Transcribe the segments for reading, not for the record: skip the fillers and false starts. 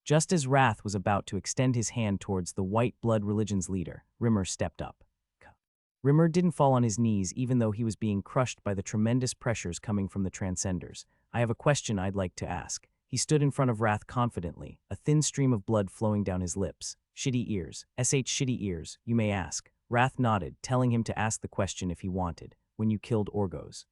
Just as Wrath was about to extend his hand towards the white blood religion's leader, Rimmer stepped up. Rimmer didn't fall on his knees even though he was being crushed by the tremendous pressures coming from the Transcenders. I have a question I'd like to ask. He stood in front of Wrath confidently, a thin stream of blood flowing down his lips. Shitty ears. Shitty ears, you may ask. Wrath nodded, telling him to ask the question if he wanted. When you killed Orgos.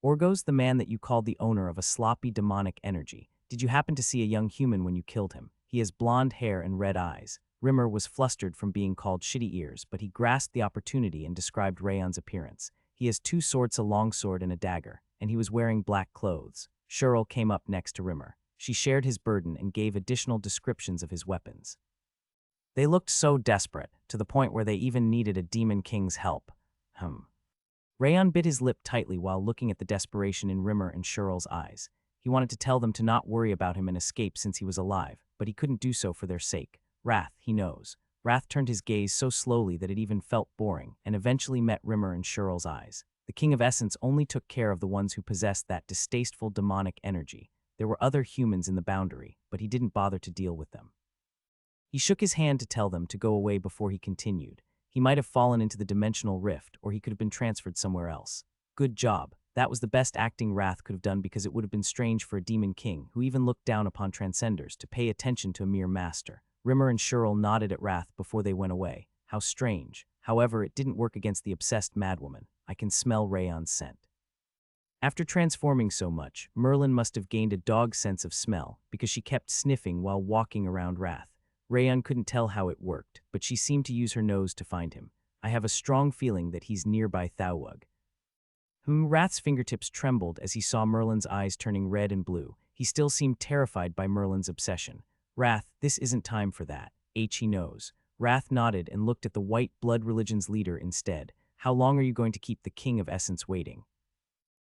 Orgos, the man that you called the owner of a sloppy demonic energy. Did you happen to see a young human when you killed him? He has blonde hair and red eyes. Rimmer was flustered from being called shitty ears, but he grasped the opportunity and described Rayon's appearance. He has two swords, a longsword and a dagger, and he was wearing black clothes. Cheryl came up next to Rimmer. She shared his burden and gave additional descriptions of his weapons. They looked so desperate, to the point where they even needed a demon king's help. Rayon bit his lip tightly while looking at the desperation in Rimmer and Cheryl's eyes. He wanted to tell them to not worry about him and escape since he was alive, but he couldn't do so for their sake. Wrath, he knows. Wrath turned his gaze so slowly that it even felt boring, and eventually met Rimmer and Cheryl's eyes. The King of Essence only took care of the ones who possessed that distasteful demonic energy. There were other humans in the boundary, but he didn't bother to deal with them. He shook his hand to tell them to go away before he continued. He might have fallen into the dimensional rift, or he could have been transferred somewhere else. Good job. That was the best acting Wrath could have done, because it would have been strange for a demon king, who even looked down upon transcenders, to pay attention to a mere master. Rimmer and Cheryl nodded at Wrath before they went away. How strange. However, it didn't work against the obsessed madwoman. I can smell Rayon's scent. After transforming so much, Merlin must have gained a dog sense of smell, because she kept sniffing while walking around Wrath. Rayon couldn't tell how it worked, but she seemed to use her nose to find him. I have a strong feeling that he's nearby Thauwug. Wrath's fingertips trembled as he saw Merlin's eyes turning red and blue. He still seemed terrified by Merlin's obsession. Wrath, this isn't time for that. He knows. Wrath nodded and looked at the white blood religion's leader instead. How long are you going to keep the King of Essence waiting?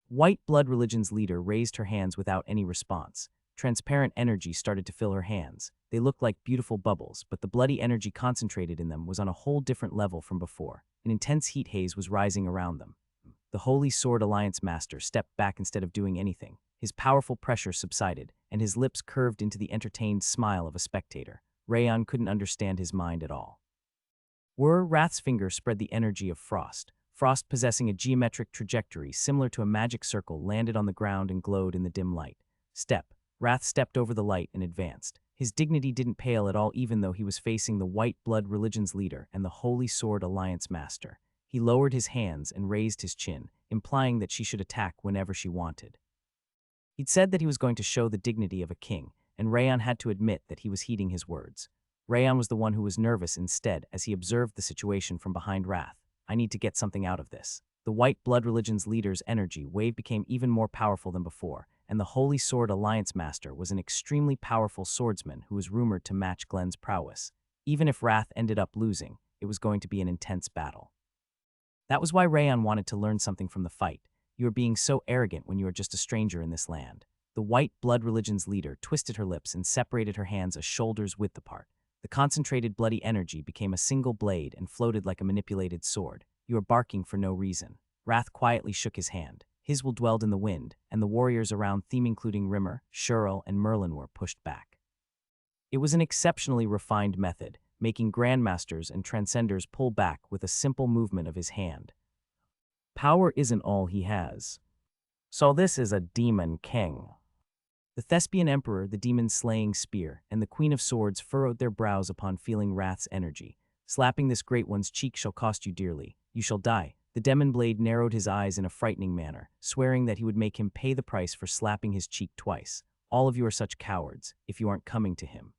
White blood religion's leader raised her hands without any response. Transparent energy started to fill her hands. They looked like beautiful bubbles, but the bloody energy concentrated in them was on a whole different level from before. An intense heat haze was rising around them. The Holy Sword Alliance Master stepped back instead of doing anything. His powerful pressure subsided, and his lips curved into the entertained smile of a spectator. Rayon couldn't understand his mind at all. Wrath's finger spread the energy of Frost. Frost, possessing a geometric trajectory similar to a magic circle, landed on the ground and glowed in the dim light. Wrath stepped over the light and advanced. His dignity didn't pale at all, even though he was facing the white blood religion's leader and the Holy Sword Alliance Master. He lowered his hands and raised his chin, implying that she should attack whenever she wanted. He'd said that he was going to show the dignity of a king, and Rayon had to admit that he was heeding his words. Rayon was the one who was nervous instead as he observed the situation from behind Wrath. I need to get something out of this. The white blood religion's leader's energy wave became even more powerful than before, and the Holy Sword Alliance Master was an extremely powerful swordsman who was rumored to match Glenn's prowess. Even if Wrath ended up losing, it was going to be an intense battle. That was why Rayon wanted to learn something from the fight. You are being so arrogant when you are just a stranger in this land. The white blood religion's leader twisted her lips and separated her hands a shoulder's width apart. The concentrated bloody energy became a single blade and floated like a manipulated sword. You are barking for no reason. Wrath quietly shook his hand. His will dwelled in the wind, and the warriors around Theme, including Rimmer, Cheryl, and Merlin, were pushed back. It was an exceptionally refined method, making grandmasters and transcenders pull back with a simple movement of his hand. Power isn't all he has. So this is a demon king. The Thespian Emperor, the demon-slaying spear, and the Queen of Swords furrowed their brows upon feeling Wrath's energy. Slapping this great one's cheek shall cost you dearly. You shall die. The demon blade narrowed his eyes in a frightening manner, swearing that he would make him pay the price for slapping his cheek twice. All of you are such cowards, if you aren't coming to him.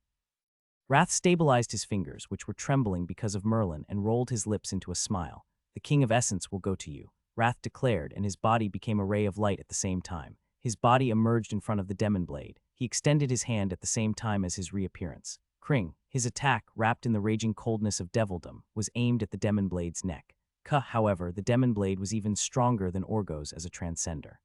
Wrath stabilized his fingers, which were trembling because of Merlin, and rolled his lips into a smile. The King of Essence will go to you, Wrath declared, and his body became a ray of light at the same time. His body emerged in front of the demon blade. He extended his hand at the same time as his reappearance. Kring, his attack, wrapped in the raging coldness of devildom, was aimed at the demon blade's neck. However, the demon blade was even stronger than Orgos as a transcender.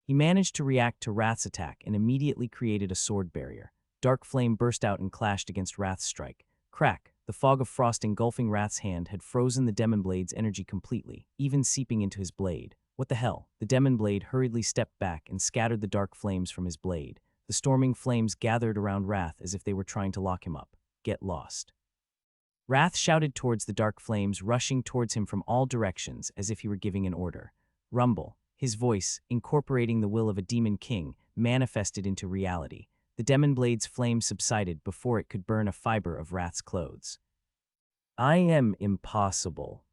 He managed to react to Wrath's attack and immediately created a sword barrier. Dark flame burst out and clashed against Wrath's strike. Crack! The fog of frost engulfing Wrath's hand had frozen the demon blade's energy completely, even seeping into his blade. What the hell? The demon blade hurriedly stepped back and scattered the dark flames from his blade. The storming flames gathered around Wrath as if they were trying to lock him up. Get lost. Wrath shouted towards the dark flames, rushing towards him from all directions as if he were giving an order. Rumble, his voice, incorporating the will of a demon king, manifested into reality. The demon blade's flame subsided before it could burn a fiber of Wrath's clothes. I am impossible.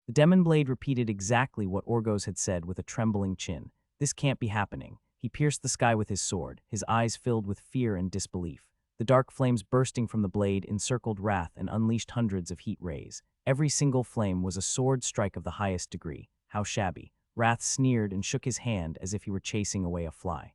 The demon blade repeated exactly what Orgos had said with a trembling chin. This can't be happening. He pierced the sky with his sword, his eyes filled with fear and disbelief. The dark flames bursting from the blade encircled Wrath and unleashed hundreds of heat rays. Every single flame was a sword strike of the highest degree. How shabby. Wrath sneered and shook his hand as if he were chasing away a fly.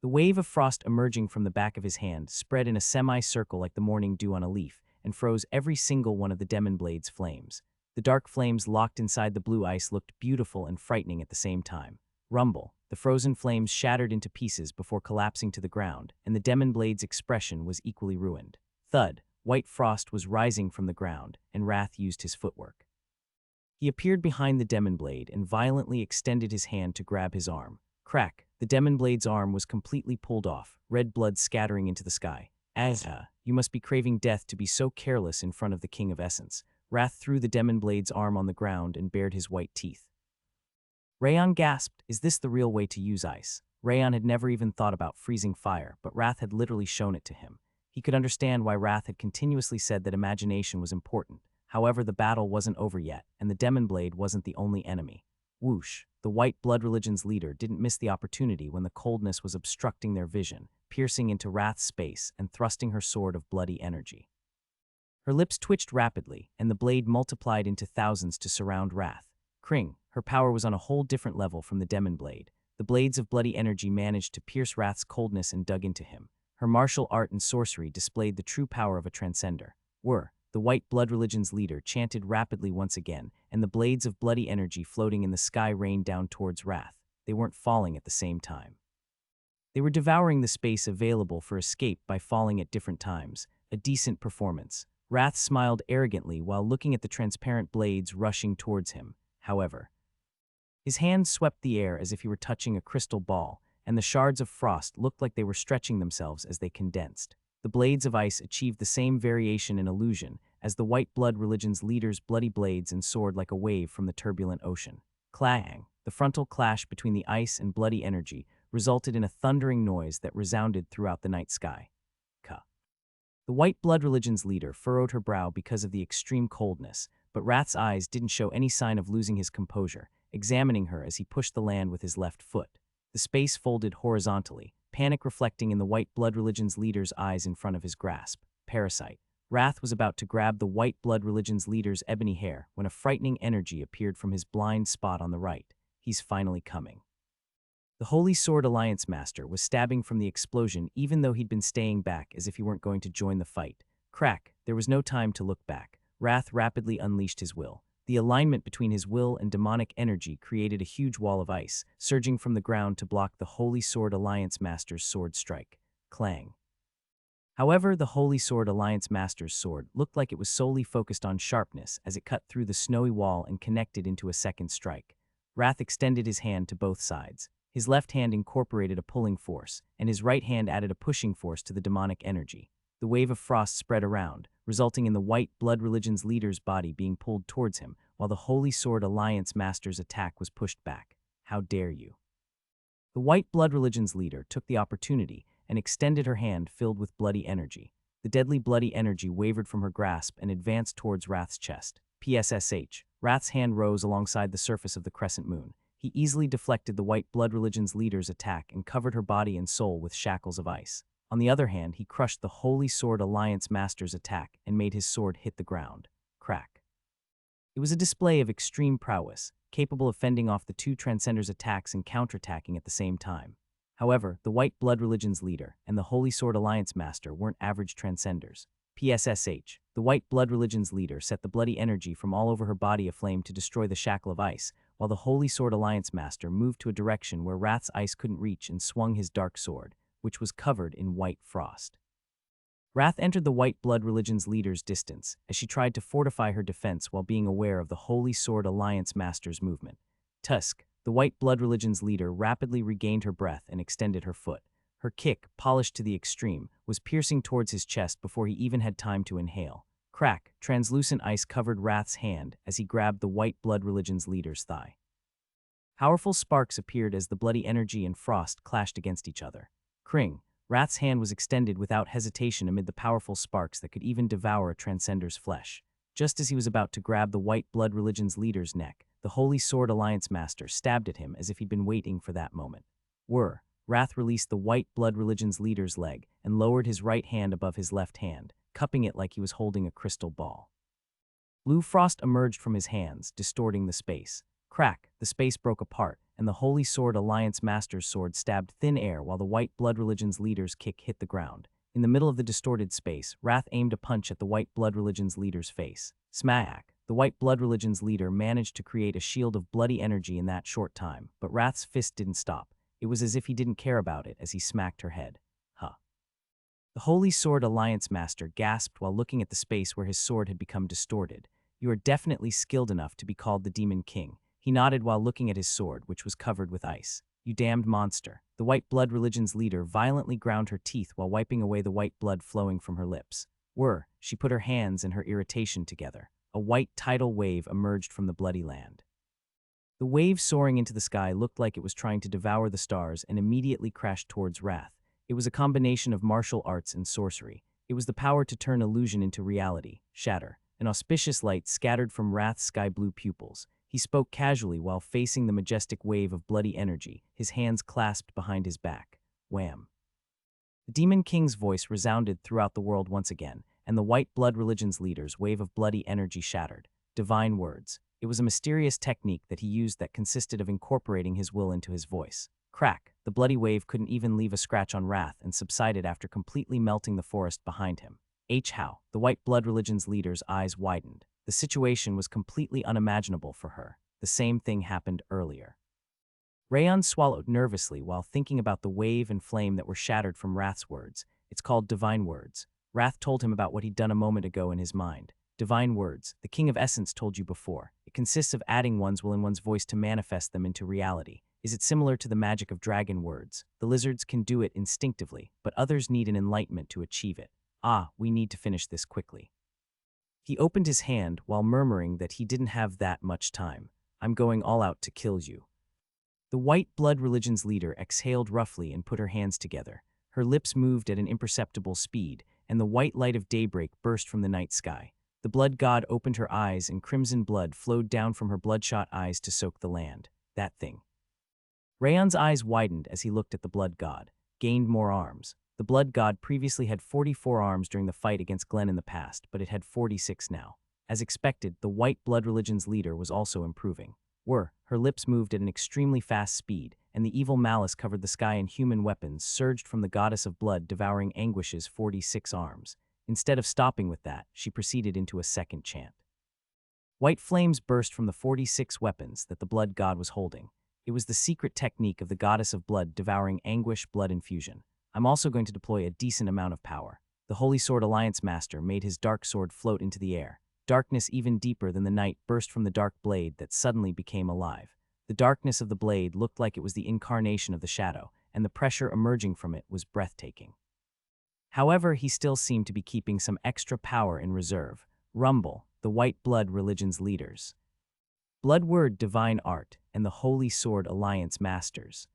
The wave of frost emerging from the back of his hand spread in a semicircle like the morning dew on a leaf and froze every single one of the demon blade's flames. The dark flames locked inside the blue ice looked beautiful and frightening at the same time. Rumble. The frozen flames shattered into pieces before collapsing to the ground, and the demon blade's expression was equally ruined. Thud. White frost was rising from the ground, and Wrath used his footwork. He appeared behind the demon blade and violently extended his hand to grab his arm. Crack. The demon blade's arm was completely pulled off, red blood scattering into the sky. You must be craving death to be so careless in front of the King of Essence. Wrath threw the demon blade's arm on the ground and bared his white teeth. Rayon gasped, is this the real way to use ice? Rayon had never even thought about freezing fire, but Wrath had literally shown it to him. He could understand why Wrath had continuously said that imagination was important. However, the battle wasn't over yet, and the demon blade wasn't the only enemy. Whoosh! The white blood religion's leader didn't miss the opportunity when the coldness was obstructing their vision, piercing into Wrath's space and thrusting her sword of bloody energy. Her lips twitched rapidly, and the blade multiplied into thousands to surround Wrath. Kring, her power was on a whole different level from the demon blade. The blades of bloody energy managed to pierce Wrath's coldness and dug into him. Her martial art and sorcery displayed the true power of a transcender. The white blood religion's leader chanted rapidly once again, and the blades of bloody energy floating in the sky rained down towards Wrath. They weren't falling at the same time. They were devouring the space available for escape by falling at different times. A decent performance. Wrath smiled arrogantly while looking at the transparent blades rushing towards him. However, his hand swept the air as if he were touching a crystal ball, and the shards of frost looked like they were stretching themselves as they condensed. The blades of ice achieved the same variation in illusion as the white blood religion's leader's bloody blades and soared like a wave from the turbulent ocean. Clang! The frontal clash between the ice and bloody energy resulted in a thundering noise that resounded throughout the night sky. The white blood religion's leader furrowed her brow because of the extreme coldness, but Wrath's eyes didn't show any sign of losing his composure, examining her as he pushed the land with his left foot. The space folded horizontally, panic reflecting in the white blood religion's leader's eyes in front of his grasp. Parasite. Wrath was about to grab the white blood religion's leader's ebony hair when a frightening energy appeared from his blind spot on the right. He's finally coming. The Holy Sword Alliance Master was stabbing from the explosion even though he'd been staying back as if he weren't going to join the fight. Crack! There was no time to look back. Wrath rapidly unleashed his will. The alignment between his will and demonic energy created a huge wall of ice, surging from the ground to block the Holy Sword Alliance Master's sword strike. Clang. However, the Holy Sword Alliance Master's sword looked like it was solely focused on sharpness as it cut through the snowy wall and connected into a second strike. Wrath extended his hand to both sides. His left hand incorporated a pulling force, and his right hand added a pushing force to the demonic energy. The wave of frost spread around, resulting in the white blood religion's leader's body being pulled towards him, while the Holy Sword Alliance Master's attack was pushed back. How dare you? The white blood religion's leader took the opportunity and extended her hand filled with bloody energy. The deadly bloody energy wavered from her grasp and advanced towards Wrath's chest. PSSH. Wrath's hand rose alongside the surface of the crescent moon. He easily deflected the white blood religion's leader's attack and covered her body and soul with shackles of ice. On the other hand, he crushed the Holy Sword Alliance Master's attack and made his sword hit the ground. Crack. It was a display of extreme prowess, capable of fending off the two Transcenders' attacks and counterattacking at the same time. However, the white blood religion's leader and the Holy Sword Alliance Master weren't average Transcenders. PSSH. The white blood religion's leader set the bloody energy from all over her body aflame to destroy the shackle of ice, while the Holy Sword Alliance Master moved to a direction where Wrath's ice couldn't reach and swung his dark sword, which was covered in white frost. Wrath entered the white blood religion's leader's distance as she tried to fortify her defense while being aware of the Holy Sword Alliance Master's movement. Tusk. The white blood religion's leader rapidly regained her breath and extended her foot. Her kick, polished to the extreme, was piercing towards his chest before he even had time to inhale. Crack, translucent ice covered Wrath's hand as he grabbed the white blood religion's leader's thigh. Powerful sparks appeared as the bloody energy and frost clashed against each other. Cring, Wrath's hand was extended without hesitation amid the powerful sparks that could even devour a transcender's flesh. Just as he was about to grab the white blood religion's leader's neck, the Holy Sword Alliance Master stabbed at him as if he'd been waiting for that moment. Wrath released the white blood religion's leader's leg and lowered his right hand above his left hand, cupping it like he was holding a crystal ball. Blue frost emerged from his hands, distorting the space. Crack, the space broke apart, and the Holy Sword Alliance Master's sword stabbed thin air while the white blood religion's leader's kick hit the ground. In the middle of the distorted space, Wrath aimed a punch at the white blood religion's leader's face. Smack! The white blood religion's leader managed to create a shield of bloody energy in that short time, but Wrath's fist didn't stop. It was as if he didn't care about it as he smacked her head. Huh. The Holy Sword Alliance Master gasped while looking at the space where his sword had become distorted. You are definitely skilled enough to be called the Demon King. He nodded while looking at his sword, which was covered with ice. You damned monster. The white blood religion's leader violently ground her teeth while wiping away the white blood flowing from her lips. She put her hands in her irritation together. A white tidal wave emerged from the bloody land. The wave soaring into the sky looked like it was trying to devour the stars and immediately crashed towards Wrath. It was a combination of martial arts and sorcery. It was the power to turn illusion into reality, shatter. An auspicious light scattered from Wrath's sky-blue pupils. He spoke casually while facing the majestic wave of bloody energy, his hands clasped behind his back. Wham! The Demon King's voice resounded throughout the world once again, and the white blood religion's leader's wave of bloody energy shattered. Divine words. It was a mysterious technique that he used that consisted of incorporating his will into his voice. Crack! The bloody wave couldn't even leave a scratch on Wrath and subsided after completely melting the forest behind him. How? The white blood religion's leader's eyes widened. The situation was completely unimaginable for her. The same thing happened earlier. Rayon swallowed nervously while thinking about the wave and flame that were shattered from Wrath's words. It's called divine words. Wrath told him about what he'd done a moment ago in his mind. Divine words, the King of Essence told you before. It consists of adding one's will in one's voice to manifest them into reality. Is it similar to the magic of dragon words? The lizards can do it instinctively, but others need an enlightenment to achieve it. We need to finish this quickly. He opened his hand while murmuring that he didn't have that much time. I'm going all out to kill you. The white blood religion's leader exhaled roughly and put her hands together. Her lips moved at an imperceptible speed, and the white light of daybreak burst from the night sky. The blood god opened her eyes and crimson blood flowed down from her bloodshot eyes to soak the land. That thing. Rayon's eyes widened as he looked at the blood god. Gained more arms. The blood god previously had 44 arms during the fight against Glenn in the past, but it had 46 now. As expected, the white blood religion's leader was also improving. Her lips moved at an extremely fast speed, and the evil malice covered the sky and human weapons surged from the goddess of blood devouring Anguish's 46 arms. Instead of stopping with that, she proceeded into a second chant. White flames burst from the 46 weapons that the blood god was holding. It was the secret technique of the goddess of blood devouring Anguish blood infusion. I'm also going to deploy a decent amount of power. The Holy Sword Alliance Master made his dark sword float into the air. Darkness even deeper than the night burst from the dark blade that suddenly became alive. The darkness of the blade looked like it was the incarnation of the shadow, and the pressure emerging from it was breathtaking. However, he still seemed to be keeping some extra power in reserve. Rumble, the white blood religion's leaders. Bloodword Divine Art, and the Holy Sword Alliance Masters.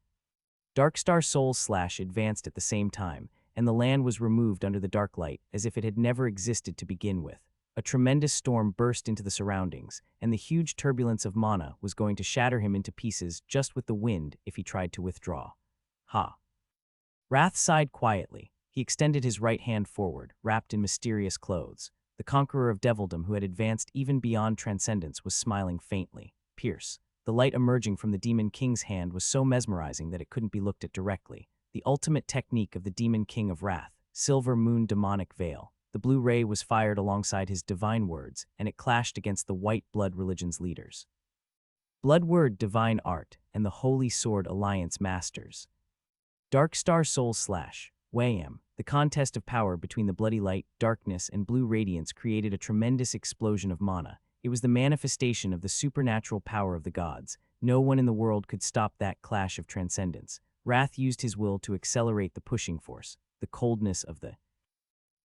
Darkstar Soul / advanced at the same time, and the land was removed under the dark light as if it had never existed to begin with. A tremendous storm burst into the surroundings, and the huge turbulence of mana was going to shatter him into pieces just with the wind if he tried to withdraw. Wrath sighed quietly. He extended his right hand forward, wrapped in mysterious clothes. The conqueror of devildom who had advanced even beyond transcendence was smiling faintly. Pierce. The light emerging from the Demon King's hand was so mesmerizing that it couldn't be looked at directly. The ultimate technique of the Demon King of Wrath, Silver Moon Demonic Veil. The blue ray was fired alongside his divine words, and it clashed against the white blood religion's leaders. Bloodword Divine Art, and the Holy Sword Alliance Masters. Darkstar Soul / Wayam. The contest of power between the bloody light, darkness, and blue radiance created a tremendous explosion of mana. It was the manifestation of the supernatural power of the gods. No one in the world could stop that clash of transcendence. Wrath used his will to accelerate the pushing force. The coldness of the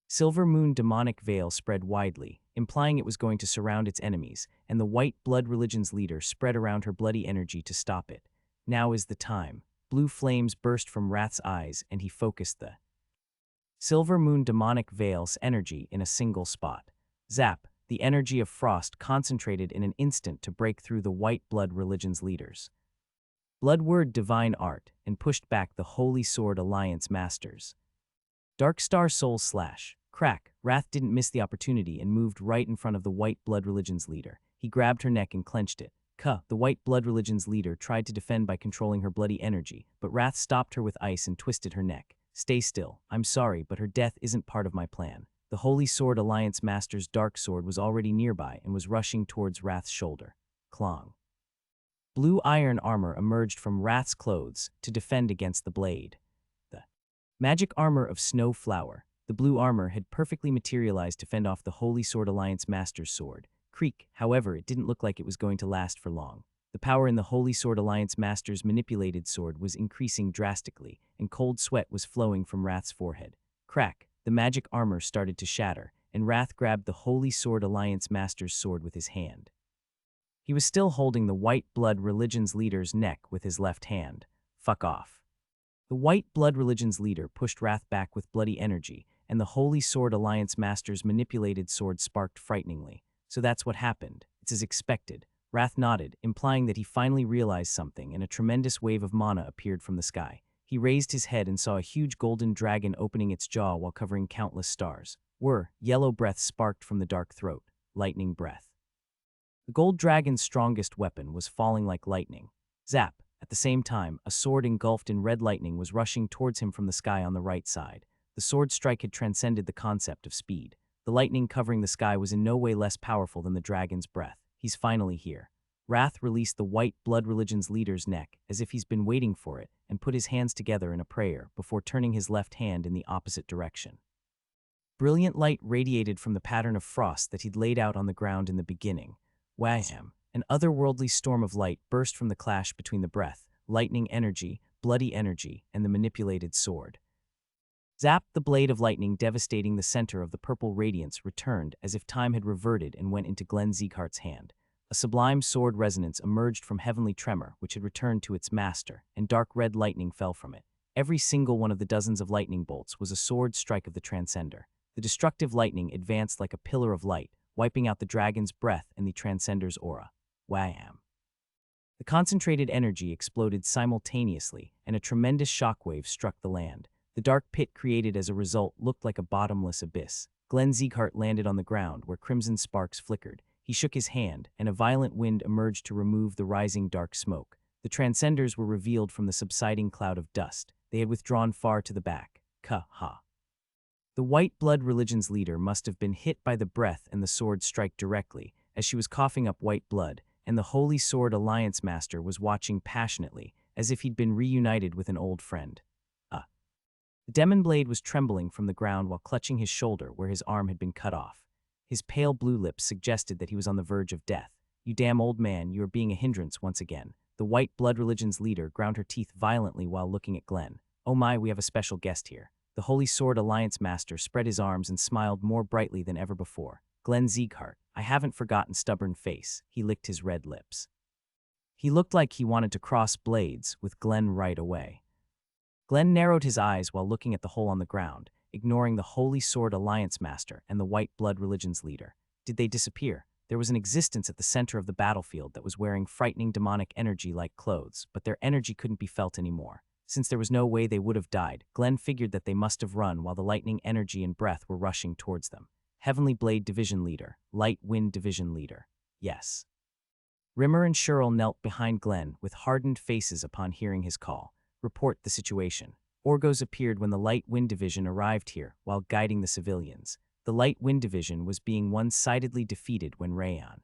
Silver Moon demonic veil spread widely, implying it was going to surround its enemies, and the White Blood Religion's leader spread around her bloody energy to stop it. Now is the time. Blue flames burst from Wrath's eyes, and he focused the Silver Moon demonic veil's energy in a single spot. Zap, the energy of frost concentrated in an instant to break through the White Blood Religion's leaders. Bloodward divine art, and pushed back the Holy Sword Alliance masters. Dark Star Soul Slash. Crack. Wrath didn't miss the opportunity and moved right in front of the White Blood Religion's leader. He grabbed her neck and clenched it. The White Blood Religion's leader tried to defend by controlling her bloody energy, but Wrath stopped her with ice and twisted her neck. Stay still. I'm sorry, but her death isn't part of my plan. The Holy Sword Alliance Master's dark sword was already nearby and was rushing towards Wrath's shoulder. Clong. Blue iron armor emerged from Wrath's clothes to defend against the blade. The magic armor of Snow Flower. The blue armor had perfectly materialized to fend off the Holy Sword Alliance Master's sword. Creak, however, it didn't look like it was going to last for long. The power in the Holy Sword Alliance Master's manipulated sword was increasing drastically, and cold sweat was flowing from Wrath's forehead. Crack, the magic armor started to shatter, and Wrath grabbed the Holy Sword Alliance Master's sword with his hand. He was still holding the White Blood Religion's leader's neck with his left hand. Fuck off. The White Blood Religion's leader pushed Wrath back with bloody energy, and the Holy Sword Alliance Master's manipulated sword sparked frighteningly. So that's what happened. It's as expected. Wrath nodded, implying that he finally realized something, and a tremendous wave of mana appeared from the sky. He raised his head and saw a huge golden dragon opening its jaw while covering countless stars. Yellow breath sparked from the dark throat. Lightning breath. The gold dragon's strongest weapon was falling like lightning. Zap! At the same time, a sword engulfed in red lightning was rushing towards him from the sky on the right side. The sword strike had transcended the concept of speed. The lightning covering the sky was in no way less powerful than the dragon's breath. He's finally here. Wrath released the White Blood Religion's leader's neck, as if he's been waiting for it, and put his hands together in a prayer before turning his left hand in the opposite direction. Brilliant light radiated from the pattern of frost that he'd laid out on the ground in the beginning. Wham! An otherworldly storm of light burst from the clash between the breath, lightning energy, bloody energy, and the manipulated sword. Zap! The blade of lightning devastating the center of the purple radiance returned as if time had reverted and went into Glenn Zieghart's hand. A sublime sword resonance emerged from heavenly tremor, which had returned to its master, and dark red lightning fell from it. Every single one of the dozens of lightning bolts was a sword strike of the Transcender. The destructive lightning advanced like a pillar of light, wiping out the dragon's breath and the Transcender's aura. Wham! The concentrated energy exploded simultaneously, and a tremendous shockwave struck the land. The dark pit created as a result looked like a bottomless abyss. Glenn Zieghart landed on the ground where crimson sparks flickered. He shook his hand, and a violent wind emerged to remove the rising dark smoke. The Transcenders were revealed from the subsiding cloud of dust. They had withdrawn far to the back. The White Blood Religion's leader must have been hit by the breath and the sword strike directly, as she was coughing up white blood, and the Holy Sword Alliance Master was watching passionately, as if he'd been reunited with an old friend. The demon blade was trembling from the ground while clutching his shoulder where his arm had been cut off. His pale blue lips suggested that he was on the verge of death. You damn old man, you are being a hindrance once again. The White Blood Religion's leader ground her teeth violently while looking at Glenn. Oh my, we have a special guest here. The Holy Sword Alliance Master spread his arms and smiled more brightly than ever before. Glenn Zieghart, I haven't forgotten stubborn face. He licked his red lips. He looked like he wanted to cross blades with Glenn right away. Glenn narrowed his eyes while looking at the hole on the ground, ignoring the Holy Sword Alliance Master and the White Blood Religion's leader. Did they disappear? There was an existence at the center of the battlefield that was wearing frightening demonic energy like clothes, but their energy couldn't be felt anymore. Since there was no way they would have died, Glenn figured that they must have run while the lightning energy and breath were rushing towards them. Heavenly Blade Division Leader, Light Wind Division Leader. Yes. Rimmer and Shirl knelt behind Glenn with hardened faces upon hearing his call. Report the situation. Orgos appeared when the Light Wind Division arrived here while guiding the civilians. The Light Wind Division was being one-sidedly defeated when Rayon.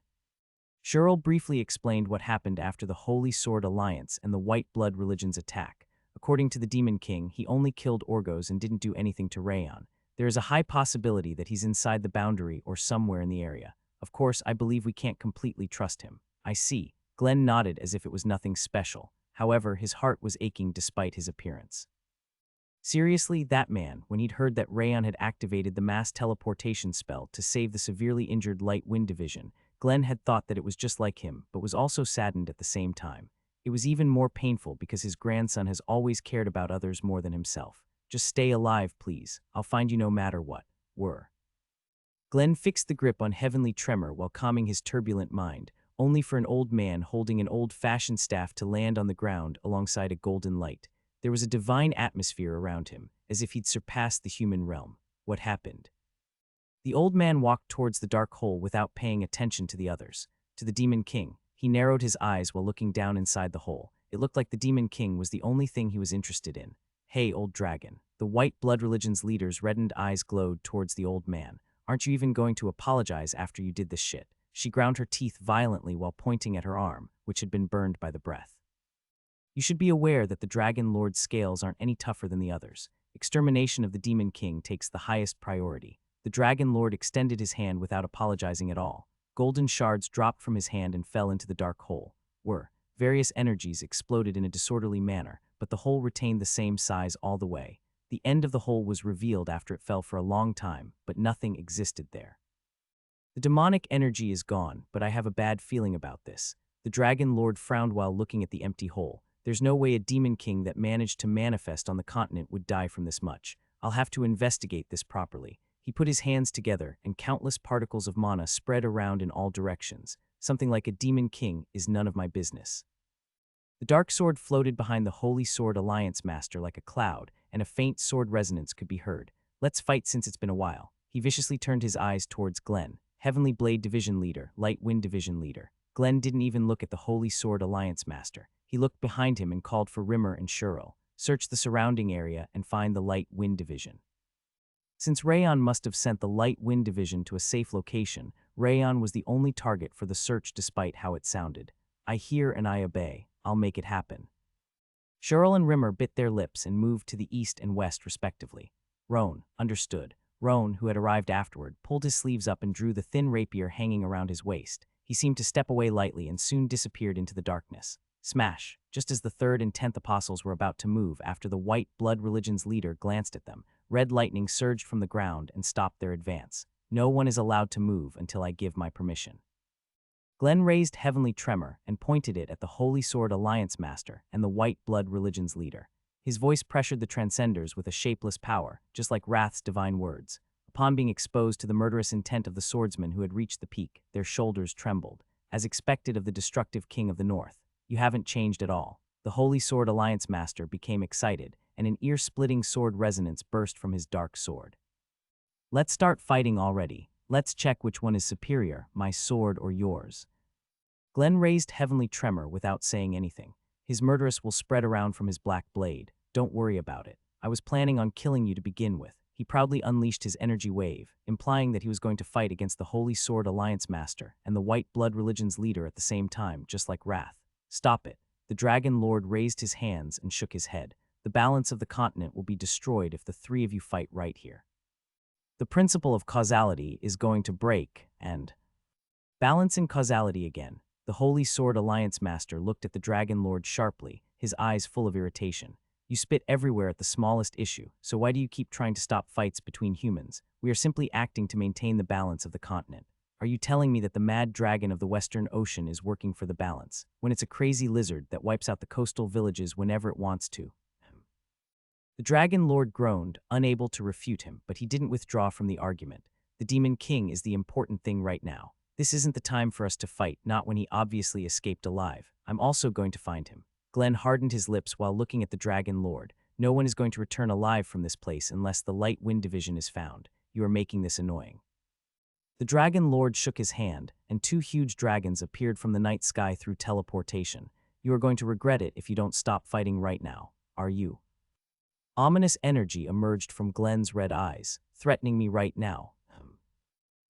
Shirl briefly explained what happened after the Holy Sword Alliance and the White Blood Religion's attack. According to the Demon King, he only killed Orgos and didn't do anything to Rayon. There is a high possibility that he's inside the boundary or somewhere in the area. Of course, I believe we can't completely trust him. I see. Glenn nodded as if it was nothing special. However, his heart was aching despite his appearance. Seriously, that man, when he'd heard that Rayon had activated the mass teleportation spell to save the severely injured Light Wind Division, Glenn had thought that it was just like him, but was also saddened at the same time. It was even more painful because his grandson has always cared about others more than himself. Just stay alive, please. I'll find you no matter what. Were. Glenn fixed the grip on Heavenly Tremor while calming his turbulent mind, only for an old man holding an old-fashioned staff to land on the ground alongside a golden light. There was a divine atmosphere around him, as if he'd surpassed the human realm. What happened? The old man walked towards the dark hole without paying attention to the others. To the Demon King, he narrowed his eyes while looking down inside the hole. It looked like the Demon King was the only thing he was interested in. Hey, old dragon. The white blood religion's leader's reddened eyes glowed towards the old man. Aren't you even going to apologize after you did this shit? She ground her teeth violently while pointing at her arm, which had been burned by the breath. You should be aware that the Dragon Lord's scales aren't any tougher than the others. Extermination of the Demon King takes the highest priority. The Dragon Lord extended his hand without apologizing at all. Golden shards dropped from his hand and fell into the dark hole. Various energies exploded in a disorderly manner, but the hole retained the same size all the way. The end of the hole was revealed after it fell for a long time, but nothing existed there. The demonic energy is gone, but I have a bad feeling about this. The Dragon Lord frowned while looking at the empty hole. There's no way a Demon King that managed to manifest on the continent would die from this much. I'll have to investigate this properly. He put his hands together, and countless particles of mana spread around in all directions. Something like a Demon King is none of my business. The dark sword floated behind the Holy Sword Alliance Master like a cloud, and a faint sword resonance could be heard. Let's fight since it's been a while. He viciously turned his eyes towards Glenn, Heavenly Blade Division Leader, Light Wind Division Leader. Glenn didn't even look at the Holy Sword Alliance Master. He looked behind him and called for Rimmer and Shurl. Search the surrounding area and find the Light Wind Division. Since Rayon must have sent the Light Wind Division to a safe location, Rayon was the only target for the search despite how it sounded. I hear and I obey. I'll make it happen. Shurl and Rimmer bit their lips and moved to the east and west respectively. Roan, understood. Roan, who had arrived afterward, pulled his sleeves up and drew the thin rapier hanging around his waist. He seemed to step away lightly and soon disappeared into the darkness. Smash! Just as the 3rd and 10th apostles were about to move after the white blood religion's leader glanced at them, red lightning surged from the ground and stopped their advance. No one is allowed to move until I give my permission. Glenn raised Heavenly Tremor and pointed it at the Holy Sword Alliance Master and the white blood religion's leader. His voice pressured the Transcenders with a shapeless power, just like Wrath's divine words. Upon being exposed to the murderous intent of the swordsmen who had reached the peak, their shoulders trembled. As expected of the destructive king of the north, you haven't changed at all. The Holy Sword Alliance Master became excited, and an ear-splitting sword resonance burst from his dark sword. Let's start fighting already. Let's check which one is superior, my sword or yours. Glenn raised Heavenly Tremor without saying anything. His murderous will spread around from his black blade. Don't worry about it. I was planning on killing you to begin with. He proudly unleashed his energy wave, implying that he was going to fight against the Holy Sword Alliance Master and the White Blood Religion's leader at the same time, just like Wrath. Stop it. The Dragon Lord raised his hands and shook his head. The balance of the continent will be destroyed if the 3 of you fight right here. The principle of causality is going to break, and balance and causality again. The Holy Sword Alliance Master looked at the Dragon Lord sharply, his eyes full of irritation. You spit everywhere at the smallest issue, so why do you keep trying to stop fights between humans? We are simply acting to maintain the balance of the continent. Are you telling me that the mad dragon of the Western Ocean is working for the balance, when it's a crazy lizard that wipes out the coastal villages whenever it wants to? The Dragon Lord groaned, unable to refute him, but he didn't withdraw from the argument. The Demon King is the important thing right now. This isn't the time for us to fight, not when he obviously escaped alive. I'm also going to find him. Glenn hardened his lips while looking at the Dragon Lord. No one is going to return alive from this place unless the Light Wind Division is found. You are making this annoying. The Dragon Lord shook his hand, and 2 huge dragons appeared from the night sky through teleportation. You are going to regret it if you don't stop fighting right now. Are you? Ominous energy emerged from Glenn's red eyes, threatening me right now.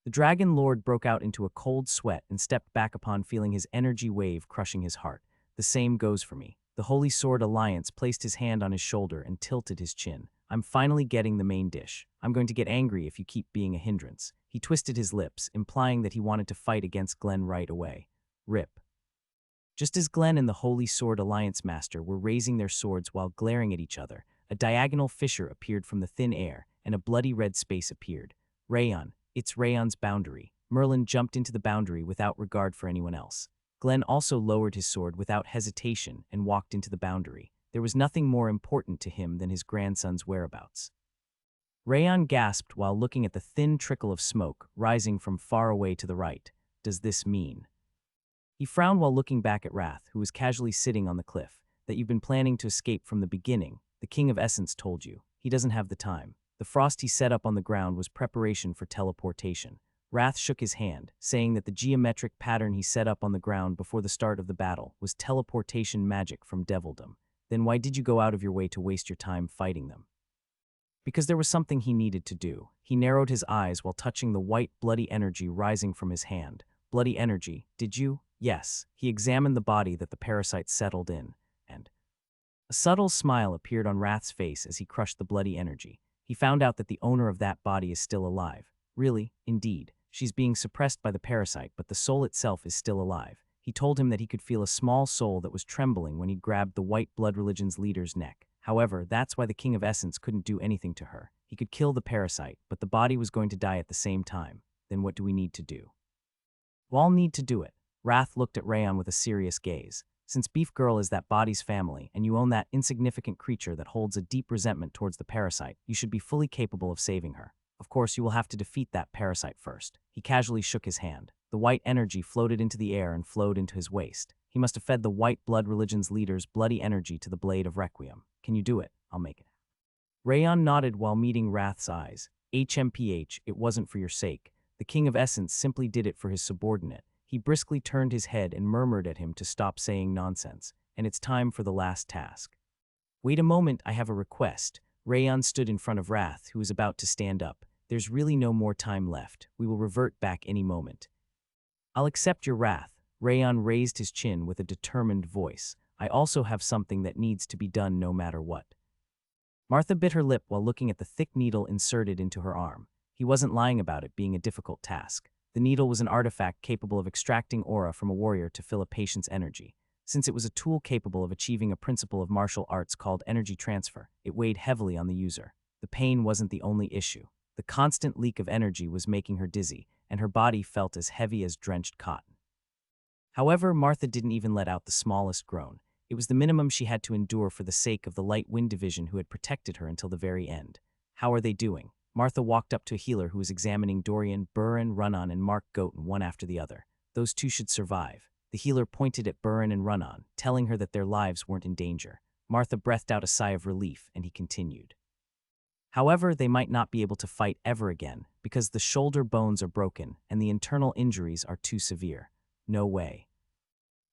The Dragon Lord broke out into a cold sweat and stepped back upon feeling his energy wave crushing his heart. The same goes for me. The Holy Sword Alliance placed his hand on his shoulder and tilted his chin. I'm finally getting the main dish. I'm going to get angry if you keep being a hindrance. He twisted his lips, implying that he wanted to fight against Glenn right away. Rip. Just as Glenn and the Holy Sword Alliance Master were raising their swords while glaring at each other, a diagonal fissure appeared from the thin air, and a bloody red space appeared. Rayon, it's Rayon's boundary. Merlin jumped into the boundary without regard for anyone else. Glenn also lowered his sword without hesitation and walked into the boundary. There was nothing more important to him than his grandson's whereabouts. Rayon gasped while looking at the thin trickle of smoke rising from far away to the right. Does this mean? He frowned while looking back at Wrath, who was casually sitting on the cliff. That you've been planning to escape from the beginning. The King of Essence told you. He doesn't have the time. The frost he set up on the ground was preparation for teleportation. Wrath shook his hand, saying that the geometric pattern he set up on the ground before the start of the battle was teleportation magic from devildom. Then why did you go out of your way to waste your time fighting them? Because there was something he needed to do. He narrowed his eyes while touching the white, bloody energy rising from his hand. Bloody energy, did you? Yes. He examined the body that the parasite settled in, and a subtle smile appeared on Wrath's face as he crushed the bloody energy. He found out that the owner of that body is still alive. Really, indeed. She's being suppressed by the parasite, but the soul itself is still alive. He told him that he could feel a small soul that was trembling when he grabbed the white blood religion's leader's neck. However, that's why the King of Essence couldn't do anything to her. He could kill the parasite, but the body was going to die at the same time. Then what do we need to do? We'll all need to do it. Wrath looked at Rayon with a serious gaze. Since Beef Girl is that body's family, and you own that insignificant creature that holds a deep resentment towards the parasite, you should be fully capable of saving her. Of course, you will have to defeat that parasite first. He casually shook his hand. The white energy floated into the air and flowed into his waist. He must have fed the white blood religion's leader's bloody energy to the blade of Requiem. Can you do it? I'll make it. Rayon nodded while meeting Wrath's eyes. HMPH, it wasn't for your sake. The King of Essence simply did it for his subordinate. He briskly turned his head and murmured at him to stop saying nonsense. And it's time for the last task. Wait a moment, I have a request. Rayon stood in front of Wrath, who was about to stand up. There's really no more time left. We will revert back any moment. I'll accept your wrath. Rayon raised his chin with a determined voice. I also have something that needs to be done no matter what. Martha bit her lip while looking at the thick needle inserted into her arm. He wasn't lying about it being a difficult task. The needle was an artifact capable of extracting aura from a warrior to fill a patient's energy. Since it was a tool capable of achieving a principle of martial arts called energy transfer, it weighed heavily on the user. The pain wasn't the only issue. The constant leak of energy was making her dizzy, and her body felt as heavy as drenched cotton. However, Martha didn't even let out the smallest groan. It was the minimum she had to endure for the sake of the Light Wind Division who had protected her until the very end. How are they doing? Martha walked up to a healer who was examining Dorian, Buran, Runnan, and Mark Goten one after the other. Those two should survive. The healer pointed at Buran and Runnan, telling her that their lives weren't in danger. Martha breathed out a sigh of relief, and he continued. However, they might not be able to fight ever again, because the shoulder bones are broken and the internal injuries are too severe. No way.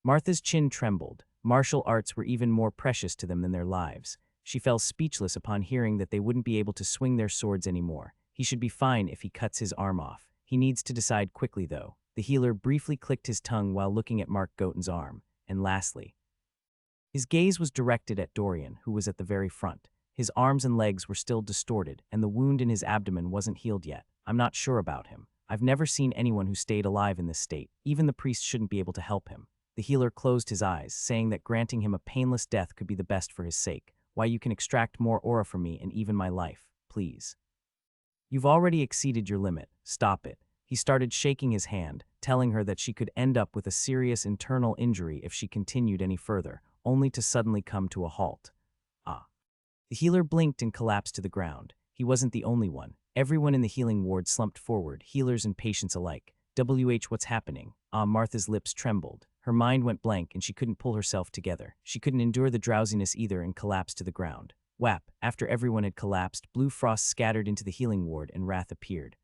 Martha's chin trembled. Martial arts were even more precious to them than their lives. She fell speechless upon hearing that they wouldn't be able to swing their swords anymore. He should be fine if he cuts his arm off. He needs to decide quickly, though. The healer briefly clicked his tongue while looking at Mark Goten's arm. And lastly, his gaze was directed at Dorian, who was at the very front. His arms and legs were still distorted, and the wound in his abdomen wasn't healed yet. I'm not sure about him. I've never seen anyone who stayed alive in this state. Even the priest shouldn't be able to help him. The healer closed his eyes, saying that granting him a painless death could be the best for his sake. Why, you can extract more aura from me and even my life, please. You've already exceeded your limit. Stop it. He started shaking his hand, telling her that she could end up with a serious internal injury if she continued any further, only to suddenly come to a halt. Ah. The healer blinked and collapsed to the ground. He wasn't the only one. Everyone in the healing ward slumped forward, healers and patients alike. What's happening? Martha's lips trembled. Her mind went blank and she couldn't pull herself together. She couldn't endure the drowsiness either and collapsed to the ground. Whap! After everyone had collapsed, blue frost scattered into the healing ward and Wrath appeared.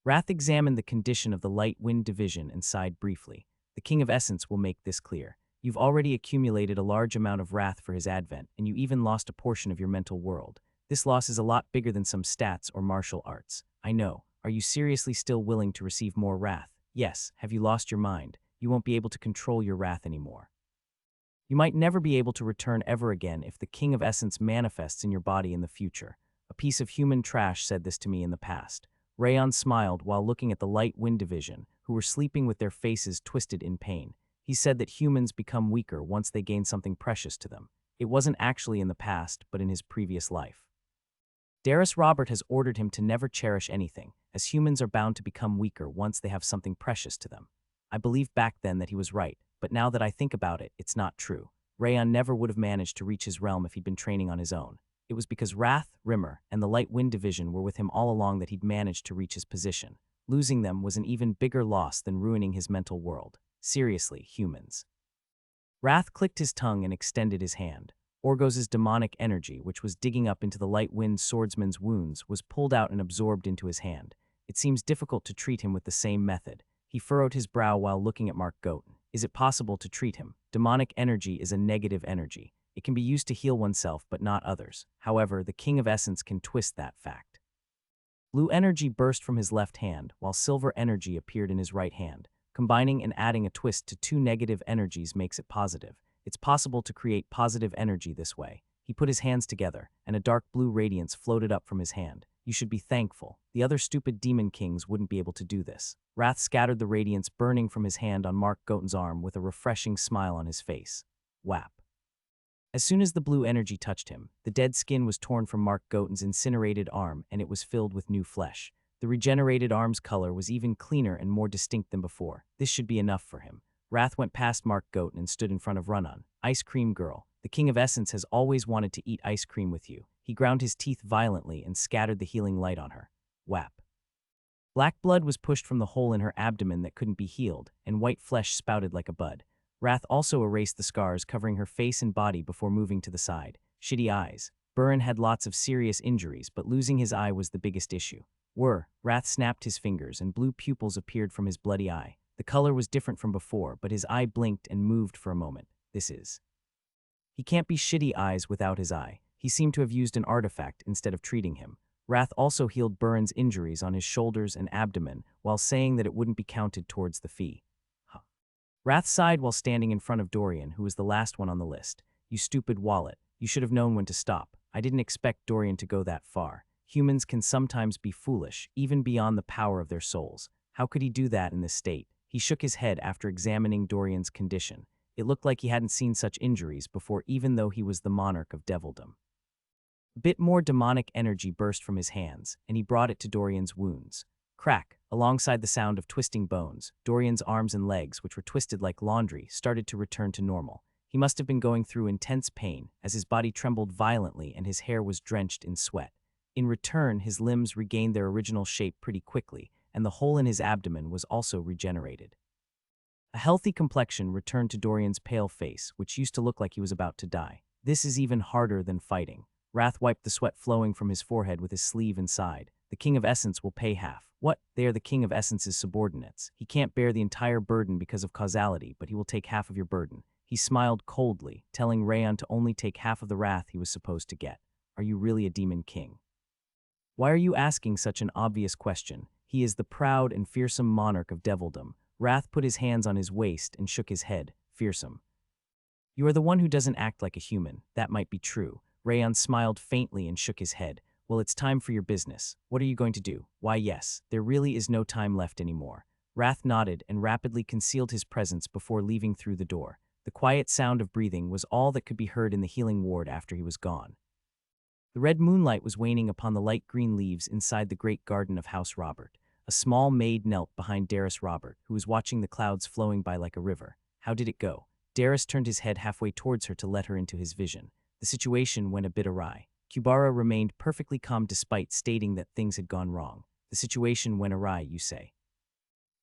Wrath examined the condition of the Light Wind Division and sighed briefly. The King of Essence will make this clear. You've already accumulated a large amount of wrath for his advent, and you even lost a portion of your mental world. This loss is a lot bigger than some stats or martial arts. I know. Are you seriously still willing to receive more wrath? Yes. Have you lost your mind? You won't be able to control your wrath anymore. You might never be able to return ever again if the King of Essence manifests in your body in the future. A piece of human trash said this to me in the past. Rayon smiled while looking at the Light Wind Division, who were sleeping with their faces twisted in pain. He said that humans become weaker once they gain something precious to them. It wasn't actually in the past, but in his previous life. Darius Robert has ordered him to never cherish anything, as humans are bound to become weaker once they have something precious to them. I believed back then that he was right, but now that I think about it, it's not true. Rayon never would have managed to reach his realm if he'd been training on his own. It was because Wrath, Rimmer, and the Light Wind Division were with him all along that he'd managed to reach his position. Losing them was an even bigger loss than ruining his mental world. Seriously, humans. Wrath clicked his tongue and extended his hand. Orgos's demonic energy, which was digging up into the Light Wind swordsman's wounds, was pulled out and absorbed into his hand. It seems difficult to treat him with the same method. He furrowed his brow while looking at Mark Goten. Is it possible to treat him? Demonic energy is a negative energy. It can be used to heal oneself, but not others. However, the King of Essence can twist that fact. Blue energy burst from his left hand, while silver energy appeared in his right hand. Combining and adding a twist to two negative energies makes it positive. It's possible to create positive energy this way. He put his hands together, and a dark blue radiance floated up from his hand. You should be thankful. The other stupid demon kings wouldn't be able to do this. Wrath scattered the radiance burning from his hand on Mark Goten's arm with a refreshing smile on his face. Whap. As soon as the blue energy touched him, the dead skin was torn from Mark Goten's incinerated arm and it was filled with new flesh. The regenerated arm's color was even cleaner and more distinct than before. This should be enough for him. Wrath went past Mark Goten and stood in front of Run-On. Ice Cream Girl. The King of Essence has always wanted to eat ice cream with you. He ground his teeth violently and scattered the healing light on her. Whap. Black blood was pushed from the hole in her abdomen that couldn't be healed, and white flesh spouted like a bud. Wrath also erased the scars covering her face and body before moving to the side. Shitty eyes. Burren had lots of serious injuries, but losing his eye was the biggest issue. Wrath snapped his fingers and blue pupils appeared from his bloody eye. The color was different from before, but his eye blinked and moved for a moment. He can't be shitty eyes without his eye. He seemed to have used an artifact instead of treating him. Wrath also healed Burren's injuries on his shoulders and abdomen, while saying that it wouldn't be counted towards the fee. Wrath sighed while standing in front of Dorian, who was the last one on the list. You stupid wallet. You should have known when to stop. I didn't expect Dorian to go that far. Humans can sometimes be foolish, even beyond the power of their souls. How could he do that in this state? He shook his head after examining Dorian's condition. It looked like he hadn't seen such injuries before, even though he was the monarch of Devildom. A bit more demonic energy burst from his hands, and he brought it to Dorian's wounds. Crack, alongside the sound of twisting bones, Dorian's arms and legs, which were twisted like laundry, started to return to normal. He must have been going through intense pain, as his body trembled violently and his hair was drenched in sweat. In return, his limbs regained their original shape pretty quickly, and the hole in his abdomen was also regenerated. A healthy complexion returned to Dorian's pale face, which used to look like he was about to die. This is even harder than fighting. Wrath wiped the sweat flowing from his forehead with his sleeve and sighed. The King of Essence will pay half. What? They are the King of Essence's subordinates. He can't bear the entire burden because of causality, but he will take half of your burden. He smiled coldly, telling Rayon to only take half of the wrath he was supposed to get. Are you really a demon king? Why are you asking such an obvious question? He is the proud and fearsome monarch of Devildom. Wrath put his hands on his waist and shook his head. Fearsome. You are the one who doesn't act like a human. That might be true. Rayon smiled faintly and shook his head. Well, it's time for your business. What are you going to do? Why, yes, there really is no time left anymore. Wrath nodded and rapidly concealed his presence before leaving through the door. The quiet sound of breathing was all that could be heard in the healing ward after he was gone. The red moonlight was waning upon the light green leaves inside the great garden of House Robert. A small maid knelt behind Darius Robert, who was watching the clouds flowing by like a river. How did it go? Darius turned his head halfway towards her to let her into his vision. The situation went a bit awry. Kubara remained perfectly calm despite stating that things had gone wrong. The situation went awry, you say.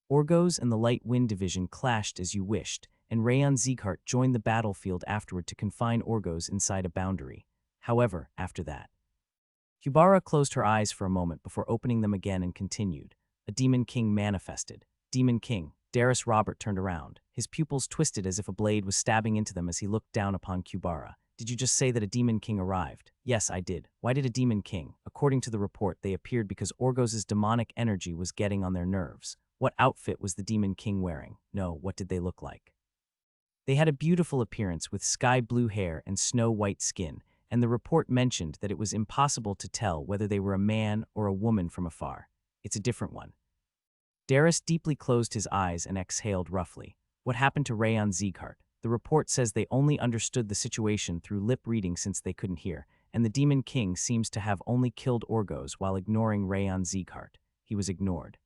Orgos and the Light Wind Division clashed as you wished, and Rayon Zeeghart joined the battlefield afterward to confine Orgos inside a boundary. However, after that, Kubara closed her eyes for a moment before opening them again and continued. A demon king manifested. Demon king. Darius Robert turned around. His pupils twisted as if a blade was stabbing into them as he looked down upon Kubara. Did you just say that a demon king arrived? Yes, I did. Why did a demon king? According to the report, they appeared because Orgos' demonic energy was getting on their nerves. What outfit was the demon king wearing? No, what did they look like? They had a beautiful appearance with sky blue hair and snow-white skin, and the report mentioned that it was impossible to tell whether they were a man or a woman from afar. It's a different one. Darius deeply closed his eyes and exhaled roughly. What happened to Rayon Zeekhart? The report says they only understood the situation through lip reading since they couldn't hear, and the Demon King seems to have only killed Orgos while ignoring Rayon Zeekhart. He was ignored.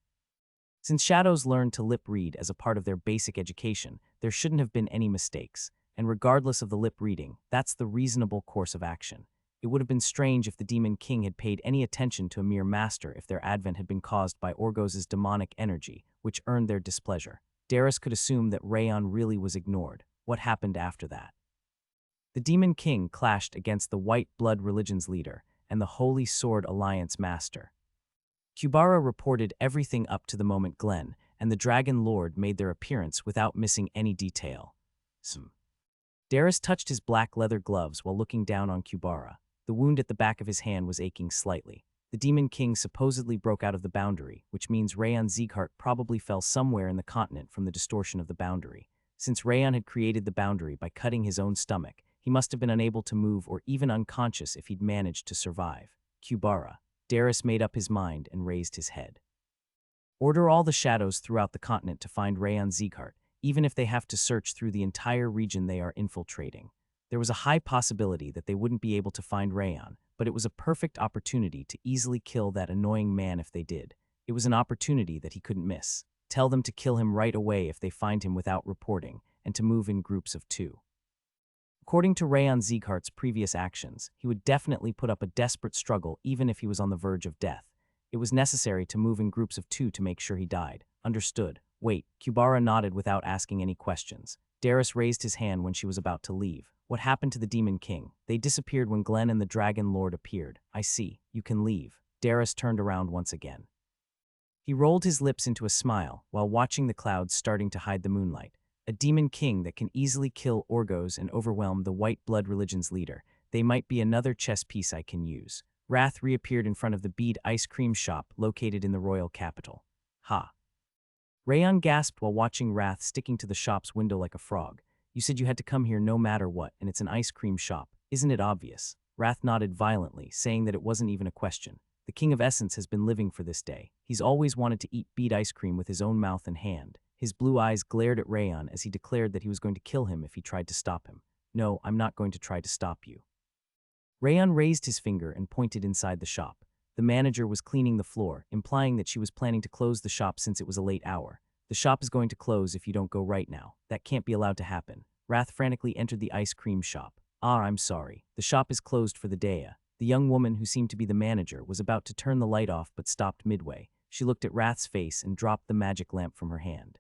Since shadows learned to lip read as a part of their basic education, there shouldn't have been any mistakes, and regardless of the lip reading, that's the reasonable course of action. It would have been strange if the Demon King had paid any attention to a mere master if their advent had been caused by Orgos' demonic energy, which earned their displeasure. Darius could assume that Rayon really was ignored. What happened after that? The Demon King clashed against the White Blood Religion's leader and the Holy Sword Alliance master. Kubara reported everything up to the moment Glenn and the Dragon Lord made their appearance without missing any detail. Darius touched his black leather gloves while looking down on Kubara. The wound at the back of his hand was aching slightly. The Demon King supposedly broke out of the boundary, which means Rayon Zeekhart probably fell somewhere in the continent from the distortion of the boundary. Since Rayon had created the boundary by cutting his own stomach, he must have been unable to move or even unconscious if he'd managed to survive. Kubara. Darius made up his mind and raised his head. Order all the shadows throughout the continent to find Rayon Zeekhart, even if they have to search through the entire region they are infiltrating. There was a high possibility that they wouldn't be able to find Rayon, but it was a perfect opportunity to easily kill that annoying man if they did. It was an opportunity that he couldn't miss. Tell them to kill him right away if they find him without reporting, and to move in groups of 2. According to Rayon Zeekhart's previous actions, he would definitely put up a desperate struggle even if he was on the verge of death. It was necessary to move in groups of 2 to make sure he died. Understood. Wait, Kubara nodded without asking any questions. Darius raised his hand when she was about to leave. What happened to the Demon King? They disappeared when Glenn and the Dragon Lord appeared. I see. You can leave. Darius turned around once again. He rolled his lips into a smile while watching the clouds starting to hide the moonlight. A Demon King that can easily kill Orgos and overwhelm the White Blood Religion's leader. They might be another chess piece I can use. Wrath reappeared in front of the bead ice cream shop located in the royal capital. Ha. Rayon gasped while watching Wrath sticking to the shop's window like a frog. You said you had to come here no matter what, and it's an ice cream shop. Isn't it obvious? Wrath nodded violently, saying that it wasn't even a question. The King of Essence has been living for this day. He's always wanted to eat bead ice cream with his own mouth and hand. His blue eyes glared at Rayon as he declared that he was going to kill him if he tried to stop him. No, I'm not going to try to stop you. Rayon raised his finger and pointed inside the shop. The manager was cleaning the floor, implying that she was planning to close the shop since it was a late hour. The shop is going to close if you don't go right now. That can't be allowed to happen. Wrath frantically entered the ice cream shop. I'm sorry. The shop is closed for the day. The young woman, who seemed to be the manager, was about to turn the light off but stopped midway. She looked at Wrath's face and dropped the magic lamp from her hand.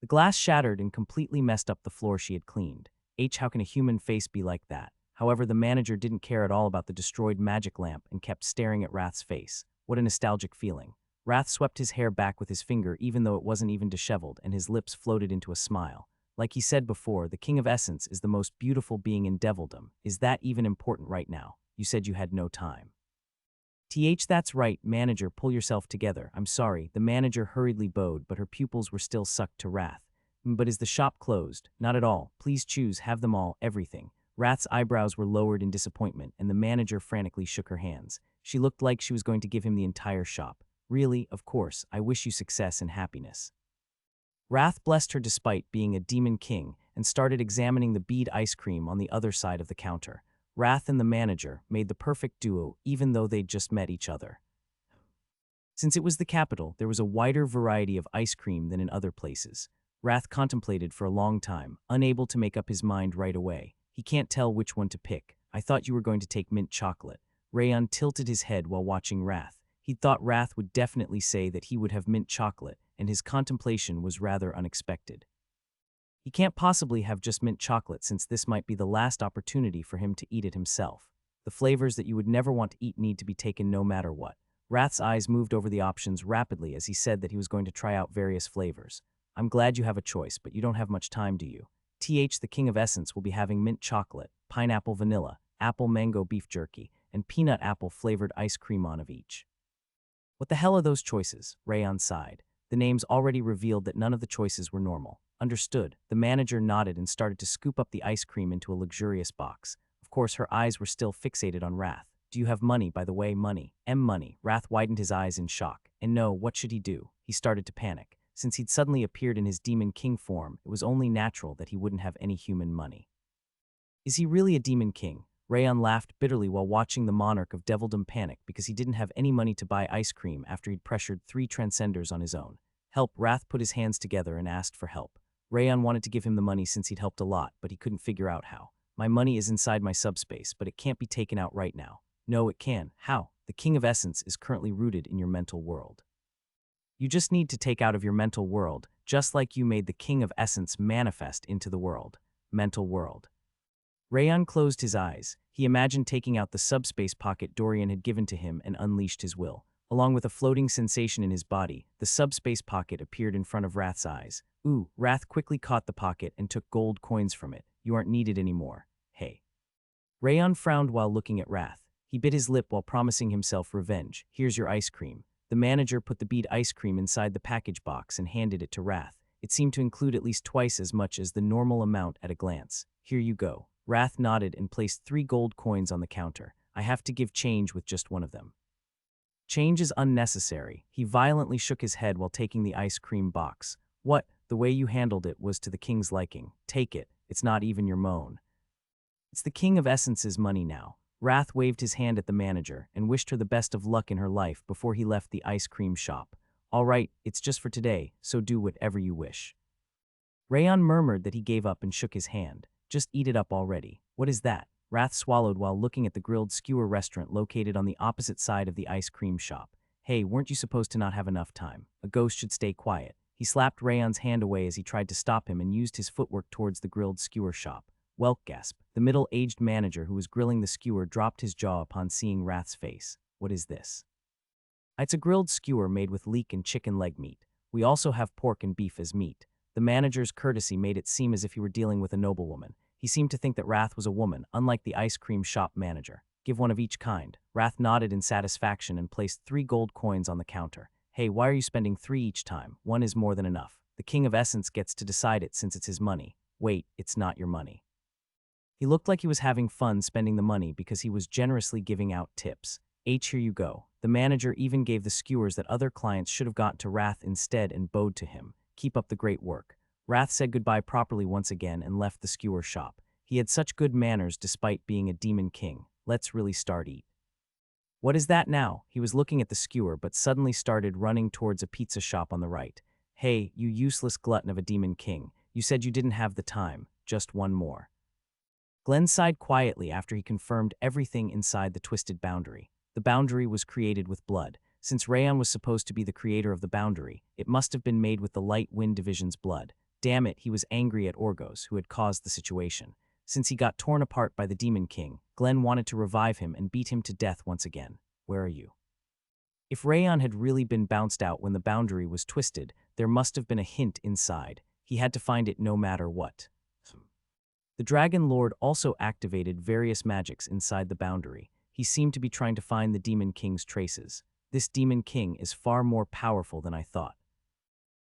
The glass shattered and completely messed up the floor she had cleaned. How can a human face be like that? However, the manager didn't care at all about the destroyed magic lamp and kept staring at Wrath's face. What a nostalgic feeling. Wrath swept his hair back with his finger even though it wasn't even disheveled, and his lips floated into a smile. Like he said before, the King of Essence is the most beautiful being in Devilldom. Is that even important right now? You said you had no time. That's right, manager, pull yourself together. I'm sorry. The manager hurriedly bowed, but her pupils were still sucked to Wrath. But is the shop closed? Not at all. Please choose, have them all, everything. Wrath's eyebrows were lowered in disappointment, and the manager frantically shook her hands. She looked like she was going to give him the entire shop. Really, of course, I wish you success and happiness. Wrath blessed her despite being a Demon King and started examining the bead ice cream on the other side of the counter. Wrath and the manager made the perfect duo even though they'd just met each other. Since it was the capital, there was a wider variety of ice cream than in other places. Wrath contemplated for a long time, unable to make up his mind right away. He can't tell which one to pick. I thought you were going to take mint chocolate. Rayon tilted his head while watching Wrath. He'd thought Wrath would definitely say that he would have mint chocolate, and his contemplation was rather unexpected. He can't possibly have just mint chocolate since this might be the last opportunity for him to eat it himself. The flavors that you would never want to eat need to be taken no matter what. Wrath's eyes moved over the options rapidly as he said that he was going to try out various flavors. I'm glad you have a choice, but you don't have much time, do you? The King of Essence will be having mint chocolate, pineapple vanilla, apple mango beef jerky, and peanut apple flavored ice cream on of each. What the hell are those choices? Rayon sighed. The names already revealed that none of the choices were normal. Understood. The manager nodded and started to scoop up the ice cream into a luxurious box. Of course, her eyes were still fixated on Wrath. Do you have money, by the way? Money. Money. Wrath widened his eyes in shock. And no, what should he do? He started to panic. Since he'd suddenly appeared in his Demon King form, it was only natural that he wouldn't have any human money. Is he really a Demon King? Rayon laughed bitterly while watching the monarch of Devildom panic because he didn't have any money to buy ice cream after he'd pressured 3 transcenders on his own. Help! Wrath put his hands together and asked for help. Rayon wanted to give him the money since he'd helped a lot, but he couldn't figure out how. My money is inside my subspace, but it can't be taken out right now. No, it can. How? The King of Essence is currently rooted in your mental world. You just need to take out of your mental world, just like you made the King of Essence manifest into the world. Mental world. Rayon closed his eyes. He imagined taking out the subspace pocket Dorian had given to him and unleashed his will. Along with a floating sensation in his body, the subspace pocket appeared in front of Wrath's eyes. Ooh, Wrath quickly caught the pocket and took gold coins from it. You aren't needed anymore. Hey. Rayon frowned while looking at Wrath. He bit his lip while promising himself revenge. Here's your ice cream. The manager put the bead ice cream inside the package box and handed it to Wrath. It seemed to include at least twice as much as the normal amount at a glance. Here you go. Wrath nodded and placed 3 gold coins on the counter. I have to give change with just one of them. Change is unnecessary. He violently shook his head while taking the ice cream box. What? The way you handled it was to the king's liking. Take it. It's not even your moan. It's the King of Essence's money now. Wrath waved his hand at the manager and wished her the best of luck in her life before he left the ice cream shop. All right, it's just for today, so do whatever you wish. Rayon murmured that he gave up and shook his hand. Just eat it up already. What is that? Wrath swallowed while looking at the grilled skewer restaurant located on the opposite side of the ice cream shop. Hey, weren't you supposed to not have enough time? A ghost should stay quiet. He slapped Rayon's hand away as he tried to stop him and used his footwork towards the grilled skewer shop. Welk, gasp. The middle-aged manager who was grilling the skewer dropped his jaw upon seeing Wrath's face. What is this? It's a grilled skewer made with leek and chicken leg meat. We also have pork and beef as meat. The manager's courtesy made it seem as if he were dealing with a noblewoman. He seemed to think that Wrath was a woman, unlike the ice cream shop manager. Give one of each kind. Wrath nodded in satisfaction and placed 3 gold coins on the counter. Hey, why are you spending 3 each time? 1 is more than enough. The King of Essence gets to decide it since it's his money. Wait, it's not your money. He looked like he was having fun spending the money because he was generously giving out tips. Here you go. The manager even gave the skewers that other clients should have gotten to Wrath instead and bowed to him. Keep up the great work. Wrath said goodbye properly once again and left the skewer shop. He had such good manners despite being a demon king. Let's really start eat. What is that now? He was looking at the skewer but suddenly started running towards a pizza shop on the right. Hey, you useless glutton of a demon king. You said you didn't have the time. Just one more. Glenn sighed quietly after he confirmed everything inside the twisted boundary. The boundary was created with blood. Since Rayon was supposed to be the creator of the boundary, it must have been made with the Light Wind Division's blood. Damn it, he was angry at Orgos, who had caused the situation. Since he got torn apart by the Demon King, Glenn wanted to revive him and beat him to death once again. Where are you? If Rayon had really been bounced out when the boundary was twisted, there must have been a hint inside. He had to find it no matter what. The Dragon Lord also activated various magics inside the boundary. He seemed to be trying to find the Demon King's traces. This Demon King is far more powerful than I thought.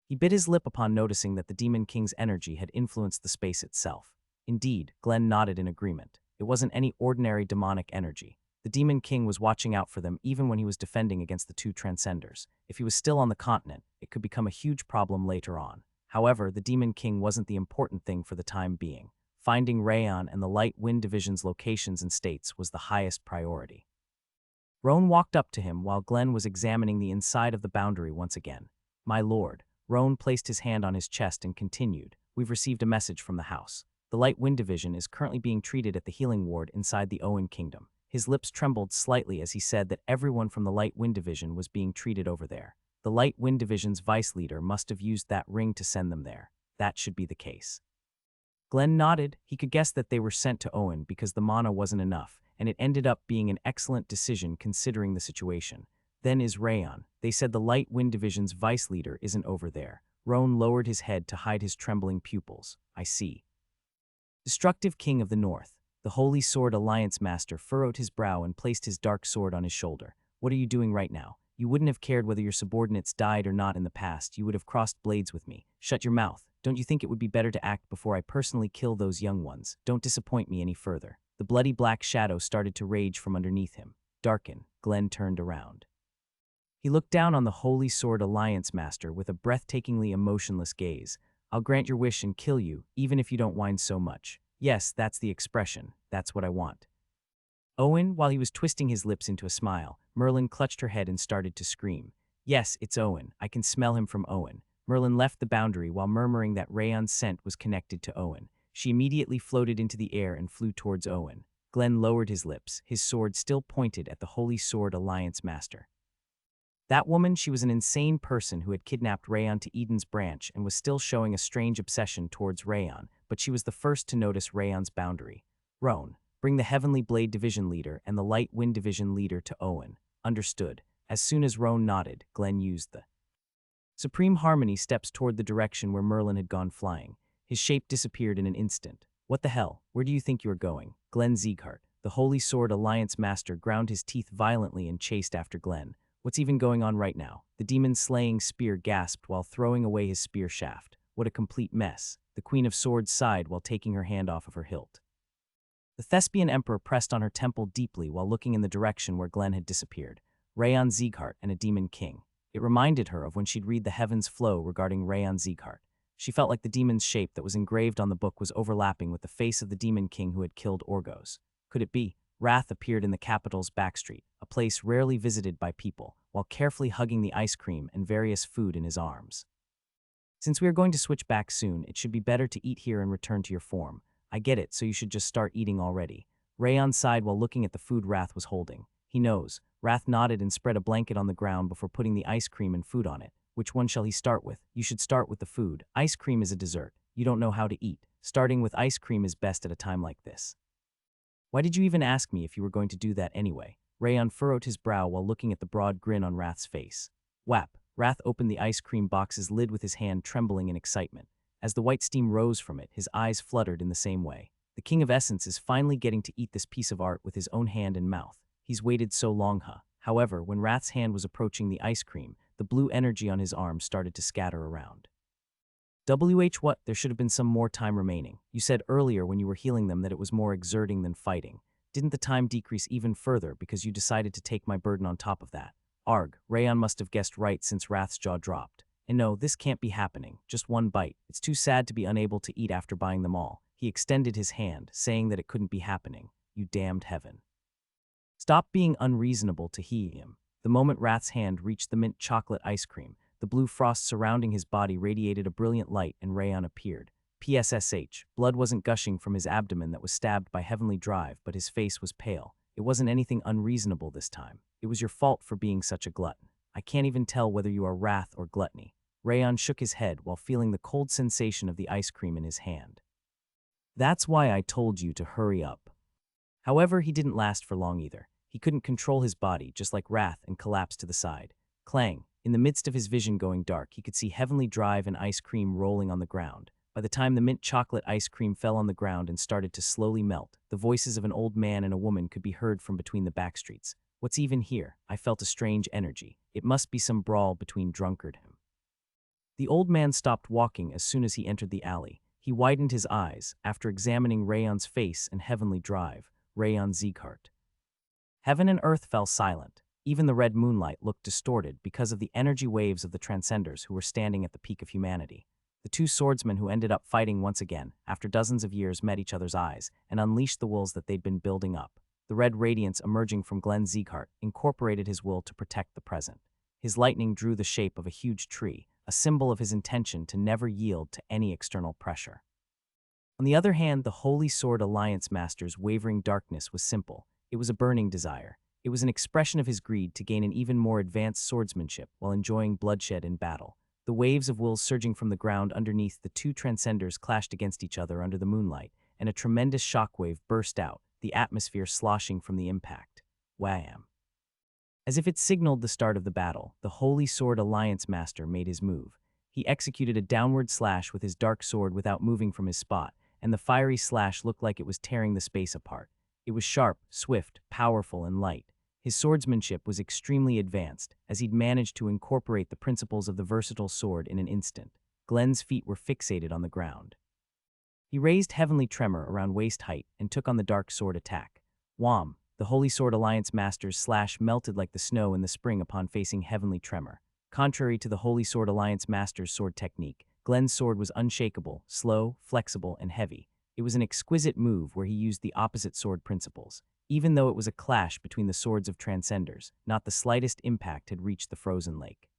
He bit his lip upon noticing that the Demon King's energy had influenced the space itself. Indeed, Glenn nodded in agreement. It wasn't any ordinary demonic energy. The Demon King was watching out for them even when he was defending against the 2 Transcenders. If he was still on the continent, it could become a huge problem later on. However, the Demon King wasn't the important thing for the time being. Finding Rayon and the Light Wind Division's locations and states was the highest priority. Roan walked up to him while Glenn was examining the inside of the boundary once again. My lord. Roan placed his hand on his chest and continued. We've received a message from the house. The Light Wind Division is currently being treated at the healing ward inside the Owen Kingdom. His lips trembled slightly as he said that everyone from the Light Wind Division was being treated over there. The Light Wind Division's vice leader must have used that ring to send them there. That should be the case. Glenn nodded. He could guess that they were sent to Owen because the mana wasn't enough, and it ended up being an excellent decision considering the situation. Then is Rayon. They said the Light Wind Division's vice leader isn't over there. Roan lowered his head to hide his trembling pupils. I see. Destructive King of the North. The Holy Sword Alliance Master furrowed his brow and placed his dark sword on his shoulder. What are you doing right now? You wouldn't have cared whether your subordinates died or not in the past. You would have crossed blades with me. Shut your mouth. Don't you think it would be better to act before I personally kill those young ones? Don't disappoint me any further. The bloody black shadow started to rage from underneath him. Darken. Glenn turned around. He looked down on the Holy Sword Alliance Master with a breathtakingly emotionless gaze. I'll grant your wish and kill you, even if you don't whine so much. Yes, that's the expression. That's what I want. Owen, while he was twisting his lips into a smile, Merlin clutched her head and started to scream. Yes, it's Owen. I can smell him from Owen. Merlin left the boundary while murmuring that Rayon's scent was connected to Owen. She immediately floated into the air and flew towards Owen. Glenn lowered his lips, his sword still pointed at the Holy Sword Alliance Master. That woman, she was an insane person who had kidnapped Rayon to Eden's branch and was still showing a strange obsession towards Rayon, but she was the first to notice Rayon's boundary. Roan, bring the Heavenly Blade Division leader and the Light Wind Division leader to Owen. Understood. As soon as Roan nodded, Glenn used the Supreme Harmony steps toward the direction where Merlin had gone flying. His shape disappeared in an instant. What the hell? Where do you think you are going? Glenn Sieghart, the Holy Sword Alliance Master, ground his teeth violently and chased after Glenn. What's even going on right now? The demon-slaying spear gasped while throwing away his spear shaft. What a complete mess. The Queen of Swords sighed while taking her hand off of her hilt. The Thespian Emperor pressed on her temple deeply while looking in the direction where Glenn had disappeared. Rayon Sieghart and a Demon King. It reminded her of when she'd read The Heavens Flow regarding Rayon Sieghart. She felt like the demon's shape that was engraved on the book was overlapping with the face of the Demon King who had killed Orgos. Could it be? Wrath appeared in the capital's backstreet, a place rarely visited by people, while carefully hugging the ice cream and various food in his arms. Since we are going to switch back soon, it should be better to eat here and return to your form. I get it, so you should just start eating already. Rayon sighed while looking at the food Wrath was holding. He knows. Wrath nodded and spread a blanket on the ground before putting the ice cream and food on it. Which one shall he start with? You should start with the food. Ice cream is a dessert. You don't know how to eat. Starting with ice cream is best at a time like this. Why did you even ask me if you were going to do that anyway? Rayon furrowed his brow while looking at the broad grin on Wrath's face. Whap! Wrath opened the ice cream box's lid with his hand trembling in excitement. As the white steam rose from it, his eyes fluttered in the same way. The King of Essence is finally getting to eat this piece of art with his own hand and mouth. He's waited so long, huh? However, when Wrath's hand was approaching the ice cream, the blue energy on his arm started to scatter around. What? There should have been some more time remaining. You said earlier when you were healing them that it was more exerting than fighting. Didn't the time decrease even further because you decided to take my burden on top of that? Arg, Rayon must have guessed right since Wrath's jaw dropped. And no, this can't be happening. Just one bite. It's too sad to be unable to eat after buying them all. He extended his hand, saying that it couldn't be happening. You damned heaven. Stop being unreasonable to him. The moment Wrath's hand reached the mint chocolate ice cream, the blue frost surrounding his body radiated a brilliant light and Rayon appeared. PSSH, blood wasn't gushing from his abdomen that was stabbed by heavenly drive, but his face was pale. It wasn't anything unreasonable this time. It was your fault for being such a glutton. I can't even tell whether you are wrath or gluttony. Rayon shook his head while feeling the cold sensation of the ice cream in his hand. That's why I told you to hurry up. However, he didn't last for long either. He couldn't control his body, just like Wrath, and collapsed to the side. Clang! In the midst of his vision going dark, he could see heavenly drive and ice cream rolling on the ground. By the time the mint chocolate ice cream fell on the ground and started to slowly melt, the voices of an old man and a woman could be heard from between the backstreets. What's even here? I felt a strange energy. It must be some brawl between drunkard him. The old man stopped walking as soon as he entered the alley. He widened his eyes, after examining Rayon's face and heavenly drive, Rayon Sieghart. Heaven and earth fell silent. Even the red moonlight looked distorted because of the energy waves of the Transcenders who were standing at the peak of humanity. The two swordsmen who ended up fighting once again, after dozens of years, met each other's eyes and unleashed the wills that they'd been building up. The red radiance emerging from Glenn Sieghart incorporated his will to protect the present. His lightning drew the shape of a huge tree, a symbol of his intention to never yield to any external pressure. On the other hand, the Holy Sword Alliance Master's wavering darkness was simple. It was a burning desire. It was an expression of his greed to gain an even more advanced swordsmanship while enjoying bloodshed in battle. The waves of wills surging from the ground underneath the two Transcenders clashed against each other under the moonlight, and a tremendous shockwave burst out, the atmosphere sloshing from the impact. Wham! As if it signaled the start of the battle, the Holy Sword Alliance Master made his move. He executed a downward slash with his dark sword without moving from his spot, and the fiery slash looked like it was tearing the space apart. It was sharp, swift, powerful, and light. His swordsmanship was extremely advanced, as he'd managed to incorporate the principles of the versatile sword in an instant. Glenn's feet were fixated on the ground. He raised heavenly tremor around waist height and took on the dark sword attack. Wham! The Holy Sword Alliance Master's slash melted like the snow in the spring upon facing heavenly tremor. Contrary to the Holy Sword Alliance Master's sword technique, Glenn's sword was unshakable, slow, flexible, and heavy. It was an exquisite move where he used the opposite sword principles. Even though it was a clash between the swords of transcenders, not the slightest impact had reached the frozen lake.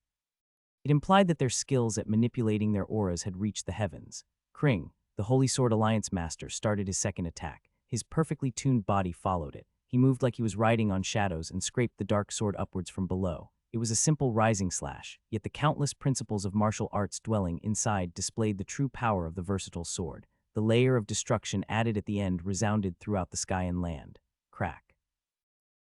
It implied that their skills at manipulating their auras had reached the heavens. Kring, the Holy Sword Alliance Master, started his second attack. His perfectly tuned body followed it. He moved like he was riding on shadows and scraped the dark sword upwards from below. It was a simple rising slash, yet the countless principles of martial arts dwelling inside displayed the true power of the versatile sword. The layer of destruction added at the end resounded throughout the sky and land. Crack.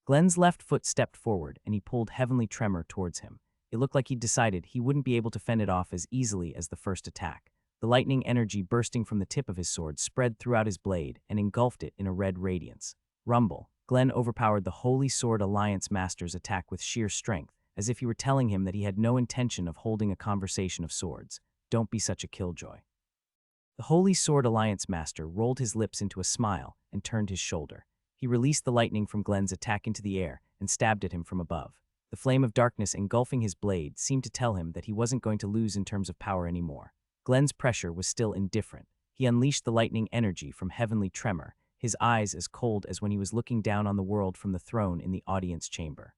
Glenn's left foot stepped forward, and he pulled Heavenly Tremor towards him. It looked like he'd decided he wouldn't be able to fend it off as easily as the first attack. The lightning energy bursting from the tip of his sword spread throughout his blade and engulfed it in a red radiance. Rumble. Glenn overpowered the Holy Sword Alliance Master's attack with sheer strength, as if he were telling him that he had no intention of holding a conversation of swords. Don't be such a killjoy. The Holy Sword Alliance Master rolled his lips into a smile and turned his shoulder. He released the lightning from Glenn's attack into the air and stabbed at him from above. The flame of darkness engulfing his blade seemed to tell him that he wasn't going to lose in terms of power anymore. Glenn's pressure was still indifferent. He unleashed the lightning energy from Heavenly Tremor, his eyes as cold as when he was looking down on the world from the throne in the audience chamber.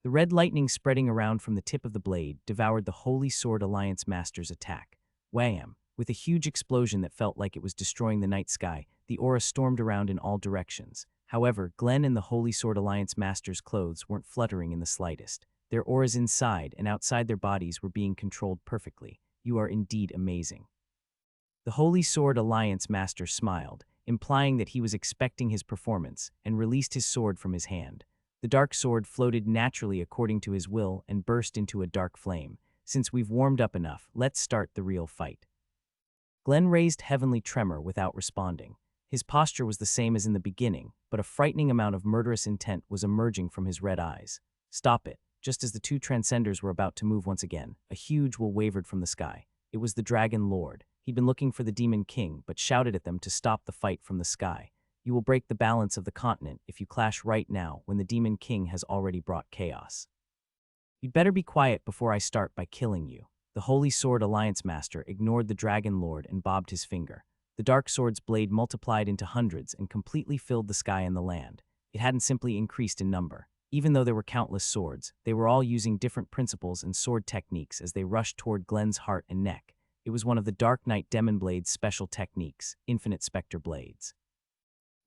The red lightning spreading around from the tip of the blade devoured the Holy Sword Alliance Master's attack. Wham! With a huge explosion that felt like it was destroying the night sky, the aura stormed around in all directions. However, Glenn and the Holy Sword Alliance Master's clothes weren't fluttering in the slightest. Their auras inside and outside their bodies were being controlled perfectly. You are indeed amazing. The Holy Sword Alliance Master smiled, implying that he was expecting his performance, and released his sword from his hand. The dark sword floated naturally according to his will and burst into a dark flame. Since we've warmed up enough, let's start the real fight. Glenn raised Heavenly Tremor without responding. His posture was the same as in the beginning, but a frightening amount of murderous intent was emerging from his red eyes. Stop it. Just as the two transcenders were about to move once again, a huge will wavered from the sky. It was the Dragon Lord. He'd been looking for the Demon King, but shouted at them to stop the fight from the sky. You will break the balance of the continent if you clash right now when the Demon King has already brought chaos. You'd better be quiet before I start by killing you. The Holy Sword Alliance Master ignored the Dragon Lord and bobbed his finger. The dark sword's blade multiplied into hundreds and completely filled the sky and the land. It hadn't simply increased in number. Even though there were countless swords, they were all using different principles and sword techniques as they rushed toward Glenn's heart and neck. It was one of the Dark Knight Demon Blade's special techniques, Infinite Spectre Blades.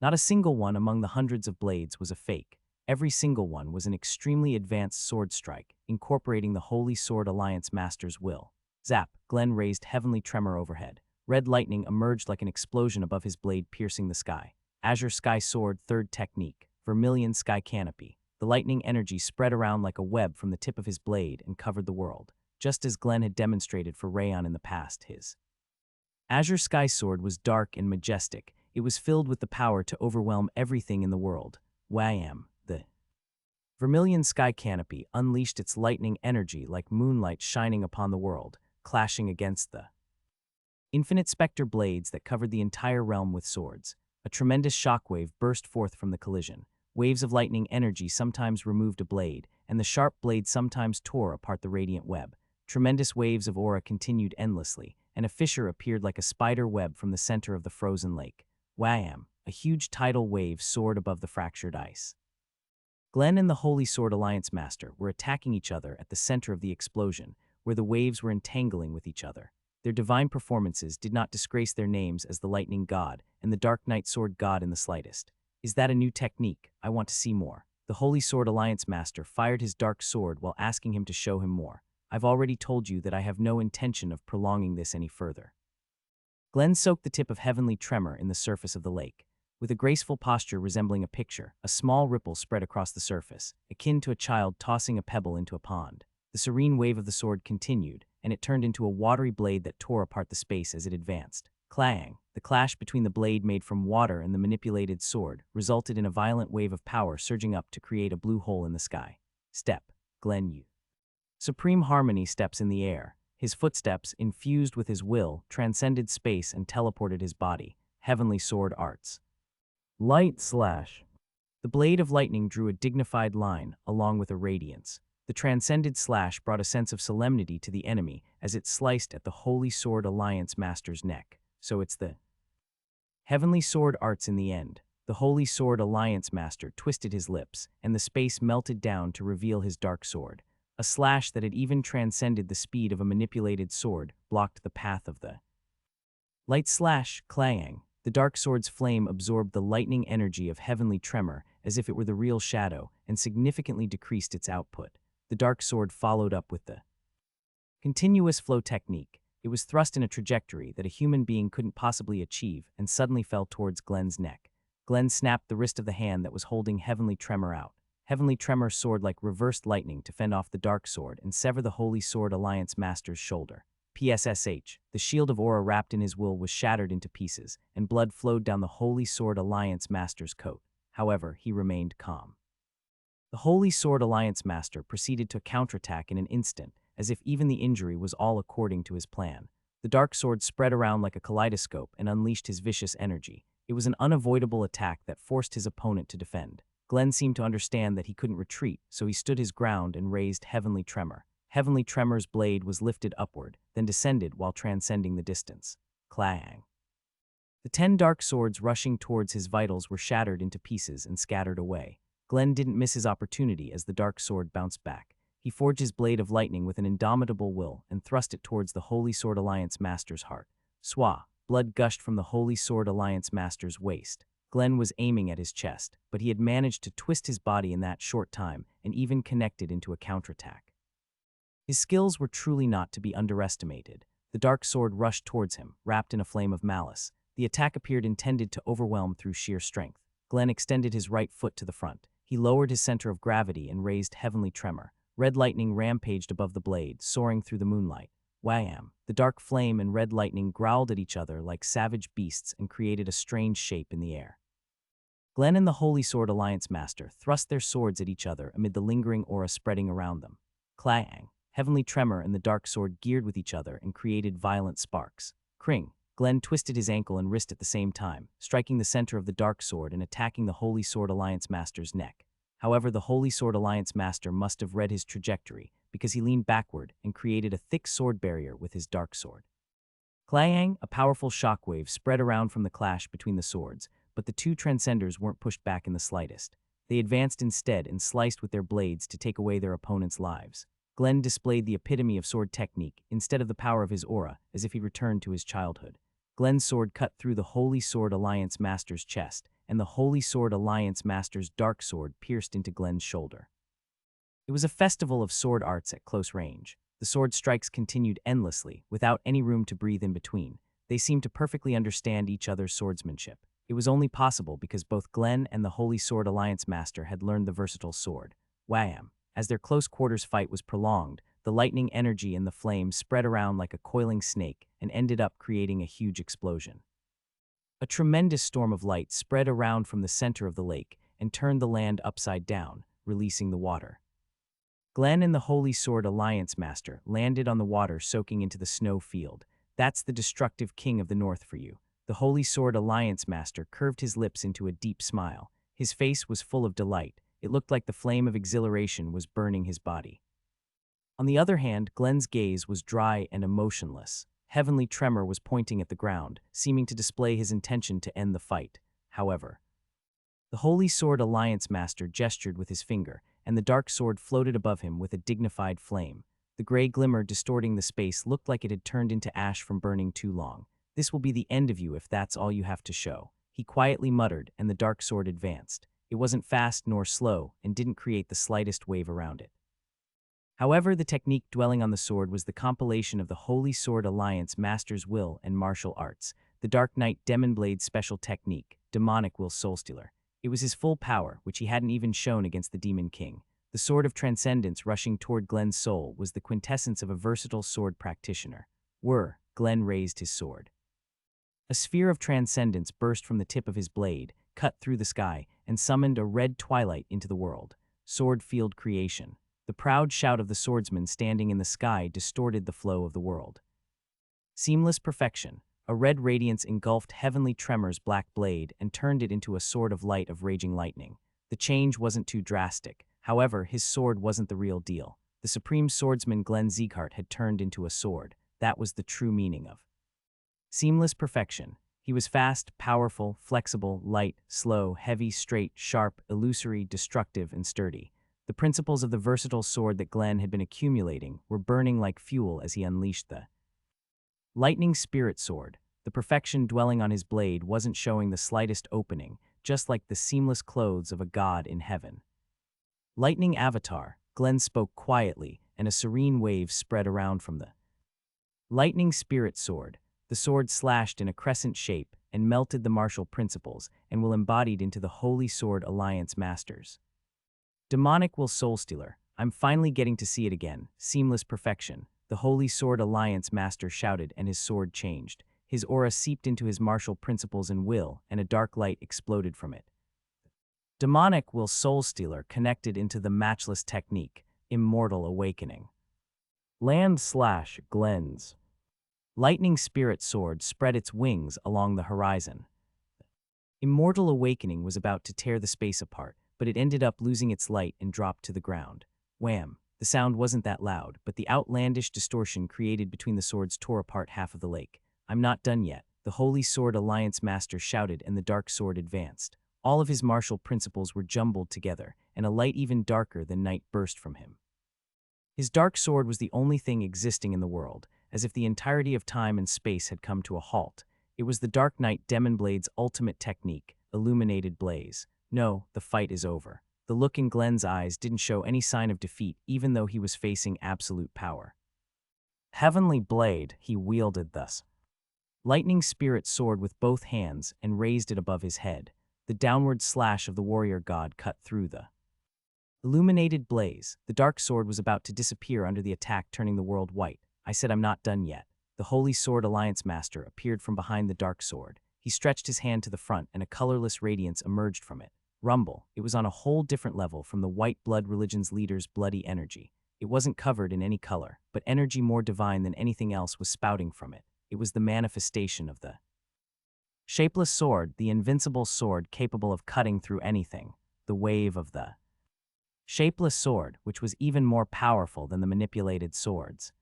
Not a single one among the hundreds of blades was a fake. Every single one was an extremely advanced sword strike, incorporating the Holy Sword Alliance Master's will. Zap! Glenn raised Heavenly Tremor overhead. Red lightning emerged like an explosion above his blade, piercing the sky. Azure Sky Sword, third technique, Vermilion Sky Canopy. The lightning energy spread around like a web from the tip of his blade and covered the world, just as Glenn had demonstrated for Rayon in the past. His Azure Sky Sword was dark and majestic. It was filled with the power to overwhelm everything in the world. Wham! The Vermilion Sky Canopy unleashed its lightning energy like moonlight shining upon the world, clashing against the Infinite Spectre Blades that covered the entire realm with swords. A tremendous shockwave burst forth from the collision. Waves of lightning energy sometimes removed a blade, and the sharp blade sometimes tore apart the radiant web. Tremendous waves of aura continued endlessly, and a fissure appeared like a spider web from the center of the frozen lake. Wham! A huge tidal wave soared above the fractured ice. Glenn and the Holy Sword Alliance Master were attacking each other at the center of the explosion, where the waves were entangling with each other. Their divine performances did not disgrace their names as the Lightning God and the Dark Knight Sword God in the slightest. Is that a new technique? I want to see more. The Holy Sword Alliance Master fired his dark sword while asking him to show him more. I've already told you that I have no intention of prolonging this any further. Glenn soaked the tip of Heavenly Tremor in the surface of the lake. With a graceful posture resembling a picture, a small ripple spread across the surface, akin to a child tossing a pebble into a pond. The serene wave of the sword continued, and it turned into a watery blade that tore apart the space as it advanced. Clang! The clash between the blade made from water and the manipulated sword resulted in a violent wave of power surging up to create a blue hole in the sky. Step. Glenn U. Supreme Harmony steps in the air. His footsteps, infused with his will, transcended space and teleported his body. Heavenly Sword Arts. Light Slash. The blade of lightning drew a dignified line, along with a radiance. The transcended slash brought a sense of solemnity to the enemy as it sliced at the Holy Sword Alliance Master's neck. So it's the Heavenly Sword Arts in the end. The Holy Sword Alliance Master twisted his lips, and the space melted down to reveal his dark sword. A slash that had even transcended the speed of a manipulated sword blocked the path of the light slash, clang. The dark sword's flame absorbed the lightning energy of heavenly tremor as if it were the real shadow and significantly decreased its output. The dark sword followed up with the continuous flow technique. It was thrust in a trajectory that a human being couldn't possibly achieve and suddenly fell towards Glenn's neck. Glenn snapped the wrist of the hand that was holding Heavenly Tremor out. Heavenly Tremor soared like reversed lightning to fend off the dark sword and sever the Holy Sword Alliance Master's shoulder. PSSH, the shield of aura wrapped in his will was shattered into pieces, and blood flowed down the Holy Sword Alliance Master's coat. However, he remained calm. The Holy Sword Alliance Master proceeded to counterattack in an instant, as if even the injury was all according to his plan. The dark sword spread around like a kaleidoscope and unleashed his vicious energy. It was an unavoidable attack that forced his opponent to defend. Glenn seemed to understand that he couldn't retreat, so he stood his ground and raised Heavenly Tremor. Heavenly Tremor's blade was lifted upward, then descended while transcending the distance. Clang. The 10 dark swords rushing towards his vitals were shattered into pieces and scattered away. Glenn didn't miss his opportunity as the dark sword bounced back. He forged his blade of lightning with an indomitable will and thrust it towards the Holy Sword Alliance Master's heart. Swah! Blood gushed from the Holy Sword Alliance Master's waist. Glenn was aiming at his chest, but he had managed to twist his body in that short time and even connected into a counterattack. His skills were truly not to be underestimated. The dark sword rushed towards him, wrapped in a flame of malice. The attack appeared intended to overwhelm through sheer strength. Glenn extended his right foot to the front. He lowered his center of gravity and raised Heavenly Tremor. Red lightning rampaged above the blade, soaring through the moonlight. Wham! The dark flame and red lightning growled at each other like savage beasts and created a strange shape in the air. Glenn and the Holy Sword Alliance Master thrust their swords at each other amid the lingering aura spreading around them. Clang! Heavenly Tremor and the dark sword geared with each other and created violent sparks. Cring! Glenn twisted his ankle and wrist at the same time, striking the center of the dark sword and attacking the Holy Sword Alliance Master's neck. However, the Holy Sword Alliance Master must have read his trajectory, because he leaned backward and created a thick sword barrier with his dark sword. Clang! A powerful shockwave spread around from the clash between the swords, but the two transcenders weren't pushed back in the slightest. They advanced instead and sliced with their blades to take away their opponents' lives. Glenn displayed the epitome of sword technique instead of the power of his aura, as if he returned to his childhood. Glenn's sword cut through the Holy Sword Alliance Master's chest, and the Holy Sword Alliance Master's dark sword pierced into Glenn's shoulder. It was a festival of sword arts at close range. The sword strikes continued endlessly, without any room to breathe in between. They seemed to perfectly understand each other's swordsmanship. It was only possible because both Glenn and the Holy Sword Alliance Master had learned the versatile sword. Wham! As their close quarters fight was prolonged, the lightning energy and the flame spread around like a coiling snake and ended up creating a huge explosion. A tremendous storm of light spread around from the center of the lake and turned the land upside down, releasing the water. Glenn and the Holy Sword Alliance Master landed on the water soaking into the snow field. That's the destructive king of the north for you. The Holy Sword Alliance Master curved his lips into a deep smile. His face was full of delight. It looked like the flame of exhilaration was burning his body. On the other hand, Glenn's gaze was dry and emotionless. Heavenly Tremor was pointing at the ground, seeming to display his intention to end the fight. However, the Holy Sword Alliance Master gestured with his finger, and the dark sword floated above him with a dignified flame. The gray glimmer distorting the space looked like it had turned into ash from burning too long. This will be the end of you if that's all you have to show. He quietly muttered, and the dark sword advanced. It wasn't fast nor slow, and didn't create the slightest wave around it. However, the technique dwelling on the sword was the compilation of the Holy Sword Alliance Master's will and martial arts, the Dark Knight Demon Blade's special technique, Demonic Will Soulstealer. It was his full power, which he hadn't even shown against the Demon King. The sword of transcendence rushing toward Glenn's soul was the quintessence of a versatile sword practitioner. Glenn raised his sword. A sphere of transcendence burst from the tip of his blade, cut through the sky, and summoned a red twilight into the world. Sword field creation. The proud shout of the swordsman standing in the sky distorted the flow of the world. Seamless perfection. A red radiance engulfed Heavenly Tremor's black blade and turned it into a sword of light of raging lightning. The change wasn't too drastic. However, his sword wasn't the real deal. The supreme swordsman Glenn Sieghart had turned into a sword. That was the true meaning of seamless perfection. He was fast, powerful, flexible, light, slow, heavy, straight, sharp, illusory, destructive, and sturdy. The principles of the versatile sword that Glenn had been accumulating were burning like fuel as he unleashed the lightning spirit sword. The perfection dwelling on his blade wasn't showing the slightest opening, just like the seamless clothes of a god in heaven. Lightning avatar, Glenn spoke quietly, and a serene wave spread around from the lightning spirit sword. The sword slashed in a crescent shape and melted the martial principles and will embodied into the Holy Sword Alliance Masters. Demonic will Soulstealer, I'm finally getting to see it again, seamless perfection. The Holy Sword Alliance Master shouted and his sword changed. His aura seeped into his martial principles and will, and a dark light exploded from it. Demonic will Soulstealer connected into the matchless technique, Immortal Awakening. Glenn's lightning spirit sword spread its wings along the horizon. Immortal Awakening was about to tear the space apart, but it ended up losing its light and dropped to the ground. Wham! The sound wasn't that loud, but the outlandish distortion created between the swords tore apart half of the lake. I'm not done yet, the Holy Sword Alliance Master shouted, and the dark sword advanced. All of his martial principles were jumbled together, and a light even darker than night burst from him. His dark sword was the only thing existing in the world, as if the entirety of time and space had come to a halt. It was the Dark Knight Demon Blade's ultimate technique, Illuminated Blaze. No, the fight is over. The look in Glenn's eyes didn't show any sign of defeat, even though he was facing absolute power. Heavenly Blade, he wielded thus. Lightning Spirit sword with both hands and raised it above his head. The downward slash of the warrior god cut through the illuminated blaze. The dark sword was about to disappear under the attack, turning the world white. I said I'm not done yet. The Holy Sword Alliance Master appeared from behind the dark sword. He stretched his hand to the front and a colorless radiance emerged from it. Rumble. It was on a whole different level from the white blood religion's leader's bloody energy. It wasn't covered in any color, but energy more divine than anything else was spouting from it. It was the manifestation of the shapeless sword, the invincible sword capable of cutting through anything. The wave of the shapeless sword, which was even more powerful than the manipulated swords.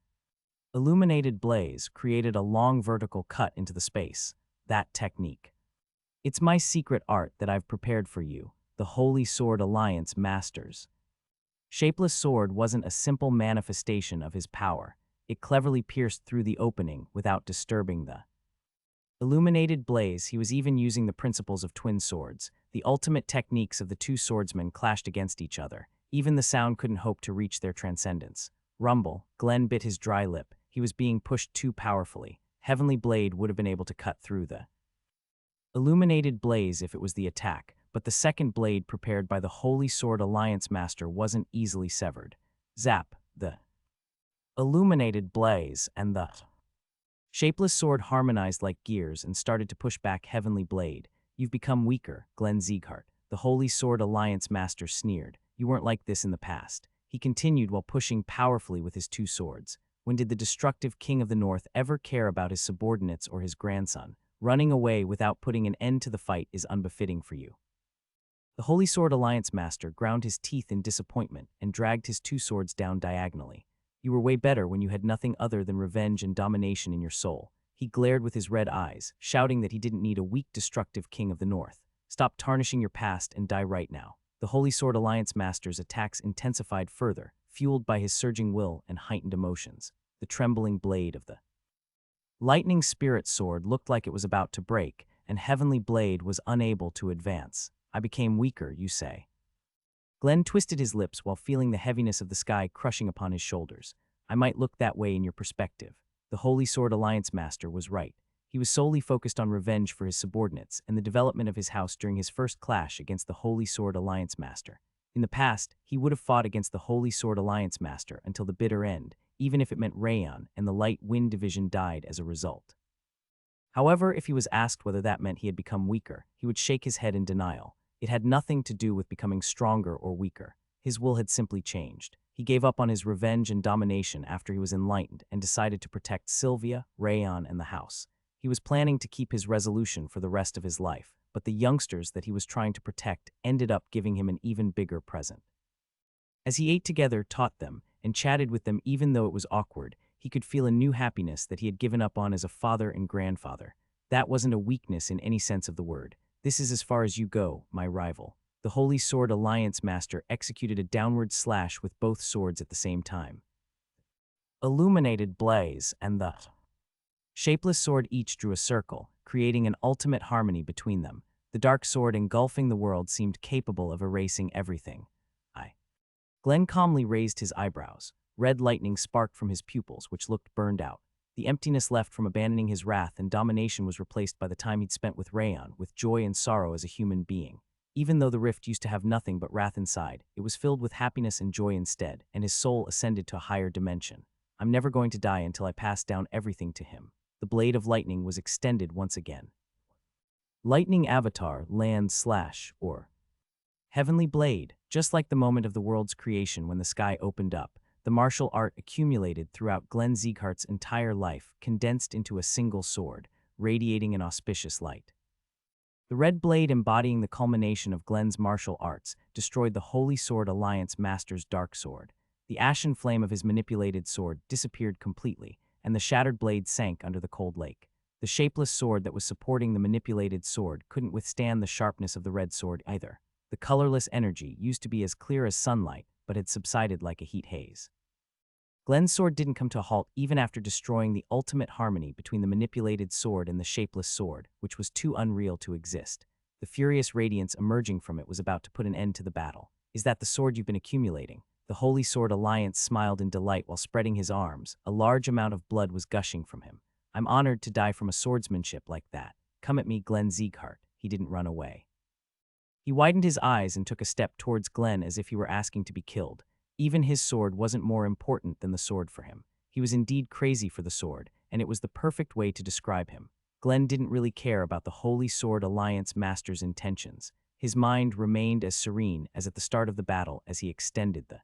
Illuminated Blaze created a long vertical cut into the space. That technique. It's my secret art that I've prepared for you, the Holy Sword Alliance Masters. Shapeless sword wasn't a simple manifestation of his power. It cleverly pierced through the opening without disturbing the illuminated blaze. He was even using the principles of twin swords. The ultimate techniques of the two swordsmen clashed against each other. Even the sound couldn't hope to reach their transcendence. Rumble. Glenn bit his dry lip. He was being pushed too powerfully. Heavenly Blade would have been able to cut through the illuminated blaze if it was the attack, but the second blade prepared by the Holy Sword Alliance Master wasn't easily severed. Zap. The illuminated blaze and the shapeless sword harmonized like gears and started to push back Heavenly Blade. You've become weaker, Glenn Sieghart. The Holy Sword Alliance Master sneered. You weren't like this in the past. He continued while pushing powerfully with his two swords. When did the destructive King of the North ever care about his subordinates or his grandson? Running away without putting an end to the fight is unbefitting for you. The Holy Sword Alliance Master ground his teeth in disappointment and dragged his two swords down diagonally. You were way better when you had nothing other than revenge and domination in your soul. He glared with his red eyes, shouting that he didn't need a weak, destructive King of the North. Stop tarnishing your past and die right now. The Holy Sword Alliance Master's attacks intensified further, fueled by his surging will and heightened emotions. The trembling blade of the lightning spirit sword looked like it was about to break, and Heavenly Blade was unable to advance. I became weaker, you say. Glenn twisted his lips while feeling the heaviness of the sky crushing upon his shoulders. I might look that way in your perspective. The Holy Sword Alliance Master was right. He was solely focused on revenge for his subordinates and the development of his house during his first clash against the Holy Sword Alliance Master. In the past, he would have fought against the Holy Sword Alliance Master until the bitter end, even if it meant Rayon and the Light Wind Division died as a result. However, if he was asked whether that meant he had become weaker, he would shake his head in denial. It had nothing to do with becoming stronger or weaker. His will had simply changed. He gave up on his revenge and domination after he was enlightened and decided to protect Sylvia, Rayon, and the house. He was planning to keep his resolution for the rest of his life, but the youngsters that he was trying to protect ended up giving him an even bigger present. As he ate together, taught them, and chatted with them even though it was awkward, he could feel a new happiness that he had given up on as a father and grandfather. That wasn't a weakness in any sense of the word. This is as far as you go, my rival. The Holy Sword Alliance Master executed a downward slash with both swords at the same time. Illuminated blaze, and the shapeless sword each drew a circle, creating an ultimate harmony between them. The dark sword engulfing the world seemed capable of erasing everything. Glenn calmly raised his eyebrows. Red lightning sparked from his pupils, which looked burned out. The emptiness left from abandoning his wrath and domination was replaced by the time he'd spent with Rayon, with joy and sorrow as a human being. Even though the rift used to have nothing but wrath inside, it was filled with happiness and joy instead, and his soul ascended to a higher dimension. I'm never going to die until I pass down everything to him. The blade of lightning was extended once again. Lightning Avatar, Land Slash, or Heavenly Blade. Just like the moment of the world's creation when the sky opened up, the martial art accumulated throughout Glenn Zieghart's entire life, condensed into a single sword, radiating an auspicious light. The red blade, embodying the culmination of Glenn's martial arts, destroyed the Holy Sword Alliance Master's dark sword. The ashen flame of his manipulated sword disappeared completely, and the shattered blade sank under the cold lake. The shapeless sword that was supporting the manipulated sword couldn't withstand the sharpness of the red sword either. The colorless energy used to be as clear as sunlight, but had subsided like a heat haze. Glenn's sword didn't come to a halt even after destroying the ultimate harmony between the manipulated sword and the shapeless sword, which was too unreal to exist. The furious radiance emerging from it was about to put an end to the battle. Is that the sword you've been accumulating? The Holy Sword Alliance smiled in delight while spreading his arms. A large amount of blood was gushing from him. I'm honored to die from a swordsmanship like that. Come at me, Glenn Zieghart. He didn't run away. He widened his eyes and took a step towards Glenn as if he were asking to be killed. Even his sword wasn't more important than the sword for him. He was indeed crazy for the sword, and it was the perfect way to describe him. Glenn didn't really care about the Holy Sword Alliance Master's intentions. His mind remained as serene as at the start of the battle as he extended the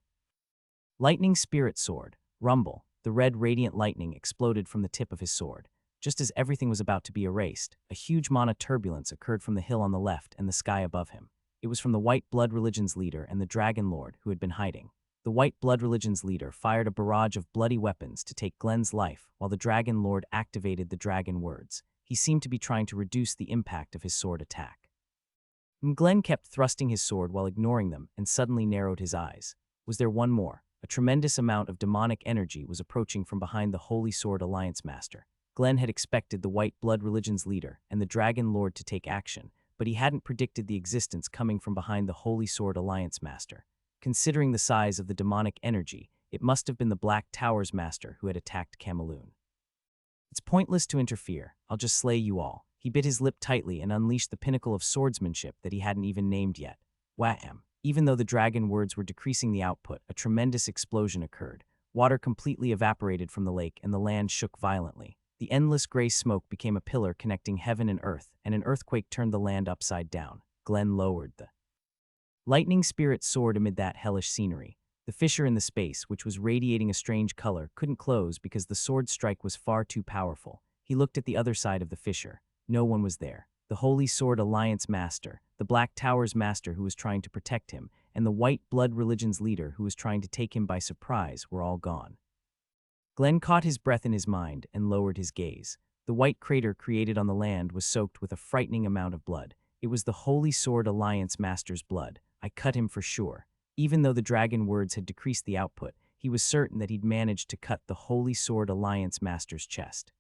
lightning spirit sword. Rumble. The red radiant lightning exploded from the tip of his sword. Just as everything was about to be erased, a huge mana turbulence occurred from the hill on the left and the sky above him. It was from the White Blood Religion's leader and the Dragon Lord who had been hiding. The White Blood Religion's leader fired a barrage of bloody weapons to take Glenn's life, while the Dragon Lord activated the Dragon Words. He seemed to be trying to reduce the impact of his sword attack. Glenn kept thrusting his sword while ignoring them and suddenly narrowed his eyes. Was there one more? A tremendous amount of demonic energy was approaching from behind the Holy Sword Alliance Master. Glenn had expected the White Blood Religion's leader and the Dragon Lord to take action, but he hadn't predicted the existence coming from behind the Holy Sword Alliance Master. Considering the size of the demonic energy, it must have been the Black Tower's master who had attacked Cameloon. It's pointless to interfere. I'll just slay you all. He bit his lip tightly and unleashed the pinnacle of swordsmanship that he hadn't even named yet. Wham! Even though the Dragon Words were decreasing the output, a tremendous explosion occurred. Water completely evaporated from the lake and the land shook violently. The endless gray smoke became a pillar connecting heaven and earth, and an earthquake turned the land upside down. Glenn lowered the lightning spirit sword amid that hellish scenery. The fissure in the space, which was radiating a strange color, couldn't close because the sword strike was far too powerful. He looked at the other side of the fissure. No one was there. The Holy Sword Alliance Master, the Black Tower's master who was trying to protect him, and the White Blood Religion's leader who was trying to take him by surprise were all gone. Glenn caught his breath in his mind and lowered his gaze. The white crater created on the land was soaked with a frightening amount of blood. It was the Holy Sword Alliance Master's blood. I cut him for sure. Even though the Dragon Words had decreased the output, he was certain that he'd managed to cut the Holy Sword Alliance Master's chest.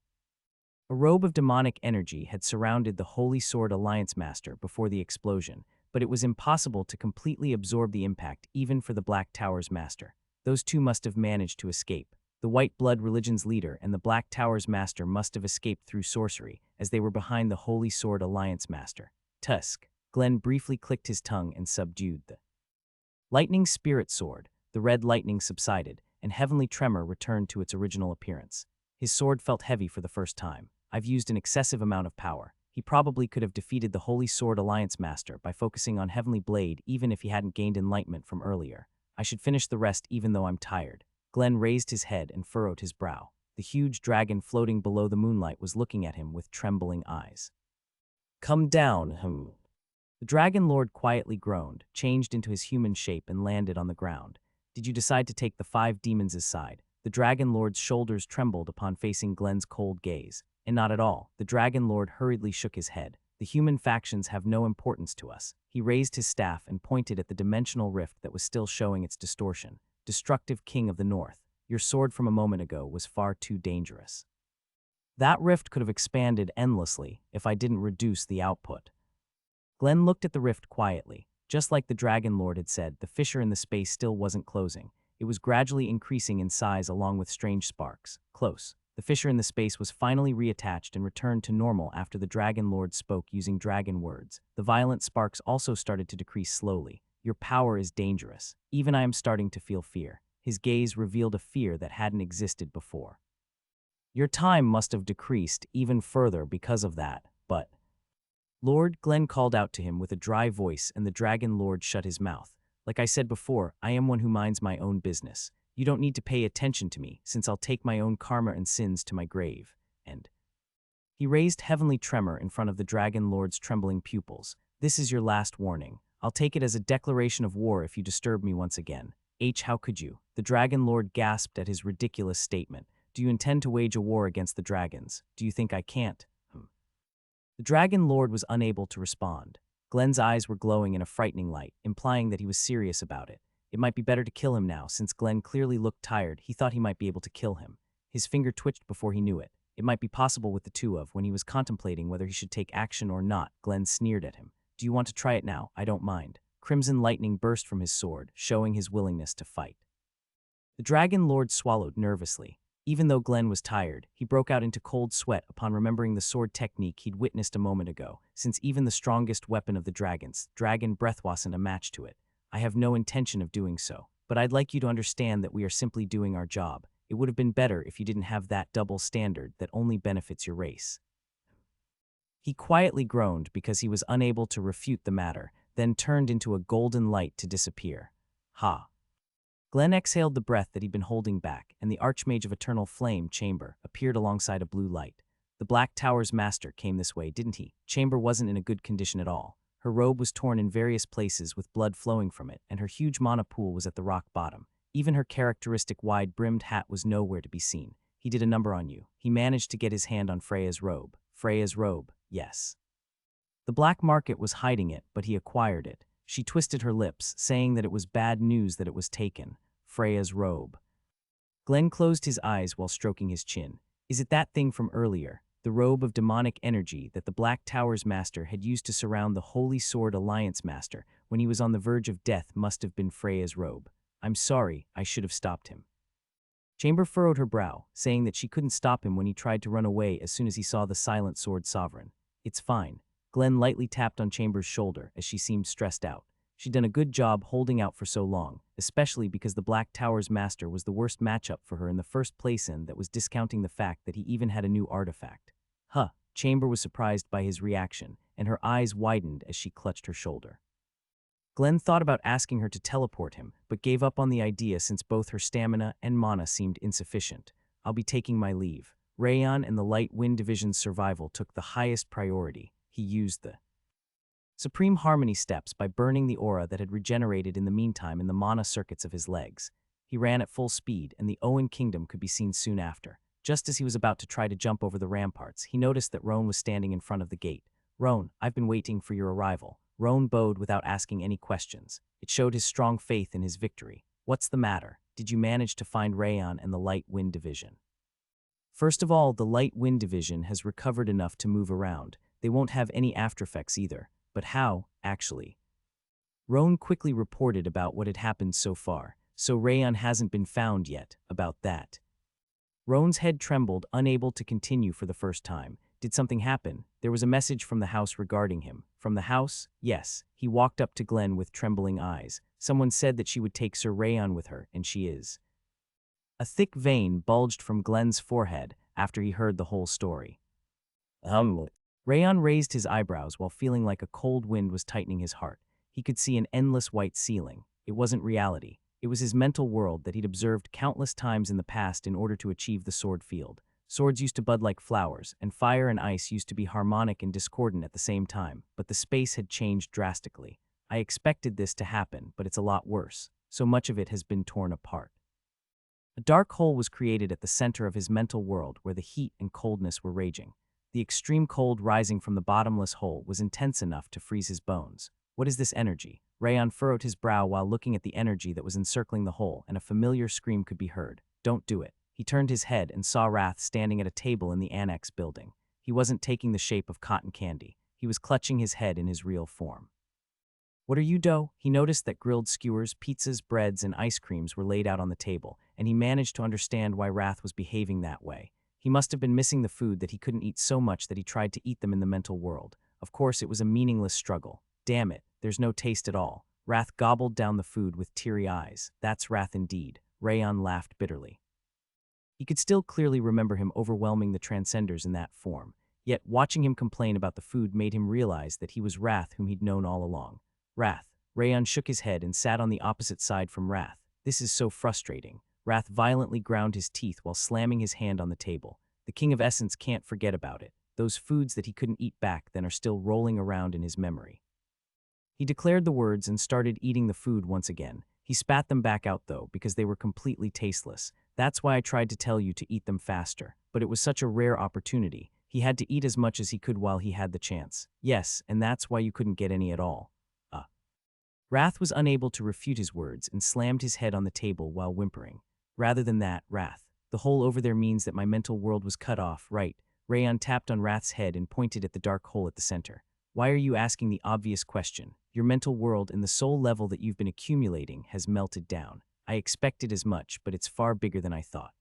A robe of demonic energy had surrounded the Holy Sword Alliance Master before the explosion, but it was impossible to completely absorb the impact even for the Black Tower's master. Those two must have managed to escape. The White Blood Religion's leader and the Black Tower's master must have escaped through sorcery, as they were behind the Holy Sword Alliance Master. Tusk. Glenn briefly clicked his tongue and subdued the lightning spirit sword. The red lightning subsided, and heavenly tremor returned to its original appearance. His sword felt heavy for the first time. I've used an excessive amount of power. He probably could have defeated the Holy Sword Alliance Master by focusing on Heavenly Blade even if he hadn't gained enlightenment from earlier. I should finish the rest even though I'm tired. Glenn raised his head and furrowed his brow. The huge dragon floating below the moonlight was looking at him with trembling eyes. Come down, The Dragon Lord quietly groaned, changed into his human shape, and landed on the ground. Did you decide to take the 5 demons' side? The Dragon Lord's shoulders trembled upon facing Glenn's cold gaze. And not at all. The Dragon Lord hurriedly shook his head. The human factions have no importance to us. He raised his staff and pointed at the dimensional rift that was still showing its distortion. Destructive King of the North, your sword from a moment ago was far too dangerous. That rift could have expanded endlessly if I didn't reduce the output. Glenn looked at the rift quietly. Just like the Dragon Lord had said, the fissure in the space still wasn't closing. It was gradually increasing in size along with strange sparks. Close. The fissure in the space was finally reattached and returned to normal after the Dragon Lord spoke using dragon words. The violent sparks also started to decrease slowly. Your power is dangerous. Even I am starting to feel fear. His gaze revealed a fear that hadn't existed before. Your time must have decreased even further because of that, but... Lord, Glenn called out to him with a dry voice, and the Dragon Lord shut his mouth. Like I said before, I am one who minds my own business. You don't need to pay attention to me, since I'll take my own karma and sins to my grave. And he raised heavenly tremor in front of the Dragon Lord's trembling pupils. This is your last warning. I'll take it as a declaration of war if you disturb me once again. How could you? The Dragon Lord gasped at his ridiculous statement. Do you intend to wage a war against the dragons? Do you think I can't? The Dragon Lord was unable to respond. Glenn's eyes were glowing in a frightening light, implying that he was serious about it. It might be better to kill him now, since Glenn clearly looked tired. He thought he might be able to kill him. His finger twitched before he knew it. It might be possible with the two of, when he was contemplating whether he should take action or not. Glenn sneered at him. Do you want to try it now? I don't mind. Crimson lightning burst from his sword, showing his willingness to fight. The Dragon Lord swallowed nervously. Even though Glenn was tired, he broke out into cold sweat upon remembering the sword technique he'd witnessed a moment ago, since even the strongest weapon of the dragons, dragon breath, wasn't a match to it. I have no intention of doing so, but I'd like you to understand that we are simply doing our job. It would have been better if you didn't have that double standard that only benefits your race. He quietly groaned because he was unable to refute the matter, then turned into a golden light to disappear. Ha! Glenn exhaled the breath that he'd been holding back, and the Archmage of Eternal Flame, Chamber, appeared alongside a blue light. The Black Tower's master came this way, didn't he? Chamber wasn't in a good condition at all. Her robe was torn in various places with blood flowing from it, and her huge mana pool was at the rock bottom. Even her characteristic wide-brimmed hat was nowhere to be seen. He did a number on you. He managed to get his hand on Freya's robe. Freya's robe, yes. The black market was hiding it, but he acquired it. She twisted her lips, saying that it was bad news that it was taken. Freya's robe. Glenn closed his eyes while stroking his chin. Is it that thing from earlier? The robe of demonic energy that the Black Tower's master had used to surround the Holy Sword Alliance master when he was on the verge of death must have been Freya's robe. I'm sorry, I should have stopped him. Chamber furrowed her brow, saying that she couldn't stop him when he tried to run away as soon as he saw the Silent Sword Sovereign. It's fine. Glenn lightly tapped on Chamber's shoulder as she seemed stressed out. She'd done a good job holding out for so long, especially because the Black Tower's master was the worst matchup for her in the first place, and that was discounting the fact that he even had a new artifact. Chamber was surprised by his reaction, and her eyes widened as she clutched her shoulder. Glenn thought about asking her to teleport him, but gave up on the idea since both her stamina and mana seemed insufficient. I'll be taking my leave. Rayon and the Light Wind Division's survival took the highest priority. He used the Supreme Harmony steps by burning the aura that had regenerated in the meantime in the mana circuits of his legs. He ran at full speed, and the Owen Kingdom could be seen soon after. Just as he was about to try to jump over the ramparts, he noticed that Roan was standing in front of the gate. Roan, I've been waiting for your arrival. Roan bowed without asking any questions. It showed his strong faith in his victory. What's the matter? Did you manage to find Rayon and the Light Wind Division? First of all, the Light Wind Division has recovered enough to move around. They won't have any aftereffects either. But how, actually? Roan quickly reported about what had happened so far, so Rayon hasn't been found yet, about that. Roan's head trembled, unable to continue for the first time. Did something happen? There was a message from the house regarding him. From the house? Yes. He walked up to Glenn with trembling eyes. Someone said that she would take Sir Rayon with her, and she is. A thick vein bulged from Glenn's forehead after he heard the whole story. Rayon raised his eyebrows while feeling like a cold wind was tightening his heart. He could see an endless white ceiling. It wasn't reality. It was his mental world that he'd observed countless times in the past in order to achieve the sword field. Swords used to bud like flowers, and fire and ice used to be harmonic and discordant at the same time, but the space had changed drastically. I expected this to happen, but it's a lot worse. So much of it has been torn apart. A dark hole was created at the center of his mental world where the heat and coldness were raging. The extreme cold rising from the bottomless hole was intense enough to freeze his bones. What is this energy? Rayon furrowed his brow while looking at the energy that was encircling the hole, and a familiar scream could be heard. Don't do it. He turned his head and saw Wrath standing at a table in the annex building. He wasn't taking the shape of cotton candy. He was clutching his head in his real form. What are you, dough? He noticed that grilled skewers, pizzas, breads, and ice creams were laid out on the table, and he managed to understand why Wrath was behaving that way. He must have been missing the food that he couldn't eat so much that he tried to eat them in the mental world. Of course, it was a meaningless struggle. Damn it, there's no taste at all. Wrath gobbled down the food with teary eyes. That's Wrath indeed. Rayon laughed bitterly. He could still clearly remember him overwhelming the Transcenders in that form, yet watching him complain about the food made him realize that he was Wrath whom he'd known all along. Wrath. Rayon shook his head and sat on the opposite side from Wrath. This is so frustrating. Wrath violently ground his teeth while slamming his hand on the table. The King of Essence can't forget about it. Those foods that he couldn't eat back then are still rolling around in his memory. He declared the words and started eating the food once again. He spat them back out though, because they were completely tasteless. That's why I tried to tell you to eat them faster. But it was such a rare opportunity. He had to eat as much as he could while he had the chance. Yes, and that's why you couldn't get any at all. Wrath was unable to refute his words and slammed his head on the table while whimpering. Rather than that, Wrath. The hole over there means that my mental world was cut off, right? Rayon tapped on Wrath's head and pointed at the dark hole at the center. Why are you asking the obvious question? Your mental world and the soul level that you've been accumulating has melted down. I expected as much, but it's far bigger than I thought.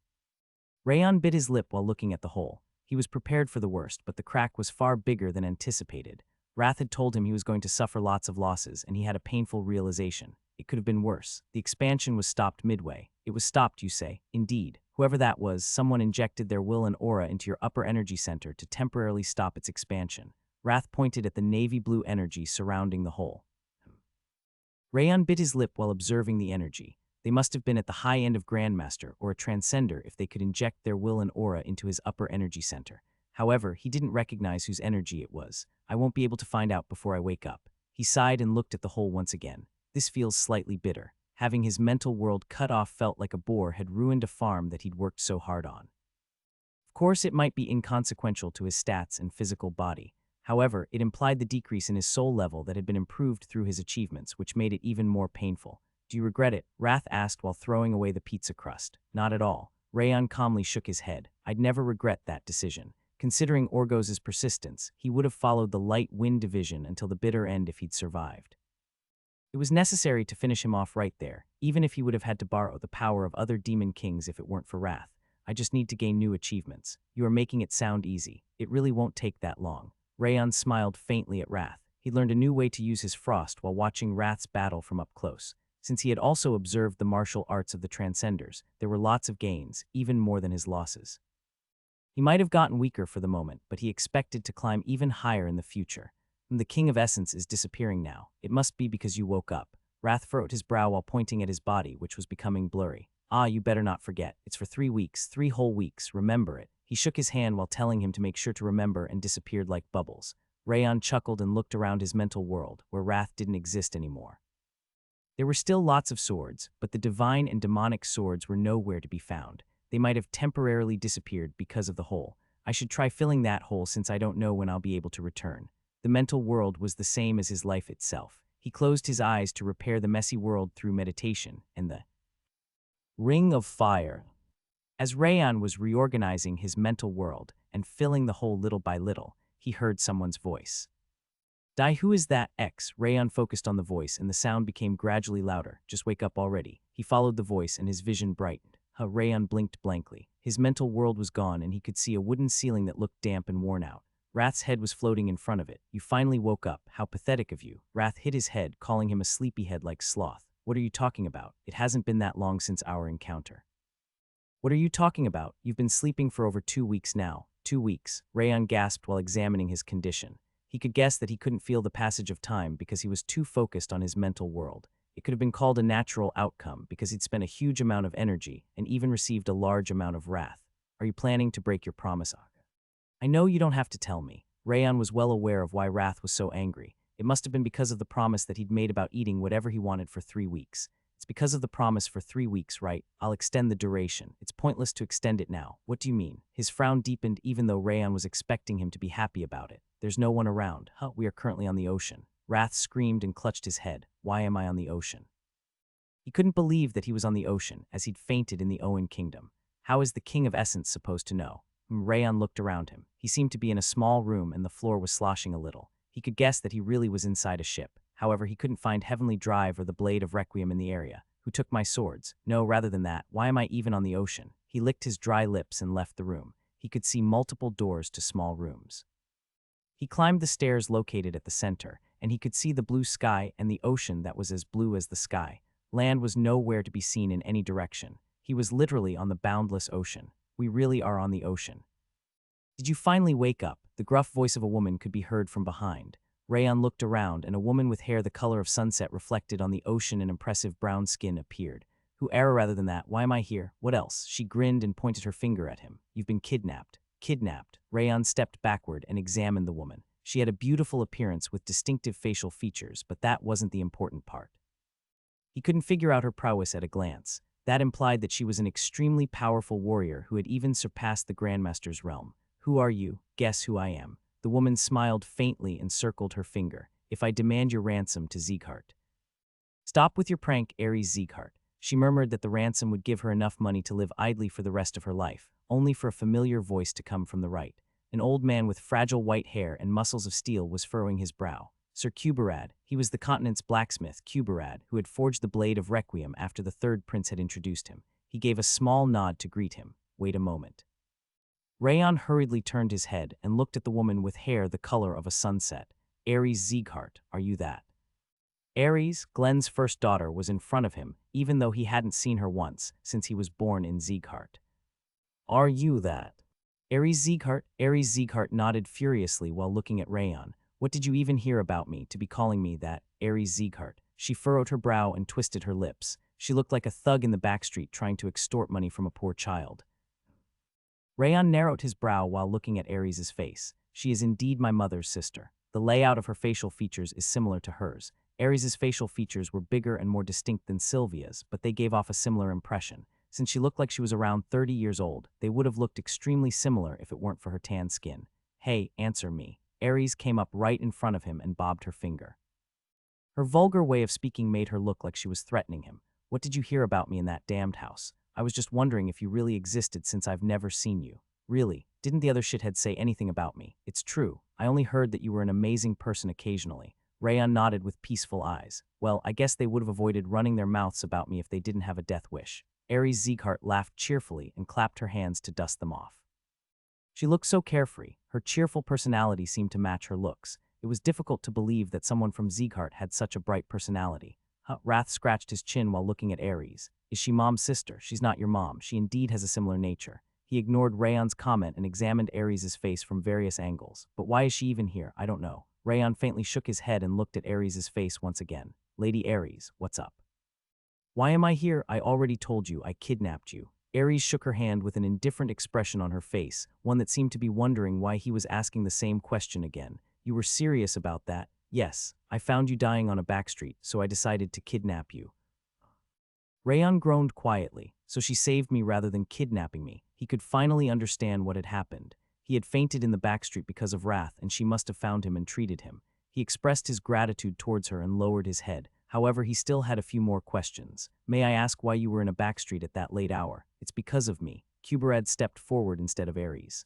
Rayon bit his lip while looking at the hole. He was prepared for the worst, but the crack was far bigger than anticipated. Wrath had told him he was going to suffer lots of losses, and he had a painful realization. It could have been worse. The expansion was stopped midway. It was stopped, you say? Indeed. Whoever that was, someone injected their will and aura into your upper energy center to temporarily stop its expansion. Wrath pointed at the navy blue energy surrounding the hole. Rayon bit his lip while observing the energy. They must have been at the high end of Grandmaster or a Transcender if they could inject their will and aura into his upper energy center. However, he didn't recognize whose energy it was. I won't be able to find out before I wake up. He sighed and looked at the hole once again. This feels slightly bitter. Having his mental world cut off felt like a boar had ruined a farm that he'd worked so hard on. Of course, it might be inconsequential to his stats and physical body. However, it implied the decrease in his soul level that had been improved through his achievements, which made it even more painful. Do you regret it? Wrath asked while throwing away the pizza crust. Not at all. Rayon calmly shook his head. I'd never regret that decision. Considering Orgos's persistence, he would have followed the light wind division until the bitter end if he'd survived. It was necessary to finish him off right there, even if he would have had to borrow the power of other demon kings if it weren't for Wrath. I just need to gain new achievements. You are making it sound easy. It really won't take that long. Rayon smiled faintly at Wrath. He learned a new way to use his frost while watching Wrath's battle from up close. Since he had also observed the martial arts of the Transcenders, there were lots of gains, even more than his losses. He might have gotten weaker for the moment, but he expected to climb even higher in the future. The King of Essence is disappearing now. It must be because you woke up. Wrath furrowed his brow while pointing at his body, which was becoming blurry. Ah, you better not forget. It's for 3 weeks, 3 whole weeks. Remember it. He shook his hand while telling him to make sure to remember and disappeared like bubbles. Rayon chuckled and looked around his mental world, where Wrath didn't exist anymore. There were still lots of swords, but the divine and demonic swords were nowhere to be found. They might have temporarily disappeared because of the hole. I should try filling that hole since I don't know when I'll be able to return. The mental world was the same as his life itself. He closed his eyes to repair the messy world through meditation, and the Ring of Fire. As Rayon was reorganizing his mental world and filling the hole little by little, he heard someone's voice. Dai, who is that? X. Rayon focused on the voice and the sound became gradually louder. Just wake up already. He followed the voice and his vision brightened. Rayon blinked blankly. His mental world was gone and he could see a wooden ceiling that looked damp and worn out. Wrath's head was floating in front of it. You finally woke up. How pathetic of you. Wrath hit his head, calling him a sleepyhead like sloth. What are you talking about? It hasn't been that long since our encounter. What are you talking about? You've been sleeping for over 2 weeks now. 2 weeks. Rayon gasped while examining his condition. He could guess that he couldn't feel the passage of time because he was too focused on his mental world. It could have been called a natural outcome because he'd spent a huge amount of energy and even received a large amount of wrath. Are you planning to break your promise? I know you don't have to tell me. Rayon was well aware of why Wrath was so angry. It must have been because of the promise that he'd made about eating whatever he wanted for 3 weeks. It's because of the promise for 3 weeks, right? I'll extend the duration. It's pointless to extend it now. What do you mean? His frown deepened even though Rayon was expecting him to be happy about it. There's no one around. We are currently on the ocean. Wrath screamed and clutched his head. Why am I on the ocean? He couldn't believe that he was on the ocean, as he'd fainted in the Owen kingdom. How is the King of Essence supposed to know? Rayon looked around him. He seemed to be in a small room and the floor was sloshing a little. He could guess that he really was inside a ship. However, he couldn't find Heavenly Drive or the Blade of Requiem in the area. Who took my swords? No, rather than that, why am I even on the ocean? He licked his dry lips and left the room. He could see multiple doors to small rooms. He climbed the stairs located at the center, and he could see the blue sky and the ocean that was as blue as the sky. Land was nowhere to be seen in any direction. He was literally on the boundless ocean. We really are on the ocean. Did you finally wake up? The gruff voice of a woman could be heard from behind. Rayon looked around, and a woman with hair the color of sunset reflected on the ocean and impressive brown skin appeared. Who error rather than that? Why am I here? What else? She grinned and pointed her finger at him. You've been kidnapped. Kidnapped. Rayon stepped backward and examined the woman. She had a beautiful appearance with distinctive facial features, but that wasn't the important part. He couldn't figure out her prowess at a glance. That implied that she was an extremely powerful warrior who had even surpassed the Grandmaster's realm. Who are you? Guess who I am. The woman smiled faintly and circled her finger. If I demand your ransom to Sieghart. Stop with your prank, Ares Sieghart. She murmured that the ransom would give her enough money to live idly for the rest of her life, only for a familiar voice to come from the right. An old man with fragile white hair and muscles of steel was furrowing his brow. Sir Kuberad, he was the continent's blacksmith, Kuberad, who had forged the Blade of Requiem after the third prince had introduced him. He gave a small nod to greet him. Wait a moment. Rayon hurriedly turned his head and looked at the woman with hair the color of a sunset. Ares Sieghart, are you that? Ares, Glenn's first daughter, was in front of him, even though he hadn't seen her once since he was born in Sieghart. Are you that? Ares Sieghart nodded furiously while looking at Rayon. What did you even hear about me to be calling me that, Ares Sieghart? She furrowed her brow and twisted her lips. She looked like a thug in the backstreet trying to extort money from a poor child. Rayon narrowed his brow while looking at Ares's face. She is indeed my mother's sister. The layout of her facial features is similar to hers. Ares's facial features were bigger and more distinct than Sylvia's, but they gave off a similar impression. Since she looked like she was around 30 years old, they would have looked extremely similar if it weren't for her tan skin. Hey, answer me. Ares came up right in front of him and bobbed her finger. Her vulgar way of speaking made her look like she was threatening him. What did you hear about me in that damned house? I was just wondering if you really existed since I've never seen you. Really, didn't the other shithead say anything about me? It's true. I only heard that you were an amazing person occasionally. Rayon nodded with peaceful eyes. Well, I guess they would have avoided running their mouths about me if they didn't have a death wish. Ares Sieghart laughed cheerfully and clapped her hands to dust them off. She looked so carefree. Her cheerful personality seemed to match her looks. It was difficult to believe that someone from Sieghart had such a bright personality. Wrath scratched his chin while looking at Ares. Is she Mom's sister? She's not your mom. She indeed has a similar nature. He ignored Rayon's comment and examined Ares's face from various angles. But why is she even here? I don't know. Rayon faintly shook his head and looked at Ares's face once again. Lady Ares, what's up? Why am I here? I already told you I kidnapped you. Ares shook her hand with an indifferent expression on her face, one that seemed to be wondering why he was asking the same question again. You were serious about that? Yes, I found you dying on a backstreet, so I decided to kidnap you. Rayon groaned quietly. So she saved me rather than kidnapping me. He could finally understand what had happened. He had fainted in the backstreet because of Wrath, and she must have found him and treated him. He expressed his gratitude towards her and lowered his head. However, he still had a few more questions. May I ask why you were in a backstreet at that late hour? It's because of me. Kuberad stepped forward instead of Ares.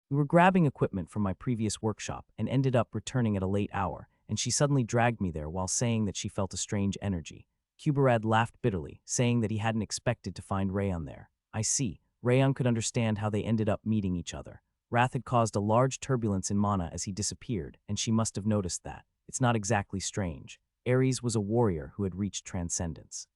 We were grabbing equipment from my previous workshop and ended up returning at a late hour, and she suddenly dragged me there while saying that she felt a strange energy. Kuberad laughed bitterly, saying that he hadn't expected to find Rayon there. I see. Rayon could understand how they ended up meeting each other. Wrath had caused a large turbulence in Mana as he disappeared, and she must have noticed that. It's not exactly strange. Ares was a warrior who had reached transcendence.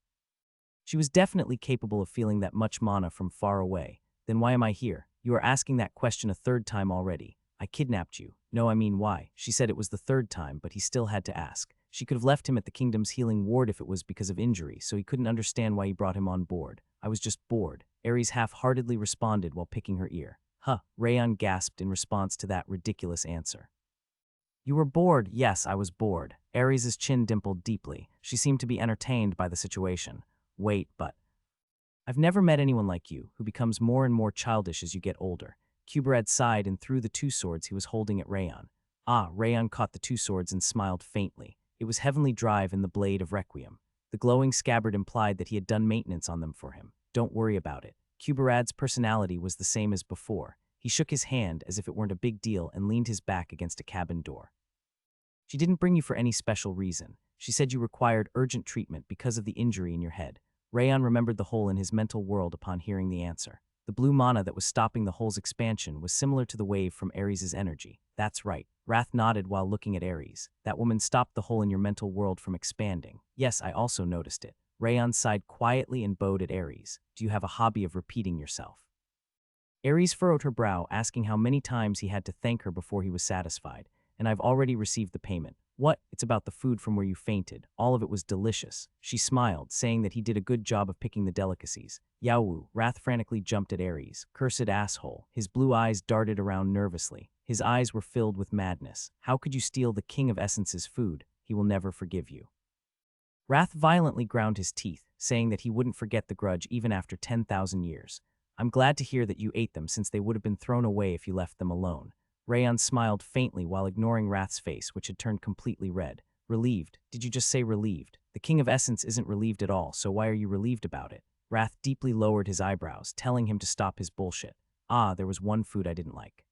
She was definitely capable of feeling that much mana from far away. Then why am I here? You are asking that question a third time already. I kidnapped you. No, I mean why. She said it was the third time, but he still had to ask. She could have left him at the kingdom's healing ward if it was because of injury, so he couldn't understand why he brought him on board. I was just bored. Aries half-heartedly responded while picking her ear. Huh, Rayon gasped in response to that ridiculous answer. You were bored? Yes, I was bored. Aries' chin dimpled deeply. She seemed to be entertained by the situation. Wait, but I've never met anyone like you, who becomes more and more childish as you get older. Kuberad sighed and threw the two swords he was holding at Rayon. Rayon caught the two swords and smiled faintly. It was Heavenly Drive in the blade of Requiem. The glowing scabbard implied that he had done maintenance on them for him. Don't worry about it. Kuberad's personality was the same as before. He shook his hand as if it weren't a big deal and leaned his back against a cabin door. She didn't bring you for any special reason. She said you required urgent treatment because of the injury in your head. Rayon remembered the hole in his mental world upon hearing the answer. The blue mana that was stopping the hole's expansion was similar to the wave from Ares' energy. That's right. Wrath nodded while looking at Ares. That woman stopped the hole in your mental world from expanding. Yes, I also noticed it. Rayon sighed quietly and bowed at Ares. Do you have a hobby of repeating yourself? Ares furrowed her brow, asking how many times he had to thank her before he was satisfied. And I've already received the payment. What? It's about the food from where you fainted. All of it was delicious. She smiled, saying that he did a good job of picking the delicacies. Yaowu, Wrath frantically jumped at Ares. Cursed asshole. His blue eyes darted around nervously. His eyes were filled with madness. How could you steal the King of Essence's food? He will never forgive you. Wrath violently ground his teeth, saying that he wouldn't forget the grudge even after 10,000 years. I'm glad to hear that you ate them since they would have been thrown away if you left them alone. Rayon smiled faintly while ignoring Wrath's face, which had turned completely red. Relieved? Did you just say relieved? The King of Essence isn't relieved at all, so why are you relieved about it? Wrath deeply lowered his eyebrows, telling him to stop his bullshit. There was one food I didn't like.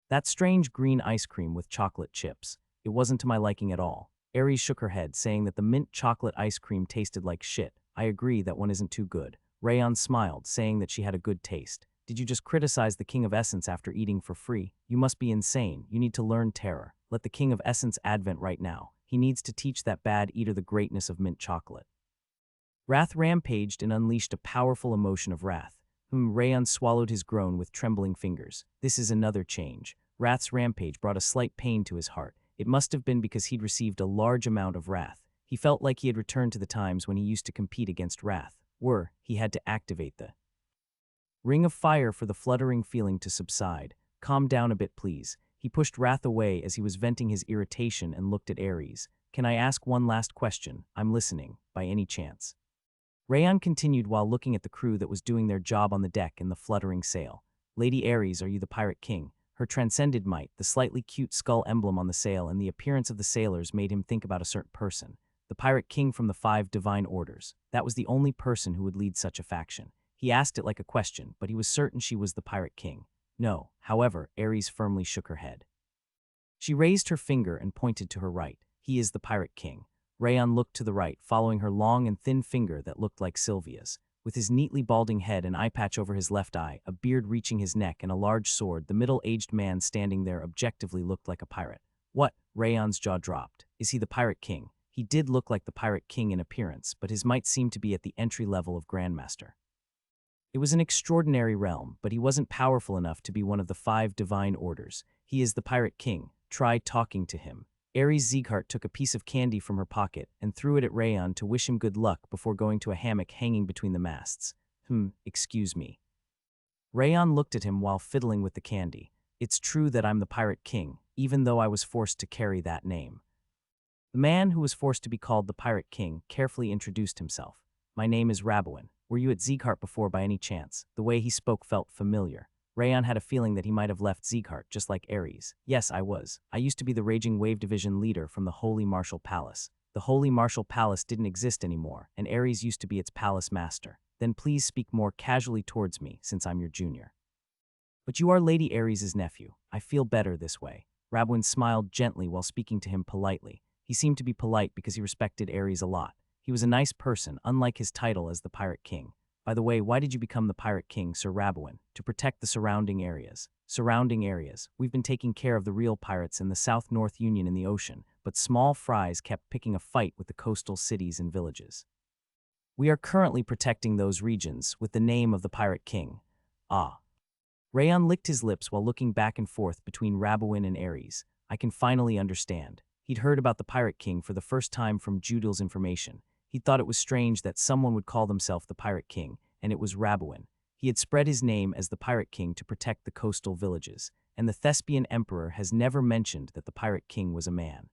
That strange green ice cream with chocolate chips. It wasn't to my liking at all. Aries shook her head, saying that the mint chocolate ice cream tasted like shit. I agree that one isn't too good. Rayon smiled, saying that she had a good taste. Did you just criticize the King of Essence after eating for free? You must be insane. You need to learn terror. Let the King of Essence advent right now. He needs to teach that bad eater the greatness of mint chocolate. Wrath rampaged and unleashed a powerful emotion of wrath. Rayon swallowed his groan with trembling fingers. This is another change. Wrath's rampage brought a slight pain to his heart. It must have been because he'd received a large amount of wrath. He felt like he had returned to the times when he used to compete against wrath. He had to activate the ring of fire for the fluttering feeling to subside. Calm down a bit, please. He pushed Wrath away as he was venting his irritation and looked at Ares. Can I ask one last question? I'm listening, by any chance. Rayon continued while looking at the crew that was doing their job on the deck in the fluttering sail. Lady Ares, are you the Pirate King? Her transcended might, the slightly cute skull emblem on the sail, and the appearance of the sailors made him think about a certain person. The Pirate King from the 5 Divine Orders. That was the only person who would lead such a faction. He asked it like a question, but he was certain she was the Pirate King. No, however, Ares firmly shook her head. She raised her finger and pointed to her right. He is the Pirate King. Rayon looked to the right, following her long and thin finger that looked like Sylvia's. With his neatly balding head and eye patch over his left eye, a beard reaching his neck, and a large sword, the middle-aged man standing there objectively looked like a pirate. What? Rayon's jaw dropped. Is he the Pirate King? He did look like the Pirate King in appearance, but his might seemed to be at the entry level of Grandmaster. It was an extraordinary realm, but he wasn't powerful enough to be one of the 5 Divine Orders. He is the Pirate King. Try talking to him. Ares Sieghart took a piece of candy from her pocket and threw it at Rayon to wish him good luck before going to a hammock hanging between the masts. Excuse me. Rayon looked at him while fiddling with the candy. It's true that I'm the Pirate King, even though I was forced to carry that name. The man who was forced to be called the Pirate King carefully introduced himself. My name is Reborn. Were you at Sieghart before by any chance? The way he spoke felt familiar. Rayon had a feeling that he might have left Sieghart just like Ares. Yes, I was. I used to be the Raging Wave Division leader from the Holy Martial Palace. The Holy Martial Palace didn't exist anymore, and Ares used to be its palace master. Then please speak more casually towards me, since I'm your junior. But you are Lady Ares' nephew. I feel better this way. Rabwin smiled gently while speaking to him politely. He seemed to be polite because he respected Ares a lot. He was a nice person, unlike his title as the Pirate King. By the way, why did you become the Pirate King, Sir Rabwin? To protect the surrounding areas. Surrounding areas. We've been taking care of the real pirates in the South-North Union in the ocean, but small fries kept picking a fight with the coastal cities and villages. We are currently protecting those regions with the name of the Pirate King. Rayon licked his lips while looking back and forth between Rabwin and Ares. I can finally understand. He'd heard about the Pirate King for the first time from Judil's information. He thought it was strange that someone would call themselves the Pirate King, and it was Reborn. He had spread his name as the Pirate King to protect the coastal villages, and the Thespian Emperor has never mentioned that the Pirate King was a man.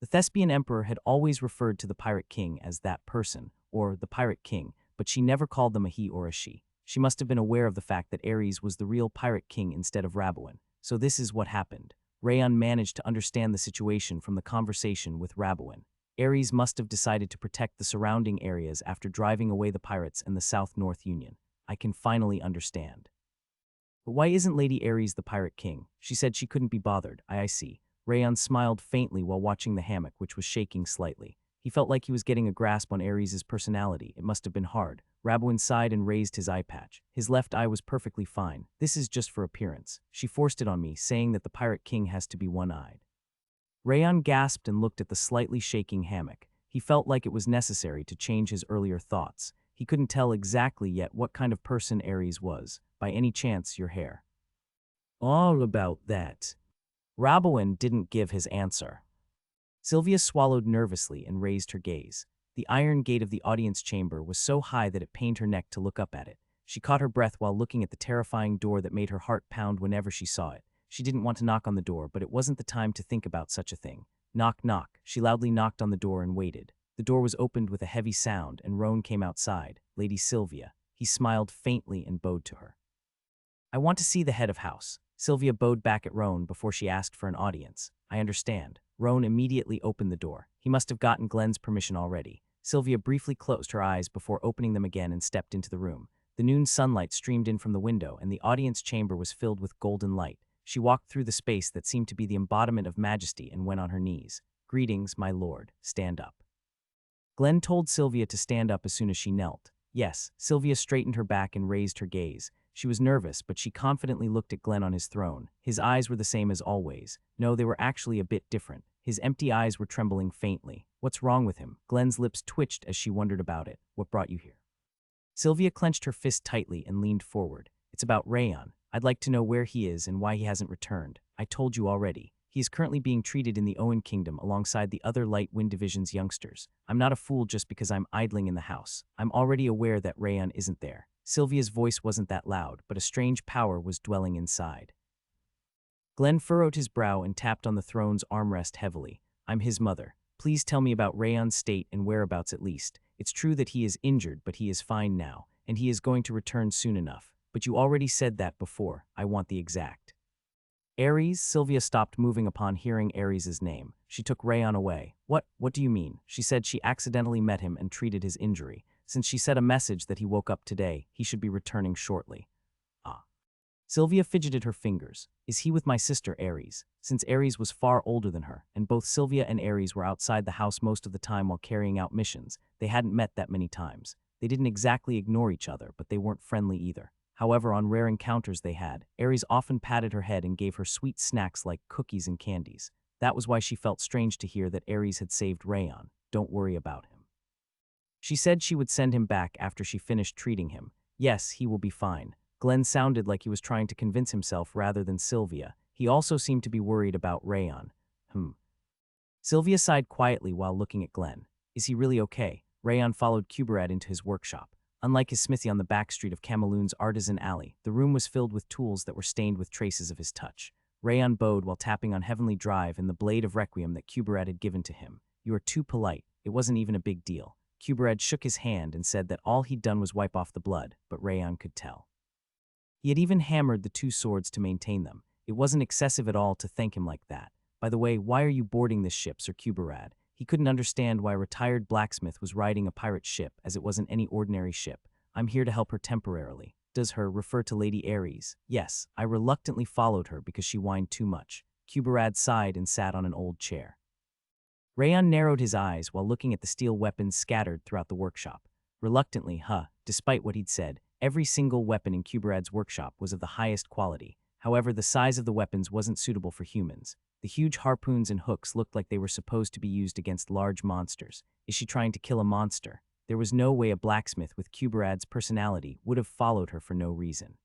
The Thespian Emperor had always referred to the Pirate King as that person, or the Pirate King, but she never called them a he or a she. She must have been aware of the fact that Ares was the real Pirate King instead of Reborn. So this is what happened. Rayon managed to understand the situation from the conversation with Reborn. Ares must have decided to protect the surrounding areas after driving away the pirates and the South-North Union. I can finally understand. But why isn't Lady Ares the Pirate King? She said she couldn't be bothered. I see. Rayon smiled faintly while watching the hammock, which was shaking slightly. He felt like he was getting a grasp on Ares' personality. It must have been hard. Reborn sighed and raised his eye patch. His left eye was perfectly fine. This is just for appearance. She forced it on me, saying that the Pirate King has to be one-eyed. Rayon gasped and looked at the slightly shaking hammock. He felt like it was necessary to change his earlier thoughts. He couldn't tell exactly yet what kind of person Ares was. By any chance, your hair? All about that. Reborn didn't give his answer. Sylvia swallowed nervously and raised her gaze. The iron gate of the audience chamber was so high that it pained her neck to look up at it. She caught her breath while looking at the terrifying door that made her heart pound whenever she saw it. She didn't want to knock on the door, but it wasn't the time to think about such a thing. Knock, knock. She loudly knocked on the door and waited. The door was opened with a heavy sound, and Roan came outside. Lady Sylvia. He smiled faintly and bowed to her. I want to see the head of house. Sylvia bowed back at Roan before she asked for an audience. I understand. Roan immediately opened the door. He must have gotten Glenn's permission already. Sylvia briefly closed her eyes before opening them again and stepped into the room. The noon sunlight streamed in from the window, and the audience chamber was filled with golden light. She walked through the space that seemed to be the embodiment of majesty and went on her knees. Greetings, my lord. Stand up. Glenn told Sylvia to stand up as soon as she knelt. Yes, Sylvia straightened her back and raised her gaze. She was nervous, but she confidently looked at Glenn on his throne. His eyes were the same as always. No, they were actually a bit different. His empty eyes were trembling faintly. What's wrong with him? Glenn's lips twitched as she wondered about it. What brought you here? Sylvia clenched her fist tightly and leaned forward. It's about Rayon. I'd like to know where he is and why he hasn't returned. I told you already. He is currently being treated in the Owen Kingdom alongside the other Light Wind Division's youngsters. I'm not a fool just because I'm idling in the house. I'm already aware that Rayon isn't there. Sylvia's voice wasn't that loud, but a strange power was dwelling inside. Glenn furrowed his brow and tapped on the throne's armrest heavily. I'm his mother. Please tell me about Rayon's state and whereabouts at least. It's true that he is injured, but he is fine now, and he is going to return soon enough. But you already said that before. I want the exact. Ares? Sylvia stopped moving upon hearing Ares's name. She took Rayon away. What do you mean? She said she accidentally met him and treated his injury. Since she sent a message that he woke up today, he should be returning shortly. Ah. Sylvia fidgeted her fingers. Is he with my sister Ares? Since Ares was far older than her, and both Sylvia and Ares were outside the house most of the time while carrying out missions, they hadn't met that many times. They didn't exactly ignore each other, but they weren't friendly either. However, on rare encounters they had, Ares often patted her head and gave her sweet snacks like cookies and candies. That was why she felt strange to hear that Ares had saved Rayon. Don't worry about him. She said she would send him back after she finished treating him. Yes, he will be fine. Glenn sounded like he was trying to convince himself rather than Sylvia. He also seemed to be worried about Rayon. Sylvia sighed quietly while looking at Glenn. Is he really okay? Rayon followed Kuberad into his workshop. Unlike his smithy on the back street of Kamaloon's Artisan Alley, the room was filled with tools that were stained with traces of his touch. Rayon bowed while tapping on Heavenly Drive and the blade of Requiem that Kuberad had given to him. You are too polite. It wasn't even a big deal. Kuberad shook his hand and said that all he'd done was wipe off the blood, but Rayon could tell. He had even hammered the two swords to maintain them. It wasn't excessive at all to thank him like that. By the way, why are you boarding this ship, Sir Kuberad? He couldn't understand why a retired blacksmith was riding a pirate ship, as it wasn't any ordinary ship. I'm here to help her temporarily. Does her refer to Lady Ares? Yes, I reluctantly followed her because she whined too much. Kuberad sighed and sat on an old chair. Rayon narrowed his eyes while looking at the steel weapons scattered throughout the workshop. Reluctantly, despite what he'd said, every single weapon in Kuberad's workshop was of the highest quality. However, the size of the weapons wasn't suitable for humans. The huge harpoons and hooks looked like they were supposed to be used against large monsters. Is she trying to kill a monster? There was no way a blacksmith with Kuberad's personality would have followed her for no reason.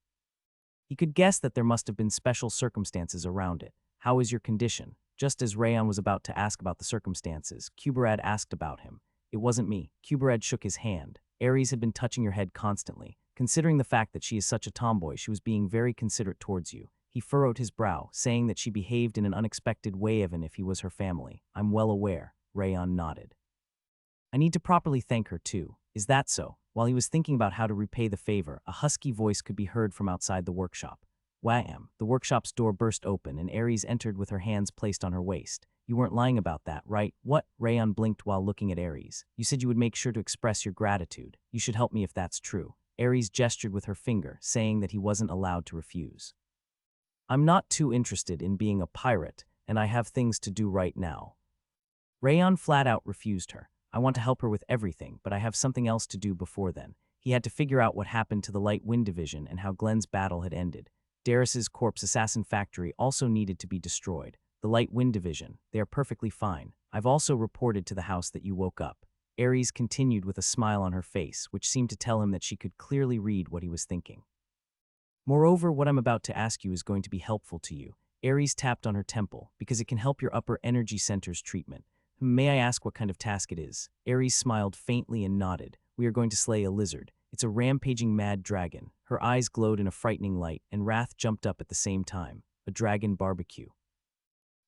He could guess that there must have been special circumstances around it. How is your condition? Just as Rayon was about to ask about the circumstances, Kuberad asked about him. It wasn't me. Kuberad shook his hand. Aries had been touching your head constantly. Considering the fact that she is such a tomboy, she was being very considerate towards you. He furrowed his brow, saying that she behaved in an unexpected way even if he was her family. I'm well aware. Rayon nodded. I need to properly thank her too. Is that so? While he was thinking about how to repay the favor, a husky voice could be heard from outside the workshop. Wham! The workshop's door burst open and Aries entered with her hands placed on her waist. You weren't lying about that, right? What? Rayon blinked while looking at Aries. You said you would make sure to express your gratitude. You should help me if that's true. Aries gestured with her finger, saying that he wasn't allowed to refuse. I'm not too interested in being a pirate, and I have things to do right now. Rayon flat out refused her. I want to help her with everything, but I have something else to do before then. He had to figure out what happened to the Light Wind Division and how Glenn's battle had ended. Darius's corpse assassin factory also needed to be destroyed. The Light Wind Division, they are perfectly fine. I've also reported to the house that you woke up. Aries continued with a smile on her face, which seemed to tell him that she could clearly read what he was thinking. Moreover, what I'm about to ask you is going to be helpful to you. Aries tapped on her temple, because it can help your upper energy center's treatment. May I ask what kind of task it is? Aries smiled faintly and nodded. We are going to slay a lizard. It's a rampaging mad dragon. Her eyes glowed in a frightening light, and wrath jumped up at the same time. A dragon barbecue.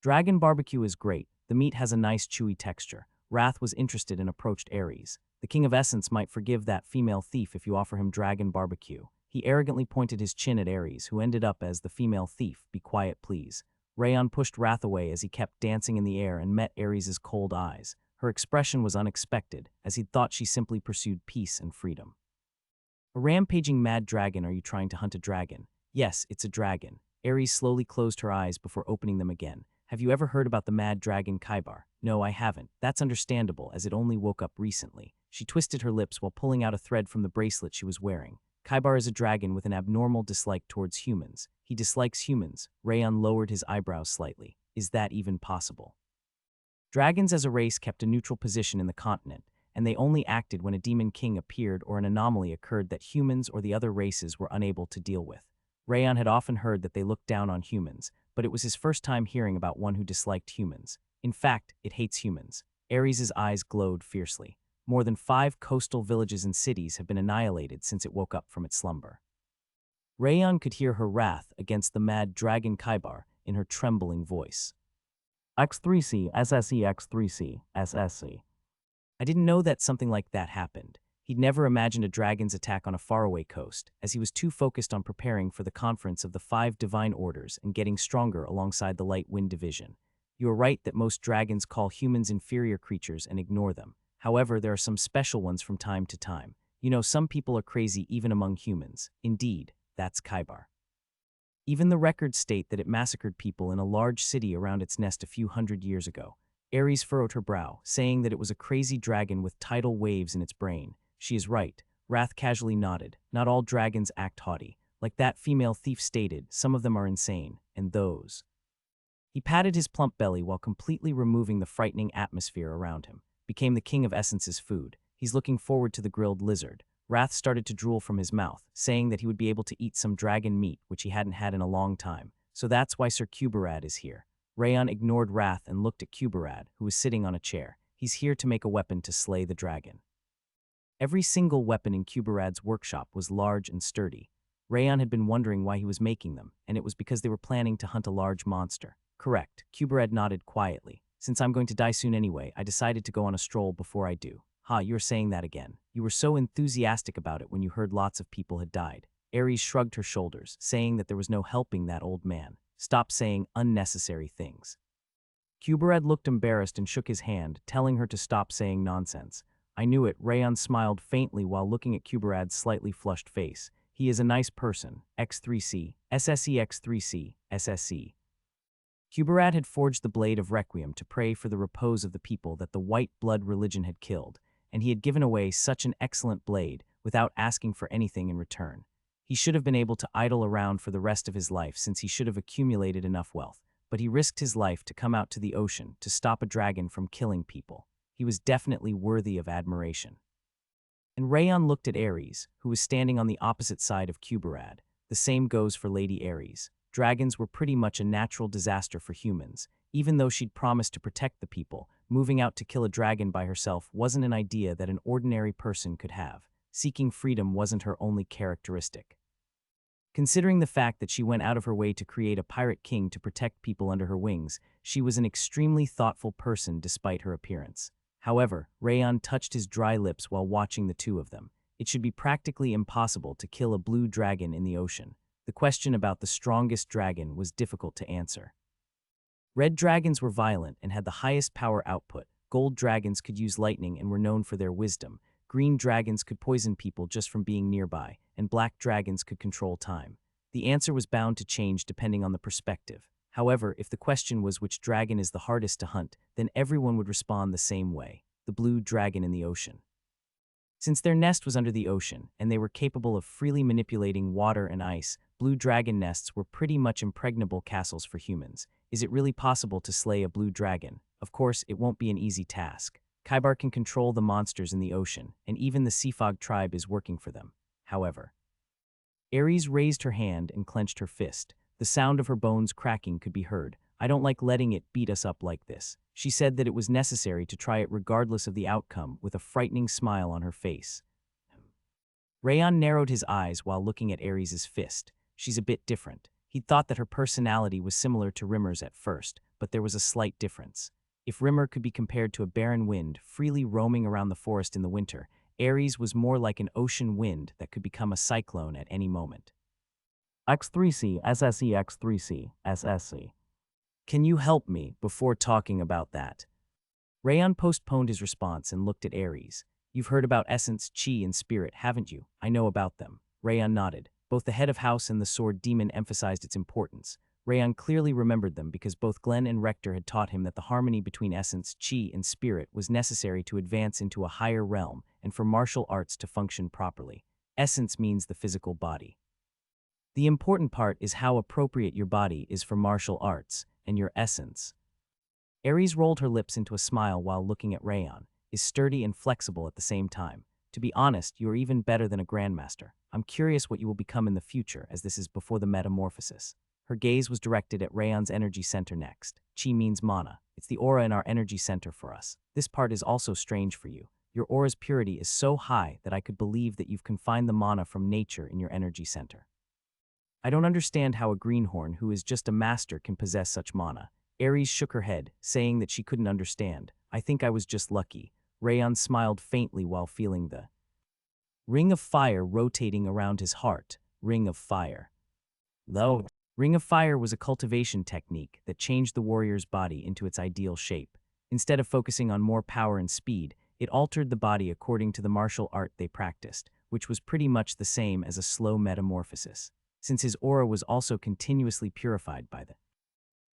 Dragon barbecue is great. The meat has a nice chewy texture. Wrath was interested and approached Aries. The King of Essence might forgive that female thief if you offer him dragon barbecue. He arrogantly pointed his chin at Aries, who ended up as the female thief. Be quiet, please. Rayon pushed Wrath away as he kept dancing in the air and met Aries' cold eyes. Her expression was unexpected, as he'd thought she simply pursued peace and freedom. A rampaging mad dragon. Are you trying to hunt a dragon? Yes, it's a dragon. Aries slowly closed her eyes before opening them again. Have you ever heard about the mad dragon Kaibar? No, I haven't. That's understandable, as it only woke up recently. She twisted her lips while pulling out a thread from the bracelet she was wearing. Kaibar is a dragon with an abnormal dislike towards humans. He dislikes humans. Rayon lowered his eyebrows slightly. Is that even possible? Dragons as a race kept a neutral position in the continent, and they only acted when a demon king appeared or an anomaly occurred that humans or the other races were unable to deal with. Rayon had often heard that they looked down on humans, but it was his first time hearing about one who disliked humans. In fact, it hates humans. Aries' eyes glowed fiercely. More than 5 coastal villages and cities have been annihilated since it woke up from its slumber. Rayon could hear her wrath against the mad dragon Kaibar in her trembling voice. X3C, SSE, X3C, SSC. I didn't know that something like that happened. He'd never imagined a dragon's attack on a faraway coast, as he was too focused on preparing for the conference of the 5 divine orders and getting stronger alongside the Light Wind Division. You are right that most dragons call humans inferior creatures and ignore them. However, there are some special ones from time to time. You know, some people are crazy even among humans. Indeed, that's Kaibar. Even the records state that it massacred people in a large city around its nest a few hundred years ago. Aries furrowed her brow, saying that it was a crazy dragon with tidal waves in its brain. She is right. Wrath casually nodded. Not all dragons act haughty. Like that female thief stated, some of them are insane, and those. He patted his plump belly while completely removing the frightening atmosphere around him. Became the King of Essence's food. He's looking forward to the grilled lizard. Wrath started to drool from his mouth, saying that he would be able to eat some dragon meat, which he hadn't had in a long time. So that's why Sir Kuberad is here. Rayon ignored Wrath and looked at Kuberad, who was sitting on a chair. He's here to make a weapon to slay the dragon. Every single weapon in Kuberad's workshop was large and sturdy. Rayon had been wondering why he was making them, and it was because they were planning to hunt a large monster. Correct. Kuberad nodded quietly. Since I'm going to die soon anyway, I decided to go on a stroll before I do. You're saying that again. You were so enthusiastic about it when you heard lots of people had died. Aries shrugged her shoulders, saying that there was no helping that old man. Stop saying unnecessary things. Kuberad looked embarrassed and shook his hand, telling her to stop saying nonsense. I knew it. Rayon smiled faintly while looking at Kuberad's slightly flushed face. He is a nice person. X3C, SSE, X3C, SSE. Kuberad had forged the blade of Requiem to pray for the repose of the people that the white blood religion had killed, and he had given away such an excellent blade without asking for anything in return. He should have been able to idle around for the rest of his life since he should have accumulated enough wealth, but he risked his life to come out to the ocean to stop a dragon from killing people. He was definitely worthy of admiration. And Rayon looked at Aries, who was standing on the opposite side of Kuberad. The same goes for Lady Aries. Dragons were pretty much a natural disaster for humans. Even though she'd promised to protect the people, moving out to kill a dragon by herself wasn't an idea that an ordinary person could have. Seeking freedom wasn't her only characteristic. Considering the fact that she went out of her way to create a pirate king to protect people under her wings, she was an extremely thoughtful person despite her appearance. However, Rayon touched his dry lips while watching the two of them. It should be practically impossible to kill a blue dragon in the ocean. The question about the strongest dragon was difficult to answer. Red dragons were violent and had the highest power output. Gold dragons could use lightning and were known for their wisdom. Green dragons could poison people just from being nearby, and black dragons could control time. The answer was bound to change depending on the perspective. However, if the question was which dragon is the hardest to hunt, then everyone would respond the same way: the blue dragon in the ocean. Since their nest was under the ocean, and they were capable of freely manipulating water and ice, blue dragon nests were pretty much impregnable castles for humans. Is it really possible to slay a blue dragon? Of course, it won't be an easy task. Kaibar can control the monsters in the ocean, and even the Seafog tribe is working for them. However, Ares raised her hand and clenched her fist. The sound of her bones cracking could be heard. I don't like letting it beat us up like this. She said that it was necessary to try it regardless of the outcome, with a frightening smile on her face. Rayon narrowed his eyes while looking at Ares' fist. She's a bit different. He'd thought that her personality was similar to Rimmer's at first, but there was a slight difference. If Rimmer could be compared to a barren wind freely roaming around the forest in the winter, Ares was more like an ocean wind that could become a cyclone at any moment. X3C, SSE, X3C, SSC. Can you help me before talking about that? Rayon postponed his response and looked at Ares. You've heard about essence, chi, and spirit, haven't you? I know about them. Rayon nodded. Both the head of house and the sword demon emphasized its importance. Rayon clearly remembered them because both Glenn and Rector had taught him that the harmony between essence, chi, and spirit was necessary to advance into a higher realm and for martial arts to function properly. Essence means the physical body. The important part is how appropriate your body is for martial arts, and your essence. Ares rolled her lips into a smile while looking at Rayon, is sturdy and flexible at the same time. To be honest, you are even better than a grandmaster. I'm curious what you will become in the future, as this is before the metamorphosis. Her gaze was directed at Rayon's energy center next. Chi means mana. It's the aura in our energy center for us. This part is also strange for you. Your aura's purity is so high that I could believe that you've confined the mana from nature in your energy center. I don't understand how a greenhorn who is just a master can possess such mana. Ares shook her head, saying that she couldn't understand. I think I was just lucky. Rayon smiled faintly while feeling the ring of fire rotating around his heart. Ring of fire. Though, Ring of Fire was a cultivation technique that changed the warrior's body into its ideal shape. Instead of focusing on more power and speed, it altered the body according to the martial art they practiced, which was pretty much the same as a slow metamorphosis. Since his aura was also continuously purified by the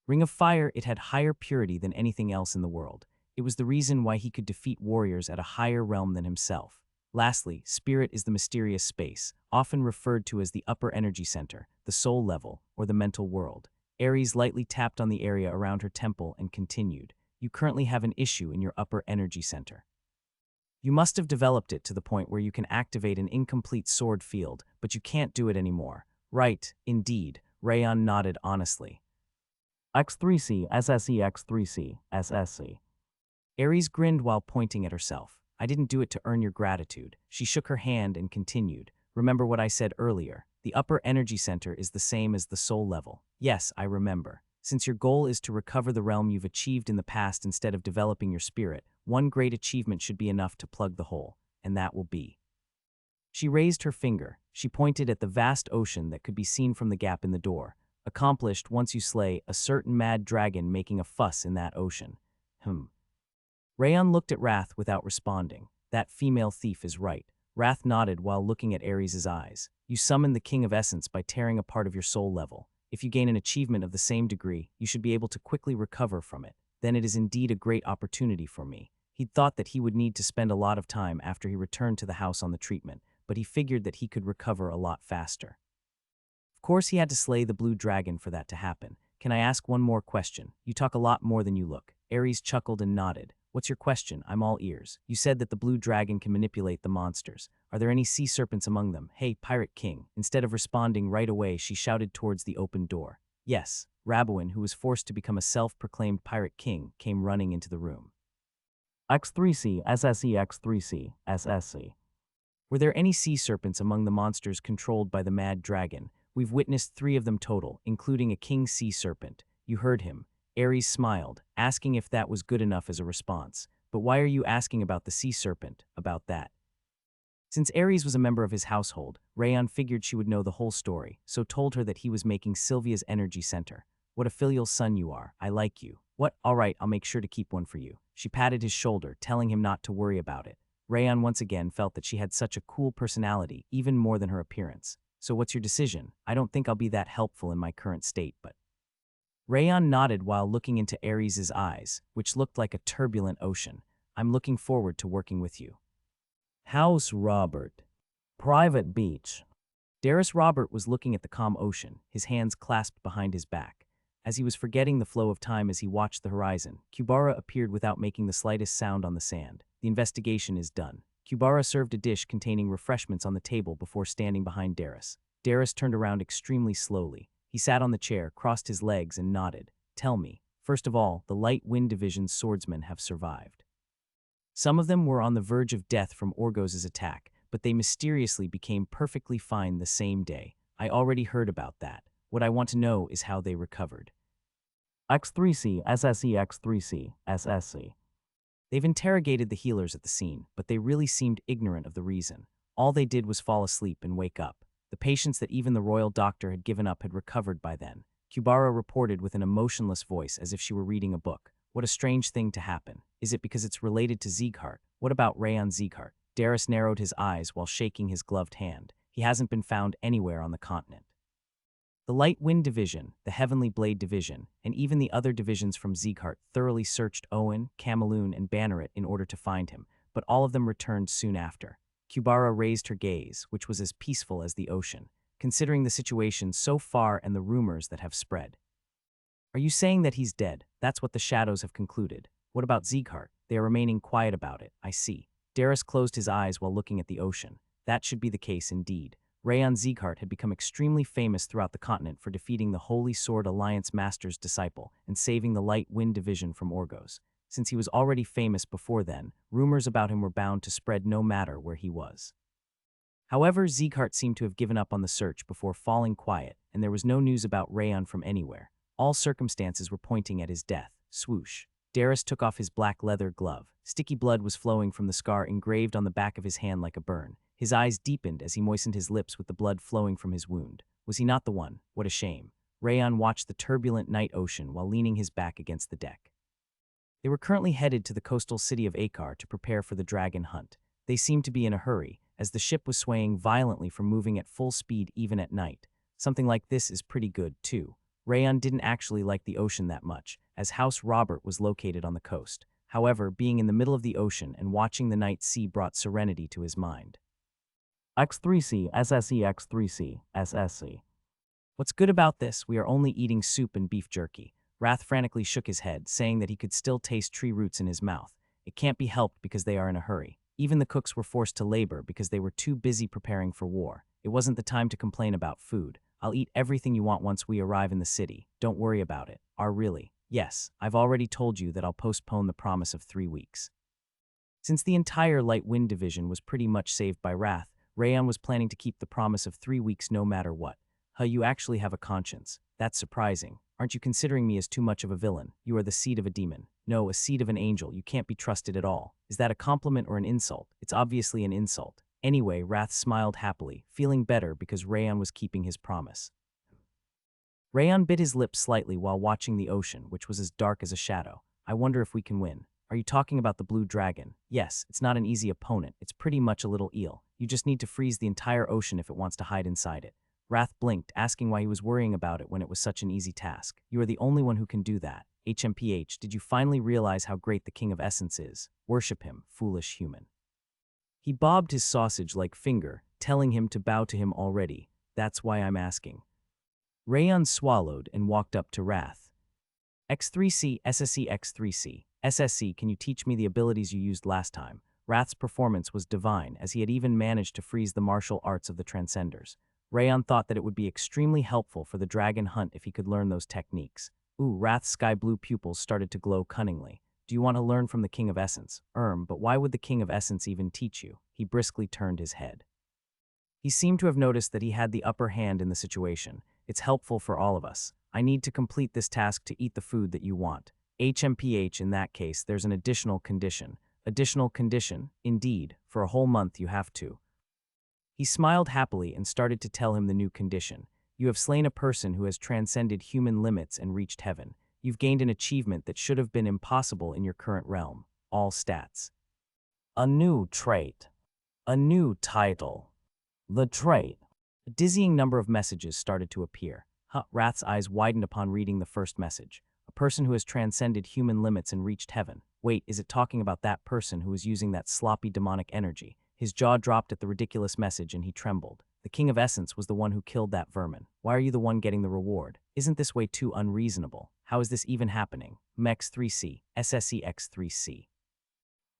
Ring of Fire, it had higher purity than anything else in the world. It was the reason why he could defeat warriors at a higher realm than himself. Lastly, spirit is the mysterious space, often referred to as the upper energy center, the soul level, or the mental world. Ares lightly tapped on the area around her temple and continued. You currently have an issue in your upper energy center. You must have developed it to the point where you can activate an incomplete sword field, but you can't do it anymore. Right, indeed, Rayon nodded honestly. X3C, SSE, X3C, SSC. Ares grinned while pointing at herself. I didn't do it to earn your gratitude. She shook her hand and continued. Remember what I said earlier. The upper energy center is the same as the soul level. Yes, I remember. Since your goal is to recover the realm you've achieved in the past instead of developing your spirit, one great achievement should be enough to plug the hole, and that will be. She raised her finger. She pointed at the vast ocean that could be seen from the gap in the door. Accomplished once you slay a certain mad dragon making a fuss in that ocean. Rayon looked at Wrath without responding. That female thief is right. Wrath nodded while looking at Ares' eyes. You summon the King of Essence by tearing a part of your soul level. If you gain an achievement of the same degree, you should be able to quickly recover from it. Then it is indeed a great opportunity for me. He'd thought that he would need to spend a lot of time after he returned to the house on the treatment, but he figured that he could recover a lot faster. Of course, he had to slay the blue dragon for that to happen. Can I ask one more question? You talk a lot more than you look. Ares chuckled and nodded. What's your question? I'm all ears. You said that the blue dragon can manipulate the monsters. Are there any sea serpents among them? Hey, Pirate King. Instead of responding right away, she shouted towards the open door. Yes, Rabouin, who was forced to become a self-proclaimed pirate king, came running into the room. X3C, SSE, X3C, SSC. Were there any sea serpents among the monsters controlled by the mad dragon? We've witnessed 3 of them total, including a king sea serpent. You heard him. Ares smiled, asking if that was good enough as a response. But why are you asking about the sea serpent, about that? Since Ares was a member of his household, Rayon figured she would know the whole story, so told her that he was making Sylvia's energy center. What a filial son you are. I like you. What? All right, I'll make sure to keep one for you. She patted his shoulder, telling him not to worry about it. Rayon once again felt that she had such a cool personality, even more than her appearance. So what's your decision? I don't think I'll be that helpful in my current state, but... Rayon nodded while looking into Ares's eyes, which looked like a turbulent ocean. I'm looking forward to working with you. House Robert. Private beach. Darius Robert was looking at the calm ocean, his hands clasped behind his back. As he was forgetting the flow of time as he watched the horizon, Kubara appeared without making the slightest sound on the sand. The investigation is done. Kubara served a dish containing refreshments on the table before standing behind Darius. Darius turned around extremely slowly. He sat on the chair, crossed his legs, and nodded. Tell me, first of all, the Light Wind Division's swordsmen have survived. Some of them were on the verge of death from Orgos's attack, but they mysteriously became perfectly fine the same day. I already heard about that. What I want to know is how they recovered. X3C, SSE, X3C, SSC. They've interrogated the healers at the scene, but they really seemed ignorant of the reason. All they did was fall asleep and wake up. The patients that even the royal doctor had given up had recovered by then. Kubara reported with an emotionless voice as if she were reading a book. What a strange thing to happen. Is it because it's related to Sieghart? What about Rayon Sieghart? Darius narrowed his eyes while shaking his gloved hand. He hasn't been found anywhere on the continent. The Light Wind Division, the Heavenly Blade Division, and even the other divisions from Sieghart thoroughly searched Owen, Cameloon, and Banneret in order to find him, but all of them returned soon after. Kubara raised her gaze, which was as peaceful as the ocean, considering the situation so far and the rumors that have spread. Are you saying that he's dead? That's what the shadows have concluded. What about Sieghart? They are remaining quiet about it, I see. Darius closed his eyes while looking at the ocean. That should be the case indeed. Rayon Sieghart had become extremely famous throughout the continent for defeating the Holy Sword Alliance Master's disciple and saving the Light Wind Division from Orgos. Since he was already famous before then, rumors about him were bound to spread no matter where he was. However, Sieghart seemed to have given up on the search before falling quiet, and there was no news about Rayon from anywhere. All circumstances were pointing at his death. Swoosh. Darius took off his black leather glove. Sticky blood was flowing from the scar engraved on the back of his hand like a burn. His eyes deepened as he moistened his lips with the blood flowing from his wound. Was he not the one? What a shame. Rayon watched the turbulent night ocean while leaning his back against the deck. They were currently headed to the coastal city of Akar to prepare for the dragon hunt. They seemed to be in a hurry, as the ship was swaying violently from moving at full speed even at night. Something like this is pretty good, too. Rayon didn't actually like the ocean that much, as House Robert was located on the coast. However, being in the middle of the ocean and watching the night sea brought serenity to his mind. X3C, SSE, X3C, SSC. What's good about this? We are only eating soup and beef jerky. Wrath frantically shook his head, saying that he could still taste tree roots in his mouth. It can't be helped because they are in a hurry. Even the cooks were forced to labor because they were too busy preparing for war. It wasn't the time to complain about food. I'll eat everything you want once we arrive in the city. Don't worry about it. Really? Yes, I've already told you that I'll postpone the promise of 3 weeks. Since the entire Light Wind Division was pretty much saved by Wrath, Rayon was planning to keep the promise of 3 weeks no matter what. You actually have a conscience. That's surprising. Aren't you considering me as too much of a villain? You are the seed of a demon. No, a seed of an angel. You can't be trusted at all. Is that a compliment or an insult? It's obviously an insult. Anyway, Wrath smiled happily, feeling better because Rayon was keeping his promise. Rayon bit his lips slightly while watching the ocean, which was as dark as a shadow. I wonder if we can win. Are you talking about the blue dragon? Yes, it's not an easy opponent. It's pretty much a little eel. You just need to freeze the entire ocean if it wants to hide inside it. Wrath blinked, asking why he was worrying about it when it was such an easy task. You are the only one who can do that. HMPH, did you finally realize how great the King of Essence is? Worship him, foolish human. He bobbed his sausage-like finger, telling him to bow to him already. That's why I'm asking. Rayon swallowed and walked up to Wrath. X3C, SSC, X3C. SSC, can you teach me the abilities you used last time? Wrath's performance was divine, as he had even managed to freeze the martial arts of the Transcenders. Rayon thought that it would be extremely helpful for the dragon hunt if he could learn those techniques. Ooh, Wrath's sky blue pupils started to glow cunningly. Do you want to learn from the King of Essence? But why would the King of Essence even teach you? He briskly turned his head. He seemed to have noticed that he had the upper hand in the situation. It's helpful for all of us. I need to complete this task to eat the food that you want. HMPH, in that case, there's an additional condition. Additional condition? Indeed, for a whole month you have to. He smiled happily and started to tell him the new condition. You have slain a person who has transcended human limits and reached heaven. You've gained an achievement that should have been impossible in your current realm. All stats. A new trait. A new title. The trait. A dizzying number of messages started to appear. Wrath's eyes widened upon reading the first message. A person who has transcended human limits and reached heaven. Wait, is it talking about that person who was using that sloppy demonic energy? His jaw dropped at the ridiculous message and he trembled. The King of Essence was the one who killed that vermin. Why are you the one getting the reward? Isn't this way too unreasonable? How is this even happening? MEX3C, SSEX3C.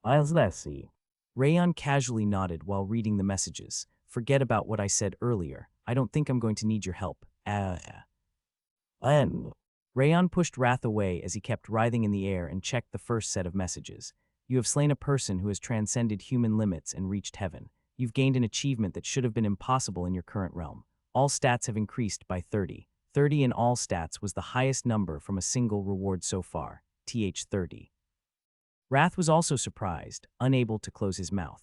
ISLSC. Rayon casually nodded while reading the messages. Forget about what I said earlier. I don't think I'm going to need your help. N. Rayon pushed Wrath away as he kept writhing in the air and checked the first set of messages. You have slain a person who has transcended human limits and reached heaven. You've gained an achievement that should have been impossible in your current realm. All stats have increased by 30. 30 in all stats was the highest number from a single reward so far, TH30. Wrath was also surprised, unable to close his mouth.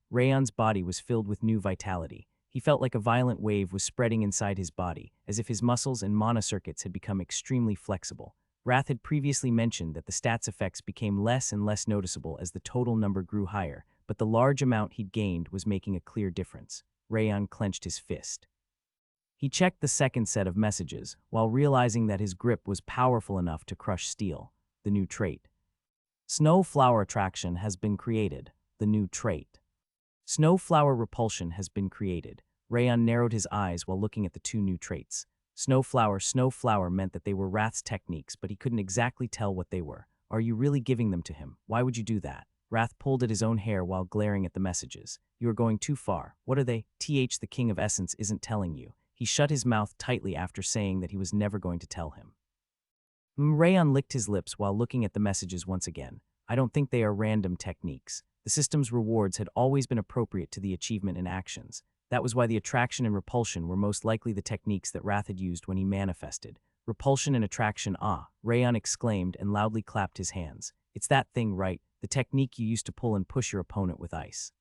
Rayon's body was filled with new vitality. He felt like a violent wave was spreading inside his body, as if his muscles and mana circuits had become extremely flexible. Wrath had previously mentioned that the stats effects became less and less noticeable as the total number grew higher, but the large amount he'd gained was making a clear difference. Rayon clenched his fist. He checked the second set of messages, while realizing that his grip was powerful enough to crush steel. The new trait. Snow flower attraction has been created. The new trait. Snow flower repulsion has been created. Rayon narrowed his eyes while looking at the two new traits. Snow flower meant that they were Wrath's techniques, but he couldn't exactly tell what they were. Are you really giving them to him? Why would you do that? Wrath pulled at his own hair while glaring at the messages. You are going too far. What are they? The King of Essence isn't telling you. He shut his mouth tightly after saying that he was never going to tell him. Rayon licked his lips while looking at the messages once again. I don't think they are random techniques. The system's rewards had always been appropriate to the achievement and actions. That was why the attraction and repulsion were most likely the techniques that Wrath had used when he manifested. Repulsion and attraction, Rayon exclaimed and loudly clapped his hands. It's that thing, right? The technique you used to pull and push your opponent with ice.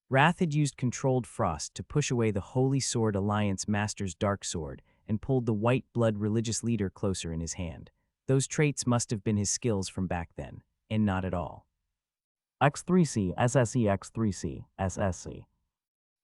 Wrath had used controlled frost to push away the Holy Sword Alliance Master's dark sword and pulled the white blood religious leader closer in his hand. Those traits must have been his skills from back then, and not at all. X3C, SSE, X3C, SSC.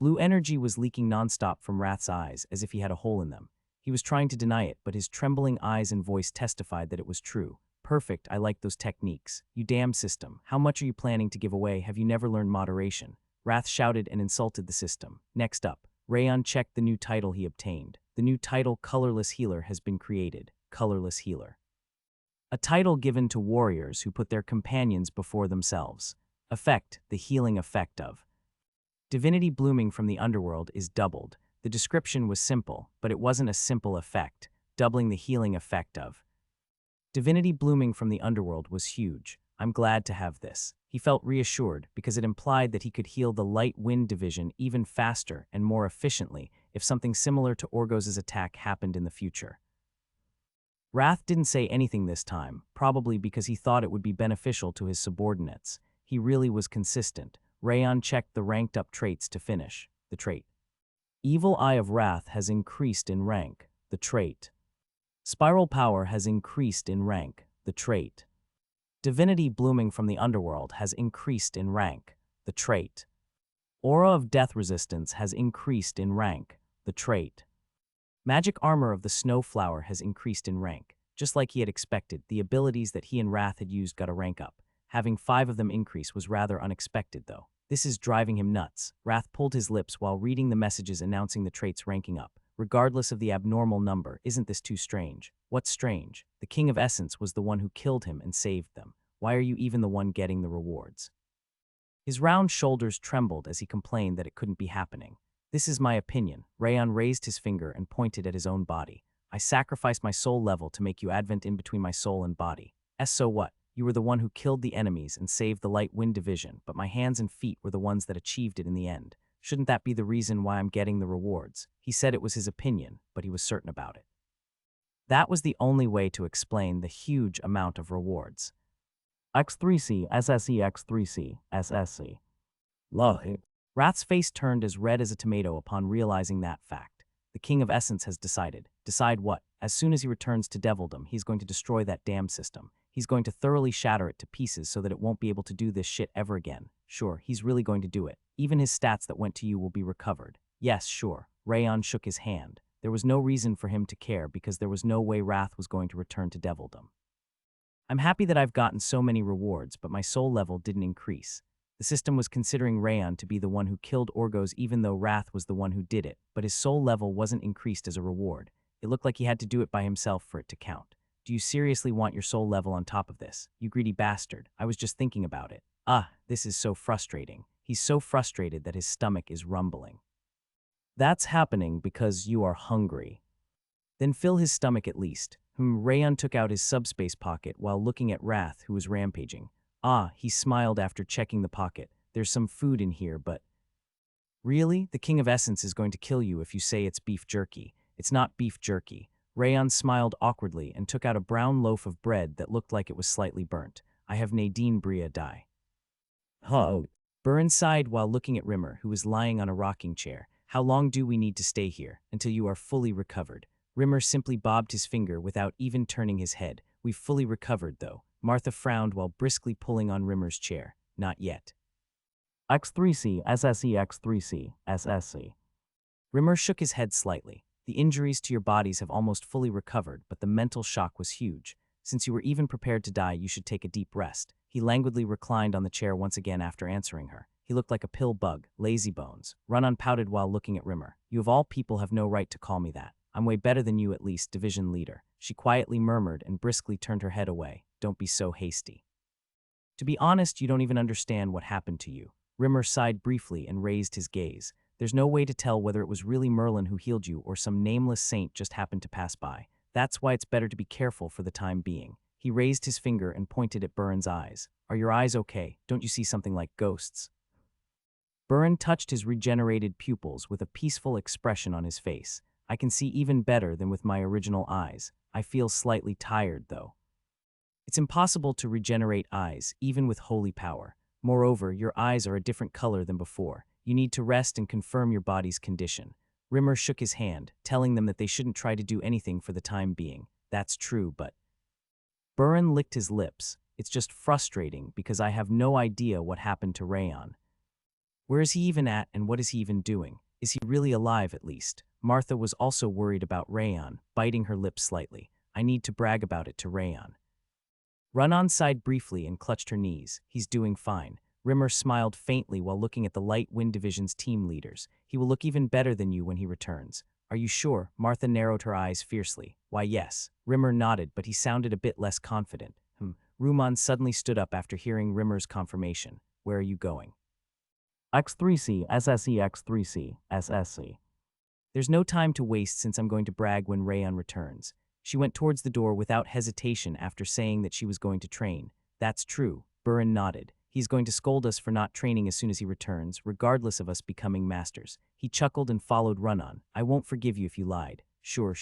Blue energy was leaking nonstop from Wrath's eyes, as if he had a hole in them. He was trying to deny it, but his trembling eyes and voice testified that it was true. Perfect, I like those techniques. You damn system. How much are you planning to give away? Have you never learned moderation? Wrath shouted and insulted the system. Next up, Rayon checked the new title he obtained. The new title, Colorless Healer, has been created. Colorless Healer. A title given to warriors who put their companions before themselves. Effect, the healing effect of. Divinity blooming from the underworld is doubled. The description was simple, but it wasn't a simple effect, doubling the healing effect of. Divinity blooming from the underworld was huge. I'm glad to have this. He felt reassured because it implied that he could heal the light wind division even faster and more efficiently if something similar to Orgos's attack happened in the future. Wrath didn't say anything this time, probably because he thought it would be beneficial to his subordinates. He really was consistent. Rayon checked the ranked-up traits to finish. The trait. Evil Eye of Wrath has increased in rank. The trait. Spiral Power has increased in rank. The trait. Divinity blooming from the underworld has increased in rank. The trait. Aura of Death Resistance has increased in rank. The trait. Magic Armor of the Snow Flower has increased in rank. Just like he had expected, the abilities that he and Wrath had used got a rank up. Having 5 of them increase was rather unexpected, though. This is driving him nuts. Wrath pulled his lips while reading the messages announcing the traits ranking up. Regardless of the abnormal number, isn't this too strange? What's strange? The King of Essence was the one who killed him and saved them. Why are you even the one getting the rewards? His round shoulders trembled as he complained that it couldn't be happening. This is my opinion. Rayon raised his finger and pointed at his own body. I sacrificed my soul level to make you advent in between my soul and body. So what? You were the one who killed the enemies and saved the Light Wind Division, but my hands and feet were the ones that achieved it in the end. Shouldn't that be the reason why I'm getting the rewards? He said it was his opinion, but he was certain about it. That was the only way to explain the huge amount of rewards. X3C, SSE, X3C, SSC. Lohi. Wrath's face turned as red as a tomato upon realizing that fact. The King of Essence has decided. Decide what? As soon as he returns to Devildom, he's going to destroy that damn system. He's going to thoroughly shatter it to pieces so that it won't be able to do this shit ever again. Sure, he's really going to do it. Even his stats that went to you will be recovered. Yes, sure. Rayon shook his hand. There was no reason for him to care because there was no way Wrath was going to return to Devildom. I'm happy that I've gotten so many rewards, but my soul level didn't increase. The system was considering Rayon to be the one who killed Orgos even though Wrath was the one who did it, but his soul level wasn't increased as a reward. It looked like he had to do it by himself for it to count. Do you seriously want your soul level on top of this? You greedy bastard. I was just thinking about it. This is so frustrating. He's so frustrated that his stomach is rumbling. That's happening because you are hungry. Then fill his stomach at least. Rayon took out his subspace pocket while looking at Wrath, who was rampaging. He smiled after checking the pocket. There's some food in here, but... Really? The King of Essence is going to kill you if you say it's beef jerky. It's not beef jerky. Rayon smiled awkwardly and took out a brown loaf of bread that looked like it was slightly burnt. I have Nadine Bria die. Burin sighed while looking at Rimmer, who was lying on a rocking chair. How long do we need to stay here? Until you are fully recovered. Rimmer simply bobbed his finger without even turning his head. We've fully recovered, though. Martha frowned while briskly pulling on Rimmer's chair. Not yet. X3C, SSE, X3C, SSC. Rimmer shook his head slightly. The injuries to your bodies have almost fully recovered, but the mental shock was huge. Since you were even prepared to die, you should take a deep rest. He languidly reclined on the chair once again after answering her. He looked like a pill bug, lazy bones. Run-On pouted while looking at Rimmer. You of all people have no right to call me that. I'm way better than you at least, division leader. She quietly murmured and briskly turned her head away. Don't be so hasty. To be honest, you don't even understand what happened to you. Rimmer sighed briefly and raised his gaze. There's no way to tell whether it was really Merlin who healed you or some nameless saint just happened to pass by. That's why it's better to be careful for the time being. He raised his finger and pointed at Burin's eyes. Are your eyes okay? Don't you see something like ghosts? Burin touched his regenerated pupils with a peaceful expression on his face. I can see even better than with my original eyes. I feel slightly tired, though. It's impossible to regenerate eyes, even with holy power. Moreover, your eyes are a different color than before. You need to rest and confirm your body's condition. Rimmer shook his hand, telling them that they shouldn't try to do anything for the time being. That's true, but... Burin licked his lips. It's just frustrating because I have no idea what happened to Rayon. Where is he even at and what is he even doing? Is he really alive at least? Martha was also worried about Rayon, biting her lips slightly. I need to brag about it to Rayon. Run-On sighed briefly and clutched her knees. He's doing fine. Rimmer smiled faintly while looking at the Light Wind Division's team leaders. He will look even better than you when he returns. Are you sure? Martha narrowed her eyes fiercely. Why, yes. Rimmer nodded, but he sounded a bit less confident. Ruman suddenly stood up after hearing Rimmer's confirmation. Where are you going? X3C, SSE, X3C, SSC. There's no time to waste since I'm going to brag when Rayon returns. She went towards the door without hesitation after saying that she was going to train. That's true. Burin nodded. He's going to scold us for not training as soon as he returns, regardless of us becoming masters. He chuckled and followed Run-On. I won't forgive you if you lied. Sure.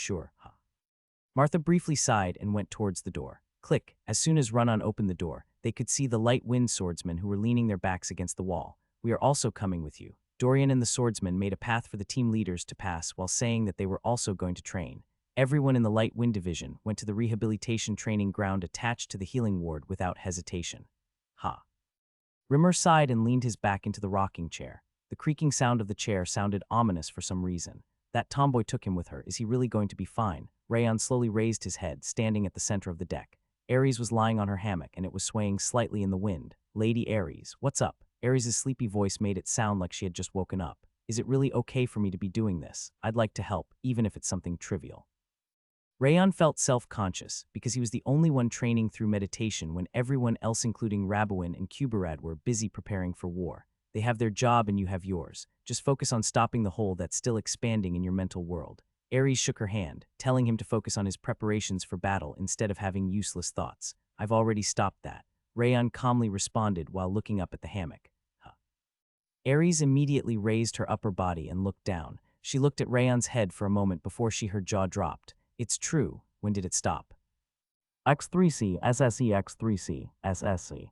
Martha briefly sighed and went towards the door. Click. As soon as Run-On opened the door, they could see the Light Wind swordsmen who were leaning their backs against the wall. We are also coming with you. Dorian and the swordsmen made a path for the team leaders to pass while saying that they were also going to train. Everyone in the Light Wind Division went to the rehabilitation training ground attached to the healing ward without hesitation. Rimmer sighed and leaned his back into the rocking chair. The creaking sound of the chair sounded ominous for some reason. That tomboy took him with her. Is he really going to be fine? Rayon slowly raised his head, standing at the center of the deck. Ares was lying on her hammock and it was swaying slightly in the wind. Lady Ares, what's up? Ares' sleepy voice made it sound like she had just woken up. Is it really okay for me to be doing this? I'd like to help, even if it's something trivial. Rayon felt self-conscious because he was the only one training through meditation when everyone else including Rabuin and Kuberad were busy preparing for war. They have their job and you have yours. Just focus on stopping the hole that's still expanding in your mental world. Ares shook her hand, telling him to focus on his preparations for battle instead of having useless thoughts. I've already stopped that. Rayon calmly responded while looking up at the hammock. Huh. Ares immediately raised her upper body and looked down. She looked at Rayon's head for a moment before her jaw dropped. It's true. When did it stop? X3C SSE X3C SSC.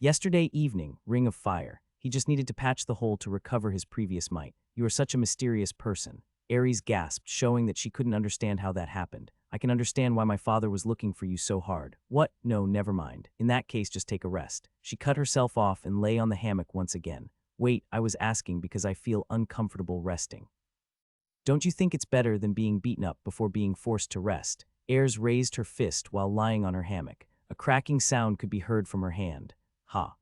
Yesterday evening, Ring of Fire. He just needed to patch the hole to recover his previous might. You are such a mysterious person. Ares gasped, showing that she couldn't understand how that happened. I can understand why my father was looking for you so hard. What? No, never mind. In that case, just take a rest. She cut herself off and lay on the hammock once again. Wait, I was asking because I feel uncomfortable resting. Don't you think it's better than being beaten up before being forced to rest? Ares raised her fist while lying on her hammock. A cracking sound could be heard from her hand. Ha.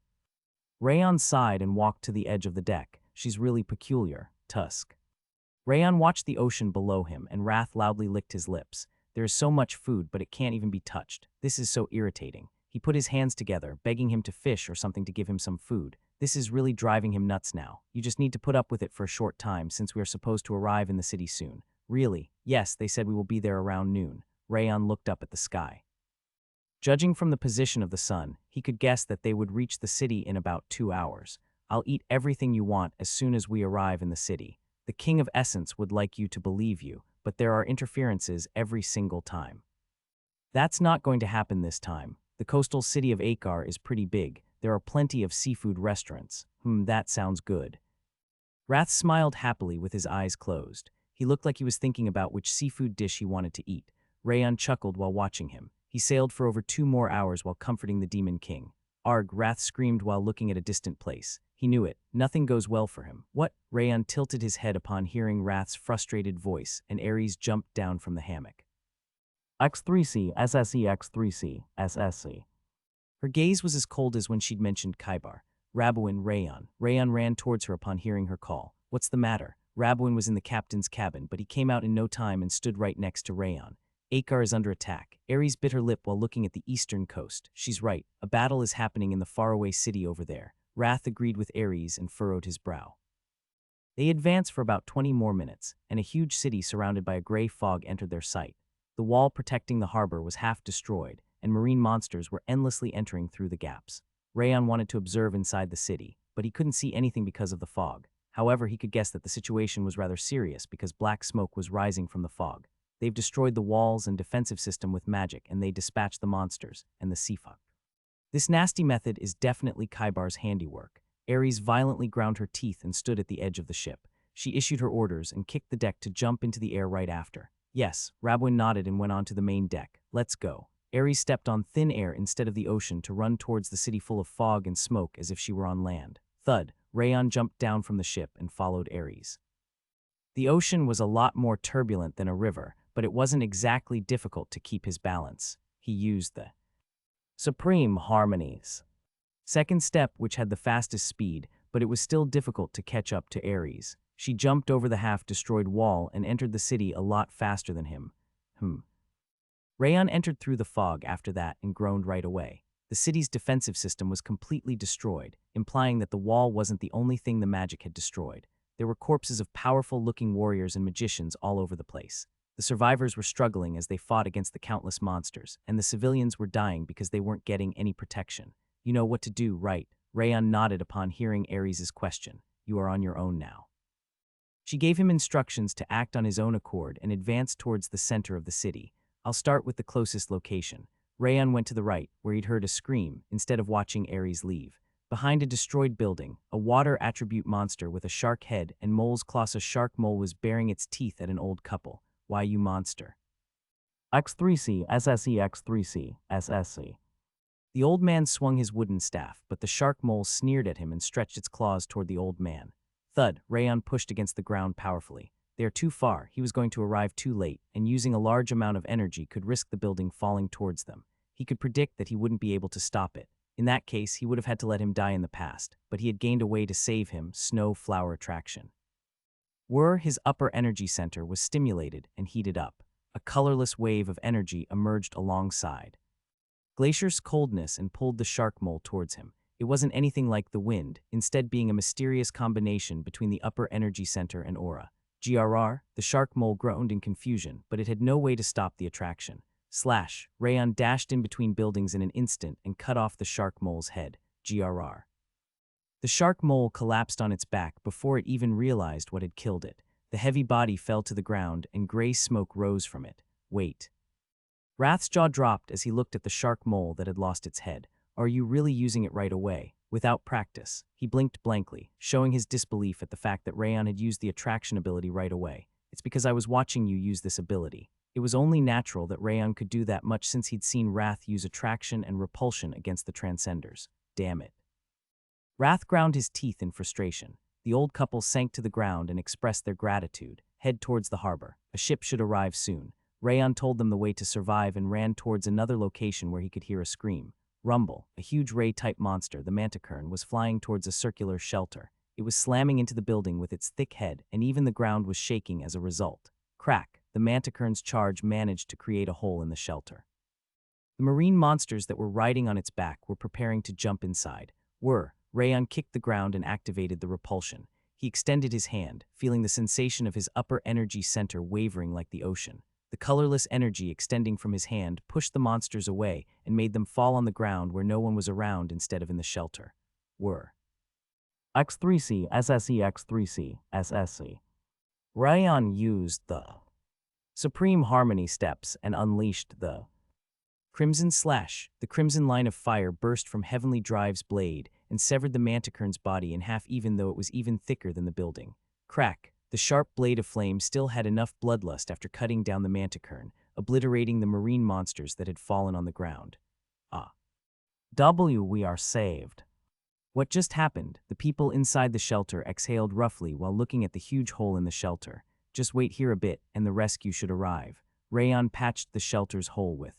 Rayon sighed and walked to the edge of the deck. She's really peculiar. Tusk. Rayon watched the ocean below him, and wrath loudly licked his lips. There is so much food, but it can't even be touched. This is so irritating. He put his hands together, begging him to fish or something to give him some food. This is really driving him nuts now. You just need to put up with it for a short time, since we are supposed to arrive in the city soon. Really? Yes, they said we will be there around noon. Rayon looked up at the sky. Judging from the position of the sun, he could guess that they would reach the city in about 2 hours. I'll eat everything you want as soon as we arrive in the city. The King of Essence would like you to believe you, but there are interferences every single time. That's not going to happen this time. The coastal city of Heir is pretty big. There are plenty of seafood restaurants. That sounds good. Wrath smiled happily with his eyes closed. He looked like he was thinking about which seafood dish he wanted to eat. Rayon chuckled while watching him. He sailed for over 2 more hours while comforting the Demon King. Arg, Wrath screamed while looking at a distant place. He knew it. Nothing goes well for him. What? Rayon tilted his head upon hearing Wrath's frustrated voice, and Ares jumped down from the hammock. X3C SSE X3C SSC. Her gaze was as cold as when she'd mentioned Kaibar. Rabouin, Rayon. Rayon ran towards her upon hearing her call. What's the matter? Rabouin was in the captain's cabin, but he came out in no time and stood right next to Rayon. Heir is under attack. Ares bit her lip while looking at the eastern coast. She's right. A battle is happening in the faraway city over there. Wrath agreed with Ares and furrowed his brow. They advanced for about 20 more minutes, and a huge city surrounded by a gray fog entered their sight. The wall protecting the harbor was half destroyed, and marine monsters were endlessly entering through the gaps. Rayon wanted to observe inside the city, but he couldn't see anything because of the fog. However, he could guess that the situation was rather serious because black smoke was rising from the fog. They've destroyed the walls and defensive system with magic, and they dispatched the monsters and the sea fog. This nasty method is definitely Kaibar's handiwork. Ares violently ground her teeth and stood at the edge of the ship. She issued her orders and kicked the deck to jump into the air right after. Yes, Rabouin nodded and went on to the main deck. Let's go. Ares stepped on thin air instead of the ocean to run towards the city full of fog and smoke as if she were on land. Thud, Rayon jumped down from the ship and followed Ares. The ocean was a lot more turbulent than a river, but it wasn't exactly difficult to keep his balance. He used the Supreme Harmonies second step, which had the fastest speed, but it was still difficult to catch up to Ares. She jumped over the half-destroyed wall and entered the city a lot faster than him. Rayon entered through the fog after that and groaned right away. The city's defensive system was completely destroyed, implying that the wall wasn't the only thing the magic had destroyed. There were corpses of powerful-looking warriors and magicians all over the place. The survivors were struggling as they fought against the countless monsters, and the civilians were dying because they weren't getting any protection. You know what to do, right? Rayon nodded upon hearing Ares' question. You are on your own now. She gave him instructions to act on his own accord and advanced towards the center of the city. I'll start with the closest location. Rayon went to the right, where he'd heard a scream, instead of watching Ares leave. Behind a destroyed building, a water attribute monster with a shark head and mole's claws. A shark mole was baring its teeth at an old couple. Why, you monster? X3C SSE X3C SSC. The old man swung his wooden staff, but the shark mole sneered at him and stretched its claws toward the old man. Thud, Rayon pushed against the ground powerfully. They are too far. He was going to arrive too late, and using a large amount of energy could risk the building falling towards them. He could predict that he wouldn't be able to stop it. In that case, he would have had to let him die in the past, but he had gained a way to save him, snow flower attraction. His upper energy center was stimulated and heated up. A colorless wave of energy emerged alongside Glacier's coldness and pulled the shark mole towards him. It wasn't anything like the wind, instead being a mysterious combination between the upper energy center and aura. GRR, the shark mole groaned in confusion, but it had no way to stop the attraction. Slash, Rayon dashed in between buildings in an instant and cut off the shark mole's head. GRR. The shark mole collapsed on its back before it even realized what had killed it. The heavy body fell to the ground and gray smoke rose from it. Wait. Wrath's jaw dropped as he looked at the shark mole that had lost its head. Are you really using it right away? Without practice. He blinked blankly, showing his disbelief at the fact that Rayon had used the attraction ability right away. It's because I was watching you use this ability. It was only natural that Rayon could do that much since he'd seen Wrath use attraction and repulsion against the Transcenders. Damn it. Wrath ground his teeth in frustration. The old couple sank to the ground and expressed their gratitude. Head towards the harbor. A ship should arrive soon. Rayon told them the way to survive and ran towards another location where he could hear a scream. Rumble, a huge ray-type monster, the manticorn, was flying towards a circular shelter. It was slamming into the building with its thick head, and even the ground was shaking as a result. Crack, the manticorn's charge managed to create a hole in the shelter. The marine monsters that were riding on its back were preparing to jump inside. Rayon kicked the ground and activated the repulsion. He extended his hand, feeling the sensation of his upper energy center wavering like the ocean. The colorless energy extending from his hand pushed the monsters away and made them fall on the ground where no one was around instead of in the shelter. X3C, SSE, X3C, SSC. Rayon used the Supreme Harmony steps and unleashed the Crimson Slash. The crimson line of fire burst from Heavenly Drive's blade and severed the manticorn's body in half even though it was even thicker than the building. Crack. The sharp blade of flame still had enough bloodlust after cutting down the manticorn, obliterating the marine monsters that had fallen on the ground. We are saved. What just happened? The people inside the shelter exhaled roughly while looking at the huge hole in the shelter. Just wait here a bit and the rescue should arrive. Rayon patched the shelter's hole with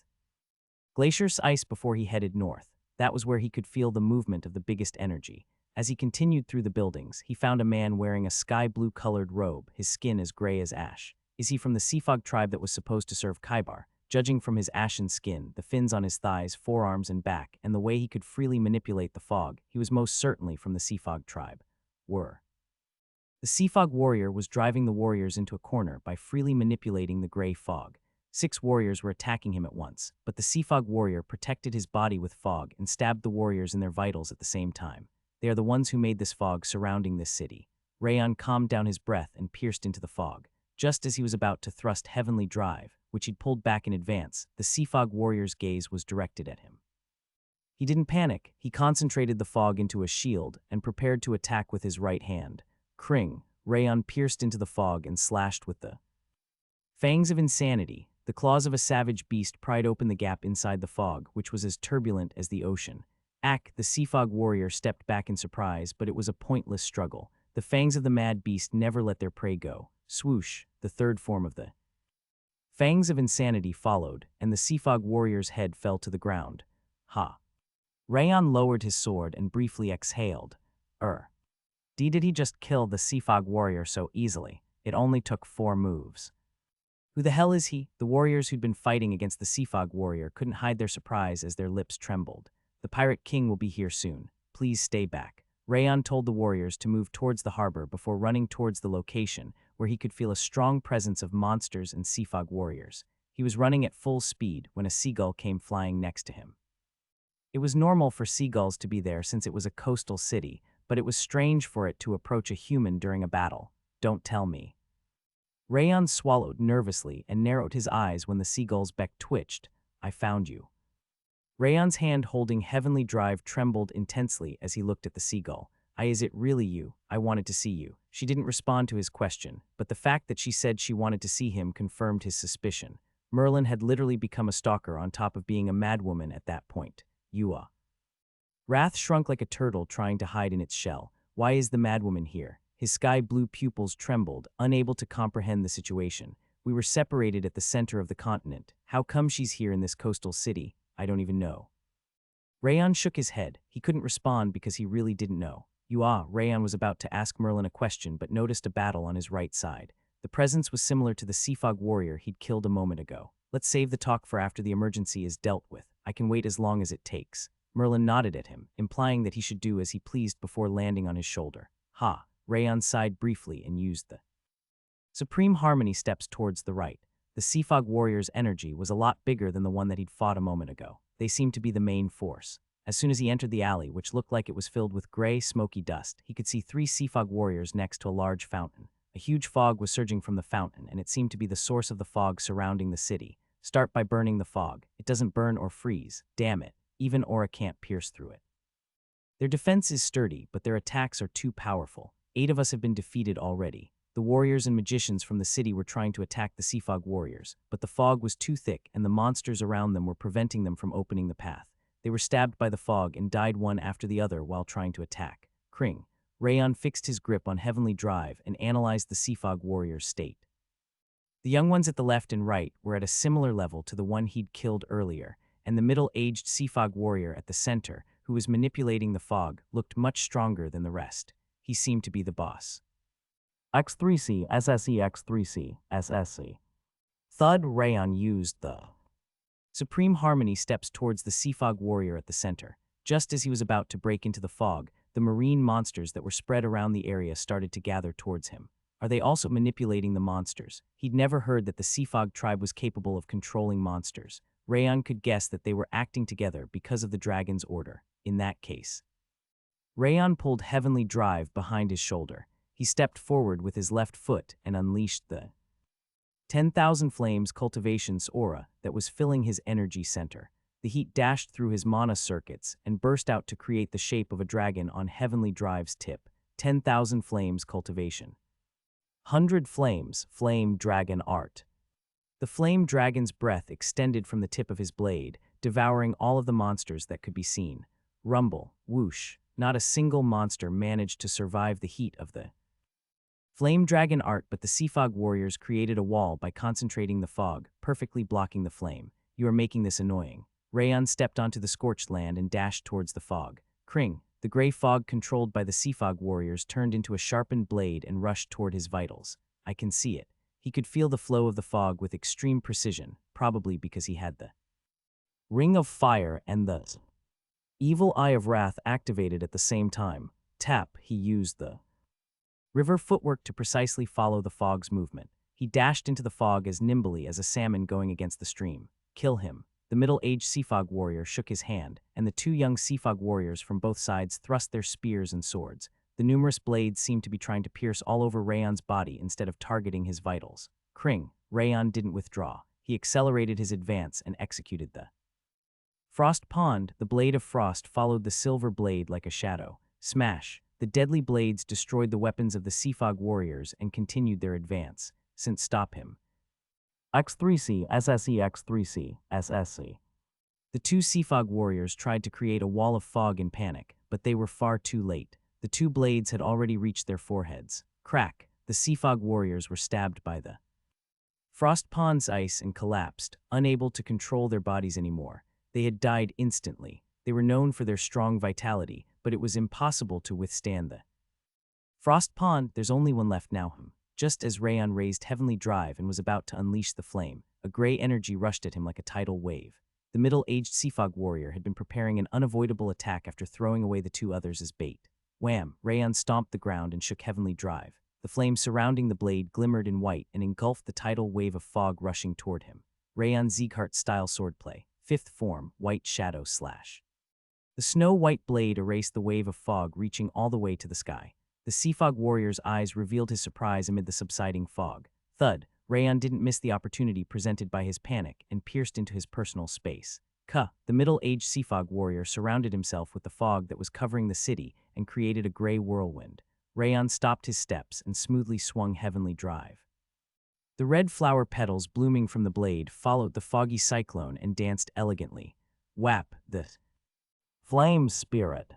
glacier's ice before he headed north. That was where he could feel the movement of the biggest energy. As he continued through the buildings, he found a man wearing a sky blue-colored robe, his skin as gray as ash. Is he from the Seafog tribe that was supposed to serve Kaibar? Judging from his ashen skin, the fins on his thighs, forearms, and back, and the way he could freely manipulate the fog, he was most certainly from the Seafog tribe. The Seafog warrior was driving the warriors into a corner by freely manipulating the gray fog. 6 warriors were attacking him at once, but the Seafog warrior protected his body with fog and stabbed the warriors in their vitals at the same time. They are the ones who made this fog surrounding this city. Rayon calmed down his breath and pierced into the fog. Just as he was about to thrust Heavenly Drive, which he'd pulled back in advance, the Seafog warrior's gaze was directed at him. He didn't panic. He concentrated the fog into a shield and prepared to attack with his right hand. Kring, Rayon pierced into the fog and slashed with the fangs of insanity. The claws of a savage beast pried open the gap inside the fog, which was as turbulent as the ocean. The Seafog warrior stepped back in surprise, but it was a pointless struggle. The fangs of the mad beast never let their prey go. Swoosh, the third form of the fangs of insanity followed, and the Seafog warrior's head fell to the ground. Rayon lowered his sword and briefly exhaled. Did he just kill the Seafog warrior so easily? It only took 4 moves. Who the hell is he? The warriors who'd been fighting against the Seafog warrior couldn't hide their surprise as their lips trembled. The Pirate King will be here soon. Please stay back. Rayon told the warriors to move towards the harbor before running towards the location where he could feel a strong presence of monsters and Seafog warriors. He was running at full speed when a seagull came flying next to him. It was normal for seagulls to be there since it was a coastal city, but it was strange for it to approach a human during a battle. Don't tell me. Rayon swallowed nervously and narrowed his eyes when the seagull's beak twitched. I found you. Rayon's hand holding Heavenly Drive trembled intensely as he looked at the seagull. Is it really you? I wanted to see you. She didn't respond to his question, but the fact that she said she wanted to see him confirmed his suspicion. Merlin had literally become a stalker on top of being a madwoman at that point. Wrath shrunk like a turtle trying to hide in its shell. Why is the madwoman here? His sky-blue pupils trembled, unable to comprehend the situation. We were separated at the center of the continent. How come she's here in this coastal city? I don't even know. Rayon shook his head. He couldn't respond because he really didn't know. Rayon was about to ask Merlin a question but noticed a battle on his right side. The presence was similar to the Seafog warrior he'd killed a moment ago. Let's save the talk for after the emergency is dealt with. I can wait as long as it takes. Merlin nodded at him, implying that he should do as he pleased before landing on his shoulder. Ha! Rayon sighed briefly and used the Supreme Harmony steps towards the right. The Seafog warrior's energy was a lot bigger than the one that he'd fought a moment ago. They seemed to be the main force. As soon as he entered the alley, which looked like it was filled with gray, smoky dust, he could see 3 Seafog warriors next to a large fountain. A huge fog was surging from the fountain, and it seemed to be the source of the fog surrounding the city. Start by burning the fog. It doesn't burn or freeze. Damn it. Even aura can't pierce through it. Their defense is sturdy, but their attacks are too powerful. 8 of us have been defeated already. The warriors and magicians from the city were trying to attack the Seafog warriors, but the fog was too thick and the monsters around them were preventing them from opening the path. They were stabbed by the fog and died one after the other while trying to attack. Kring. Rayon fixed his grip on Heavenly Drive and analyzed the Seafog warrior's state. The young ones at the left and right were at a similar level to the one he'd killed earlier, and the middle-aged Seafog warrior at the center, who was manipulating the fog, looked much stronger than the rest. He seemed to be the boss. X3C SSE X3C SSC. Thud. Rayon used the Supreme Harmony steps towards the Seafog warrior at the center. Just as he was about to break into the fog, the marine monsters that were spread around the area started to gather towards him. Are they also manipulating the monsters? He'd never heard that the Seafog tribe was capable of controlling monsters. Rayon could guess that they were acting together because of the dragon's order. In that case, Rayon pulled Heavenly Drive behind his shoulder. He stepped forward with his left foot and unleashed the 10,000 Flames Cultivation's aura that was filling his energy center. The heat dashed through his mana circuits and burst out to create the shape of a dragon on Heavenly Drive's tip. 10,000 Flames Cultivation. 100 Flames, Flame Dragon Art. The flame dragon's breath extended from the tip of his blade, devouring all of the monsters that could be seen. Rumble, whoosh, not a single monster managed to survive the heat of the Flame Dragon Art, but the Seafog warriors created a wall by concentrating the fog, perfectly blocking the flame. You are making this annoying. Rayon stepped onto the scorched land and dashed towards the fog. Kring, the gray fog controlled by the Seafog warriors, turned into a sharpened blade and rushed toward his vitals. I can see it. He could feel the flow of the fog with extreme precision, probably because he had the Ring of Fire and the Evil Eye of Wrath activated at the same time. Tap, he used the river footwork to precisely follow the fog's movement. He dashed into the fog as nimbly as a salmon going against the stream. Kill him. The middle-aged Seafog warrior shook his hand, and the 2 young Seafog warriors from both sides thrust their spears and swords. The numerous blades seemed to be trying to pierce all over Rayon's body instead of targeting his vitals. Kring. Rayon didn't withdraw. He accelerated his advance and executed the Frost Pond. The blade of frost followed the silver blade like a shadow. Smash. The deadly blades destroyed the weapons of the Seafog warriors and continued their advance. Since stop him. X3C SSE X3C SSC. The 2 Seafog warriors tried to create a wall of fog in panic, but they were far too late. The 2 blades had already reached their foreheads. Crack. The Seafog warriors were stabbed by the Frost Pond's ice and collapsed, unable to control their bodies anymore. They had died instantly. They were known for their strong vitality, but it was impossible to withstand the Frost Pond. There's only one left now. Just as Rayon raised Heavenly Drive and was about to unleash the flame, a gray energy rushed at him like a tidal wave. The middle-aged Seafog warrior had been preparing an unavoidable attack after throwing away the 2 others as bait. Wham! Rayon stomped the ground and shook Heavenly Drive. The flame surrounding the blade glimmered in white and engulfed the tidal wave of fog rushing toward him. Rayon Zeeghart-style swordplay. 5th form, White Shadow Slash. The snow-white blade erased the wave of fog reaching all the way to the sky. The Seafog warrior's eyes revealed his surprise amid the subsiding fog. Thud. Rayon didn't miss the opportunity presented by his panic and pierced into his personal space. Ka. The middle-aged Seafog warrior surrounded himself with the fog that was covering the city and created a gray whirlwind. Rayon stopped his steps and smoothly swung Heavenly Drive. The red flower petals blooming from the blade followed the foggy cyclone and danced elegantly. Whap. The Flame Spirit.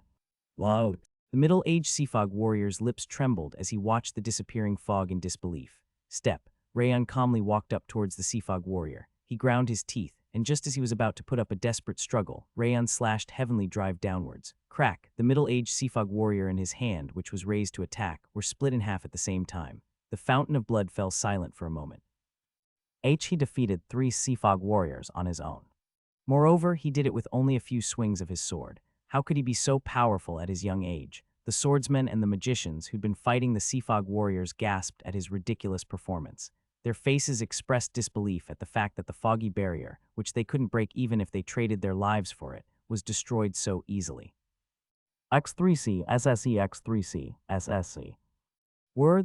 Wow. The middle-aged Seafog warrior's lips trembled as he watched the disappearing fog in disbelief. Step. Rayon calmly walked up towards the Seafog warrior. He ground his teeth, and just as he was about to put up a desperate struggle, Rayon slashed Heavenly Drive downwards. Crack. The middle-aged Seafog warrior and his hand, which was raised to attack, were split in half at the same time. The fountain of blood fell silent for a moment. He defeated 3 Seafog warriors on his own. Moreover, he did it with only a few swings of his sword. How could he be so powerful at his young age? The swordsmen and the magicians who'd been fighting the Sea Fog warriors gasped at his ridiculous performance. Their faces expressed disbelief at the fact that the foggy barrier, which they couldn't break even if they traded their lives for it, was destroyed so easily. X3C SSE X3C SSC.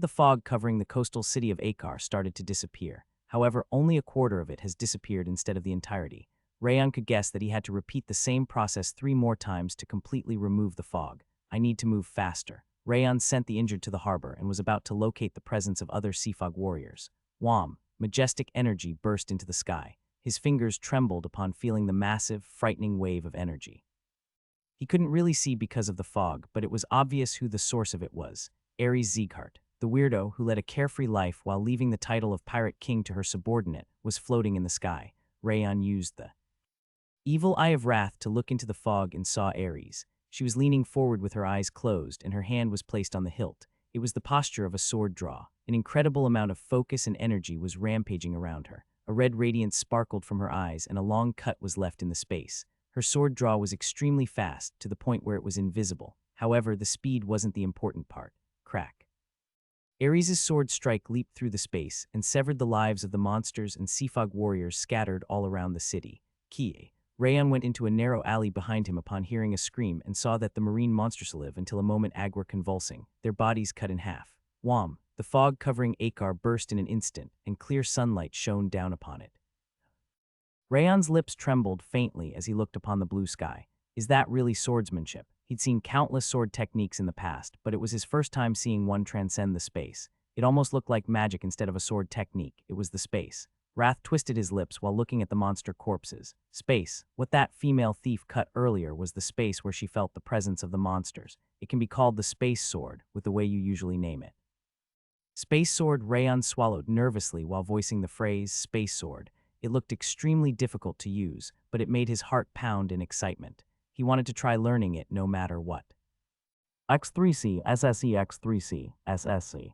The fog covering the coastal city of Akar started to disappear. However, only a quarter of it has disappeared instead of the entirety. Rayon could guess that he had to repeat the same process 3 more times to completely remove the fog. I need to move faster. Rayon sent the injured to the harbor and was about to locate the presence of other Sea Fog warriors. Wham! Majestic energy burst into the sky. His fingers trembled upon feeling the massive, frightening wave of energy. He couldn't really see because of the fog, but it was obvious who the source of it was. Ares Sieghart, the weirdo who led a carefree life while leaving the title of Pirate King to her subordinate, was floating in the sky. Rayon used the evil eye of wrath to look into the fog and saw Ares. She was leaning forward with her eyes closed and her hand was placed on the hilt. It was the posture of a sword draw. An incredible amount of focus and energy was rampaging around her. A red radiance sparkled from her eyes and a long cut was left in the space. Her sword draw was extremely fast, to the point where it was invisible. However, the speed wasn't the important part. Crack. Ares' sword strike leaped through the space and severed the lives of the monsters and Sea Fog warriors scattered all around the city. Kie. Rayon went into a narrow alley behind him upon hearing a scream and saw that the marine monsters live until a moment ag were convulsing, their bodies cut in half. Wham! The fog covering Akar burst in an instant, and clear sunlight shone down upon it. Rayon's lips trembled faintly as he looked upon the blue sky. Is that really swordsmanship? He'd seen countless sword techniques in the past, but it was his first time seeing one transcend the space. It almost looked like magic instead of a sword technique. It was the space. Wrath twisted his lips while looking at the monster corpses. Space. What that female thief cut earlier was the space where she felt the presence of the monsters. It can be called the space sword, with the way you usually name it. Space sword. Rayon swallowed nervously while voicing the phrase space sword. It looked extremely difficult to use, but it made his heart pound in excitement. He wanted to try learning it no matter what. X3C SSE X3C SSC.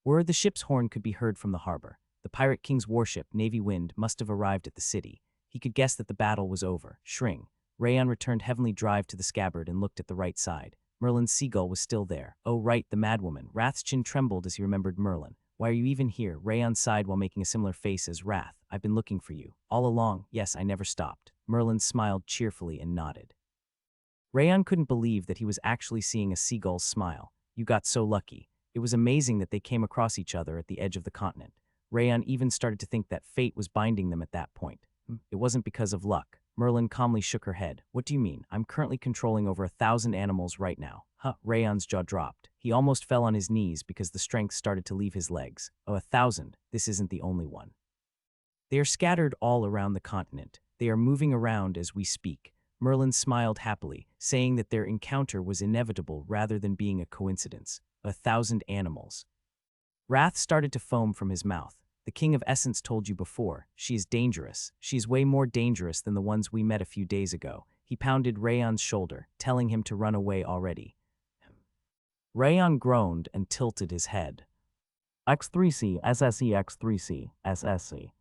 The ship's horn could be heard from the harbor. The Pirate King's warship, Navy Wind, must have arrived at the city. He could guess that the battle was over. Shring. Rayon returned Heavenly Drive to the scabbard and looked at the right side. Merlin's seagull was still there. Oh right, the madwoman. Wrath's chin trembled as he remembered Merlin. Why are you even here? Rayon sighed while making a similar face as Wrath. I've been looking for you. All along. Yes, I never stopped. Merlin smiled cheerfully and nodded. Rayon couldn't believe that he was actually seeing a seagull's smile. You got so lucky. It was amazing that they came across each other at the edge of the continent. Rayon even started to think that fate was binding them at that point. It wasn't because of luck. Merlin calmly shook her head. What do you mean? I'm currently controlling over 1,000 animals right now. Rayon's jaw dropped. He almost fell on his knees because the strength started to leave his legs. Oh, 1,000. This isn't the only one. They are scattered all around the continent. They are moving around as we speak. Merlin smiled happily, saying that their encounter was inevitable rather than being a coincidence. 1,000 animals. Wrath started to foam from his mouth. The King of Essence told you before. She is dangerous. She is way more dangerous than the ones we met a few days ago. He pounded Rayon's shoulder, telling him to run away already. Rayon groaned and tilted his head. X3C SSE X3C SSC.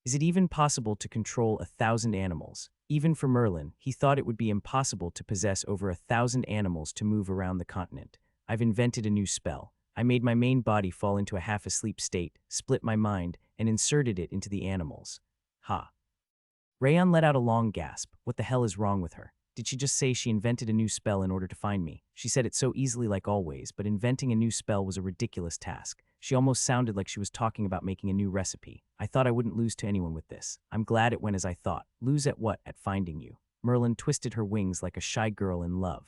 Is it even possible to control 1,000 animals? Even for Merlin, he thought it would be impossible to possess over 1,000 animals to move around the continent. I've invented a new spell. I made my main body fall into a half-asleep state, split my mind, and inserted it into the animals. Rayon let out a long gasp. What the hell is wrong with her? Did she just say she invented a new spell in order to find me? She said it so easily like always, but inventing a new spell was a ridiculous task. She almost sounded like she was talking about making a new recipe. I thought I wouldn't lose to anyone with this. I'm glad it went as I thought. Lose at what? At finding you. Merlin twisted her wings like a shy girl in love.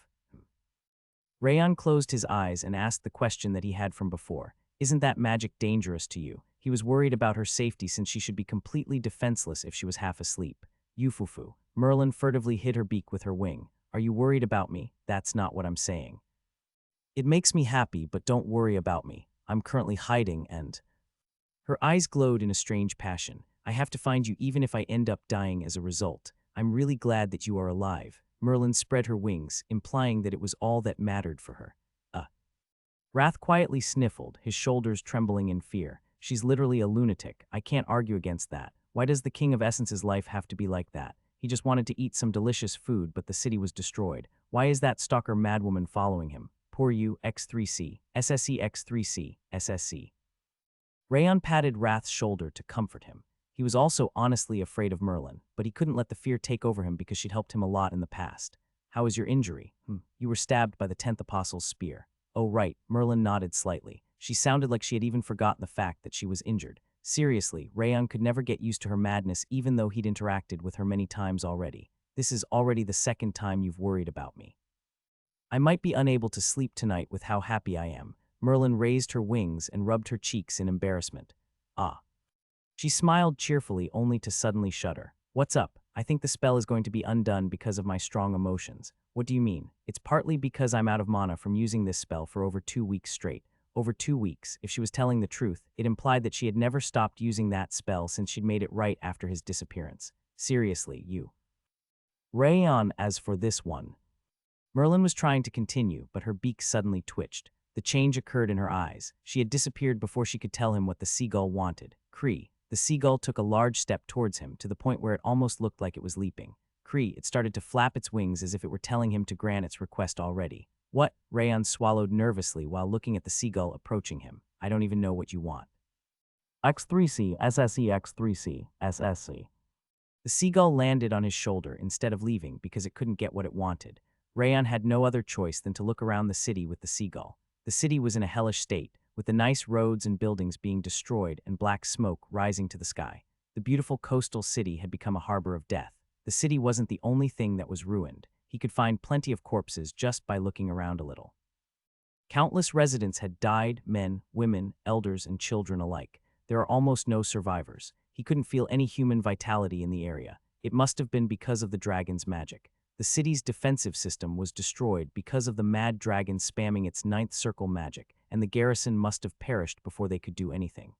Rayon closed his eyes and asked the question that he had from before. Isn't that magic dangerous to you? He was worried about her safety since she should be completely defenseless if she was half asleep. Yufufu. Merlin furtively hid her beak with her wing. Are you worried about me? That's not what I'm saying. It makes me happy, but don't worry about me. I'm currently hiding and... Her eyes glowed in a strange passion. I have to find you even if I end up dying as a result. I'm really glad that you are alive. Merlin spread her wings, implying that it was all that mattered for her. Wrath quietly sniffled, his shoulders trembling in fear. She's literally a lunatic. I can't argue against that. Why does the King of Essence's life have to be like that? He just wanted to eat some delicious food, but the city was destroyed. Why is that stalker madwoman following him? Poor you, X3C, SSE X3C, SSC. Rayon patted Wrath's shoulder to comfort him. He was also honestly afraid of Merlin, but he couldn't let the fear take over him because she'd helped him a lot in the past. How is your injury? You were stabbed by the 10th Apostle's spear. Oh right, Merlin nodded slightly. She sounded like she had even forgotten the fact that she was injured. Seriously, Rayon could never get used to her madness even though he'd interacted with her many times already. This is already the second time you've worried about me. I might be unable to sleep tonight with how happy I am. Merlin raised her wings and rubbed her cheeks in embarrassment. Ah. She smiled cheerfully only to suddenly shudder. What's up? I think the spell is going to be undone because of my strong emotions. What do you mean? It's partly because I'm out of mana from using this spell for over 2 weeks straight. Over 2 weeks. If she was telling the truth, it implied that she had never stopped using that spell since she'd made it right after his disappearance. Seriously, you. Rayon, as for this one. Merlin was trying to continue, but her beak suddenly twitched. The change occurred in her eyes. She had disappeared before she could tell him what the seagull wanted. Cree. The seagull took a large step towards him, to the point where it almost looked like it was leaping. Cree. It started to flap its wings as if it were telling him to grant its request already. What? Rayon swallowed nervously while looking at the seagull approaching him. I don't even know what you want. X3C, SSE X3C, SSC. The seagull landed on his shoulder instead of leaving because it couldn't get what it wanted. Rayon had no other choice than to look around the city with the seagull. The city was in a hellish state, with the nice roads and buildings being destroyed and black smoke rising to the sky. The beautiful coastal city had become a harbor of death. The city wasn't the only thing that was ruined. He could find plenty of corpses just by looking around a little. Countless residents had died, men, women, elders, and children alike. There are almost no survivors. He couldn't feel any human vitality in the area. It must have been because of the dragon's magic. The city's defensive system was destroyed because of the mad dragon spamming its 9th circle magic, and the garrison must have perished before they could do anything.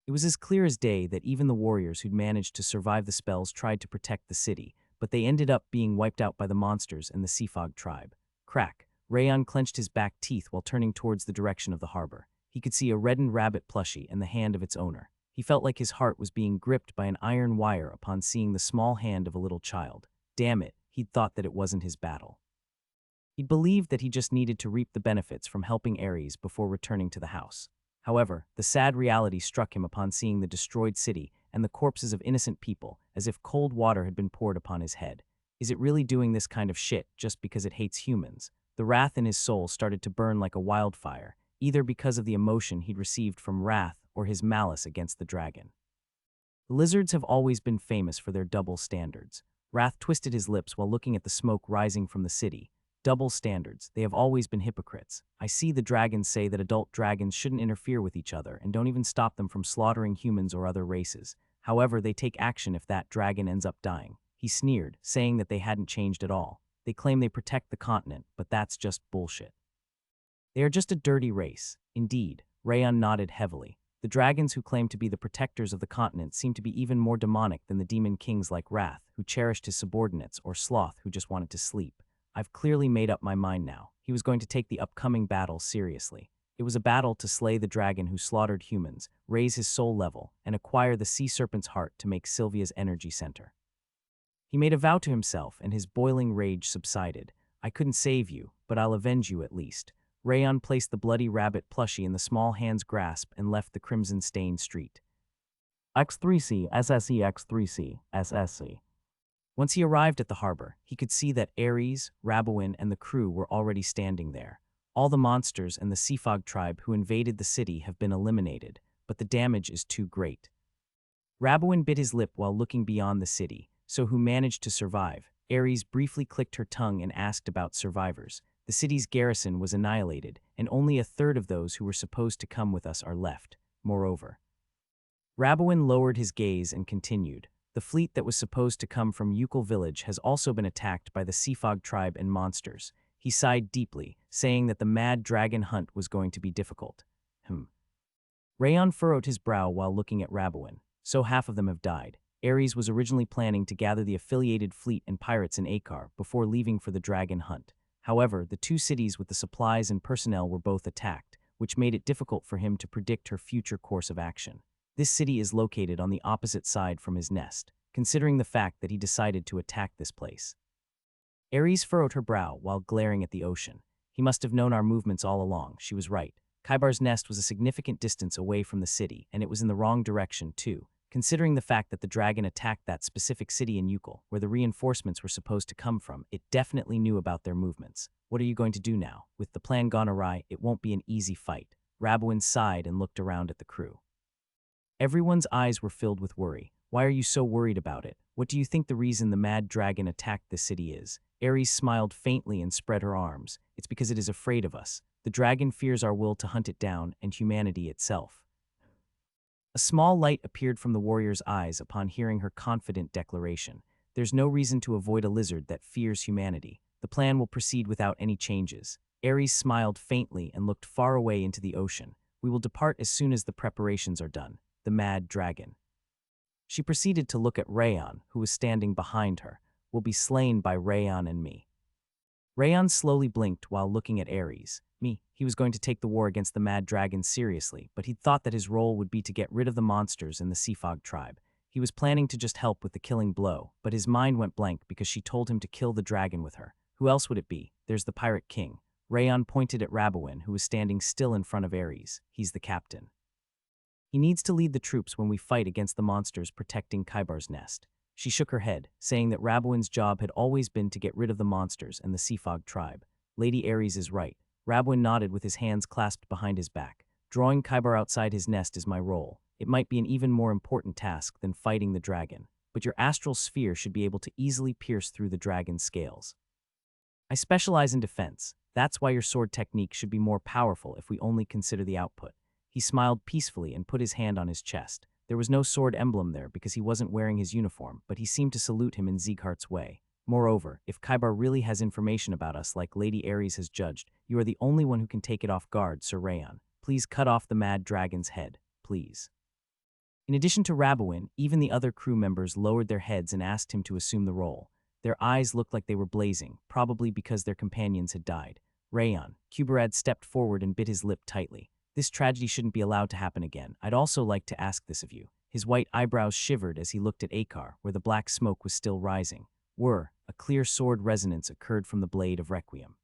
It was as clear as day that even the warriors who'd managed to survive the spells tried to protect the city, but they ended up being wiped out by the monsters and the Seafog tribe. Crack. Rayon clenched his back teeth while turning towards the direction of the harbor. He could see a reddened rabbit plushie in the hand of its owner. He felt like his heart was being gripped by an iron wire upon seeing the small hand of a little child. Damn it. He'd thought that it wasn't his battle. He'd believed that he just needed to reap the benefits from helping Ares before returning to the house. However, the sad reality struck him upon seeing the destroyed city and the corpses of innocent people, as if cold water had been poured upon his head. Is it really doing this kind of shit just because it hates humans? The wrath in his soul started to burn like a wildfire, either because of the emotion he'd received from Wrath or his malice against the dragon. The lizards have always been famous for their double standards. Wrath twisted his lips while looking at the smoke rising from the city. Double standards. They have always been hypocrites. I see the dragons say that adult dragons shouldn't interfere with each other and don't even stop them from slaughtering humans or other races. However, they take action if that dragon ends up dying. He sneered, saying that they hadn't changed at all. They claim they protect the continent, but that's just bullshit. They are just a dirty race. Indeed, Rayon nodded heavily. The dragons who claimed to be the protectors of the continent seemed to be even more demonic than the demon kings like Wrath, who cherished his subordinates, or Sloth, who just wanted to sleep. I've clearly made up my mind now. He was going to take the upcoming battle seriously. It was a battle to slay the dragon who slaughtered humans, raise his soul level, and acquire the sea serpent's heart to make Sylvia's energy center. He made a vow to himself, and his boiling rage subsided. I couldn't save you, but I'll avenge you at least. Rayon placed the bloody rabbit plushie in the small hand's grasp and left the crimson-stained street. X3C, SSE X3C, SSC. Once he arrived at the harbor, he could see that Ares, Rabowin, and the crew were already standing there. All the monsters and the Seafog tribe who invaded the city have been eliminated, but the damage is too great. Rabowin bit his lip while looking beyond the city, so who managed to survive? Ares briefly clicked her tongue and asked about survivors. The city's garrison was annihilated, and only a third of those who were supposed to come with us are left. Moreover, Rabowin lowered his gaze and continued. The fleet that was supposed to come from Ukul village has also been attacked by the Seafog tribe and monsters. He sighed deeply, saying that the mad dragon hunt was going to be difficult. Rayon furrowed his brow while looking at Rabowin. So half of them have died. Ares was originally planning to gather the affiliated fleet and pirates in Akar before leaving for the dragon hunt. However, the two cities with the supplies and personnel were both attacked, which made it difficult for him to predict her future course of action. This city is located on the opposite side from his nest, considering the fact that he decided to attack this place. Ares furrowed her brow while glaring at the ocean. He must have known our movements all along, she was right. Kaibar's nest was a significant distance away from the city, and it was in the wrong direction, too. Considering the fact that the dragon attacked that specific city in Ukul, where the reinforcements were supposed to come from, it definitely knew about their movements. What are you going to do now? With the plan gone awry, it won't be an easy fight. Rabwin sighed and looked around at the crew. Everyone's eyes were filled with worry. Why are you so worried about it? What do you think the reason the mad dragon attacked the city is? Ares smiled faintly and spread her arms. It's because it is afraid of us. The dragon fears our will to hunt it down and humanity itself. A small light appeared from the warrior's eyes upon hearing her confident declaration. There's no reason to avoid a lizard that fears humanity. The plan will proceed without any changes. Ares smiled faintly and looked far away into the ocean. We will depart as soon as the preparations are done. The mad dragon. She proceeded to look at Rayon, who was standing behind her. Will be slain by Rayon and me. Rayon slowly blinked while looking at Ares. He was going to take the war against the mad dragon seriously, but he'd thought that his role would be to get rid of the monsters in the Seafog tribe. He was planning to just help with the killing blow, but his mind went blank because she told him to kill the dragon with her. Who else would it be? There's the Pirate King. Rayon pointed at Rabawin, who was standing still in front of Ares. He's the captain. He needs to lead the troops when we fight against the monsters protecting Kaibar's nest. She shook her head, saying that Rabawin's job had always been to get rid of the monsters and the Seafog tribe. Lady Ares is right. Rabwin nodded with his hands clasped behind his back. Drawing Kaibar outside his nest is my role. It might be an even more important task than fighting the dragon, but your astral sphere should be able to easily pierce through the dragon's scales. I specialize in defense. That's why your sword technique should be more powerful if we only consider the output. He smiled peacefully and put his hand on his chest. There was no sword emblem there because he wasn't wearing his uniform, but he seemed to salute him in Sieghart's way. Moreover, if Kaibar really has information about us like Lady Ares has judged, you are the only one who can take it off guard, Sir Rayon. Please cut off the mad dragon's head, please. In addition to Rabawin, even the other crew members lowered their heads and asked him to assume the role. Their eyes looked like they were blazing, probably because their companions had died. Rayon, Kuberad stepped forward and bit his lip tightly. This tragedy shouldn't be allowed to happen again. I'd also like to ask this of you. His white eyebrows shivered as he looked at Akar, where the black smoke was still rising. A clear sword resonance occurred from the blade of Requiem.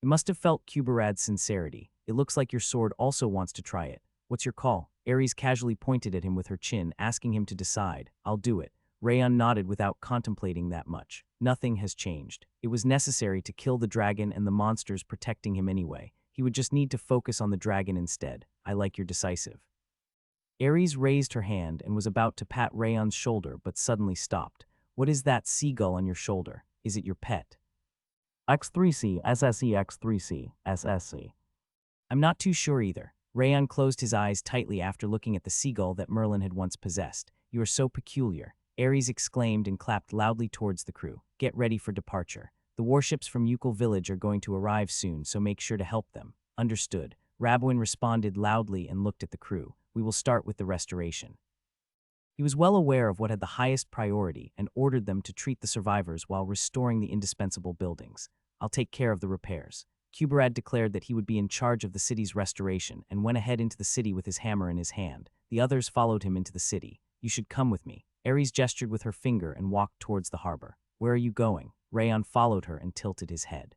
It must have felt Kuberad's sincerity. It looks like your sword also wants to try it. What's your call? Ares casually pointed at him with her chin, asking him to decide. I'll do it. Rayon nodded without contemplating that much. Nothing has changed. It was necessary to kill the dragon and the monsters protecting him anyway. He would just need to focus on the dragon instead. I like your decisive. Ares raised her hand and was about to pat Rayon's shoulder but suddenly stopped. What is that seagull on your shoulder? Is it your pet? X3C, SSE, X3C, SSC. I'm not too sure either. Rayon closed his eyes tightly after looking at the seagull that Merlin had once possessed. You are so peculiar. Ares exclaimed and clapped loudly towards the crew. Get ready for departure. The warships from Ukul village are going to arrive soon, so make sure to help them. Understood. Rabwin responded loudly and looked at the crew. We will start with the restoration. He was well aware of what had the highest priority and ordered them to treat the survivors while restoring the indispensable buildings. I'll take care of the repairs. Kuberad declared that he would be in charge of the city's restoration and went ahead into the city with his hammer in his hand. The others followed him into the city. You should come with me. Ares gestured with her finger and walked towards the harbor. Where are you going? Rayon followed her and tilted his head.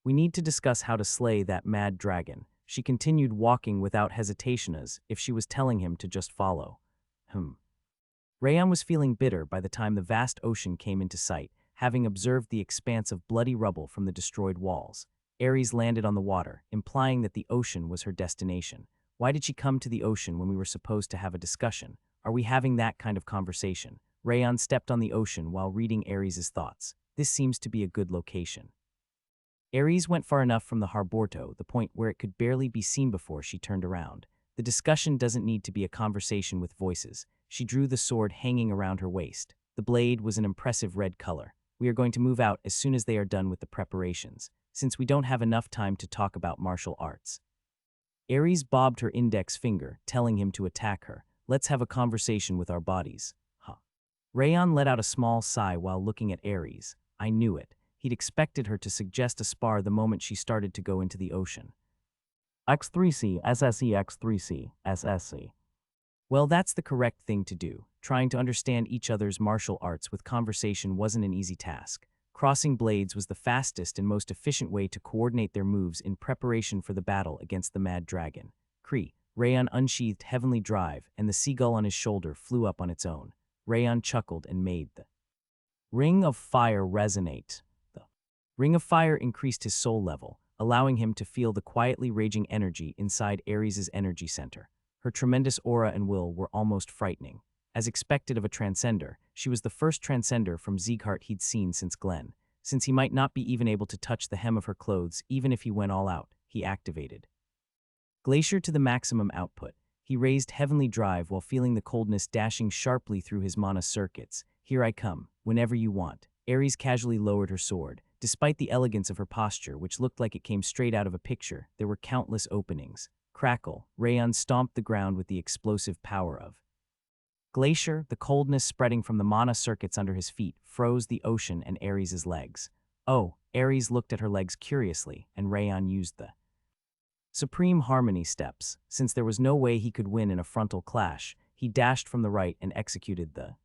We need to discuss how to slay that mad dragon. She continued walking without hesitation as if she was telling him to just follow. Rayon was feeling bitter by the time the vast ocean came into sight, having observed the expanse of bloody rubble from the destroyed walls. Ares landed on the water, implying that the ocean was her destination. Why did she come to the ocean when we were supposed to have a discussion? Are we having that kind of conversation? Rayon stepped on the ocean while reading Ares's thoughts. This seems to be a good location. Ares went far enough from the harborto, the point where it could barely be seen before she turned around. The discussion doesn't need to be a conversation with voices. She drew the sword hanging around her waist. The blade was an impressive red color. We are going to move out as soon as they are done with the preparations, since we don't have enough time to talk about martial arts. Ares bobbed her index finger, telling him to attack her. Let's have a conversation with our bodies. Rayon let out a small sigh while looking at Ares. I knew it. He'd expected her to suggest a spar the moment she started to go into the ocean. X3C, SSE, X3C, SSC. Well, that's the correct thing to do. Trying to understand each other's martial arts with conversation wasn't an easy task. Crossing blades was the fastest and most efficient way to coordinate their moves in preparation for the battle against the mad dragon. Rayon unsheathed Heavenly Drive, and the seagull on his shoulder flew up on its own. Rayon chuckled and made the Ring of Fire resonate. The Ring of Fire increased his soul level, allowing him to feel the quietly raging energy inside Ares' energy center. Her tremendous aura and will were almost frightening. As expected of a transcender, she was the first transcender from Sieghart he'd seen since Glenn. Since he might not be even able to touch the hem of her clothes even if he went all out, he activated Glacier to the maximum output. He raised Heavenly Drive while feeling the coldness dashing sharply through his mana circuits. Here I come, whenever you want. Ares casually lowered her sword. Despite the elegance of her posture, which looked like it came straight out of a picture, there were countless openings. Crackle, Rayon stomped the ground with the explosive power of Glacier. The coldness spreading from the mana circuits under his feet froze the ocean and Ares' legs. Oh, Ares looked at her legs curiously, and Rayon used the Supreme Harmony steps. Since there was no way he could win in a frontal clash, he dashed from the right and executed the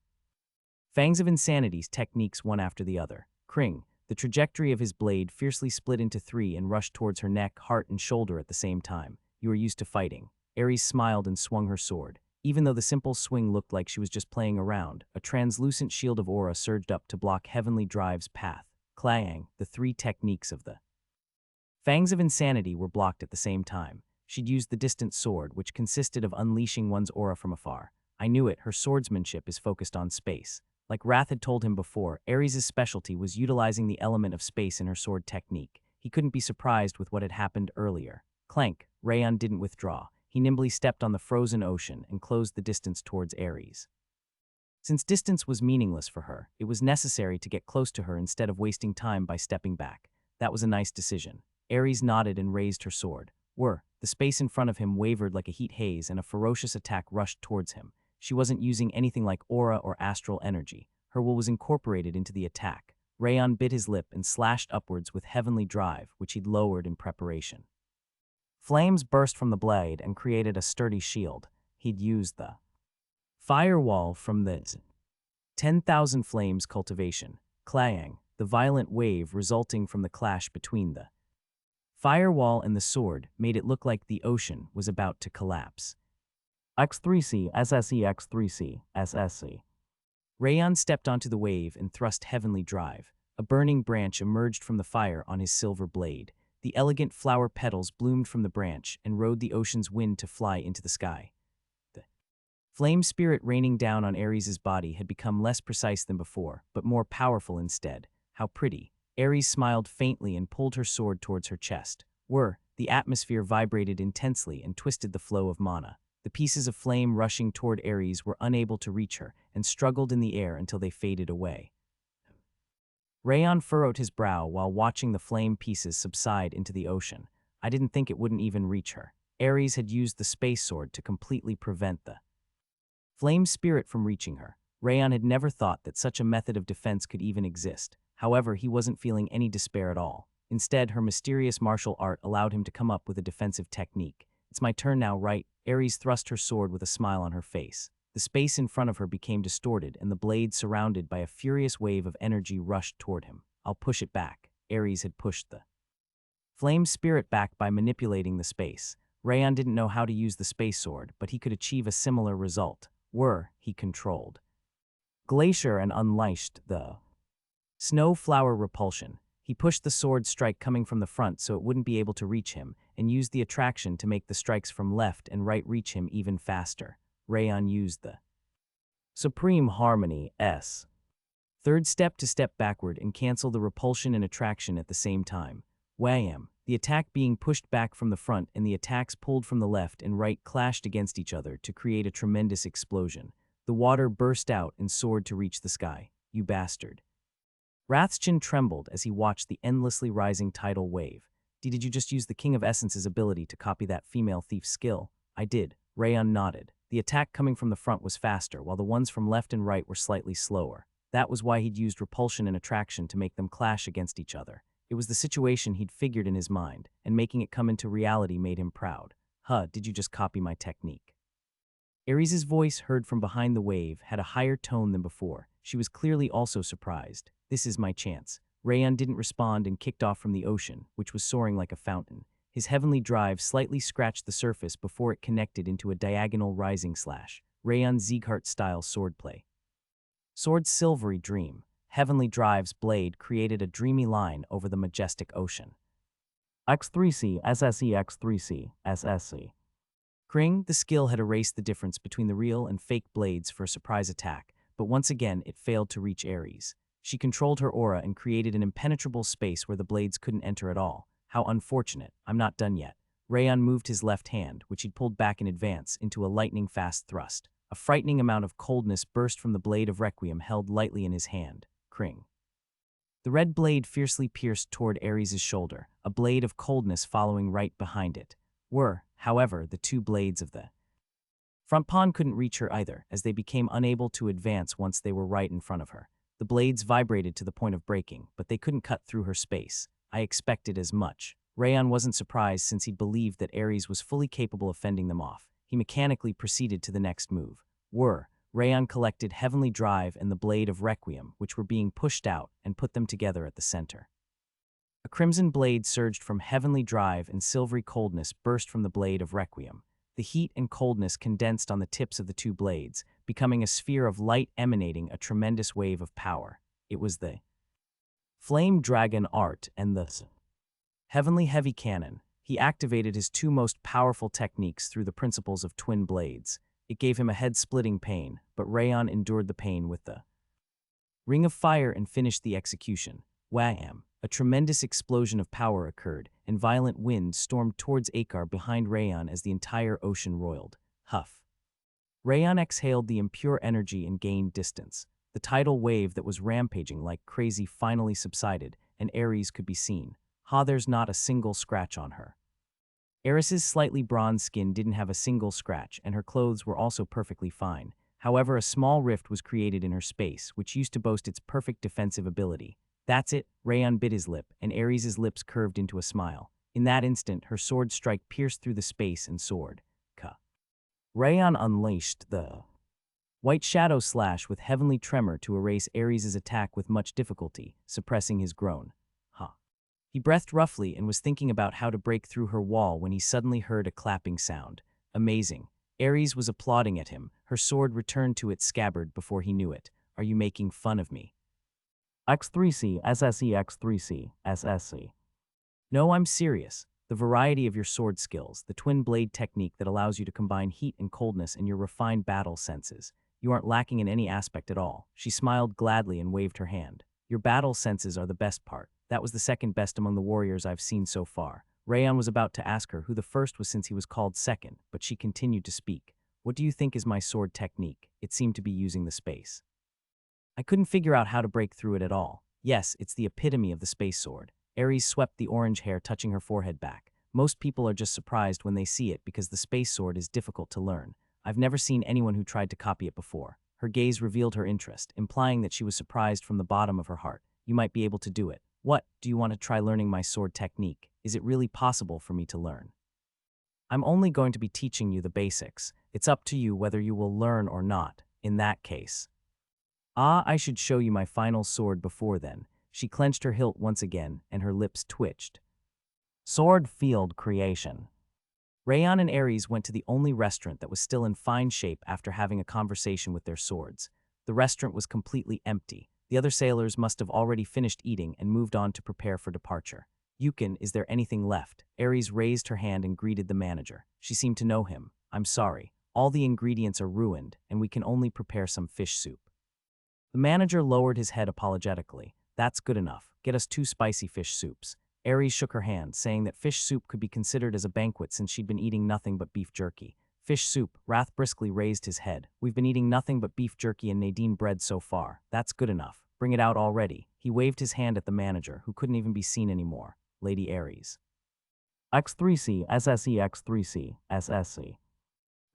Fangs of Insanity's techniques one after the other. Cring, the trajectory of his blade fiercely split into three and rushed towards her neck, heart, and shoulder at the same time. You are used to fighting. Ares smiled and swung her sword. Even though the simple swing looked like she was just playing around, a translucent shield of aura surged up to block Heavenly Drive's path. Clang, the three techniques of the Fangs of Insanity were blocked at the same time. She'd used the distant sword, which consisted of unleashing one's aura from afar. I knew it, her swordsmanship is focused on space. Like Wrath had told him before, Ares' specialty was utilizing the element of space in her sword technique. He couldn't be surprised with what had happened earlier. Clank, Rayon didn't withdraw. He nimbly stepped on the frozen ocean and closed the distance towards Ares. Since distance was meaningless for her, it was necessary to get close to her instead of wasting time by stepping back. That was a nice decision. Ares nodded and raised her sword. The space in front of him wavered like a heat haze and a ferocious attack rushed towards him. She wasn't using anything like aura or astral energy. Her will was incorporated into the attack. Rayon bit his lip and slashed upwards with Heavenly Drive, which he'd lowered in preparation. Flames burst from the blade and created a sturdy shield. He'd used the firewall from the 10,000 Flames cultivation. Clang, the violent wave resulting from the clash between the firewall and the sword made it look like the ocean was about to collapse. X3C, SSE, X3C, SSC. Rayon stepped onto the wave and thrust Heavenly Drive. A burning branch emerged from the fire on his silver blade. The elegant flower petals bloomed from the branch and rode the ocean's wind to fly into the sky. The flame spirit raining down on Ares' body had become less precise than before, but more powerful instead. How pretty. Ares smiled faintly and pulled her sword towards her chest. The atmosphere vibrated intensely and twisted the flow of mana. The pieces of flame rushing toward Ares were unable to reach her and struggled in the air until they faded away. Rayon furrowed his brow while watching the flame pieces subside into the ocean. I didn't think it wouldn't even reach her. Ares had used the space sword to completely prevent the flame spirit from reaching her. Rayon had never thought that such a method of defense could even exist. However, he wasn't feeling any despair at all. Instead, her mysterious martial art allowed him to come up with a defensive technique. It's my turn now, right? Ares thrust her sword with a smile on her face. The space in front of her became distorted, and the blade surrounded by a furious wave of energy rushed toward him. I'll push it back. Ares had pushed the flame spirit back by manipulating the space. Rayon didn't know how to use the space sword, but he could achieve a similar result. He controlled Glacier and unleashed the Snow Flower Repulsion. He pushed the sword strike coming from the front so it wouldn't be able to reach him, and used the attraction to make the strikes from left and right reach him even faster. Rayon used the Supreme Harmony S. Third step to step backward and cancel the repulsion and attraction at the same time. Wham! The attack being pushed back from the front and the attacks pulled from the left and right clashed against each other to create a tremendous explosion. The water burst out and soared to reach the sky. You bastard. Wrath's chin trembled as he watched the endlessly rising tidal wave. Did you just use the King of Essence's ability to copy that female thief's skill? I did. Rayon nodded. The attack coming from the front was faster, while the ones from left and right were slightly slower. That was why he'd used repulsion and attraction to make them clash against each other. It was the situation he'd figured in his mind, and making it come into reality made him proud. Did you just copy my technique? Ares' voice, heard from behind the wave, had a higher tone than before. She was clearly also surprised. This is my chance. Rayon didn't respond and kicked off from the ocean, which was soaring like a fountain. His heavenly drive slightly scratched the surface before it connected into a diagonal rising slash. Rayon's Sieghart-style swordplay. Sword's silvery dream. Heavenly Drive's blade created a dreamy line over the majestic ocean. X3C SSE X3C SSC. Kring, the skill had erased the difference between the real and fake blades for a surprise attack, but once again it failed to reach Ares. She controlled her aura and created an impenetrable space where the blades couldn't enter at all. How unfortunate. I'm not done yet. Rayon moved his left hand, which he'd pulled back in advance, into a lightning-fast thrust. A frightening amount of coldness burst from the blade of Requiem held lightly in his hand. Kring. The red blade fiercely pierced toward Ares' shoulder, a blade of coldness following right behind it. However, the two blades of the front pawn couldn't reach her either, as they became unable to advance once they were right in front of her. The blades vibrated to the point of breaking, but they couldn't cut through her space. I expected as much. Rayon wasn't surprised since he believed that Ares was fully capable of fending them off. He mechanically proceeded to the next move. Rayon collected Heavenly Drive and the Blade of Requiem, which were being pushed out, and put them together at the center. A crimson blade surged from Heavenly Drive and silvery coldness burst from the Blade of Requiem. The heat and coldness condensed on the tips of the two blades, becoming a sphere of light emanating a tremendous wave of power. It was the Flame Dragon art and the Heavenly Heavy Cannon. He activated his two most powerful techniques through the principles of twin blades. It gave him a head-splitting pain, but Rayon endured the pain with the Ring of Fire and finished the execution. Wham! A tremendous explosion of power occurred, and violent winds stormed towards Akar behind Rayon as the entire ocean roiled. Huff. Rayon exhaled the impure energy and gained distance. The tidal wave that was rampaging like crazy finally subsided, and Ares could be seen. There's not a single scratch on her. Ares's slightly bronze skin didn't have a single scratch, and her clothes were also perfectly fine. However, a small rift was created in her space, which used to boast its perfect defensive ability. That's it, Rayon bit his lip, and Ares' lips curved into a smile. In that instant, her sword strike pierced through the space and soared. Rayon unleashed the White Shadow Slash with Heavenly Tremor to erase Ares' attack with much difficulty, suppressing his groan. He breathed roughly and was thinking about how to break through her wall when he suddenly heard a clapping sound. Amazing. Ares was applauding at him. Her sword returned to its scabbard before he knew it. Are you making fun of me? X3C SSE X3C SSC. No, I'm serious. The variety of your sword skills, the twin blade technique that allows you to combine heat and coldness and your refined battle senses. You aren't lacking in any aspect at all. She smiled gladly and waved her hand. Your battle senses are the best part. That was the second best among the warriors I've seen so far. Rayon was about to ask her who the first was since he was called second, but she continued to speak. What do you think is my sword technique? It seemed to be using the space. I couldn't figure out how to break through it at all. Yes, it's the epitome of the space sword. Ares swept the orange hair touching her forehead back. Most people are just surprised when they see it because the space sword is difficult to learn. I've never seen anyone who tried to copy it before. Her gaze revealed her interest, implying that she was surprised from the bottom of her heart. You might be able to do it. What, do you want to try learning my sword technique? Is it really possible for me to learn? I'm only going to be teaching you the basics. It's up to you whether you will learn or not, in that case. I should show you my final sword before then. She clenched her hilt once again, and her lips twitched. Sword Field Creation. Rayon and Ares went to the only restaurant that was still in fine shape after having a conversation with their swords. The restaurant was completely empty. The other sailors must have already finished eating and moved on to prepare for departure. Yukon, is there anything left? Ares raised her hand and greeted the manager. She seemed to know him. I'm sorry. All the ingredients are ruined, and we can only prepare some fish soup. The manager lowered his head apologetically. That's good enough. Get us 2 spicy fish soups. Ares shook her hand, saying that fish soup could be considered as a banquet since she'd been eating nothing but beef jerky. Fish soup, Wrath briskly raised his head. We've been eating nothing but beef jerky and Nadine bread so far. That's good enough. Bring it out already. He waved his hand at the manager, who couldn't even be seen anymore. Lady Ares. X3C SSE X3C SSC.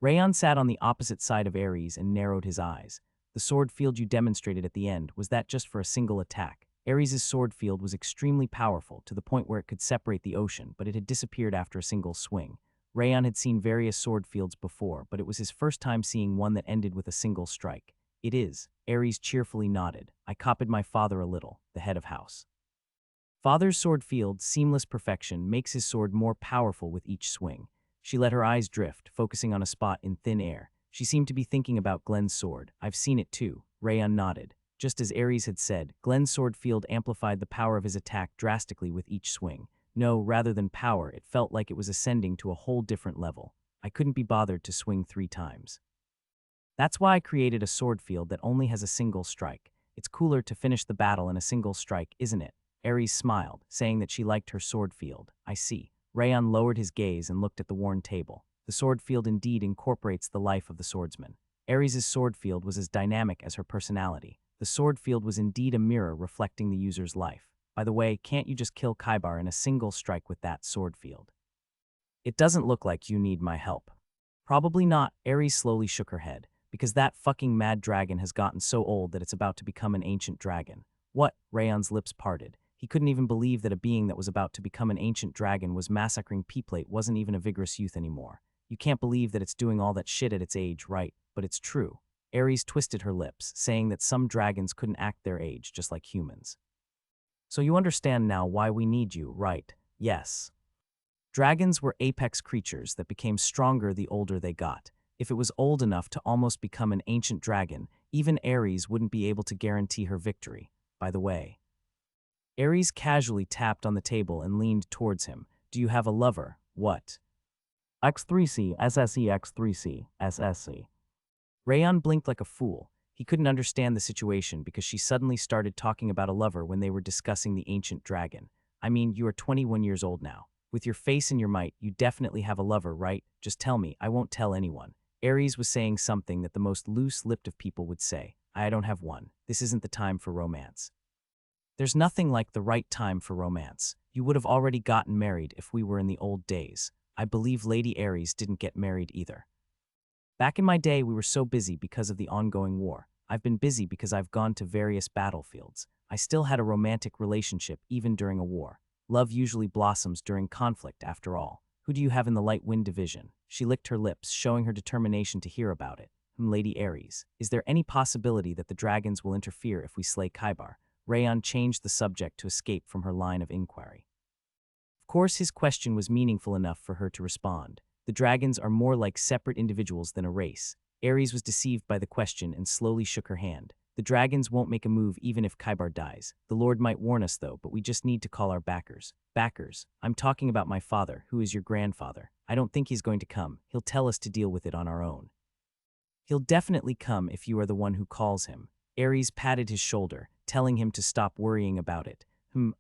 Rayon sat on the opposite side of Ares and narrowed his eyes. The sword field you demonstrated at the end, was that just for a single attack? Ares' sword field was extremely powerful, to the point where it could separate the ocean, but it had disappeared after a single swing. Rayon had seen various sword fields before, but it was his first time seeing one that ended with a single strike. It is. Ares cheerfully nodded. I copied my father a little, the head of house. Father's sword field's seamless perfection makes his sword more powerful with each swing. She let her eyes drift, focusing on a spot in thin air. She seemed to be thinking about Glenn's sword. I've seen it too. Rayon nodded. Just as Ares had said, Glenn's sword field amplified the power of his attack drastically with each swing. No, rather than power, it felt like it was ascending to a whole different level. I couldn't be bothered to swing 3 times. That's why I created a sword field that only has a single strike. It's cooler to finish the battle in a single strike, isn't it? Ares smiled, saying that she liked her sword field. I see. Rayon lowered his gaze and looked at the worn table. The sword field indeed incorporates the life of the swordsman. Ares' sword field was as dynamic as her personality. The sword field was indeed a mirror reflecting the user's life. By the way, can't you just kill Kaibar in a single strike with that sword field? It doesn't look like you need my help. Probably not, Ares slowly shook her head, because that fucking mad dragon has gotten so old that it's about to become an ancient dragon. What? Rayon's lips parted. He couldn't even believe that a being that was about to become an ancient dragon was massacring P-Plate wasn't even a vigorous youth anymore. You can't believe that it's doing all that shit at its age, right? But it's true. Ares twisted her lips, saying that some dragons couldn't act their age, just like humans. So you understand now why we need you, right? Yes. Dragons were apex creatures that became stronger the older they got. If it was old enough to almost become an ancient dragon, even Ares wouldn't be able to guarantee her victory. By the way, Ares casually tapped on the table and leaned towards him. Do you have a lover? What? X3C, SSE, X3C, SSC. Rayon blinked like a fool. He couldn't understand the situation because she suddenly started talking about a lover when they were discussing the ancient dragon. I mean, you are 21 years old now. With your face and your might, you definitely have a lover, right? Just tell me, I won't tell anyone. Ares was saying something that the most loose-lipped of people would say. I don't have one. This isn't the time for romance. There's nothing like the right time for romance. You would have already gotten married if we were in the old days. I believe Lady Ares didn't get married either. Back in my day, we were so busy because of the ongoing war. I've been busy because I've gone to various battlefields. I still had a romantic relationship even during a war. Love usually blossoms during conflict, after all. Who do you have in the Light Wind Division? She licked her lips, showing her determination to hear about it. Lady Ares. Is there any possibility that the dragons will interfere if we slay Kaibar? Rayon changed the subject to escape from her line of inquiry. Of course, his question was meaningful enough for her to respond. The dragons are more like separate individuals than a race. Ares was deceived by the question and slowly shook her hand. The dragons won't make a move even if Kaibar dies. The Lord might warn us though, but we just need to call our backers. Backers? I'm talking about my father, who is your grandfather. I don't think he's going to come. He'll tell us to deal with it on our own. He'll definitely come if you are the one who calls him. Ares patted his shoulder, telling him to stop worrying about it.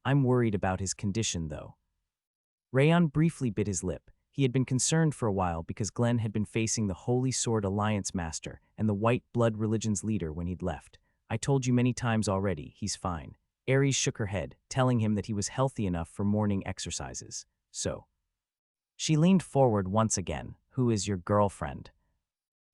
I'm worried about his condition though. Rayon briefly bit his lip. He had been concerned for a while because Glenn had been facing the Holy Sword Alliance Master and the White Blood Religion's leader when he'd left. I told you many times already, he's fine. Ares shook her head, telling him that he was healthy enough for morning exercises. So. She leaned forward once again. Who is your girlfriend?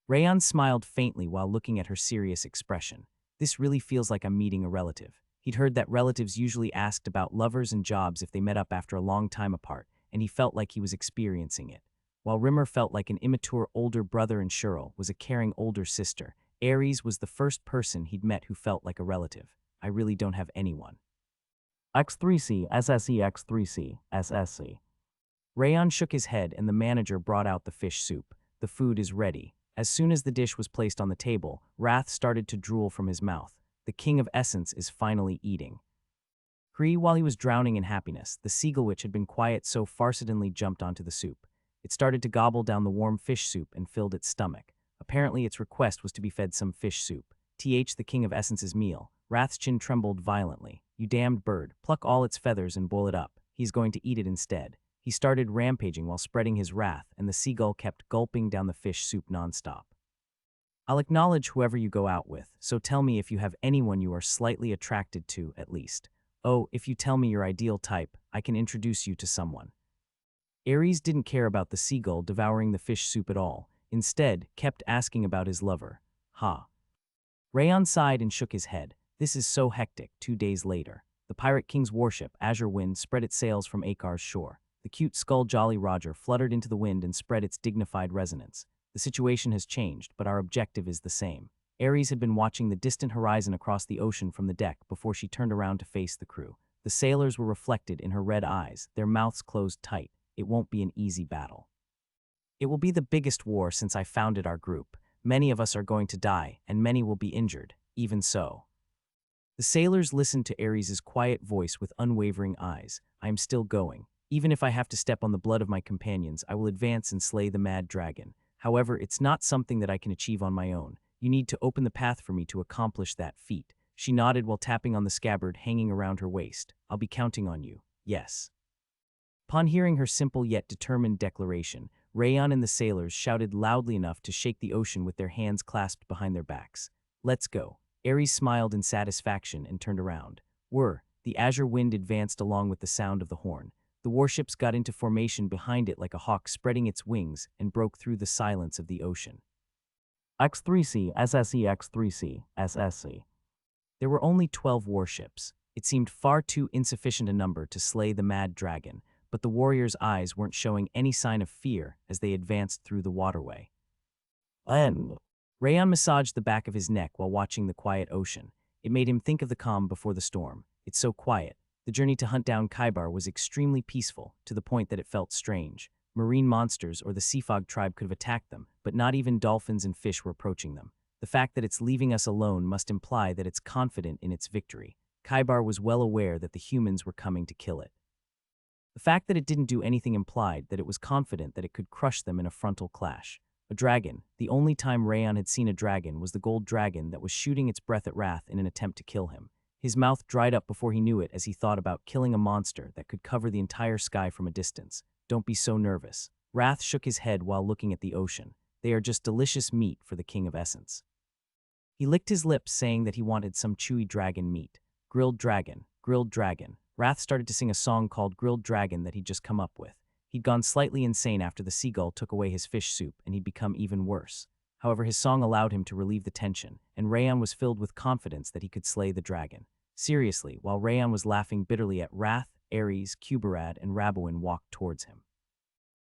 Rayon smiled faintly while looking at her serious expression. This really feels like I'm meeting a relative. He'd heard that relatives usually asked about lovers and jobs if they met up after a long time apart, and he felt like he was experiencing it. While Rimmer felt like an immature older brother and Cheryl was a caring older sister, Ares was the first person he'd met who felt like a relative. I really don't have anyone. X3C, SSE, X3C, SSC. Rayon shook his head and the manager brought out the fish soup. The food is ready. As soon as the dish was placed on the table, Wrath started to drool from his mouth. The King of Essence is finally eating. While he was drowning in happiness, the seagull witch had been quiet so farcidently jumped onto the soup. It started to gobble down the warm fish soup and filled its stomach. Apparently its request was to be fed some fish soup. The King of Essence's meal. Wrath's chin trembled violently. You damned bird, pluck all its feathers and boil it up. He's going to eat it instead. He started rampaging while spreading his wrath, and the seagull kept gulping down the fish soup nonstop. I'll acknowledge whoever you go out with, so tell me if you have anyone you are slightly attracted to, at least. Oh, if you tell me your ideal type, I can introduce you to someone. Ares didn't care about the seagull devouring the fish soup at all, instead kept asking about his lover. Rayon sighed and shook his head. This is so hectic. 2 days later. The Pirate King's warship, Azure Wind, spread its sails from Akar's shore. The cute skull Jolly Roger fluttered into the wind and spread its dignified resonance. The situation has changed, but our objective is the same. Ares had been watching the distant horizon across the ocean from the deck before she turned around to face the crew. The sailors were reflected in her red eyes, their mouths closed tight. It won't be an easy battle. It will be the biggest war since I founded our group. Many of us are going to die, and many will be injured. Even so. The sailors listened to Ares' quiet voice with unwavering eyes. I am still going. Even if I have to step on the blood of my companions, I will advance and slay the mad dragon. However, it's not something that I can achieve on my own. You need to open the path for me to accomplish that feat. She nodded while tapping on the scabbard hanging around her waist. I'll be counting on you. Yes. Upon hearing her simple yet determined declaration, Rayon and the sailors shouted loudly enough to shake the ocean with their hands clasped behind their backs. Let's go. Ares smiled in satisfaction and turned around. The azure wind advanced along with the sound of the horn. The warships got into formation behind it like a hawk spreading its wings and broke through the silence of the ocean. X3C, SSE, X3C, SSC. There were only 12 warships. It seemed far too insufficient a number to slay the mad dragon, but the warriors' eyes weren't showing any sign of fear as they advanced through the waterway. Rayon massaged the back of his neck while watching the quiet ocean. It made him think of the calm before the storm. It's so quiet. The journey to hunt down Kaibar was extremely peaceful, to the point that it felt strange. Marine monsters or the Seafog tribe could have attacked them, but not even dolphins and fish were approaching them. The fact that it's leaving us alone must imply that it's confident in its victory. Kaibar was well aware that the humans were coming to kill it. The fact that it didn't do anything implied that it was confident that it could crush them in a frontal clash. A dragon. The only time Rayon had seen a dragon was the gold dragon that was shooting its breath at Wrath in an attempt to kill him. His mouth dried up before he knew it as he thought about killing a monster that could cover the entire sky from a distance. Don't be so nervous. Wrath shook his head while looking at the ocean. They are just delicious meat for the King of Essence. He licked his lips, saying that he wanted some chewy dragon meat. Grilled dragon, grilled dragon. Wrath started to sing a song called Grilled Dragon that he'd just come up with. He'd gone slightly insane after the seagull took away his fish soup, and he'd become even worse. However, his song allowed him to relieve the tension, and Rayon was filled with confidence that he could slay the dragon. Seriously, while Rayon was laughing bitterly at Wrath, Ares, Kuberad, and Rabouin walked towards him.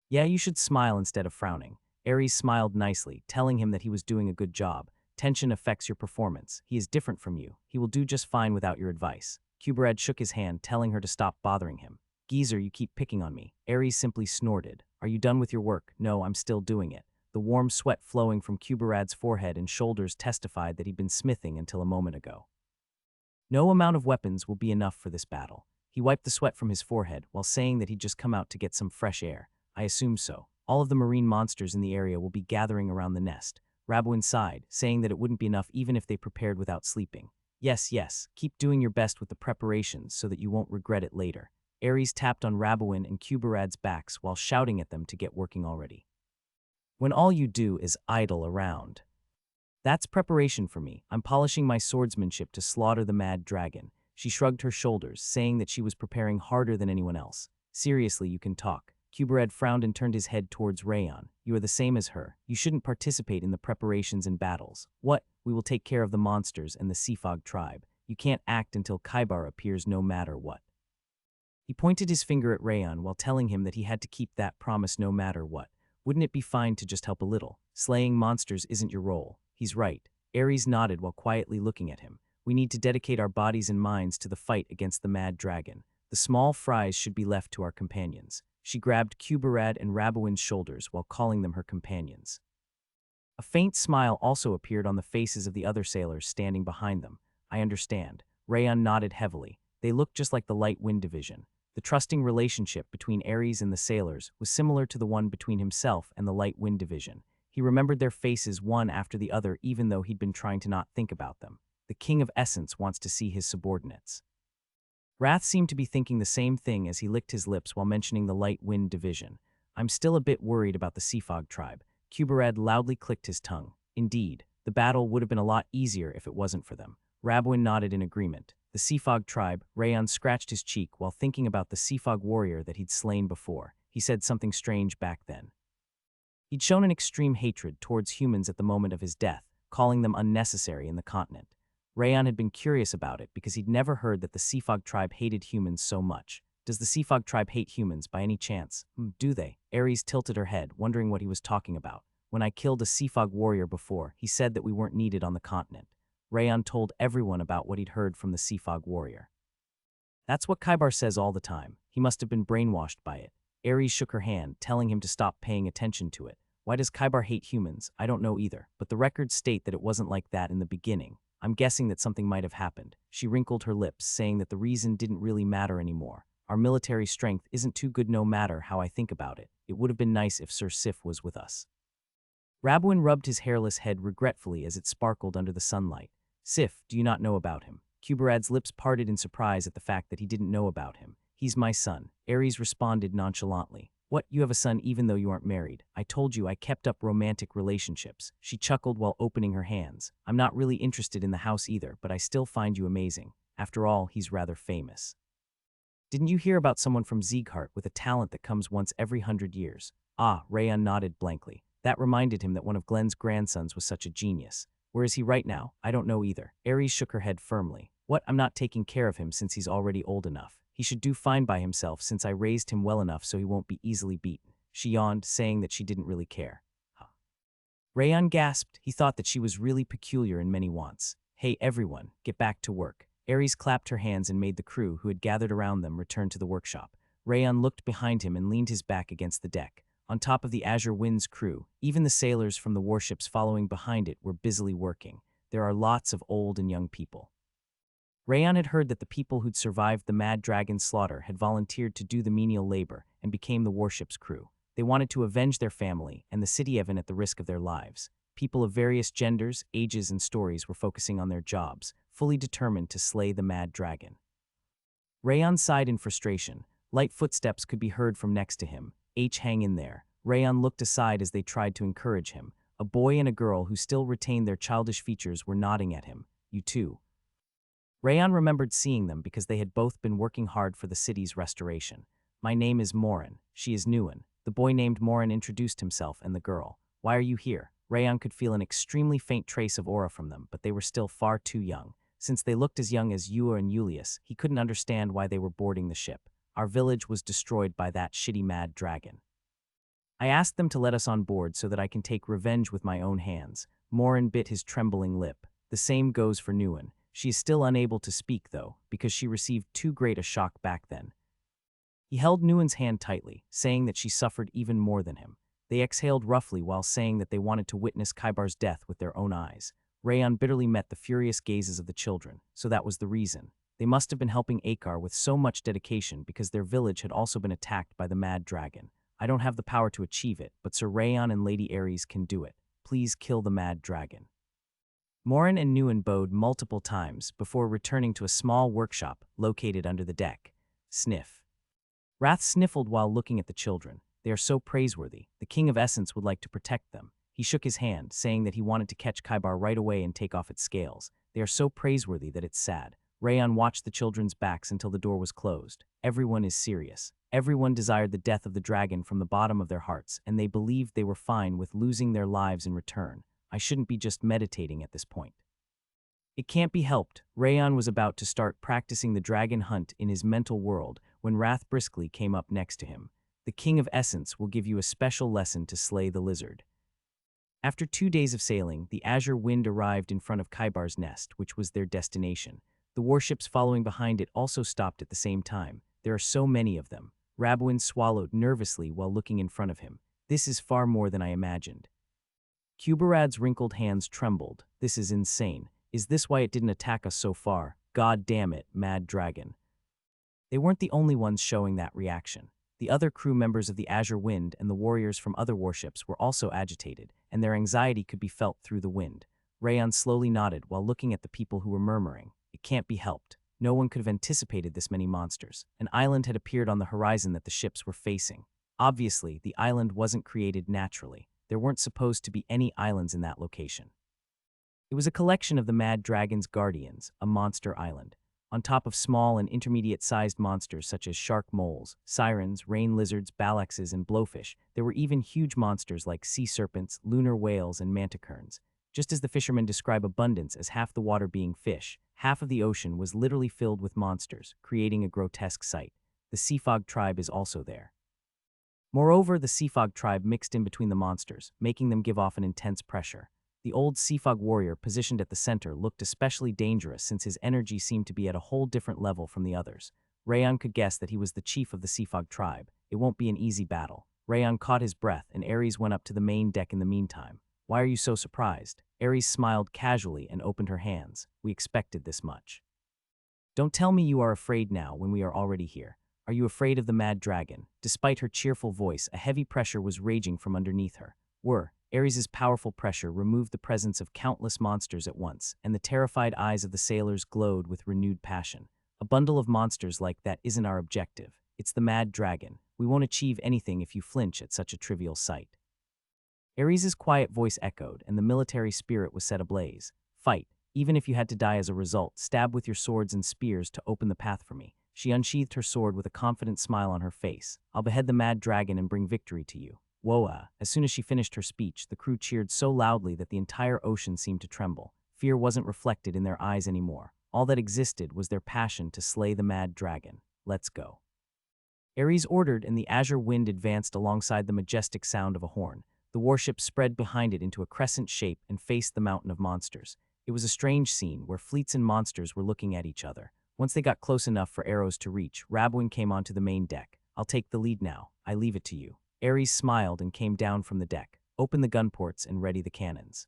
Yeah, you should smile instead of frowning. Ares smiled nicely, telling him that he was doing a good job. Tension affects your performance. He is different from you. He will do just fine without your advice. Kuberad shook his hand, telling her to stop bothering him. Geezer, you keep picking on me. Ares simply snorted. Are you done with your work? No, I'm still doing it. The warm sweat flowing from Kuberad's forehead and shoulders testified that he'd been smithing until a moment ago. No amount of weapons will be enough for this battle. He wiped the sweat from his forehead while saying that he'd just come out to get some fresh air. I assume so. All of the marine monsters in the area will be gathering around the nest. Rabouin sighed, saying that it wouldn't be enough even if they prepared without sleeping. Yes, keep doing your best with the preparations so that you won't regret it later. Ares tapped on Rabouin and Kuberad's backs while shouting at them to get working already. When all you do is idle around. That's preparation for me. I'm polishing my swordsmanship to slaughter the mad dragon. She shrugged her shoulders, saying that she was preparing harder than anyone else. Seriously, you can talk. Kuberad frowned and turned his head towards Rayon. You are the same as her. You shouldn't participate in the preparations and battles. What? We will take care of the monsters and the Seafog tribe. You can't act until Kaibar appears no matter what. He pointed his finger at Rayon while telling him that he had to keep that promise no matter what. Wouldn't it be fine to just help a little? Slaying monsters isn't your role. He's right. Ares nodded while quietly looking at him. We need to dedicate our bodies and minds to the fight against the mad dragon. The small fries should be left to our companions. She grabbed Kuberad and Rabouin's shoulders while calling them her companions. A faint smile also appeared on the faces of the other sailors standing behind them. I understand. Rayon nodded heavily. They looked just like the Light Wind Division. The trusting relationship between Ares and the sailors was similar to the one between himself and the Light Wind Division. He remembered their faces one after the other even though he'd been trying to not think about them. The King of Essence wants to see his subordinates. Wrath seemed to be thinking the same thing as he licked his lips while mentioning the Light Wind Division. I'm still a bit worried about the Seafog tribe. Kuberad loudly clicked his tongue. Indeed, the battle would have been a lot easier if it wasn't for them. Rabouin nodded in agreement. The Seafog tribe. Rayon scratched his cheek while thinking about the Seafog warrior that he'd slain before. He said something strange back then. He'd shown an extreme hatred towards humans at the moment of his death, calling them unnecessary in the continent. Rayon had been curious about it because he'd never heard that the Seafog tribe hated humans so much. Does the Seafog tribe hate humans by any chance? Do they? Ares tilted her head, wondering what he was talking about. When I killed a Seafog warrior before, he said that we weren't needed on the continent. Rayon told everyone about what he'd heard from the Seafog warrior. That's what Kaibar says all the time. He must have been brainwashed by it. Ares shook her hand, telling him to stop paying attention to it. Why does Kaibar hate humans? I don't know either, but the records state that it wasn't like that in the beginning. I'm guessing that something might have happened. She wrinkled her lips, saying that the reason didn't really matter anymore. Our military strength isn't too good no matter how I think about it. It would have been nice if Sir Sif was with us. Rabwin rubbed his hairless head regretfully as it sparkled under the sunlight. Sif, do you not know about him? Kuberad's lips parted in surprise at the fact that he didn't know about him. He's my son. Ares responded nonchalantly. What, you have a son even though you aren't married? I told you I kept up romantic relationships. She chuckled while opening her hands. I'm not really interested in the house either, but I still find you amazing. After all, he's rather famous. Didn't you hear about someone from Sieghart with a talent that comes once every 100 years? Ah, Rayan nodded blankly. That reminded him that one of Glenn's grandsons was such a genius. Where is he right now? I don't know either. Ares shook her head firmly. What? I'm not taking care of him since he's already old enough. He should do fine by himself since I raised him well enough so he won't be easily beaten. She yawned, saying that she didn't really care. Rayan gasped. He thought that she was really peculiar in many wants. Hey everyone, get back to work. Ares clapped her hands and made the crew, who had gathered around them, return to the workshop. Rayan looked behind him and leaned his back against the deck. On top of the Azure Wind's crew, even the sailors from the warships following behind it were busily working. There are lots of old and young people. Rayan had heard that the people who'd survived the Mad Dragon's slaughter had volunteered to do the menial labor and became the warship's crew. They wanted to avenge their family and the city even at the risk of their lives. People of various genders, ages, and stories were focusing on their jobs, fully determined to slay the Mad Dragon. Rayan sighed in frustration. Light footsteps could be heard from next to him. Hang in there. Rayan looked aside as they tried to encourage him. A boy and a girl who still retained their childish features were nodding at him. You too. Rayan remembered seeing them because they had both been working hard for the city's restoration. My name is Morin. She is Nguyen. The boy named Morin introduced himself and the girl. Why are you here? Rayan could feel an extremely faint trace of aura from them, but they were still far too young. Since they looked as young as Ewa and Julius, he couldn't understand why they were boarding the ship. Our village was destroyed by that shitty Mad Dragon. I asked them to let us on board so that I can take revenge with my own hands. Morin bit his trembling lip. The same goes for Nguyen. She is still unable to speak, though, because she received too great a shock back then. He held Nguyen's hand tightly, saying that she suffered even more than him. They exhaled roughly while saying that they wanted to witness Kaibar's death with their own eyes. Rayan bitterly met the furious gazes of the children, so that was the reason. They must have been helping Akar with so much dedication because their village had also been attacked by the Mad Dragon. I don't have the power to achieve it, but Sir Rayan and Lady Ares can do it. Please kill the Mad Dragon. Morin and Nguyen bowed multiple times before returning to a small workshop located under the deck. Sniff. Wrath sniffled while looking at the children. They are so praiseworthy. The King of Essence would like to protect them. He shook his hand, saying that he wanted to catch Kaibar right away and take off its scales. They are so praiseworthy that it's sad. Rayan watched the children's backs until the door was closed. Everyone is serious. Everyone desired the death of the dragon from the bottom of their hearts, and they believed they were fine with losing their lives in return. I shouldn't be just meditating at this point. It can't be helped. Rayan was about to start practicing the dragon hunt in his mental world when Wrath briskly came up next to him. The King of Essence will give you a special lesson to slay the lizard. After 2 days of sailing, the Azure Wind arrived in front of Kaibar's nest, which was their destination. The warships following behind it also stopped at the same time. There are so many of them. Rabwin swallowed nervously while looking in front of him. This is far more than I imagined. Kuberad's wrinkled hands trembled. This is insane. Is this why it didn't attack us so far? God damn it, Mad Dragon. They weren't the only ones showing that reaction. The other crew members of the Azure Wind and the warriors from other warships were also agitated, and their anxiety could be felt through the wind. Rayan slowly nodded while looking at the people who were murmuring. It can't be helped. No one could have anticipated this many monsters. An island had appeared on the horizon that the ships were facing. Obviously, the island wasn't created naturally. There weren't supposed to be any islands in that location. It was a collection of the Mad Dragon's guardians, a monster island. On top of small and intermediate-sized monsters such as shark moles, sirens, rain lizards, balaxes, and blowfish, there were even huge monsters like sea serpents, lunar whales, and manticorns. Just as the fishermen describe abundance as half the water being fish, half of the ocean was literally filled with monsters, creating a grotesque sight. The Seafog tribe is also there. Moreover, the Seafog tribe mixed in between the monsters, making them give off an intense pressure. The old Seafog warrior positioned at the center looked especially dangerous since his energy seemed to be at a whole different level from the others. Rayon could guess that he was the chief of the Seafog tribe. It won't be an easy battle. Rayon caught his breath, and Ares went up to the main deck in the meantime. Why are you so surprised? Ares smiled casually and opened her hands. We expected this much. Don't tell me you are afraid now when we are already here. Are you afraid of the mad dragon? Despite her cheerful voice, a heavy pressure was raging from underneath her. Ares's powerful pressure removed the presence of countless monsters at once, and the terrified eyes of the sailors glowed with renewed passion. A bundle of monsters like that isn't our objective. It's the mad dragon. We won't achieve anything if you flinch at such a trivial sight. Ares's quiet voice echoed, and the military spirit was set ablaze. Fight. Even if you had to die as a result, stab with your swords and spears to open the path for me. She unsheathed her sword with a confident smile on her face. I'll behead the mad dragon and bring victory to you. Woa! As soon as she finished her speech, the crew cheered so loudly that the entire ocean seemed to tremble. Fear wasn't reflected in their eyes anymore. All that existed was their passion to slay the mad dragon. Let's go. Ares ordered, and the azure wind advanced alongside the majestic sound of a horn. The warship spread behind it into a crescent shape and faced the mountain of monsters. It was a strange scene where fleets and monsters were looking at each other. Once they got close enough for arrows to reach, Reborn came onto the main deck. I'll take the lead now. I leave it to you. Ares smiled and came down from the deck. Open the gun ports and ready the cannons.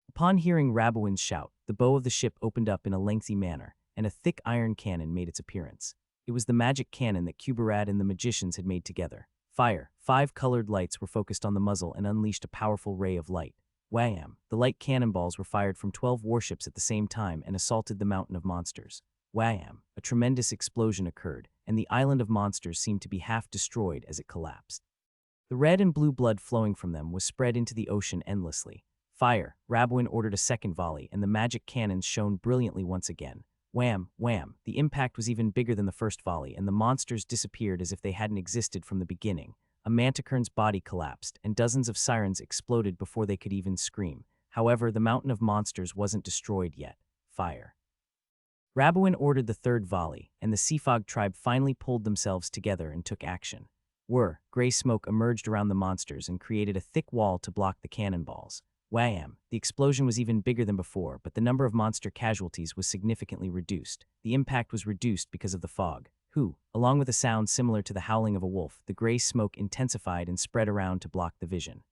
Upon hearing Reborn's shout, the bow of the ship opened up in a lengthy manner, and a thick iron cannon made its appearance. It was the magic cannon that Kuberad and the magicians had made together. Fire. 5 colored lights were focused on the muzzle and unleashed a powerful ray of light. Wham! The light cannonballs were fired from 12 warships at the same time and assaulted the mountain of monsters. Wham! A tremendous explosion occurred, and the island of monsters seemed to be half destroyed as it collapsed. The red and blue blood flowing from them was spread into the ocean endlessly. Fire! Reborn ordered a second volley, and the magic cannons shone brilliantly once again. Wham! Wham! The impact was even bigger than the first volley, and the monsters disappeared as if they hadn't existed from the beginning. A manticorn's body collapsed, and dozens of sirens exploded before they could even scream. However, the mountain of monsters wasn't destroyed yet. Fire! Reborn ordered the third volley, and the Seafog tribe finally pulled themselves together and took action. Gray smoke emerged around the monsters and created a thick wall to block the cannonballs. Wham! The explosion was even bigger than before, but the number of monster casualties was significantly reduced. The impact was reduced because of the fog. Along with a sound similar to the howling of a wolf, the gray smoke intensified and spread around to block the vision.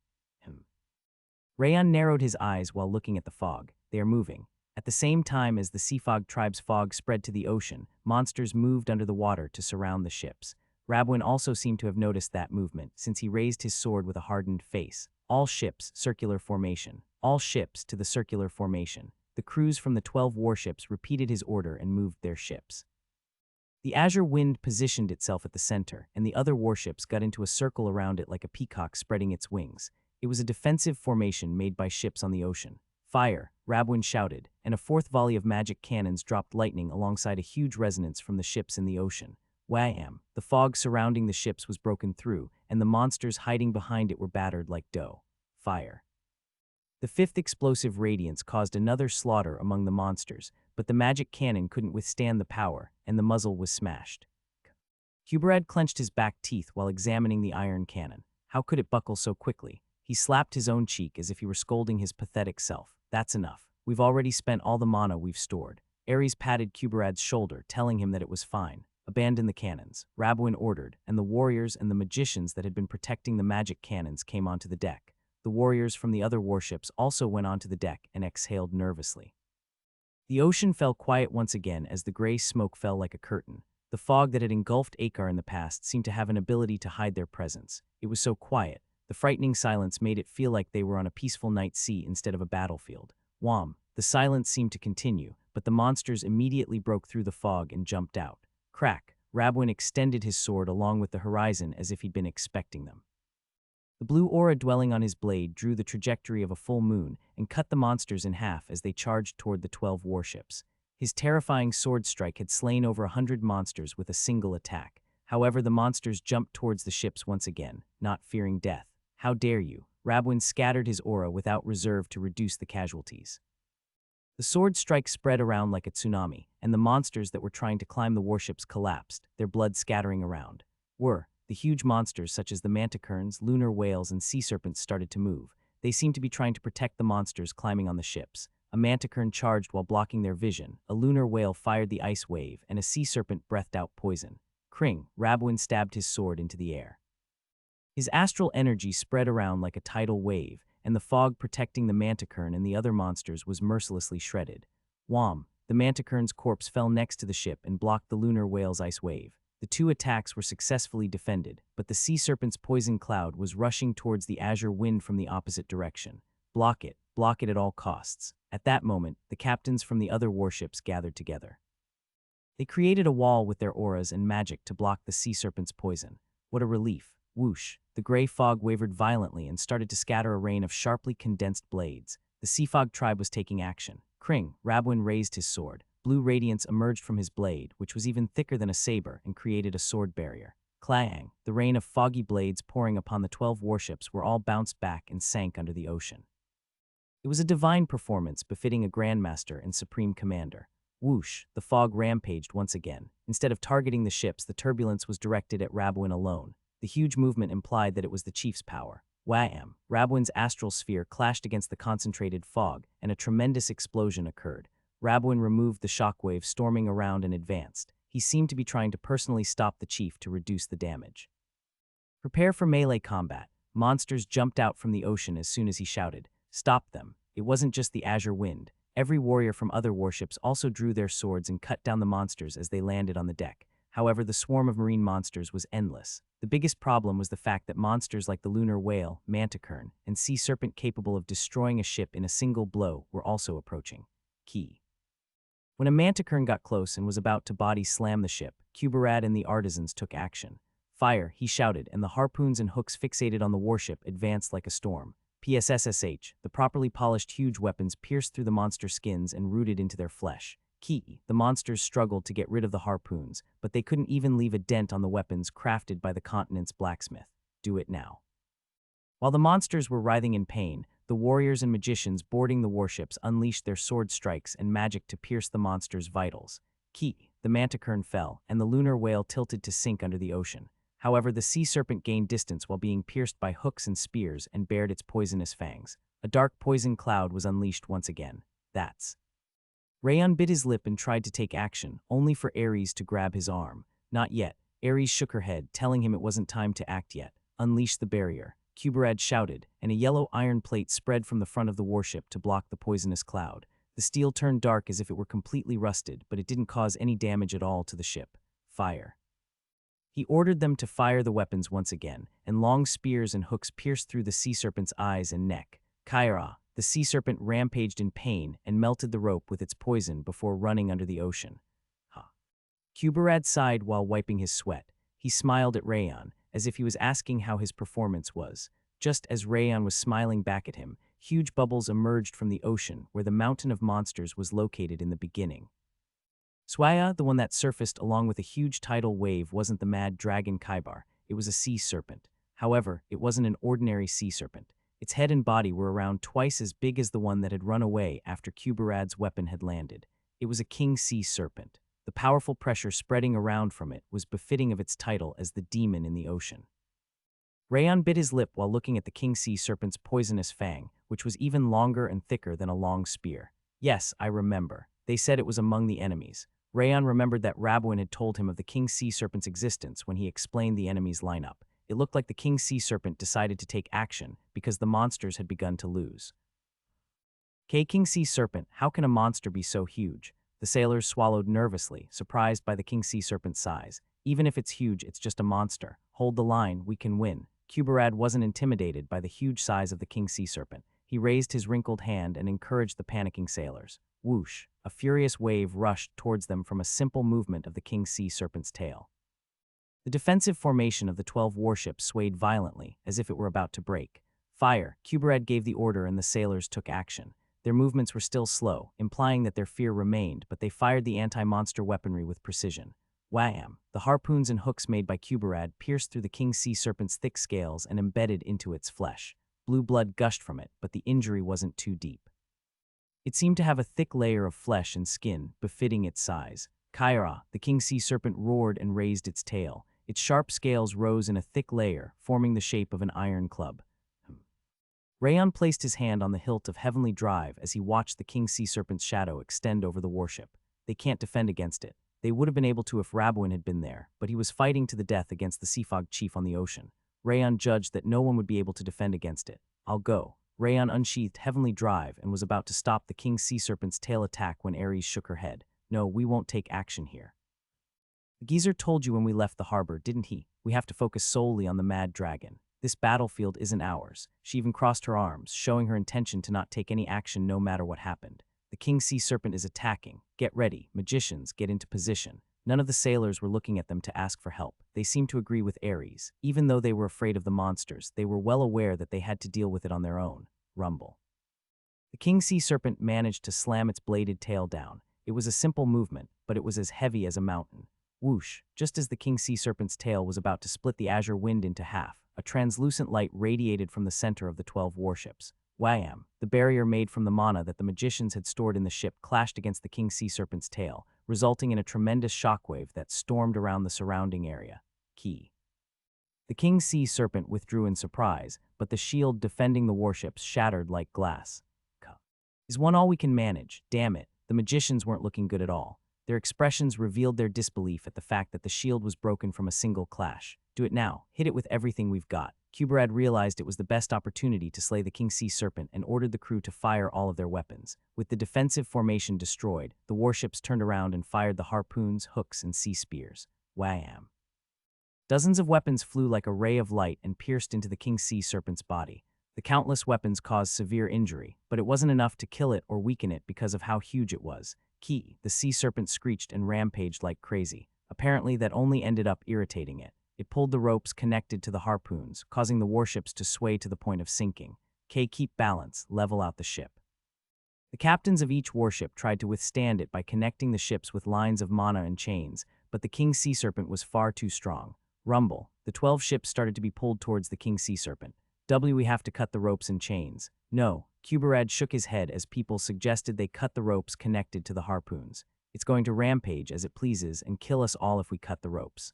Rayon narrowed his eyes while looking at the fog. They are moving. At the same time as the Seafog tribe's fog spread to the ocean, monsters moved under the water to surround the ships. Reborn also seemed to have noticed that movement, since he raised his sword with a hardened face. All ships, circular formation. All ships to the circular formation. The crews from the 12 warships repeated his order and moved their ships. The azure wind positioned itself at the center, and the other warships got into a circle around it like a peacock spreading its wings. It was a defensive formation made by ships on the ocean. Fire! Reborn shouted, and a fourth volley of magic cannons dropped lightning alongside a huge resonance from the ships in the ocean. Wham! The fog surrounding the ships was broken through, and the monsters hiding behind it were battered like dough. Fire! The fifth explosive radiance caused another slaughter among the monsters, but the magic cannon couldn't withstand the power, and the muzzle was smashed. Kuberad clenched his back teeth while examining the iron cannon. How could it buckle so quickly? He slapped his own cheek as if he were scolding his pathetic self. That's enough. We've already spent all the mana we've stored. Ares patted Kuberad's shoulder, telling him that it was fine. Abandon the cannons, Reborn ordered, and the warriors and the magicians that had been protecting the magic cannons came onto the deck. The warriors from the other warships also went onto the deck and exhaled nervously. The ocean fell quiet once again as the gray smoke fell like a curtain. The fog that had engulfed Akar in the past seemed to have an ability to hide their presence. It was so quiet. The frightening silence made it feel like they were on a peaceful night sea instead of a battlefield. Wham! The silence seemed to continue, but the monsters immediately broke through the fog and jumped out. Crack! Reborn extended his sword along with the horizon as if he'd been expecting them. The blue aura dwelling on his blade drew the trajectory of a full moon and cut the monsters in half as they charged toward the 12 warships. His terrifying sword strike had slain over 100 monsters with a single attack. However, the monsters jumped towards the ships once again, not fearing death. How dare you? Reborn scattered his aura without reserve to reduce the casualties. The sword strike spread around like a tsunami, and the monsters that were trying to climb the warships collapsed, their blood scattering around. The huge monsters such as the manticorns, lunar whales, and sea serpents started to move. They seemed to be trying to protect the monsters climbing on the ships. A manticorn charged while blocking their vision, a lunar whale fired the ice wave, and a sea serpent breathed out poison. Kring, Rabwin stabbed his sword into the air. His astral energy spread around like a tidal wave, and the fog protecting the manticorn and the other monsters was mercilessly shredded. Wham! The manticorn's corpse fell next to the ship and blocked the lunar whale's ice wave. The two attacks were successfully defended, but the sea serpent's poison cloud was rushing towards the azure wind from the opposite direction. Block it at all costs. At that moment, the captains from the other warships gathered together. They created a wall with their auras and magic to block the sea serpent's poison. What a relief. Whoosh! The gray fog wavered violently and started to scatter a rain of sharply condensed blades. The Sea Fog tribe was taking action. Kring, Rabwin raised his sword. Blue radiance emerged from his blade, which was even thicker than a saber, and created a sword barrier. Clang! The rain of foggy blades pouring upon the 12 warships were all bounced back and sank under the ocean. It was a divine performance befitting a grandmaster and supreme commander. Whoosh! The fog rampaged once again. Instead of targeting the ships, the turbulence was directed at Rabwin alone. The huge movement implied that it was the chief's power. Wham! Rabwin's astral sphere clashed against the concentrated fog, and a tremendous explosion occurred. Rabwin removed the shockwave, storming around and advanced. He seemed to be trying to personally stop the chief to reduce the damage. Prepare for melee combat. Monsters jumped out from the ocean as soon as he shouted. Stop them. It wasn't just the azure wind. Every warrior from other warships also drew their swords and cut down the monsters as they landed on the deck. However, the swarm of marine monsters was endless. The biggest problem was the fact that monsters like the lunar whale, manticorn, and sea serpent capable of destroying a ship in a single blow were also approaching. Key. When a manticorn got close and was about to body slam the ship, Kuberad and the artisans took action. Fire, he shouted, and the harpoons and hooks fixated on the warship advanced like a storm. PSSSH, the properly polished huge weapons pierced through the monster skins and rooted into their flesh. Key, the monsters struggled to get rid of the harpoons, but they couldn't even leave a dent on the weapons crafted by the continent's blacksmith. Do it now. While the monsters were writhing in pain, the warriors and magicians boarding the warships unleashed their sword strikes and magic to pierce the monsters' vitals. Key, the manticorn fell, and the lunar whale tilted to sink under the ocean. However, the sea serpent gained distance while being pierced by hooks and spears and bared its poisonous fangs. A dark poison cloud was unleashed once again. That's. Rayon bit his lip and tried to take action, only for Ares to grab his arm. Not yet. Ares shook her head, telling him it wasn't time to act yet. Unleash the barrier. Kuberad shouted, and a yellow iron plate spread from the front of the warship to block the poisonous cloud. The steel turned dark as if it were completely rusted, but it didn't cause any damage at all to the ship. Fire. He ordered them to fire the weapons once again, and long spears and hooks pierced through the sea serpent's eyes and neck. Kaira, the sea serpent rampaged in pain and melted the rope with its poison before running under the ocean. Kuberad sighed while wiping his sweat. He smiled at Rayon, as if he was asking how his performance was. Just as Rayon was smiling back at him, huge bubbles emerged from the ocean where the mountain of monsters was located in the beginning. Swaya, the one that surfaced along with a huge tidal wave, wasn't the mad dragon Kaibar. It was a sea serpent. However, it wasn't an ordinary sea serpent. Its head and body were around twice as big as the one that had run away after Kuberad's weapon had landed. It was a king sea serpent. The powerful pressure spreading around from it was befitting of its title as the demon in the ocean. Rayon bit his lip while looking at the king sea serpent's poisonous fang, which was even longer and thicker than a long spear. Yes, I remember. They said it was among the enemies. Rayon remembered that Rabwin had told him of the king sea serpent's existence when he explained the enemy's lineup. It looked like the king sea serpent decided to take action because the monsters had begun to lose. King sea serpent, how can a monster be so huge? The sailors swallowed nervously, surprised by the king sea serpent's size. Even if it's huge, it's just a monster. Hold the line, we can win. Kuberad wasn't intimidated by the huge size of the king sea serpent. He raised his wrinkled hand and encouraged the panicking sailors. Whoosh! A furious wave rushed towards them from a simple movement of the king sea serpent's tail. The defensive formation of the 12 warships swayed violently, as if it were about to break. Fire! Kuberad gave the order and the sailors took action. Their movements were still slow, implying that their fear remained, but they fired the anti-monster weaponry with precision. Wham! The harpoons and hooks made by Kuberad pierced through the king sea serpent's thick scales and embedded into its flesh. Blue blood gushed from it, but the injury wasn't too deep. It seemed to have a thick layer of flesh and skin, befitting its size. Kaira, the king sea serpent, roared and raised its tail. Its sharp scales rose in a thick layer, forming the shape of an iron club. Rayon placed his hand on the hilt of Heavenly Drive as he watched the King Sea Serpent's shadow extend over the warship. They can't defend against it. They would have been able to if Rabwin had been there, but he was fighting to the death against the Seafog Chief on the ocean. Rayon judged that no one would be able to defend against it. I'll go. Rayon unsheathed Heavenly Drive and was about to stop the King Sea Serpent's tail attack when Ares shook her head. No, we won't take action here. The geezer told you when we left the harbor, didn't he? We have to focus solely on the mad dragon. This battlefield isn't ours. She even crossed her arms, showing her intention to not take any action no matter what happened. The King Sea Serpent is attacking. Get ready. Magicians, get into position. None of the sailors were looking at them to ask for help. They seemed to agree with Ares. Even though they were afraid of the monsters, they were well aware that they had to deal with it on their own. Rumble. The King Sea Serpent managed to slam its bladed tail down. It was a simple movement, but it was as heavy as a mountain. Whoosh! Just as the King Sea Serpent's tail was about to split the azure wind into half, a translucent light radiated from the center of the 12 warships. Wham! The barrier made from the mana that the magicians had stored in the ship clashed against the King Sea Serpent's tail, resulting in a tremendous shockwave that stormed around the surrounding area. Key. The King Sea Serpent withdrew in surprise, but the shield defending the warships shattered like glass. Is one all we can manage? Damn it, the magicians weren't looking good at all. Their expressions revealed their disbelief at the fact that the shield was broken from a single clash. Do it now. Hit it with everything we've got. Kuberad realized it was the best opportunity to slay the King Sea Serpent and ordered the crew to fire all of their weapons. With the defensive formation destroyed, the warships turned around and fired the harpoons, hooks, and sea spears. Wham! Dozens of weapons flew like a ray of light and pierced into the King Sea Serpent's body. The countless weapons caused severe injury, but it wasn't enough to kill it or weaken it because of how huge it was. Key, the sea serpent screeched and rampaged like crazy. Apparently that only ended up irritating it. It pulled the ropes connected to the harpoons, causing the warships to sway to the point of sinking. K, keep balance, level out the ship. The captains of each warship tried to withstand it by connecting the ships with lines of mana and chains, but the King Sea Serpent was far too strong. Rumble. The 12 ships started to be pulled towards the King Sea Serpent. We have to cut the ropes and chains. No. Kuberad shook his head as people suggested they cut the ropes connected to the harpoons. It's going to rampage as it pleases and kill us all if we cut the ropes.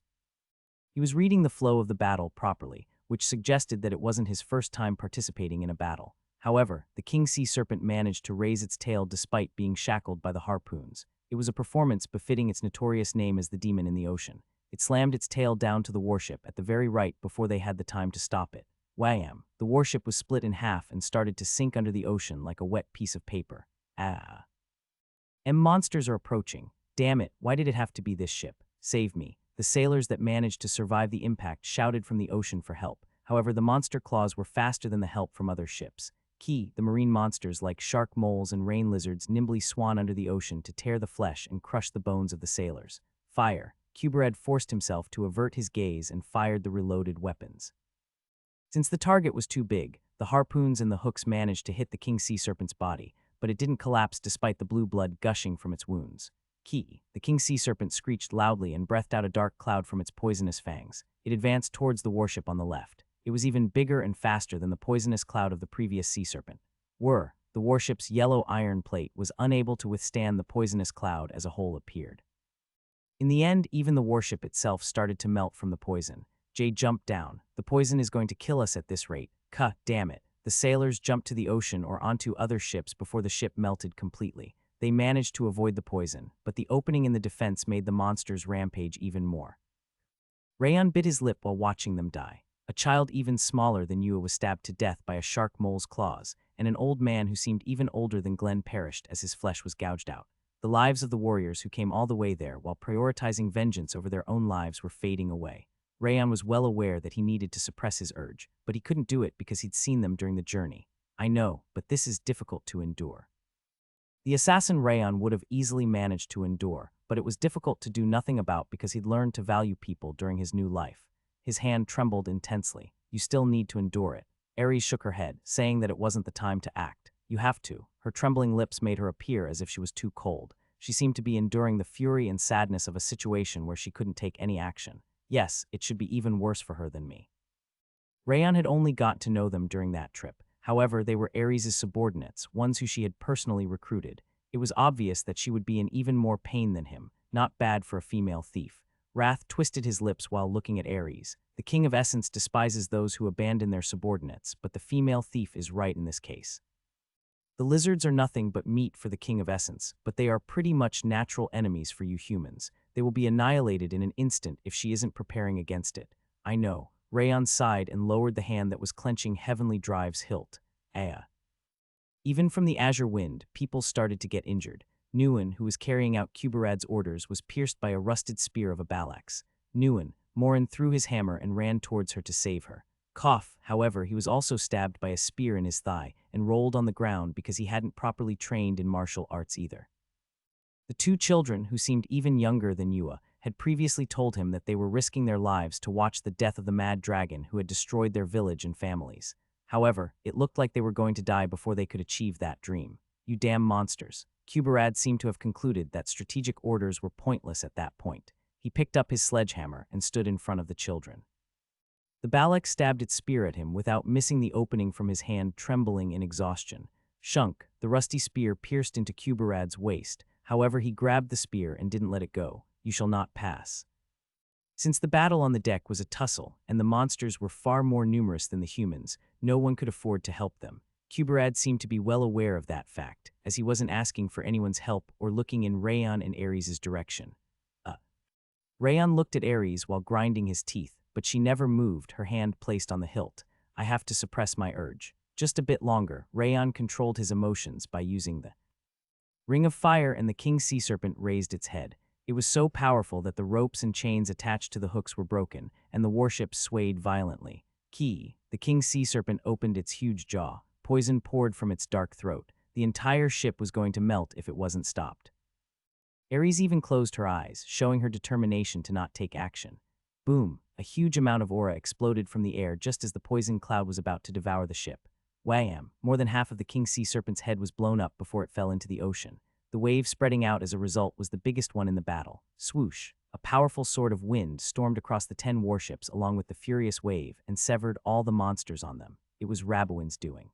He was reading the flow of the battle properly, which suggested that it wasn't his first time participating in a battle. However, the King Sea Serpent managed to raise its tail despite being shackled by the harpoons. It was a performance befitting its notorious name as the demon in the ocean. It slammed its tail down to the warship at the very right before they had the time to stop it. Wham! The warship was split in half and started to sink under the ocean like a wet piece of paper. Monsters are approaching. Damn it, why did it have to be this ship? Save me. The sailors that managed to survive the impact shouted from the ocean for help. However, the monster claws were faster than the help from other ships. Key, the marine monsters like shark moles and rain lizards nimbly swan under the ocean to tear the flesh and crush the bones of the sailors. Fire. Kuberad forced himself to avert his gaze and fired the reloaded weapons. Since the target was too big, the harpoons and the hooks managed to hit the King Sea Serpent's body, but it didn't collapse despite the blue blood gushing from its wounds. Key, the King Sea Serpent screeched loudly and breathed out a dark cloud from its poisonous fangs. It advanced towards the warship on the left. It was even bigger and faster than the poisonous cloud of the previous sea serpent. The warship's yellow iron plate was unable to withstand the poisonous cloud as a hole appeared. In the end, even the warship itself started to melt from the poison. Jay jumped down. The poison is going to kill us at this rate. Damn it. The sailors jumped to the ocean or onto other ships before the ship melted completely. They managed to avoid the poison, but the opening in the defense made the monsters rampage even more. Rayon bit his lip while watching them die. A child even smaller than Yua was stabbed to death by a shark mole's claws, and an old man who seemed even older than Glenn perished as his flesh was gouged out. The lives of the warriors who came all the way there while prioritizing vengeance over their own lives were fading away. Rayon was well aware that he needed to suppress his urge, but he couldn't do it because he'd seen them during the journey. I know, but this is difficult to endure. The assassin Rayon would have easily managed to endure, but it was difficult to do nothing about because he'd learned to value people during his new life. His hand trembled intensely. You still need to endure it. Ares shook her head, saying that it wasn't the time to act. You have to. Her trembling lips made her appear as if she was too cold. She seemed to be enduring the fury and sadness of a situation where she couldn't take any action. Yes, it should be even worse for her than me. Rayon had only got to know them during that trip. However, they were Ares' subordinates, ones who she had personally recruited. It was obvious that she would be in even more pain than him. Not bad for a female thief. Wrath twisted his lips while looking at Ares. The King of Essence despises those who abandon their subordinates, but the female thief is right in this case. The lizards are nothing but meat for the King of Essence, but they are pretty much natural enemies for you humans. They will be annihilated in an instant if she isn't preparing against it. I know. Rayon sighed and lowered the hand that was clenching Heavenly Drive's hilt. Even from the azure wind, people started to get injured. Nguyen, who was carrying out Kuberad's orders, was pierced by a rusted spear of a balax. Nguyen, Morin threw his hammer and ran towards her to save her. However, he was also stabbed by a spear in his thigh and rolled on the ground because he hadn't properly trained in martial arts either. The two children, who seemed even younger than Yua, had previously told him that they were risking their lives to watch the death of the mad dragon who had destroyed their village and families. However, it looked like they were going to die before they could achieve that dream. You damn monsters. Kuberad seemed to have concluded that strategic orders were pointless at that point. He picked up his sledgehammer and stood in front of the children. The Balak stabbed its spear at him without missing the opening from his hand, trembling in exhaustion. Shunk, the rusty spear pierced into Kuberad's waist. However, he grabbed the spear and didn't let it go. You shall not pass. Since the battle on the deck was a tussle, and the monsters were far more numerous than the humans, no one could afford to help them. Kuberad seemed to be well aware of that fact, as he wasn't asking for anyone's help or looking in Rayon and Ares' direction. Rayon looked at Ares while grinding his teeth, but she never moved, her hand placed on the hilt. I have to suppress my urge. Just a bit longer. Rayon controlled his emotions by using the Ring of Fire, and the King Sea Serpent raised its head. It was so powerful that the ropes and chains attached to the hooks were broken, and the warship swayed violently. The King Sea Serpent opened its huge jaw. Poison poured from its dark throat. The entire ship was going to melt if it wasn't stopped. Ares even closed her eyes, showing her determination to not take action. Boom! A huge amount of aura exploded from the air just as the poison cloud was about to devour the ship. Wham! More than half of the King Sea Serpent's head was blown up before it fell into the ocean. The wave spreading out as a result was the biggest one in the battle. Swoosh! A powerful sword of wind stormed across the 10 warships along with the furious wave and severed all the monsters on them. It was Rabuin's doing.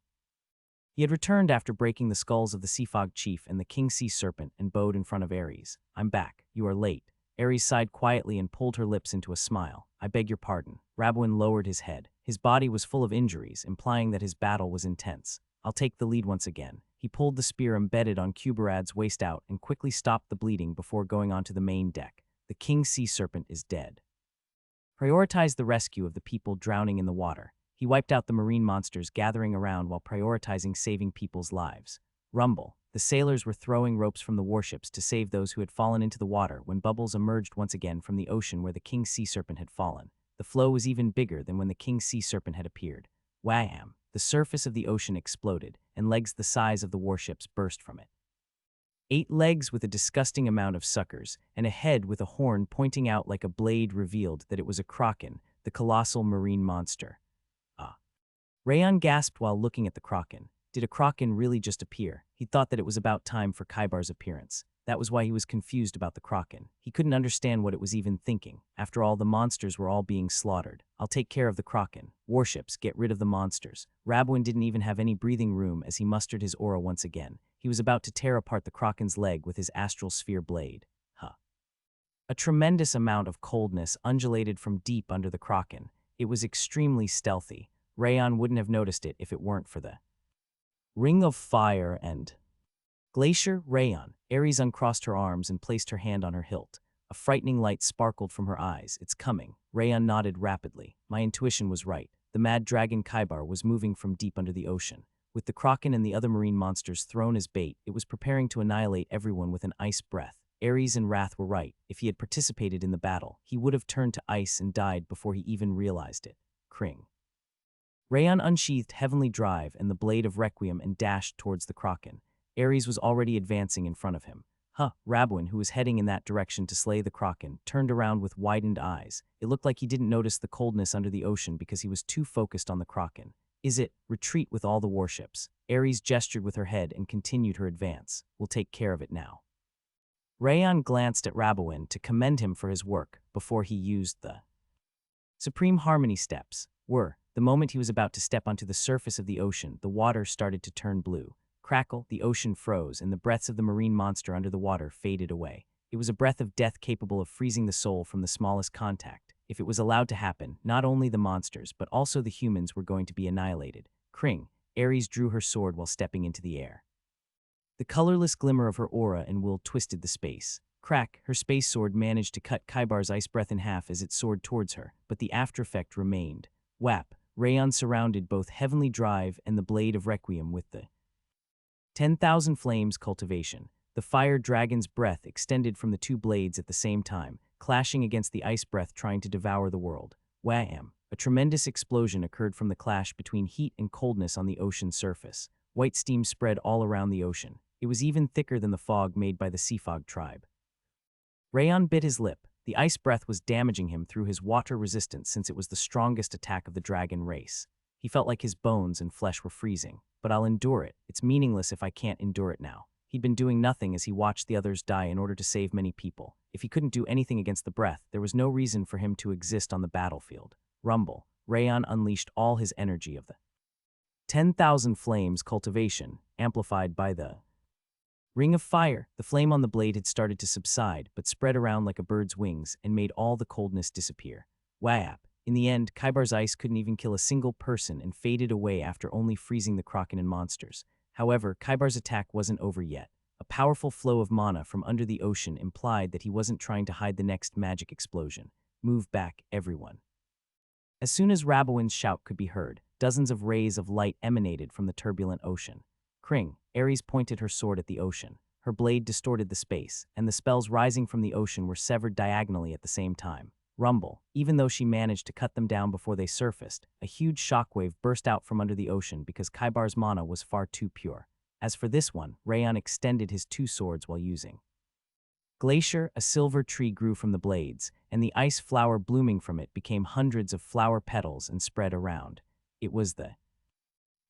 He had returned after breaking the skulls of the Sea Fog Chief and the King Sea Serpent and bowed in front of Ares. I'm back. You are late. Ares sighed quietly and pulled her lips into a smile. I beg your pardon. Rabuin lowered his head. His body was full of injuries, implying that his battle was intense. I'll take the lead once again. He pulled the spear embedded on Kuberad's waist out and quickly stopped the bleeding before going onto the main deck. The King Sea Serpent is dead. Prioritize the rescue of the people drowning in the water. He wiped out the marine monsters gathering around while prioritizing saving people's lives. Rumble. The sailors were throwing ropes from the warships to save those who had fallen into the water when bubbles emerged once again from the ocean where the King Sea Serpent had fallen. The flow was even bigger than when the King Sea Serpent had appeared. Wham! The surface of the ocean exploded, and legs the size of the warships burst from it. 8 legs with a disgusting amount of suckers, and a head with a horn pointing out like a blade revealed that it was a kraken, the colossal marine monster. Rayon gasped while looking at the kraken. Did a kraken really just appear? He thought that it was about time for Kaibar's appearance. That was why he was confused about the kraken. He couldn't understand what it was even thinking. After all, the monsters were all being slaughtered. I'll take care of the kraken. Warships, get rid of the monsters. Rabuin didn't even have any breathing room as he mustered his aura once again. He was about to tear apart the kraken's leg with his astral sphere blade. A tremendous amount of coldness undulated from deep under the kraken. It was extremely stealthy. Rayon wouldn't have noticed it if it weren't for the Ring of Fire and Glacier. Rayon. Ares uncrossed her arms and placed her hand on her hilt. A frightening light sparkled from her eyes. It's coming. Rayon nodded rapidly. My intuition was right. The mad dragon Kaibar was moving from deep under the ocean. With the kraken and the other marine monsters thrown as bait, it was preparing to annihilate everyone with an ice breath. Ares and Wrath were right. If he had participated in the battle, he would have turned to ice and died before he even realized it. Kring. Rayon unsheathed Heavenly Drive and the Blade of Requiem and dashed towards the kraken. Ares was already advancing in front of him. Rabuin, who was heading in that direction to slay the kraken, turned around with widened eyes. It looked like he didn't notice the coldness under the ocean because he was too focused on the kraken. Is it? Retreat with all the warships. Ares gestured with her head and continued her advance. We'll take care of it now. Rayon glanced at Rabuin to commend him for his work before he used the Supreme Harmony steps. The moment he was about to step onto the surface of the ocean, the water started to turn blue. Crackle, the ocean froze, and the breaths of the marine monster under the water faded away. It was a breath of death capable of freezing the soul from the smallest contact. If it was allowed to happen, not only the monsters, but also the humans were going to be annihilated. Kring, Ares drew her sword while stepping into the air. The colorless glimmer of her aura and will twisted the space. Crack, her space sword managed to cut Kaibar's ice breath in half as it soared towards her, but the aftereffect remained. Whap, Rayon surrounded both Heavenly Drive and the Blade of Requiem with the 10,000 Flames cultivation. The fire dragon's breath extended from the two blades at the same time, clashing against the ice breath trying to devour the world. Wham! A tremendous explosion occurred from the clash between heat and coldness on the ocean's surface. White steam spread all around the ocean. It was even thicker than the fog made by the Sea Fog tribe. Rayon bit his lip. The ice breath was damaging him through his water resistance since it was the strongest attack of the dragon race. He felt like his bones and flesh were freezing. But I'll endure it. It's meaningless if I can't endure it now. He'd been doing nothing as he watched the others die in order to save many people. If he couldn't do anything against the breath, there was no reason for him to exist on the battlefield. Rumble. Rayon unleashed all his energy of the 10,000 Flames cultivation, amplified by the Ring of Fire. The flame on the blade had started to subside, but spread around like a bird's wings and made all the coldness disappear. Whap! In the end, Kaibar's ice couldn't even kill a single person and faded away after only freezing the Kraken and monsters. However, Kaibar's attack wasn't over yet. A powerful flow of mana from under the ocean implied that he wasn't trying to hide the next magic explosion. Move back, everyone. As soon as Rabowin's shout could be heard, dozens of rays of light emanated from the turbulent ocean. Kring, Ares pointed her sword at the ocean. Her blade distorted the space, and the spells rising from the ocean were severed diagonally at the same time. Rumble. Even though she managed to cut them down before they surfaced, a huge shockwave burst out from under the ocean because Kaibar's mana was far too pure. As for this one, Rayon extended his two swords while using Glacier. A silver tree grew from the blades, and the ice flower blooming from it became hundreds of flower petals and spread around. It was the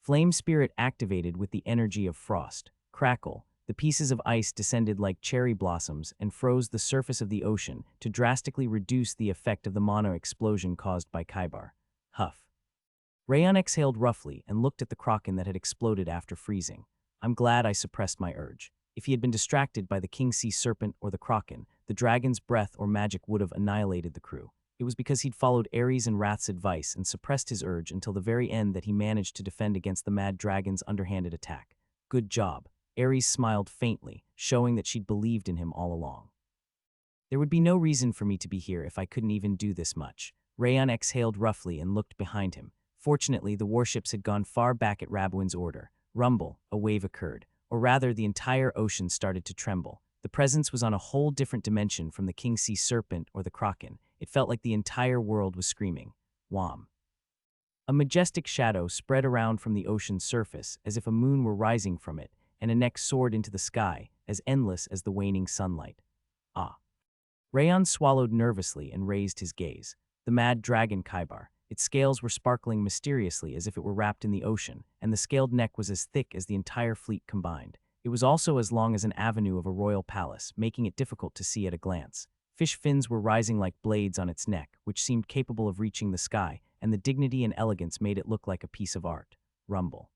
Flame Spirit activated with the energy of frost. Crackle. The pieces of ice descended like cherry blossoms and froze the surface of the ocean to drastically reduce the effect of the mana explosion caused by Kaibar. Huff. Rayon exhaled roughly and looked at the Kraken that had exploded after freezing. I'm glad I suppressed my urge. If he had been distracted by the King Sea Serpent or the Kraken, the dragon's breath or magic would have annihilated the crew. It was because he'd followed Ares and Wrath's advice and suppressed his urge until the very end that he managed to defend against the mad dragon's underhanded attack. Good job. Ares smiled faintly, showing that she'd believed in him all along. There would be no reason for me to be here if I couldn't even do this much. Rayon exhaled roughly and looked behind him. Fortunately, the warships had gone far back at Rabowin's order. Rumble, a wave occurred, or rather the entire ocean started to tremble. The presence was on a whole different dimension from the King Sea Serpent or the Kraken. It felt like the entire world was screaming. Wham! A majestic shadow spread around from the ocean's surface as if a moon were rising from it, and a neck soared into the sky, as endless as the waning sunlight. Ah! Rayon swallowed nervously and raised his gaze. The mad dragon Kaibar. Its scales were sparkling mysteriously as if it were wrapped in the ocean, and the scaled neck was as thick as the entire fleet combined. It was also as long as an avenue of a royal palace, making it difficult to see at a glance. Fish fins were rising like blades on its neck, which seemed capable of reaching the sky, and the dignity and elegance made it look like a piece of art. Rumble.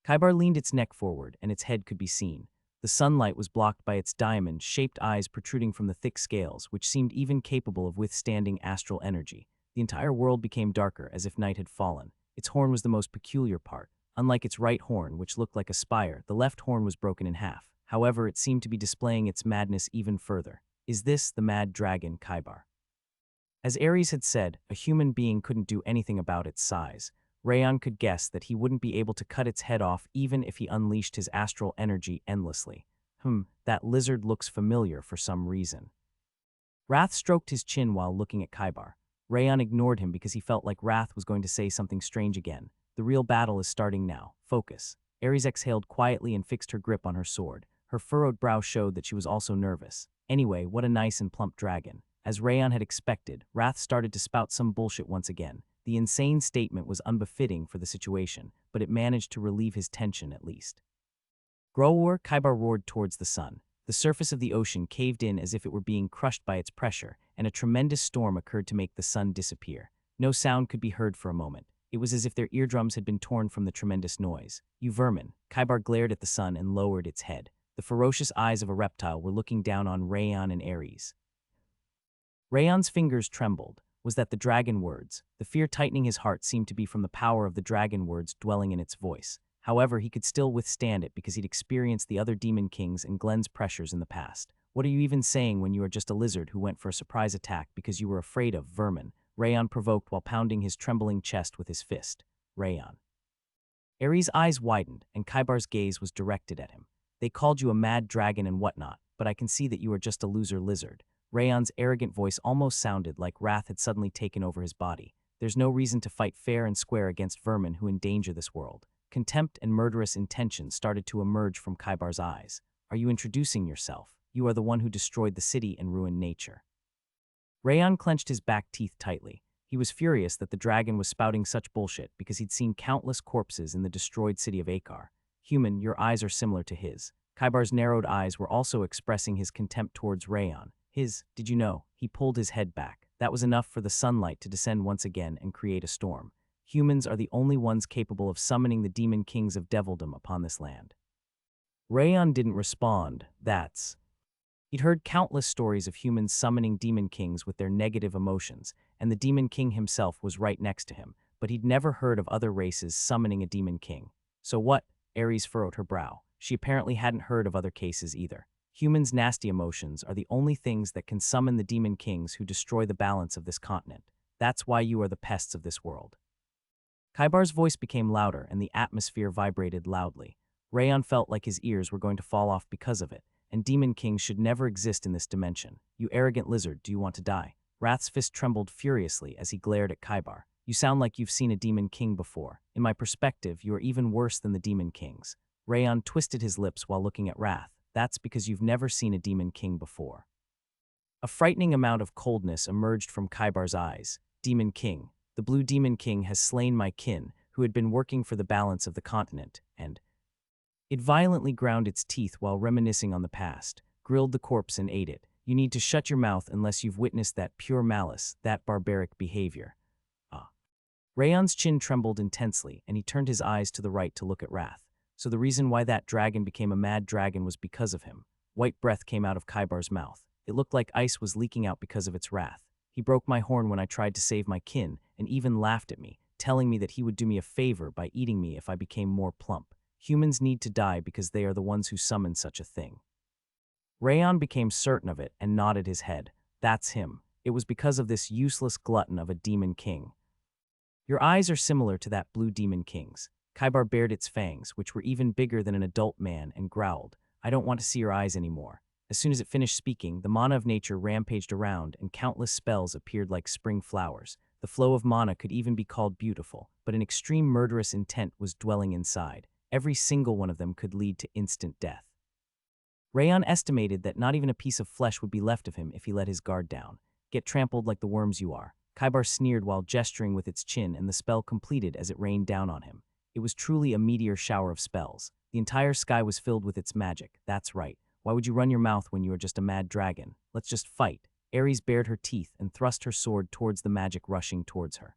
Kaibar leaned its neck forward, and its head could be seen. The sunlight was blocked by its diamond-shaped eyes protruding from the thick scales, which seemed even capable of withstanding astral energy. The entire world became darker, as if night had fallen. Its horn was the most peculiar part. Unlike its right horn, which looked like a spire, the left horn was broken in half. However, it seemed to be displaying its madness even further. Is this the mad dragon Kaibar? As Ares had said, a human being couldn't do anything about its size. Rayon could guess that he wouldn't be able to cut its head off even if he unleashed his astral energy endlessly. That lizard looks familiar for some reason. Wrath stroked his chin while looking at Kaibar. Rayon ignored him because he felt like Wrath was going to say something strange again. The real battle is starting now. Focus. Ares exhaled quietly and fixed her grip on her sword. Her furrowed brow showed that she was also nervous. Anyway, what a nice and plump dragon. As Rayon had expected, Wrath started to spout some bullshit once again. The insane statement was unbefitting for the situation, but it managed to relieve his tension at least. Growor, Kaibar roared towards the sun. The surface of the ocean caved in as if it were being crushed by its pressure, and a tremendous storm occurred to make the sun disappear. No sound could be heard for a moment. It was as if their eardrums had been torn from the tremendous noise. You vermin. Kaibar glared at the sun and lowered its head. The ferocious eyes of a reptile were looking down on Rayon and Ares. Rayon's fingers trembled. Was that the dragon words? The fear tightening his heart seemed to be from the power of the dragon words dwelling in its voice. However, he could still withstand it because he'd experienced the other demon kings and Glenn's pressures in the past. What are you even saying when you are just a lizard who went for a surprise attack because you were afraid of vermin? Rayon provoked while pounding his trembling chest with his fist. Rayon. Ares' eyes widened, and Kaibar's gaze was directed at him. They called you a mad dragon and whatnot, but I can see that you are just a loser lizard. Rayon's arrogant voice almost sounded like wrath had suddenly taken over his body. There's no reason to fight fair and square against vermin who endanger this world. Contempt and murderous intentions started to emerge from Kaibar's eyes. Are you introducing yourself? You are the one who destroyed the city and ruined nature. Rayon clenched his back teeth tightly. He was furious that the dragon was spouting such bullshit because he'd seen countless corpses in the destroyed city of Akar. Human, your eyes are similar to his. Kaibar's narrowed eyes were also expressing his contempt towards Rayon. Did you know? He pulled his head back. That was enough for the sunlight to descend once again and create a storm. Humans are the only ones capable of summoning the demon kings of devildom upon this land. Rayon didn't respond. He'd heard countless stories of humans summoning demon kings with their negative emotions, and the demon king himself was right next to him, but he'd never heard of other races summoning a demon king. So what? Ares furrowed her brow. She apparently hadn't heard of other cases either. Humans' nasty emotions are the only things that can summon the demon kings who destroy the balance of this continent. That's why you are the pests of this world. Kaibar's voice became louder and the atmosphere vibrated loudly. Rayon felt like his ears were going to fall off because of it, and demon kings should never exist in this dimension. You arrogant lizard, do you want to die? Wrath's fist trembled furiously as he glared at Kaibar. You sound like you've seen a demon king before. In my perspective, you are even worse than the demon kings. Rayon twisted his lips while looking at Wrath. That's because you've never seen a demon king before. A frightening amount of coldness emerged from Kaibar's eyes. Demon king. The blue demon king has slain my kin, who had been working for the balance of the continent, and it violently ground its teeth while reminiscing on the past, grilled the corpse and ate it. You need to shut your mouth unless you've witnessed that pure malice, that barbaric behavior. Rayon's chin trembled intensely, and he turned his eyes to the right to look at Wrath. So the reason why that dragon became a mad dragon was because of him. White breath came out of Kaibar's mouth. It looked like ice was leaking out because of its wrath. He broke my horn when I tried to save my kin, and even laughed at me, telling me that he would do me a favor by eating me if I became more plump. Humans need to die because they are the ones who summon such a thing. Rayon became certain of it and nodded his head. That's him. It was because of this useless glutton of a demon king. Your eyes are similar to that blue demon king's. Kaibar bared its fangs, which were even bigger than an adult man, and growled, I don't want to see your eyes anymore. As soon as it finished speaking, the mana of nature rampaged around and countless spells appeared like spring flowers. The flow of mana could even be called beautiful, but an extreme murderous intent was dwelling inside. Every single one of them could lead to instant death. Rayon estimated that not even a piece of flesh would be left of him if he let his guard down. Get trampled like the worms you are. Kaibar sneered while gesturing with its chin, and the spell completed as it rained down on him. It was truly a meteor shower of spells. The entire sky was filled with its magic. That's right. Why would you run your mouth when you are just a mad dragon? Let's just fight. Ares bared her teeth and thrust her sword towards the magic rushing towards her.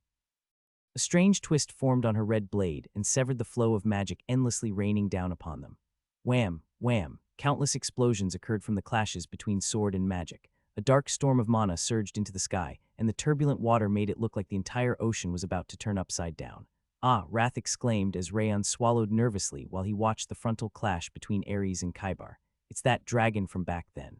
A strange twist formed on her red blade and severed the flow of magic endlessly raining down upon them. Wham, wham. Countless explosions occurred from the clashes between sword and magic. A dark storm of mana surged into the sky, and the turbulent water made it look like the entire ocean was about to turn upside down. Ah, Wrath exclaimed as Rayon swallowed nervously while he watched the frontal clash between Ares and Kaibar. It's that dragon from back then.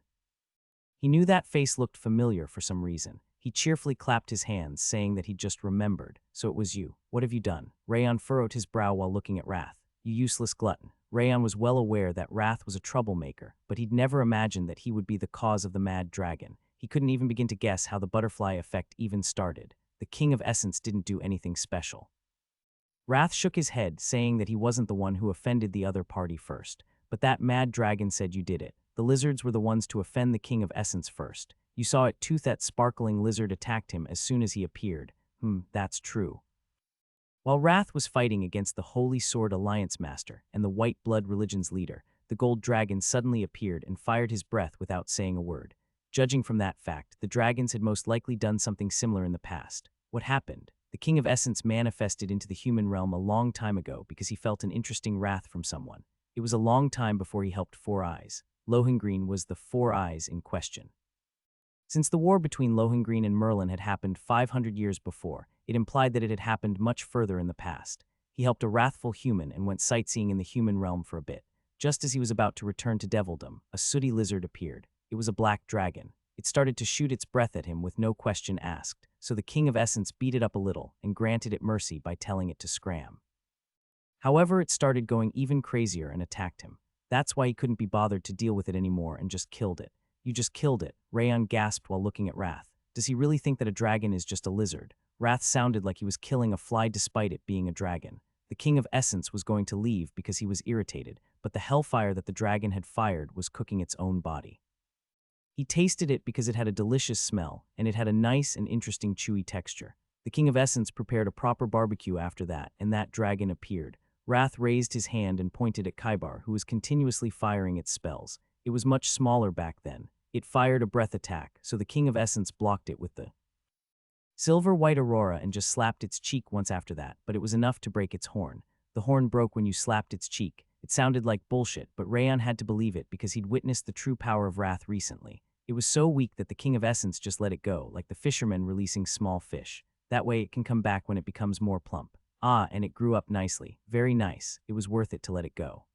He knew that face looked familiar for some reason. He cheerfully clapped his hands, saying that he just remembered. So it was you. What have you done? Rayon furrowed his brow while looking at Wrath. You useless glutton. Rayon was well aware that Wrath was a troublemaker, but he'd never imagined that he would be the cause of the mad dragon. He couldn't even begin to guess how the butterfly effect even started. The King of Essence didn't do anything special. Wrath shook his head, saying that he wasn't the one who offended the other party first. But that mad dragon said you did it. The lizards were the ones to offend the King of Essence first. You saw it too. That sparkling lizard attacked him as soon as he appeared. That's true. While Wrath was fighting against the Holy Sword Alliance Master and the White Blood Religion's leader, the gold dragon suddenly appeared and fired his breath without saying a word. Judging from that fact, the dragons had most likely done something similar in the past. What happened? The King of Essence manifested into the human realm a long time ago because he felt an interesting wrath from someone. It was a long time before he helped Four Eyes. Lohengrin was the Four Eyes in question. Since the war between Lohengrin and Merlin had happened 500 years before, it implied that it had happened much further in the past. He helped a wrathful human and went sightseeing in the human realm for a bit. Just as he was about to return to devildom, a sooty lizard appeared. It was a black dragon. It started to shoot its breath at him with no question asked, so the King of Essence beat it up a little and granted it mercy by telling it to scram. However, it started going even crazier and attacked him. That's why he couldn't be bothered to deal with it anymore and just killed it. You just killed it, Rayon gasped while looking at Wrath. Does he really think that a dragon is just a lizard? Wrath sounded like he was killing a fly despite it being a dragon. The King of Essence was going to leave because he was irritated, but the hellfire that the dragon had fired was cooking its own body. He tasted it because it had a delicious smell, and it had a nice and interesting chewy texture. The King of Essence prepared a proper barbecue after that, and that dragon appeared. Wrath raised his hand and pointed at Kaibar, who was continuously firing its spells. It was much smaller back then. It fired a breath attack, so the King of Essence blocked it with the silver-white aurora and just slapped its cheek once after that, but it was enough to break its horn. The horn broke when you slapped its cheek. It sounded like bullshit, but Rayon had to believe it because he'd witnessed the true power of Wrath recently. It was so weak that the King of Essence just let it go, like the fisherman releasing small fish. That way it can come back when it becomes more plump. Ah, and it grew up nicely. Very nice. It was worth it to let it go.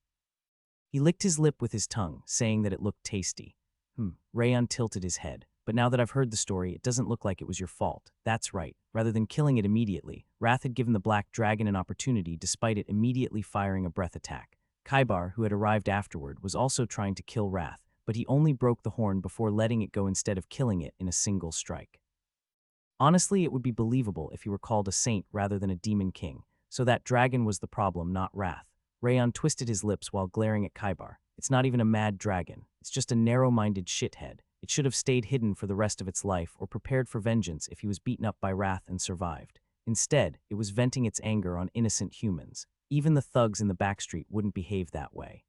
He licked his lip with his tongue, saying that it looked tasty. Rayon tilted his head. But now that I've heard the story, it doesn't look like it was your fault. That's right. Rather than killing it immediately, Wrath had given the black dragon an opportunity despite it immediately firing a breath attack. Kaibar, who had arrived afterward, was also trying to kill Wrath, but he only broke the horn before letting it go instead of killing it in a single strike. Honestly, it would be believable if he were called a saint rather than a demon king, so that dragon was the problem, not Wrath. Rayon twisted his lips while glaring at Kaibar. It's not even a mad dragon. It's just a narrow-minded shithead. It should have stayed hidden for the rest of its life or prepared for vengeance if he was beaten up by Wrath and survived. Instead, it was venting its anger on innocent humans. Even the thugs in the backstreet wouldn't behave that way.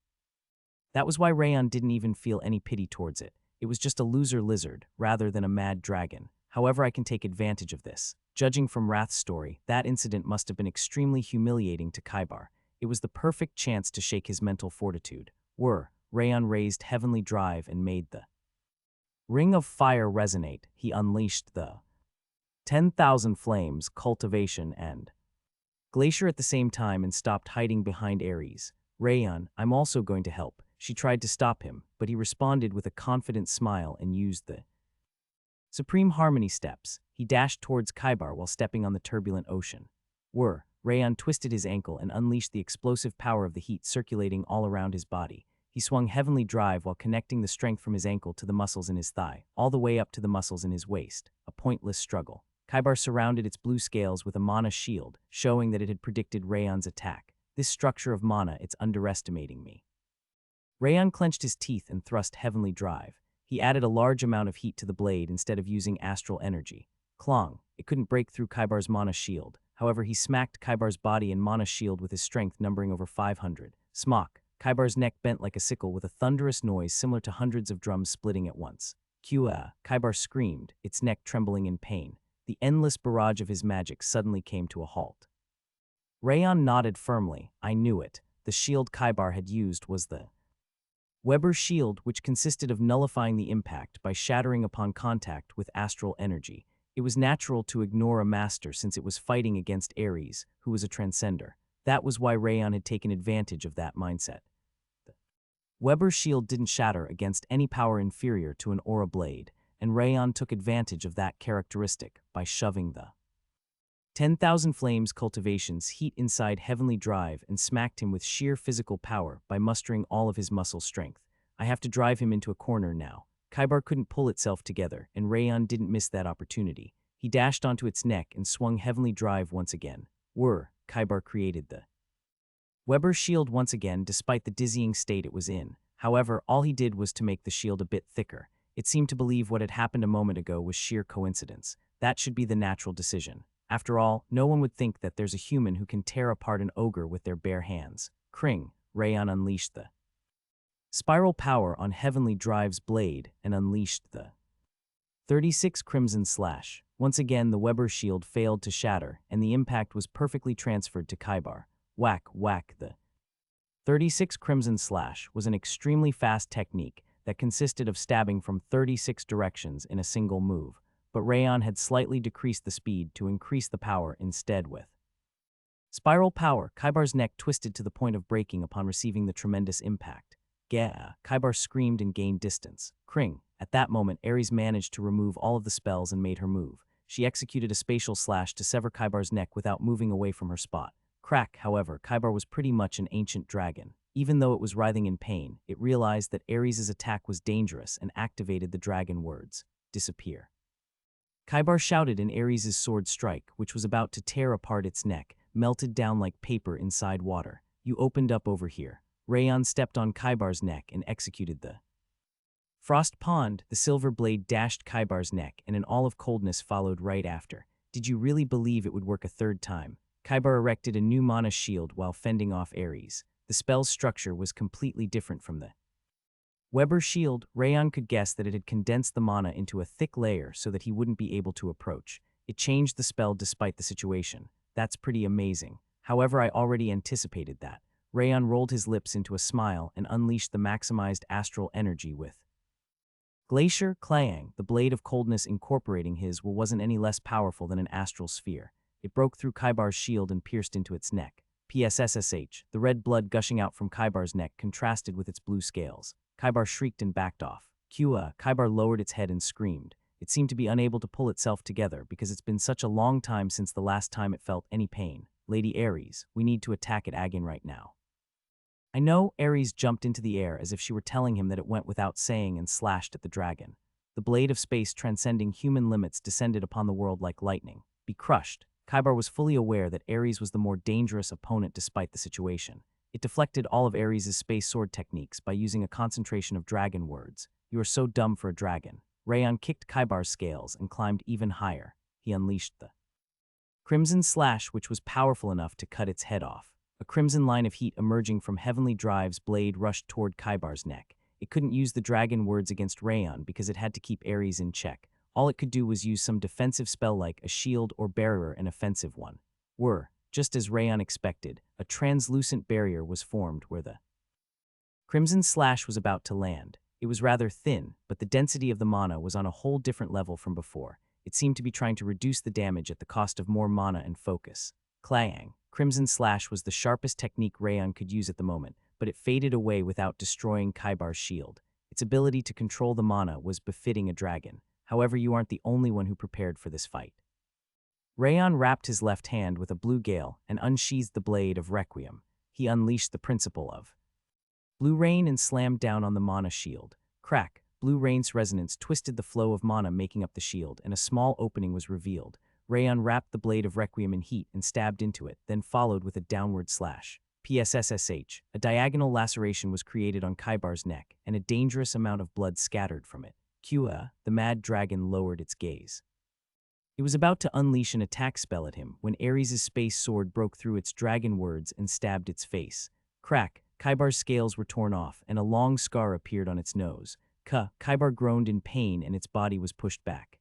That was why Rayon didn't even feel any pity towards it. It was just a loser lizard, rather than a mad dragon. However, I can take advantage of this. Judging from Wrath's story, that incident must have been extremely humiliating to Kaibar. It was the perfect chance to shake his mental fortitude. Rayon raised Heavenly Drive and made the Ring of Fire resonate. He unleashed the 10,000 Flames, Cultivation, and Glacier at the same time and stopped hiding behind Ares. Rayon, I'm also going to help. She tried to stop him, but he responded with a confident smile and used the Supreme Harmony steps. He dashed towards Kaibar while stepping on the turbulent ocean. Rayon twisted his ankle and unleashed the explosive power of the heat circulating all around his body. He swung Heavenly Drive while connecting the strength from his ankle to the muscles in his thigh, all the way up to the muscles in his waist. A pointless struggle. Kaibar surrounded its blue scales with a mana shield, showing that it had predicted Rayon's attack. This structure of mana, it's underestimating me. Rayon clenched his teeth and thrust Heavenly Drive. He added a large amount of heat to the blade instead of using astral energy. Clong. It couldn't break through Kaibar's mana shield. However, he smacked Kaibar's body and mana shield with his strength numbering over 500. Smock. Kaibar's neck bent like a sickle with a thunderous noise similar to hundreds of drums splitting at once. Kua. Kaibar screamed, its neck trembling in pain. The endless barrage of his magic suddenly came to a halt. Rayon nodded firmly. I knew it. The shield Kaibar had used was the Weber shield, which consisted of nullifying the impact by shattering upon contact with astral energy. It was natural to ignore a master since it was fighting against Ares, who was a transcender. That was why Rayon had taken advantage of that mindset. The Weber's shield didn't shatter against any power inferior to an aura blade, and Rayon took advantage of that characteristic by shoving the 10,000 Flames Cultivation's heat inside Heavenly Drive and smacked him with sheer physical power by mustering all of his muscle strength. I have to drive him into a corner now. Kaibar couldn't pull itself together, and Rayon didn't miss that opportunity. He dashed onto its neck and swung Heavenly Drive once again. Kaibar created the Weber's shield once again despite the dizzying state it was in. However, all he did was to make the shield a bit thicker. It seemed to believe what had happened a moment ago was sheer coincidence. That should be the natural decision. After all, no one would think that there's a human who can tear apart an ogre with their bare hands. Kring. Rayon unleashed the Spiral Power on Heavenly Drive's blade and unleashed the 36 Crimson Slash. Once again, the Weber's shield failed to shatter, and the impact was perfectly transferred to Kaibar. Whack, whack, the 36 Crimson Slash was an extremely fast technique that consisted of stabbing from 36 directions in a single move, but Rayon had slightly decreased the speed to increase the power instead with Spiral Power. Kaibar's neck twisted to the point of breaking upon receiving the tremendous impact. Gah! Kaibar screamed and gained distance. Kring! At that moment, Ares managed to remove all of the spells and made her move. She executed a spatial slash to sever Kaibar's neck without moving away from her spot. Crack! However, Kaibar was pretty much an ancient dragon. Even though it was writhing in pain, it realized that Ares' attack was dangerous and activated the dragon words, disappear. Kaibar shouted in Ares' sword strike, which was about to tear apart its neck, melted down like paper inside water. You opened up over here. Rayon stepped on Kaibar's neck and executed the Frost Pond. The silver blade dashed Kaibar's neck, and an olive coldness followed right after. Did you really believe it would work a third time? Kaibar erected a new mana shield while fending off Ares. The spell's structure was completely different from the Weber shield. Rayon could guess that it had condensed the mana into a thick layer so that he wouldn't be able to approach. It changed the spell despite the situation. That's pretty amazing. However, I already anticipated that. Rayon rolled his lips into a smile and unleashed the maximized astral energy with Glacier Clang. The blade of coldness incorporating his will wasn't any less powerful than an astral sphere. It broke through Kaibar's shield and pierced into its neck. PSSSH. The red blood gushing out from Kaibar's neck contrasted with its blue scales. Kaibar shrieked and backed off. Kua. Kaibar lowered its head and screamed. It seemed to be unable to pull itself together because it's been such a long time since the last time it felt any pain. Lady Ares, we need to attack it again right now. I know. Ares jumped into the air as if she were telling him that it went without saying and slashed at the dragon. The blade of space transcending human limits descended upon the world like lightning. Be crushed. Kaibar was fully aware that Ares was the more dangerous opponent despite the situation. It deflected all of Ares' space sword techniques by using a concentration of dragon words. You are so dumb for a dragon. Rayon kicked Kaibar's scales and climbed even higher. He unleashed the Crimson Slash, which was powerful enough to cut its head off. A crimson line of heat emerging from Heavenly Drive's blade rushed toward Kaibar's neck. It couldn't use the dragon words against Rayon because it had to keep Ares in check. All it could do was use some defensive spell like a shield or barrier, an offensive one. Just as Rayon expected, a translucent barrier was formed where the Crimson Slash was about to land. It was rather thin, but the density of the mana was on a whole different level from before. It seemed to be trying to reduce the damage at the cost of more mana and focus. Clang. Crimson Slash was the sharpest technique Rayon could use at the moment, but it faded away without destroying Kaibar's shield. Its ability to control the mana was befitting a dragon. However, you aren't the only one who prepared for this fight. Rayon wrapped his left hand with a blue gale and unsheathed the blade of Requiem. He unleashed the principle of Blue Rain and slammed down on the mana shield. Crack! Blue Rain's resonance twisted the flow of mana making up the shield, and a small opening was revealed. Rayon wrapped the blade of Requiem in heat and stabbed into it, then followed with a downward slash. PSSSH. A diagonal laceration was created on Kaibar's neck, and a dangerous amount of blood scattered from it. Kua, the mad dragon, lowered its gaze. It was about to unleash an attack spell at him when Ares' space sword broke through its dragon words and stabbed its face. Crack! Kaibar's scales were torn off, and a long scar appeared on its nose. Kaibar groaned in pain and its body was pushed back.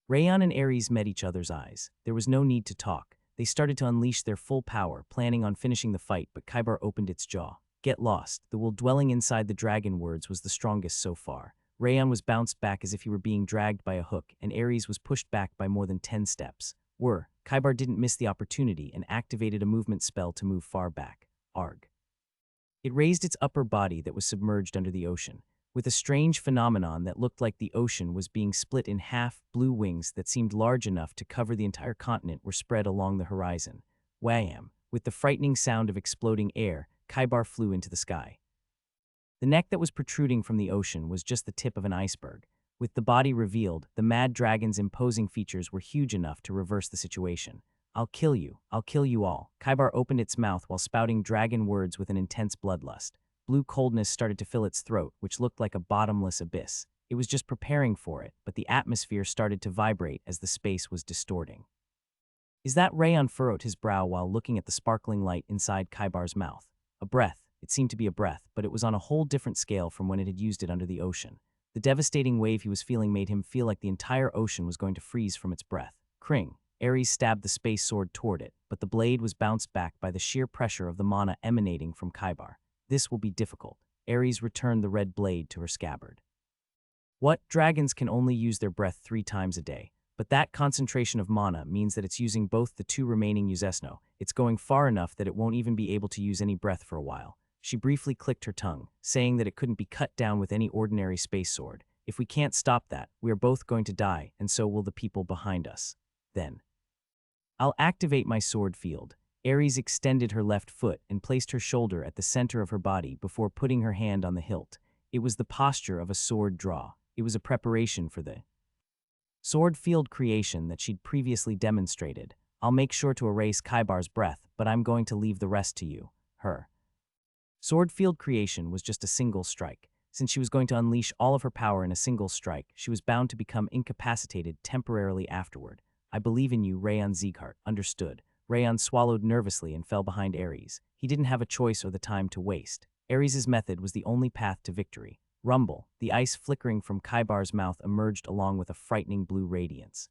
Rayon and Ares met each other's eyes. There was no need to talk. They started to unleash their full power, planning on finishing the fight, but Kaibar opened its jaw. Get lost. The will dwelling inside the dragon words was the strongest so far. Rayon was bounced back as if he were being dragged by a hook, and Ares was pushed back by more than 10 steps. Kaibar didn't miss the opportunity and activated a movement spell to move far back. Arg. It raised its upper body that was submerged under the ocean. With a strange phenomenon that looked like the ocean was being split in half, blue wings that seemed large enough to cover the entire continent were spread along the horizon. Wham! With the frightening sound of exploding air, Kaibar flew into the sky. The neck that was protruding from the ocean was just the tip of an iceberg. With the body revealed, the mad dragon's imposing features were huge enough to reverse the situation. I'll kill you all. Kaibar opened its mouth while spouting dragon words with an intense bloodlust. Blue coldness started to fill its throat, which looked like a bottomless abyss. It was just preparing for it, but the atmosphere started to vibrate as the space was distorting. Is that Rayon furrowed his brow while looking at the sparkling light inside Kaibar's mouth? A breath. It seemed to be a breath, but it was on a whole different scale from when it had used it under the ocean. The devastating wave he was feeling made him feel like the entire ocean was going to freeze from its breath. Kring. Ares stabbed the space sword toward it, but the blade was bounced back by the sheer pressure of the mana emanating from Kaibar. This will be difficult. Ares returned the red blade to her scabbard. What? Dragons can only use their breath 3 times a day, but that concentration of mana means that it's using both the 2 remaining Yuzesno. It's going far enough that it won't even be able to use any breath for a while. She briefly clicked her tongue, saying that it couldn't be cut down with any ordinary space sword. If we can't stop that, we are both going to die, and so will the people behind us. Then, I'll activate my sword field. Ares extended her left foot and placed her shoulder at the center of her body before putting her hand on the hilt. It was the posture of a sword draw. It was a preparation for the sword field creation that she'd previously demonstrated. I'll make sure to erase Kaibar's breath, but I'm going to leave the rest to you. Her sword field creation was just a single strike. Since she was going to unleash all of her power in a single strike, she was bound to become incapacitated temporarily afterward. I believe in you, Rayon Sieghart. Understood. Rayon swallowed nervously and fell behind Ares. He didn't have a choice or the time to waste. Ares' method was the only path to victory. Rumble, the ice flickering from Kaibar's mouth emerged along with a frightening blue radiance.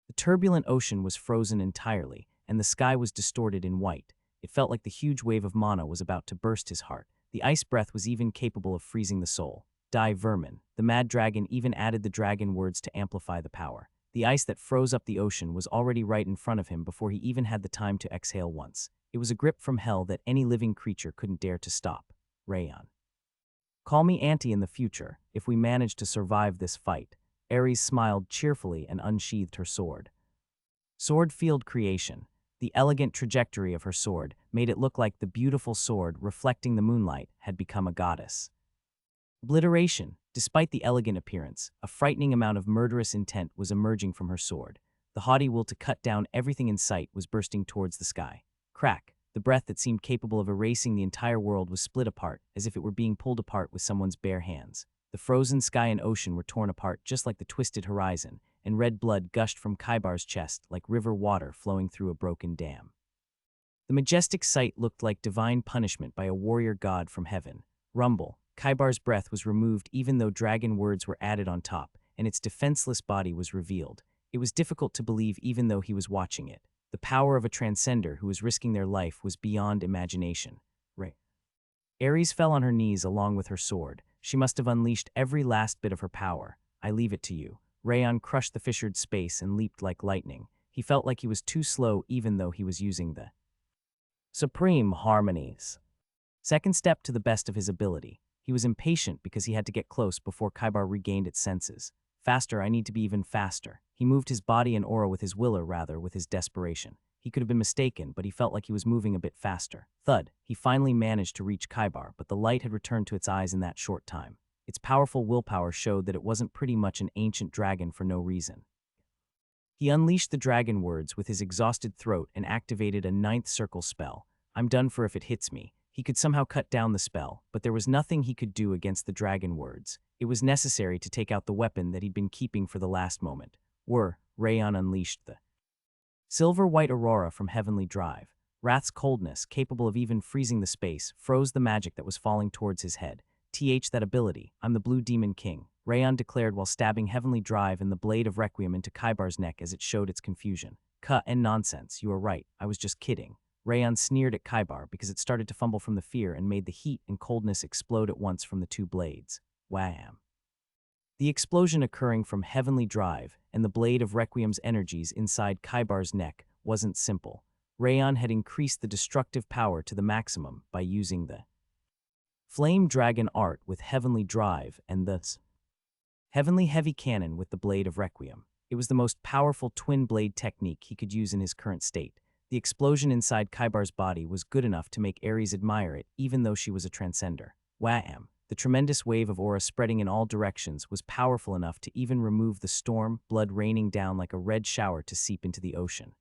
The turbulent ocean was frozen entirely, and the sky was distorted in white. It felt like the huge wave of mana was about to burst his heart. The ice breath was even capable of freezing the soul. Die, vermin. The mad dragon even added the dragon words to amplify the power. The ice that froze up the ocean was already right in front of him before he even had the time to exhale once. It was a grip from hell that any living creature couldn't dare to stop. Rayon. Call me Auntie in the future, if we manage to survive this fight. Ares smiled cheerfully and unsheathed her sword. Sword field creation. The elegant trajectory of her sword made it look like the beautiful sword reflecting the moonlight had become a goddess. Obliteration. Despite the elegant appearance, a frightening amount of murderous intent was emerging from her sword. The haughty will to cut down everything in sight was bursting towards the sky. Crack. The breath that seemed capable of erasing the entire world was split apart, as if it were being pulled apart with someone's bare hands. The frozen sky and ocean were torn apart just like the twisted horizon, and red blood gushed from Kaibar's chest like river water flowing through a broken dam. The majestic sight looked like divine punishment by a warrior god from heaven. Rumble. Kaibar's breath was removed even though dragon words were added on top, and its defenseless body was revealed. It was difficult to believe even though he was watching it. The power of a transcender who was risking their life was beyond imagination. Ares fell on her knees along with her sword. She must have unleashed every last bit of her power. I leave it to you. Rayon crushed the fissured space and leaped like lightning. He felt like he was too slow even though he was using the supreme harmonies. Second step to the best of his ability. He was impatient because he had to get close before Kaibar regained its senses. Faster, I need to be even faster. He moved his body and aura with his will, or rather with his desperation. He could have been mistaken, but he felt like he was moving a bit faster. Thud. He finally managed to reach Kaibar, but the light had returned to its eyes in that short time. Its powerful willpower showed that it wasn't pretty much an ancient dragon for no reason. He unleashed the dragon words with his exhausted throat and activated a 9th circle spell. I'm done for if it hits me. He could somehow cut down the spell, but there was nothing he could do against the dragon words. It was necessary to take out the weapon that he'd been keeping for the last moment. Rayon unleashed the silver-white aurora from Heavenly Drive. Wrath's coldness, capable of even freezing the space, froze the magic that was falling towards his head. That ability. I'm the Blue Demon King, Rayon declared while stabbing Heavenly Drive and the blade of Requiem into Kaibar's neck as it showed its confusion. And nonsense, you are right, I was just kidding. Rayon sneered at Kaibar because it started to fumble from the fear and made the heat and coldness explode at once from the 2 blades. Wham! The explosion occurring from Heavenly Drive and the blade of Requiem's energies inside Kaibar's neck wasn't simple. Rayon had increased the destructive power to the maximum by using the Flame Dragon art with Heavenly Drive and the Heavenly Heavy Cannon with the blade of Requiem. It was the most powerful twin blade technique he could use in his current state. The explosion inside Kaibar's body was good enough to make Ares admire it, even though she was a transcender. Wham! The tremendous wave of aura spreading in all directions was powerful enough to even remove the storm, blood raining down like a red shower to seep into the ocean.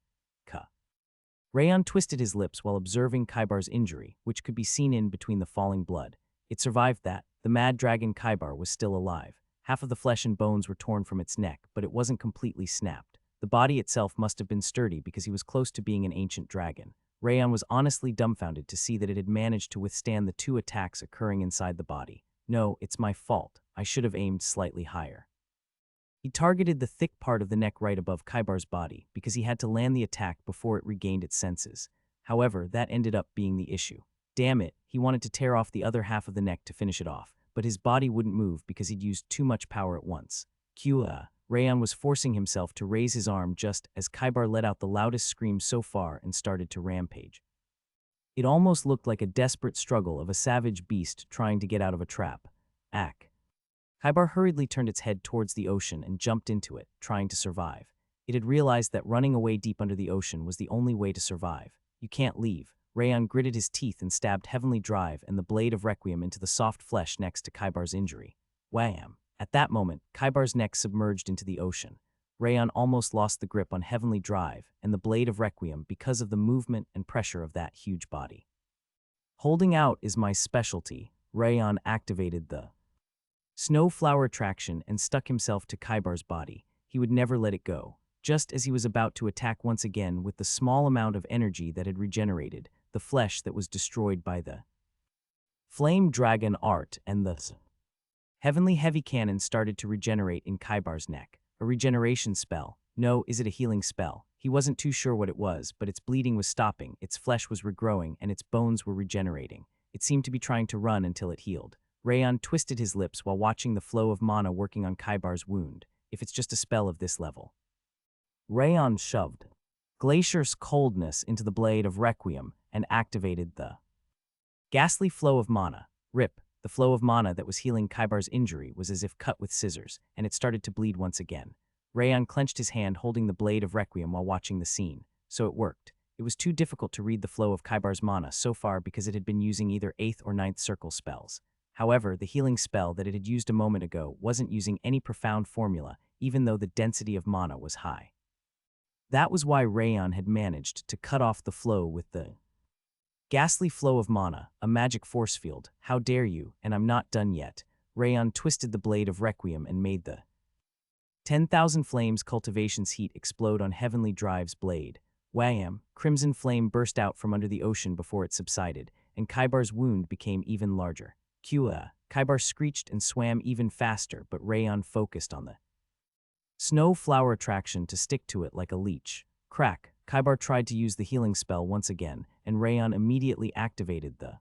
Rayon twisted his lips while observing Kaibar's injury, which could be seen in between the falling blood. It survived that. The mad dragon Kaibar was still alive. Half of the flesh and bones were torn from its neck, but it wasn't completely snapped. The body itself must have been sturdy because he was close to being an ancient dragon. Rayon was honestly dumbfounded to see that it had managed to withstand the 2 attacks occurring inside the body. No, it's my fault. I should have aimed slightly higher. He targeted the thick part of the neck right above Kaibar's body because he had to land the attack before it regained its senses. However, that ended up being the issue. Damn it, he wanted to tear off the other half of the neck to finish it off, but his body wouldn't move because he'd used too much power at once. Rayon was forcing himself to raise his arm just as Kaibar let out the loudest scream so far and started to rampage. It almost looked like a desperate struggle of a savage beast trying to get out of a trap. Kaibar hurriedly turned its head towards the ocean and jumped into it, trying to survive. It had realized that running away deep under the ocean was the only way to survive. You can't leave. Rayon gritted his teeth and stabbed Heavenly Drive and the blade of Requiem into the soft flesh next to Kaibar's injury. Wham! At that moment, Kaibar's neck submerged into the ocean. Rayon almost lost the grip on Heavenly Drive and the blade of Requiem because of the movement and pressure of that huge body. Holding out is my specialty. Rayon activated the Snowflower attraction and stuck himself to Kaibar's body. He would never let it go. Just as he was about to attack once again with the small amount of energy that had regenerated, the flesh that was destroyed by the Flame Dragon art and the Heavenly Heavy Cannon started to regenerate in Kaibar's neck. A regeneration spell. No, is it a healing spell? He wasn't too sure what it was, but its bleeding was stopping, its flesh was regrowing, and its bones were regenerating. It seemed to be trying to run until it healed. Rayon twisted his lips while watching the flow of mana working on Kaibar's wound. If it's just a spell of this level. Rayon shoved Glacier's coldness into the blade of Requiem and activated the ghastly flow of mana. Rip. The flow of mana that was healing Kaibar's injury was as if cut with scissors, and it started to bleed once again. Rayon clenched his hand holding the blade of Requiem while watching the scene. So it worked. It was too difficult to read the flow of Kaibar's mana so far because it had been using either 8th or 9th circle spells. However, the healing spell that it had used a moment ago wasn't using any profound formula, even though the density of mana was high. That was why Rayon had managed to cut off the flow with the ghastly flow of mana, a magic force field. How dare you, and I'm not done yet. Rayon twisted the blade of Requiem and made the 10,000 flames cultivation's heat explode on Heavenly Drive's blade. Wham! Crimson flame burst out from under the ocean before it subsided, and Kaibar's wound became even larger. Kaibar screeched and swam even faster, but Rayon focused on the Snowflower attraction to stick to it like a leech. Crack! Kaibar tried to use the healing spell once again, and Rayon immediately activated the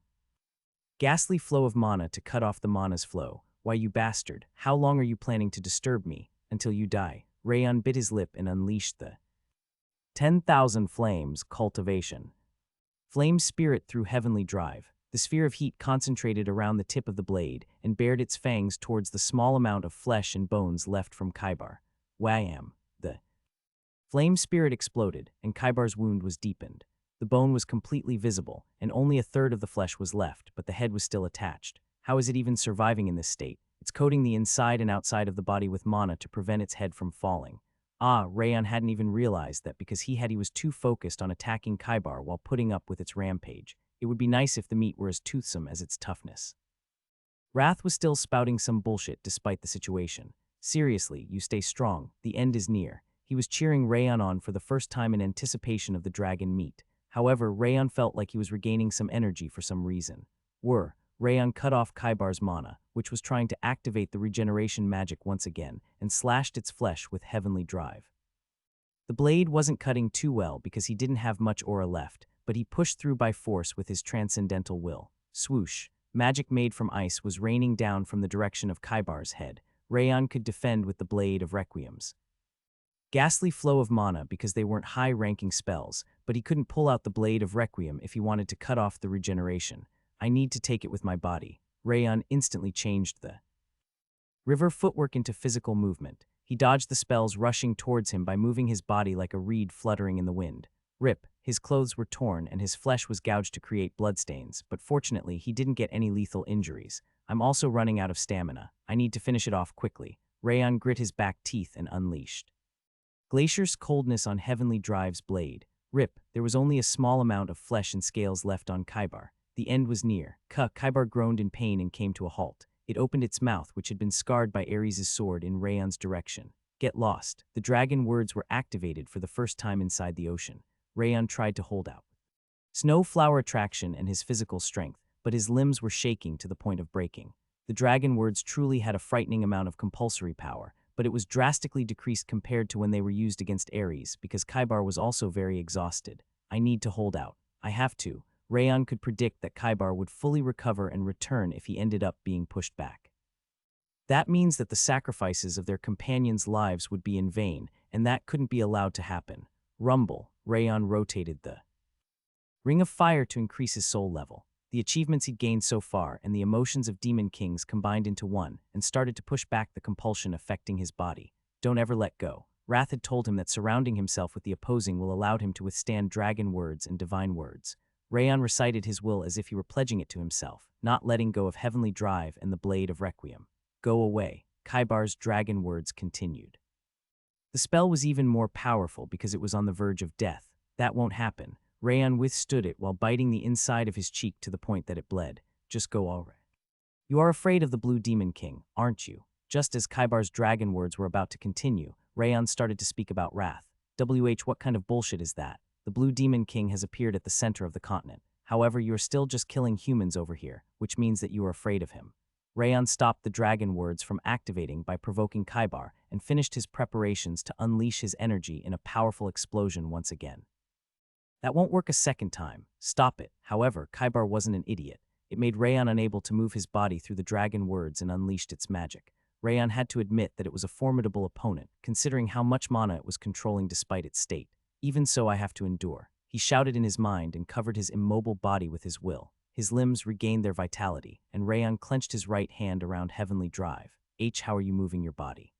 ghastly flow of mana to cut off the mana's flow. Why, you bastard, how long are you planning to disturb me? Until you die. Rayon bit his lip and unleashed the 10,000 flames cultivation. Flame spirit through Heavenly Drive. The sphere of heat concentrated around the tip of the blade and bared its fangs towards the small amount of flesh and bones left from Kaibar. Wham! The flame spirit exploded, and Kaibar's wound was deepened. The bone was completely visible, and only a third of the flesh was left, but the head was still attached. How is it even surviving in this state? It's coating the inside and outside of the body with mana to prevent its head from falling. Rayon hadn't even realized that because he was too focused on attacking Kaibar while putting up with its rampage. It would be nice if the meat were as toothsome as its toughness. Wrath was still spouting some bullshit despite the situation. Seriously, you stay strong, the end is near. He was cheering Rayon on for the first time in anticipation of the dragon meat. However, Rayon felt like he was regaining some energy for some reason. Rayon cut off Kaibar's mana, which was trying to activate the regeneration magic once again, and slashed its flesh with Heavenly Drive. The blade wasn't cutting too well because he didn't have much aura left, but he pushed through by force with his transcendental will. Swoosh! Magic made from ice was raining down from the direction of Kaibar's head. Rayon could defend with the blade of Requiem's ghastly flow of mana because they weren't high-ranking spells, but he couldn't pull out the blade of Requiem if he wanted to cut off the regeneration. I need to take it with my body. Rayon instantly changed the river footwork into physical movement. He dodged the spells rushing towards him by moving his body like a reed fluttering in the wind. Rip, his clothes were torn and his flesh was gouged to create bloodstains, but fortunately he didn't get any lethal injuries. I'm also running out of stamina. I need to finish it off quickly. Rayon grit his back teeth and unleashed Glacier's coldness on Heavenly Drive's blade. Rip, there was only a small amount of flesh and scales left on Kaibar. The end was near. Kaibar groaned in pain and came to a halt. It opened its mouth, which had been scarred by Ares' sword, in Rayon's direction. Get lost. The dragon words were activated for the first time inside the ocean. Rayon tried to hold out Snowflower attraction and his physical strength, but his limbs were shaking to the point of breaking. The dragon words truly had a frightening amount of compulsory power, but it was drastically decreased compared to when they were used against Ares because Kaibar was also very exhausted. I need to hold out. I have to. Rayon could predict that Kaibar would fully recover and return if he ended up being pushed back. That means that the sacrifices of their companions' lives would be in vain, and that couldn't be allowed to happen. Rumble, Rayon rotated the Ring of Fire to increase his soul level. The achievements he'd gained so far and the emotions of Demon Kings combined into one and started to push back the compulsion affecting his body. Don't ever let go. Wrath had told him that surrounding himself with the opposing will allow him to withstand dragon words and divine words. Rayon recited his will as if he were pledging it to himself, not letting go of Heavenly Drive and the Blade of Requiem. Go away. Kaibar's dragon words continued. The spell was even more powerful because it was on the verge of death. That won't happen. Rayon withstood it while biting the inside of his cheek to the point that it bled. Just go alright. You are afraid of the Blue Demon King, aren't you? Just as Kaibar's dragon words were about to continue, Rayon started to speak about wrath. What kind of bullshit is that? The Blue Demon King has appeared at the center of the continent. However, you are still just killing humans over here, which means that you are afraid of him. Rayon stopped the dragon words from activating by provoking Kaibar and finished his preparations to unleash his energy in a powerful explosion once again. That won't work a second time. Stop it. However, Kaibar wasn't an idiot. It made Rayon unable to move his body through the dragon words and unleashed its magic. Rayon had to admit that it was a formidable opponent, considering how much mana it was controlling despite its state. Even so, I have to endure. He shouted in his mind and covered his immobile body with his will. His limbs regained their vitality, and Rayon clenched his right hand around Heavenly Drive. How are you moving your body?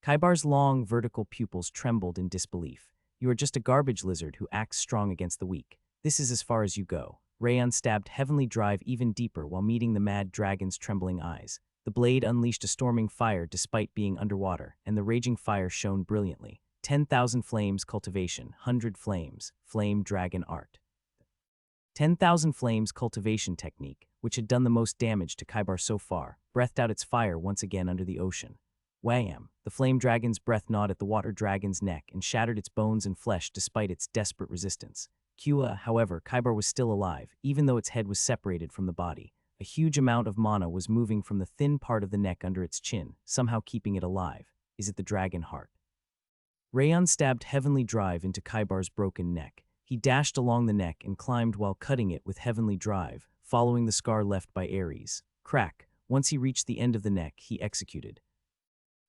Kaibar's long, vertical pupils trembled in disbelief. You are just a garbage lizard who acts strong against the weak. This is as far as you go. Rayon stabbed Heavenly Drive even deeper while meeting the mad dragon's trembling eyes. The blade unleashed a storming fire despite being underwater, and the raging fire shone brilliantly. 10,000 flames cultivation, 100 flames, flame dragon art. 10,000 flames cultivation technique, which had done the most damage to Kaibar so far, breathed out its fire once again under the ocean. Wham! The flame dragon's breath gnawed at the water dragon's neck and shattered its bones and flesh despite its desperate resistance. However, Kaibar was still alive, even though its head was separated from the body. A huge amount of mana was moving from the thin part of the neck under its chin, somehow keeping it alive. Is it the dragon heart? Rayon stabbed Heavenly Drive into Kaibar's broken neck. He dashed along the neck and climbed while cutting it with Heavenly Drive, following the scar left by Ares. Crack. Once he reached the end of the neck, he executed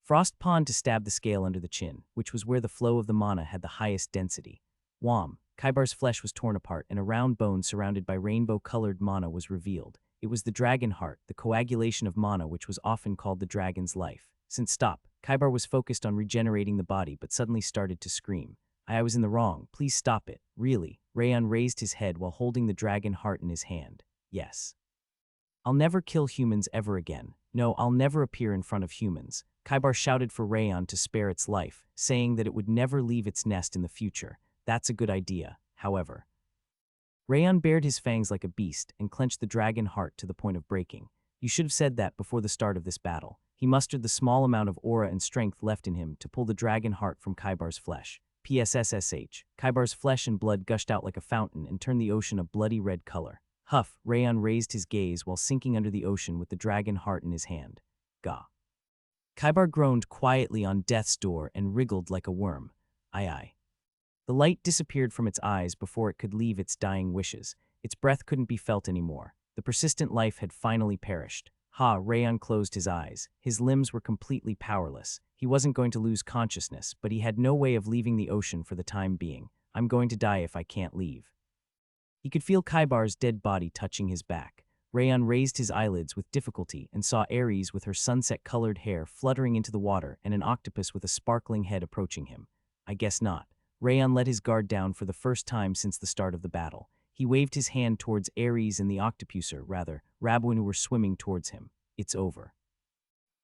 Frost Pond to stab the scale under the chin, which was where the flow of the mana had the highest density. Wham! Kaibar's flesh was torn apart and a round bone surrounded by rainbow-colored mana was revealed. It was the dragon heart, the coagulation of mana which was often called the dragon's life. Kaibar was focused on regenerating the body but suddenly started to scream. I was in the wrong. Please stop it. Really? Rayon raised his head while holding the dragon heart in his hand. Yes. I'll never kill humans ever again. No, I'll never appear in front of humans. Kaibar shouted for Rayon to spare its life, saying that it would never leave its nest in the future. That's a good idea, however. Rayon bared his fangs like a beast and clenched the dragon heart to the point of breaking. You should have said that before the start of this battle. He mustered the small amount of aura and strength left in him to pull the dragon heart from Kaibar's flesh. PSSSH. Kaibar's flesh and blood gushed out like a fountain and turned the ocean a bloody red color. Huff, Rayon raised his gaze while sinking under the ocean with the dragon heart in his hand. Gah. Kaibar groaned quietly on death's door and wriggled like a worm. Aye. The light disappeared from its eyes before it could leave its dying wishes. Its breath couldn't be felt anymore. The persistent life had finally perished. Rayon closed his eyes. His limbs were completely powerless. He wasn't going to lose consciousness, but he had no way of leaving the ocean for the time being. I'm going to die if I can't leave. He could feel Kaibar's dead body touching his back. Rayon raised his eyelids with difficulty and saw Ares with her sunset-colored hair fluttering into the water and an octopus with a sparkling head approaching him. I guess not. Rayon let his guard down for the first time since the start of the battle. He waved his hand towards Ares and the Rabwin who were swimming towards him. It's over.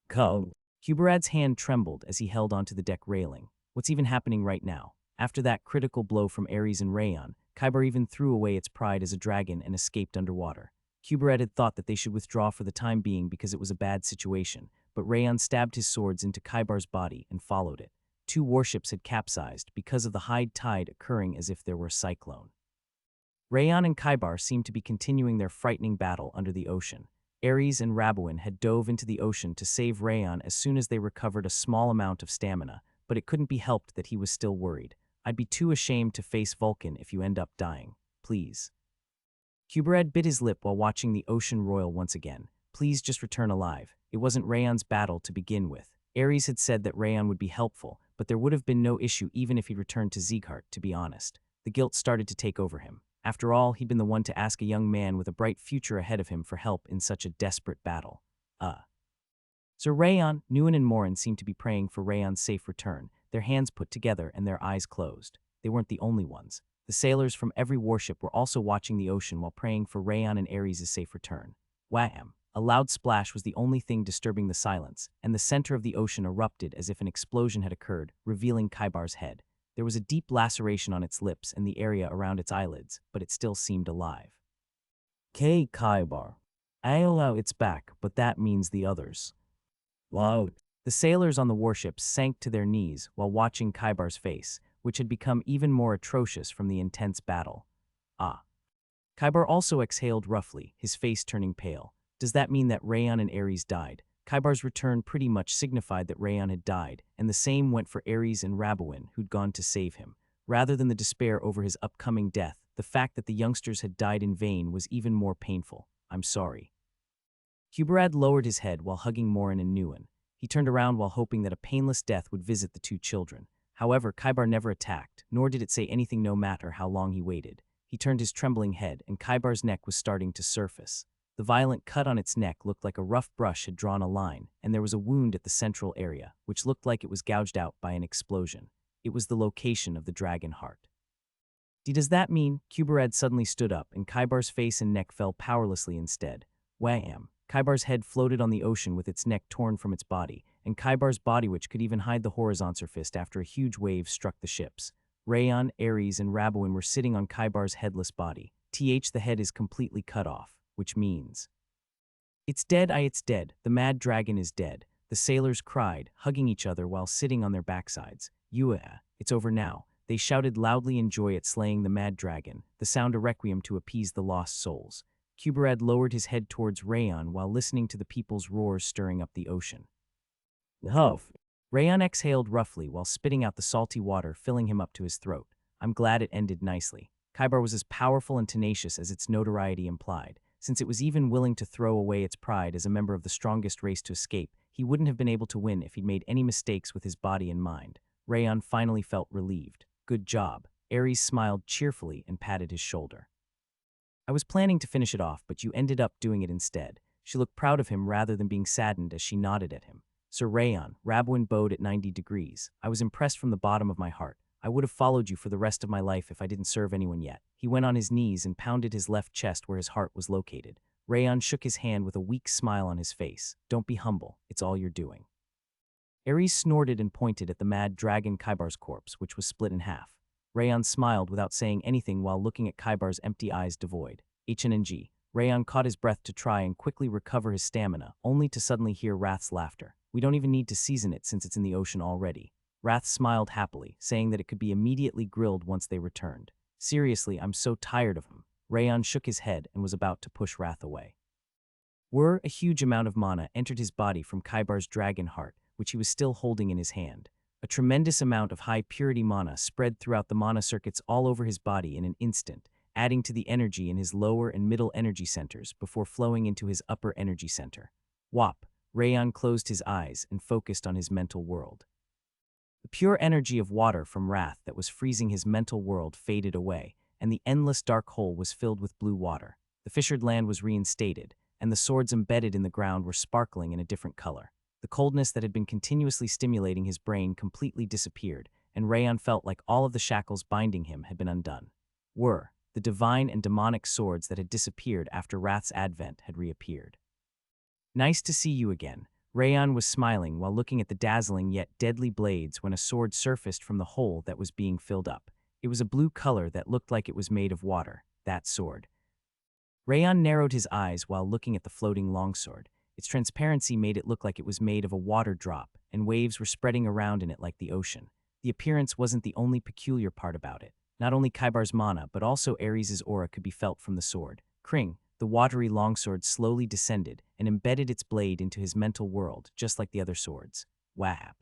Go. Huberad's hand trembled as he held onto the deck railing. What's even happening right now? After that critical blow from Ares and Rayon, Kaibar even threw away its pride as a dragon and escaped underwater. Huberad had thought that they should withdraw for the time being because it was a bad situation, but Rayon stabbed his swords into Kaibar's body and followed it. 2 warships had capsized because of the high tide occurring as if there were a cyclone. Rayon and Kaibar seemed to be continuing their frightening battle under the ocean. Ares and Rabouin had dove into the ocean to save Rayon as soon as they recovered a small amount of stamina, but it couldn't be helped that he was still worried. I'd be too ashamed to face Vulcan if you end up dying. Please. Kuberad bit his lip while watching the ocean roil once again. Please just return alive. It wasn't Rayon's battle to begin with. Ares had said that Rayon would be helpful, but there would have been no issue even if he'd returned to Zeekhart, to be honest. The guilt started to take over him. After all, he'd been the one to ask a young man with a bright future ahead of him for help in such a desperate battle. Sir Rayon, Nguyen and Morin seemed to be praying for Rayon's safe return, their hands put together and their eyes closed. They weren't the only ones. The sailors from every warship were also watching the ocean while praying for Rayon and Ares' safe return. Wham! A loud splash was the only thing disturbing the silence, and the center of the ocean erupted as if an explosion had occurred, revealing Kaibar's head. There was a deep laceration on its lips and the area around its eyelids, but it still seemed alive. K. Kaibar. I allow it's back, but that means the others. Wow. The sailors on the warships sank to their knees while watching Kaibar's face, which had become even more atrocious from the intense battle. Kaibar also exhaled roughly, his face turning pale. Does that mean that Rayon and Ares died? Kaibar's return pretty much signified that Rayon had died, and the same went for Ares and Rabouin, who'd gone to save him. Rather than the despair over his upcoming death, the fact that the youngsters had died in vain was even more painful. I'm sorry. Kuberad lowered his head while hugging Morin and Nguyen. He turned around while hoping that a painless death would visit the two children. However, Kaibar never attacked, nor did it say anything no matter how long he waited. He turned his trembling head, and Kaibar's neck was starting to surface. The violent cut on its neck looked like a rough brush had drawn a line, and there was a wound at the central area, which looked like it was gouged out by an explosion. It was the location of the dragon heart. Does that mean? Kuberad suddenly stood up, and Kaibar's face and neck fell powerlessly instead. Wham! Kaibar's head floated on the ocean with its neck torn from its body, and Kaibar's body, which could even hide the horizontal fist after a huge wave struck the ships. Rayon, Ares, and Rabouin were sitting on Kaibar's headless body. The head is completely cut off, which means... It's dead, it's dead. The mad dragon is dead. The sailors cried, hugging each other while sitting on their backsides. It's over now. They shouted loudly in joy at slaying the mad dragon, the sound a requiem to appease the lost souls. Kuberad lowered his head towards Rayon while listening to the people's roars stirring up the ocean. Huff. Rayon exhaled roughly while spitting out the salty water, filling him up to his throat. I'm glad it ended nicely. Kaibar was as powerful and tenacious as its notoriety implied. Since it was even willing to throw away its pride as a member of the strongest race to escape, he wouldn't have been able to win if he'd made any mistakes with his body and mind. Rayon finally felt relieved. Good job. Ares smiled cheerfully and patted his shoulder. I was planning to finish it off, but you ended up doing it instead. She looked proud of him rather than being saddened as she nodded at him. Sir Rayon, Rabouin bowed at 90 degrees. I was impressed from the bottom of my heart. I would have followed you for the rest of my life if I didn't serve anyone yet. He went on his knees and pounded his left chest where his heart was located. Rayon shook his hand with a weak smile on his face. Don't be humble. It's all you're doing. Ares snorted and pointed at the mad dragon Kaibar's corpse, which was split in half. Rayon smiled without saying anything while looking at Kaibar's empty eyes devoid. HNNG. Rayon caught his breath to try and quickly recover his stamina, only to suddenly hear Wrath's laughter. We don't even need to season it since it's in the ocean already. Wrath smiled happily, saying that it could be immediately grilled once they returned. Seriously, I'm so tired of him. Rayon shook his head and was about to push Wrath away. A huge amount of mana entered his body from Kaibar's dragon heart, which he was still holding in his hand. A tremendous amount of high-purity mana spread throughout the mana circuits all over his body in an instant, adding to the energy in his lower and middle energy centers before flowing into his upper energy center. Whop! Rayon closed his eyes and focused on his mental world. The pure energy of water from Wrath that was freezing his mental world faded away, and the endless dark hole was filled with blue water. The fissured land was reinstated, and the swords embedded in the ground were sparkling in a different color. The coldness that had been continuously stimulating his brain completely disappeared, and Rayon felt like all of the shackles binding him had been undone. The divine and demonic swords that had disappeared after Wrath's advent had reappeared. Nice to see you again. Rayon was smiling while looking at the dazzling yet deadly blades when a sword surfaced from the hole that was being filled up. It was a blue color that looked like it was made of water, that sword. Rayon narrowed his eyes while looking at the floating longsword. Its transparency made it look like it was made of a water drop, and waves were spreading around in it like the ocean. The appearance wasn't the only peculiar part about it. Not only Kaibar's mana, but also Ares' aura could be felt from the sword. Kring, the watery longsword slowly descended and embedded its blade into his mental world, just like the other swords. Wahap.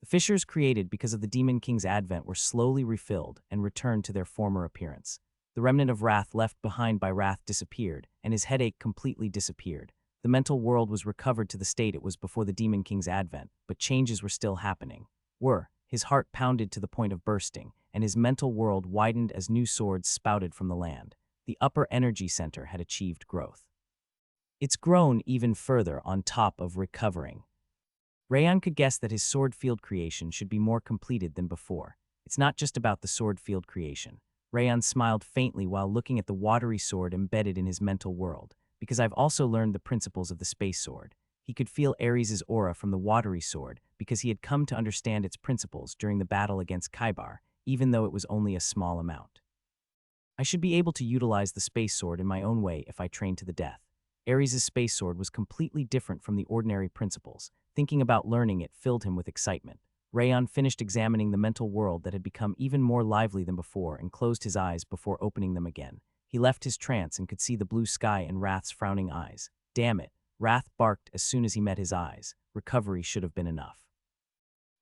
The fissures created because of the Demon King's advent were slowly refilled and returned to their former appearance. The remnant of wrath left behind by wrath disappeared, and his headache completely disappeared. The mental world was recovered to the state it was before the Demon King's advent, but changes were still happening. His heart pounded to the point of bursting, and his mental world widened as new swords spouted from the land. The upper energy center had achieved growth. It's grown even further on top of recovering. Rayan could guess that his sword field creation should be more completed than before. It's not just about the sword field creation. Rayan smiled faintly while looking at the watery sword embedded in his mental world, because I've also learned the principles of the space sword. He could feel Ares' aura from the watery sword because he had come to understand its principles during the battle against Kaibar, even though it was only a small amount. I should be able to utilize the space sword in my own way if I train to the death. Ares' space sword was completely different from the ordinary principles. Thinking about learning it filled him with excitement. Rayan finished examining the mental world that had become even more lively than before and closed his eyes before opening them again. He left his trance and could see the blue sky and Wrath's frowning eyes. Damn it, Wrath barked as soon as he met his eyes. Recovery should have been enough.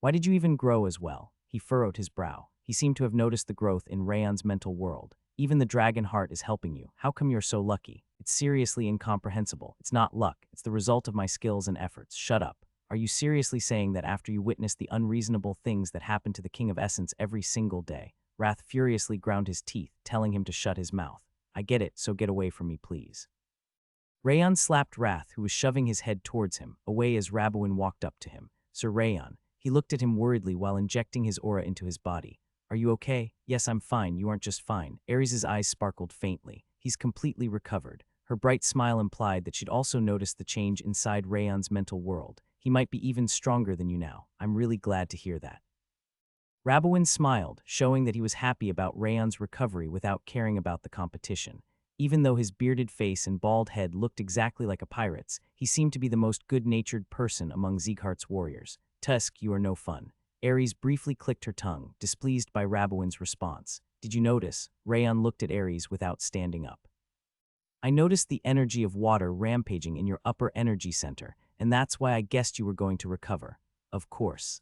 Why did you even grow as well? He furrowed his brow. He seemed to have noticed the growth in Rayan's mental world. Even the dragon heart is helping you. How come you're so lucky? It's seriously incomprehensible. It's not luck. It's the result of my skills and efforts. Shut up. Are you seriously saying that after you witnessed the unreasonable things that happen to the King of Essence every single day? Wrath furiously ground his teeth, telling him to shut his mouth. I get it, so get away from me, please. Rayan slapped Wrath, who was shoving his head towards him, away as Rabouin walked up to him. Sir Rayan. He looked at him worriedly while injecting his aura into his body. Are you okay? Yes, I'm fine. You aren't just fine. Ares' eyes sparkled faintly. He's completely recovered. Her bright smile implied that she'd also noticed the change inside Rayan's mental world. He might be even stronger than you now. I'm really glad to hear that. Rabouin smiled, showing that he was happy about Rayan's recovery without caring about the competition. Even though his bearded face and bald head looked exactly like a pirate's, he seemed to be the most good-natured person among Sieghart's warriors. Tusk, you are no fun. Ares briefly clicked her tongue, displeased by Rabouin's response. Did you notice? Rayan looked at Ares without standing up. I noticed the energy of water rampaging in your upper energy center, and that's why I guessed you were going to recover. Of course.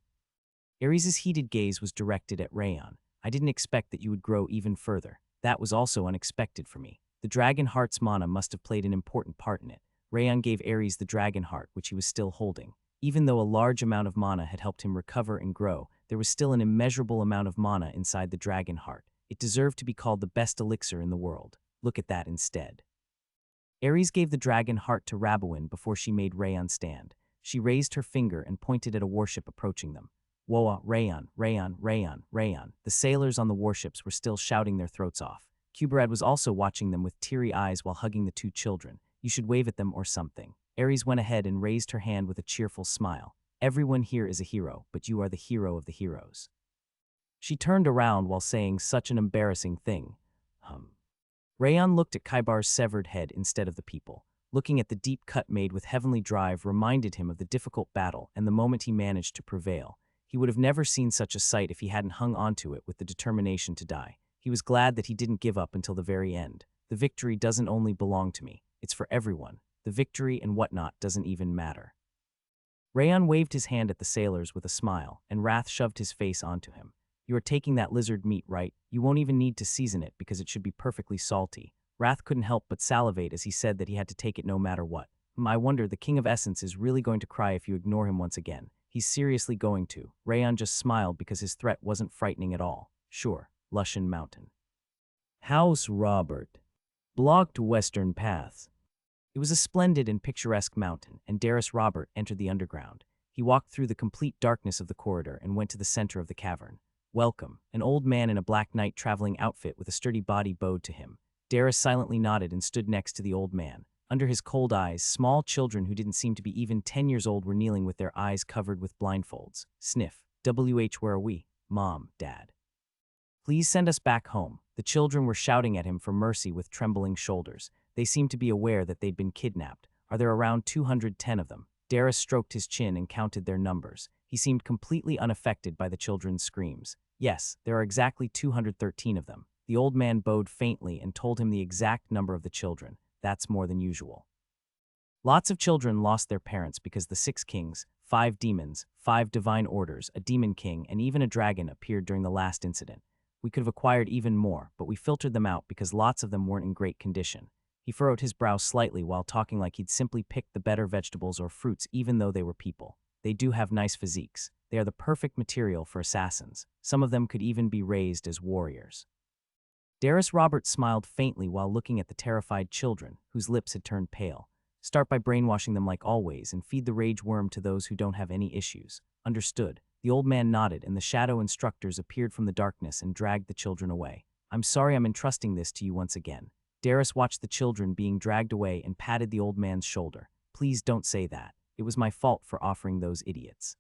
Ares' heated gaze was directed at Rayan. I didn't expect that you would grow even further. That was also unexpected for me. The dragon heart's mana must have played an important part in it. Rayan gave Ares the dragon heart, which he was still holding. Even though a large amount of mana had helped him recover and grow, there was still an immeasurable amount of mana inside the dragon heart. It deserved to be called the best elixir in the world. Look at that instead. Ares gave the dragon heart to Rabouin before she made Rayan stand. She raised her finger and pointed at a warship approaching them. Woa, Rayan, Rayan, Rayan, Rayan. The sailors on the warships were still shouting their throats off. Kuberad was also watching them with teary eyes while hugging the two children. You should wave at them or something. Ares went ahead and raised her hand with a cheerful smile. Everyone here is a hero, but you are the hero of the heroes. She turned around while saying such an embarrassing thing. Rayan looked at Kaibar's severed head instead of the people. Looking at the deep cut made with heavenly drive reminded him of the difficult battle and the moment he managed to prevail. He would have never seen such a sight if he hadn't hung onto it with the determination to die. He was glad that he didn't give up until the very end. The victory doesn't only belong to me. It's for everyone. The victory and whatnot doesn't even matter. Rayan waved his hand at the sailors with a smile, and Wrath shoved his face onto him. You are taking that lizard meat, right? You won't even need to season it because it should be perfectly salty. Wrath couldn't help but salivate as he said that he had to take it no matter what. I wonder the King of Essence is really going to cry if you ignore him once again. He's seriously going to. Rayan just smiled because his threat wasn't frightening at all. Sure, Lushan Mountain. House Robert. Blocked western paths. It was a splendid and picturesque mountain, and Darius Robert entered the underground. He walked through the complete darkness of the corridor and went to the center of the cavern. Welcome. An old man in a black knight traveling outfit with a sturdy body bowed to him. Darius silently nodded and stood next to the old man. Under his cold eyes, small children who didn't seem to be even 10 years old were kneeling with their eyes covered with blindfolds. Sniff. Where are we? Mom, Dad. Please send us back home. The children were shouting at him for mercy with trembling shoulders. They seemed to be aware that they'd been kidnapped. Are there around 210 of them? Darius stroked his chin and counted their numbers. He seemed completely unaffected by the children's screams. Yes, there are exactly 213 of them. The old man bowed faintly and told him the exact number of the children. That's more than usual. Lots of children lost their parents because the 6 kings, 5 demons, 5 divine orders, a demon king, and even a dragon appeared during the last incident. We could have acquired even more, but we filtered them out because lots of them weren't in great condition. He furrowed his brow slightly while talking like he'd simply picked the better vegetables or fruits even though they were people. They do have nice physiques. They are the perfect material for assassins. Some of them could even be raised as warriors. Darius Robert smiled faintly while looking at the terrified children, whose lips had turned pale. Start by brainwashing them like always and feed the rage worm to those who don't have any issues. Understood. The old man nodded and the shadow instructors appeared from the darkness and dragged the children away. I'm sorry I'm entrusting this to you once again. Darius watched the children being dragged away and patted the old man's shoulder. Please don't say that. It was my fault for offering those idiots.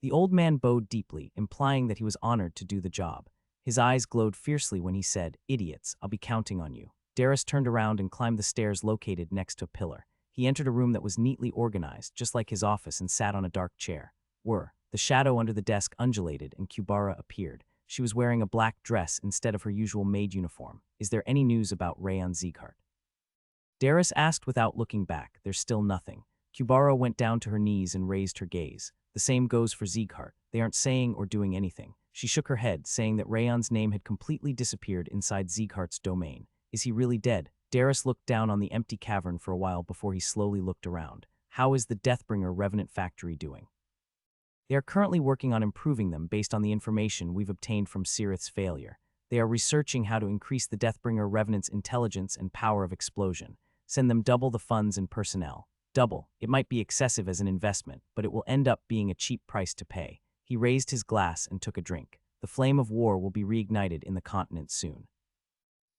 The old man bowed deeply, implying that he was honored to do the job. His eyes glowed fiercely when he said, "Idiots, I'll be counting on you." Darius turned around and climbed the stairs located next to a pillar. He entered a room that was neatly organized, just like his office, and sat on a dark chair. The shadow under the desk undulated and Kubara appeared. She was wearing a black dress instead of her usual maid uniform. Is there any news about Rayon Sieghart? Darius asked without looking back. There's still nothing. Kubara went down to her knees and raised her gaze. The same goes for Sieghart. They aren't saying or doing anything. She shook her head, saying that Rayon's name had completely disappeared inside Sieghart's domain. Is he really dead? Darius looked down on the empty cavern for a while before he slowly looked around. How is the Deathbringer Revenant factory doing? They are currently working on improving them based on the information we've obtained from Sirith's failure. They are researching how to increase the Deathbringer Revenant's intelligence and power of explosion. Send them double the funds and personnel. Double. It might be excessive as an investment, but it will end up being a cheap price to pay. He raised his glass and took a drink. The flame of war will be reignited in the continent soon.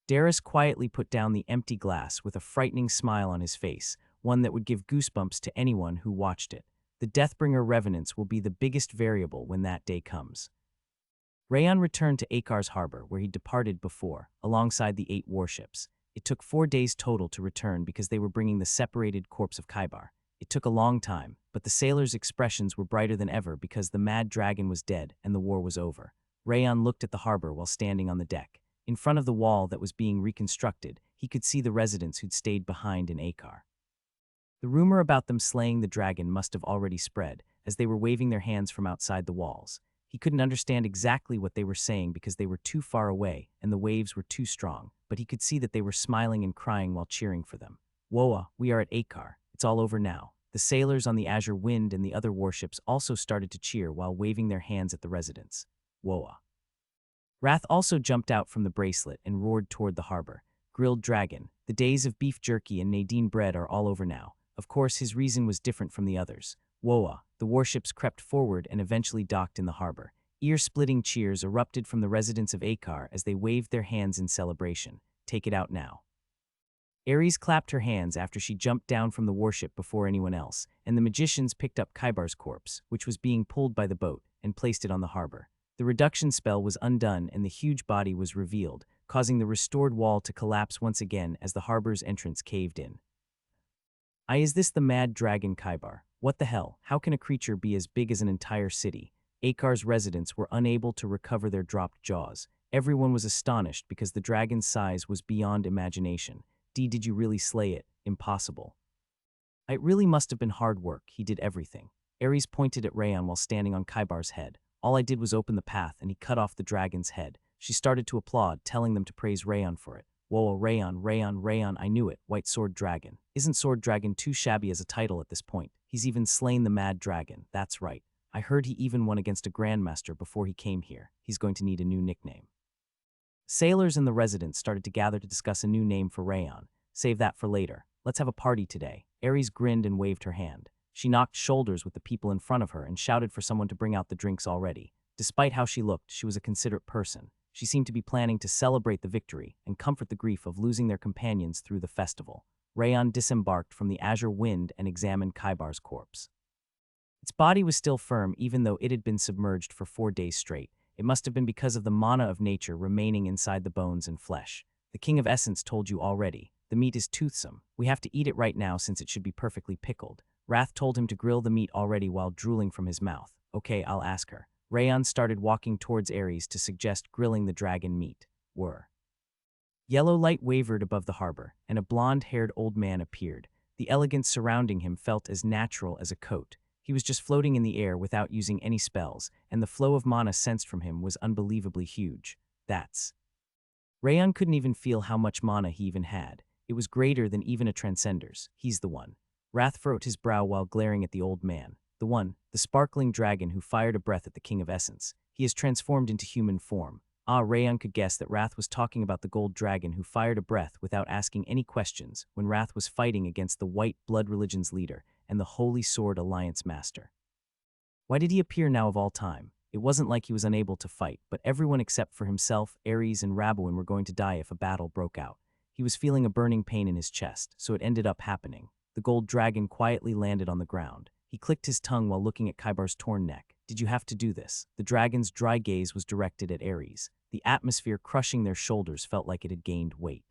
Darius quietly put down the empty glass with a frightening smile on his face, one that would give goosebumps to anyone who watched it. The Deathbringer Revenants will be the biggest variable when that day comes. Rayon returned to Akar's harbor, where he departed before, alongside the 8 warships. It took 4 days total to return because they were bringing the separated corpse of Kaibar. It took a long time, but the sailors' expressions were brighter than ever because the mad dragon was dead and the war was over. Rayon looked at the harbor while standing on the deck. In front of the wall that was being reconstructed, he could see the residents who'd stayed behind in Akar. The rumor about them slaying the dragon must have already spread, as they were waving their hands from outside the walls. He couldn't understand exactly what they were saying because they were too far away and the waves were too strong, but he could see that they were smiling and crying while cheering for them. Woa, we are at Akar. It's all over now. The sailors on the Azure Wind and the other warships also started to cheer while waving their hands at the residents. Woa. Wrath also jumped out from the bracelet and roared toward the harbor. Grilled dragon. The days of beef jerky and Nadine bread are all over now. Of course, his reason was different from the others. Woa. The warships crept forward and eventually docked in the harbor. Ear-splitting cheers erupted from the residents of Akar as they waved their hands in celebration. Take it out now. Ares clapped her hands after she jumped down from the warship before anyone else, and the magicians picked up Kaibar's corpse, which was being pulled by the boat, and placed it on the harbor. The reduction spell was undone and the huge body was revealed, causing the restored wall to collapse once again as the harbor's entrance caved in. Is this the mad dragon Kaibar? What the hell? How can a creature be as big as an entire city? Akar's residents were unable to recover their dropped jaws. Everyone was astonished because the dragon's size was beyond imagination. Did you really slay it? Impossible. It really must have been hard work. He did everything. Ares pointed at Rayon while standing on Kaibar's head. All I did was open the path and he cut off the dragon's head. She started to applaud, telling them to praise Rayon for it. Whoa, Rayon, I knew it. White Sword Dragon. Isn't Sword Dragon too shabby as a title at this point? He's even slain the mad dragon. That's right. I heard he even won against a grandmaster before he came here. He's going to need a new nickname. Sailors and the residents started to gather to discuss a new name for Rayon. Save that for later. Let's have a party today. Ares grinned and waved her hand. She knocked shoulders with the people in front of her and shouted for someone to bring out the drinks already. Despite how she looked, she was a considerate person. She seemed to be planning to celebrate the victory and comfort the grief of losing their companions through the festival. Rayon disembarked from the Azure Wind and examined Kaibar's corpse. Its body was still firm even though it had been submerged for 4 days straight. It must have been because of the mana of nature remaining inside the bones and flesh. The King of Essence told you already. The meat is toothsome. We have to eat it right now since it should be perfectly pickled. Wrath told him to grill the meat already while drooling from his mouth. Okay, I'll ask her. Rayon started walking towards Ares to suggest grilling the dragon meat. Yellow light wavered above the harbor, and a blonde-haired old man appeared. The elegance surrounding him felt as natural as a coat. He was just floating in the air without using any spells, and the flow of mana sensed from him was unbelievably huge. That's... Rayon couldn't even feel how much mana he even had. It was greater than even a transcender's. He's the one. Wrath furrowed his brow while glaring at the old man. The one, the sparkling dragon who fired a breath at the King of Essence. He has transformed into human form. Rayon could guess that Wrath was talking about the gold dragon who fired a breath without asking any questions when Wrath was fighting against the White Blood Religion's leader and the Holy Sword Alliance master. Why did he appear now of all time? It wasn't like he was unable to fight, but everyone except for himself, Ares, and Rabouin were going to die if a battle broke out. He was feeling a burning pain in his chest, so it ended up happening. The gold dragon quietly landed on the ground. He clicked his tongue while looking at Kaibar's torn neck. Did you have to do this? The dragon's dry gaze was directed at Ares. The atmosphere crushing their shoulders felt like it had gained weight.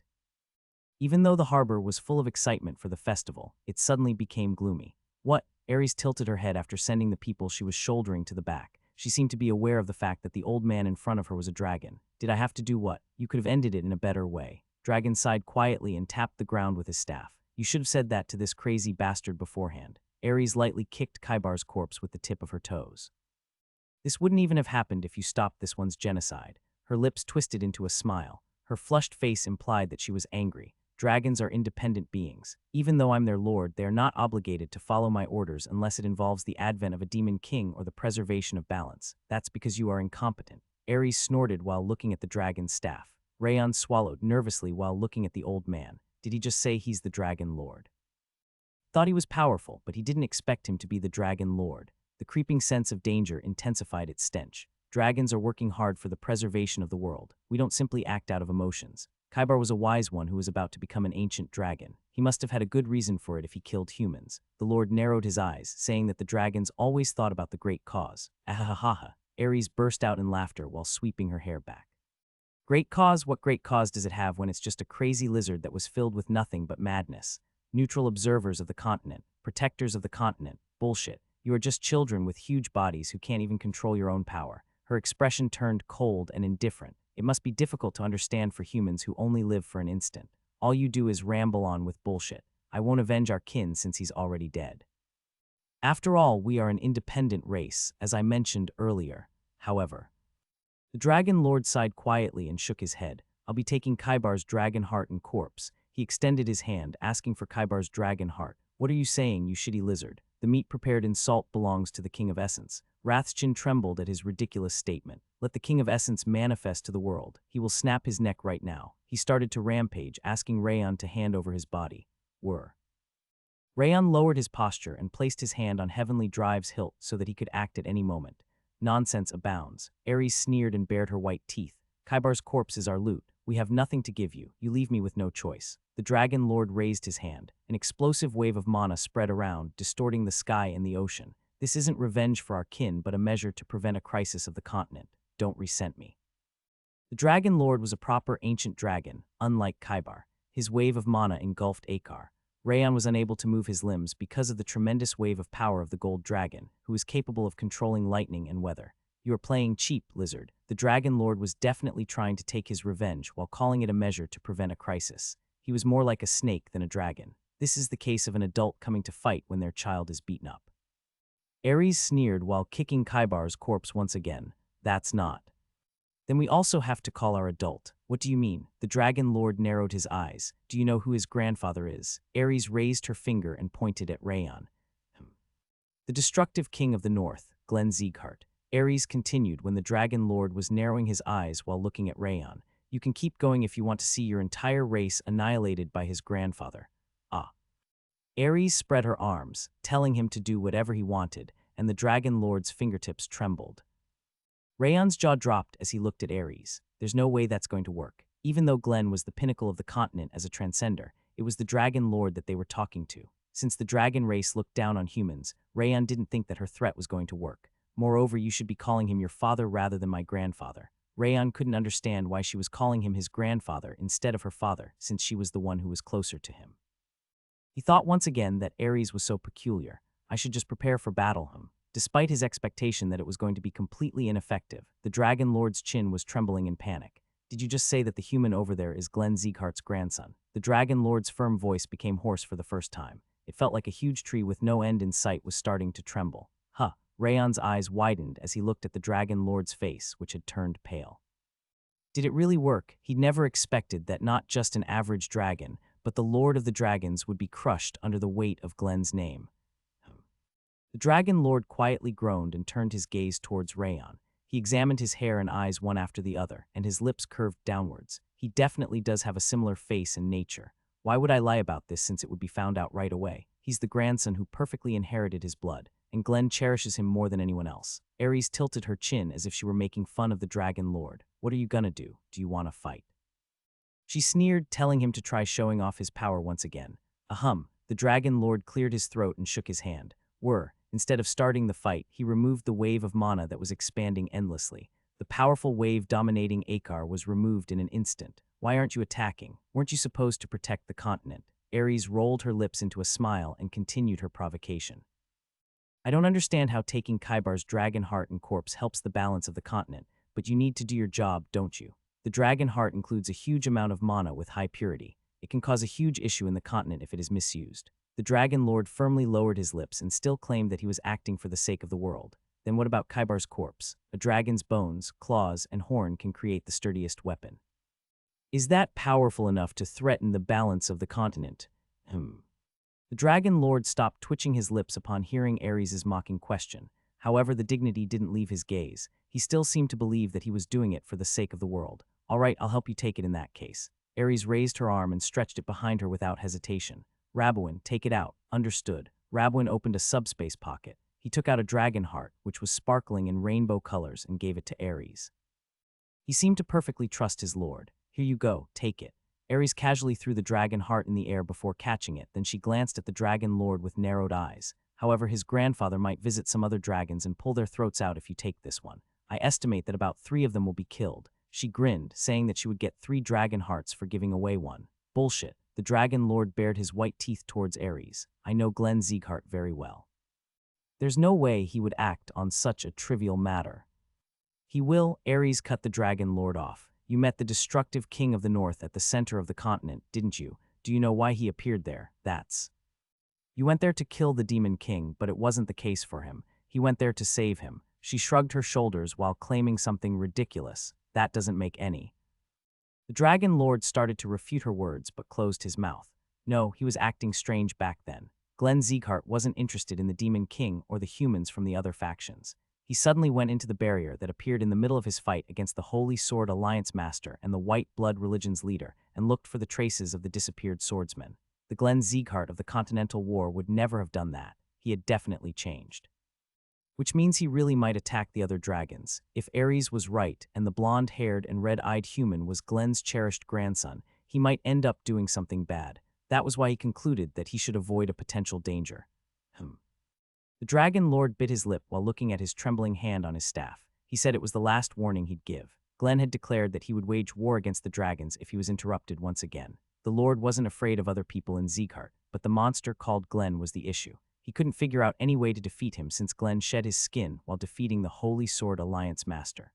Even though the harbor was full of excitement for the festival, it suddenly became gloomy. What? Ares tilted her head after sending the people she was shouldering to the back. She seemed to be aware of the fact that the old man in front of her was a dragon. Did I have to do what? You could have ended it in a better way. Dragon sighed quietly and tapped the ground with his staff. You should have said that to this crazy bastard beforehand. Ares lightly kicked Kaibar's corpse with the tip of her toes. This wouldn't even have happened if you stopped this one's genocide. Her lips twisted into a smile. Her flushed face implied that she was angry. Dragons are independent beings. Even though I'm their lord, they are not obligated to follow my orders unless it involves the advent of a demon king or the preservation of balance. That's because you are incompetent. Ares snorted while looking at the dragon's staff. Rayon swallowed nervously while looking at the old man. Did he just say he's the dragon lord? Thought he was powerful, but he didn't expect him to be the dragon lord. The creeping sense of danger intensified its stench. Dragons are working hard for the preservation of the world. We don't simply act out of emotions. Kaibar was a wise one who was about to become an ancient dragon. He must have had a good reason for it if he killed humans. The Lord narrowed his eyes, saying that the dragons always thought about the great cause. Ahahaha. Ares burst out in laughter while sweeping her hair back. Great cause? What great cause does it have when it's just a crazy lizard that was filled with nothing but madness? Neutral observers of the continent, protectors of the continent. Bullshit. You are just children with huge bodies who can't even control your own power. Her expression turned cold and indifferent. It must be difficult to understand for humans who only live for an instant. All you do is ramble on with bullshit. I won't avenge our kin since he's already dead. After all, we are an independent race, as I mentioned earlier. However, the Dragon Lord sighed quietly and shook his head. I'll be taking Kaibar's dragon heart and corpse. He extended his hand, asking for Kaibar's dragon heart. What are you saying, you shitty lizard? The meat prepared in salt belongs to the King of Essence. Wrath's chin trembled at his ridiculous statement. Let the King of Essence manifest to the world. He will snap his neck right now. He started to rampage, asking Rayon to hand over his body. Rayon lowered his posture and placed his hand on Heavenly Drive's hilt so that he could act at any moment. Nonsense abounds. Ares sneered and bared her white teeth. Kaibar's corpse is our loot. We have nothing to give you. You leave me with no choice. The Dragon Lord raised his hand. An explosive wave of mana spread around, distorting the sky and the ocean. This isn't revenge for our kin, but a measure to prevent a crisis of the continent. Don't resent me. The Dragon Lord was a proper ancient dragon, unlike Kaibar. His wave of mana engulfed Akar. Rayon was unable to move his limbs because of the tremendous wave of power of the gold dragon, who was capable of controlling lightning and weather. You are playing cheap, lizard. The Dragon Lord was definitely trying to take his revenge while calling it a measure to prevent a crisis. He was more like a snake than a dragon. This is the case of an adult coming to fight when their child is beaten up. Ares sneered while kicking Kaibar's corpse once again. That's not. Then we also have to call our adult. What do you mean? The Dragon Lord narrowed his eyes. Do you know who his grandfather is? Ares raised her finger and pointed at Rayon. The destructive king of the north, Glenn Sieghart. Ares continued when the Dragon Lord was narrowing his eyes while looking at Rayon. You can keep going if you want to see your entire race annihilated by his grandfather. Ares spread her arms, telling him to do whatever he wanted, and the Dragon Lord's fingertips trembled. Rayon's jaw dropped as he looked at Ares. There's no way that's going to work. Even though Glenn was the pinnacle of the continent as a transcender, it was the Dragon Lord that they were talking to. Since the dragon race looked down on humans, Rayon didn't think that her threat was going to work. Moreover, you should be calling him your father rather than my grandfather. Rayon couldn't understand why she was calling him his grandfather instead of her father, since she was the one who was closer to him. He thought once again that Ares was so peculiar. I should just prepare for battle him. Despite his expectation that it was going to be completely ineffective, the Dragon Lord's chin was trembling in panic. Did you just say that the human over there is Glenn Zieghart's grandson? The Dragon Lord's firm voice became hoarse for the first time. It felt like a huge tree with no end in sight was starting to tremble. Huh. Rayon's eyes widened as he looked at the Dragon Lord's face, which had turned pale. Did it really work? He'd never expected that not just an average dragon, but the Lord of the Dragons would be crushed under the weight of Glenn's name. The Dragon Lord quietly groaned and turned his gaze towards Rayon. He examined his hair and eyes one after the other, and his lips curved downwards. He definitely does have a similar face and nature. Why would I lie about this since it would be found out right away? He's the grandson who perfectly inherited his blood, and Glenn cherishes him more than anyone else. Ares tilted her chin as if she were making fun of the Dragon Lord. What are you gonna do? Do you want to fight? She sneered, telling him to try showing off his power once again. Ahem. The Dragon Lord cleared his throat and shook his hand. Instead of starting the fight, he removed the wave of mana that was expanding endlessly. The powerful wave dominating Akar was removed in an instant. Why aren't you attacking? Weren't you supposed to protect the continent? Ares rolled her lips into a smile and continued her provocation. I don't understand how taking Kaibar's dragon heart and corpse helps the balance of the continent, but you need to do your job, don't you? The dragon heart includes a huge amount of mana with high purity. It can cause a huge issue in the continent if it is misused. The Dragon Lord firmly lowered his lips and still claimed that he was acting for the sake of the world. Then what about Kaibar's corpse? A dragon's bones, claws, and horn can create the sturdiest weapon. Is that powerful enough to threaten the balance of the continent? The Dragon Lord stopped twitching his lips upon hearing Ares' mocking question. However, the dignity didn't leave his gaze. He still seemed to believe that he was doing it for the sake of the world. All right, I'll help you take it in that case. Ares raised her arm and stretched it behind her without hesitation. Rabouin, take it out. Understood. Rabouin opened a subspace pocket. He took out a dragon heart, which was sparkling in rainbow colors, and gave it to Ares. He seemed to perfectly trust his lord. Here you go, take it. Ares casually threw the dragon heart in the air before catching it, then she glanced at the Dragon Lord with narrowed eyes. However, his grandfather might visit some other dragons and pull their throats out if you take this one. I estimate that about 3 of them will be killed. She grinned, saying that she would get 3 dragon hearts for giving away one. Bullshit. The Dragon Lord bared his white teeth towards Ares. I know Glenn Zieghart very well. There's no way he would act on such a trivial matter. He will. Ares cut the Dragon Lord off. You met the destructive king of the north at the center of the continent, didn't you? Do you know why he appeared there? You went there to kill the demon king, but it wasn't the case for him. He went there to save him. She shrugged her shoulders while claiming something ridiculous. That doesn't make any. The Dragon Lord started to refute her words, but closed his mouth. No, he was acting strange back then. Glenn Zieghart wasn't interested in the Demon King or the humans from the other factions. He suddenly went into the barrier that appeared in the middle of his fight against the Holy Sword Alliance Master and the White Blood Religion's leader, and looked for the traces of the disappeared swordsman. The Glenn Zieghart of the Continental War would never have done that. He had definitely changed. Which means he really might attack the other dragons. If Ares was right and the blonde-haired and red-eyed human was Glenn's cherished grandson, he might end up doing something bad. That was why he concluded that he should avoid a potential danger. The Dragon Lord bit his lip while looking at his trembling hand on his staff. He said it was the last warning he'd give. Glenn had declared that he would wage war against the dragons if he was interrupted once again. The Lord wasn't afraid of other people in Zieghart, but the monster called Glenn was the issue. He couldn't figure out any way to defeat him since Glenn shed his skin while defeating the Holy Sword Alliance Master.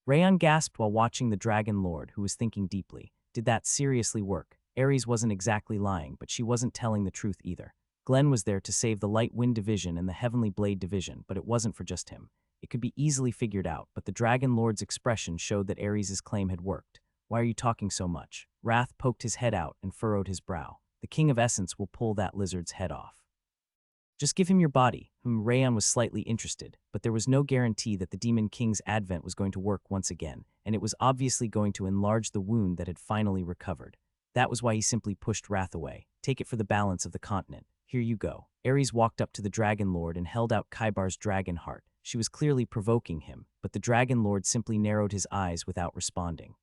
Rayon gasped while watching the Dragon Lord, who was thinking deeply. Did that seriously work? Ares wasn't exactly lying, but she wasn't telling the truth either. Glenn was there to save the Light Wind Division and the Heavenly Blade Division, but it wasn't for just him. It could be easily figured out, but the Dragon Lord's expression showed that Ares' claim had worked. Why are you talking so much? Wrath poked his head out and furrowed his brow. The King of Essence will pull that lizard's head off. Just give him your body. Rayon was slightly interested, but there was no guarantee that the Demon King's advent was going to work once again, and it was obviously going to enlarge the wound that had finally recovered. That was why he simply pushed Wrath away. Take it for the balance of the continent. Here you go. Ares walked up to the Dragon Lord and held out Kaibar's dragon heart. She was clearly provoking him, but the Dragon Lord simply narrowed his eyes without responding.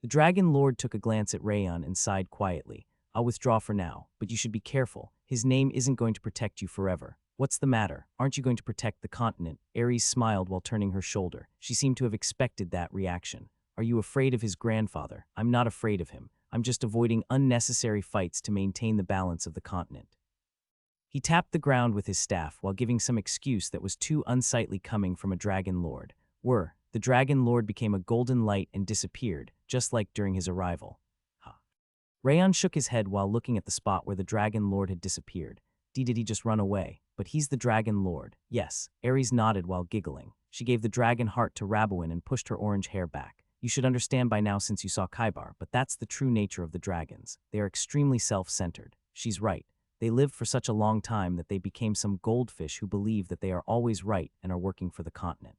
The Dragon Lord took a glance at Rayon and sighed quietly. I'll withdraw for now, but you should be careful. His name isn't going to protect you forever. What's the matter? Aren't you going to protect the continent? Ares smiled while turning her shoulder. She seemed to have expected that reaction. Are you afraid of his grandfather? I'm not afraid of him. I'm just avoiding unnecessary fights to maintain the balance of the continent. He tapped the ground with his staff while giving some excuse that was too unsightly coming from a Dragon Lord. The Dragon Lord became a golden light and disappeared, just like during his arrival. Huh. Rayon shook his head while looking at the spot where the Dragon Lord had disappeared. Did he just run away? But he's the Dragon Lord. Yes, Ares nodded while giggling. She gave the dragon heart to Rabouin and pushed her orange hair back. You should understand by now since you saw Kaibar, but that's the true nature of the dragons. They are extremely self-centered. She's right. They lived for such a long time that they became some goldfish who believe that they are always right and are working for the continent.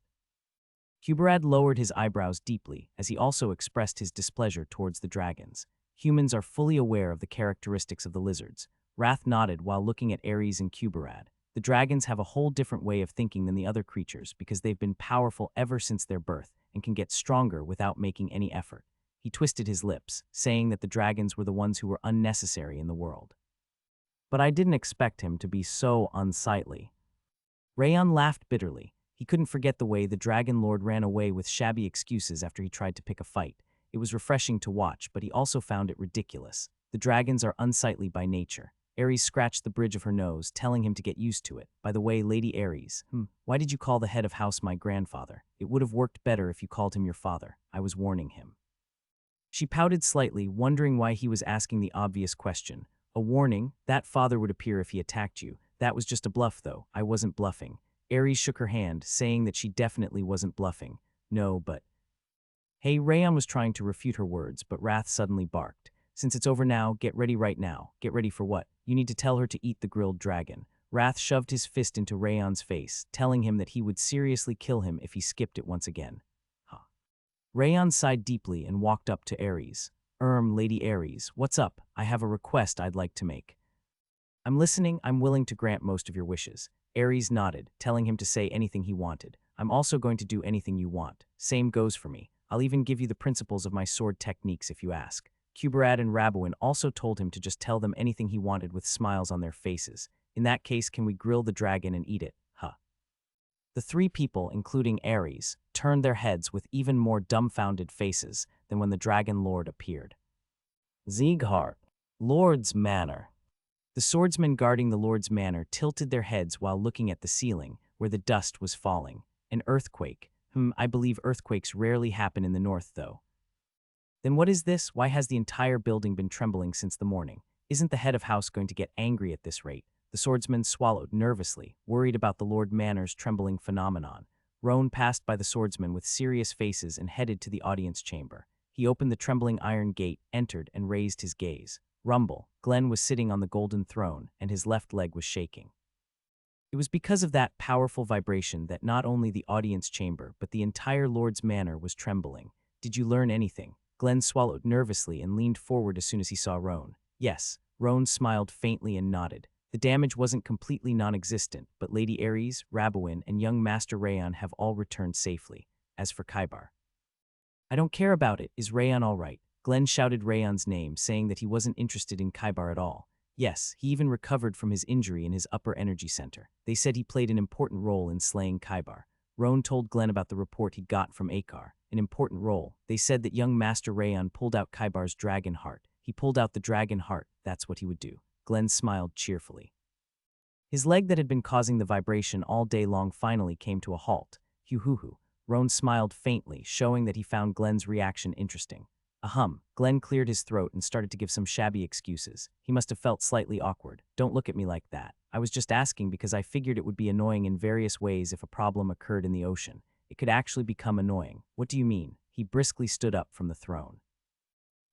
Huberad lowered his eyebrows deeply as he also expressed his displeasure towards the dragons. Humans are fully aware of the characteristics of the lizards. Wrath nodded while looking at Ares and Huberad. The dragons have a whole different way of thinking than the other creatures because they've been powerful ever since their birth and can get stronger without making any effort. He twisted his lips, saying that the dragons were the ones who were unnecessary in the world. But I didn't expect him to be so unsightly. Rayon laughed bitterly. He couldn't forget the way the Dragon Lord ran away with shabby excuses after he tried to pick a fight. It was refreshing to watch, but he also found it ridiculous. The dragons are unsightly by nature. Ares scratched the bridge of her nose, telling him to get used to it. By the way, Lady Ares, why did you call the head of house my grandfather? It would have worked better if you called him your father. I was warning him. She pouted slightly, wondering why he was asking the obvious question. A warning? That father would appear if he attacked you. That was just a bluff, though. I wasn't bluffing. Ares shook her hand, saying that she definitely wasn't bluffing. No, but... Hey, Rayon was trying to refute her words, but Wrath suddenly barked. Since it's over now, get ready right now. Get ready for what? You need to tell her to eat the grilled dragon. Wrath shoved his fist into Rayon's face, telling him that he would seriously kill him if he skipped it once again. Rayon sighed deeply and walked up to Ares. Lady Ares, what's up? I have a request I'd like to make. I'm listening. I'm willing to grant most of your wishes. Ares nodded, telling him to say anything he wanted. I'm also going to do anything you want. Same goes for me. I'll even give you the principles of my sword techniques if you ask. Huberad and Rabouin also told him to just tell them anything he wanted with smiles on their faces. In that case, can we grill the dragon and eat it? The three people, including Ares, turned their heads with even more dumbfounded faces than when the Dragon Lord appeared. Sieghart, Lord's Manor. The swordsmen guarding the Lord's Manor tilted their heads while looking at the ceiling, where the dust was falling. An earthquake. I believe earthquakes rarely happen in the north, though. Then what is this? Why has the entire building been trembling since the morning? Isn't the head of house going to get angry at this rate? The swordsman swallowed nervously, worried about the Lord Manor's trembling phenomenon. Roan passed by the swordsman with serious faces and headed to the audience chamber. He opened the trembling iron gate, entered, and raised his gaze. Rumble. Glenn was sitting on the golden throne, and his left leg was shaking. It was because of that powerful vibration that not only the audience chamber, but the entire Lord's Manor was trembling. Did you learn anything? Glenn swallowed nervously and leaned forward as soon as he saw Roan. Yes. Roan smiled faintly and nodded. The damage wasn't completely non-existent, but Lady Ares, Rabouin, and young Master Rayon have all returned safely. As for Kaibar, I don't care about it. Is Rayon all right? Glenn shouted Rayon's name, saying that he wasn't interested in Kaibar at all. Yes, he even recovered from his injury in his upper energy center. They said he played an important role in slaying Kaibar. Roan told Glenn about the report he'd got from Akar. An important role. They said that young Master Rayon pulled out Kaibar's dragon heart. He pulled out the dragon heart. That's what he would do. Glenn smiled cheerfully. His leg that had been causing the vibration all day long finally came to a halt. Hoo-hoo-hoo. Roan smiled faintly, showing that he found Glenn's reaction interesting. Glenn cleared his throat and started to give some shabby excuses. He must have felt slightly awkward. Don't look at me like that. I was just asking because I figured it would be annoying in various ways if a problem occurred in the ocean. It could actually become annoying. What do you mean? He briskly stood up from the throne.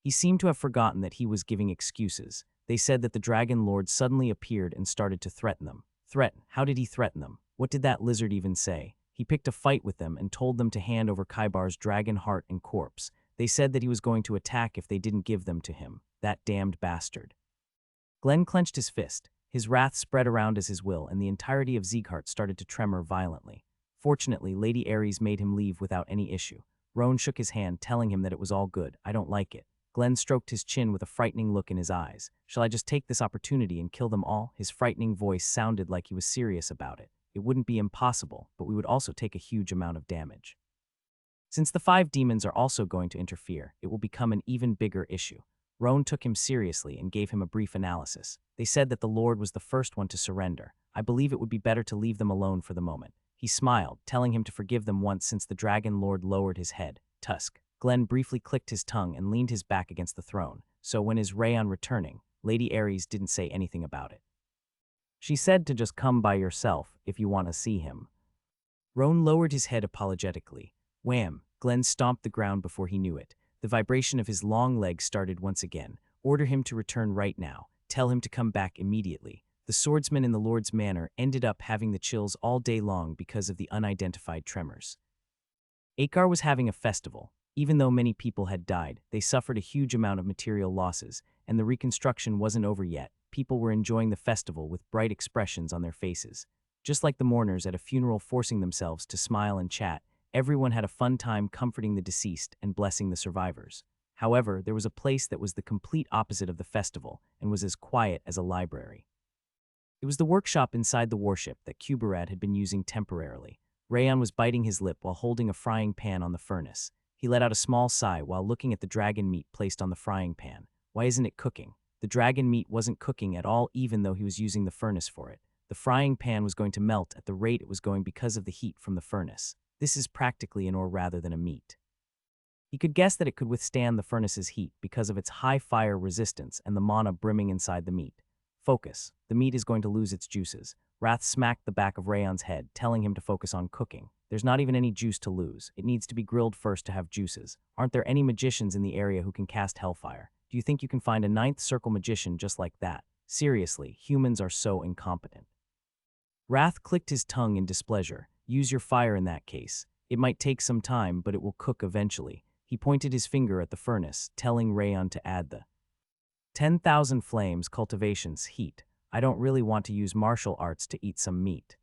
He seemed to have forgotten that he was giving excuses. They said that the Dragon Lord suddenly appeared and started to threaten them. Threaten? How did he threaten them? What did that lizard even say? He picked a fight with them and told them to hand over Kaibar's dragon heart and corpse. They said that he was going to attack if they didn't give them to him. That damned bastard. Glenn clenched his fist. His wrath spread around as his will, and the entirety of Sieghart started to tremor violently. Fortunately, Lady Ares made him leave without any issue. Roan shook his hand, telling him that it was all good. I don't like it. Glenn stroked his chin with a frightening look in his eyes. Shall I just take this opportunity and kill them all? His frightening voice sounded like he was serious about it. It wouldn't be impossible, but we would also take a huge amount of damage. Since the 5 demons are also going to interfere, it will become an even bigger issue. Roan took him seriously and gave him a brief analysis. They said that the Lord was the first one to surrender. I believe it would be better to leave them alone for the moment. He smiled, telling him to forgive them once since the Dragon Lord lowered his head. Tusk. Glenn briefly clicked his tongue and leaned his back against the throne, so when his Rayon returning, Lady Ares didn't say anything about it. She said to just come by yourself if you want to see him. Roan lowered his head apologetically. Wham! Glenn stomped the ground before he knew it. The vibration of his long legs started once again. Order him to return right now. Tell him to come back immediately. The swordsman in the Lord's manor ended up having the chills all day long because of the unidentified tremors. Akar was having a festival. Even though many people had died, they suffered a huge amount of material losses, and the reconstruction wasn't over yet. People were enjoying the festival with bright expressions on their faces. Just like the mourners at a funeral forcing themselves to smile and chat, everyone had a fun time comforting the deceased and blessing the survivors. However, there was a place that was the complete opposite of the festival and was as quiet as a library. It was the workshop inside the warship that Kuberad had been using temporarily. Rayon was biting his lip while holding a frying pan on the furnace. He let out a small sigh while looking at the dragon meat placed on the frying pan. Why isn't it cooking? The dragon meat wasn't cooking at all even though he was using the furnace for it. The frying pan was going to melt at the rate it was going because of the heat from the furnace. This is practically an ore rather than a meat. He could guess that it could withstand the furnace's heat because of its high fire resistance and the mana brimming inside the meat. Focus. The meat is going to lose its juices. Wrath smacked the back of Rayon's head, telling him to focus on cooking. There's not even any juice to lose. It needs to be grilled first to have juices. Aren't there any magicians in the area who can cast hellfire? Do you think you can find a ninth circle magician just like that? Seriously, humans are so incompetent. Wrath clicked his tongue in displeasure. Use your fire in that case. It might take some time, but it will cook eventually. He pointed his finger at the furnace, telling Rayon to add the 10,000 flames cultivations heat. I don't really want to use martial arts to eat some meat.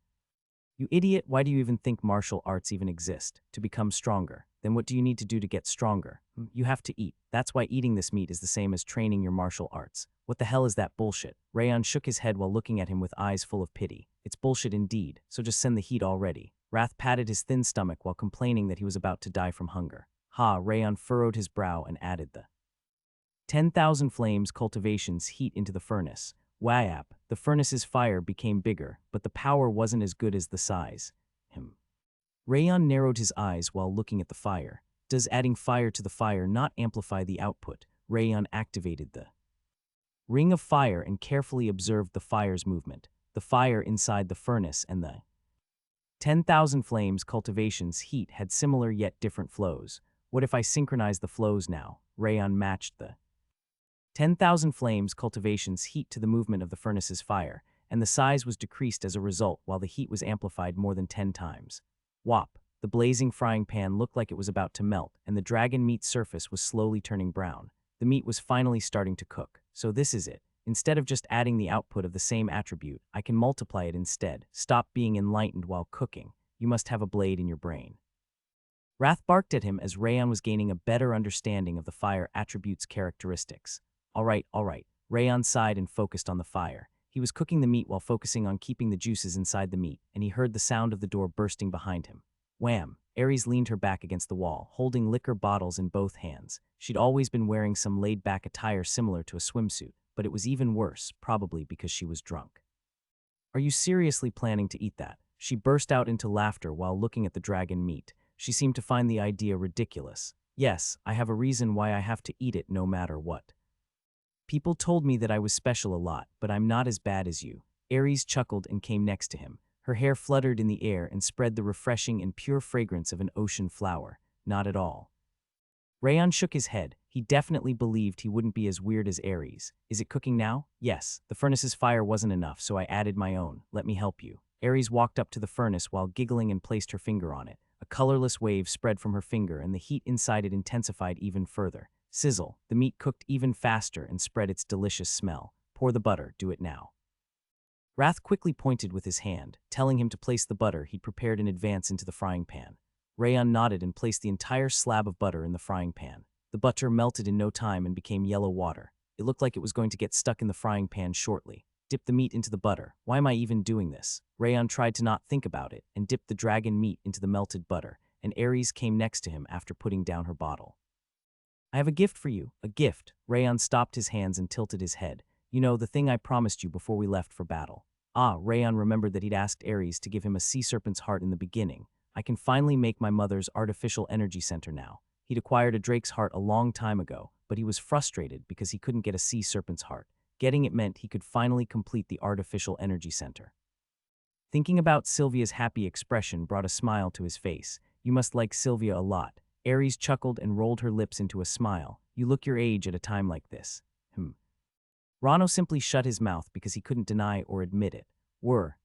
You idiot, why do you even think martial arts even exist? To become stronger. Then what do you need to do to get stronger? You have to eat. That's why eating this meat is the same as training your martial arts. What the hell is that bullshit? Rayon shook his head while looking at him with eyes full of pity. It's bullshit indeed, so just send the heat already. Wrath patted his thin stomach while complaining that he was about to die from hunger. Ha, Rayon furrowed his brow and added the 10,000 flames cultivations heat into the furnace. Wayap, the furnace's fire became bigger, but the power wasn't as good as the size. Rayon narrowed his eyes while looking at the fire. Does adding fire to the fire not amplify the output? Rayon activated the ring of fire and carefully observed the fire's movement. The fire inside the furnace and the 10,000 flames cultivations heat had similar yet different flows. What if I synchronize the flows now? Rayon matched the 10,000 flames cultivations heat to the movement of the furnace's fire, and the size was decreased as a result while the heat was amplified more than 10 times. Whop! The blazing frying pan looked like it was about to melt, and the dragon meat surface was slowly turning brown. The meat was finally starting to cook. So this is it. Instead of just adding the output of the same attribute, I can multiply it instead. Stop being enlightened while cooking. You must have a blade in your brain. Wrath barked at him as Rayon was gaining a better understanding of the fire attribute's characteristics. All right. Rayon sighed and focused on the fire. He was cooking the meat while focusing on keeping the juices inside the meat, and he heard the sound of the door bursting behind him. Wham! Ares leaned her back against the wall, holding liquor bottles in both hands. She'd always been wearing some laid-back attire similar to a swimsuit, but it was even worse, probably because she was drunk. Are you seriously planning to eat that? She burst out into laughter while looking at the dragon meat. She seemed to find the idea ridiculous. Yes, I have a reason why I have to eat it no matter what. People told me that I was special a lot, but I'm not as bad as you. Ares chuckled and came next to him. Her hair fluttered in the air and spread the refreshing and pure fragrance of an ocean flower. Not at all. Rayon shook his head. He definitely believed he wouldn't be as weird as Ares. Is it cooking now? Yes. The furnace's fire wasn't enough, so I added my own. Let me help you. Ares walked up to the furnace while giggling and placed her finger on it. A colorless wave spread from her finger and the heat inside it intensified even further. Sizzle. The meat cooked even faster and spread its delicious smell. Pour the butter. Do it now. Wrath quickly pointed with his hand, telling him to place the butter he'd prepared in advance into the frying pan. Rayon nodded and placed the entire slab of butter in the frying pan. The butter melted in no time and became yellow water. It looked like it was going to get stuck in the frying pan shortly. Dip the meat into the butter. Why am I even doing this? Rayon tried to not think about it and dipped the dragon meat into the melted butter, and Ares came next to him after putting down her bottle. I have a gift for you. A gift. Rayon stopped his hands and tilted his head. You know, the thing I promised you before we left for battle. Rayon remembered that he'd asked Ares to give him a sea serpent's heart in the beginning. I can finally make my mother's artificial energy center now. He'd acquired a drake's heart a long time ago, but he was frustrated because he couldn't get a sea serpent's heart. Getting it meant he could finally complete the artificial energy center. Thinking about Sylvia's happy expression brought a smile to his face. You must like Sylvia a lot. Ares chuckled and rolled her lips into a smile. You look your age at a time like this. Rano simply shut his mouth because he couldn't deny or admit it.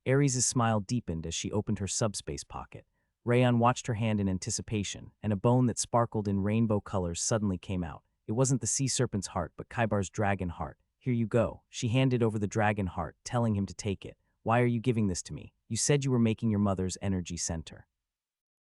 Ares' smile deepened as she opened her subspace pocket. Rayon watched her hand in anticipation, and a bone that sparkled in rainbow colors suddenly came out. It wasn't the sea serpent's heart, but Kaibar's dragon heart. Here you go. She handed over the dragon heart, telling him to take it. Why are you giving this to me? You said you were making your mother's energy center.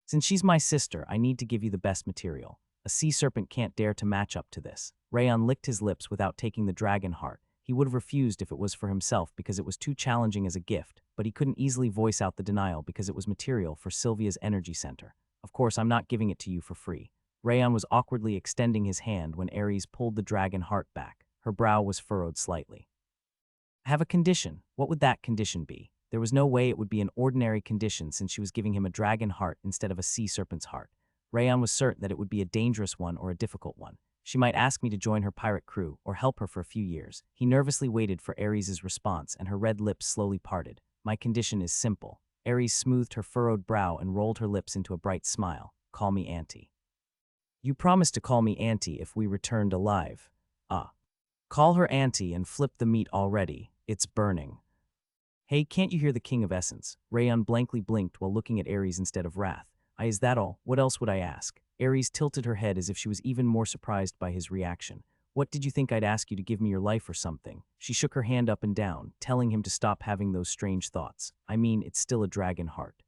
Since she's my sister, I need to give you the best material. A sea serpent can't dare to match up to this. Rayon licked his lips without taking the dragon heart. He would have refused if it was for himself because it was too challenging as a gift, but he couldn't easily voice out the denial because it was material for Sylvia's energy center. Of course, I'm not giving it to you for free. Rayon was awkwardly extending his hand when Ares pulled the dragon heart back. Her brow was furrowed slightly. I have a condition. What would that condition be? There was no way it would be an ordinary condition since she was giving him a dragon heart instead of a sea serpent's heart. Rayon was certain that it would be a dangerous one or a difficult one. She might ask me to join her pirate crew or help her for a few years. He nervously waited for Ares' response, and her red lips slowly parted. My condition is simple. Ares smoothed her furrowed brow and rolled her lips into a bright smile. Call me Auntie. You promised to call me Auntie if we returned alive. Call her Auntie and flip the meat already. It's burning. Hey, can't you hear the King of Essence? Rayon blankly blinked while looking at Ares instead of wrath. Is that all? What else would I ask? Ares tilted her head as if she was even more surprised by his reaction. What did you think I'd ask you to give me your life or something? She shook her hand up and down, telling him to stop having those strange thoughts. I mean, it's still a dragon heart.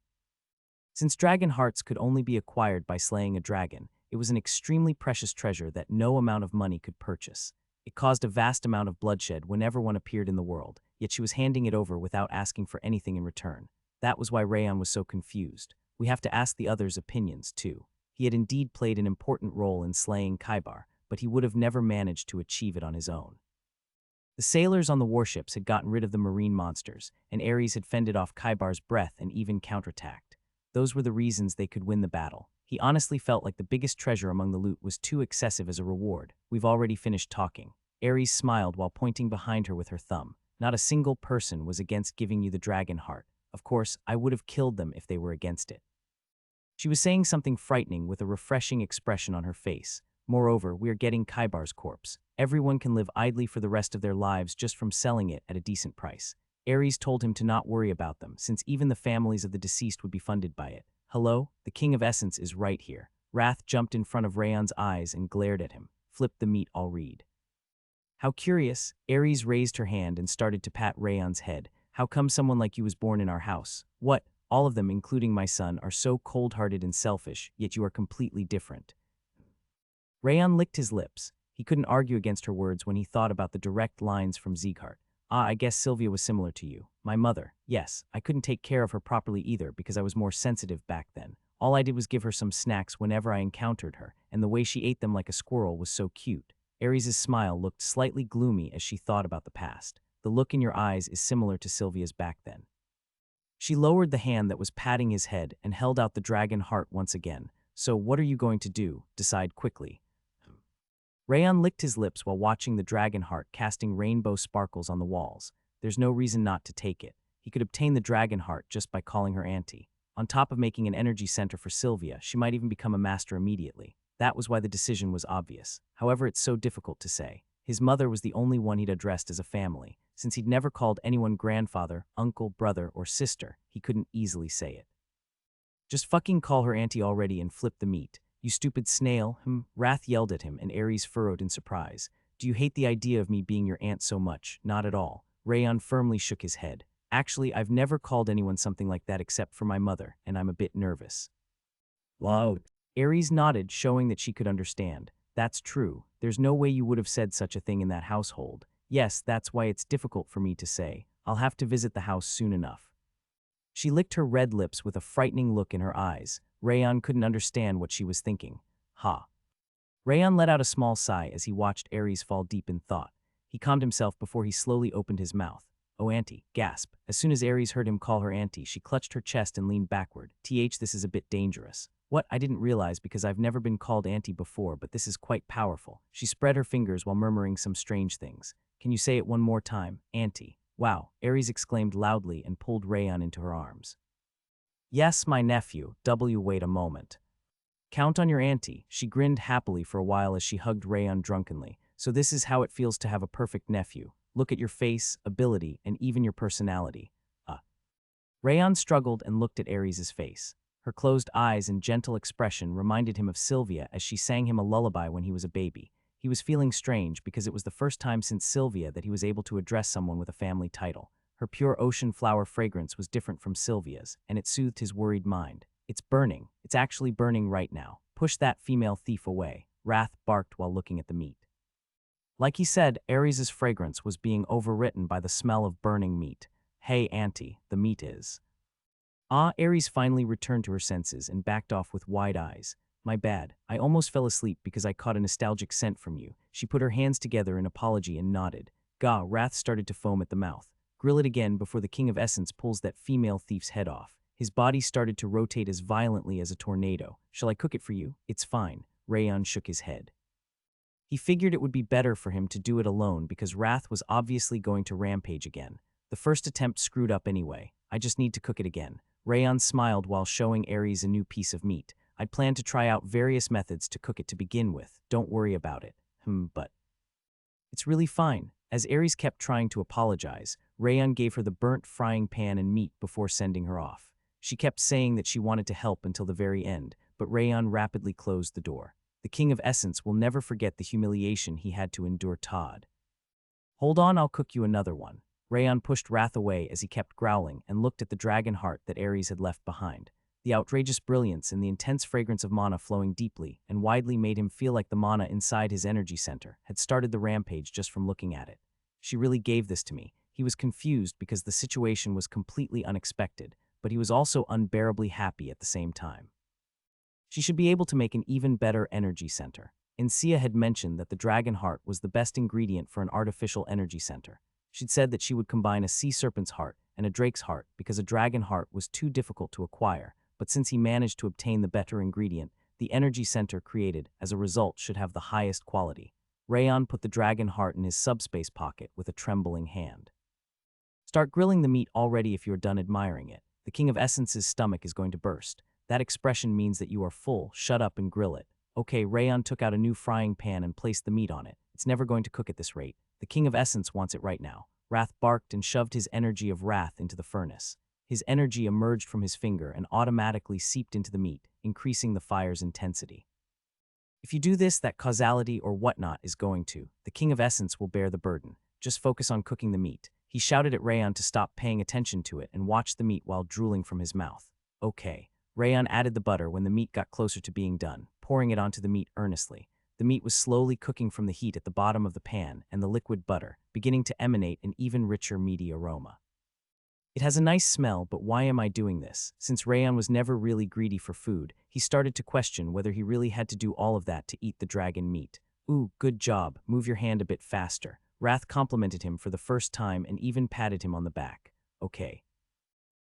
Since dragon hearts could only be acquired by slaying a dragon, it was an extremely precious treasure that no amount of money could purchase. It caused a vast amount of bloodshed whenever one appeared in the world, yet she was handing it over without asking for anything in return. That was why Rayon was so confused. We have to ask the others' opinions, too. He had indeed played an important role in slaying Kaibar, but he would have never managed to achieve it on his own. The sailors on the warships had gotten rid of the marine monsters, and Ares had fended off Kaibar's breath and even counterattacked. Those were the reasons they could win the battle. He honestly felt like the biggest treasure among the loot was too excessive as a reward. We've already finished talking. Ares smiled while pointing behind her with her thumb. Not a single person was against giving you the dragon heart. Of course, I would have killed them if they were against it. She was saying something frightening with a refreshing expression on her face. Moreover, we are getting Kaibar's corpse. Everyone can live idly for the rest of their lives just from selling it at a decent price. Ares told him to not worry about them, since even the families of the deceased would be funded by it. Hello? The King of Essence is right here. Wrath jumped in front of Rayon's eyes and glared at him. Flip the meat, I'll read. How curious. Ares raised her hand and started to pat Rayon's head. How come someone like you was born in our house? What? All of them, including my son, are so cold-hearted and selfish, yet you are completely different. Rayon licked his lips. He couldn't argue against her words when he thought about the direct lines from Sieghart. I guess Sylvia was similar to you. My mother. Yes, I couldn't take care of her properly either because I was more sensitive back then. All I did was give her some snacks whenever I encountered her, and the way she ate them like a squirrel was so cute. Ares' smile looked slightly gloomy as she thought about the past. The look in your eyes is similar to Sylvia's back then. She lowered the hand that was patting his head and held out the dragon heart once again. So what are you going to do? Decide quickly. Rayon licked his lips while watching the dragon heart casting rainbow sparkles on the walls. There's no reason not to take it. He could obtain the dragon heart just by calling her Auntie. On top of making an energy center for Sylvia, she might even become a master immediately. That was why the decision was obvious. However, it's so difficult to say. His mother was the only one he'd addressed as a family. Since he'd never called anyone grandfather, uncle, brother, or sister, he couldn't easily say it. Just fucking call her Auntie already and flip the meat. You stupid snail. Wrath yelled at him, and Ares furrowed in surprise. Do you hate the idea of me being your aunt so much? Not at all. Rayon firmly shook his head. Actually, I've never called anyone something like that except for my mother, and I'm a bit nervous. Wow. Ares nodded, showing that she could understand. That's true. There's no way you would have said such a thing in that household. Yes, that's why it's difficult for me to say. I'll have to visit the house soon enough. She licked her red lips with a frightening look in her eyes. Rayon couldn't understand what she was thinking. Rayon let out a small sigh as he watched Ares fall deep in thought. He calmed himself before he slowly opened his mouth. Oh, Auntie, gasp. As soon as Aries heard him call her Auntie, she clutched her chest and leaned backward. This is a bit dangerous. What? I didn't realize because I've never been called Auntie before, but this is quite powerful. She spread her fingers while murmuring some strange things. Can you say it one more time? Auntie. Wow, Aries exclaimed loudly and pulled Rayon into her arms. Yes, my nephew. Wait a moment. Count on your auntie. She grinned happily for a while as she hugged Rayon drunkenly. So this is how it feels to have a perfect nephew. Look at your face, ability, and even your personality. Rayon struggled and looked at Aries' face. Her closed eyes and gentle expression reminded him of Sylvia as she sang him a lullaby when he was a baby. He was feeling strange because it was the first time since Sylvia that he was able to address someone with a family title. Her pure ocean flower fragrance was different from Sylvia's, and it soothed his worried mind. It's burning. It's actually burning right now. Push that female thief away. Wrath barked while looking at the meat. Like he said, Aries' fragrance was being overwritten by the smell of burning meat. Hey, Auntie, the meat is. Aries finally returned to her senses and backed off with wide eyes. My bad. I almost fell asleep because I caught a nostalgic scent from you. She put her hands together in apology and nodded. Wrath started to foam at the mouth. Grill it again before the King of Essence pulls that female thief's head off. His body started to rotate as violently as a tornado. Shall I cook it for you? It's fine. Rayon shook his head. He figured it would be better for him to do it alone because Wrath was obviously going to rampage again. The first attempt screwed up anyway. I just need to cook it again. Rayon smiled while showing Aries a new piece of meat. I'd planned to try out various methods to cook it to begin with. Don't worry about it. But it's really fine. As Aries kept trying to apologize, Rayon gave her the burnt frying pan and meat before sending her off. She kept saying that she wanted to help until the very end, but Rayon rapidly closed the door. The King of Essence will never forget the humiliation he had to endure. Todd. Hold on, I'll cook you another one. Rayon pushed Wrath away as he kept growling and looked at the dragon heart that Aries had left behind. The outrageous brilliance and the intense fragrance of mana flowing deeply and widely made him feel like the mana inside his energy center had started the rampage just from looking at it. She really gave this to me. He was confused because the situation was completely unexpected, but he was also unbearably happy at the same time. She should be able to make an even better energy center. Sia had mentioned that the dragon heart was the best ingredient for an artificial energy center. She'd said that she would combine a sea serpent's heart and a drake's heart because a dragon heart was too difficult to acquire, but since he managed to obtain the better ingredient, the energy center created, as a result, should have the highest quality. Rayon put the dragon heart in his subspace pocket with a trembling hand. Start grilling the meat already if you're done admiring it. The King of Essence's stomach is going to burst. That expression means that you are full. Shut up and grill it. Okay, Rayon took out a new frying pan and placed the meat on it. It's never going to cook at this rate. The King of Essence wants it right now. Wrath barked and shoved his energy of wrath into the furnace. His energy emerged from his finger and automatically seeped into the meat, increasing the fire's intensity. If you do this, that causality or whatnot is going to. The King of Essence will bear the burden. Just focus on cooking the meat. He shouted at Rayon to stop paying attention to it and watch the meat while drooling from his mouth. Okay. Rayon added the butter when the meat got closer to being done, pouring it onto the meat earnestly. The meat was slowly cooking from the heat at the bottom of the pan and the liquid butter, beginning to emanate an even richer meaty aroma. It has a nice smell, but why am I doing this? Since Rayon was never really greedy for food, he started to question whether he really had to do all of that to eat the dragon meat. Ooh, good job. Move your hand a bit faster. Wrath complimented him for the first time and even patted him on the back. Okay.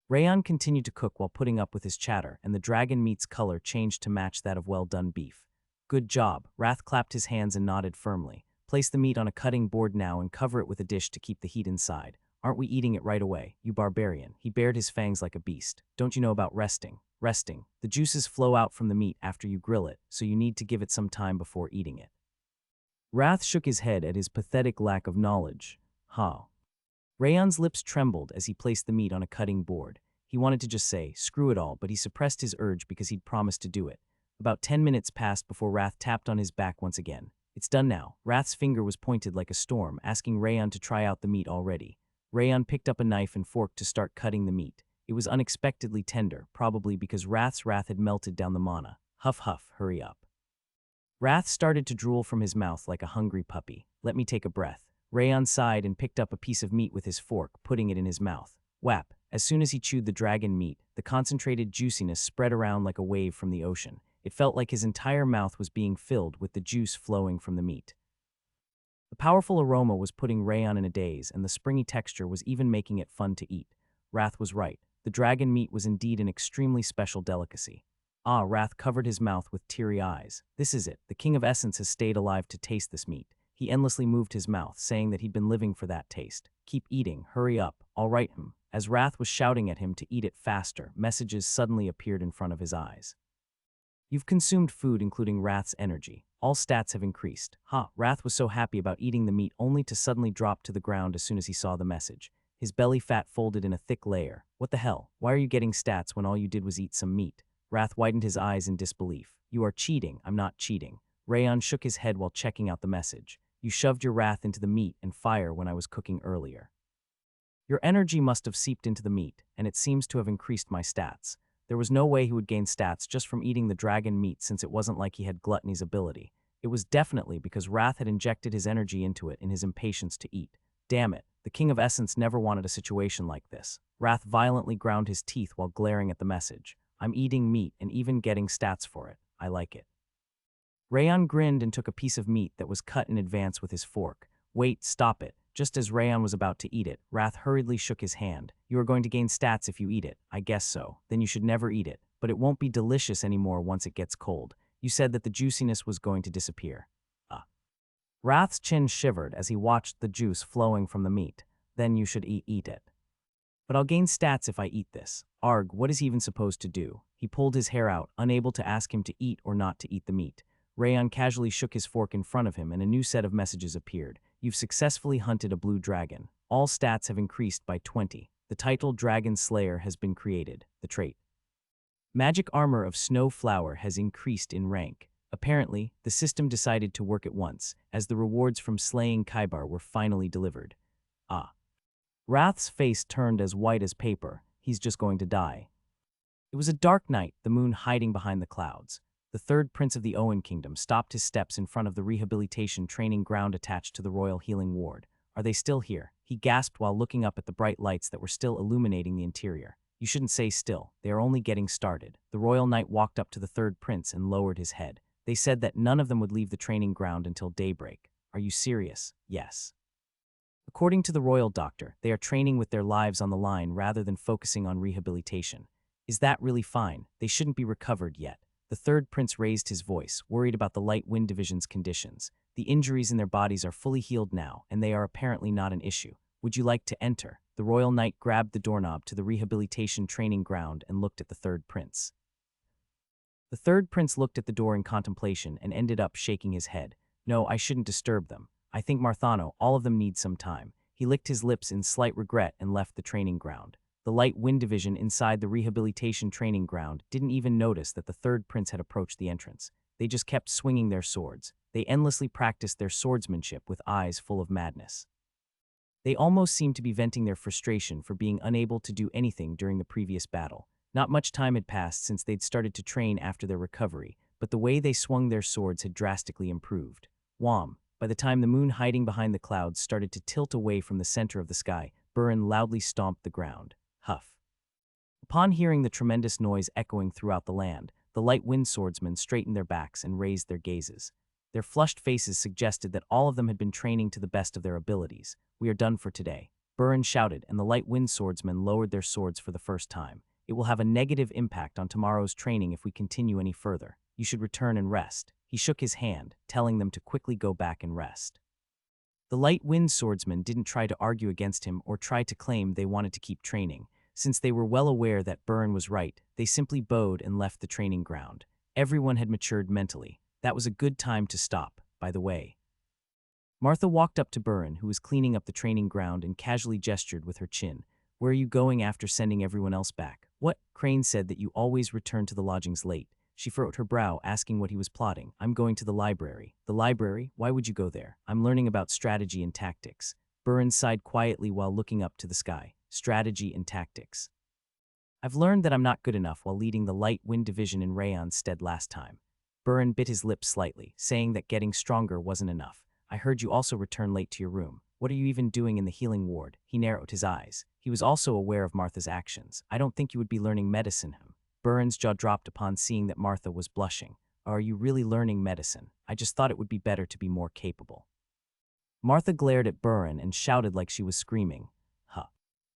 Rayon continued to cook while putting up with his chatter, and the dragon meat's color changed to match that of well-done beef. Good job. Wrath clapped his hands and nodded firmly. Place the meat on a cutting board now and cover it with a dish to keep the heat inside. Aren't we eating it right away, you barbarian? He bared his fangs like a beast. Don't you know about resting? Resting. The juices flow out from the meat after you grill it, so you need to give it some time before eating it. Wrath shook his head at his pathetic lack of knowledge. Rayon's lips trembled as he placed the meat on a cutting board. He wanted to just say, screw it all, but he suppressed his urge because he'd promised to do it. About 10 minutes passed before Wrath tapped on his back once again. It's done now. Wrath's finger was pointed like a storm, asking Rayon to try out the meat already. Rayon picked up a knife and fork to start cutting the meat. It was unexpectedly tender, probably because Wrath's wrath had melted down the mana. Huff huff, hurry up. Wrath started to drool from his mouth like a hungry puppy. Let me take a breath. Rayon sighed and picked up a piece of meat with his fork, putting it in his mouth. Whap! As soon as he chewed the dragon meat, the concentrated juiciness spread around like a wave from the ocean. It felt like his entire mouth was being filled with the juice flowing from the meat. The powerful aroma was putting Rayon in a daze, and the springy texture was even making it fun to eat. Wrath was right. The dragon meat was indeed an extremely special delicacy. Ah, Wrath covered his mouth with teary eyes. This is it. The King of Essence has stayed alive to taste this meat. He endlessly moved his mouth, saying that he'd been living for that taste. Keep eating. Hurry up. All right, him. As Wrath was shouting at him to eat it faster, messages suddenly appeared in front of his eyes. You've consumed food including Wrath's energy. All stats have increased. Wrath was so happy about eating the meat only to suddenly drop to the ground as soon as he saw the message. His belly fat folded in a thick layer. What the hell? Why are you getting stats when all you did was eat some meat? Wrath widened his eyes in disbelief. You are cheating. I'm not cheating. Rayon shook his head while checking out the message. You shoved your wrath into the meat and fire when I was cooking earlier. Your energy must have seeped into the meat, and it seems to have increased my stats. There was no way he would gain stats just from eating the dragon meat since it wasn't like he had gluttony's ability. It was definitely because Wrath had injected his energy into it in his impatience to eat. Damn it, the King of Essence never wanted a situation like this. Wrath violently ground his teeth while glaring at the message. I'm eating meat and even getting stats for it. I like it. Rayon grinned and took a piece of meat that was cut in advance with his fork. Wait, stop it. Just as Rayon was about to eat it, Wrath hurriedly shook his hand. You are going to gain stats if you eat it. I guess so. Then you should never eat it. But it won't be delicious anymore once it gets cold. You said that the juiciness was going to disappear. Wrath's chin shivered as he watched the juice flowing from the meat. Then you should eat it. But I'll gain stats if I eat this. Arg, what is he even supposed to do? He pulled his hair out, unable to ask him to eat or not to eat the meat. Rayon casually shook his fork in front of him and a new set of messages appeared. You've successfully hunted a blue dragon. All stats have increased by 20. The title Dragon Slayer has been created. The trait Magic Armor of Snow Flower has increased in rank. Apparently, the system decided to work at once, as the rewards from slaying Kaibar were finally delivered. Wrath's face turned as white as paper. He's just going to die. It was a dark night, the moon hiding behind the clouds. The third prince of the Owen Kingdom stopped his steps in front of the rehabilitation training ground attached to the royal healing ward. Are they still here? He gasped while looking up at the bright lights that were still illuminating the interior. You shouldn't say still. They are only getting started. The royal knight walked up to the third prince and lowered his head. They said that none of them would leave the training ground until daybreak. Are you serious? Yes. According to the royal doctor, they are training with their lives on the line rather than focusing on rehabilitation. Is that really fine? They shouldn't be recovered yet. The third prince raised his voice, worried about the Light Wind Division's conditions. The injuries in their bodies are fully healed now, and they are apparently not an issue. Would you like to enter? The royal knight grabbed the doorknob to the rehabilitation training ground and looked at the third prince. The third prince looked at the door in contemplation and ended up shaking his head. No, I shouldn't disturb them. I think Marthano, all of them need some time. He licked his lips in slight regret and left the training ground. The Light Wind Division inside the rehabilitation training ground didn't even notice that the third prince had approached the entrance. They just kept swinging their swords. They endlessly practiced their swordsmanship with eyes full of madness. They almost seemed to be venting their frustration for being unable to do anything during the previous battle. Not much time had passed since they'd started to train after their recovery, but the way they swung their swords had drastically improved. Wham! By the time the moon hiding behind the clouds started to tilt away from the center of the sky, Burin loudly stomped the ground. Huff. Upon hearing the tremendous noise echoing throughout the land, the light wind swordsmen straightened their backs and raised their gazes. Their flushed faces suggested that all of them had been training to the best of their abilities. We are done for today. Burin shouted, and the light wind swordsmen lowered their swords for the first time. It will have a negative impact on tomorrow's training if we continue any further. You should return and rest. He shook his hand, telling them to quickly go back and rest. The light wind swordsmen didn't try to argue against him or try to claim they wanted to keep training. Since they were well aware that Burin was right, they simply bowed and left the training ground. Everyone had matured mentally. That was a good time to stop, by the way. Martha walked up to Burin, who was cleaning up the training ground, and casually gestured with her chin. Where are you going after sending everyone else back? What? Crane said that you always return to the lodgings late. She furrowed her brow, asking what he was plotting. I'm going to the library. The library? Why would you go there? I'm learning about strategy and tactics. Burin sighed quietly while looking up to the sky. Strategy and tactics. I've learned that I'm not good enough while leading the Light Wind Division in Rayon's stead last time. Burin bit his lips slightly, saying that getting stronger wasn't enough. I heard you also return late to your room. What are you even doing in the healing ward? He narrowed his eyes. He was also aware of Martha's actions. I don't think you would be learning medicine. Burin's jaw dropped upon seeing that Martha was blushing. Are you really learning medicine? I just thought it would be better to be more capable. Martha glared at Burin and shouted like she was screaming. Huh.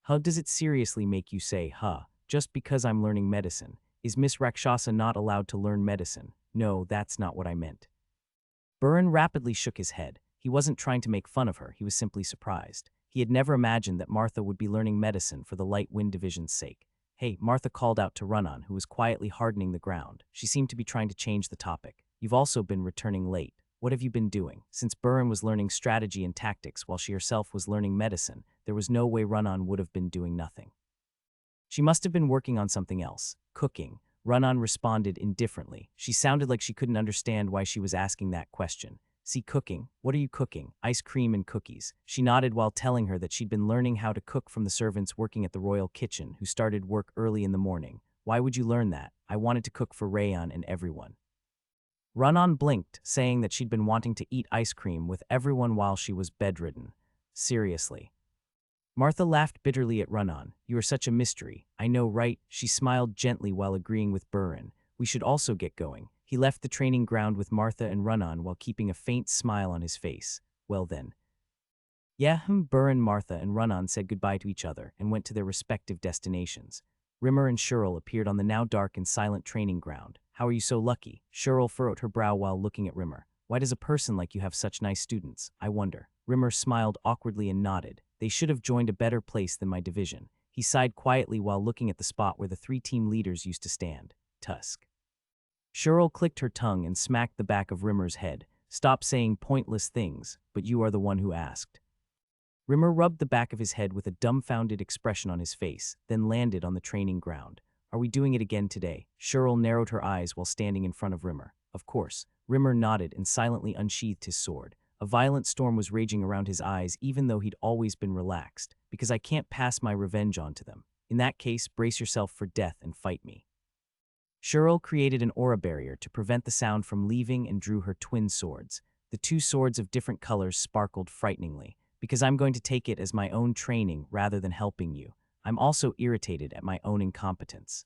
Huh, does it seriously make you say, huh, just because I'm learning medicine? Is Miss Rakshasa not allowed to learn medicine? No, that's not what I meant. Burin rapidly shook his head. He wasn't trying to make fun of her, he was simply surprised. He had never imagined that Martha would be learning medicine for the Light Wind Division's sake. Hey, Martha called out to Run-On, who was quietly hardening the ground. She seemed to be trying to change the topic. You've also been returning late. What have you been doing? Since Burin was learning strategy and tactics while she herself was learning medicine, there was no way Run-On would have been doing nothing. She must have been working on something else, cooking. Run-On responded indifferently. She sounded like she couldn't understand why she was asking that question. See, cooking? What are you cooking? Ice cream and cookies. She nodded while telling her that she'd been learning how to cook from the servants working at the royal kitchen, who started work early in the morning. Why would you learn that? I wanted to cook for Rayon and everyone. Run-On blinked, saying that she'd been wanting to eat ice cream with everyone while she was bedridden. Seriously. Martha laughed bitterly at Run-On. You are such a mystery. I know, right? She smiled gently while agreeing with Burin. We should also get going. He left the training ground with Martha and Run-On while keeping a faint smile on his face. Well then. Yeah, Burin, Martha, and Run-On said goodbye to each other and went to their respective destinations. Rimmer and Cheryl appeared on the now dark and silent training ground. How are you so lucky? Cheryl furrowed her brow while looking at Rimmer. Why does a person like you have such nice students? I wonder. Rimmer smiled awkwardly and nodded. They should have joined a better place than my division. He sighed quietly while looking at the spot where the 3 team leaders used to stand. Tusk. Cheryl clicked her tongue and smacked the back of Rimmer's head. Stop saying pointless things, but you are the one who asked. Rimmer rubbed the back of his head with a dumbfounded expression on his face, then landed on the training ground. Are we doing it again today? Cheryl narrowed her eyes while standing in front of Rimmer. Of course. Rimmer nodded and silently unsheathed his sword. A violent storm was raging around his eyes even though he'd always been relaxed, because I can't pass my revenge on to them. In that case, brace yourself for death and fight me. Cheryl created an aura barrier to prevent the sound from leaving and drew her twin swords. The 2 swords of different colors sparkled frighteningly. Because I'm going to take it as my own training rather than helping you. I'm also irritated at my own incompetence.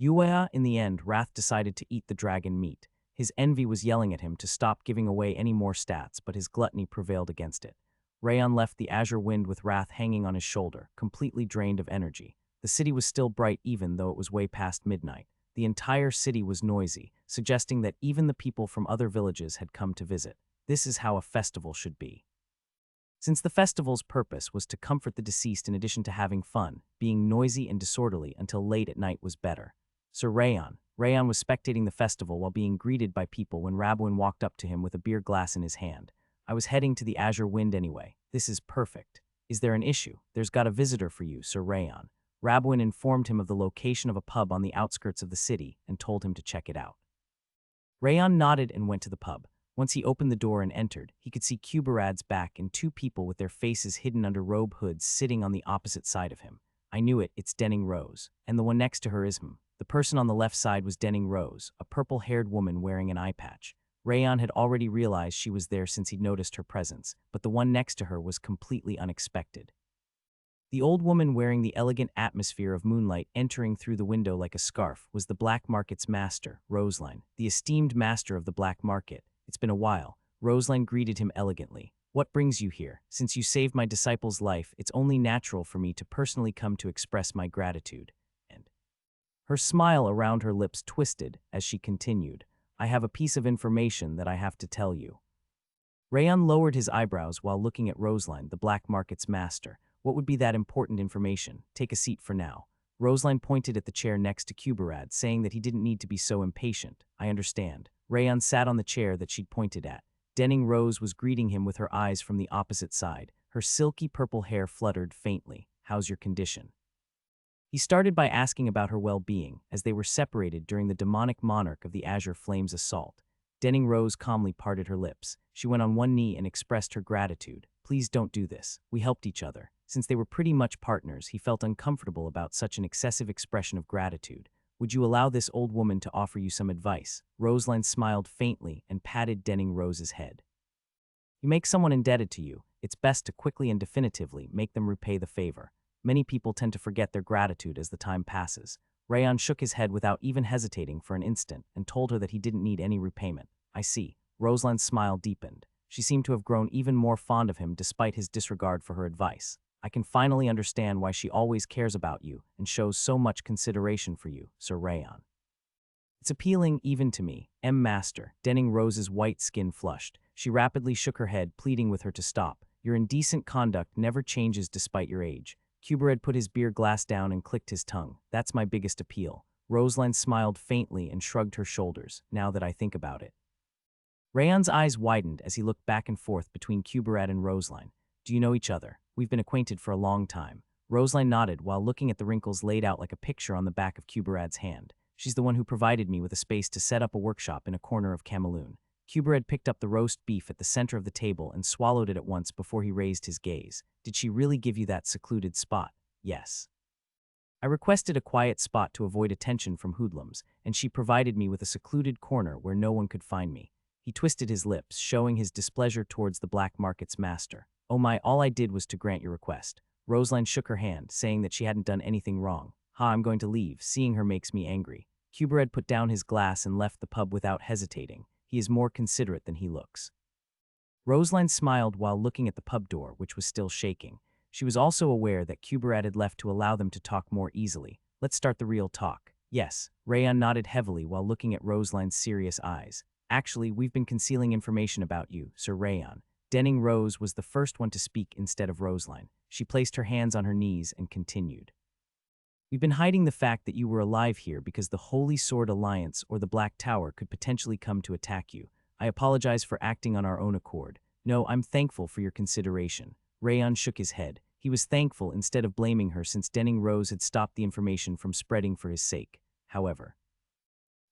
Yuea, in the end, Wrath decided to eat the dragon meat. His envy was yelling at him to stop giving away any more stats, but his gluttony prevailed against it. Rayon left the azure wind with Wrath hanging on his shoulder, completely drained of energy. The city was still bright even though it was way past midnight. The entire city was noisy, suggesting that even the people from other villages had come to visit. This is how a festival should be. Since the festival's purpose was to comfort the deceased in addition to having fun, being noisy and disorderly until late at night was better. Sir Rayon was spectating the festival while being greeted by people when Rabwin walked up to him with a beer glass in his hand. I was heading to the Azure Wind anyway. This is perfect. Is there an issue? There's got a visitor for you, Sir Rayon. Rabwin informed him of the location of a pub on the outskirts of the city and told him to check it out. Rayon nodded and went to the pub. Once he opened the door and entered, he could see Kubarad's back and 2 people with their faces hidden under robe hoods sitting on the opposite side of him. I knew it, it's Denning Rose. And the one next to her is him. The person on the left side was Denning Rose, a purple-haired woman wearing an eye patch. Rayon had already realized she was there since he'd noticed her presence, but the one next to her was completely unexpected. The old woman wearing the elegant atmosphere of moonlight entering through the window like a scarf was the black market's master, Roseline, the esteemed master of the black market. It's been a while. Roseline greeted him elegantly. What brings you here? Since you saved my disciple's life, it's only natural for me to personally come to express my gratitude. And her smile around her lips twisted as she continued. I have a piece of information that I have to tell you. Rayon lowered his eyebrows while looking at Roseline, the black market's master. What would be that important information? Take a seat for now. Roseline pointed at the chair next to Kubarad, saying that he didn't need to be so impatient. I understand. Rayon sat on the chair that she'd pointed at. Denning Rose was greeting him with her eyes from the opposite side. Her silky purple hair fluttered faintly. How's your condition? He started by asking about her well-being, as they were separated during the demonic monarch of the Azure Flames assault. Denning Rose calmly parted her lips. She went on one knee and expressed her gratitude. Please don't do this. We helped each other. Since they were pretty much partners, he felt uncomfortable about such an excessive expression of gratitude. Would you allow this old woman to offer you some advice? Roseline smiled faintly and patted Denning Rose's head. You make someone indebted to you. It's best to quickly and definitively make them repay the favor. Many people tend to forget their gratitude as the time passes. Rayon shook his head without even hesitating for an instant and told her that he didn't need any repayment. I see. Roseline's smile deepened. She seemed to have grown even more fond of him despite his disregard for her advice. I can finally understand why she always cares about you and shows so much consideration for you, Sir Rayon. It's appealing even to me. M. Master, Denning Rose's white skin flushed. She rapidly shook her head, pleading with her to stop. Your indecent conduct never changes despite your age. Cubered put his beer glass down and clicked his tongue. That's my biggest appeal. Roseline smiled faintly and shrugged her shoulders, now that I think about it. Rayon's eyes widened as he looked back and forth between Cubered and Roseline. Do you know each other? We've been acquainted for a long time. Roseline nodded while looking at the wrinkles laid out like a picture on the back of Cubered's hand. She's the one who provided me with a space to set up a workshop in a corner of Cameloon. Cubered picked up the roast beef at the center of the table and swallowed it at once before he raised his gaze. Did she really give you that secluded spot? Yes. I requested a quiet spot to avoid attention from hoodlums, and she provided me with a secluded corner where no one could find me. He twisted his lips, showing his displeasure towards the black market's master. Oh my, all I did was to grant your request. Roseline shook her hand, saying that she hadn't done anything wrong. I'm going to leave. Seeing her makes me angry. Cubered put down his glass and left the pub without hesitating. He is more considerate than he looks. Roseline smiled while looking at the pub door, which was still shaking. She was also aware that Cubered had left to allow them to talk more easily. Let's start the real talk. Yes, Rayon nodded heavily while looking at Roseline's serious eyes. Actually, we've been concealing information about you, Sir Rayon. Denning Rose was the first one to speak instead of Roseline. She placed her hands on her knees and continued. We've been hiding the fact that you were alive here because the Holy Sword Alliance or the Black Tower could potentially come to attack you. I apologize for acting on our own accord. No, I'm thankful for your consideration. Rayon shook his head. He was thankful instead of blaming her since Denning Rose had stopped the information from spreading for his sake. However,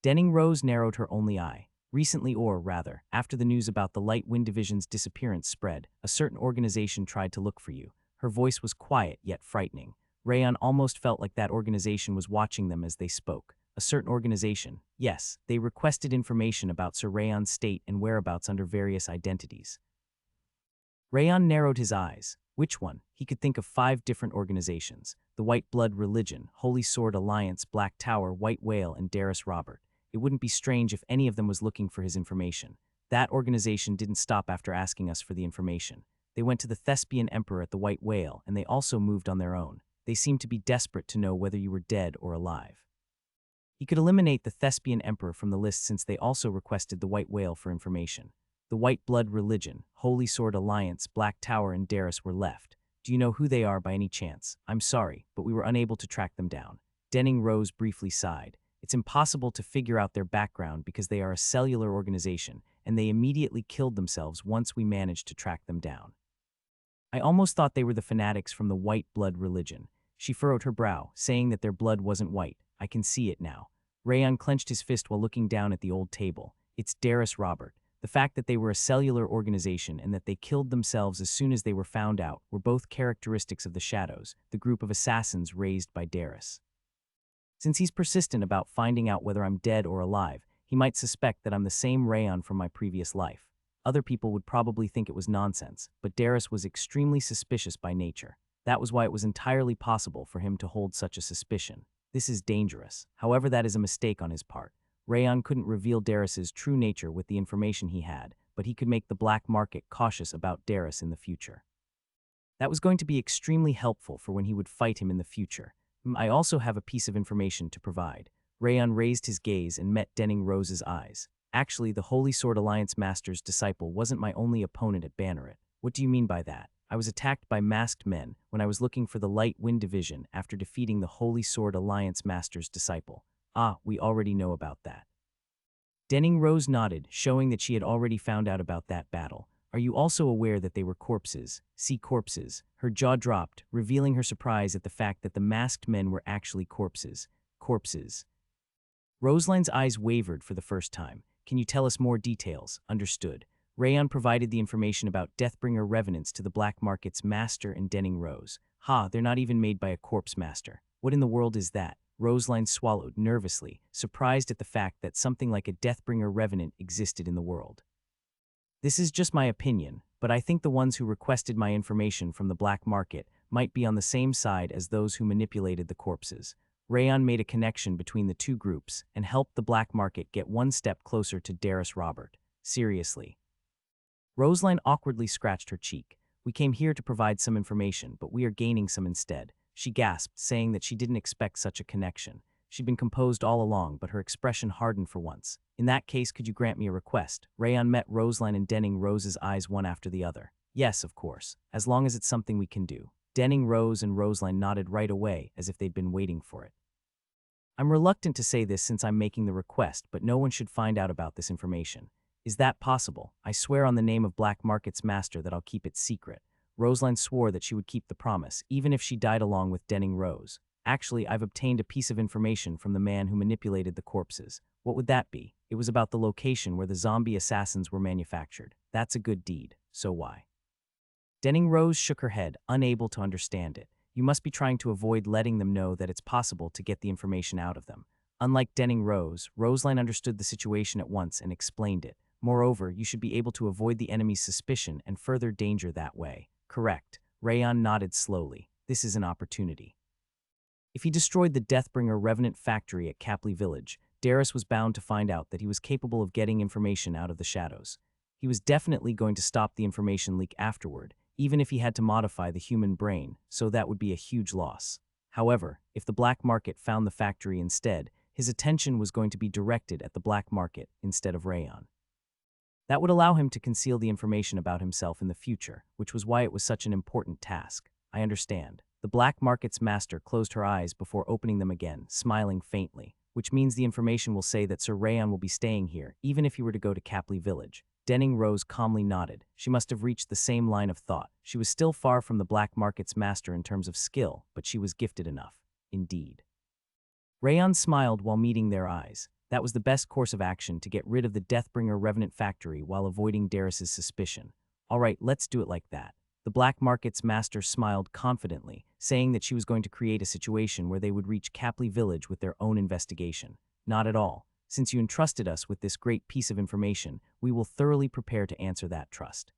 Denning Rose narrowed her only eye. Recently, or rather, after the news about the Light Wind Division's disappearance spread, a certain organization tried to look for you. Her voice was quiet yet frightening. Rayon almost felt like that organization was watching them as they spoke. A certain organization. Yes, they requested information about Sir Rayon's state and whereabouts under various identities. Rayon narrowed his eyes. Which one? He could think of 5 different organizations. The White Blood Religion, Holy Sword Alliance, Black Tower, White Whale, and Darius Robert. It wouldn't be strange if any of them was looking for his information. That organization didn't stop after asking us for the information. They went to the Thespian Emperor at the White Whale, and they also moved on their own. They seemed to be desperate to know whether you were dead or alive. He could eliminate the Thespian Emperor from the list since they also requested the White Whale for information. The White Blood Religion, Holy Sword Alliance, Black Tower, and Darius were left. Do you know who they are by any chance? I'm sorry, but we were unable to track them down. Denning Rose briefly sighed. It's impossible to figure out their background because they are a cellular organization, and they immediately killed themselves once we managed to track them down. I almost thought they were the fanatics from the White Blood Religion. She furrowed her brow, saying that their blood wasn't white. I can see it now. Rayon clenched his fist while looking down at the old table. It's Darius Robert. The fact that they were a cellular organization and that they killed themselves as soon as they were found out were both characteristics of the Shadows, the group of assassins raised by Darius. Since he's persistent about finding out whether I'm dead or alive, he might suspect that I'm the same Rayon from my previous life. Other people would probably think it was nonsense, but Darius was extremely suspicious by nature. That was why it was entirely possible for him to hold such a suspicion. This is dangerous. However, that is a mistake on his part. Rayon couldn't reveal Darius's true nature with the information he had, but he could make the black market cautious about Darius in the future. That was going to be extremely helpful for when he would fight him in the future. I also have a piece of information to provide. Rayon raised his gaze and met Denning Rose's eyes. Actually, the Holy Sword Alliance Master's disciple wasn't my only opponent at Banneret. What do you mean by that? I was attacked by masked men when I was looking for the Light Wind Division after defeating the Holy Sword Alliance Master's disciple. We already know about that. Denning Rose nodded, showing that she had already found out about that battle. Are you also aware that they were corpses? See, corpses. Her jaw dropped, revealing her surprise at the fact that the masked men were actually corpses. Corpses. Roseline's eyes wavered for the first time. Can you tell us more details? Understood. Rayon provided the information about Deathbringer revenants to the black market's master and Denning Rose. They're not even made by a corpse master. What in the world is that? Roseline swallowed nervously, surprised at the fact that something like a Deathbringer revenant existed in the world. This is just my opinion, but I think the ones who requested my information from the black market might be on the same side as those who manipulated the corpses. Rayon made a connection between the two groups and helped the black market get one step closer to Darius Robert. Seriously. Roseline awkwardly scratched her cheek. We came here to provide some information, but we are gaining some instead. She gasped, saying that she didn't expect such a connection. She'd been composed all along, but her expression hardened for once. In that case, could you grant me a request? Rayon met Roseline and Denning Rose's eyes one after the other. Yes, of course, as long as it's something we can do. Denning Rose and Roseline nodded right away, as if they'd been waiting for it. I'm reluctant to say this since I'm making the request, but no one should find out about this information. Is that possible? I swear on the name of Black Market's master that I'll keep it secret. Roseline swore that she would keep the promise, even if she died along with Denning Rose. Actually, I've obtained a piece of information from the man who manipulated the corpses. What would that be? It was about the location where the zombie assassins were manufactured. That's a good deed. So why? Denning Rose shook her head, unable to understand it. You must be trying to avoid letting them know that it's possible to get the information out of them. Unlike Denning Rose, Roseline understood the situation at once and explained it. Moreover, you should be able to avoid the enemy's suspicion and further danger that way. Correct. Rayon nodded slowly. This is an opportunity. If he destroyed the Deathbringer Revenant factory at Capley Village, Darius was bound to find out that he was capable of getting information out of the shadows. He was definitely going to stop the information leak afterward, even if he had to modify the human brain, so that would be a huge loss. However, if the black market found the factory instead, his attention was going to be directed at the black market instead of Rayon. That would allow him to conceal the information about himself in the future, which was why it was such an important task. I understand. The black market's master closed her eyes before opening them again, smiling faintly, which means the information will say that Sir Rayon will be staying here, even if he were to go to Capley Village. Denning Rose calmly nodded. She must have reached the same line of thought. She was still far from the black market's master in terms of skill, but she was gifted enough. Indeed. Rayon smiled while meeting their eyes. That was the best course of action to get rid of the Deathbringer Revenant factory while avoiding Darius's suspicion. All right, let's do it like that. The black market's master smiled confidently, saying that she was going to create a situation where they would reach Capley Village with their own investigation. Not at all. Since you entrusted us with this great piece of information, we will thoroughly prepare to answer that trust.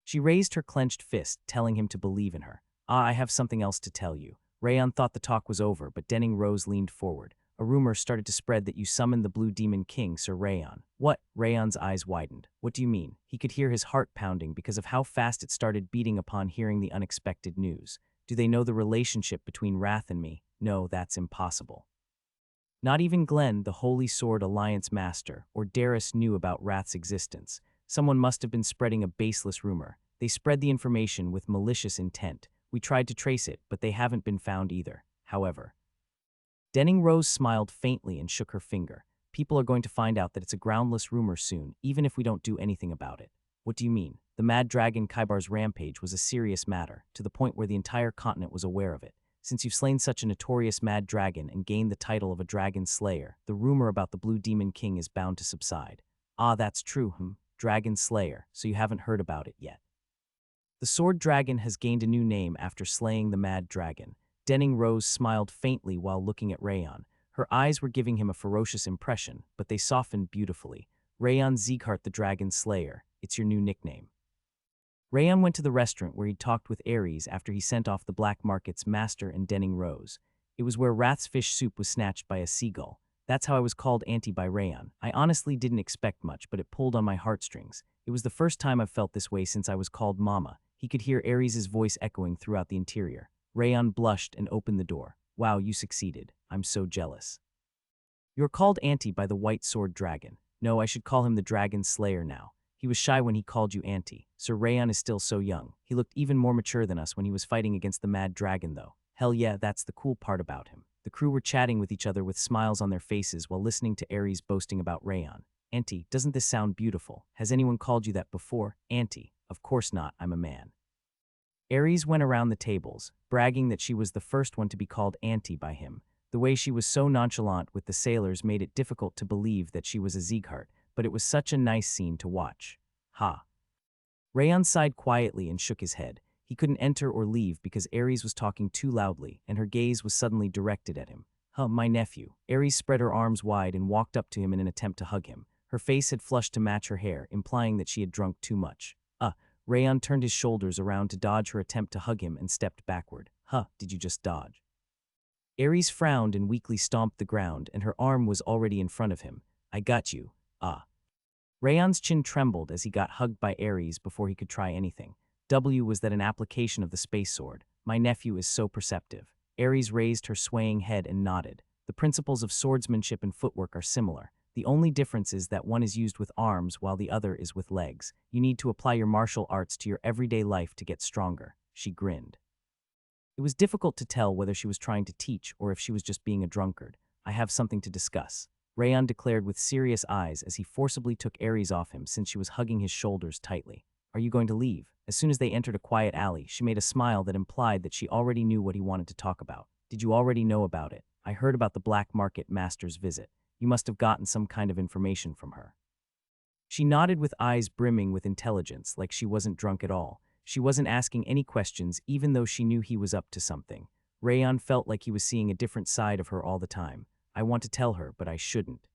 She raised her clenched fist, telling him to believe in her. I have something else to tell you. Rayon thought the talk was over, but Denning Rose leaned forward. A rumor started to spread that you summoned the Blue Demon King, Sir Rayon. What? Rayon's eyes widened. What do you mean? He could hear his heart pounding because of how fast it started beating upon hearing the unexpected news. Do they know the relationship between Wrath and me? No, that's impossible. Not even Glenn, the Holy Sword Alliance master, or Darius knew about Wrath's existence. Someone must have been spreading a baseless rumor. They spread the information with malicious intent. We tried to trace it, but they haven't been found either. However, Denning Rose smiled faintly and shook her finger. People are going to find out that it's a groundless rumor soon, even if we don't do anything about it. What do you mean? The Mad Dragon Kaibar's rampage was a serious matter, to the point where the entire continent was aware of it. Since you've slain such a notorious mad dragon and gained the title of a dragon slayer, the rumor about the Blue Demon King is bound to subside. Ah, that's true, Dragon Slayer, so you haven't heard about it yet. The Sword Dragon has gained a new name after slaying the Mad Dragon. Denning Rose smiled faintly while looking at Rayon. Her eyes were giving him a ferocious impression, but they softened beautifully. Rayon Sieghart the Dragon Slayer, it's your new nickname. Rayon went to the restaurant where he'd talked with Ares after he sent off the black market's master and Denning Rose. It was where Wrath's fish soup was snatched by a seagull. That's how I was called Auntie by Rayon. I honestly didn't expect much, but it pulled on my heartstrings. It was the first time I've felt this way since I was called Mama. He could hear Ares' voice echoing throughout the interior. Rayon blushed and opened the door. Wow, you succeeded. I'm so jealous. You're called Auntie by the White Sword Dragon. No, I should call him the Dragon Slayer now. He was shy when he called you Auntie. Sir Rayon is still so young. He looked even more mature than us when he was fighting against the Mad Dragon, though. Hell yeah, that's the cool part about him. The crew were chatting with each other with smiles on their faces while listening to Ares boasting about Rayon. Auntie, doesn't this sound beautiful? Has anyone called you that before? Auntie. Of course not, I'm a man. Ares went around the tables, bragging that she was the first one to be called Auntie by him. The way she was so nonchalant with the sailors made it difficult to believe that she was a Sieghart, but it was such a nice scene to watch. Ha. Rayon sighed quietly and shook his head. He couldn't enter or leave because Ares was talking too loudly, and her gaze was suddenly directed at him. My nephew. Ares spread her arms wide and walked up to him in an attempt to hug him. Her face had flushed to match her hair, implying that she had drunk too much. Rayon turned his shoulders around to dodge her attempt to hug him and stepped backward. Did you just dodge? Ares frowned and weakly stomped the ground, and her arm was already in front of him. I got you. Rayon's chin trembled as he got hugged by Ares before he could try anything. W was that an application of the space sword. My nephew is so perceptive. Ares raised her swaying head and nodded. The principles of swordsmanship and footwork are similar. The only difference is that one is used with arms while the other is with legs. You need to apply your martial arts to your everyday life to get stronger. She grinned. It was difficult to tell whether she was trying to teach or if she was just being a drunkard. I have something to discuss, Rayon declared with serious eyes as he forcibly took Ares off him since she was hugging his shoulders tightly. Are you going to leave? As soon as they entered a quiet alley, she made a smile that implied that she already knew what he wanted to talk about. Did you already know about it? I heard about the black market master's visit. You must have gotten some kind of information from her. She nodded with eyes brimming with intelligence, like she wasn't drunk at all. She wasn't asking any questions, even though she knew he was up to something. Rayon felt like he was seeing a different side of her all the time. I want to tell her, but I shouldn't.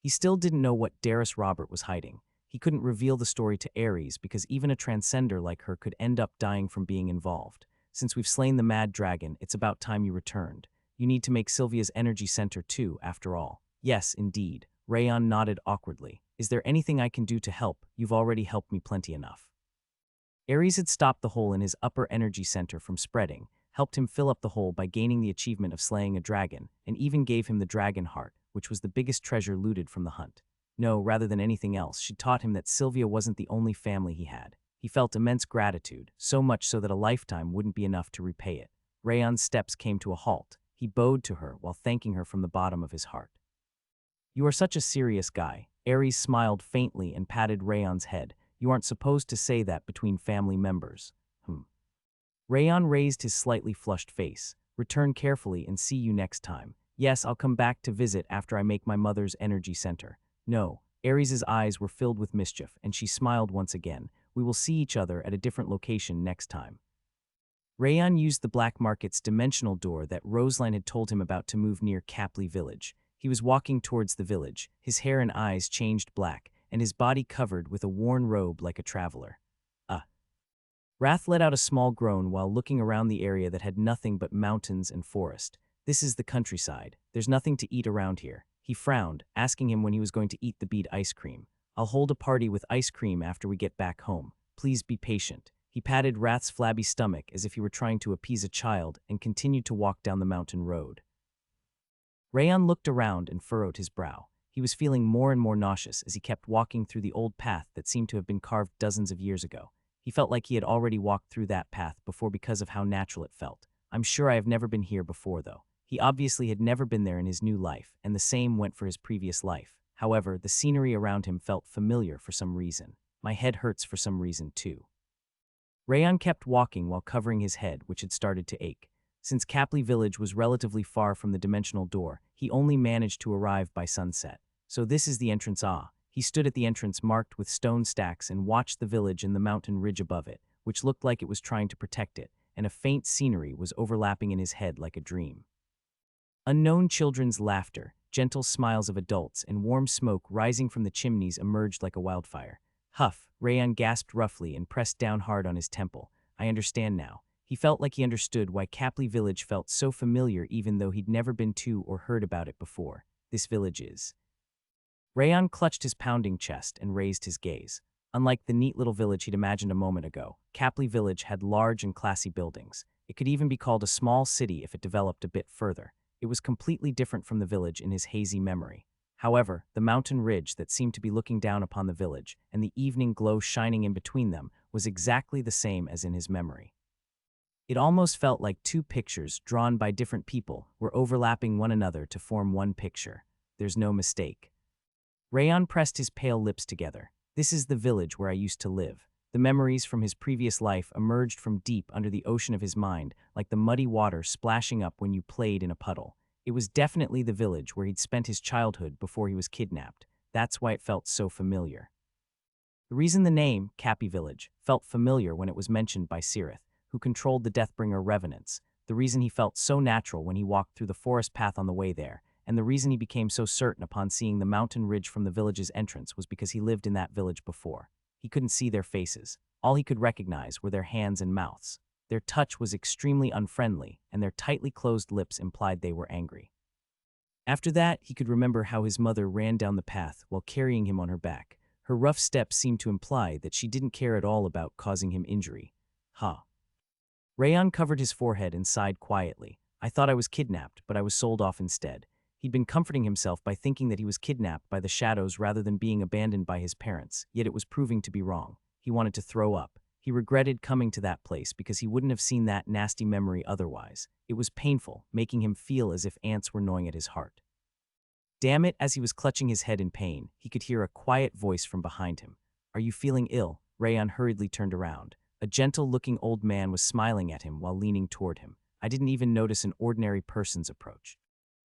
He still didn't know what Darius Robert was hiding. He couldn't reveal the story to Ares because even a transcender like her could end up dying from being involved. Since we've slain the mad dragon, it's about time you returned. You need to make Sylvia's energy center too, after all. Yes, indeed. Rayon nodded awkwardly. Is there anything I can do to help? You've already helped me plenty enough. Ares had stopped the hole in his upper energy center from spreading, helped him fill up the hole by gaining the achievement of slaying a dragon, and even gave him the dragon heart, which was the biggest treasure looted from the hunt. No, rather than anything else, she taught him that Sylvia wasn't the only family he had. He felt immense gratitude, so much so that a lifetime wouldn't be enough to repay it. Rayon's steps came to a halt. He bowed to her while thanking her from the bottom of his heart. You are such a serious guy. Ares smiled faintly and patted Rayon's head. You aren't supposed to say that between family members. Rayon raised his slightly flushed face. Return carefully and see you next time. Yes, I'll come back to visit after I make my mother's energy center. No. Ares's eyes were filled with mischief, and she smiled once again. We will see each other at a different location next time. Rayon used the black market's dimensional door that Roseline had told him about to move near Capley Village. He was walking towards the village, his hair and eyes changed black, and his body covered with a worn robe like a traveler. Wrath let out a small groan while looking around the area that had nothing but mountains and forest. This is the countryside. There's nothing to eat around here. He frowned, asking him when he was going to eat the bead ice cream. I'll hold a party with ice cream after we get back home. Please be patient. He patted Wrath's flabby stomach as if he were trying to appease a child and continued to walk down the mountain road. Rayon looked around and furrowed his brow. He was feeling more and more nauseous as he kept walking through the old path that seemed to have been carved dozens of years ago. He felt like he had already walked through that path before because of how natural it felt. I'm sure I have never been here before, though. He obviously had never been there in his new life, and the same went for his previous life. However, the scenery around him felt familiar for some reason. My head hurts for some reason, too. Rayon kept walking while covering his head, which had started to ache. Since Capley Village was relatively far from the dimensional door, he only managed to arrive by sunset. So this is the entrance. He stood at the entrance marked with stone stacks and watched the village and the mountain ridge above it, which looked like it was trying to protect it, and a faint scenery was overlapping in his head like a dream. Unknown children's laughter, gentle smiles of adults, and warm smoke rising from the chimneys emerged like a wildfire. Huff, Rayon gasped roughly and pressed down hard on his temple. I understand now. He felt like he understood why Capley Village felt so familiar even though he'd never been to or heard about it before. This village is. Rayon clutched his pounding chest and raised his gaze. Unlike the neat little village he'd imagined a moment ago, Capley Village had large and classy buildings. It could even be called a small city if it developed a bit further. It was completely different from the village in his hazy memory. However, the mountain ridge that seemed to be looking down upon the village, and the evening glow shining in between them, was exactly the same as in his memory. It almost felt like two pictures, drawn by different people, were overlapping one another to form one picture. There's no mistake. Rayon pressed his pale lips together. This is the village where I used to live. The memories from his previous life emerged from deep under the ocean of his mind, like the muddy water splashing up when you played in a puddle. It was definitely the village where he'd spent his childhood before he was kidnapped. That's why it felt so familiar. The reason the name, Cappy Village, felt familiar when it was mentioned by Cirith, who controlled the Deathbringer revenants, the reason he felt so natural when he walked through the forest path on the way there, and the reason he became so certain upon seeing the mountain ridge from the village's entrance was because he lived in that village before. He couldn't see their faces. All he could recognize were their hands and mouths. Their touch was extremely unfriendly, and their tightly closed lips implied they were angry. After that, he could remember how his mother ran down the path while carrying him on her back, Her rough steps seemed to imply that she didn't care at all about causing him injury. Rayan covered his forehead and sighed quietly. I thought I was kidnapped, but I was sold off instead. He'd been comforting himself by thinking that he was kidnapped by the shadows rather than being abandoned by his parents, yet it was proving to be wrong. He wanted to throw up. He regretted coming to that place because he wouldn't have seen that nasty memory otherwise. It was painful, making him feel as if ants were gnawing at his heart. Damn it, as he was clutching his head in pain, he could hear a quiet voice from behind him. Are you feeling ill? Rayan hurriedly turned around. A gentle-looking old man was smiling at him while leaning toward him. I didn't even notice an ordinary person's approach.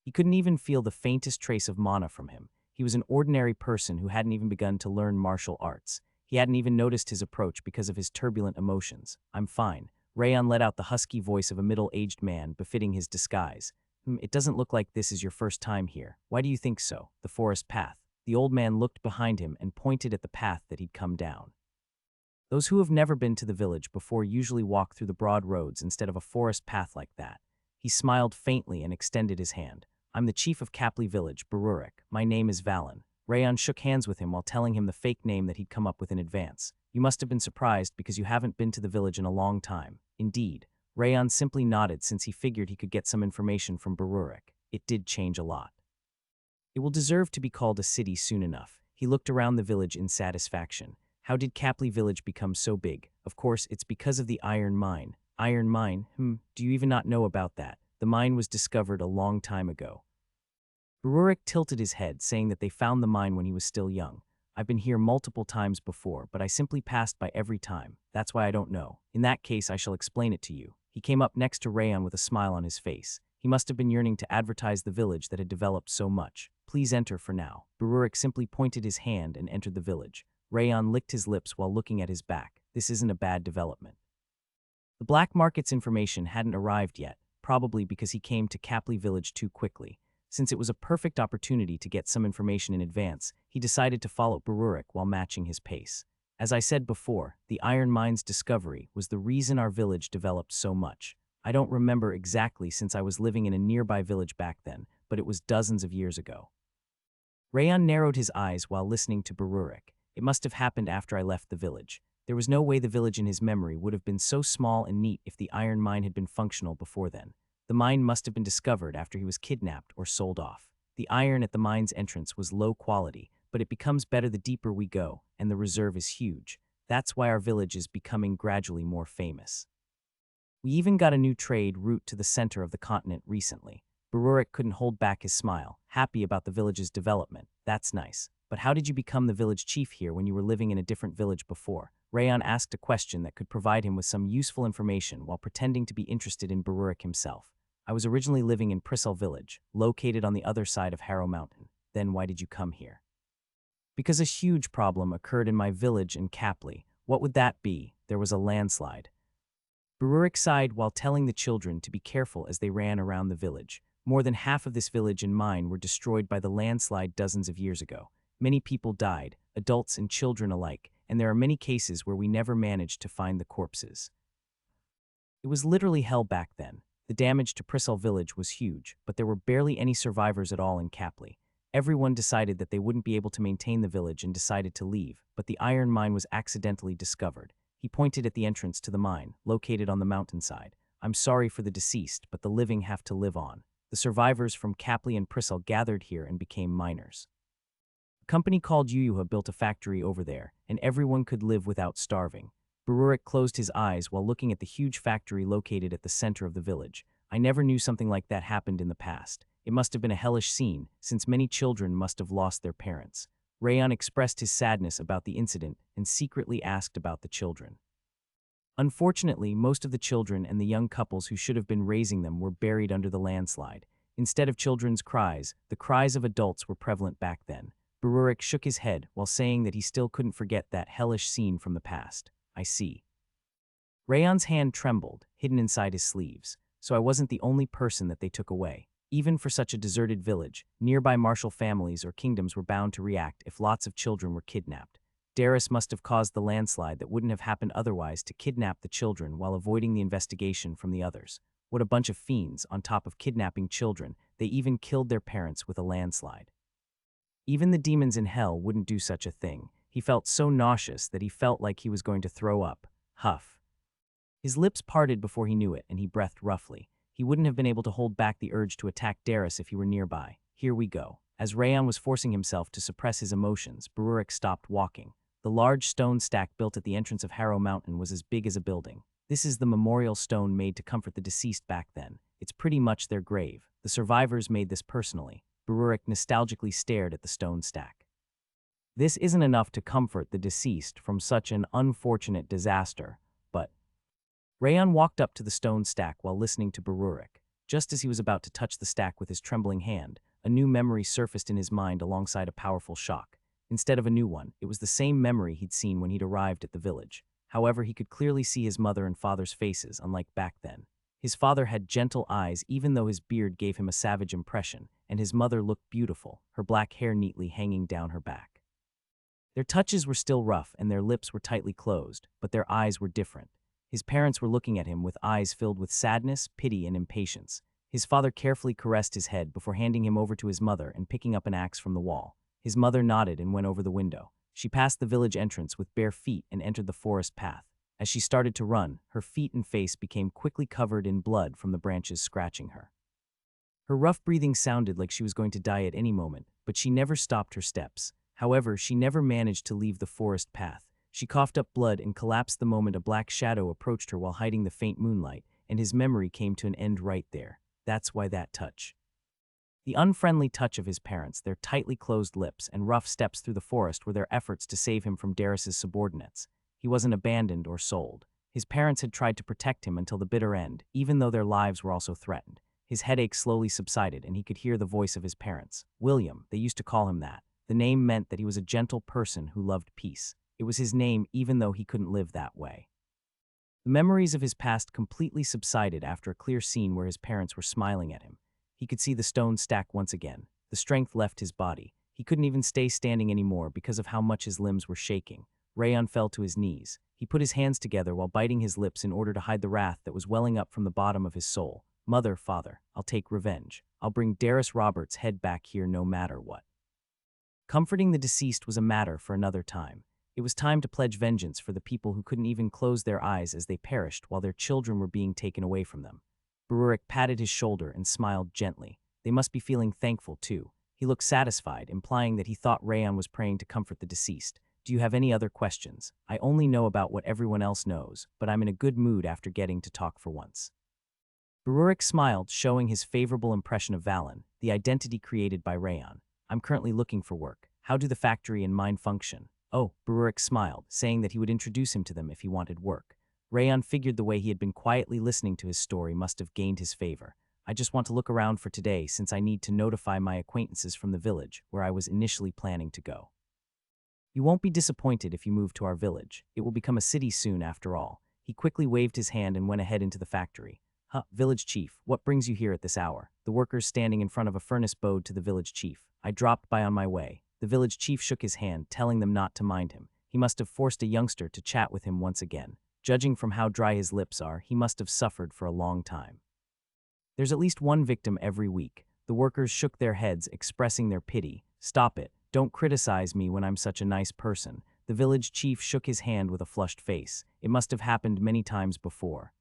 He couldn't even feel the faintest trace of mana from him. He was an ordinary person who hadn't even begun to learn martial arts. He hadn't even noticed his approach because of his turbulent emotions. I'm fine. Rayan let out the husky voice of a middle-aged man befitting his disguise. It doesn't look like this is your first time here. Why do you think so? The forest path. The old man looked behind him and pointed at the path that he'd come down. Those who have never been to the village before usually walk through the broad roads instead of a forest path like that. He smiled faintly and extended his hand. I'm the chief of Capley Village, Barurik. My name is Valen. Rayan shook hands with him while telling him the fake name that he'd come up with in advance. You must have been surprised because you haven't been to the village in a long time. Indeed. Rayan simply nodded since he figured he could get some information from Barurik. It did change a lot. It will deserve to be called a city soon enough. He looked around the village in satisfaction. How did Capley Village become so big? Of course, it's because of the iron mine. Iron mine? Do you even not know about that? The mine was discovered a long time ago. Barurik tilted his head, saying that they found the mine when he was still young. I've been here multiple times before, but I simply passed by every time. That's why I don't know. In that case, I shall explain it to you. He came up next to Rayan with a smile on his face. He must have been yearning to advertise the village that had developed so much. Please enter for now. Barurik simply pointed his hand and entered the village. Rayan licked his lips while looking at his back. This isn't a bad development. The black market's information hadn't arrived yet, probably because he came to Capley Village too quickly. Since it was a perfect opportunity to get some information in advance, he decided to follow Barurik while matching his pace. As I said before, the iron mine's discovery was the reason our village developed so much. I don't remember exactly since I was living in a nearby village back then, but it was dozens of years ago. Rayan narrowed his eyes while listening to Barurik. It must have happened after I left the village. There was no way the village in his memory would have been so small and neat if the iron mine had been functional before then. The mine must have been discovered after he was kidnapped or sold off. The iron at the mine's entrance was low quality, but it becomes better the deeper we go, and the reserve is huge. That's why our village is becoming gradually more famous. We even got a new trade route to the center of the continent recently. Barurik couldn't hold back his smile, happy about the village's development. That's nice. But how did you become the village chief here when you were living in a different village before? Rayan asked a question that could provide him with some useful information while pretending to be interested in Barurik himself. I was originally living in Prissel Village, located on the other side of Harrow Mountain. Then why did you come here? Because a huge problem occurred in my village in Capley. What would that be? There was a landslide. Barurik sighed while telling the children to be careful as they ran around the village. More than half of this village and mine were destroyed by the landslide dozens of years ago. Many people died, adults and children alike, and there are many cases where we never managed to find the corpses. It was literally hell back then. The damage to Prissel Village was huge, but there were barely any survivors at all in Capley. Everyone decided that they wouldn't be able to maintain the village and decided to leave, but the iron mine was accidentally discovered. He pointed at the entrance to the mine, located on the mountainside. I'm sorry for the deceased, but the living have to live on. The survivors from Capley and Prissel gathered here and became miners. A company called Yuyuha built a factory over there, and everyone could live without starving. Barurik closed his eyes while looking at the huge factory located at the center of the village. I never knew something like that happened in the past. It must have been a hellish scene, since many children must have lost their parents. Rayan expressed his sadness about the incident and secretly asked about the children. Unfortunately, most of the children and the young couples who should have been raising them were buried under the landslide. Instead of children's cries, the cries of adults were prevalent back then. Barurik shook his head while saying that he still couldn't forget that hellish scene from the past. I see. Rayan's hand trembled, hidden inside his sleeves, so I wasn't the only person that they took away. Even for such a deserted village, nearby martial families or kingdoms were bound to react if lots of children were kidnapped. Darius must have caused the landslide that wouldn't have happened otherwise to kidnap the children while avoiding the investigation from the others. What a bunch of fiends, on top of kidnapping children, they even killed their parents with a landslide. Even the demons in hell wouldn't do such a thing. He felt so nauseous that he felt like he was going to throw up. Huff. His lips parted before he knew it, and he breathed roughly. He wouldn't have been able to hold back the urge to attack Darius if he were nearby. Here we go. As Rayon was forcing himself to suppress his emotions, Beruric stopped walking. The large stone stack built at the entrance of Harrow Mountain was as big as a building. This is the memorial stone made to comfort the deceased back then. It's pretty much their grave. The survivors made this personally. Beruric nostalgically stared at the stone stack. This isn't enough to comfort the deceased from such an unfortunate disaster, but Rayon walked up to the stone stack while listening to Beruric. Just as he was about to touch the stack with his trembling hand, a new memory surfaced in his mind alongside a powerful shock. Instead of a new one, it was the same memory he'd seen when he'd arrived at the village. However, he could clearly see his mother and father's faces, unlike back then. His father had gentle eyes even though his beard gave him a savage impression, and his mother looked beautiful, her black hair neatly hanging down her back. Their touches were still rough and their lips were tightly closed, but their eyes were different. His parents were looking at him with eyes filled with sadness, pity, and impatience. His father carefully caressed his head before handing him over to his mother and picking up an axe from the wall. His mother nodded and went over the window. She passed the village entrance with bare feet and entered the forest path. As she started to run, her feet and face became quickly covered in blood from the branches scratching her. Her rough breathing sounded like she was going to die at any moment, but she never stopped her steps. However, she never managed to leave the forest path. She coughed up blood and collapsed the moment a black shadow approached her while hiding the faint moonlight, and his memory came to an end right there. That's why that touch. The unfriendly touch of his parents, their tightly closed lips, and rough steps through the forest were their efforts to save him from Darius's subordinates. He wasn't abandoned or sold. His parents had tried to protect him until the bitter end, even though their lives were also threatened. His headache slowly subsided, and he could hear the voice of his parents. William, they used to call him that. The name meant that he was a gentle person who loved peace. It was his name even though he couldn't live that way. The memories of his past completely subsided after a clear scene where his parents were smiling at him. He could see the stone stack once again. The strength left his body. He couldn't even stay standing anymore because of how much his limbs were shaking. Rayon fell to his knees. He put his hands together while biting his lips in order to hide the wrath that was welling up from the bottom of his soul. Mother, father, I'll take revenge. I'll bring Darius Roberts' head back here no matter what. Comforting the deceased was a matter for another time. It was time to pledge vengeance for the people who couldn't even close their eyes as they perished while their children were being taken away from them. Beruric patted his shoulder and smiled gently. They must be feeling thankful, too. He looked satisfied, implying that he thought Rayon was praying to comfort the deceased. Do you have any other questions? I only know about what everyone else knows, but I'm in a good mood after getting to talk for once. Beruric smiled, showing his favorable impression of Valen, the identity created by Rayon. I'm currently looking for work. How do the factory and mine function? Oh, Beruric smiled, saying that he would introduce him to them if he wanted work. Rayon figured the way he had been quietly listening to his story must have gained his favor. I just want to look around for today since I need to notify my acquaintances from the village where I was initially planning to go. You won't be disappointed if you move to our village. It will become a city soon after all. He quickly waved his hand and went ahead into the factory. Village chief, what brings you here at this hour? The workers standing in front of a furnace bowed to the village chief. I dropped by on my way. The village chief shook his hand, telling them not to mind him. He must have forced a youngster to chat with him once again. Judging from how dry his lips are, he must have suffered for a long time. There's at least one victim every week. The workers shook their heads, expressing their pity. Stop it. Don't criticize me when I'm such a nice person. The village chief shook his hand with a flushed face. It must have happened many times before.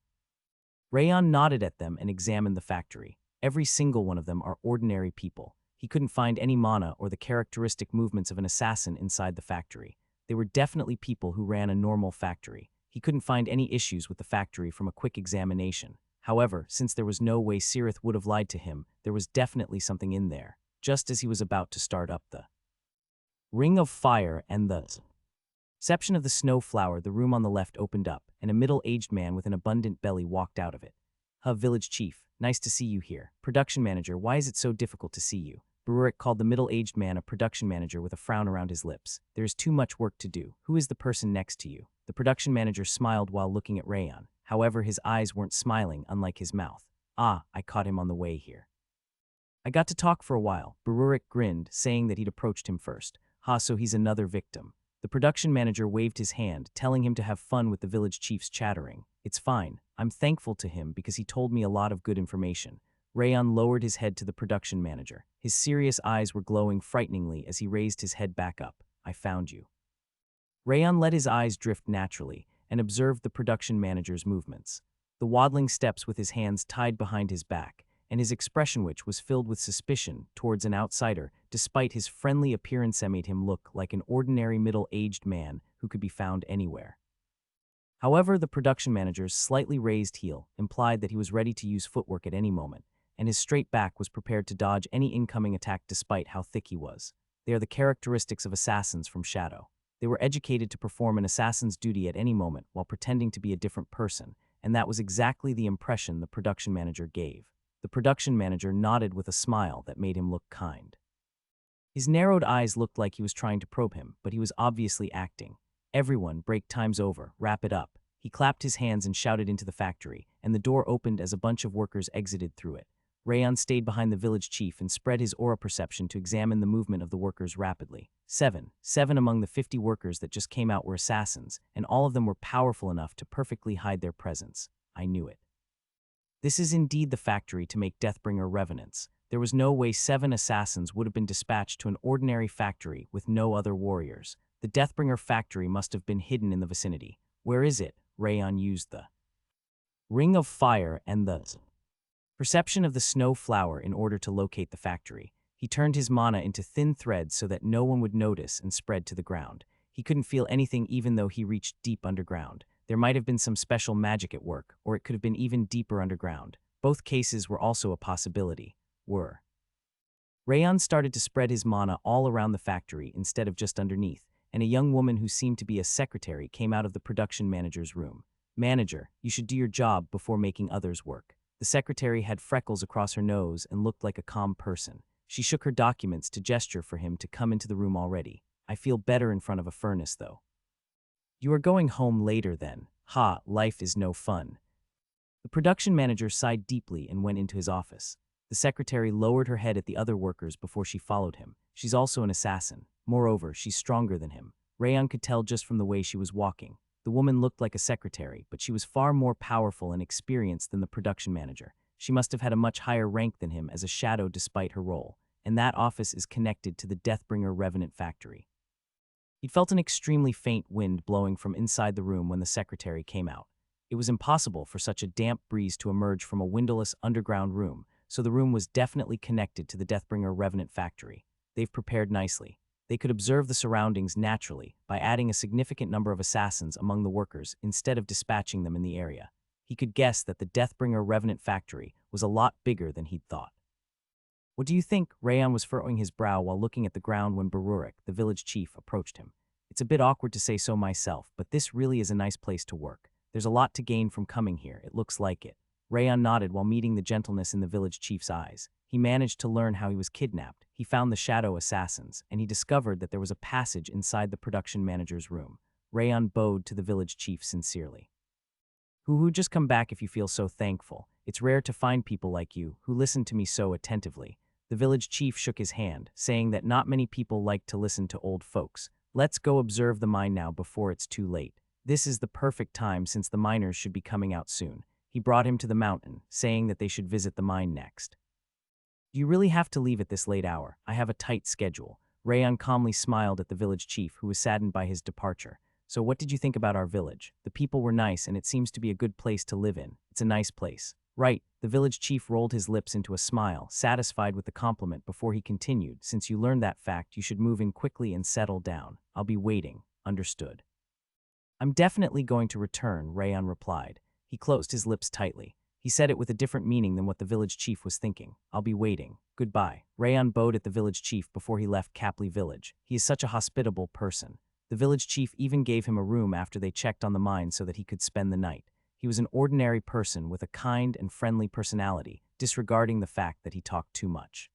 Rayon nodded at them and examined the factory. Every single one of them are ordinary people. He couldn't find any mana or the characteristic movements of an assassin inside the factory. They were definitely people who ran a normal factory. He couldn't find any issues with the factory from a quick examination. However, since there was no way Cirith would have lied to him, there was definitely something in there. Just as he was about to start up the Ring of Fire and the section of the snow flower, the room on the left opened up, and a middle-aged man with an abundant belly walked out of it. Village chief, nice to see you here. Production manager, why is it so difficult to see you? Beruric called the middle-aged man a production manager with a frown around his lips. There is too much work to do. Who is the person next to you? The production manager smiled while looking at Rayon. However, his eyes weren't smiling, unlike his mouth. I caught him on the way here. I got to talk for a while. Beruric grinned, saying that he'd approached him first. So he's another victim. The production manager waved his hand, telling him to have fun with the village chief's chattering. It's fine. I'm thankful to him because he told me a lot of good information. Rayon lowered his head to the production manager. His serious eyes were glowing frighteningly as he raised his head back up. I found you. Rayon let his eyes drift naturally and observed the production manager's movements. The waddling steps with his hands tied behind his back, and his expression which was filled with suspicion towards an outsider, despite his friendly appearance made him look like an ordinary middle-aged man who could be found anywhere. However, the production manager's slightly raised heel implied that he was ready to use footwork at any moment, and his straight back was prepared to dodge any incoming attack despite how thick he was. They are the characteristics of assassins from Shadow. They were educated to perform an assassin's duty at any moment while pretending to be a different person, and that was exactly the impression the production manager gave. The production manager nodded with a smile that made him look kind. His narrowed eyes looked like he was trying to probe him, but he was obviously acting. Everyone, break time's over, wrap it up. He clapped his hands and shouted into the factory, and the door opened as a bunch of workers exited through it. Rayon stayed behind the village chief and spread his aura perception to examine the movement of the workers rapidly. Seven among the 50 workers that just came out were assassins, and all of them were powerful enough to perfectly hide their presence. I knew it. This is indeed the factory to make Deathbringer revenants. There was no way 7 assassins would have been dispatched to an ordinary factory with no other warriors. The Deathbringer factory must have been hidden in the vicinity. Where is it? Rayon used the Ring of Fire and the perception of the snow flower in order to locate the factory. He turned his mana into thin threads so that no one would notice and spread to the ground. He couldn't feel anything even though he reached deep underground. There might have been some special magic at work, or it could have been even deeper underground. Both cases were also a possibility. Rayon started to spread his mana all around the factory instead of just underneath, and a young woman who seemed to be a secretary came out of the production manager's room. Manager, you should do your job before making others work. The secretary had freckles across her nose and looked like a calm person. She shook her documents to gesture for him to come into the room already. I feel better in front of a furnace, though. You are going home later then. Ha, life is no fun. The production manager sighed deeply and went into his office. The secretary lowered her head at the other workers before she followed him. She's also an assassin. Moreover, she's stronger than him. Rayon could tell just from the way she was walking. The woman looked like a secretary, but she was far more powerful and experienced than the production manager. She must have had a much higher rank than him as a shadow despite her role, and that office is connected to the Deathbringer Revenant factory. He felt an extremely faint wind blowing from inside the room when the secretary came out. It was impossible for such a damp breeze to emerge from a windowless underground room, so the room was definitely connected to the Deathbringer Revenant factory. They've prepared nicely. They could observe the surroundings naturally by adding a significant number of assassins among the workers instead of dispatching them in the area. He could guess that the Deathbringer Revenant factory was a lot bigger than he'd thought. What do you think? Rayon was furrowing his brow while looking at the ground when Barurik, the village chief, approached him. It's a bit awkward to say so myself, but this really is a nice place to work. There's a lot to gain from coming here, it looks like it. Rayon nodded while meeting the gentleness in the village chief's eyes. He managed to learn how he was kidnapped. He found the shadow assassins, and he discovered that there was a passage inside the production manager's room. Rayon bowed to the village chief sincerely. Who just come back if you feel so thankful. It's rare to find people like you who listen to me so attentively. The village chief shook his hand, saying that not many people like to listen to old folks. Let's go observe the mine now before it's too late. This is the perfect time since the miners should be coming out soon. He brought him to the mountain, saying that they should visit the mine next. Do you really have to leave at this late hour? I have a tight schedule. Rayon calmly smiled at the village chief, who was saddened by his departure. So what did you think about our village? The people were nice, and it seems to be a good place to live in. It's a nice place. Right, the village chief rolled his lips into a smile, satisfied with the compliment before he continued. Since you learned that fact, you should move in quickly and settle down. I'll be waiting. Understood. I'm definitely going to return, Rayon replied. He closed his lips tightly. He said it with a different meaning than what the village chief was thinking. I'll be waiting. Goodbye. Rayon bowed at the village chief before he left Capley village. He is such a hospitable person. The village chief even gave him a room after they checked on the mine so that he could spend the night. He was an ordinary person with a kind and friendly personality, disregarding the fact that he talked too much.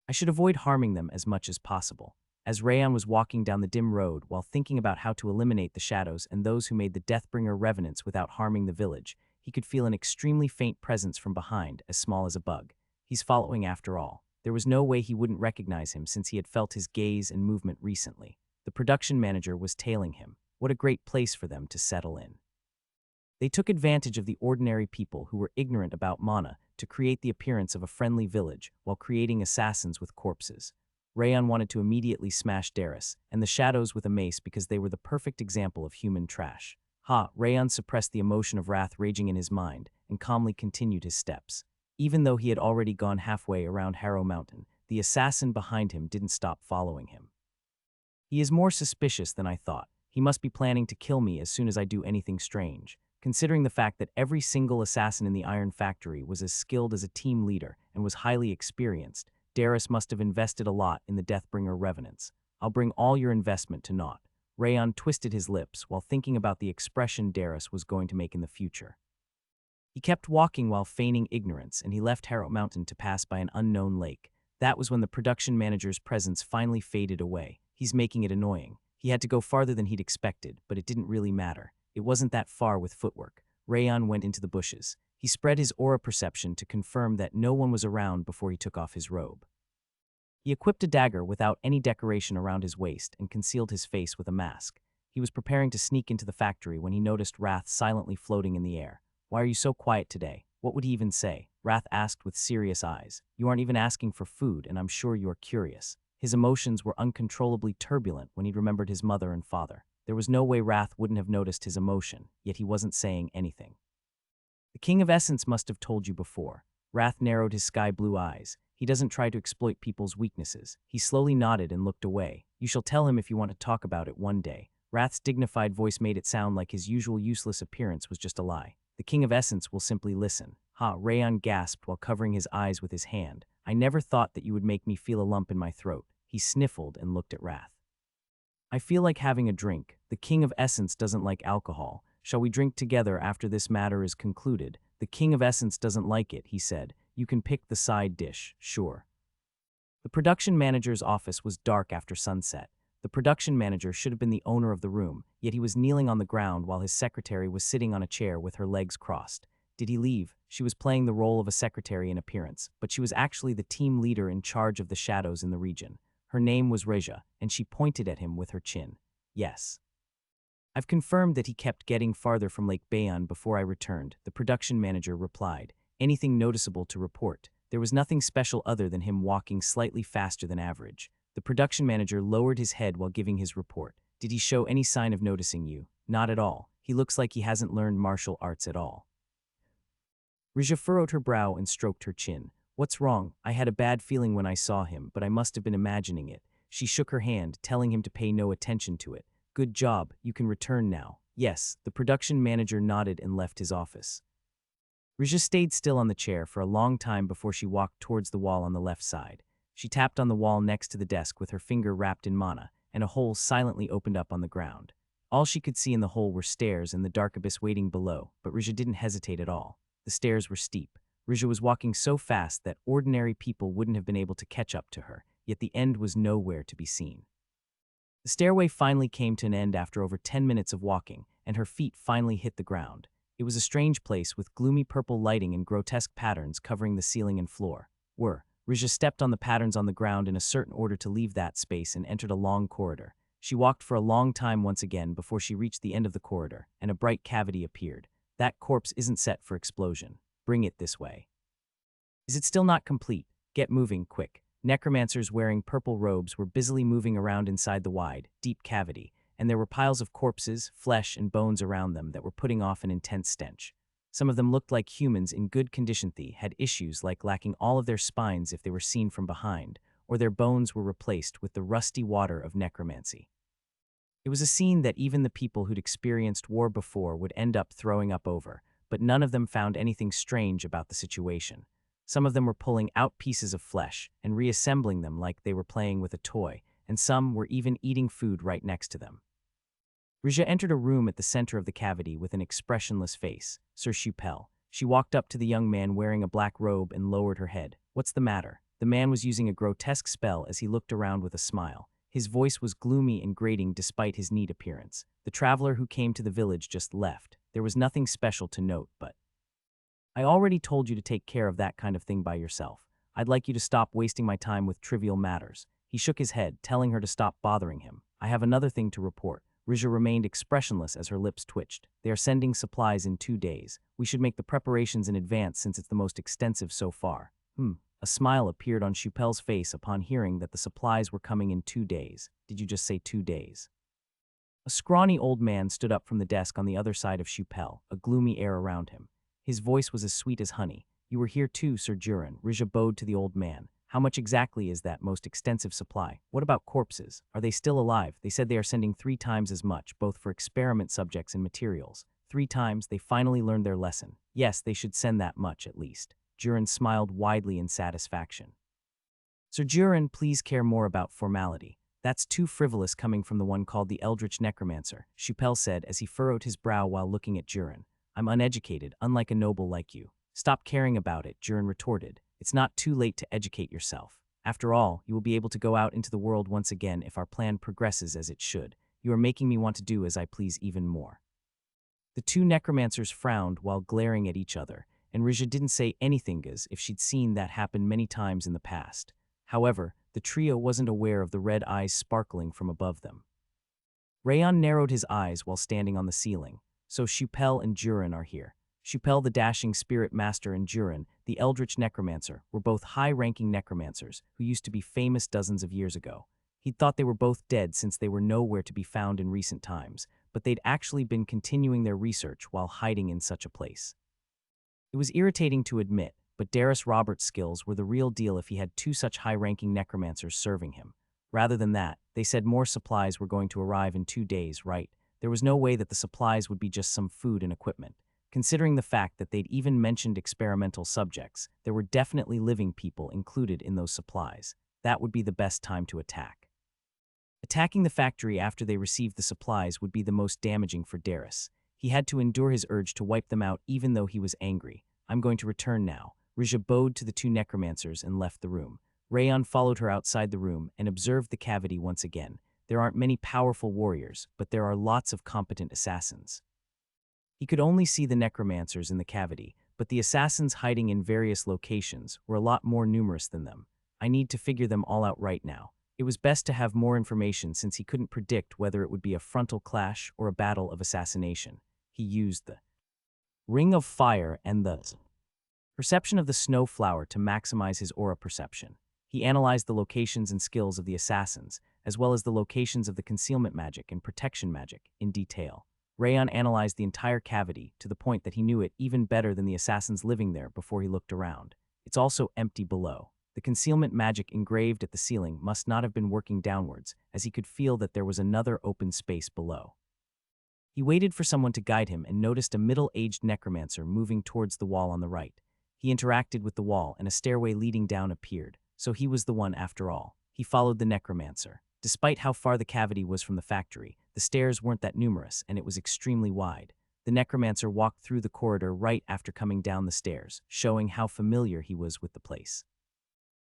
I should avoid harming them as much as possible. As Rayon was walking down the dim road while thinking about how to eliminate the shadows and those who made the Deathbringer revenants without harming the village, he could feel an extremely faint presence from behind, as small as a bug. He's following after all. There was no way he wouldn't recognize him since he had felt his gaze and movement recently. The production manager was tailing him. What a great place for them to settle in. They took advantage of the ordinary people who were ignorant about mana to create the appearance of a friendly village while creating assassins with corpses. Rayon wanted to immediately smash Darius and the shadows with a mace because they were the perfect example of human trash. Rayon suppressed the emotion of wrath raging in his mind and calmly continued his steps. Even though he had already gone halfway around Harrow Mountain, the assassin behind him didn't stop following him. He is more suspicious than I thought. He must be planning to kill me as soon as I do anything strange. Considering the fact that every single assassin in the Iron Factory was as skilled as a team leader and was highly experienced, Darius must have invested a lot in the Deathbringer revenants. I'll bring all your investment to naught. Rayon twisted his lips while thinking about the expression Darius was going to make in the future. He kept walking while feigning ignorance, and he left Harrow Mountain to pass by an unknown lake. That was when the production manager's presence finally faded away. He's making it annoying. He had to go farther than he'd expected, but it didn't really matter. It wasn't that far with footwork. Rayon went into the bushes. He spread his aura perception to confirm that no one was around before he took off his robe. He equipped a dagger without any decoration around his waist and concealed his face with a mask. He was preparing to sneak into the factory when he noticed Wrath silently floating in the air. "Why are you so quiet today? What would he even say?" Wrath asked with serious eyes. "You aren't even asking for food, and I'm sure you are curious." His emotions were uncontrollably turbulent when he remembered his mother and father. There was no way Wrath wouldn't have noticed his emotion, yet he wasn't saying anything. "The King of Essence must have told you before." Wrath narrowed his sky-blue eyes. "He doesn't try to exploit people's weaknesses." He slowly nodded and looked away. "You shall tell him if you want to talk about it one day." Wrath's dignified voice made it sound like his usual useless appearance was just a lie. "The King of Essence will simply listen." Rayon gasped while covering his eyes with his hand. "I never thought that you would make me feel a lump in my throat." He sniffled and looked at Wrath. "I feel like having a drink. The King of Essence doesn't like alcohol. Shall we drink together after this matter is concluded?" "The King of Essence doesn't like it," he said. "You can pick the side dish, sure." The production manager's office was dark after sunset. The production manager should have been the owner of the room, yet he was kneeling on the ground while his secretary was sitting on a chair with her legs crossed. Did he leave? She was playing the role of a secretary in appearance, but she was actually the team leader in charge of the shadows in the region. Her name was Reja, and she pointed at him with her chin. "Yes. I've confirmed that he kept getting farther from Lake Bayon before I returned," the production manager replied. "Anything noticeable to report?" There was nothing special other than him walking slightly faster than average. The production manager lowered his head while giving his report. "Did he show any sign of noticing you?" "Not at all. He looks like he hasn't learned martial arts at all." Reja furrowed her brow and stroked her chin. "What's wrong? I had a bad feeling when I saw him, but I must have been imagining it." She shook her hand, telling him to pay no attention to it. "Good job, you can return now." "Yes." The production manager nodded and left his office. Reja stayed still on the chair for a long time before she walked towards the wall on the left side. She tapped on the wall next to the desk with her finger wrapped in mana, and a hole silently opened up on the ground. All she could see in the hole were stairs and the dark abyss waiting below, but Reja didn't hesitate at all. The stairs were steep. Reja was walking so fast that ordinary people wouldn't have been able to catch up to her, yet the end was nowhere to be seen. The stairway finally came to an end after over 10 minutes of walking, and her feet finally hit the ground. It was a strange place with gloomy purple lighting and grotesque patterns covering the ceiling and floor. Reja stepped on the patterns on the ground in a certain order to leave that space and entered a long corridor. She walked for a long time once again before she reached the end of the corridor, and a bright cavity appeared. "That corpse isn't set for explosion. Bring it this way." "Is it still not complete? Get moving, quick." Necromancers wearing purple robes were busily moving around inside the wide, deep cavity, and there were piles of corpses, flesh, and bones around them that were putting off an intense stench. Some of them looked like humans in good condition. They had issues like lacking all of their spines if they were seen from behind, or their bones were replaced with the rusty water of necromancy. It was a scene that even the people who'd experienced war before would end up throwing up over, but none of them found anything strange about the situation. Some of them were pulling out pieces of flesh and reassembling them like they were playing with a toy, and some were even eating food right next to them. Reja entered a room at the center of the cavity with an expressionless face. Sir Chupel. She walked up to the young man wearing a black robe and lowered her head. "What's the matter?" The man was using a grotesque spell as he looked around with a smile. His voice was gloomy and grating despite his neat appearance. "The traveler who came to the village just left. There was nothing special to note, but I already told you to take care of that kind of thing by yourself. I'd like you to stop wasting my time with trivial matters." He shook his head, telling her to stop bothering him. "I have another thing to report." Reja remained expressionless as her lips twitched. "They are sending supplies in 2 days. We should make the preparations in advance since it's the most extensive so far." A smile appeared on Chupel's face upon hearing that the supplies were coming in 2 days. Did you just say 2 days? A scrawny old man stood up from the desk on the other side of Chupel, a gloomy air around him. His voice was as sweet as honey. You were here too, Sir Durin. Rija bowed to the old man. How much exactly is that most extensive supply? What about corpses? Are they still alive? They said they are sending 3 times as much, both for experiment subjects and materials. 3 times, they finally learned their lesson. Yes, they should send that much, at least. Durin smiled widely in satisfaction. Sir Durin, please care more about formality. That's too frivolous coming from the one called the Eldritch Necromancer, Chupel said as he furrowed his brow while looking at Durin. I'm uneducated, unlike a noble like you. Stop caring about it, Durin retorted. It's not too late to educate yourself. After all, you will be able to go out into the world once again if our plan progresses as it should. You are making me want to do as I please even more. The 2 necromancers frowned while glaring at each other, and Rija didn't say anything as if she'd seen that happen many times in the past. However, the trio wasn't aware of the red eyes sparkling from above them. Rayon narrowed his eyes while standing on the ceiling. So Chupel and Durin are here. Chupel, the dashing spirit master, and Durin, the eldritch necromancer, were both high-ranking necromancers who used to be famous dozens of years ago. He'd thought they were both dead since they were nowhere to be found in recent times, but they'd actually been continuing their research while hiding in such a place. It was irritating to admit, but Darius Roberts' skills were the real deal if he had 2 such high-ranking necromancers serving him. Rather than that, they said more supplies were going to arrive in 2 days, right? There was no way that the supplies would be just some food and equipment. Considering the fact that they'd even mentioned experimental subjects, there were definitely living people included in those supplies. That would be the best time to attack. Attacking the factory after they received the supplies would be the most damaging for Darius. He had to endure his urge to wipe them out even though he was angry. I'm going to return now. Rija bowed to the 2 necromancers and left the room. Rayon followed her outside the room and observed the cavity once again. There aren't many powerful warriors, but there are lots of competent assassins. He could only see the necromancers in the cavity, but the assassins hiding in various locations were a lot more numerous than them. I need to figure them all out right now. It was best to have more information since he couldn't predict whether it would be a frontal clash or a battle of assassination. He used the Ring of Fire and the Perception of the Snow Flower to maximize his aura perception. He analyzed the locations and skills of the assassins, as well as the locations of the concealment magic and protection magic, in detail. Rayon analyzed the entire cavity to the point that he knew it even better than the assassins living there before he looked around. It's also empty below. The concealment magic engraved at the ceiling must not have been working downwards, as he could feel that there was another open space below. He waited for someone to guide him and noticed a middle-aged necromancer moving towards the wall on the right. He interacted with the wall and a stairway leading down appeared, so he was the one after all. He followed the necromancer. Despite how far the cavity was from the factory, the stairs weren't that numerous and it was extremely wide. The necromancer walked through the corridor right after coming down the stairs, showing how familiar he was with the place.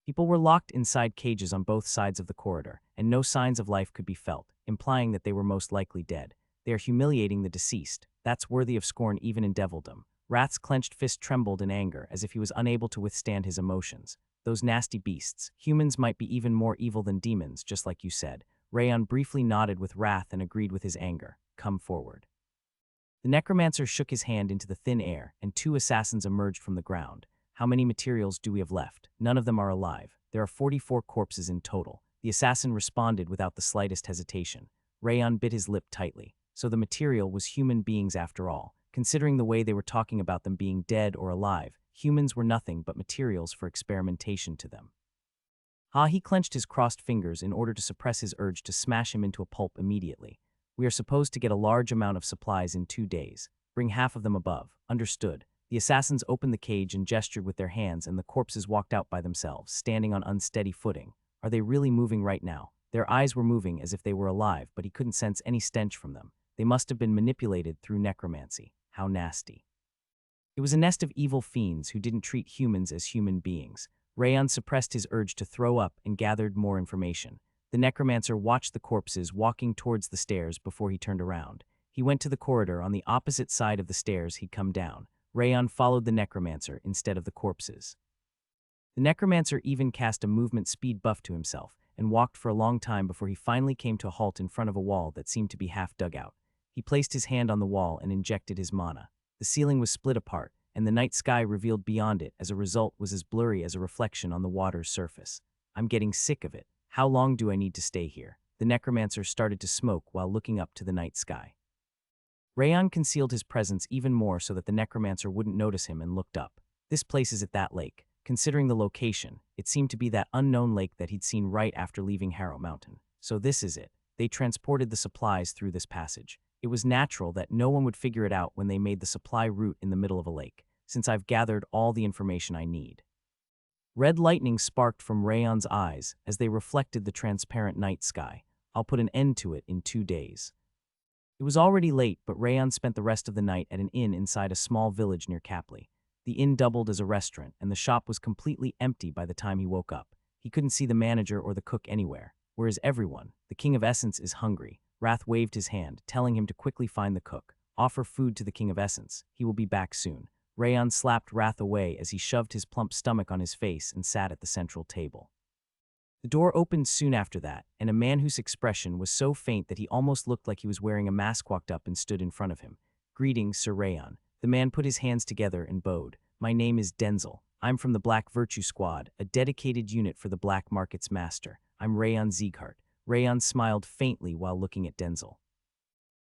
People were locked inside cages on both sides of the corridor, and no signs of life could be felt, implying that they were most likely dead. They are humiliating the deceased. That's worthy of scorn even in devildom. Wrath's clenched fist trembled in anger as if he was unable to withstand his emotions. Those nasty beasts. Humans might be even more evil than demons, just like you said. Rayon briefly nodded with wrath and agreed with his anger. Come forward. The necromancer shook his hand into the thin air, and 2 assassins emerged from the ground. How many materials do we have left? None of them are alive. There are 44 corpses in total. The assassin responded without the slightest hesitation. Rayon bit his lip tightly. So the material was human beings after all. Considering the way they were talking about them being dead or alive, humans were nothing but materials for experimentation to them. He clenched his crossed fingers in order to suppress his urge to smash him into a pulp immediately. We are supposed to get a large amount of supplies in 2 days. Bring half of them above. Understood. The assassins opened the cage and gestured with their hands, and the corpses walked out by themselves, standing on unsteady footing. Are they really moving right now? Their eyes were moving as if they were alive, but he couldn't sense any stench from them. They must have been manipulated through necromancy. How nasty. It was a nest of evil fiends who didn't treat humans as human beings. Rayon suppressed his urge to throw up and gathered more information. The necromancer watched the corpses walking towards the stairs before he turned around. He went to the corridor on the opposite side of the stairs he'd come down. Rayon followed the necromancer instead of the corpses. The necromancer even cast a movement speed buff to himself and walked for a long time before he finally came to a halt in front of a wall that seemed to be half dug out. He placed his hand on the wall and injected his mana. The ceiling was split apart, and the night sky revealed beyond it as a result was as blurry as a reflection on the water's surface. I'm getting sick of it. How long do I need to stay here? The necromancer started to smoke while looking up to the night sky. Rayon concealed his presence even more so that the necromancer wouldn't notice him and looked up. This place is at that lake. Considering the location, it seemed to be that unknown lake that he'd seen right after leaving Harrow Mountain. So this is it. They transported the supplies through this passage. It was natural that no one would figure it out when they made the supply route in the middle of a lake, since I've gathered all the information I need. Red lightning sparked from Rayon's eyes as they reflected the transparent night sky. I'll put an end to it in 2 days. It was already late, but Rayon spent the rest of the night at an inn inside a small village near Capley. The inn doubled as a restaurant, and the shop was completely empty by the time he woke up. He couldn't see the manager or the cook anywhere, whereas everyone, the King of Essence, is hungry. Wrath waved his hand, telling him to quickly find the cook. Offer food to the King of Essence. He will be back soon. Rayon slapped Wrath away as he shoved his plump stomach on his face and sat at the central table. The door opened soon after that, and a man whose expression was so faint that he almost looked like he was wearing a mask walked up and stood in front of him. Greetings, Sir Rayon. The man put his hands together and bowed. My name is Denzel. I'm from the Black Virtue Squad, a dedicated unit for the Black Market's master. I'm Rayon Sieghart. Rayon smiled faintly while looking at Denzel.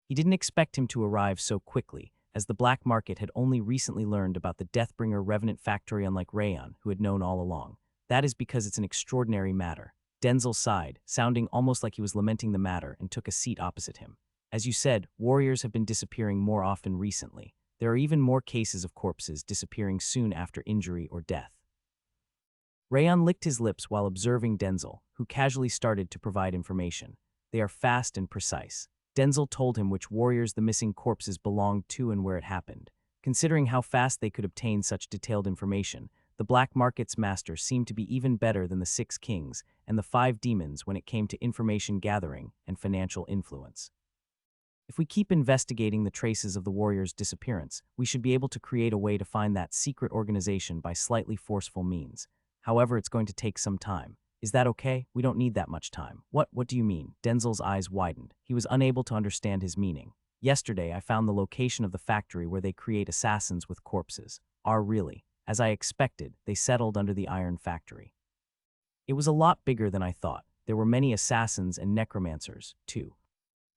He didn't expect him to arrive so quickly, as the Black Market had only recently learned about the Deathbringer Revenant factory, unlike Rayon, who had known all along. That is because it's an extraordinary matter. Denzel sighed, sounding almost like he was lamenting the matter, and took a seat opposite him. As you said, warriors have been disappearing more often recently. There are even more cases of corpses disappearing soon after injury or death. Rayon licked his lips while observing Denzel, who casually started to provide information. They are fast and precise. Denzel told him which warriors the missing corpses belonged to and where it happened. Considering how fast they could obtain such detailed information, the Black Market's master seemed to be even better than the 6 kings and the 5 demons when it came to information gathering and financial influence. If we keep investigating the traces of the warrior's disappearance, we should be able to create a way to find that secret organization by slightly forceful means. However, it's going to take some time. Is that okay? We don't need that much time. What do you mean? Denzel's eyes widened. He was unable to understand his meaning. Yesterday, I found the location of the factory where they create assassins with corpses. Really? As I expected, they settled under the iron factory. It was a lot bigger than I thought. There were many assassins and necromancers, too.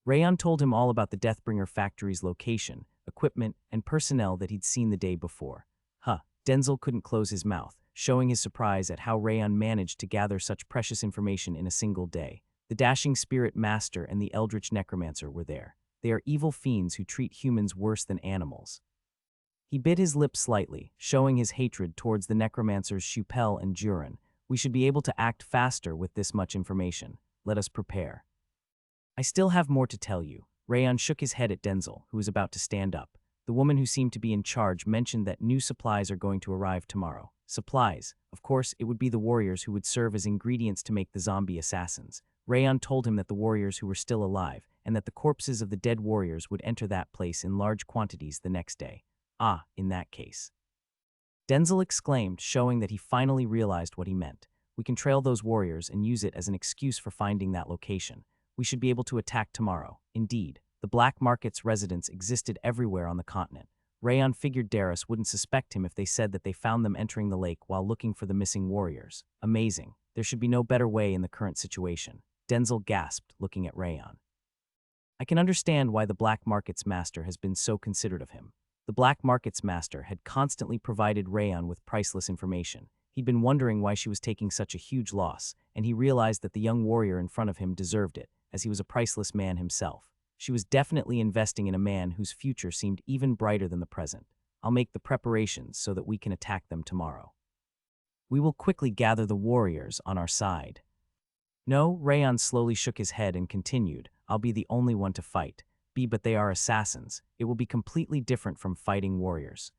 Rayon told him all about the Deathbringer factory's location, equipment, and personnel that he'd seen the day before. Denzel couldn't close his mouth, showing his surprise at how Rayon managed to gather such precious information in a single day. The dashing spirit master and the eldritch necromancer were there. They are evil fiends who treat humans worse than animals. He bit his lip slightly, showing his hatred towards the necromancers Shupel and Jurin. We should be able to act faster with this much information. Let us prepare. I still have more to tell you. Rayon shook his head at Denzel, who was about to stand up. The woman who seemed to be in charge mentioned that new supplies are going to arrive tomorrow. Supplies? Of course, it would be the warriors who would serve as ingredients to make the zombie assassins. Rayon told him that the warriors who were still alive, and that the corpses of the dead warriors would enter that place in large quantities the next day. In that case. Denzel exclaimed, showing that he finally realized what he meant. We can trail those warriors and use it as an excuse for finding that location. We should be able to attack tomorrow. Indeed, the Black Market's residents existed everywhere on the continent. Rayon figured Darius wouldn't suspect him if they said that they found them entering the lake while looking for the missing warriors. Amazing. There should be no better way in the current situation. Denzel gasped, looking at Rayon. I can understand why the Black Market's master has been so considerate of him. The Black Market's master had constantly provided Rayon with priceless information. He'd been wondering why she was taking such a huge loss, and he realized that the young warrior in front of him deserved it, as he was a priceless man himself. She was definitely investing in a man whose future seemed even brighter than the present. I'll make the preparations so that we can attack them tomorrow. We will quickly gather the warriors on our side. No, Rayon slowly shook his head and continued, I'll be the only one to fight. But they are assassins. It will be completely different from fighting warriors.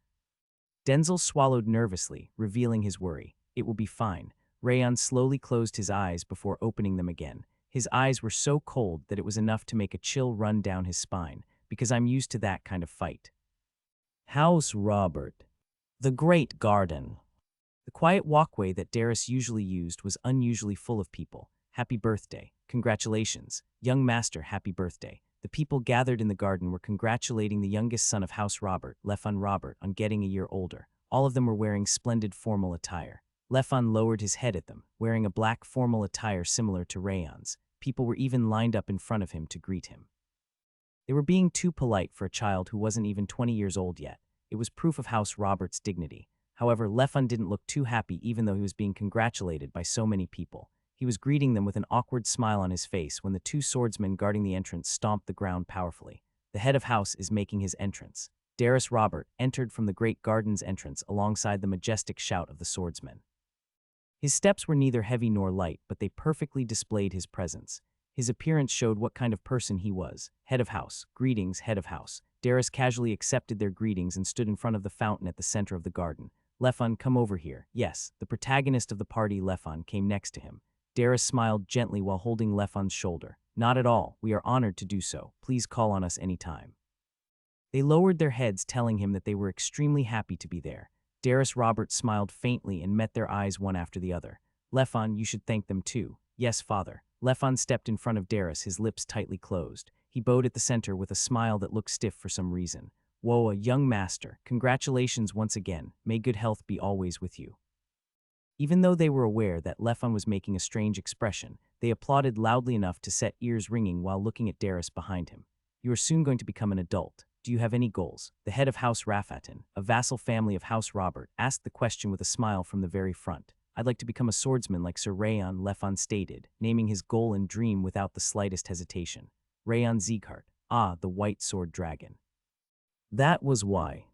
Denzel swallowed nervously, revealing his worry. It will be fine. Rayon slowly closed his eyes before opening them again. His eyes were so cold that it was enough to make a chill run down his spine, because I'm used to that kind of fight. House Robert. The Great Garden. The quiet walkway that Darius usually used was unusually full of people. Happy birthday. Congratulations. Young master, happy birthday. The people gathered in the garden were congratulating the youngest son of House Robert, Lefun Robert, on getting a year older. All of them were wearing splendid formal attire. Lefun lowered his head at them, wearing a black formal attire similar to Rayon's. People were even lined up in front of him to greet him. They were being too polite for a child who wasn't even 20 years old yet. It was proof of House Robert's dignity. However, Lefun didn't look too happy even though he was being congratulated by so many people. He was greeting them with an awkward smile on his face when the two swordsmen guarding the entrance stomped the ground powerfully. The head of house is making his entrance. Darius Robert entered from the great garden's entrance alongside the majestic shout of the swordsmen. His steps were neither heavy nor light, but they perfectly displayed his presence. His appearance showed what kind of person he was. Head of house. Greetings, head of house. Darius casually accepted their greetings and stood in front of the fountain at the center of the garden. Lefun, come over here. Yes, the protagonist of the party, Lefun, came next to him. Darius smiled gently while holding Lefun's shoulder. Not at all. We are honored to do so. Please call on us any time. They lowered their heads, telling him that they were extremely happy to be there. Darius Robert smiled faintly and met their eyes one after the other. Lefun, you should thank them too. Yes, father. Lefun stepped in front of Darius, his lips tightly closed. He bowed at the center with a smile that looked stiff for some reason. Whoa, young master, congratulations once again. May good health be always with you. Even though they were aware that Lefun was making a strange expression, they applauded loudly enough to set ears ringing while looking at Darius behind him. You are soon going to become an adult. Do you have any goals? The head of House Rafatin, a vassal family of House Robert, asked the question with a smile from the very front. I'd like to become a swordsman like Sir Rayon, Lefun stated, naming his goal and dream without the slightest hesitation. Rayon Zeeghart, the white sword dragon. That was why.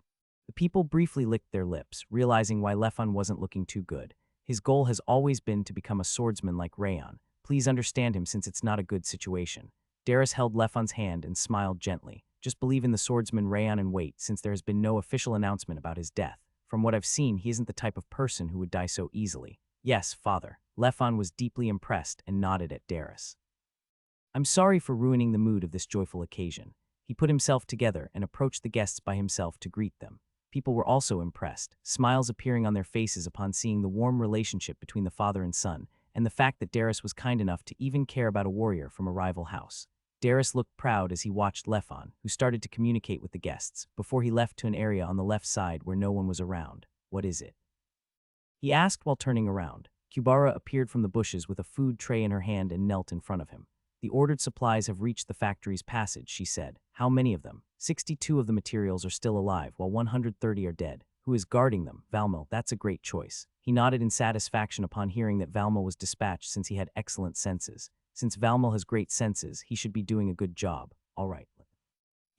The people briefly licked their lips, realizing why Lefun wasn't looking too good. His goal has always been to become a swordsman like Rayon. Please understand him since it's not a good situation. Darius held Lefun's hand and smiled gently. Just believe in the swordsman Rayon and wait, since there has been no official announcement about his death. From what I've seen, he isn't the type of person who would die so easily. Yes, father. Lefun was deeply impressed and nodded at Darius. I'm sorry for ruining the mood of this joyful occasion. He put himself together and approached the guests by himself to greet them. People were also impressed, smiles appearing on their faces upon seeing the warm relationship between the father and son, and the fact that Darius was kind enough to even care about a warrior from a rival house. Darius looked proud as he watched Lefun, who started to communicate with the guests, before he left to an area on the left side where no one was around. What is it? He asked while turning around. Kubara appeared from the bushes with a food tray in her hand and knelt in front of him. The ordered supplies have reached the factory's passage, she said. How many of them? 62 of the materials are still alive, while 130 are dead. Who is guarding them? Valmel, that's a great choice. He nodded in satisfaction upon hearing that Valmel was dispatched since he had excellent senses. Since Valmel has great senses, he should be doing a good job. All right.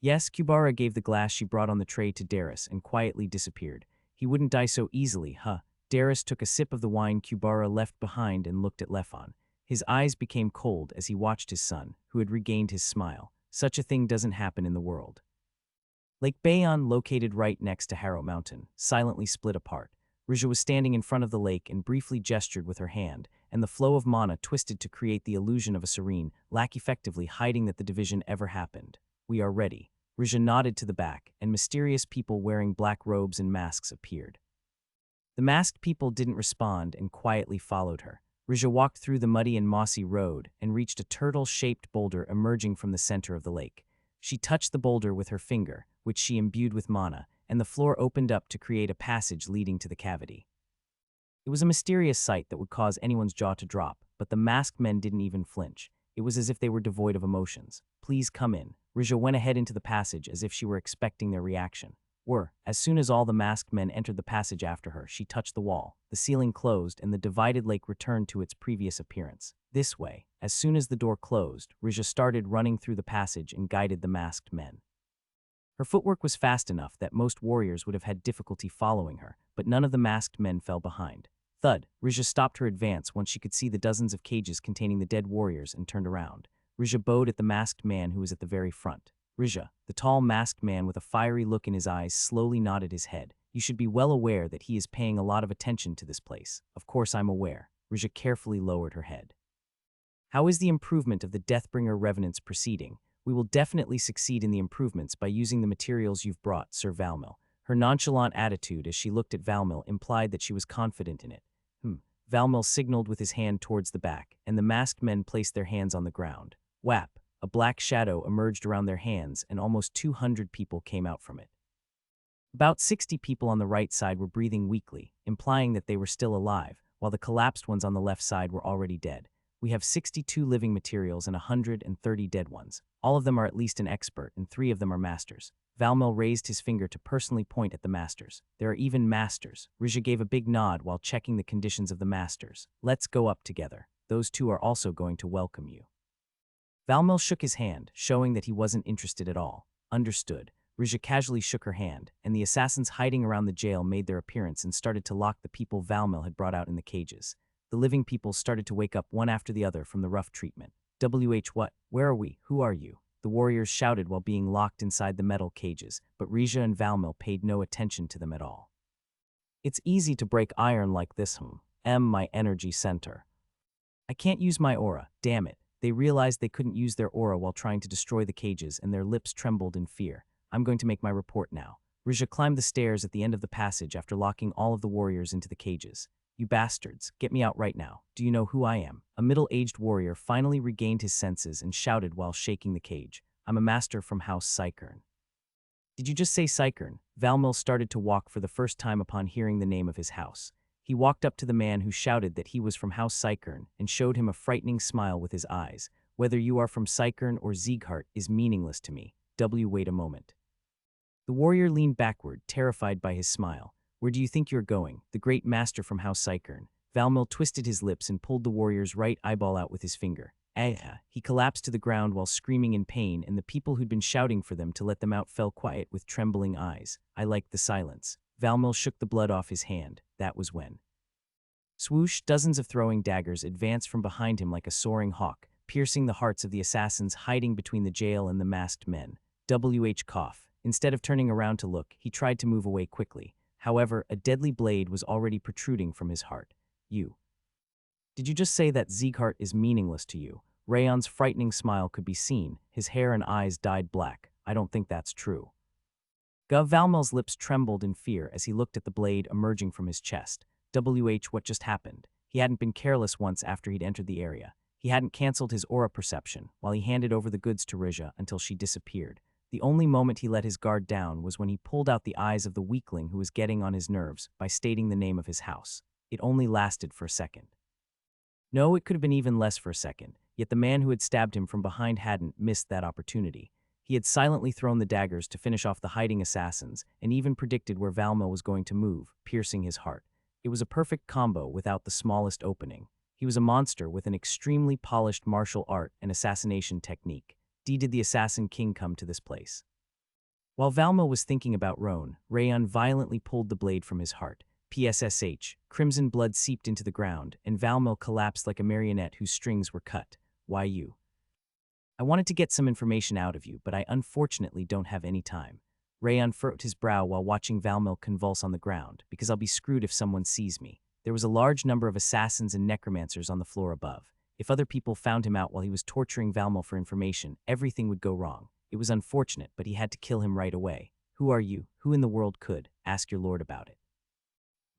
Yes, Kubara gave the glass she brought on the tray to Darius and quietly disappeared. He wouldn't die so easily, huh? Darius took a sip of the wine Kubara left behind and looked at Lefun. His eyes became cold as he watched his son, who had regained his smile. Such a thing doesn't happen in the world. Lake Bayon, located right next to Harrow Mountain, silently split apart. Rija was standing in front of the lake and briefly gestured with her hand, and the flow of mana twisted to create the illusion of a serene, lack effectively hiding that the division ever happened. We are ready. Rija nodded to the back, and mysterious people wearing black robes and masks appeared. The masked people didn't respond and quietly followed her. Rija walked through the muddy and mossy road and reached a turtle-shaped boulder emerging from the center of the lake. She touched the boulder with her finger, which she imbued with mana, and the floor opened up to create a passage leading to the cavity. It was a mysterious sight that would cause anyone's jaw to drop, but the masked men didn't even flinch. It was as if they were devoid of emotions. Please come in. Rija went ahead into the passage as if she were expecting their reaction. As soon as all the masked men entered the passage after her, she touched the wall. The ceiling closed and the divided lake returned to its previous appearance. This way, as soon as the door closed, Rija started running through the passage and guided the masked men. Her footwork was fast enough that most warriors would have had difficulty following her, but none of the masked men fell behind. Thud, Rija stopped her advance once she could see the dozens of cages containing the dead warriors and turned around. Rija bowed at the masked man who was at the very front. Rija, the tall masked man with a fiery look in his eyes, slowly nodded his head. You should be well aware that he is paying a lot of attention to this place. Of course I'm aware. Rija carefully lowered her head. How is the improvement of the Deathbringer revenants proceeding? We will definitely succeed in the improvements by using the materials you've brought, Sir Valmil. Her nonchalant attitude as she looked at Valmil implied that she was confident in it. Valmil signaled with his hand towards the back, and the masked men placed their hands on the ground. Whap! a black shadow emerged around their hands and almost 200 people came out from it. About 60 people on the right side were breathing weakly, implying that they were still alive, while the collapsed ones on the left side were already dead. We have 62 living materials and 130 dead ones. All of them are at least an expert, and 3 of them are masters. Valmel raised his finger to personally point at the masters. There are even masters. Rija gave a big nod while checking the conditions of the masters. Let's go up together. Those 2 are also going to welcome you. Valmel shook his hand, showing that he wasn't interested at all. Understood. Rija casually shook her hand, and the assassins hiding around the jail made their appearance and started to lock the people Valmel had brought out in the cages. The living people started to wake up one after the other from the rough treatment. What? Where are we? Who are you? The warriors shouted while being locked inside the metal cages, but Rija and Valmel paid no attention to them at all. It's easy to break iron like this, my energy center. I can't use my aura, damn it. They realized they couldn't use their aura while trying to destroy the cages, and their lips trembled in fear. I'm going to make my report now. Rija climbed the stairs at the end of the passage after locking all of the warriors into the cages. You bastards, get me out right now. Do you know who I am? A middle-aged warrior finally regained his senses and shouted while shaking the cage. I'm a master from House Psychern. Did you just say Psychern? Valmel started to walk for the first time upon hearing the name of his house. He walked up to the man who shouted that he was from House Psychern and showed him a frightening smile with his eyes. Whether you are from Psychern or Sieghart is meaningless to me. Wait a moment. The warrior leaned backward, terrified by his smile. Where do you think you're going? The great master from House Psychern. Valmel twisted his lips and pulled the warrior's right eyeball out with his finger. He collapsed to the ground while screaming in pain, and the people who'd been shouting for them to let them out fell quiet with trembling eyes. I liked the silence. Valmel shook the blood off his hand. That was when. Swoosh, dozens of throwing daggers advanced from behind him like a soaring hawk, piercing the hearts of the assassins hiding between the jail and the masked men. Cough. Instead of turning around to look, he tried to move away quickly. However, a deadly blade was already protruding from his heart. Did you just say that Sieghart is meaningless to you? Rayon's frightening smile could be seen. His hair and eyes dyed black. I don't think that's true. Valmel's lips trembled in fear as he looked at the blade emerging from his chest. What just happened? He hadn't been careless once after he'd entered the area. He hadn't canceled his aura perception while he handed over the goods to Rija until she disappeared. The only moment he let his guard down was when he pulled out the eyes of the weakling who was getting on his nerves by stating the name of his house. It only lasted for a second. No, it could have been even less for a second, yet the man who had stabbed him from behind hadn't missed that opportunity. He had silently thrown the daggers to finish off the hiding assassins and even predicted where Valmel was going to move, piercing his heart. It was a perfect combo without the smallest opening. He was a monster with an extremely polished martial art and assassination technique. Did the Assassin King come to this place? While Valmel was thinking about Roan, Rayon violently pulled the blade from his heart. PSSH, crimson blood seeped into the ground, and Valmel collapsed like a marionette whose strings were cut. Why you? I wanted to get some information out of you, but I unfortunately don't have any time. Rayon furrowed his brow while watching Valmel convulse on the ground, because I'll be screwed if someone sees me. There was a large number of assassins and necromancers on the floor above. If other people found him out while he was torturing Valmel for information, everything would go wrong. It was unfortunate, but he had to kill him right away. Who are you? Who in the world could? Ask your lord about it.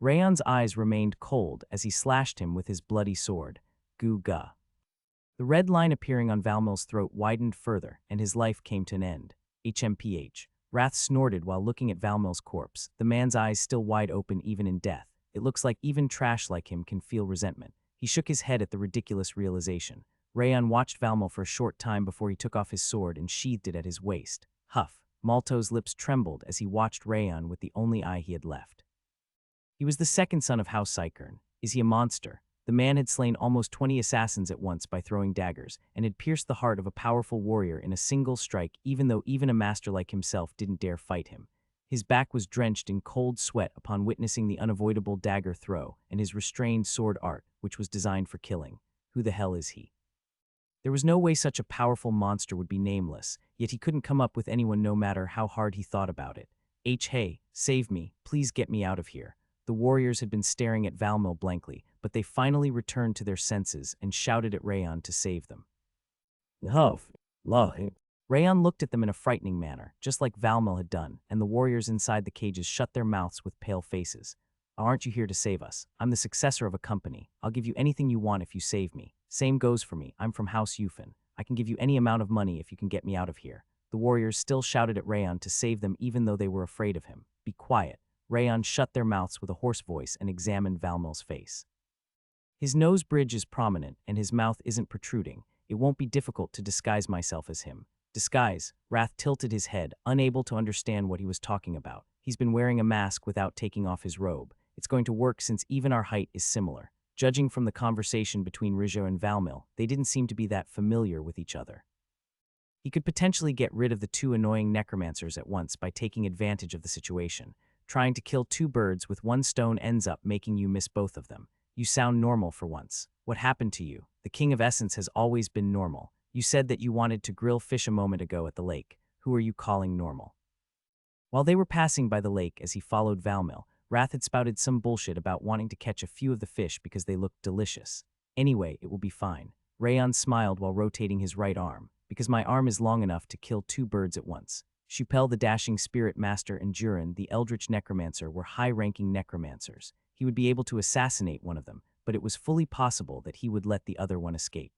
Rayon's eyes remained cold as he slashed him with his bloody sword. Goo-ga. The red line appearing on Valmel's throat widened further, and his life came to an end. HMPH. Wrath snorted while looking at Valmel's corpse, the man's eyes still wide open even in death. It looks like even trash like him can feel resentment. He shook his head at the ridiculous realization. Rayon watched Valmel for a short time before he took off his sword and sheathed it at his waist. Huff. Malto's lips trembled as he watched Rayon with the only eye he had left. He was the second son of House Psychern. Is he a monster? The man had slain almost 20 assassins at once by throwing daggers, and had pierced the heart of a powerful warrior in a single strike, even though even a master like himself didn't dare fight him. His back was drenched in cold sweat upon witnessing the unavoidable dagger throw and his restrained sword art, which was designed for killing. Who the hell is he? There was no way such a powerful monster would be nameless, yet he couldn't come up with anyone no matter how hard he thought about it. Hey, save me, please get me out of here. The warriors had been staring at Valmel blankly, but they finally returned to their senses and shouted at Rayon to save them. Rayon looked at them in a frightening manner, just like Valmel had done, and the warriors inside the cages shut their mouths with pale faces. Aren't you here to save us? I'm the successor of a company. I'll give you anything you want if you save me. Same goes for me. I'm from House Yufan. I can give you any amount of money if you can get me out of here. The warriors still shouted at Rayon to save them even though they were afraid of him. Be quiet. Rayon shut their mouths with a hoarse voice and examined Valmel's face. His nose bridge is prominent and his mouth isn't protruding. It won't be difficult to disguise myself as him. Disguise? Wrath tilted his head, unable to understand what he was talking about. He's been wearing a mask without taking off his robe. It's going to work since even our height is similar. Judging from the conversation between Rizzo and Valmil, they didn't seem to be that familiar with each other. He could potentially get rid of the two annoying necromancers at once by taking advantage of the situation. Trying to kill two birds with one stone ends up making you miss both of them. You sound normal for once. What happened to you? The King of Essence has always been normal. You said that you wanted to grill fish a moment ago at the lake. Who are you calling normal? While they were passing by the lake as he followed Valmil, Wrath had spouted some bullshit about wanting to catch a few of the fish because they looked delicious. Anyway, it will be fine. Rayon smiled while rotating his right arm, because my arm is long enough to kill two birds at once. Chupel the Dashing Spirit Master and Jurin the Eldritch Necromancer were high-ranking necromancers. He would be able to assassinate one of them, but it was fully possible that he would let the other one escape.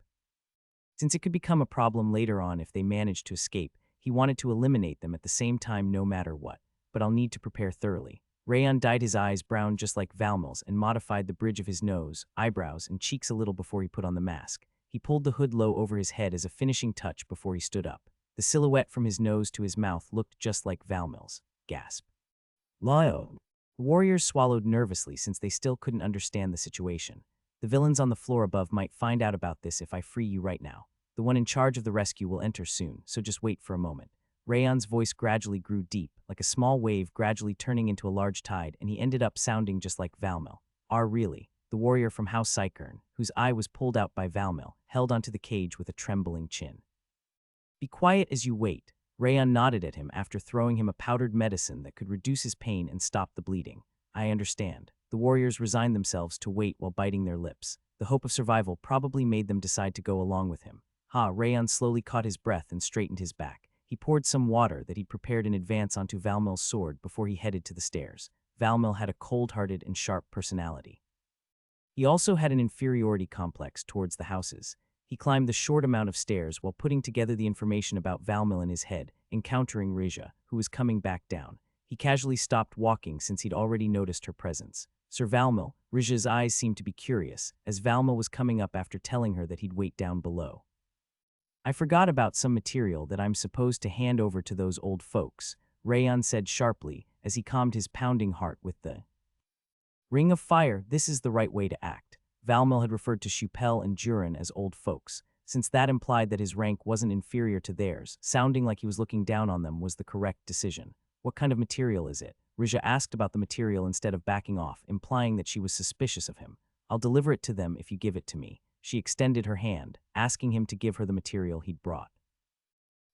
Since it could become a problem later on if they managed to escape, he wanted to eliminate them at the same time no matter what. But I'll need to prepare thoroughly. Rayon dyed his eyes brown just like Valmil's and modified the bridge of his nose, eyebrows, and cheeks a little before he put on the mask. He pulled the hood low over his head as a finishing touch before he stood up. The silhouette from his nose to his mouth looked just like Valmil's. Gasp. Lio. The warriors swallowed nervously since they still couldn't understand the situation. The villains on the floor above might find out about this if I free you right now. The one in charge of the rescue will enter soon, so just wait for a moment. Rayon's voice gradually grew deep, like a small wave gradually turning into a large tide, and he ended up sounding just like Valmil. Really? The warrior from House Sychern, whose eye was pulled out by Valmil, held onto the cage with a trembling chin. Be quiet as you wait. Rayon nodded at him after throwing him a powdered medicine that could reduce his pain and stop the bleeding. I understand. The warriors resigned themselves to wait while biting their lips. The hope of survival probably made them decide to go along with him. Rayon slowly caught his breath and straightened his back. He poured some water that he'd prepared in advance onto Valmil's sword before he headed to the stairs. Valmil had a cold-hearted and sharp personality. He also had an inferiority complex towards the houses. He climbed the short amount of stairs while putting together the information about Valmil in his head, encountering Rizha, who was coming back down. He casually stopped walking since he'd already noticed her presence. Sir Valmil, Rizha's eyes seemed to be curious, as Valmil was coming up after telling her that he'd wait down below. I forgot about some material that I'm supposed to hand over to those old folks, Rayon said sharply as he calmed his pounding heart with the Ring of Fire. This is the right way to act. Valmil had referred to Chupel and Jurin as old folks, since that implied that his rank wasn't inferior to theirs. Sounding like he was looking down on them was the correct decision. What kind of material is it? Rizha asked about the material instead of backing off, implying that she was suspicious of him. I'll deliver it to them if you give it to me. She extended her hand, asking him to give her the material he'd brought.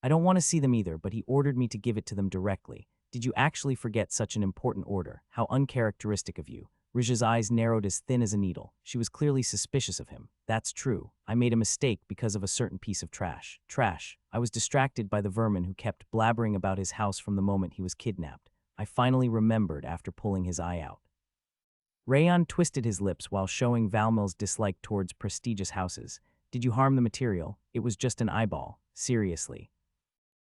I don't want to see them either, but he ordered me to give it to them directly. Did you actually forget such an important order? How uncharacteristic of you. Rizha's eyes narrowed as thin as a needle. She was clearly suspicious of him. That's true. I made a mistake because of a certain piece of trash. Trash. I was distracted by the vermin who kept blabbering about his house from the moment he was kidnapped. I finally remembered after pulling his eye out. Rayon twisted his lips while showing Valmil's dislike towards prestigious houses. Did you harm the material? It was just an eyeball. Seriously.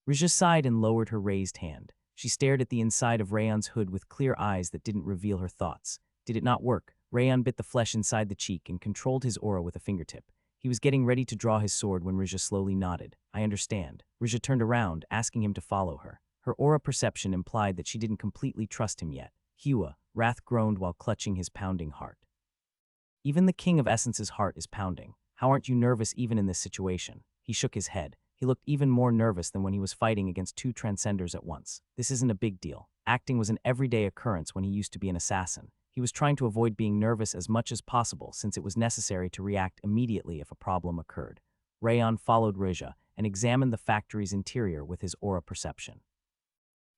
Rizha sighed and lowered her raised hand. She stared at the inside of Rayon's hood with clear eyes that didn't reveal her thoughts. Did it not work? Rayon bit the flesh inside the cheek and controlled his aura with a fingertip. He was getting ready to draw his sword when Rizha slowly nodded. I understand. Rizha turned around, asking him to follow her. Her aura perception implied that she didn't completely trust him yet. Hua, Wrath groaned while clutching his pounding heart. Even the King of Essence's heart is pounding. How aren't you nervous even in this situation? He shook his head. He looked even more nervous than when he was fighting against two transcenders at once. This isn't a big deal. Acting was an everyday occurrence when he used to be an assassin. He was trying to avoid being nervous as much as possible since it was necessary to react immediately if a problem occurred. Rayon followed Rizha and examined the factory's interior with his aura perception.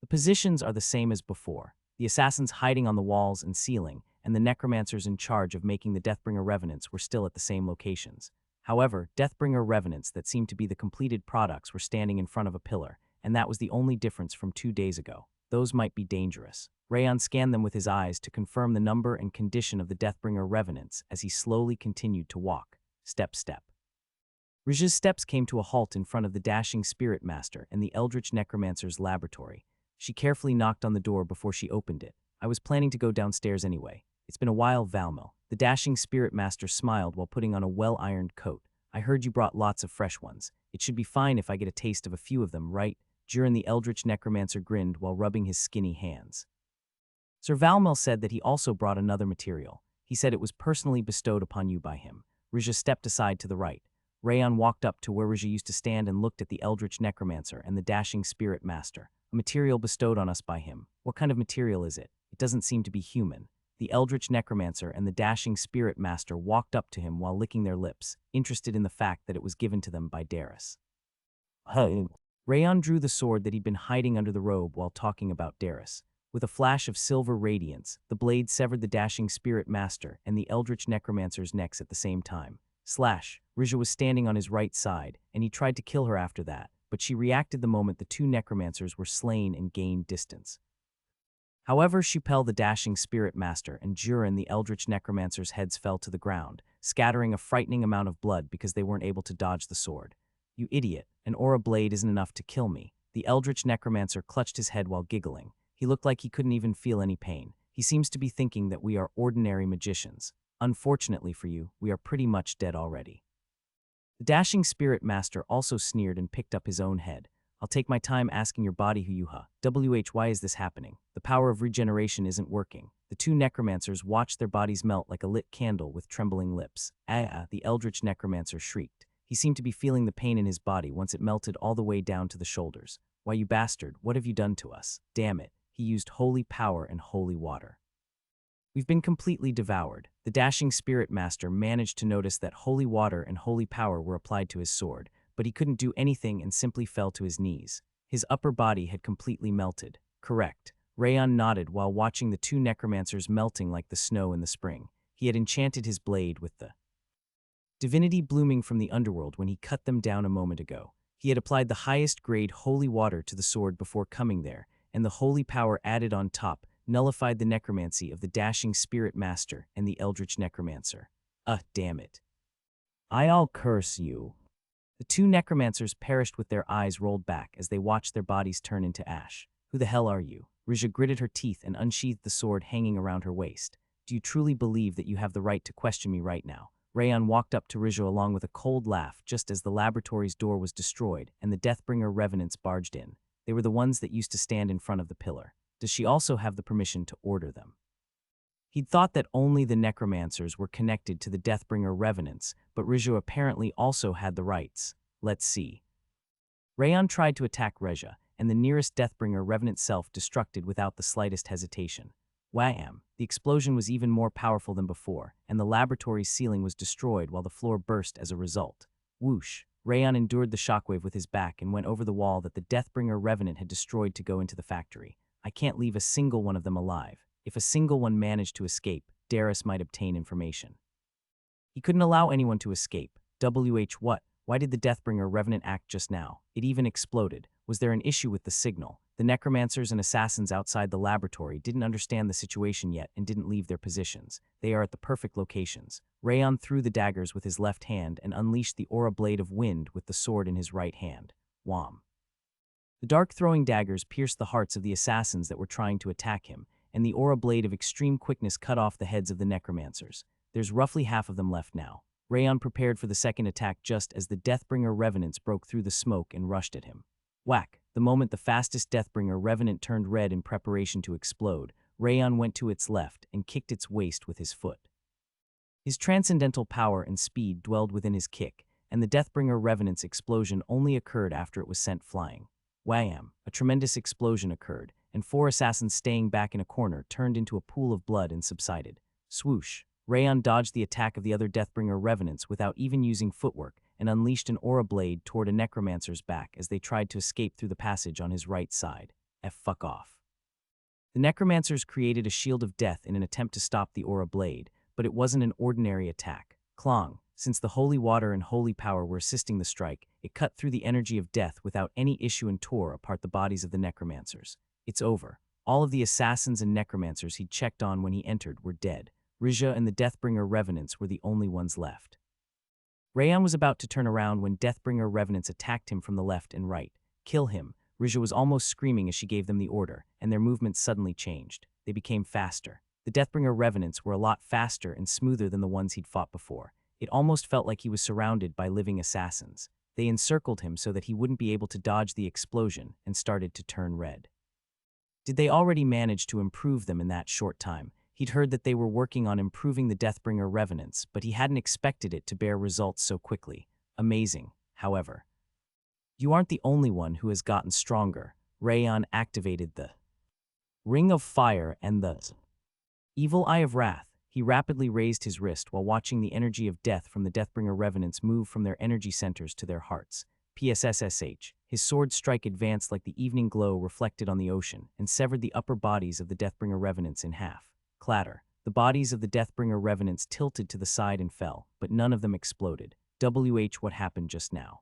The positions are the same as before. The assassins hiding on the walls and ceiling, and the necromancers in charge of making the Deathbringer revenants were still at the same locations. However, Deathbringer revenants that seemed to be the completed products were standing in front of a pillar, and that was the only difference from 2 days ago. Those might be dangerous. Rayon scanned them with his eyes to confirm the number and condition of the Deathbringer revenants as he slowly continued to walk, step. Rizha's steps came to a halt in front of the dashing spirit master and the eldritch necromancer's laboratory. She carefully knocked on the door before she opened it. I was planning to go downstairs anyway. It's been a while, Valmel. The dashing spirit master smiled while putting on a well-ironed coat. I heard you brought lots of fresh ones. It should be fine if I get a taste of a few of them, right? Jurin the eldritch necromancer grinned while rubbing his skinny hands. Sir Valmel said that he also brought another material. He said it was personally bestowed upon you by him. Rizha stepped aside to the right. Rayon walked up to where Rizha used to stand and looked at the eldritch necromancer and the dashing spirit master. A material bestowed on us by him. What kind of material is it? It doesn't seem to be human. The eldritch necromancer and the dashing spirit master walked up to him while licking their lips, interested in the fact that it was given to them by Darius. Hey. Rayon drew the sword that he'd been hiding under the robe while talking about Darius. With a flash of silver radiance, the blade severed the dashing spirit master and the eldritch necromancer's necks at the same time. Slash, Rizha was standing on his right side, and he tried to kill her after that, but she reacted the moment the two necromancers were slain and gained distance. However, Shupel the dashing spirit master and Jurin the eldritch necromancer's heads fell to the ground, scattering a frightening amount of blood because they weren't able to dodge the sword. You idiot, an aura blade isn't enough to kill me. The eldritch necromancer clutched his head while giggling. He looked like he couldn't even feel any pain. He seems to be thinking that we are ordinary magicians. Unfortunately for you, we are pretty much dead already. The dashing spirit master also sneered and picked up his own head. I'll take my time asking your body who you are. Why is this happening? The power of regeneration isn't working. The two necromancers watched their bodies melt like a lit candle with trembling lips. The eldritch necromancer shrieked. He seemed to be feeling the pain in his body once it melted all the way down to the shoulders. Why, you bastard, what have you done to us? Damn it. He used holy power and holy water. We've been completely devoured. The dashing spirit master managed to notice that holy water and holy power were applied to his sword, but he couldn't do anything and simply fell to his knees. His upper body had completely melted. Correct. Rayon nodded while watching the two necromancers melting like the snow in the spring. He had enchanted his blade with the divinity blooming from the underworld when he cut them down a moment ago. He had applied the highest grade holy water to the sword before coming there, and the holy power added on top nullified the necromancy of the dashing spirit master and the eldritch necromancer. Damn it. I'll curse you. The two necromancers perished with their eyes rolled back as they watched their bodies turn into ash. Who the hell are you? Rizha gritted her teeth and unsheathed the sword hanging around her waist. Do you truly believe that you have the right to question me right now? Rayon walked up to Rizha along with a cold laugh just as the laboratory's door was destroyed and the Deathbringer revenants barged in. They were the ones that used to stand in front of the pillar. Does she also have the permission to order them? He'd thought that only the necromancers were connected to the Deathbringer revenants, but Rizha apparently also had the rights. Let's see. Rayon tried to attack Rizha, and the nearest Deathbringer revenant self-destructed without the slightest hesitation. Wham! The explosion was even more powerful than before, and the laboratory's ceiling was destroyed while the floor burst as a result. Whoosh! Rayon endured the shockwave with his back and went over the wall that the Deathbringer revenant had destroyed to go into the factory. I can't leave a single one of them alive. If a single one managed to escape, Darius might obtain information. He couldn't allow anyone to escape. What? Why did the Deathbringer revenant act just now? It even exploded. Was there an issue with the signal? The necromancers and assassins outside the laboratory didn't understand the situation yet and didn't leave their positions. They are at the perfect locations. Rayon threw the daggers with his left hand and unleashed the aura blade of wind with the sword in his right hand. Wham! The dark throwing daggers pierced the hearts of the assassins that were trying to attack him, and the aura blade of extreme quickness cut off the heads of the necromancers. There's roughly half of them left now. Rayon prepared for the second attack just as the Deathbringer revenants broke through the smoke and rushed at him. Whack! The moment the fastest Deathbringer revenant turned red in preparation to explode, Rayon went to its left and kicked its waist with his foot. His transcendental power and speed dwelled within his kick, and the Deathbringer revenant's explosion only occurred after it was sent flying. Wham! A tremendous explosion occurred, and four assassins staying back in a corner turned into a pool of blood and subsided. Swoosh! Rayon dodged the attack of the other Deathbringer revenants without even using footwork and unleashed an aura blade toward a necromancer's back as they tried to escape through the passage on his right side. Fuck off. The necromancers created a shield of death in an attempt to stop the aura blade, but it wasn't an ordinary attack. Clong! Since the holy water and holy power were assisting the strike, it cut through the energy of death without any issue and tore apart the bodies of the necromancers. It's over. All of the assassins and necromancers he'd checked on when he entered were dead. Rizha and the Deathbringer revenants were the only ones left. Rayan was about to turn around when Deathbringer revenants attacked him from the left and right. Kill him. Rija was almost screaming as she gave them the order, and their movements suddenly changed. They became faster. The Deathbringer revenants were a lot faster and smoother than the ones he'd fought before. It almost felt like he was surrounded by living assassins. They encircled him so that he wouldn't be able to dodge the explosion and started to turn red. Did they already manage to improve them in that short time? He'd heard that they were working on improving the Deathbringer revenants, but he hadn't expected it to bear results so quickly. Amazing, however. You aren't the only one who has gotten stronger. Rayan activated the Ring of Fire and the Evil Eye of Wrath. He rapidly raised his wrist while watching the energy of death from the Deathbringer revenants move from their energy centers to their hearts. PSSSH. His sword strike advanced like the evening glow reflected on the ocean and severed the upper bodies of the Deathbringer revenants in half. Clatter. The bodies of the Deathbringer revenants tilted to the side and fell, but none of them exploded. What happened just now?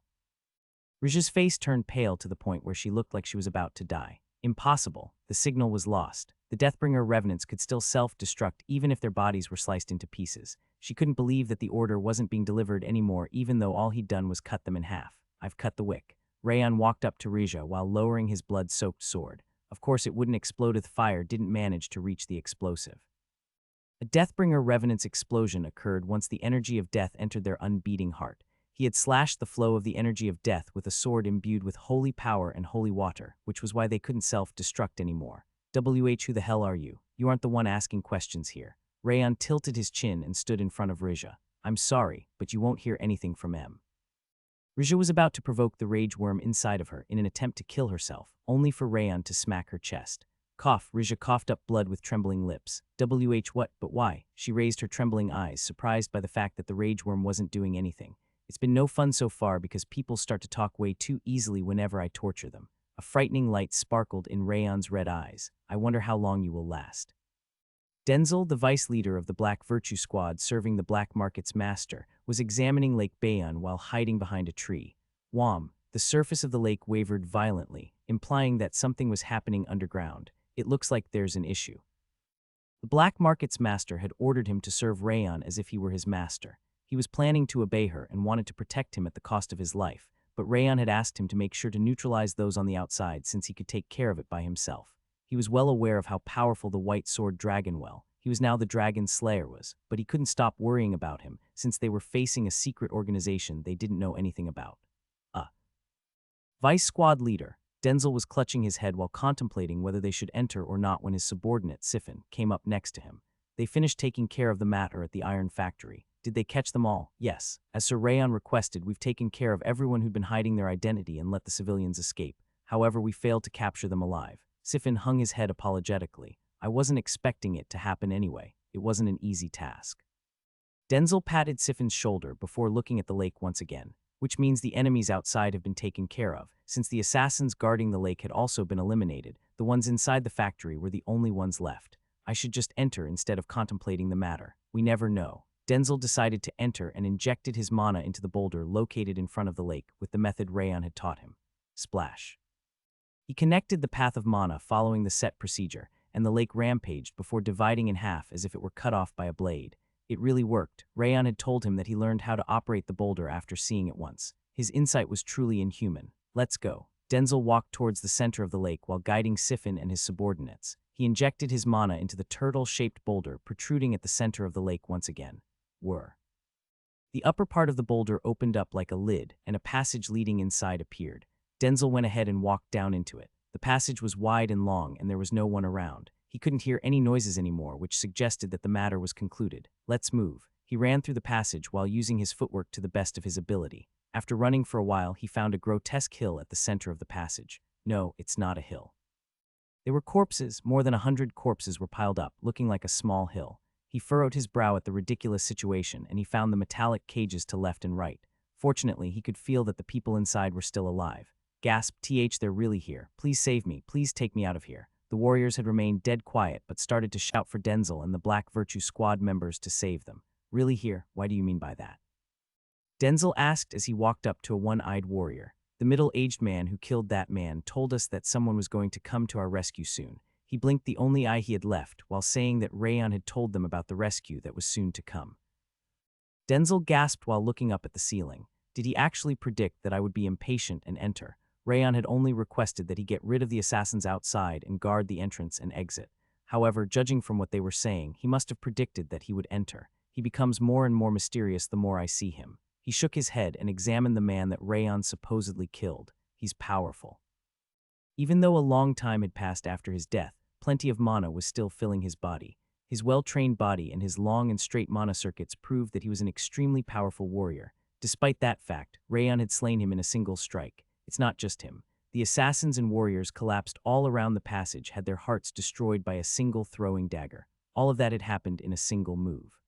Rija's face turned pale to the point where she looked like she was about to die. Impossible. The signal was lost. The Deathbringer revenants could still self-destruct even if their bodies were sliced into pieces. She couldn't believe that the order wasn't being delivered anymore even though all he'd done was cut them in half. I've cut the wick. Rayan walked up to Rija while lowering his blood-soaked sword. Of course it wouldn't explode if fire didn't manage to reach the explosive. A Deathbringer revenant's explosion occurred once the energy of death entered their unbeating heart. He had slashed the flow of the energy of death with a sword imbued with holy power and holy water, which was why they couldn't self-destruct anymore. Who the hell are you? You aren't the one asking questions here. Rayan tilted his chin and stood in front of Rija. I'm sorry, but you won't hear anything from M. Rija was about to provoke the rage worm inside of her in an attempt to kill herself, only for Rayan to smack her chest. Cough. Rija coughed up blood with trembling lips. What? But why? She raised her trembling eyes, surprised by the fact that the rage worm wasn't doing anything. It's been no fun so far because people start to talk way too easily whenever I torture them. A frightening light sparkled in Rayan's red eyes. I wonder how long you will last. Denzel, the vice leader of the Black Virtue Squad serving the black market's master, was examining Lake Bayon while hiding behind a tree. Wham! The surface of the lake wavered violently, implying that something was happening underground. It looks like there's an issue. The black market's master had ordered him to serve Rayan as if he were his master. He was planning to obey her and wanted to protect him at the cost of his life, but Rayan had asked him to make sure to neutralize those on the outside since he could take care of it by himself. He was well aware of how powerful the white sword dragon he was now the dragon slayer but he couldn't stop worrying about him since they were facing a secret organization they didn't know anything about. Vice squad leader. Denzel was clutching his head while contemplating whether they should enter or not when his subordinate, Sifin, came up next to him. They finished taking care of the matter at the iron factory. Did they catch them all? Yes. As Sir Rayan requested, we've taken care of everyone who'd been hiding their identity and let the civilians escape. However, we failed to capture them alive. Sifin hung his head apologetically. I wasn't expecting it to happen anyway. It wasn't an easy task. Denzel patted Sifin's shoulder before looking at the lake once again, which means the enemies outside have been taken care of. Since the assassins guarding the lake had also been eliminated, the ones inside the factory were the only ones left. I should just enter instead of contemplating the matter. We never know. Denzel decided to enter and injected his mana into the boulder located in front of the lake with the method Rayan had taught him. Splash. He connected the path of mana following the set procedure, and the lake rampaged before dividing in half as if it were cut off by a blade. It really worked. Rayan had told him that he learned how to operate the boulder after seeing it once. His insight was truly inhuman. Let's go. Denzel walked towards the center of the lake while guiding Sifin and his subordinates. He injected his mana into the turtle-shaped boulder protruding at the center of the lake once again. The upper part of the boulder opened up like a lid, and a passage leading inside appeared. Denzel went ahead and walked down into it. The passage was wide and long, and there was no one around. He couldn't hear any noises anymore, which suggested that the matter was concluded. Let's move. He ran through the passage while using his footwork to the best of his ability. After running for a while, he found a grotesque hill at the center of the passage. No, it's not a hill. There were corpses. More than 100 corpses were piled up, looking like a small hill. He furrowed his brow at the ridiculous situation, and he found the metallic cages to left and right. Fortunately, he could feel that the people inside were still alive. Gasped, they're really here. Please save me. Please take me out of here. The warriors had remained dead quiet, but started to shout for Denzel and the Black Virtue Squad members to save them. Really here? Why do you mean by that? Denzel asked as he walked up to a one-eyed warrior. The middle-aged man who killed that man told us that someone was going to come to our rescue soon. He blinked the only eye he had left while saying that Rayan had told them about the rescue that was soon to come. Denzel gasped while looking up at the ceiling. Did he actually predict that I would be impatient and enter? Rayon had only requested that he get rid of the assassins outside and guard the entrance and exit. However, judging from what they were saying, he must have predicted that he would enter. He becomes more and more mysterious the more I see him. He shook his head and examined the man that Rayon supposedly killed. He's powerful. Even though a long time had passed after his death, plenty of mana was still filling his body. His well-trained body and his long and straight mana circuits proved that he was an extremely powerful warrior. Despite that fact, Rayon had slain him in a single strike. It's not just him. The assassins and warriors collapsed all around the passage, had their hearts destroyed by a single throwing dagger. All of that had happened in a single move.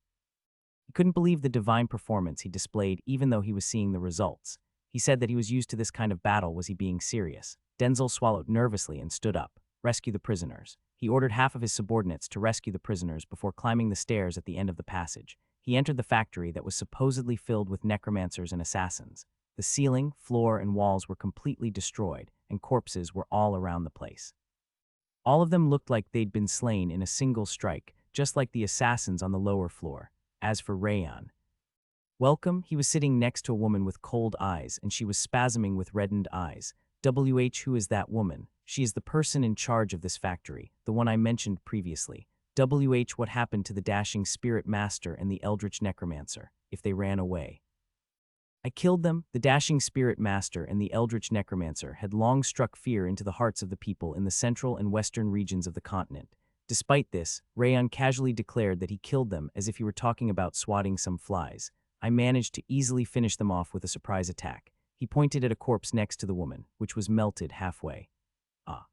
He couldn't believe the divine performance he displayed even though he was seeing the results. He said that he was used to this kind of battle. Was he being serious? Denzel swallowed nervously and stood up. Rescue the prisoners. He ordered half of his subordinates to rescue the prisoners before climbing the stairs at the end of the passage. He entered the factory that was supposedly filled with necromancers and assassins. The ceiling, floor, and walls were completely destroyed, and corpses were all around the place. All of them looked like they'd been slain in a single strike, just like the assassins on the lower floor. As for Rayon, welcome, he was sitting next to a woman with cold eyes, and she was spasming with reddened eyes. Who is that woman? She is the person in charge of this factory, the one I mentioned previously. What happened to the dashing spirit master and the eldritch necromancer, if they ran away? I killed them. The dashing spirit master and the eldritch necromancer had long struck fear into the hearts of the people in the central and western regions of the continent. Despite this, Rayon casually declared that he killed them as if he were talking about swatting some flies. I managed to easily finish them off with a surprise attack. He pointed at a corpse next to the woman, which was melted halfway. Ah.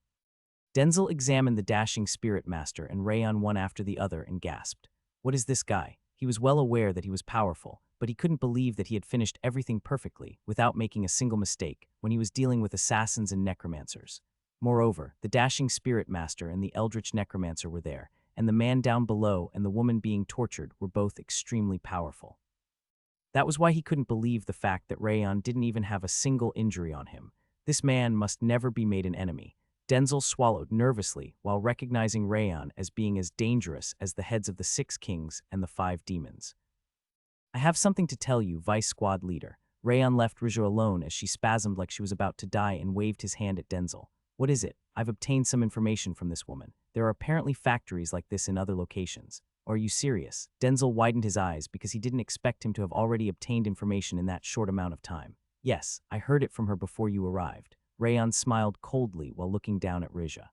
Denzel examined the dashing spirit master and Rayon one after the other and gasped. What is this guy? He was well aware that he was powerful, but he couldn't believe that he had finished everything perfectly without making a single mistake when he was dealing with assassins and necromancers. Moreover, the dashing spirit master and the eldritch necromancer were there, and the man down below and the woman being tortured were both extremely powerful. That was why he couldn't believe the fact that Rayon didn't even have a single injury on him. This man must never be made an enemy. Denzel swallowed nervously while recognizing Rayon as being as dangerous as the heads of the 6 kings and the 5 demons. I have something to tell you, Vice Squad Leader. Rayon left Riju alone as she spasmed like she was about to die and waved his hand at Denzel. What is it? I've obtained some information from this woman. There are apparently factories like this in other locations. Or are you serious? Denzel widened his eyes because he didn't expect him to have already obtained information in that short amount of time. Yes, I heard it from her before you arrived. Rayon smiled coldly while looking down at Rija.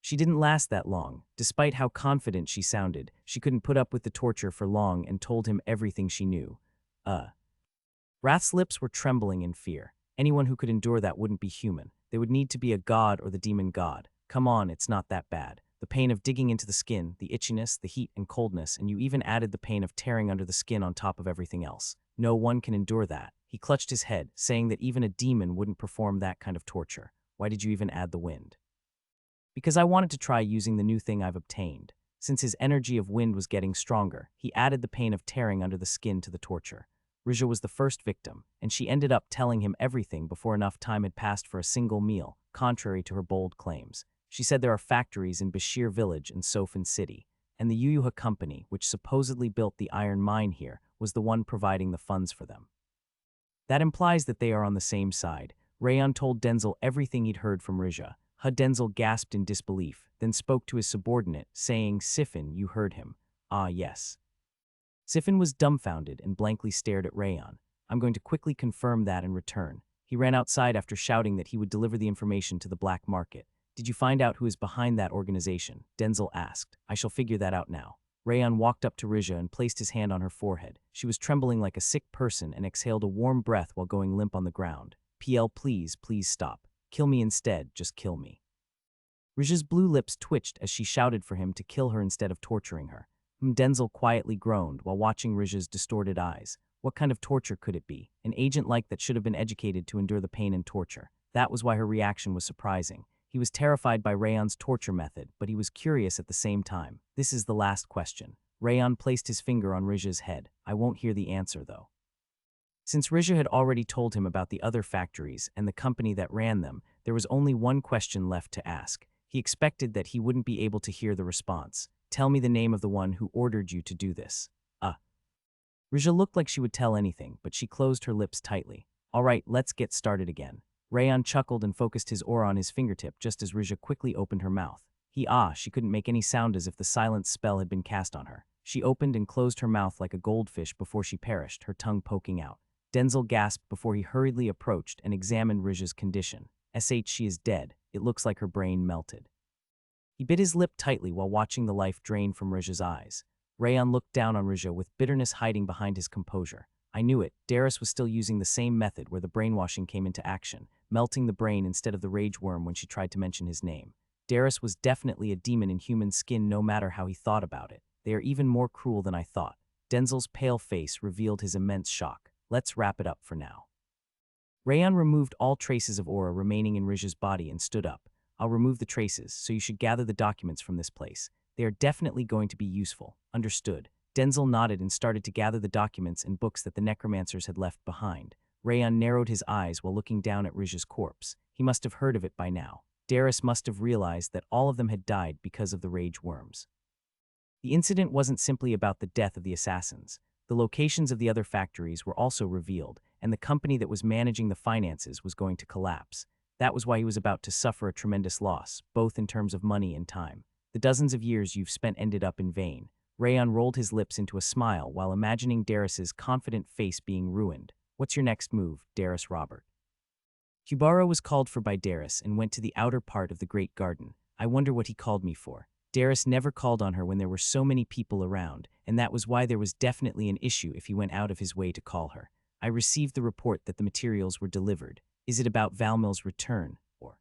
She didn't last that long. Despite how confident she sounded, she couldn't put up with the torture for long and told him everything she knew. Wrath's lips were trembling in fear. Anyone who could endure that wouldn't be human. They would need to be a god or the demon god. Come on, it's not that bad. The pain of digging into the skin, the itchiness, the heat and coldness, and you even added the pain of tearing under the skin on top of everything else. No one can endure that. He clutched his head, saying that even a demon wouldn't perform that kind of torture. Why did you even add the wind? Because I wanted to try using the new thing I've obtained. Since his energy of wind was getting stronger, he added the pain of tearing under the skin to the torture. Rija was the first victim, and she ended up telling him everything before enough time had passed for a single meal, contrary to her bold claims. She said there are factories in Bashir Village and Sofan City, and the Yuyuha company, which supposedly built the iron mine here, was the one providing the funds for them. That implies that they are on the same side. Rayon told Denzel everything he'd heard from Rija. Denzel gasped in disbelief, then spoke to his subordinate, saying, Sifin, you heard him. Ah, yes. Sifin was dumbfounded and blankly stared at Rayon. I'm going to quickly confirm that and return. He ran outside after shouting that he would deliver the information to the black market. Did you find out who is behind that organization? Denzel asked. I shall figure that out now. Rayon walked up to Rija and placed his hand on her forehead. She was trembling like a sick person and exhaled a warm breath while going limp on the ground. PL, please stop. Kill me instead, just kill me. Rija's blue lips twitched as she shouted for him to kill her instead of torturing her. Denzel quietly groaned while watching Rija's distorted eyes. What kind of torture could it be? An agent like that should have been educated to endure the pain and torture. That was why her reaction was surprising. He was terrified by Rayon's torture method, but he was curious at the same time. This is the last question. Rayon placed his finger on Rija's head. I won't hear the answer, though. Since Rija had already told him about the other factories and the company that ran them, there was only one question left to ask. He expected that he wouldn't be able to hear the response. Tell me the name of the one who ordered you to do this. Rija looked like she would tell anything, but she closed her lips tightly. All right, let's get started again. Rayan chuckled and focused his aura on his fingertip just as Rija quickly opened her mouth. She couldn't make any sound as if the silence spell had been cast on her. She opened and closed her mouth like a goldfish before she perished, her tongue poking out. Denzel gasped before he hurriedly approached and examined Rija's condition. She is dead. It looks like her brain melted. He bit his lip tightly while watching the life drain from Rija's eyes. Rayan looked down on Rija with bitterness hiding behind his composure. I knew it. Darius was still using the same method where the brainwashing came into action, melting the brain instead of the rage worm when she tried to mention his name. Darius was definitely a demon in human skin no matter how he thought about it. They are even more cruel than I thought. Denzel's pale face revealed his immense shock. Let's wrap it up for now. Rayan removed all traces of aura remaining in Rija's body and stood up. I'll remove the traces, so you should gather the documents from this place. They are definitely going to be useful. Understood. Denzel nodded and started to gather the documents and books that the necromancers had left behind. Rayan narrowed his eyes while looking down at Rija's corpse. He must have heard of it by now. Darius must have realized that all of them had died because of the rage worms. The incident wasn't simply about the death of the assassins. The locations of the other factories were also revealed, and the company that was managing the finances was going to collapse. That was why he was about to suffer a tremendous loss, both in terms of money and time. The dozens of years you've spent ended up in vain. Rayan rolled his lips into a smile while imagining Darius's confident face being ruined. What's your next move, Darius Robert? Kubara was called for by Darius and went to the outer part of the great garden. I wonder what he called me for. Darius never called on her when there were so many people around, and that was why there was definitely an issue if he went out of his way to call her. I received the report that the materials were delivered. Is it about Valmil's return, or?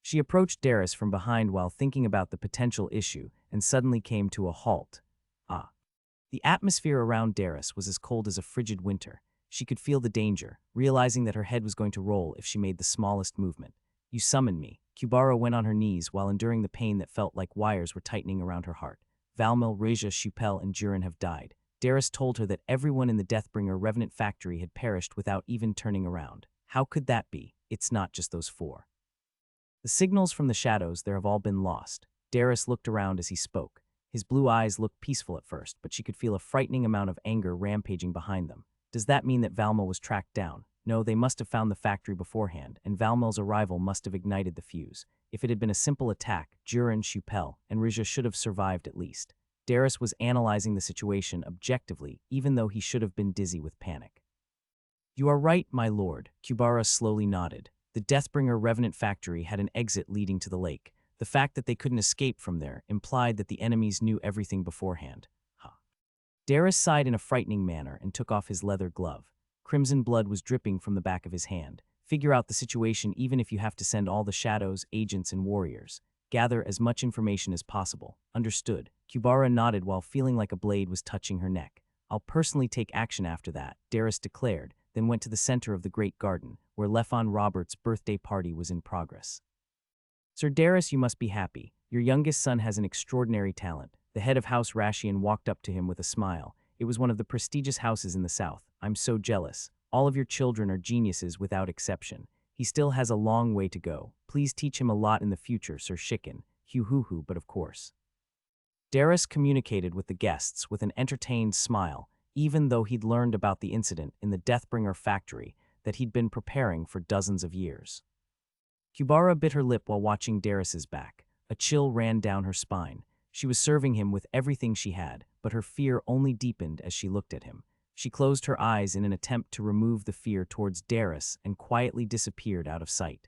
She approached Darius from behind while thinking about the potential issue and suddenly came to a halt. The atmosphere around Darius was as cold as a frigid winter. She could feel the danger, realizing that her head was going to roll if she made the smallest movement. You summoned me. Kubara went on her knees while enduring the pain that felt like wires were tightening around her heart. Valmil, Reja, Shupel, and Jurin have died. Darius told her that everyone in the Deathbringer Revenant factory had perished without even turning around. How could that be? It's not just those four. The signals from the shadows there have all been lost. Darius looked around as he spoke. His blue eyes looked peaceful at first, but she could feel a frightening amount of anger rampaging behind them. Does that mean that Valmil was tracked down? No, they must have found the factory beforehand, and Valmil's arrival must have ignited the fuse. If it had been a simple attack, Jurin, Shupel, and Rija should have survived at least. Darius was analyzing the situation objectively, even though he should have been dizzy with panic. You are right, my lord, Kubara slowly nodded. The Deathbringer Revenant factory had an exit leading to the lake. The fact that they couldn't escape from there implied that the enemies knew everything beforehand. Darius sighed in a frightening manner and took off his leather glove. Crimson blood was dripping from the back of his hand. Figure out the situation even if you have to send all the shadows, agents, and warriors. Gather as much information as possible. Understood. Kubara nodded while feeling like a blade was touching her neck. I'll personally take action after that, Darius declared, then went to the center of the great garden, where Lefon Robert's birthday party was in progress. Sir Darius, you must be happy. Your youngest son has an extraordinary talent. The head of House Rashian walked up to him with a smile. It was one of the prestigious houses in the south. I'm so jealous. All of your children are geniuses without exception. He still has a long way to go. Please teach him a lot in the future, Sir Shikken. Hu, but of course. Darius communicated with the guests with an entertained smile, even though he'd learned about the incident in the Deathbringer factory that he'd been preparing for dozens of years. Kubara bit her lip while watching Darius's back. A chill ran down her spine. She was serving him with everything she had, but her fear only deepened as she looked at him. She closed her eyes in an attempt to remove the fear towards Darius and quietly disappeared out of sight.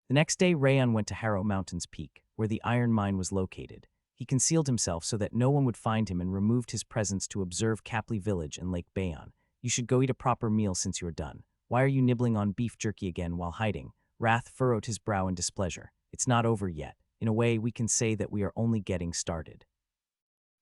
The next day, Rayan went to Harrow Mountain's peak, where the iron mine was located. He concealed himself so that no one would find him and removed his presence to observe Capley Village and Lake Bayon. You should go eat a proper meal since you're done. Why are you nibbling on beef jerky again while hiding? Wrath furrowed his brow in displeasure. It's not over yet. In a way, we can say that we are only getting started.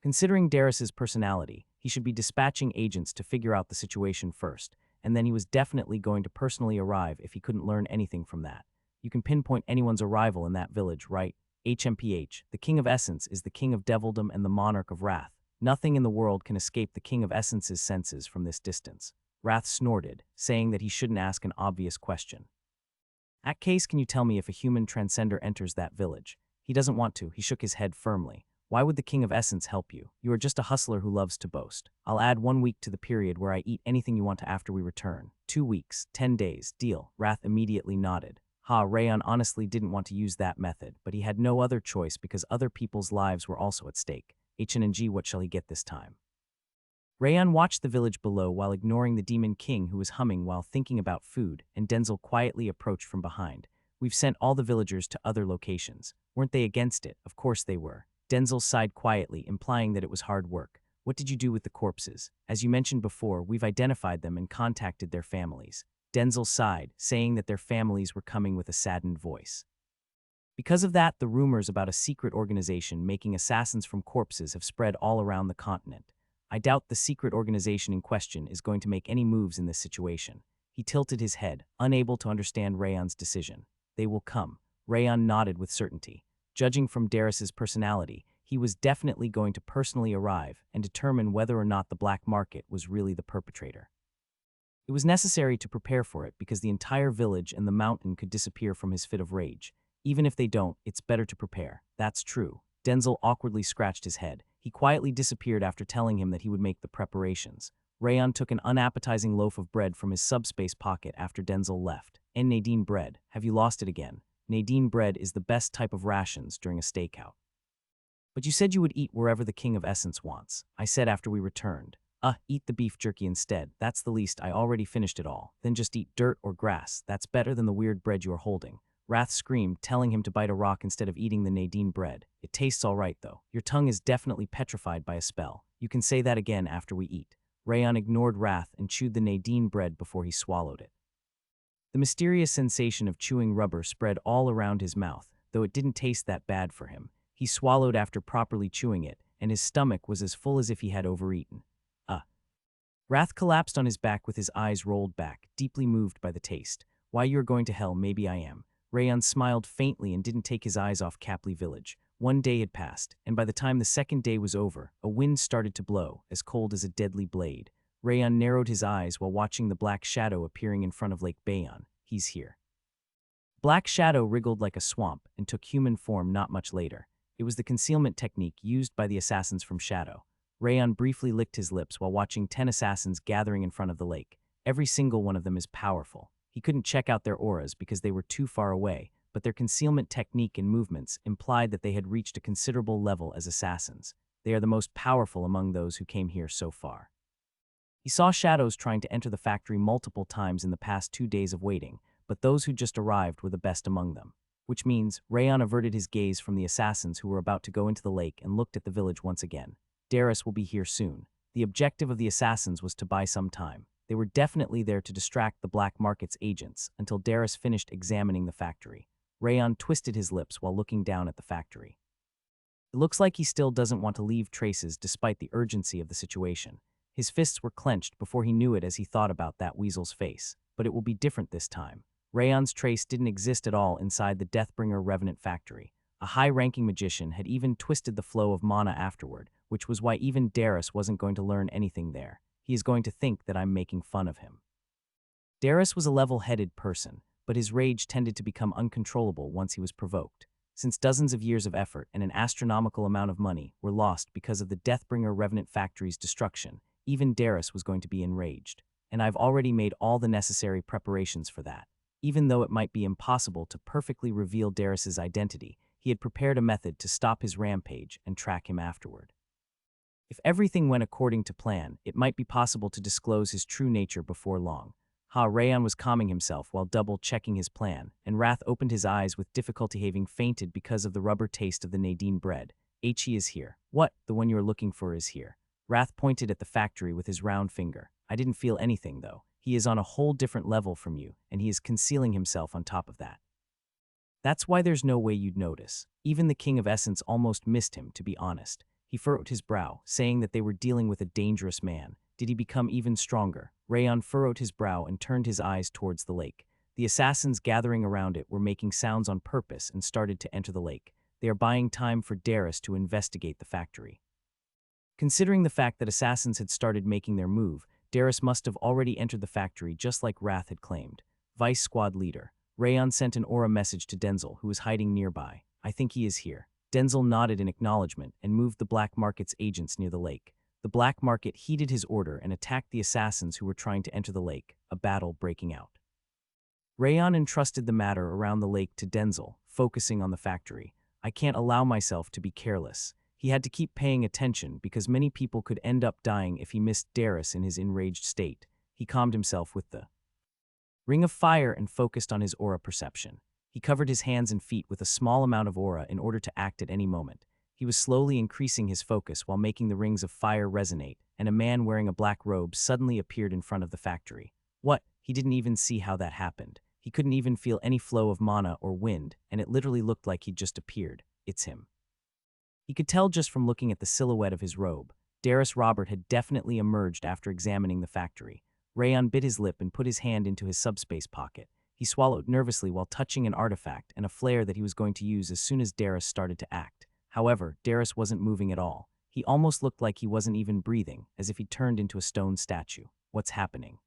Considering Darius's personality, he should be dispatching agents to figure out the situation first, and then he was definitely going to personally arrive if he couldn't learn anything from that. You can pinpoint anyone's arrival in that village, right? HMPH, the King of Essence is the King of Devildom and the Monarch of Wrath. Nothing in the world can escape the King of Essence's senses from this distance. Wrath snorted, saying that he shouldn't ask an obvious question. At case, can you tell me if a human transcender enters that village? He doesn't want to, he shook his head firmly. Why would the King of Essence help you? You are just a hustler who loves to boast. I'll add 1 week to the period where I eat anything you want to after we return. 2 weeks, 10 days, deal. Wrath immediately nodded. Rayan honestly didn't want to use that method, but he had no other choice because other people's lives were also at stake. HNG, what shall he get this time? Rayan watched the village below while ignoring the Demon King who was humming while thinking about food, and Denzel quietly approached from behind. We've sent all the villagers to other locations. Weren't they against it? Of course they were. Denzel sighed quietly, implying that it was hard work. What did you do with the corpses? As you mentioned before, we've identified them and contacted their families. Denzel sighed, saying that their families were coming with a saddened voice. Because of that, the rumors about a secret organization making assassins from corpses have spread all around the continent. I doubt the secret organization in question is going to make any moves in this situation. He tilted his head, unable to understand Rayan's decision. They will come. Rayan nodded with certainty. Judging from Darius's personality, he was definitely going to personally arrive and determine whether or not the black market was really the perpetrator. It was necessary to prepare for it because the entire village and the mountain could disappear from his fit of rage. Even if they don't, it's better to prepare. That's true. Denzel awkwardly scratched his head. He quietly disappeared after telling him that he would make the preparations. Rayan took an unappetizing loaf of bread from his subspace pocket after Denzel left. And Nadine bread. Have you lost it again? Nadine bread is the best type of rations during a stakeout. But you said you would eat wherever the King of Essence wants. I said after we returned. Eat the beef jerky instead. That's the least. I already finished it all. Then just eat dirt or grass. That's better than the weird bread you are holding. Wrath screamed, telling him to bite a rock instead of eating the Nadine bread. It tastes all right, though. Your tongue is definitely petrified by a spell. You can say that again after we eat. Rayan ignored Wrath and chewed the Nadine bread before he swallowed it. The mysterious sensation of chewing rubber spread all around his mouth, though it didn't taste that bad for him. He swallowed after properly chewing it, and his stomach was as full as if he had overeaten. Wrath collapsed on his back with his eyes rolled back, deeply moved by the taste. Why you're going to hell, maybe I am. Rayan smiled faintly and didn't take his eyes off Capley village. 1 day had passed, and by the time the second day was over, a wind started to blow, as cold as a deadly blade. Rayan narrowed his eyes while watching the black shadow appearing in front of Lake Bayon. He's here. Black shadow wriggled like a swamp and took human form not much later. It was the concealment technique used by the assassins from Shadow. Rayan briefly licked his lips while watching 10 assassins gathering in front of the lake. Every single one of them is powerful. He couldn't check out their auras because they were too far away, but their concealment technique and movements implied that they had reached a considerable level as assassins. They are the most powerful among those who came here so far. He saw shadows trying to enter the factory multiple times in the past 2 days of waiting, but those who just arrived were the best among them. Which means Rayan averted his gaze from the assassins who were about to go into the lake and looked at the village once again. Darius will be here soon. The objective of the assassins was to buy some time. They were definitely there to distract the black market's agents until Darius finished examining the factory. Rayan twisted his lips while looking down at the factory. It looks like he still doesn't want to leave traces despite the urgency of the situation. His fists were clenched before he knew it as he thought about that weasel's face. But it will be different this time. Rayan's trace didn't exist at all inside the Deathbringer Revenant factory. A high-ranking magician had even twisted the flow of mana afterward, which was why even Darius wasn't going to learn anything there. He is going to think that I'm making fun of him. Darius was a level-headed person, but his rage tended to become uncontrollable once he was provoked. Since dozens of years of effort and an astronomical amount of money were lost because of the Deathbringer Revenant factory's destruction, even Darius was going to be enraged. And I've already made all the necessary preparations for that. Even though it might be impossible to perfectly reveal Darius's identity, he had prepared a method to stop his rampage and track him afterward. If everything went according to plan, it might be possible to disclose his true nature before long. Rayan was calming himself while double-checking his plan, and Wrath opened his eyes with difficulty, having fainted because of the rubber taste of the Nadine bread. He is here. What? The one you are looking for is here. Wrath pointed at the factory with his round finger. I didn't feel anything, though. He is on a whole different level from you, and he is concealing himself on top of that. That's why there's no way you'd notice. Even the King of Essence almost missed him, to be honest. He furrowed his brow, saying that they were dealing with a dangerous man. Did he become even stronger? Rayan furrowed his brow and turned his eyes towards the lake. The assassins gathering around it were making sounds on purpose and started to enter the lake. They are buying time for Darius to investigate the factory. Considering the fact that assassins had started making their move, Darius must have already entered the factory just like Wrath had claimed. Vice Squad Leader. Rayan sent an aura message to Denzel, who was hiding nearby. I think he is here. Denzel nodded in acknowledgement and moved the black market's agents near the lake. The black market heeded his order and attacked the assassins who were trying to enter the lake, a battle breaking out. Rayon entrusted the matter around the lake to Denzel, focusing on the factory. I can't allow myself to be careless. He had to keep paying attention because many people could end up dying if he missed Darius in his enraged state. He calmed himself with the ring of fire and focused on his aura perception. He covered his hands and feet with a small amount of aura in order to act at any moment. He was slowly increasing his focus while making the rings of fire resonate, and a man wearing a black robe suddenly appeared in front of the factory. What? He didn't even see how that happened. He couldn't even feel any flow of mana or wind, and it literally looked like he'd just appeared. It's him. He could tell just from looking at the silhouette of his robe. Darius Robert had definitely emerged after examining the factory. Rayon bit his lip and put his hand into his subspace pocket. He swallowed nervously while touching an artifact and a flare that he was going to use as soon as Darius started to act. However, Darius wasn't moving at all. He almost looked like he wasn't even breathing, as if he'd turned into a stone statue. What's happening?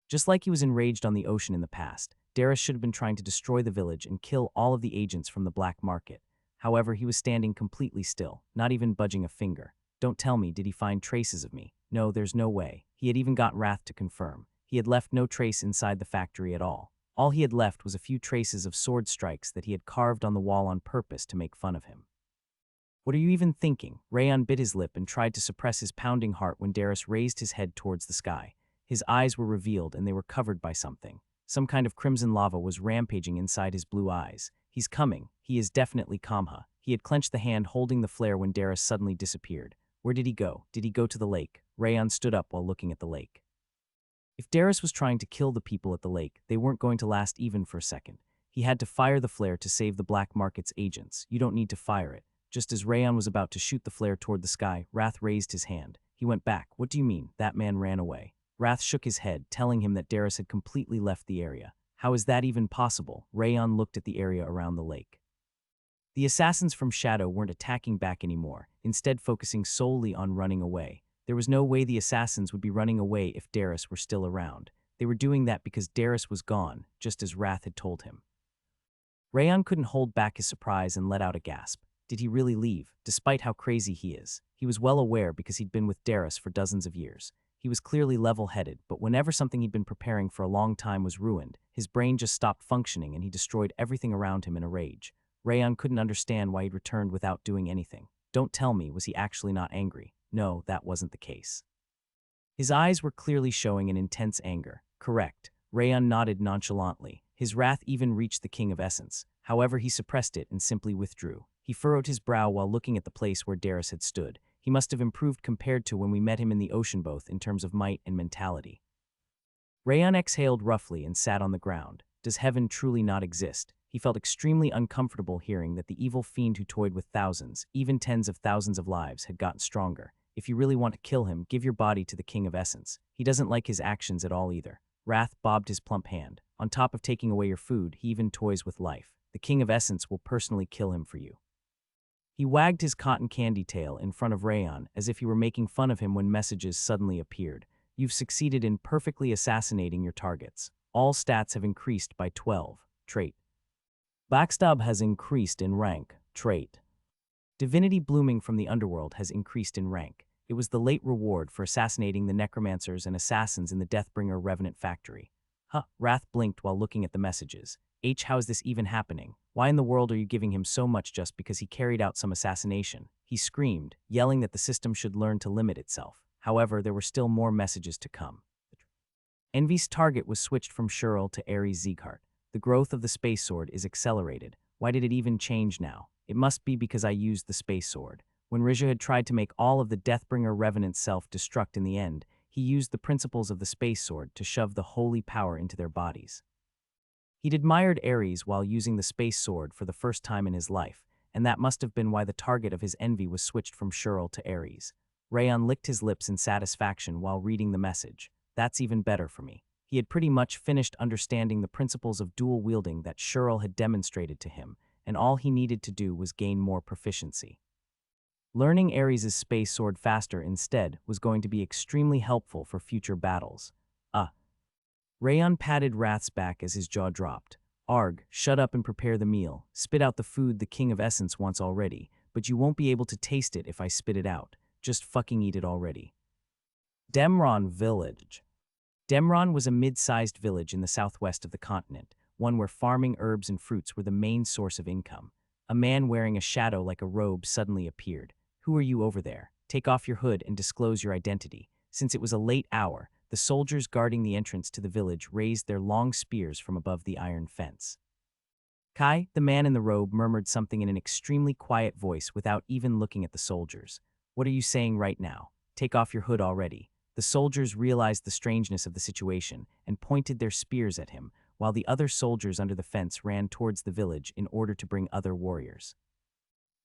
Just like he was enraged on the ocean in the past, Darius should have been trying to destroy the village and kill all of the agents from the black market. However, he was standing completely still, not even budging a finger. Don't tell me, did he find traces of me? No, there's no way. He had even got Wrath to confirm. He had left no trace inside the factory at all. All he had left was a few traces of sword strikes that he had carved on the wall on purpose to make fun of him. What are you even thinking? Rayon bit his lip and tried to suppress his pounding heart when Darius raised his head towards the sky. His eyes were revealed and they were covered by something. Some kind of crimson lava was rampaging inside his blue eyes. He's coming. He is definitely Kamha. He had clenched the hand holding the flare when Darius suddenly disappeared. Where did he go? Did he go to the lake? Rayon stood up while looking at the lake. If Darius was trying to kill the people at the lake, they weren't going to last even for a second. He had to fire the flare to save the black market's agents. You don't need to fire it. Just as Rayon was about to shoot the flare toward the sky, Wrath raised his hand. He went back. What do you mean? That man ran away. Wrath shook his head, telling him that Darius had completely left the area. How is that even possible? Rayon looked at the area around the lake. The assassins from Shadow weren't attacking back anymore, instead focusing solely on running away. There was no way the assassins would be running away if Darius were still around. They were doing that because Darius was gone, just as Wrath had told him. Rayon couldn't hold back his surprise and let out a gasp. Did he really leave, despite how crazy he is? He was well aware because he'd been with Darius for dozens of years. He was clearly level-headed, but whenever something he'd been preparing for a long time was ruined, his brain just stopped functioning and he destroyed everything around him in a rage. Rayon couldn't understand why he'd returned without doing anything. Don't tell me, was he actually not angry? No, that wasn't the case. His eyes were clearly showing an intense anger. Correct. Rayon nodded nonchalantly. His wrath even reached the King of Essence. However, he suppressed it and simply withdrew. He furrowed his brow while looking at the place where Darius had stood. He must have improved compared to when we met him in the ocean both in terms of might and mentality. Rayon exhaled roughly and sat on the ground. Does heaven truly not exist? He felt extremely uncomfortable hearing that the evil fiend who toyed with thousands, even tens of thousands of lives, had gotten stronger. If you really want to kill him, give your body to the King of Essence. He doesn't like his actions at all either. Wrath bobbed his plump hand. On top of taking away your food, he even toys with life. The King of Essence will personally kill him for you. He wagged his cotton candy tail in front of Rayon as if he were making fun of him when messages suddenly appeared. You've succeeded in perfectly assassinating your targets. All stats have increased by 12. Trait. Backstab has increased in rank. Trait. Divinity blooming from the underworld has increased in rank. It was the late reward for assassinating the necromancers and assassins in the Deathbringer Revenant factory. Wrath blinked while looking at the messages. How is this even happening? Why in the world are you giving him so much just because he carried out some assassination? He screamed, yelling that the system should learn to limit itself. However, there were still more messages to come. Envy's target was switched from Shurl to Ares Zieghart. The growth of the space sword is accelerated. Why did it even change now? It must be because I used the space sword. When Rija had tried to make all of the Deathbringer Revenants self-destruct in the end, he used the principles of the space sword to shove the holy power into their bodies. He'd admired Ares while using the space sword for the first time in his life, and that must have been why the target of his envy was switched from Shurl to Ares. Rayon licked his lips in satisfaction while reading the message. That's even better for me. He had pretty much finished understanding the principles of dual wielding that Shurl had demonstrated to him, and all he needed to do was gain more proficiency. Learning Ares' space sword faster instead was going to be extremely helpful for future battles. Rayon patted Wrath's back as his jaw dropped. Arg, shut up and prepare the meal. Spit out the food the king of essence wants already, but you won't be able to taste it if I spit it out. Just fucking eat it already. Demron Village. Demron was a mid-sized village in the southwest of the continent, one where farming herbs and fruits were the main source of income. A man wearing a shadow like a robe suddenly appeared. Who are you over there? Take off your hood and disclose your identity. Since it was a late hour, the soldiers guarding the entrance to the village raised their long spears from above the iron fence. Kai, the man in the robe, murmured something in an extremely quiet voice without even looking at the soldiers. What are you saying right now? Take off your hood already. The soldiers realized the strangeness of the situation and pointed their spears at him, while the other soldiers under the fence ran towards the village in order to bring other warriors.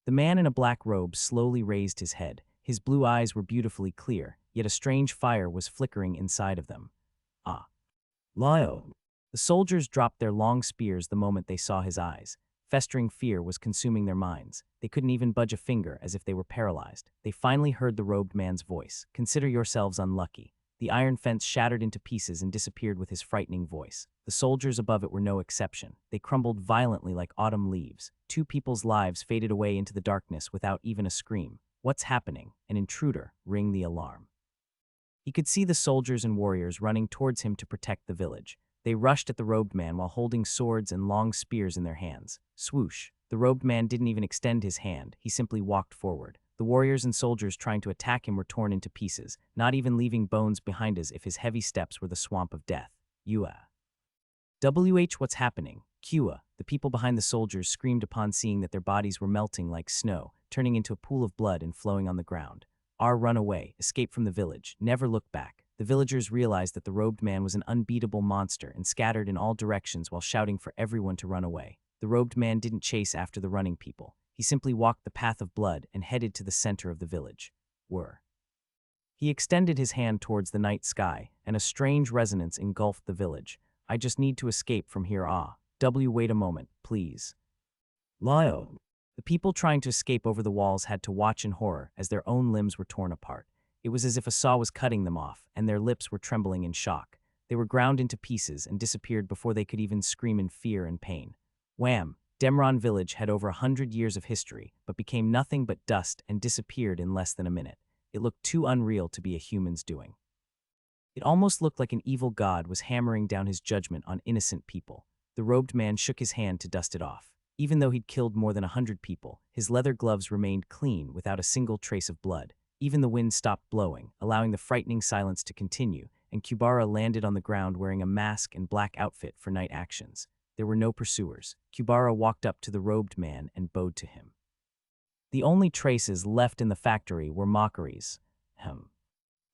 The man in a black robe slowly raised his head. His blue eyes were beautifully clear, yet a strange fire was flickering inside of them. Ah. Lio. The soldiers dropped their long spears the moment they saw his eyes. Festering fear was consuming their minds. They couldn't even budge a finger, as if they were paralyzed. They finally heard the robed man's voice. Consider yourselves unlucky. The iron fence shattered into pieces and disappeared with his frightening voice. The soldiers above it were no exception. They crumbled violently like autumn leaves. Two people's lives faded away into the darkness without even a scream. What's happening? An intruder. Ring the alarm. He could see the soldiers and warriors running towards him to protect the village. They rushed at the robed man while holding swords and long spears in their hands. Swoosh. The robed man didn't even extend his hand. He simply walked forward. The warriors and soldiers trying to attack him were torn into pieces, not even leaving bones behind as if his heavy steps were the swamp of death. What's happening? Kua. The people behind the soldiers screamed upon seeing that their bodies were melting like snow, turning into a pool of blood and flowing on the ground. Run away, escape from the village, never look back. The villagers realized that the robed man was an unbeatable monster and scattered in all directions while shouting for everyone to run away. The robed man didn't chase after the running people. He simply walked the path of blood and headed to the center of the village. He extended his hand towards the night sky, and a strange resonance engulfed the village. I just need to escape from here. Wait a moment, please. Lio. The people trying to escape over the walls had to watch in horror as their own limbs were torn apart. It was as if a saw was cutting them off, and their lips were trembling in shock. They were ground into pieces and disappeared before they could even scream in fear and pain. Wham! Demron village had over 100 years of history, but became nothing but dust and disappeared in less than a minute. It looked too unreal to be a human's doing. It almost looked like an evil god was hammering down his judgment on innocent people. The robed man shook his hand to dust it off. Even though he'd killed more than 100 people, his leather gloves remained clean without a single trace of blood. Even the wind stopped blowing, allowing the frightening silence to continue, and Kubara landed on the ground wearing a mask and black outfit for night actions. There were no pursuers. Kubara walked up to the robed man and bowed to him. The only traces left in the factory were mockeries.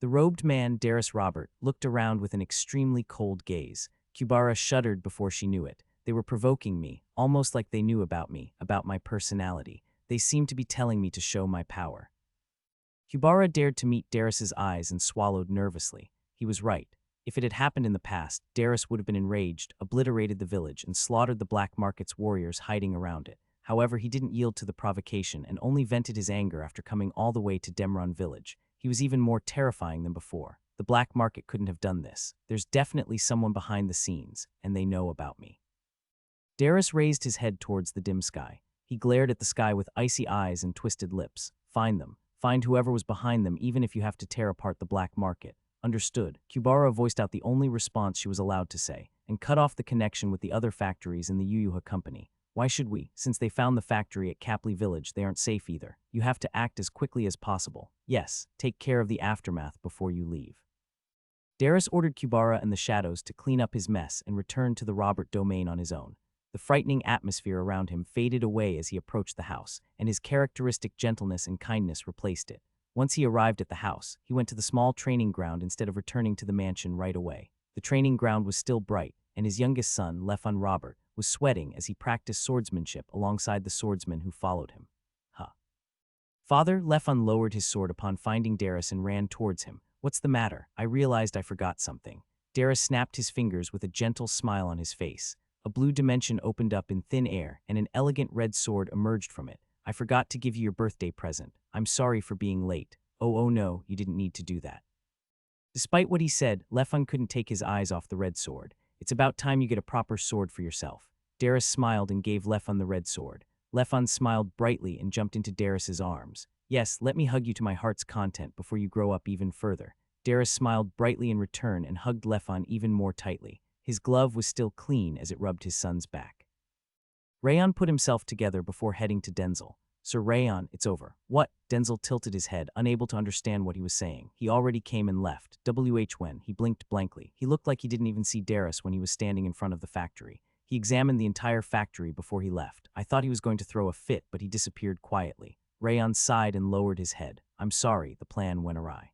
The robed man, Darius Robert, looked around with an extremely cold gaze. Kubara shuddered before she knew it. They were provoking me, almost like they knew about me, about my personality. They seemed to be telling me to show my power. Kubara dared to meet Darius's eyes and swallowed nervously. He was right. If it had happened in the past, Darius would have been enraged, obliterated the village, and slaughtered the black market's warriors hiding around it. However, he didn't yield to the provocation and only vented his anger after coming all the way to Demron village. He was even more terrifying than before. The black market couldn't have done this. There's definitely someone behind the scenes, and they know about me. Darius raised his head towards the dim sky. He glared at the sky with icy eyes and twisted lips. Find them. Find whoever was behind them, even if you have to tear apart the black market. Understood. Kubara voiced out the only response she was allowed to say, and cut off the connection with the other factories in the Yuyuha company. Why should we? Since they found the factory at Capley Village, they aren't safe either. You have to act as quickly as possible. Yes, take care of the aftermath before you leave. Darius ordered Kubara and the Shadows to clean up his mess and return to the Robert domain on his own. The frightening atmosphere around him faded away as he approached the house, and his characteristic gentleness and kindness replaced it. Once he arrived at the house, he went to the small training ground instead of returning to the mansion right away. The training ground was still bright, and his youngest son, Lefun Robert, was sweating as he practiced swordsmanship alongside the swordsman who followed him. Father, Lefun lowered his sword upon finding Darius and ran towards him. What's the matter? I realized I forgot something. Darius snapped his fingers with a gentle smile on his face. A blue dimension opened up in thin air, and an elegant red sword emerged from it. I forgot to give you your birthday present. I'm sorry for being late. Oh no, you didn't need to do that. Despite what he said, Lefun couldn't take his eyes off the red sword. It's about time you get a proper sword for yourself. Darius smiled and gave Lefon the red sword. Lefon smiled brightly and jumped into Darius's arms. Yes, let me hug you to my heart's content before you grow up even further. Darius smiled brightly in return and hugged Lefon even more tightly. His glove was still clean as it rubbed his son's back. Rayon put himself together before heading to Denzel. Sir Rayon, it's over. What? Denzel tilted his head, unable to understand what he was saying. He already came and left. When? He blinked blankly. He looked like he didn't even see Darius when he was standing in front of the factory. He examined the entire factory before he left. I thought he was going to throw a fit, but he disappeared quietly. Rayon sighed and lowered his head. I'm sorry, the plan went awry.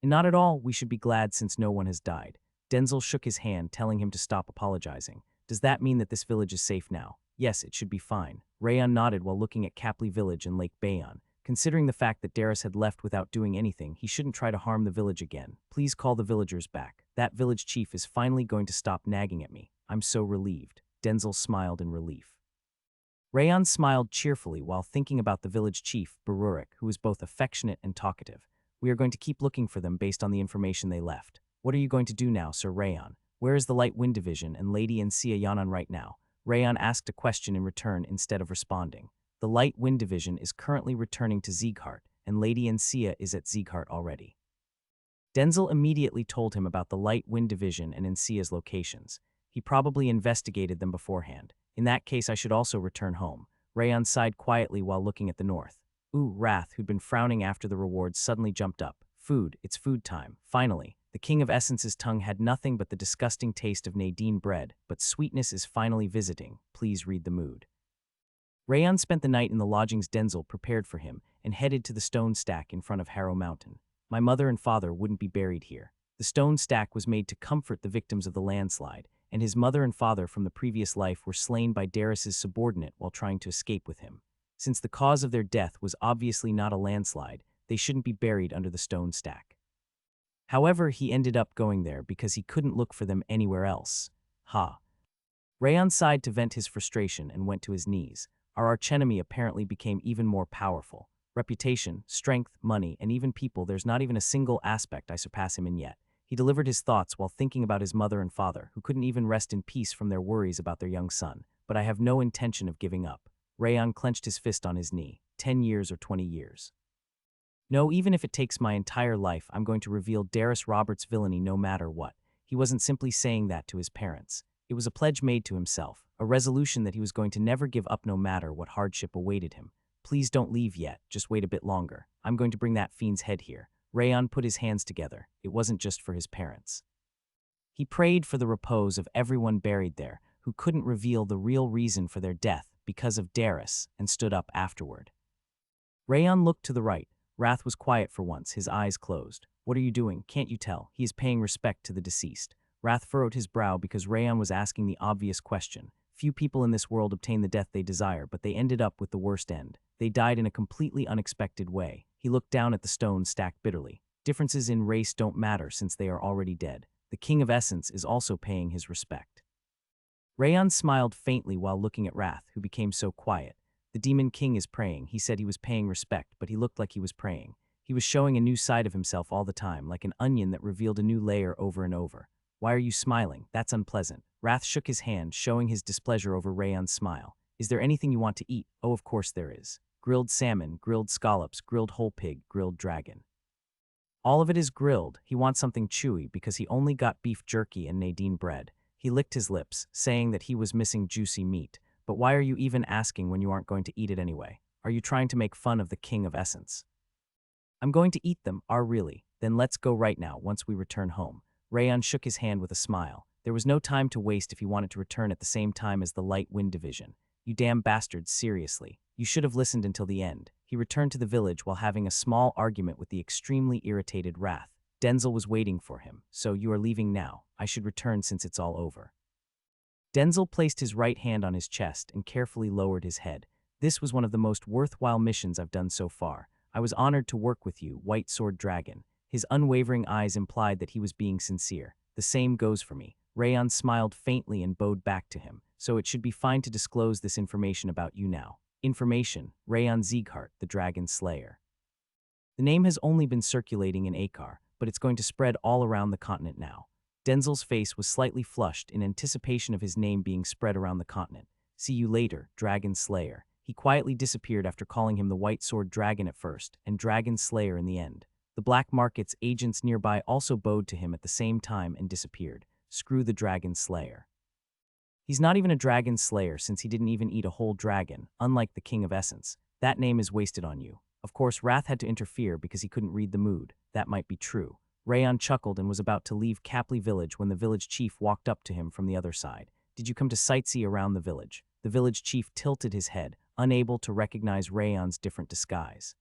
And not at all, we should be glad since no one has died. Denzel shook his hand, telling him to stop apologizing. Does that mean that this village is safe now? Yes, it should be fine. Rayon nodded while looking at Capley Village and Lake Bayon. Considering the fact that Darius had left without doing anything, he shouldn't try to harm the village again. Please call the villagers back. That village chief is finally going to stop nagging at me. I'm so relieved. Denzel smiled in relief. Rayon smiled cheerfully while thinking about the village chief, Barurik, who was both affectionate and talkative. We are going to keep looking for them based on the information they left. What are you going to do now, Sir Rayon? Where is the Light Wind Division and Lady Encia Yanan right now? Rayon asked a question in return instead of responding. The Light Wind Division is currently returning to Sieghart, and Lady Encia is at Sieghart already. Denzel immediately told him about the Light Wind Division and Encia's locations. He probably investigated them beforehand. In that case, I should also return home. Rayon sighed quietly while looking at the north. Ooh, Wrath, who'd been frowning after the rewards, suddenly jumped up. Food, it's food time. Finally. The King of Essence's tongue had nothing but the disgusting taste of Nadine bread, but sweetness is finally visiting. Please read the mood. Rayon spent the night in the lodgings Denzel prepared for him and headed to the stone stack in front of Harrow Mountain. My mother and father wouldn't be buried here. The stone stack was made to comfort the victims of the landslide, and his mother and father from the previous life were slain by Darius's subordinate while trying to escape with him. Since the cause of their death was obviously not a landslide, they shouldn't be buried under the stone stack. However, he ended up going there because he couldn't look for them anywhere else. Rayon sighed to vent his frustration and went to his knees. Our archenemy apparently became even more powerful. Reputation, strength, money, and even people, there's not even a single aspect I surpass him in yet. He delivered his thoughts while thinking about his mother and father, who couldn't even rest in peace from their worries about their young son. But I have no intention of giving up. Rayon clenched his fist on his knee. 10 years or 20 years. No, even if it takes my entire life, I'm going to reveal Darius Roberts' villainy no matter what. He wasn't simply saying that to his parents. It was a pledge made to himself, a resolution that he was going to never give up no matter what hardship awaited him. Please don't leave yet, just wait a bit longer. I'm going to bring that fiend's head here. Rayon put his hands together. It wasn't just for his parents. He prayed for the repose of everyone buried there who couldn't reveal the real reason for their death because of Darius, and stood up afterward. Rayon looked to the right. Wrath was quiet for once, his eyes closed. What are you doing? Can't you tell? He is paying respect to the deceased. Wrath furrowed his brow because Rayon was asking the obvious question. Few people in this world obtain the death they desire, but they ended up with the worst end. They died in a completely unexpected way. He looked down at the stone stack bitterly. Differences in race don't matter since they are already dead. The King of Essence is also paying his respect. Rayon smiled faintly while looking at Wrath, who became so quiet. The Demon King is praying. He said he was paying respect, but he looked like he was praying. He was showing a new side of himself all the time, like an onion that revealed a new layer over and over. Why are you smiling? That's unpleasant. Wrath shook his hand, showing his displeasure over Rayon's smile. Is there anything you want to eat? Oh, of course there is. Grilled salmon, grilled scallops, grilled whole pig, grilled dragon. All of it is grilled. He wants something chewy because he only got beef jerky and Nadine bread. He licked his lips, saying that he was missing juicy meat. But why are you even asking when you aren't going to eat it anyway? Are you trying to make fun of the King of Essence? I'm going to eat them, really. Then let's go right now, once we return home. Rayon shook his hand with a smile. There was no time to waste if he wanted to return at the same time as the Light Wind Division. You damn bastards, seriously. You should have listened until the end. He returned to the village while having a small argument with the extremely irritated Wrath. Denzel was waiting for him. So you are leaving now. I should return since it's all over. Denzel placed his right hand on his chest and carefully lowered his head. This was one of the most worthwhile missions I've done so far. I was honored to work with you, White Sword Dragon. His unwavering eyes implied that he was being sincere. The same goes for me. Rayon smiled faintly and bowed back to him. So it should be fine to disclose this information about you now. Information, Rayon Sieghart, the Dragon Slayer. The name has only been circulating in Akar, but it's going to spread all around the continent now. Denzel's face was slightly flushed in anticipation of his name being spread around the continent. See you later, Dragon Slayer. He quietly disappeared after calling him the White Sword Dragon at first, and Dragon Slayer in the end. The black market's agents nearby also bowed to him at the same time and disappeared. Screw the Dragon Slayer. He's not even a Dragon Slayer since he didn't even eat a whole dragon, unlike the King of Essence. That name is wasted on you. Of course, Wrath had to interfere because he couldn't read the mood. That might be true. Rayon chuckled and was about to leave Capley Village when the village chief walked up to him from the other side. Did you come to sightsee around the village? The village chief tilted his head, unable to recognize Rayon's different disguise.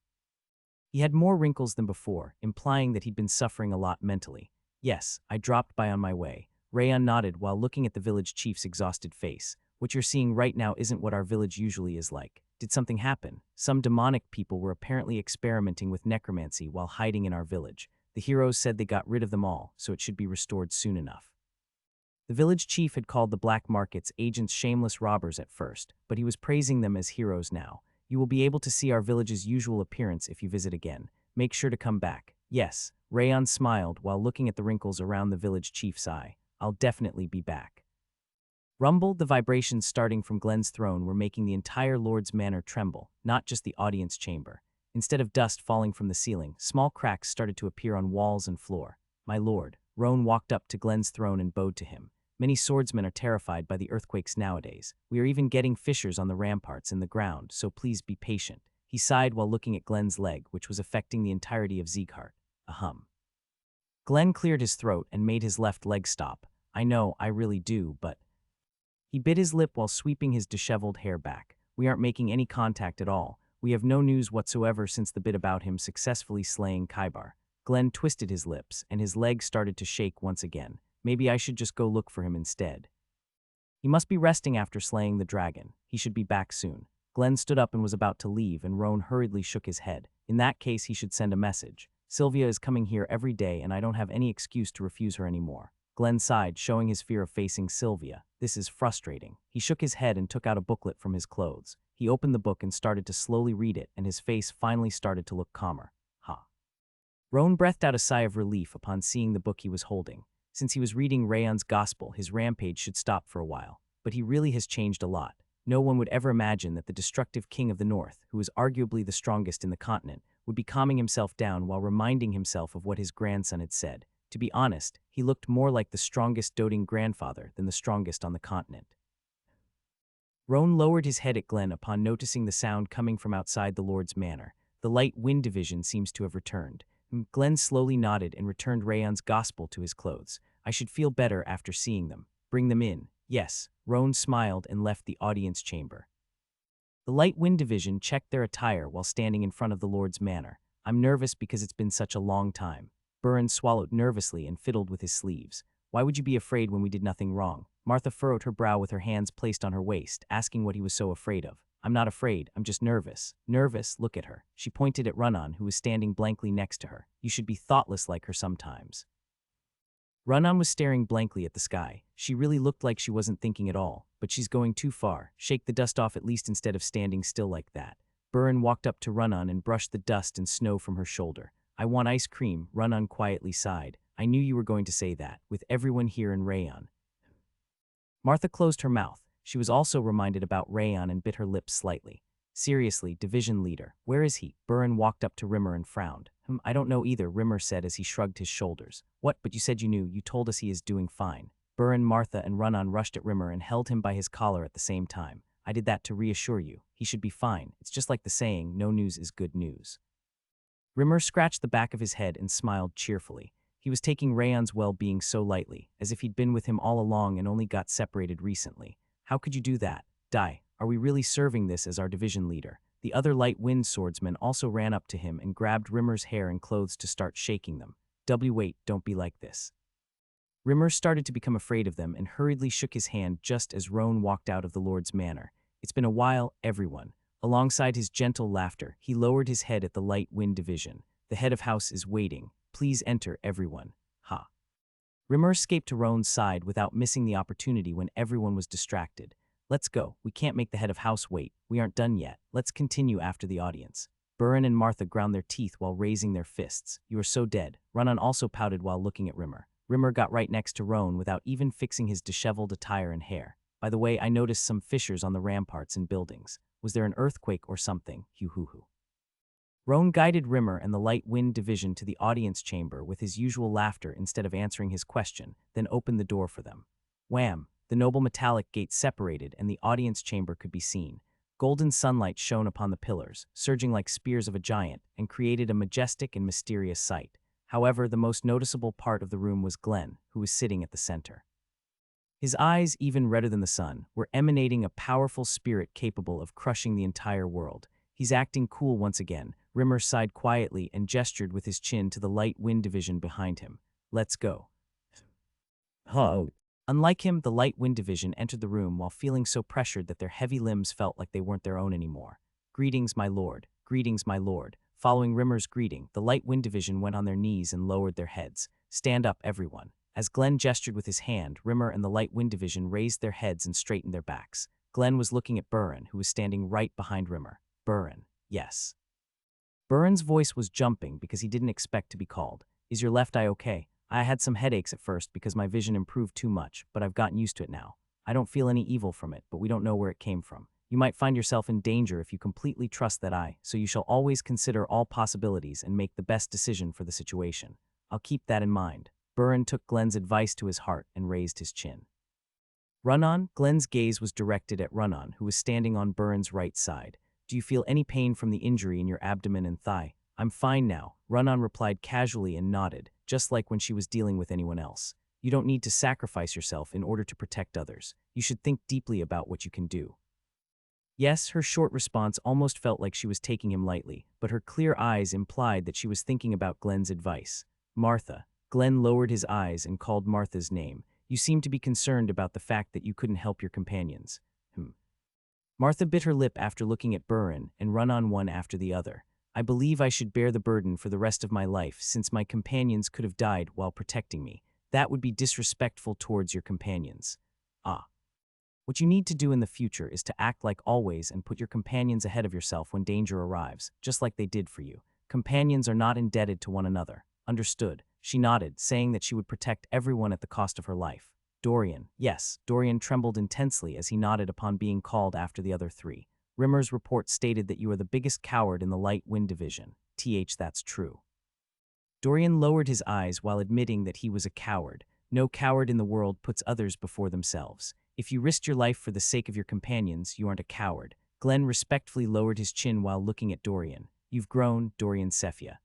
He had more wrinkles than before, implying that he'd been suffering a lot mentally. Yes, I dropped by on my way. Rayon nodded while looking at the village chief's exhausted face. What you're seeing right now isn't what our village usually is like. Did something happen? Some demonic people were apparently experimenting with necromancy while hiding in our village. The heroes said they got rid of them all, so it should be restored soon enough. The village chief had called the black market's agents shameless robbers at first, but he was praising them as heroes now. You will be able to see our village's usual appearance if you visit again. Make sure to come back. Yes, Rayon smiled while looking at the wrinkles around the village chief's eye. I'll definitely be back. Rumbled, the vibrations starting from Glenn's throne were making the entire Lord's Manor tremble, not just the audience chamber. Instead of dust falling from the ceiling, small cracks started to appear on walls and floor. My lord, Roan walked up to Glenn's throne and bowed to him. Many swordsmen are terrified by the earthquakes nowadays. We are even getting fissures on the ramparts in the ground, so please be patient. He sighed while looking at Glenn's leg, which was affecting the entirety of Sieghart. Ahem. Glenn cleared his throat and made his left leg stop. I know, I really do, but... He bit his lip while sweeping his disheveled hair back. We aren't making any contact at all. We have no news whatsoever since the bit about him successfully slaying Kaibar. Glenn twisted his lips, and his leg started to shake once again. Maybe I should just go look for him instead. He must be resting after slaying the dragon. He should be back soon. Glenn stood up and was about to leave, and Roan hurriedly shook his head. In that case, he should send a message. Sylvia is coming here every day, and I don't have any excuse to refuse her anymore. Glenn sighed, showing his fear of facing Sylvia. This is frustrating. He shook his head and took out a booklet from his clothes. He opened the book and started to slowly read it, and his face finally started to look calmer. Roan breathed out a sigh of relief upon seeing the book he was holding. Since he was reading Rayon's gospel, his rampage should stop for a while. But he really has changed a lot. No one would ever imagine that the destructive king of the north, who is arguably the strongest in the continent, would be calming himself down while reminding himself of what his grandson had said. To be honest, he looked more like the strongest doting grandfather than the strongest on the continent. Roan lowered his head at Glenn upon noticing the sound coming from outside the Lord's manor. The light wind division seems to have returned. Glenn slowly nodded and returned Rayon's gospel to his clothes. I should feel better after seeing them. Bring them in. Yes. Roan smiled and left the audience chamber. The light wind division checked their attire while standing in front of the Lord's manor. I'm nervous because it's been such a long time. Burren swallowed nervously and fiddled with his sleeves. Why would you be afraid when we did nothing wrong? Martha furrowed her brow with her hands placed on her waist, asking what he was so afraid of. I'm not afraid, I'm just nervous. Nervous? Look at her. She pointed at Runnan, who was standing blankly next to her. You should be thoughtless like her sometimes. Runnan was staring blankly at the sky. She really looked like she wasn't thinking at all, but she's going too far. Shake the dust off at least instead of standing still like that. Burren walked up to Runnan and brushed the dust and snow from her shoulder. I want ice cream, Runnan quietly sighed. I knew you were going to say that, with everyone here in Rayon. Martha closed her mouth. She was also reminded about Rayon and bit her lips slightly. Seriously, division leader, where is he? Burren walked up to Rimmer and frowned. I don't know either, Rimmer said as he shrugged his shoulders. What, but you said you knew. You told us he is doing fine. Burren, Martha, and Runnan rushed at Rimmer and held him by his collar at the same time. I did that to reassure you. He should be fine. It's just like the saying, no news is good news. Rimmer scratched the back of his head and smiled cheerfully. He was taking Rayon's well-being so lightly, as if he'd been with him all along and only got separated recently. How could you do that? Dai, are we really serving this as our division leader? The other light wind swordsman also ran up to him and grabbed Rimmer's hair and clothes to start shaking them. Wait, don't be like this. Rimmer started to become afraid of them and hurriedly shook his hand just as Roan walked out of the Lord's manor. It's been a while, everyone. Alongside his gentle laughter, he lowered his head at the light wind division. The head of house is waiting. Please enter, everyone. Ha. Rimmer escaped to Roan's side without missing the opportunity when everyone was distracted. Let's go. We can't make the head of house wait. We aren't done yet. Let's continue after the audience. Burren and Martha ground their teeth while raising their fists. You are so dead. Runnan also pouted while looking at Rimmer. Rimmer got right next to Roan without even fixing his disheveled attire and hair. By the way, I noticed some fissures on the ramparts and buildings. Was there an earthquake or something? Hoo-hoo-hoo. Roan guided Rimmer and the Light Wind Division to the audience chamber with his usual laughter instead of answering his question, then opened the door for them. Wham! The noble metallic gate separated and the audience chamber could be seen. Golden sunlight shone upon the pillars, surging like spears of a giant, and created a majestic and mysterious sight. However, the most noticeable part of the room was Glenn, who was sitting at the center. His eyes, even redder than the sun, were emanating a powerful spirit capable of crushing the entire world. He's acting cool once again. Rimmer sighed quietly and gestured with his chin to the Light Wind Division behind him. Let's go. Huh. Unlike him, the Light Wind Division entered the room while feeling so pressured that their heavy limbs felt like they weren't their own anymore. Greetings, my lord. Greetings, my lord. Following Rimmer's greeting, the Light Wind Division went on their knees and lowered their heads. Stand up, everyone. As Glenn gestured with his hand, Rimmer and the Light Wind Division raised their heads and straightened their backs. Glenn was looking at Buren, who was standing right behind Rimmer. Buren, yes. Buren's voice was jumping because he didn't expect to be called. Is your left eye okay? I had some headaches at first because my vision improved too much, but I've gotten used to it now. I don't feel any evil from it, but we don't know where it came from. You might find yourself in danger if you completely trust that eye, so you shall always consider all possibilities and make the best decision for the situation. I'll keep that in mind. Buren took Glenn's advice to his heart and raised his chin. Run-on, Glenn's gaze was directed at Run-on, who was standing on Buren's right side. Do you feel any pain from the injury in your abdomen and thigh? I'm fine now, Run-on replied casually and nodded, just like when she was dealing with anyone else. You don't need to sacrifice yourself in order to protect others. You should think deeply about what you can do. Yes, her short response almost felt like she was taking him lightly, but her clear eyes implied that she was thinking about Glenn's advice. Martha. Glenn lowered his eyes and called Martha's name. You seem to be concerned about the fact that you couldn't help your companions. Martha bit her lip after looking at Buren and Run-on one after the other. I believe I should bear the burden for the rest of my life since my companions could have died while protecting me. That would be disrespectful towards your companions. What you need to do in the future is to act like always and put your companions ahead of yourself when danger arrives, just like they did for you. Companions are not indebted to one another. Understood. She nodded, saying that she would protect everyone at the cost of her life. Dorian. Yes, Dorian trembled intensely as he nodded upon being called after the other three. Rimmer's report stated that you are the biggest coward in the Light Wind Division. That's true. Dorian lowered his eyes while admitting that he was a coward. No coward in the world puts others before themselves. If you risked your life for the sake of your companions, you aren't a coward. Glenn respectfully lowered his chin while looking at Dorian. You've grown, Dorian Cephia.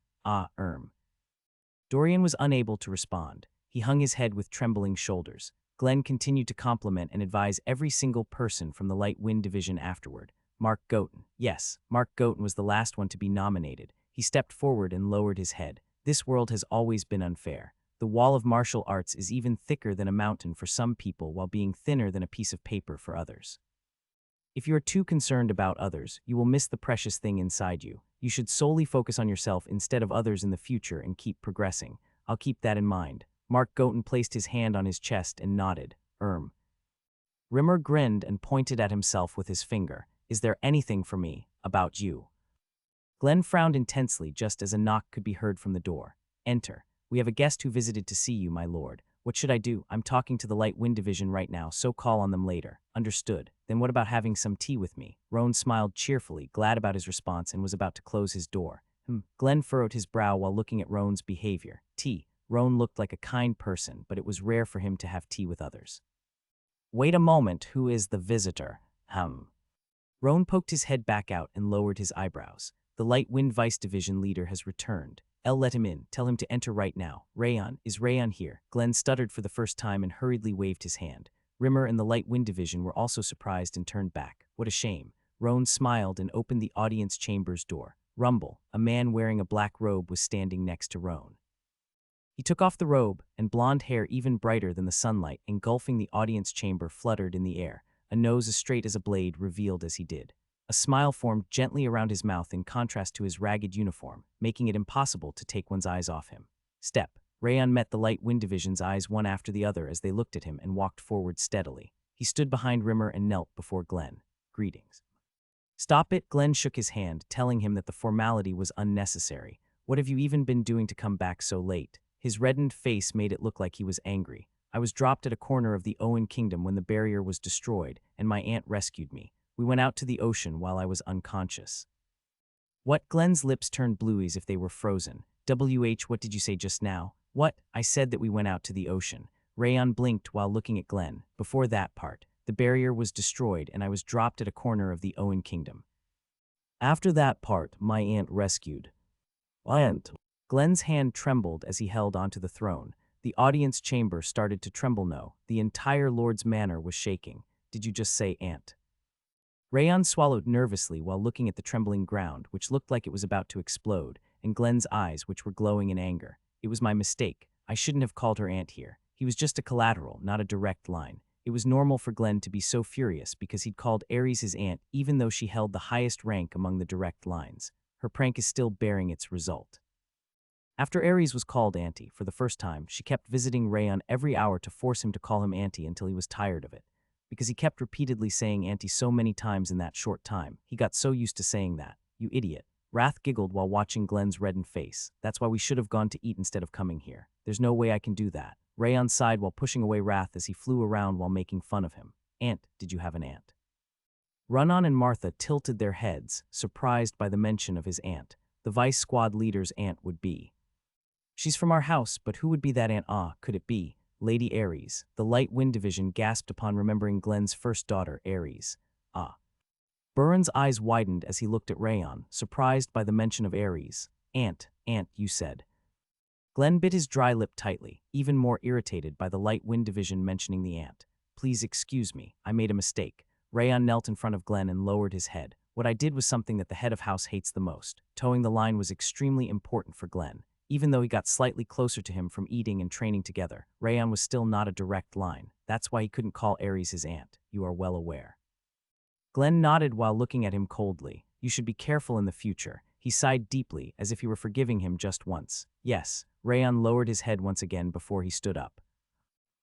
Dorian was unable to respond. He hung his head with trembling shoulders. Glenn continued to compliment and advise every single person from the Light Wind Division afterward. Mark Goten. Yes, Mark Goten was the last one to be nominated. He stepped forward and lowered his head. This world has always been unfair. The wall of martial arts is even thicker than a mountain for some people while being thinner than a piece of paper for others. If you are too concerned about others, you will miss the precious thing inside you. You should solely focus on yourself instead of others in the future and keep progressing. I'll keep that in mind. Mark Goten placed his hand on his chest and nodded. Rimmer grinned and pointed at himself with his finger. Is there anything for me, about you? Glenn frowned intensely just as a knock could be heard from the door. Enter. We have a guest who visited to see you, my lord. What should I do? I'm talking to the Light Wind Division right now, so call on them later. Understood. Then what about having some tea with me? Roan smiled cheerfully, glad about his response, and was about to close his door. Glenn furrowed his brow while looking at Roan's behavior. Tea. Roan looked like a kind person, but it was rare for him to have tea with others. Wait a moment, who is the visitor? Roan poked his head back out and lowered his eyebrows. The Light Wind Vice Division leader has returned. Let him in. Tell him to enter right now. Rayon, is Rayon here? Glenn stuttered for the first time and hurriedly waved his hand. Rimmer and the Light Wind Division were also surprised and turned back. What a shame. Roan smiled and opened the audience chamber's door. Rumble, a man wearing a black robe, was standing next to Roan. He took off the robe, and blonde hair even brighter than the sunlight engulfing the audience chamber fluttered in the air, a nose as straight as a blade revealed as he did. A smile formed gently around his mouth in contrast to his ragged uniform, making it impossible to take one's eyes off him. Step. Rayon met the Light Wind Division's eyes one after the other as they looked at him and walked forward steadily. He stood behind Rimmer and knelt before Glenn. Greetings. Stop it, Glenn shook his hand, telling him that the formality was unnecessary. What have you even been doing to come back so late? His reddened face made it look like he was angry. I was dropped at a corner of the Owen Kingdom when the barrier was destroyed, and my aunt rescued me. We went out to the ocean while I was unconscious. What? Glenn's lips turned bluey as if they were frozen. What did you say just now? What? I said that we went out to the ocean. Rayon blinked while looking at Glenn. Before that part, the barrier was destroyed and I was dropped at a corner of the Owen Kingdom. After that part, my aunt rescued. Aunt. Glenn's hand trembled as he held onto the throne. The audience chamber started to tremble. No, the entire Lord's manor was shaking. Did you just say aunt? Rayon swallowed nervously while looking at the trembling ground, which looked like it was about to explode, and Glenn's eyes, which were glowing in anger. It was my mistake. I shouldn't have called her aunt here. He was just a collateral, not a direct line. It was normal for Glenn to be so furious because he'd called Aries his aunt even though she held the highest rank among the direct lines. Her prank is still bearing its result. After Aries was called auntie for the first time, she kept visiting Rayon every hour to force him to call him auntie until he was tired of it. Because he kept repeatedly saying auntie so many times in that short time, he got so used to saying that. You idiot. Wrath giggled while watching Glenn's reddened face. That's why we should have gone to eat instead of coming here. There's no way I can do that. Rayon sighed while pushing away Wrath as he flew around while making fun of him. Aunt, did you have an aunt? Run-On and Martha tilted their heads, surprised by the mention of his aunt. The Vice Squad leader's aunt would be. She's from our house, but who would be that aunt? Could it be Lady Aries? The Light Wind Division gasped upon remembering Glenn's first daughter, Aries. Buran's eyes widened as he looked at Rayon, surprised by the mention of Aries. Aunt, you said. Glenn bit his dry lip tightly, even more irritated by the Light Wind Division mentioning the aunt. Please excuse me, I made a mistake. Rayon knelt in front of Glenn and lowered his head. What I did was something that the head of house hates the most. Towing the line was extremely important for Glenn. Even though he got slightly closer to him from eating and training together, Rayon was still not a direct line. That's why he couldn't call Aries his aunt. You are well aware. Glenn nodded while looking at him coldly. You should be careful in the future. He sighed deeply, as if he were forgiving him just once. Yes. Rayon lowered his head once again before he stood up.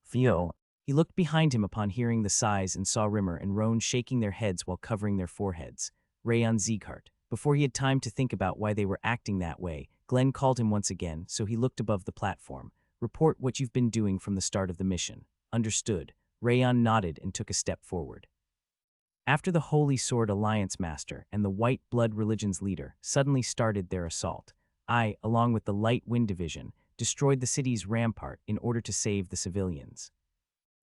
Theo. He looked behind him upon hearing the sighs and saw Rimmer and Roan shaking their heads while covering their foreheads. Rayon Sieghart. Before he had time to think about why they were acting that way, Glenn called him once again, so he looked above the platform. Report what you've been doing from the start of the mission. Understood. Rayon nodded and took a step forward. After the Holy Sword Alliance Master and the White Blood Religion's leader suddenly started their assault, I, along with the Light Wind Division, destroyed the city's rampart in order to save the civilians.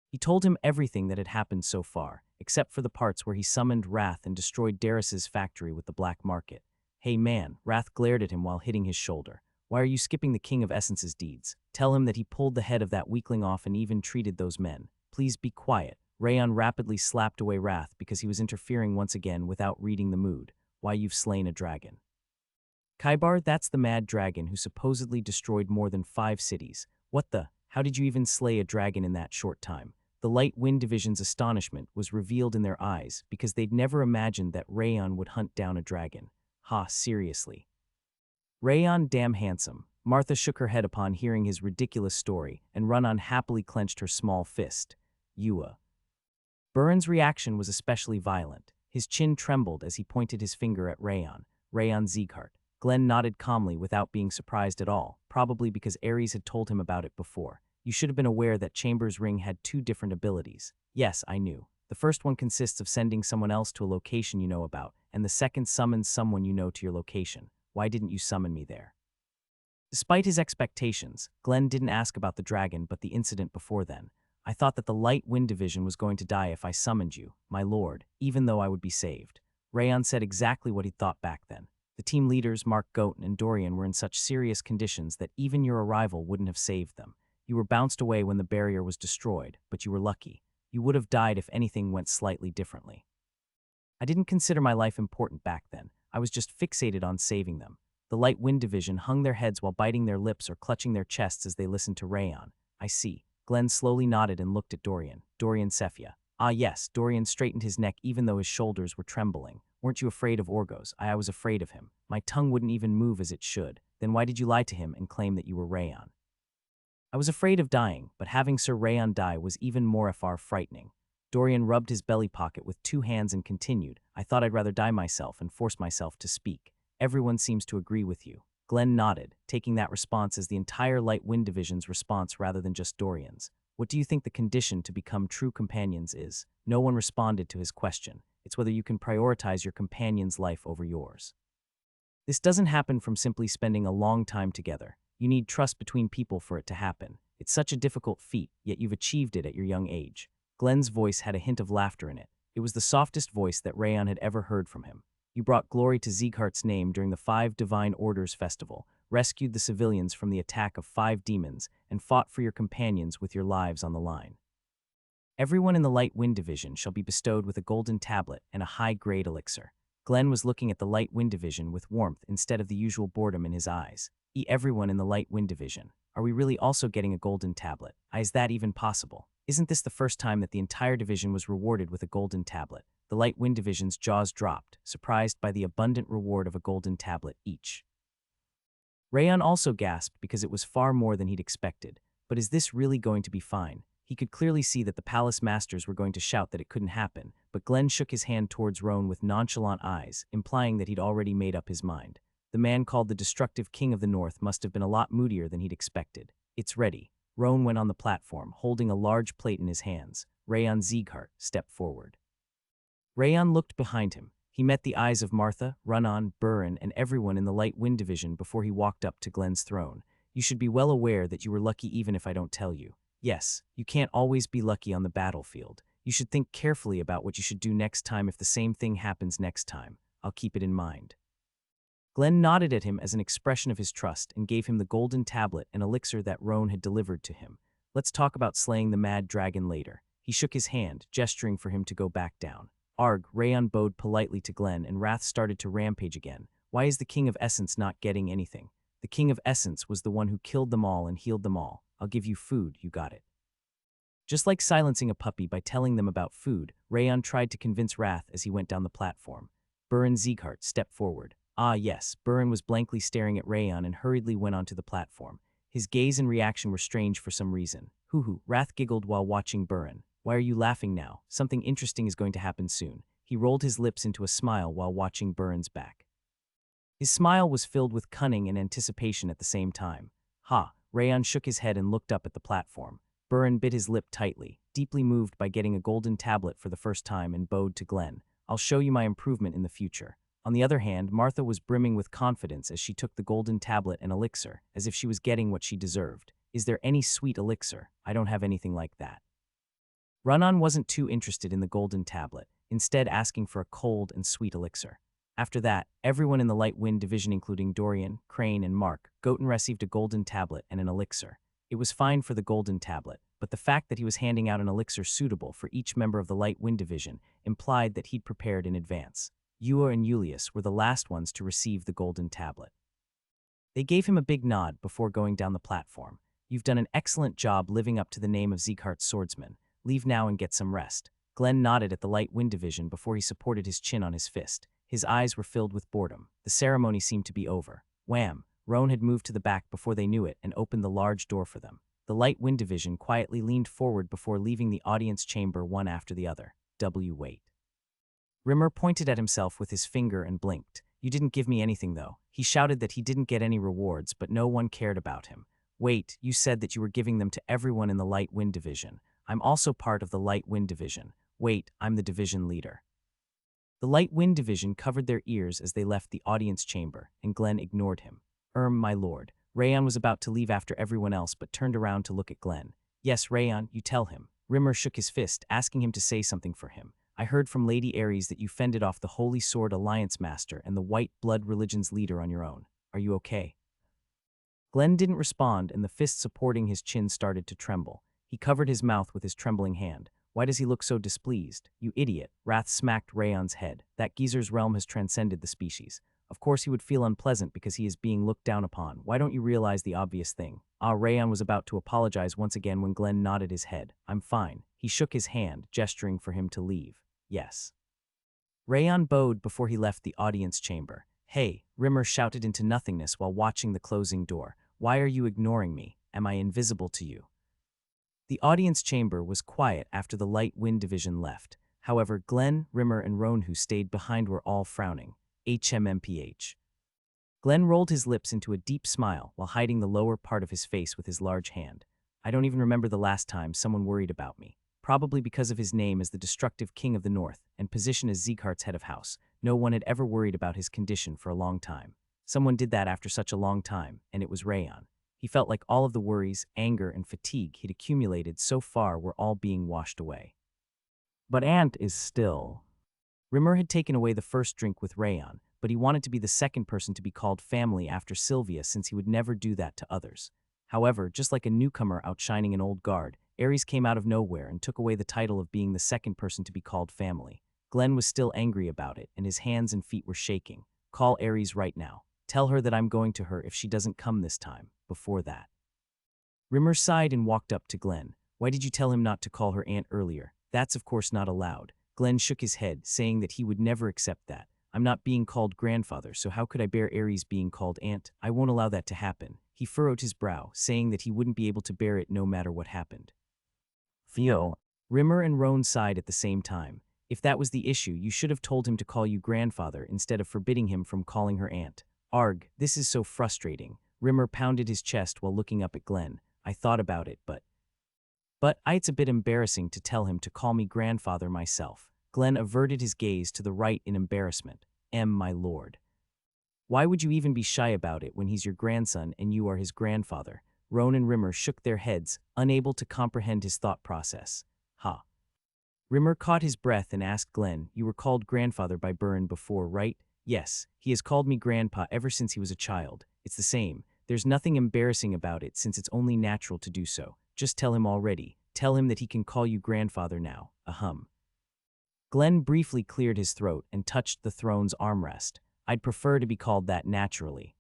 He told him everything that had happened so far, except for the parts where he summoned Wrath and destroyed Darius's factory with the black market. Hey man, Wrath glared at him while hitting his shoulder. Why are you skipping the King of Essence's deeds? Tell him that he pulled the head of that weakling off and even treated those men. Please be quiet. Rayon rapidly slapped away Wrath because he was interfering once again without reading the mood. Why you've slain a dragon. Kaibar, that's the mad dragon who supposedly destroyed more than 5 cities. What the? How did you even slay a dragon in that short time? The Light Wind Division's astonishment was revealed in their eyes because they'd never imagined that Rayon would hunt down a dragon. Seriously. Rayon damn handsome. Martha shook her head upon hearing his ridiculous story, and Run-On happily clenched her small fist. Buran's reaction was especially violent. His chin trembled as he pointed his finger at Rayon Sieghart. Glenn nodded calmly without being surprised at all, probably because Aries had told him about it before. You should have been aware that Chamber's ring had 2 different abilities. Yes, I knew. The first one consists of sending someone else to a location you know about, and the second summons someone you know to your location. Why didn't you summon me there? Despite his expectations, Glenn didn't ask about the dragon but the incident before then. I thought that the Light Wind Division was going to die if I summoned you, my lord, even though I would be saved. Rayon said exactly what he thought back then. The team leaders, Mark Goten and Dorian, were in such serious conditions that even your arrival wouldn't have saved them. You were bounced away when the barrier was destroyed, but you were lucky. You would have died if anything went slightly differently. I didn't consider my life important back then. I was just fixated on saving them. The Light Wind Division hung their heads while biting their lips or clutching their chests as they listened to Rayon. I see. Glenn slowly nodded and looked at Dorian. Dorian Cephia. Yes, Dorian straightened his neck even though his shoulders were trembling. Weren't you afraid of Orgos? I was afraid of him. My tongue wouldn't even move as it should. Then why did you lie to him and claim that you were Rayon? I was afraid of dying, but having Sir Rayon die was even more frightening. Dorian rubbed his belly pocket with 2 hands and continued, I thought I'd rather die myself and force myself to speak. Everyone seems to agree with you. Glenn nodded, taking that response as the entire Light Wind Division's response rather than just Dorian's. What do you think the condition to become true companions is? No one responded to his question. It's whether you can prioritize your companion's life over yours. This doesn't happen from simply spending a long time together. You need trust between people for it to happen. It's such a difficult feat, yet you've achieved it at your young age. Glenn's voice had a hint of laughter in it. It was the softest voice that Rayon had ever heard from him. You brought glory to Sieghart's name during the 5 Divine Orders Festival, rescued the civilians from the attack of 5 demons, and fought for your companions with your lives on the line. Everyone in the Light Wind Division shall be bestowed with a golden tablet and a high-grade elixir. Glenn was looking at the Light Wind Division with warmth instead of the usual boredom in his eyes. Everyone in the Light Wind Division. Are we really also getting a golden tablet? Is that even possible? Isn't this the first time that the entire division was rewarded with a golden tablet? The Light Wind Division's jaws dropped, surprised by the abundant reward of a golden tablet each. Rayon also gasped because it was far more than he'd expected. But is this really going to be fine? He could clearly see that the palace masters were going to shout that it couldn't happen, but Glenn shook his hand towards Roan with nonchalant eyes, implying that he'd already made up his mind. The man called the destructive King of the North must have been a lot moodier than he'd expected. It's ready. Roan went on the platform, holding a large plate in his hands. Rayon Sieghart stepped forward. Rayon looked behind him. He met the eyes of Martha, Runnan, Burin, and everyone in the Light Wind Division before he walked up to Glenn's throne. You should be well aware that you were lucky even if I don't tell you. Yes, you can't always be lucky on the battlefield. You should think carefully about what you should do next time if the same thing happens next time. I'll keep it in mind. Glenn nodded at him as an expression of his trust and gave him the golden tablet and elixir that Roan had delivered to him. Let's talk about slaying the mad dragon later. He shook his hand, gesturing for him to go back down. Arg, Rayon bowed politely to Glenn and wrath started to rampage again. Why is the King of Essence not getting anything? The King of Essence was the one who killed them all and healed them all. I'll give you food, you got it. Just like silencing a puppy by telling them about food, Rayon tried to convince Wrath as he went down the platform. Burin Sieghart stepped forward. Ah yes, Burin was blankly staring at Rayon and hurriedly went onto the platform. His gaze and reaction were strange for some reason. Hoo-hoo, Wrath giggled while watching Burin. Why are you laughing now? Something interesting is going to happen soon. He rolled his lips into a smile while watching Burin's back. His smile was filled with cunning and anticipation at the same time. Ha, Rayon shook his head and looked up at the platform. Burin bit his lip tightly, deeply moved by getting a golden tablet for the first time, and bowed to Glenn. I'll show you my improvement in the future. On the other hand, Martha was brimming with confidence as she took the golden tablet and elixir, as if she was getting what she deserved. Is there any sweet elixir? I don't have anything like that. Runnan wasn't too interested in the golden tablet, instead asking for a cold and sweet elixir. After that, everyone in the Light Wind Division, including Dorian, Crane, and Mark, Goten, received a golden tablet and an elixir. It was fine for the golden tablet, but the fact that he was handing out an elixir suitable for each member of the Light Wind Division implied that he'd prepared in advance. Ewa and Julius were the last ones to receive the golden tablet. They gave him a big nod before going down the platform. You've done an excellent job living up to the name of Sieghart's swordsman. Leave now and get some rest. Glenn nodded at the Light Wind Division before he supported his chin on his fist. His eyes were filled with boredom. The ceremony seemed to be over. Wham! Roan had moved to the back before they knew it and opened the large door for them. The Light Wind Division quietly leaned forward before leaving the audience chamber one after the other. Wait. Rimmer pointed at himself with his finger and blinked. You didn't give me anything, though. He shouted that he didn't get any rewards, but no one cared about him. Wait, you said that you were giving them to everyone in the Light Wind Division. I'm also part of the Light Wind Division. Wait, I'm the division leader. The Light Wind Division covered their ears as they left the audience chamber, and Glenn ignored him. My lord. Rayon was about to leave after everyone else, but turned around to look at Glenn. Yes, Rayon, you tell him. Rimmer shook his fist, asking him to say something for him. I heard from Lady Ares that you fended off the Holy Sword Alliance Master and the White Blood Religion's leader on your own. Are you okay? Glenn didn't respond, and the fist supporting his chin started to tremble. He covered his mouth with his trembling hand. Why does he look so displeased? You idiot. Wrath smacked Rayon's head. That geezer's realm has transcended the species. Of course he would feel unpleasant because he is being looked down upon. Why don't you realize the obvious thing? Rayon was about to apologize once again when Glenn nodded his head. I'm fine. He shook his hand, gesturing for him to leave. Yes. Rayon bowed before he left the audience chamber. Hey, Rimmer shouted into nothingness while watching the closing door. Why are you ignoring me? Am I invisible to you? The audience chamber was quiet after the Light Wind Division left. However, Glenn, Rimmer, and Roan, who stayed behind, were all frowning. HMMPH. Glenn rolled his lips into a deep smile while hiding the lower part of his face with his large hand. I don't even remember the last time someone worried about me. Probably because of his name as the destructive king of the north and position as Zieghart's head of house, no one had ever worried about his condition for a long time. Someone did that after such a long time, and it was Rayon. He felt like all of the worries, anger, and fatigue he'd accumulated so far were all being washed away. But Ant is still. Rimmer had taken away the first drink with Rayon, but he wanted to be the second person to be called family after Sylvia since he would never do that to others. However, just like a newcomer outshining an old guard, Aries came out of nowhere and took away the title of being the second person to be called family. Glenn was still angry about it, and his hands and feet were shaking. Call Aries right now. Tell her that I'm going to her if she doesn't come this time, before that. Rimmer sighed and walked up to Glenn. Why did you tell him not to call her aunt earlier? That's of course not allowed. Glenn shook his head, saying that he would never accept that. I'm not being called grandfather, so how could I bear Aries being called aunt? I won't allow that to happen. He furrowed his brow, saying that he wouldn't be able to bear it no matter what happened. Theo. Rimmer and Roan sighed at the same time. If that was the issue, you should have told him to call you grandfather instead of forbidding him from calling her aunt. Arg, this is so frustrating. Rimmer pounded his chest while looking up at Glenn. I thought about it, but it's a bit embarrassing to tell him to call me grandfather myself. Glenn averted his gaze to the right in embarrassment. My lord. Why would you even be shy about it when he's your grandson and you are his grandfather? Roan and Rimmer shook their heads, unable to comprehend his thought process. Ha. Rimmer caught his breath and asked Glenn, you were called grandfather by Burren before, right? Yes, he has called me grandpa ever since he was a child. It's the same. There's nothing embarrassing about it since it's only natural to do so. Just tell him already. Tell him that he can call you grandfather now. Ahem. Glenn briefly cleared his throat and touched the throne's armrest. I'd prefer to be called that naturally.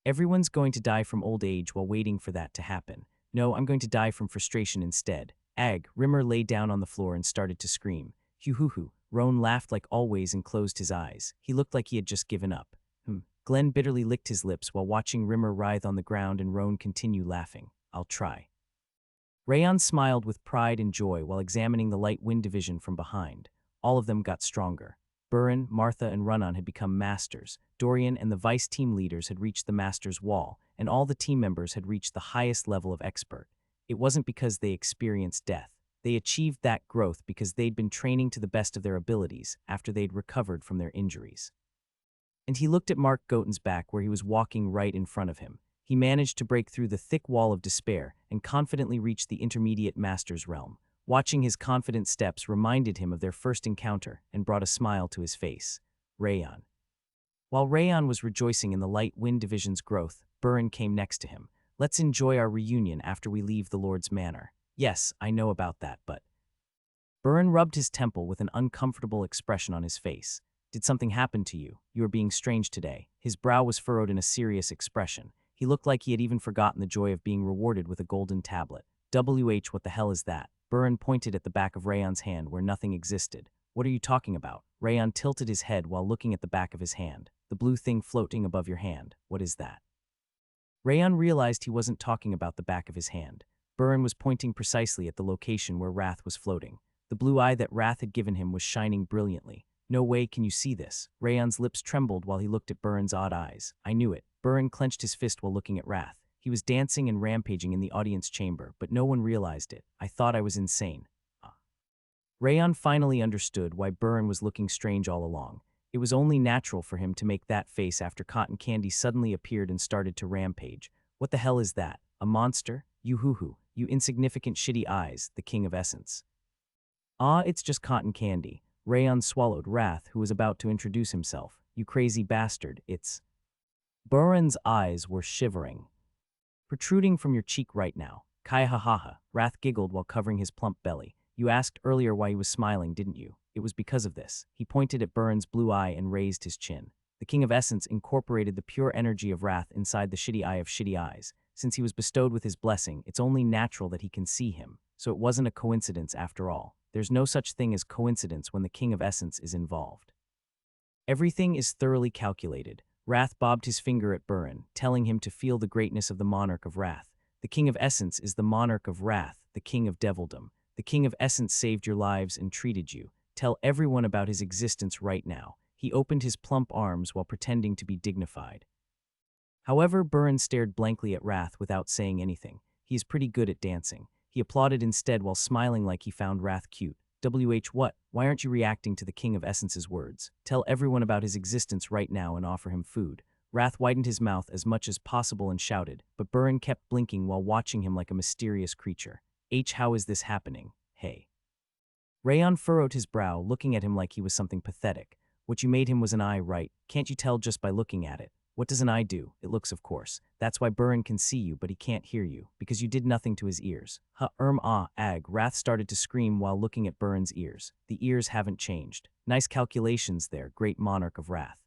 Everyone's going to die from old age while waiting for that to happen. No, I'm going to die from frustration instead. Ag, Rimmer lay down on the floor and started to scream. Hoo-hoo-hoo. Roan laughed like always and closed his eyes. He looked like he had just given up. Glenn bitterly licked his lips while watching Rimmer writhe on the ground and Roan continue laughing. I'll try. Rayon smiled with pride and joy while examining the light wind division from behind. All of them got stronger. Burren, Martha, and Runnon had become masters. Dorian and the vice team leaders had reached the master's wall, and all the team members had reached the highest level of expert. It wasn't because they experienced death. They achieved that growth because they'd been training to the best of their abilities after they'd recovered from their injuries. And he looked at Mark Goten's back where he was walking right in front of him. He managed to break through the thick wall of despair and confidently reach the intermediate master's realm. Watching his confident steps reminded him of their first encounter and brought a smile to his face. Rayon. While Rayon was rejoicing in the light wind division's growth, Burren came next to him. Let's enjoy our reunion after we leave the Lord's manor. Yes, I know about that, but... Burren rubbed his temple with an uncomfortable expression on his face. Did something happen to you? You are being strange today. His brow was furrowed in a serious expression. He looked like he had even forgotten the joy of being rewarded with a golden tablet. What the hell is that? Burren pointed at the back of Rayon's hand where nothing existed. What are you talking about? Rayon tilted his head while looking at the back of his hand. The blue thing floating above your hand. What is that? Rayon realized he wasn't talking about the back of his hand. Burren was pointing precisely at the location where Wrath was floating. The blue eye that Wrath had given him was shining brilliantly. No way can you see this. Rayon's lips trembled while he looked at Burren's odd eyes. I knew it. Burren clenched his fist while looking at Wrath. He was dancing and rampaging in the audience chamber, but no one realized it. I thought I was insane. Rayon finally understood why Burren was looking strange all along. It was only natural for him to make that face after Cotton Candy suddenly appeared and started to rampage. What the hell is that? A monster? You hoo-hoo. You insignificant shitty eyes, the king of essence. It's just Cotton Candy. Rayon swallowed Wrath, who was about to introduce himself. You crazy bastard, it's... Burren's eyes were shivering. Protruding from your cheek right now. Kai ha ha ha. Wrath giggled while covering his plump belly. You asked earlier why he was smiling, didn't you? It was because of this. He pointed at Burren's blue eye and raised his chin. The King of Essence incorporated the pure energy of Wrath inside the shitty eye of shitty eyes. Since he was bestowed with his blessing, it's only natural that he can see him. So it wasn't a coincidence after all. There's no such thing as coincidence when the King of Essence is involved. Everything is thoroughly calculated. Wrath bobbed his finger at Burren, telling him to feel the greatness of the monarch of Wrath. The King of Essence is the monarch of Wrath, the king of devildom. The King of Essence saved your lives and treated you. Tell everyone about his existence right now. He opened his plump arms while pretending to be dignified. However, Burin stared blankly at Wrath without saying anything. He is pretty good at dancing. He applauded instead while smiling like he found Wrath cute. What? Why aren't you reacting to the King of Essence's words? Tell everyone about his existence right now and offer him food. Wrath widened his mouth as much as possible and shouted, but Burin kept blinking while watching him like a mysterious creature. How is this happening? Hey. Rayon furrowed his brow, looking at him like he was something pathetic. What you made him was an eye, right? Can't you tell just by looking at it? What does an eye do? It looks, of course. That's why Burin can see you, but he can't hear you, because you did nothing to his ears. Wrath started to scream while looking at Burin's ears. The ears haven't changed. Nice calculations there, great monarch of Wrath.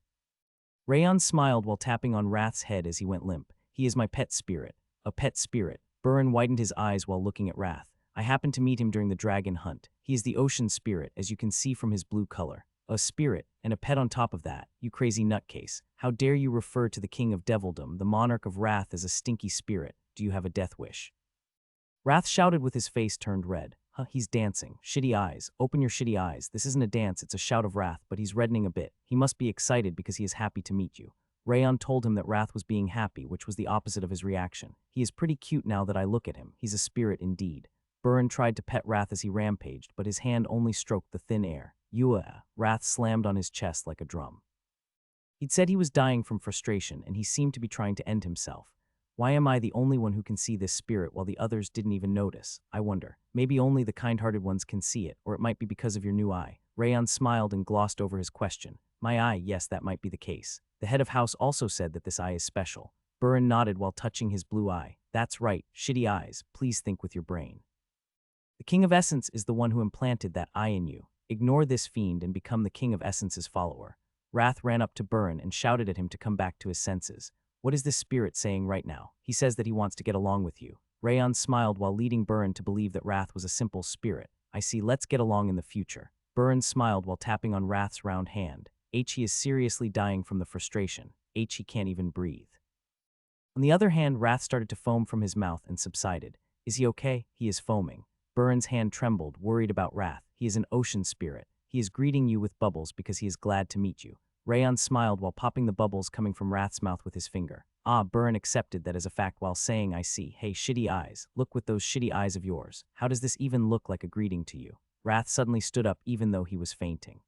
Rayon smiled while tapping on Wrath's head as he went limp. He is my pet spirit. A pet spirit. Burin widened his eyes while looking at Wrath. I happened to meet him during the dragon hunt. He is the ocean spirit, as you can see from his blue color. A spirit, and a pet on top of that, you crazy nutcase. How dare you refer to the king of devildom, the monarch of Wrath, as a stinky spirit? Do you have a death wish? Wrath shouted with his face turned red. He's dancing. Shitty eyes. Open your shitty eyes. This isn't a dance, it's a shout of Wrath, but he's reddening a bit. He must be excited because he is happy to meet you. Rayon told him that Wrath was being happy, which was the opposite of his reaction. He is pretty cute now that I look at him. He's a spirit indeed. Burin tried to pet Wrath as he rampaged, but his hand only stroked the thin air. Wrath slammed on his chest like a drum. He'd said he was dying from frustration, and he seemed to be trying to end himself. Why am I the only one who can see this spirit while the others didn't even notice? I wonder. Maybe only the kind-hearted ones can see it, or it might be because of your new eye. Rayon smiled and glossed over his question. My eye, yes, that might be the case. The head of house also said that this eye is special. Burin nodded while touching his blue eye. That's right, shitty eyes. Please think with your brain. The King of Essence is the one who implanted that eye in you. Ignore this fiend and become the King of Essence's follower. Wrath ran up to Burin and shouted at him to come back to his senses. What is this spirit saying right now? He says that he wants to get along with you. Rayon smiled while leading Burin to believe that Wrath was a simple spirit. I see, let's get along in the future. Burin smiled while tapping on Wrath's round hand. He is seriously dying from the frustration. He can't even breathe. On the other hand, Wrath started to foam from his mouth and subsided. Is he okay? He is foaming. Burin's hand trembled, worried about Wrath. He is an ocean spirit. He is greeting you with bubbles because he is glad to meet you. Rayon smiled while popping the bubbles coming from Wrath's mouth with his finger. Burin accepted that as a fact while saying, I see. Hey, shitty eyes. Look with those shitty eyes of yours. How does this even look like a greeting to you? Wrath suddenly stood up even though he was fainting.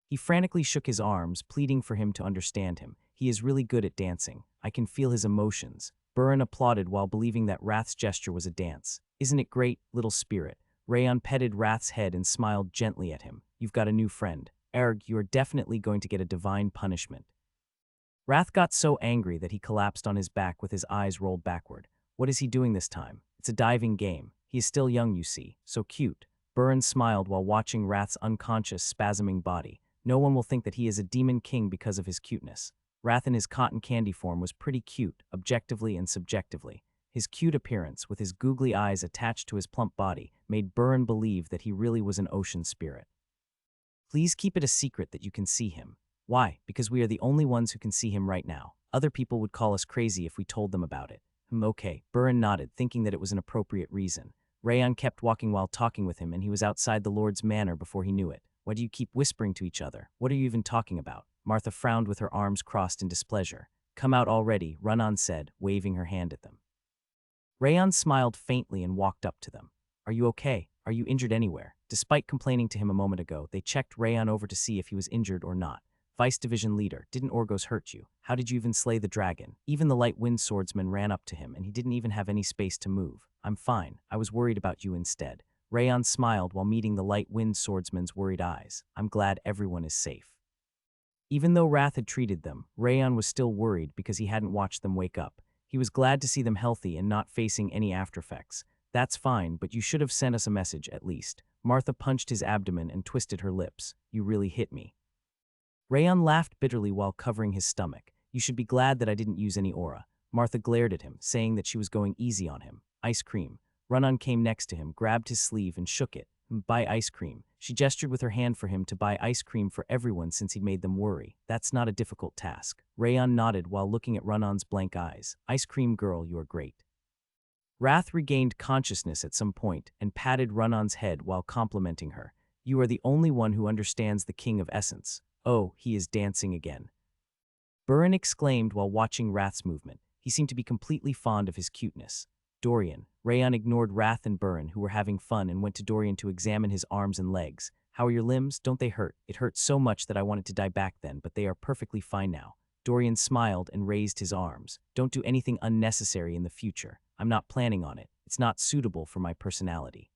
He frantically shook his arms, pleading for him to understand him. He is really good at dancing. I can feel his emotions. Burin applauded while believing that Wrath's gesture was a dance. Isn't it great, little spirit? Rayon petted Wrath's head and smiled gently at him. You've got a new friend. You are definitely going to get a divine punishment. Wrath got so angry that he collapsed on his back with his eyes rolled backward. What is he doing this time? It's a diving game. He is still young, you see. So cute. Burin smiled while watching Wrath's unconscious, spasming body. No one will think that he is a demon king because of his cuteness. Wrath in his cotton candy form was pretty cute, objectively and subjectively. His cute appearance, with his googly eyes attached to his plump body, made Burin believe that he really was an ocean spirit. Please keep it a secret that you can see him. Why? Because we are the only ones who can see him right now. Other people would call us crazy if we told them about it. Okay, Burin nodded, thinking that it was an appropriate reason. Rayon kept walking while talking with him, and he was outside the Lord's manor before he knew it. Why do you keep whispering to each other? What are you even talking about? Martha frowned with her arms crossed in displeasure. Come out already, Runan said, waving her hand at them. Rayon smiled faintly and walked up to them. Are you okay? Are you injured anywhere? Despite complaining to him a moment ago, they checked Rayon over to see if he was injured or not. Vice Division Leader, didn't Orgos hurt you? How did you even slay the dragon? Even the light wind swordsman ran up to him and he didn't even have any space to move. I'm fine. I was worried about you instead. Rayon smiled while meeting the light wind swordsman's worried eyes. I'm glad everyone is safe. Even though Wrath had treated them, Rayon was still worried because he hadn't watched them wake up. He was glad to see them healthy and not facing any aftereffects. That's fine, but you should have sent us a message at least. Martha punched his abdomen and twisted her lips. You really hit me. Rayon laughed bitterly while covering his stomach. You should be glad that I didn't use any aura. Martha glared at him, saying that she was going easy on him. Ice cream. Runan came next to him, grabbed his sleeve and shook it. Buy ice cream. She gestured with her hand for him to buy ice cream for everyone since he'd made them worry. That's not a difficult task. Rayon nodded while looking at Runan's blank eyes. Ice cream girl, you are great. Wrath regained consciousness at some point and patted Runan's head while complimenting her. You are the only one who understands the King of Essence. Oh, he is dancing again. Burin exclaimed while watching Wrath's movement. He seemed to be completely fond of his cuteness. Dorian. Rayon ignored Wrath and Burin, who were having fun, and went to Dorian to examine his arms and legs. How are your limbs? Don't they hurt? It hurt so much that I wanted to die back then, but they are perfectly fine now. Dorian smiled and raised his arms. Don't do anything unnecessary in the future. I'm not planning on it. It's not suitable for my personality.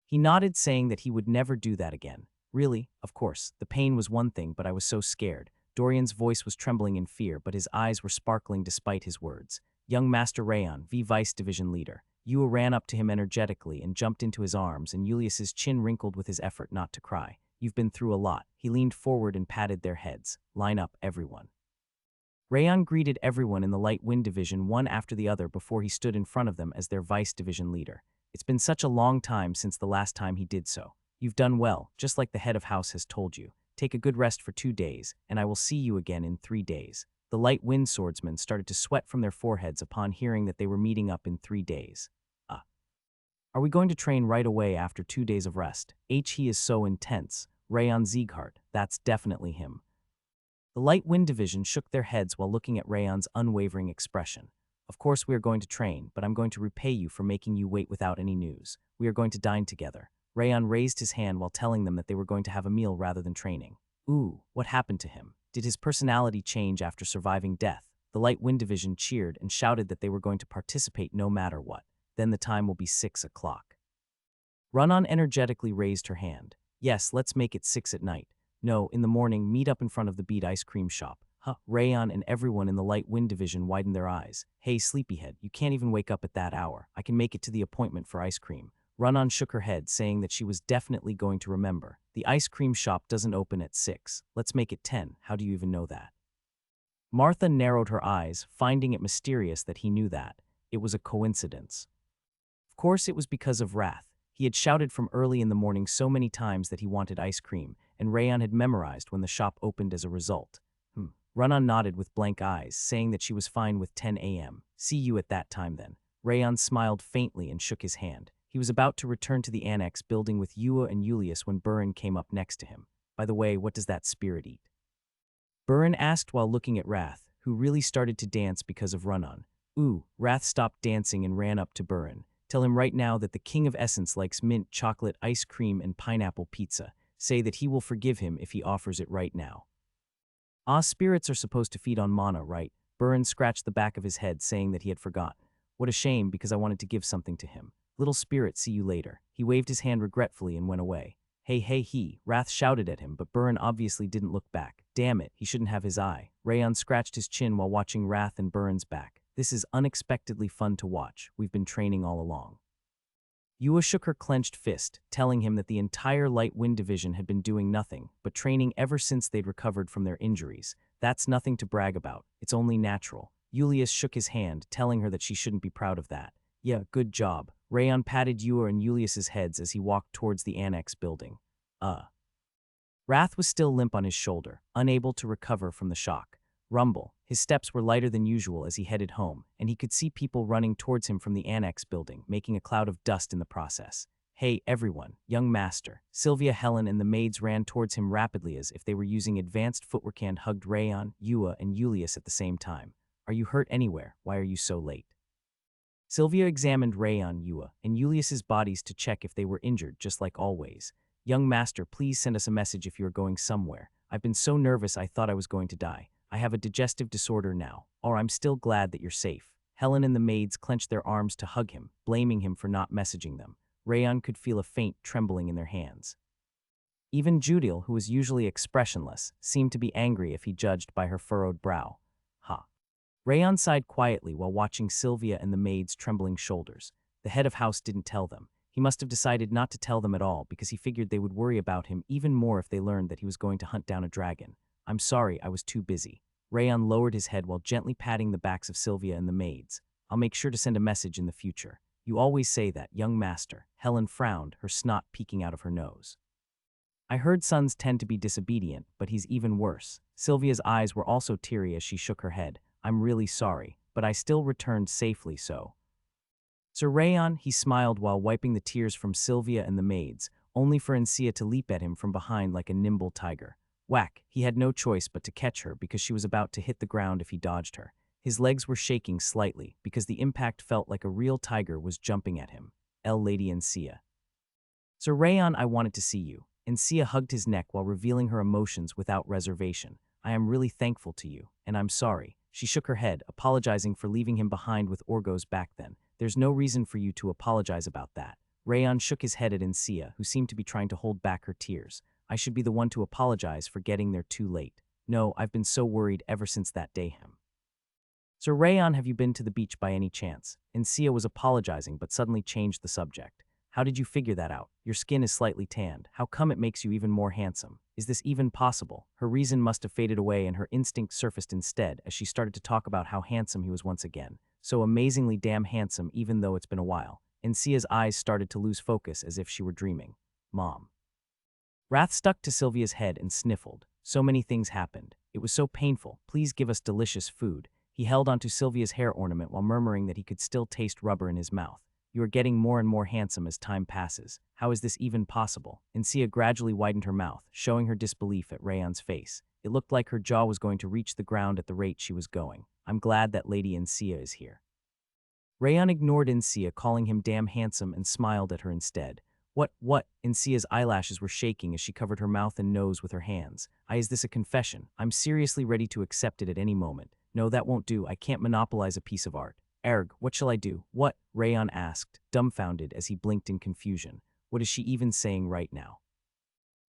He nodded, saying that he would never do that again. Really? Of course. The pain was one thing, but I was so scared. Dorian's voice was trembling in fear, but his eyes were sparkling despite his words. Young Master Rayon, V Vice Division Leader. Yua ran up to him energetically and jumped into his arms, and Julius's chin wrinkled with his effort not to cry. You've been through a lot. He leaned forward and patted their heads. Line up, everyone. Rayon greeted everyone in the Light Wind Division one after the other before he stood in front of them as their Vice Division Leader. It's been such a long time since the last time he did so. You've done well, just like the head of house has told you. Take a good rest for 2 days, and I will see you again in 3 days. The Light Wind Swordsmen started to sweat from their foreheads upon hearing that they were meeting up in 3 days. Are we going to train right away after 2 days of rest? He is so intense. Rayon Sieghart, that's definitely him. The Light Wind Division shook their heads while looking at Rayon's unwavering expression. Of course we are going to train, but I'm going to repay you for making you wait without any news. We are going to dine together. Rayon raised his hand while telling them that they were going to have a meal rather than training. Ooh, what happened to him? Did his personality change after surviving death? The Light Wind Division cheered and shouted that they were going to participate no matter what. Then the time will be 6 o'clock. Run-On energetically raised her hand. Yes, let's make it 6 at night. No, in the morning, meet up in front of the Beat Ice Cream Shop. Rayon and everyone in the Light Wind Division widened their eyes. Hey, sleepyhead, you can't even wake up at that hour. I can make it to the appointment for ice cream. Run-On shook her head, saying that she was definitely going to remember. The ice cream shop doesn't open at 6. Let's make it 10. How do you even know that? Martha narrowed her eyes, finding it mysterious that he knew that. It was a coincidence. Of course, it was because of Wrath. He had shouted from early in the morning so many times that he wanted ice cream, and Rayon had memorized when the shop opened as a result. Run-On nodded with blank eyes, saying that she was fine with 10 a.m. See you at that time then. Rayon smiled faintly and shook his hand. He was about to return to the annex building with Yua and Julius when Burin came up next to him. By the way, what does that spirit eat? Burin asked while looking at Wrath, who really started to dance because of Run-On. Ooh, Wrath stopped dancing and ran up to Burin. Tell him right now that the King of Essence likes mint chocolate ice cream and pineapple pizza. Say that he will forgive him if he offers it right now. Spirits are supposed to feed on mana, right? Burin scratched the back of his head, saying that he had forgotten. What a shame, because I wanted to give something to him. Little spirit, see you later. He waved his hand regretfully and went away. Hey, Wrath shouted at him, but Burin obviously didn't look back. Damn it, he shouldn't have his eye. Rayon scratched his chin while watching Wrath and Burin's back. This is unexpectedly fun to watch. We've been training all along. Yua shook her clenched fist, telling him that the entire Light Wind Division had been doing nothing but training ever since they'd recovered from their injuries. That's nothing to brag about. It's only natural. Julius shook his hand, telling her that she shouldn't be proud of that. Yeah, good job. Rayon patted Yua and Julius's heads as he walked towards the annex building. Wrath was still limp on his shoulder, unable to recover from the shock. Rumble. His steps were lighter than usual as he headed home, and he could see people running towards him from the annex building, making a cloud of dust in the process. Hey, everyone, young master. Sylvia, Helen, and the maids ran towards him rapidly as if they were using advanced footwork and hugged Rayon, Yua, and Julius at the same time. Are you hurt anywhere? Why are you so late? Sylvia examined Rayon, Yua, and Julius's bodies to check if they were injured, just like always. Young master, please send us a message if you are going somewhere. I've been so nervous I thought I was going to die. I have a digestive disorder now, or I'm still glad that you're safe. Helen and the maids clenched their arms to hug him, blaming him for not messaging them. Rayon could feel a faint trembling in their hands. Even Judil, who was usually expressionless, seemed to be angry if he judged by her furrowed brow. Rayon sighed quietly while watching Sylvia and the maids' trembling shoulders. The head of house didn't tell them. He must have decided not to tell them at all because he figured they would worry about him even more if they learned that he was going to hunt down a dragon. I'm sorry, I was too busy. Rayon lowered his head while gently patting the backs of Sylvia and the maids. I'll make sure to send a message in the future. You always say that, young master. Helen frowned, her snot peeking out of her nose. I heard sons tend to be disobedient, but he's even worse. Sylvia's eyes were also teary as she shook her head. I'm really sorry, but I still returned safely, so. Sir Rayon, he smiled while wiping the tears from Sylvia and the maids, only for Encia to leap at him from behind like a nimble tiger. Whack, he had no choice but to catch her because she was about to hit the ground if he dodged her. His legs were shaking slightly because the impact felt like a real tiger was jumping at him. Lady Encia. Sir Rayon, I wanted to see you. Encia hugged his neck while revealing her emotions without reservation. I am really thankful to you, and I'm sorry. She shook her head, apologizing for leaving him behind with Orgos back then. There's no reason for you to apologize about that. Rayon shook his head at Encia, who seemed to be trying to hold back her tears. I should be the one to apologize for getting there too late. No, I've been so worried ever since that day. Sir Rayon, have you been to the beach by any chance? Encia was apologizing but suddenly changed the subject. How did you figure that out? Your skin is slightly tanned. How come it makes you even more handsome? Is this even possible? Her reason must have faded away and her instinct surfaced instead as she started to talk about how handsome he was once again. So amazingly damn handsome even though it's been a while. Encia's eyes started to lose focus as if she were dreaming. Mom. Wrath stuck to Sylvia's head and sniffled. So many things happened. It was so painful. Please give us delicious food. He held onto Sylvia's hair ornament while murmuring that he could still taste rubber in his mouth. You are getting more and more handsome as time passes. How is this even possible? Encia gradually widened her mouth, showing her disbelief at Rayon's face. It looked like her jaw was going to reach the ground at the rate she was going. I'm glad that Lady Encia is here. Rayon ignored Encia, calling him damn handsome, and smiled at her instead. What? Encia's eyelashes were shaking as she covered her mouth and nose with her hands. Is this a confession? I'm seriously ready to accept it at any moment. No, that won't do. I can't monopolize a piece of art. Erg, what shall I do? What? Rayon asked, dumbfounded as he blinked in confusion. What is she even saying right now?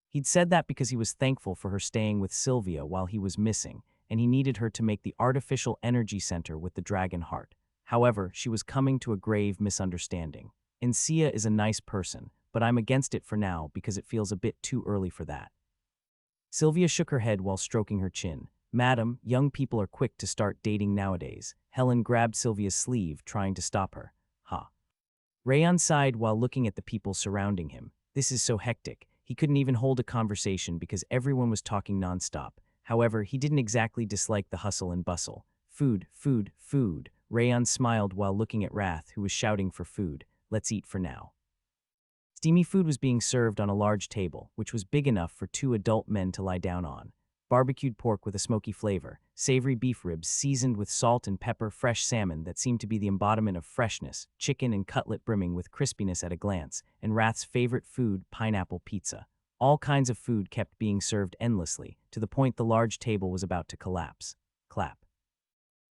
He'd said that because he was thankful for her staying with Sylvia while he was missing, and he needed her to make the artificial energy center with the dragon heart. However, she was coming to a grave misunderstanding. Encia is a nice person, but I'm against it for now because it feels a bit too early for that. Sylvia shook her head while stroking her chin. Madam, young people are quick to start dating nowadays. Helen grabbed Sylvia's sleeve, trying to stop her. Rayon sighed while looking at the people surrounding him. This is so hectic. He couldn't even hold a conversation because everyone was talking nonstop. However, he didn't exactly dislike the hustle and bustle. Food, food, food. Rayon smiled while looking at Wrath, who was shouting for food. Let's eat for now. Steamy food was being served on a large table, which was big enough for 2 adult men to lie down on. Barbecued pork with a smoky flavor, savory beef ribs seasoned with salt and pepper, fresh salmon that seemed to be the embodiment of freshness, chicken and cutlet brimming with crispiness at a glance, and Wrath's favorite food, pineapple pizza. All kinds of food kept being served endlessly, to the point the large table was about to collapse. Clap.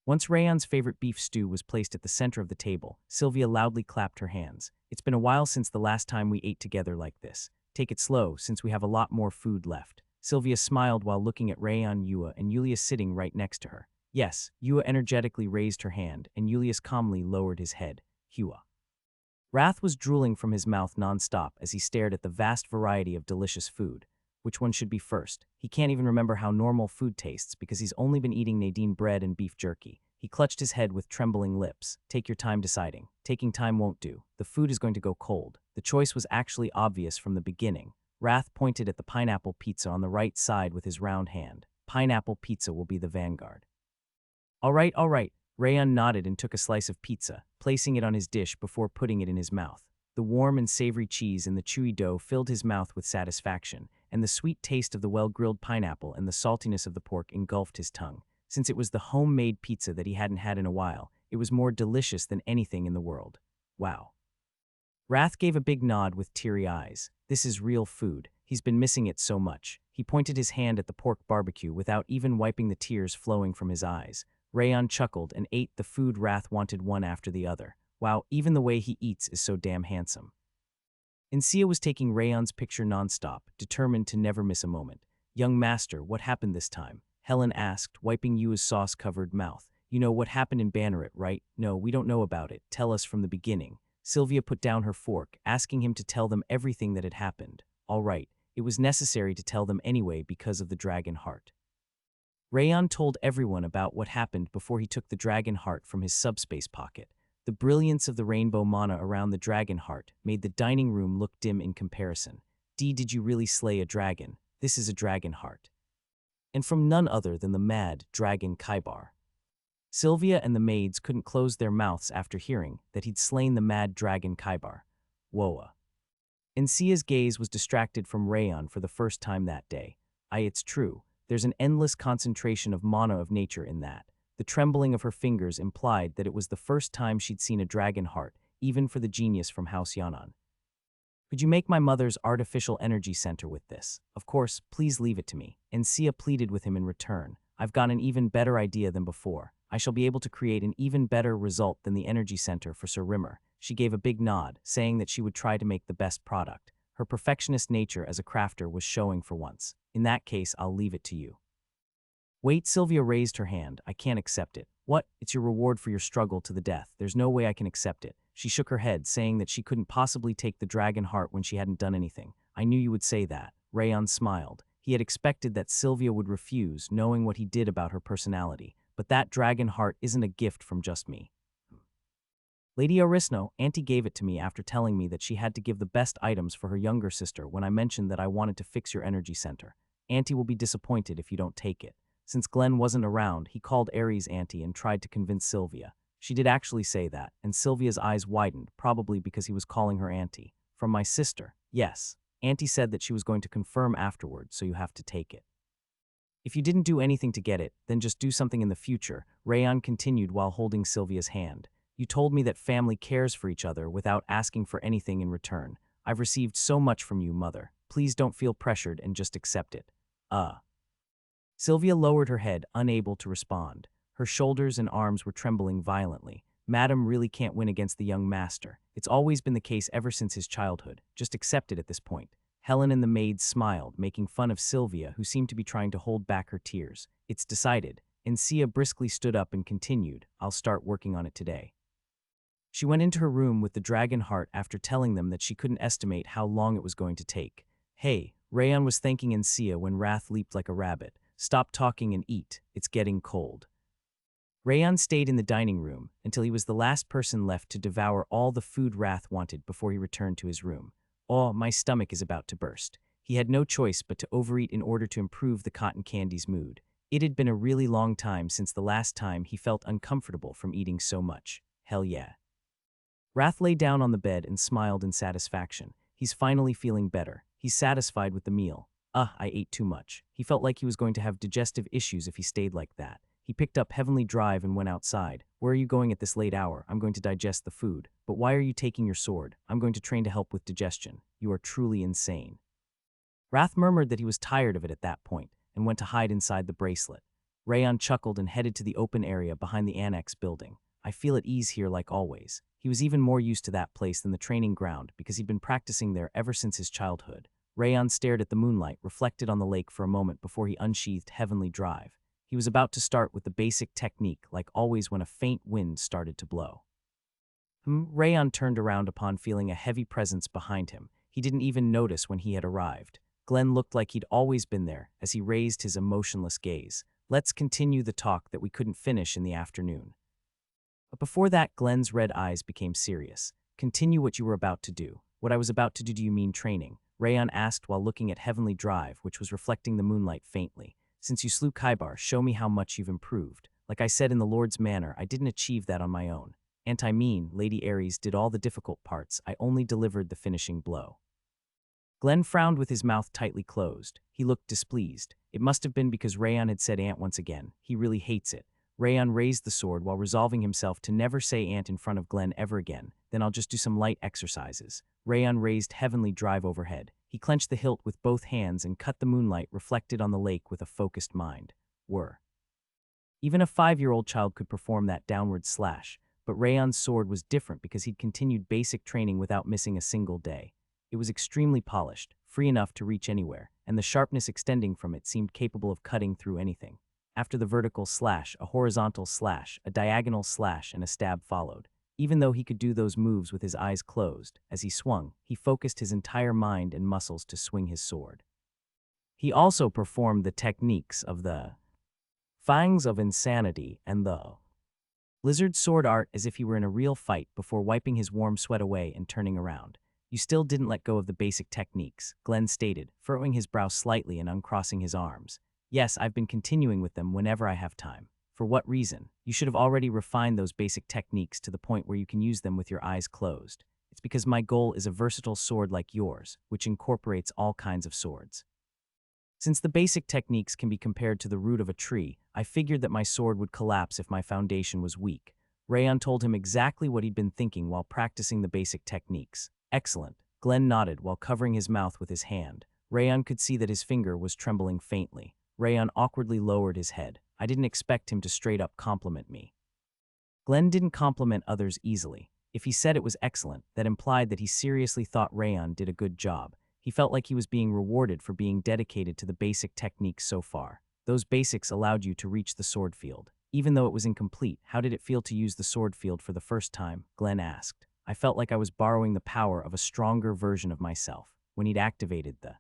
Once Rayon's favorite beef stew was placed at the center of the table, Sylvia loudly clapped her hands. It's been a while since the last time we ate together like this. Take it slow, since we have a lot more food left. Sylvia smiled while looking at Rayon, Yua, and Julius sitting right next to her. Yes, Yua energetically raised her hand, and Julius calmly lowered his head. Hua. Wrath was drooling from his mouth nonstop as he stared at the vast variety of delicious food. Which one should be first? He can't even remember how normal food tastes because he's only been eating Nadine bread and beef jerky. He clutched his head with trembling lips. Take your time deciding. Taking time won't do. The food is going to go cold. The choice was actually obvious from the beginning. Wrath pointed at the pineapple pizza on the right side with his round hand. Pineapple pizza will be the vanguard. All right. Rayon nodded and took a slice of pizza, placing it on his dish before putting it in his mouth. The warm and savory cheese and the chewy dough filled his mouth with satisfaction, and the sweet taste of the well-grilled pineapple and the saltiness of the pork engulfed his tongue. Since it was the homemade pizza that he hadn't had in a while, it was more delicious than anything in the world. Wow. Wrath gave a big nod with teary eyes. This is real food. He's been missing it so much. He pointed his hand at the pork barbecue without even wiping the tears flowing from his eyes. Rayon chuckled and ate the food Wrath wanted one after the other. Wow, even the way he eats is so damn handsome. Encia was taking Rayon's picture nonstop, determined to never miss a moment. Young master, what happened this time? Helen asked, wiping Yua's sauce-covered mouth. You know what happened in Banneret, right? No, we don't know about it. Tell us from the beginning. Sylvia put down her fork, asking him to tell them everything that had happened. All right, it was necessary to tell them anyway because of the dragon heart. Rayon told everyone about what happened before he took the dragon heart from his subspace pocket. The brilliance of the rainbow mana around the dragon heart made the dining room look dim in comparison. Did you really slay a dragon? This is a dragon heart. And from none other than the mad dragon Kaibar. Sylvia and the maids couldn't close their mouths after hearing that he'd slain the mad dragon Kaibar. Woa. Encia's gaze was distracted from Rayon for the first time that day. It's true. There's an endless concentration of mana of nature in that. The trembling of her fingers implied that it was the first time she'd seen a dragon heart, even for the genius from House Yan'an. Could you make my mother's artificial energy center with this? Of course, please leave it to me. And Sia pleaded with him in return. I've got an even better idea than before. I shall be able to create an even better result than the energy center for Sir Rimmer. She gave a big nod, saying that she would try to make the best product. Her perfectionist nature as a crafter was showing for once. In that case, I'll leave it to you. Wait, Sylvia raised her hand. I can't accept it. What? It's your reward for your struggle to the death. There's no way I can accept it. She shook her head, saying that she couldn't possibly take the dragon heart when she hadn't done anything. I knew you would say that. Rayon smiled. He had expected that Sylvia would refuse, knowing what he did about her personality. But that dragon heart isn't a gift from just me. Lady Arisno, Auntie gave it to me after telling me that she had to give the best items for her younger sister when I mentioned that I wanted to fix your energy center. Auntie will be disappointed if you don't take it. Since Glenn wasn't around, he called Aries Auntie and tried to convince Sylvia. She did actually say that, and Sylvia's eyes widened, probably because he was calling her Auntie. From my sister. Yes. Auntie said that she was going to confirm afterward, so you have to take it. If you didn't do anything to get it, then just do something in the future, Rayon continued while holding Sylvia's hand. You told me that family cares for each other without asking for anything in return. I've received so much from you, Mother. Please don't feel pressured and just accept it. Sylvia lowered her head, unable to respond. Her shoulders and arms were trembling violently. Madam really can't win against the young master. It's always been the case ever since his childhood. Just accept it at this point. Helen and the maids smiled, making fun of Sylvia, who seemed to be trying to hold back her tears. It's decided. And Sia briskly stood up and continued, I'll start working on it today. She went into her room with the dragon heart after telling them that she couldn't estimate how long it was going to take. Hey, Rayon was thanking Sia when Wrath leaped like a rabbit. Stop talking and eat. It's getting cold. Rayon stayed in the dining room until he was the last person left to devour all the food Wrath wanted before he returned to his room. Oh, my stomach is about to burst. He had no choice but to overeat in order to improve the cotton candy's mood. It had been a really long time since the last time he felt uncomfortable from eating so much. Hell yeah. Wrath lay down on the bed and smiled in satisfaction. He's finally feeling better. He's satisfied with the meal. I ate too much. He felt like he was going to have digestive issues if he stayed like that. He picked up Heavenly Drive and went outside. Where are you going at this late hour? I'm going to digest the food. But why are you taking your sword? I'm going to train to help with digestion. You are truly insane. Wrath murmured that he was tired of it at that point and went to hide inside the bracelet. Rayon chuckled and headed to the open area behind the annex building. I feel at ease here like always. He was even more used to that place than the training ground because he'd been practicing there ever since his childhood. Rayon stared at the moonlight reflected on the lake for a moment before he unsheathed Heavenly Drive. He was about to start with the basic technique like always when a faint wind started to blow. Rayon turned around upon feeling a heavy presence behind him. He didn't even notice when he had arrived. Glenn looked like he'd always been there as he raised his emotionless gaze. Let's continue the talk that we couldn't finish in the afternoon. But before that, Glenn's red eyes became serious. Continue what you were about to do. What I was about to do you mean training? Rayon asked while looking at Heavenly Drive, which was reflecting the moonlight faintly. Since you slew Kaibar, show me how much you've improved. Like I said in the Lord's Manor, I didn't achieve that on my own. Lady Aries did all the difficult parts. I only delivered the finishing blow. Glenn frowned with his mouth tightly closed. He looked displeased. It must have been because Rayon had said aunt once again. He really hates it. Rayon raised the sword while resolving himself to never say aunt in front of Glenn ever again. Then I'll just do some light exercises. Rayon raised Heavenly Drive overhead. He clenched the hilt with both hands and cut the moonlight reflected on the lake with a focused mind. Even a 5-year-old child could perform that downward slash, but Rayon's sword was different because he'd continued basic training without missing a single day. It was extremely polished, free enough to reach anywhere, and the sharpness extending from it seemed capable of cutting through anything. After the vertical slash, a horizontal slash, a diagonal slash, and a stab followed. Even though he could do those moves with his eyes closed, as he swung, he focused his entire mind and muscles to swing his sword. He also performed the techniques of the Fangs of Insanity and the Lizard Sword Art as if he were in a real fight before wiping his warm sweat away and turning around. You still didn't let go of the basic techniques, Glenn stated, furrowing his brow slightly and uncrossing his arms. Yes, I've been continuing with them whenever I have time. For what reason? You should have already refined those basic techniques to the point where you can use them with your eyes closed. It's because my goal is a versatile sword like yours, which incorporates all kinds of swords. Since the basic techniques can be compared to the root of a tree, I figured that my sword would collapse if my foundation was weak. Rayon told him exactly what he'd been thinking while practicing the basic techniques. Excellent. Glenn nodded while covering his mouth with his hand. Rayon could see that his finger was trembling faintly. Rayon awkwardly lowered his head. I didn't expect him to straight up compliment me. Glenn didn't compliment others easily. If he said it was excellent, that implied that he seriously thought Rayon did a good job. He felt like he was being rewarded for being dedicated to the basic techniques so far. Those basics allowed you to reach the sword field. Even though it was incomplete, how did it feel to use the sword field for the first time? Glenn asked. I felt like I was borrowing the power of a stronger version of myself. When he'd activated the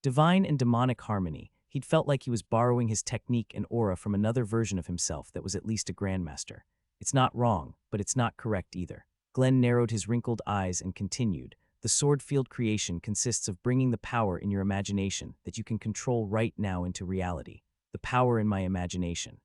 divine and demonic harmony, he'd felt like he was borrowing his technique and aura from another version of himself that was at least a grandmaster. It's not wrong, but it's not correct either. Glenn narrowed his wrinkled eyes and continued. The sword field creation consists of bringing the power in your imagination that you can control right now into reality. The power in my imagination.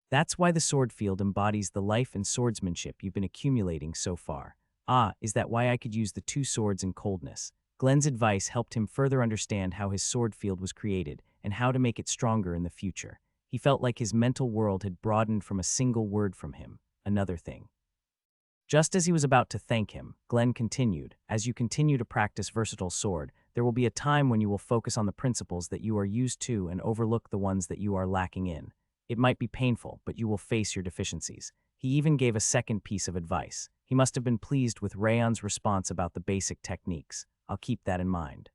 That's why the sword field embodies the life and swordsmanship you've been accumulating so far. Ah, is that why I could use the two swords in coldness? Glenn's advice helped him further understand how his sword field was created and how to make it stronger in the future. He felt like his mental world had broadened from a single word from him, another thing. Just as he was about to thank him, Glenn continued, as you continue to practice versatile sword, there will be a time when you will focus on the principles that you are used to and overlook the ones that you are lacking in. It might be painful, but you will face your deficiencies. He even gave a second piece of advice. He must have been pleased with Rayon's response about the basic techniques. I'll keep that in mind.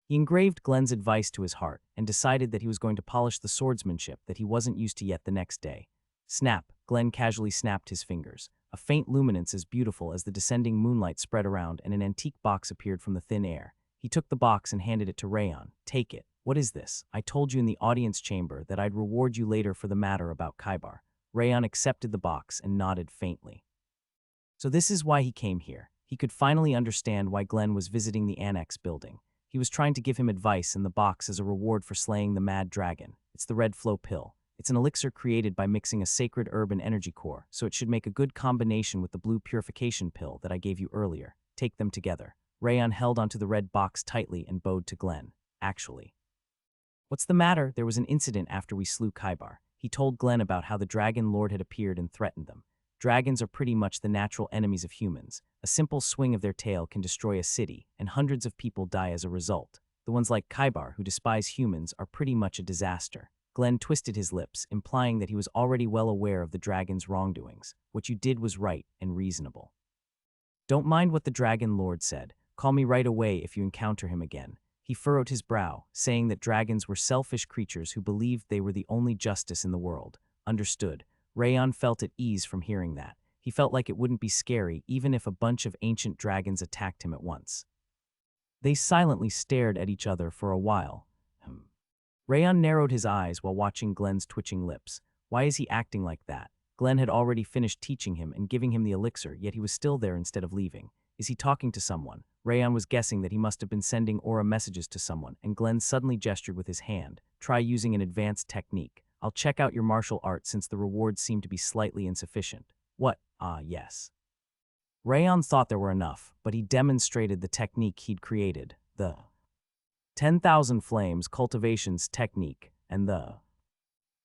He engraved Glenn's advice to his heart and decided that he was going to polish the swordsmanship that he wasn't used to yet the next day. Snap, Glenn casually snapped his fingers. A faint luminance as beautiful as the descending moonlight spread around and an antique box appeared from the thin air. He took the box and handed it to Rayon. Take it. What is this? I told you in the audience chamber that I'd reward you later for the matter about Kaibar. Rayon accepted the box and nodded faintly. So this is why he came here. He could finally understand why Glenn was visiting the annex building. He was trying to give him advice in the box as a reward for slaying the mad dragon. It's the red flow pill. It's an elixir created by mixing a sacred herb and energy core, so it should make a good combination with the blue purification pill that I gave you earlier. Take them together. Rayon held onto the red box tightly and bowed to Glenn. Actually. What's the matter? There was an incident after we slew Kaibar. He told Glenn about how the Dragon Lord had appeared and threatened them. Dragons are pretty much the natural enemies of humans. A simple swing of their tail can destroy a city, and hundreds of people die as a result. The ones like Kaibar, who despise humans, are pretty much a disaster. Glenn twisted his lips, implying that he was already well aware of the dragon's wrongdoings. What you did was right and reasonable. Don't mind what the Dragon Lord said. Call me right away if you encounter him again. He furrowed his brow, saying that dragons were selfish creatures who believed they were the only justice in the world. Understood. Rayon felt at ease from hearing that. He felt like it wouldn't be scary even if a bunch of ancient dragons attacked him at once. They silently stared at each other for a while. Rayon narrowed his eyes while watching Glenn's twitching lips. Why is he acting like that? Glenn had already finished teaching him and giving him the elixir, yet he was still there instead of leaving. Is he talking to someone? Rayon was guessing that he must have been sending aura messages to someone, and Glenn suddenly gestured with his hand. Try using an advanced technique. I'll check out your martial art since the rewards seem to be slightly insufficient. What? Ah, yes. Rayon thought there were enough, but he demonstrated the technique he'd created, the 10,000 Flames Cultivations technique, and the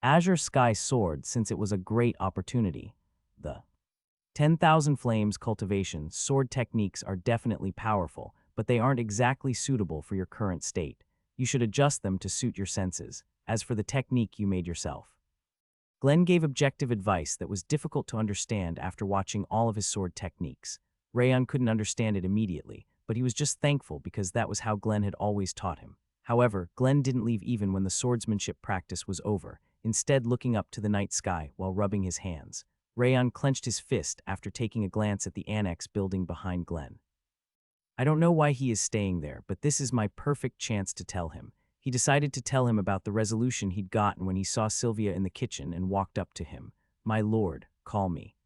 Azure Sky Sword since it was a great opportunity. The 10,000 Flames Cultivation sword techniques are definitely powerful, but they aren't exactly suitable for your current state. You should adjust them to suit your senses. As for the technique you made yourself. Glenn gave objective advice that was difficult to understand after watching all of his sword techniques. Rayon couldn't understand it immediately, but he was just thankful because that was how Glenn had always taught him. However, Glenn didn't leave even when the swordsmanship practice was over, instead looking up to the night sky while rubbing his hands. Rayon clenched his fist after taking a glance at the annex building behind Glenn. I don't know why he is staying there, but this is my perfect chance to tell him. He decided to tell him about the resolution he'd gotten when he saw Sylvia in the kitchen and walked up to him. My lord, call me.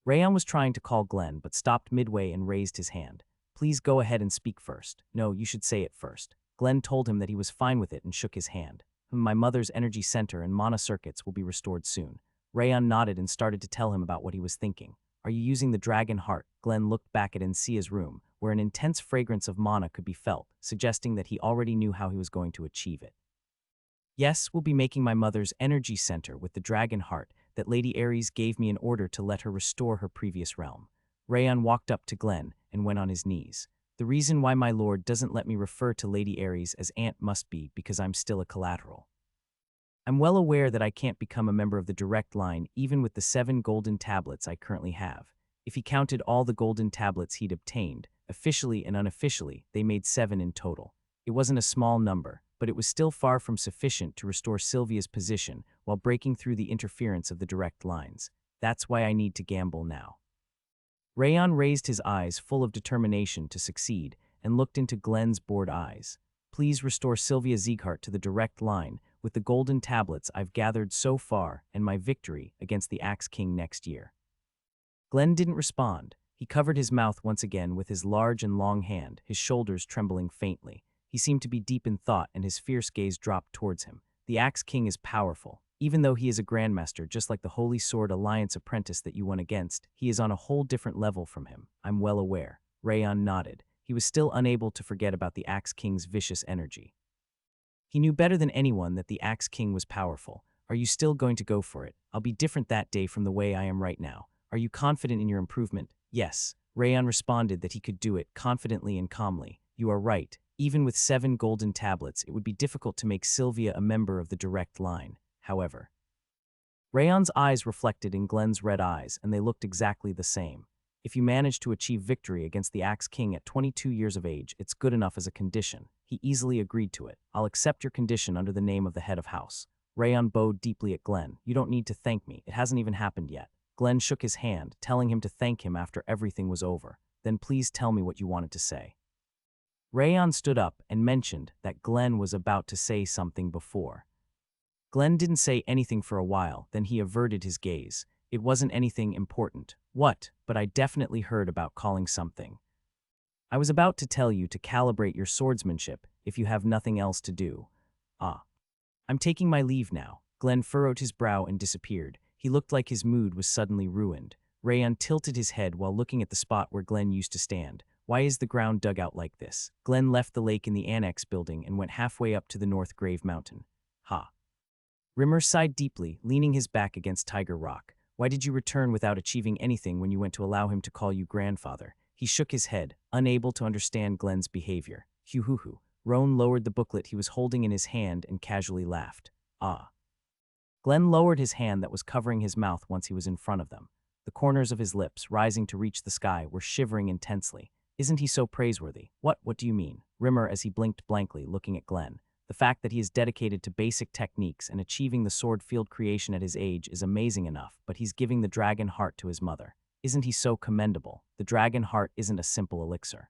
Rayon was trying to call Glenn, but stopped midway and raised his hand. Please go ahead and speak first. No, you should say it first. Glenn told him that he was fine with it and shook his hand. My mother's energy center and mana circuits will be restored soon. Rayon nodded and started to tell him about what he was thinking. Are you using the dragon heart? Glenn looked back at Encia's room, where an intense fragrance of mana could be felt, suggesting that he already knew how he was going to achieve it. Yes, we'll be making my mother's energy center with the dragon heart that Lady Ares gave me in order to let her restore her previous realm. Rayon walked up to Glenn and went on his knees. The reason why my lord doesn't let me refer to Lady Ares as aunt must be because I'm still a collateral. I'm well aware that I can't become a member of the direct line even with the 7 golden tablets I currently have. If he counted all the golden tablets he'd obtained, officially and unofficially, they made 7 in total. It wasn't a small number, but it was still far from sufficient to restore Sylvia's position while breaking through the interference of the direct lines. That's why I need to gamble now. Rayon raised his eyes full of determination to succeed and looked into Glenn's bored eyes. Please restore Sylvia Sieghart to the direct line with the golden tablets I've gathered so far and my victory against the Axe King next year. Glenn didn't respond. He covered his mouth once again with his large and long hand, his shoulders trembling faintly. He seemed to be deep in thought and his fierce gaze dropped towards him. The Axe King is powerful. Even though he is a grandmaster, just like the Holy Sword Alliance apprentice that you won against, he is on a whole different level from him. I'm well aware. Rayon nodded. He was still unable to forget about the Axe King's vicious energy. He knew better than anyone that the Axe King was powerful. Are you still going to go for it? I'll be different that day from the way I am right now. Are you confident in your improvement? Yes. Rayon responded that he could do it confidently and calmly. You are right. Even with 7 golden tablets, it would be difficult to make Sylvia a member of the direct line. However, Rayon's eyes reflected in Glenn's red eyes, and they looked exactly the same. If you manage to achieve victory against the Axe King at 22 years of age, it's good enough as a condition. He easily agreed to it. I'll accept your condition under the name of the head of house. Rayon bowed deeply at Glenn. You don't need to thank me. It hasn't even happened yet. Glenn shook his hand, telling him to thank him after everything was over. Then please tell me what you wanted to say. Rayon stood up and mentioned that Glenn was about to say something before. Glenn didn't say anything for a while, then he averted his gaze. It wasn't anything important. What? But I definitely heard about calling something. I was about to tell you to calibrate your swordsmanship if you have nothing else to do. Ah. I'm taking my leave now. Glenn furrowed his brow and disappeared. He looked like his mood was suddenly ruined. Rayon tilted his head while looking at the spot where Glenn used to stand. Why is the ground dug out like this? Glenn left the lake in the annex building and went halfway up to the North Grave Mountain. Ha. Rimmer sighed deeply, leaning his back against Tiger Rock. Why did you return without achieving anything when you went to allow him to call you grandfather? He shook his head, unable to understand Glenn's behavior. Hoo-hoo-hoo. Roan lowered the booklet he was holding in his hand and casually laughed. Ah. Glenn lowered his hand that was covering his mouth once he was in front of them. The corners of his lips, rising to reach the sky, were shivering intensely. Isn't he so praiseworthy? What do you mean? Rimmer as he blinked blankly, looking at Glenn. The fact that he is dedicated to basic techniques and achieving the sword field creation at his age is amazing enough, but he's giving the dragon heart to his mother. Isn't he so commendable? The dragon heart isn't a simple elixir.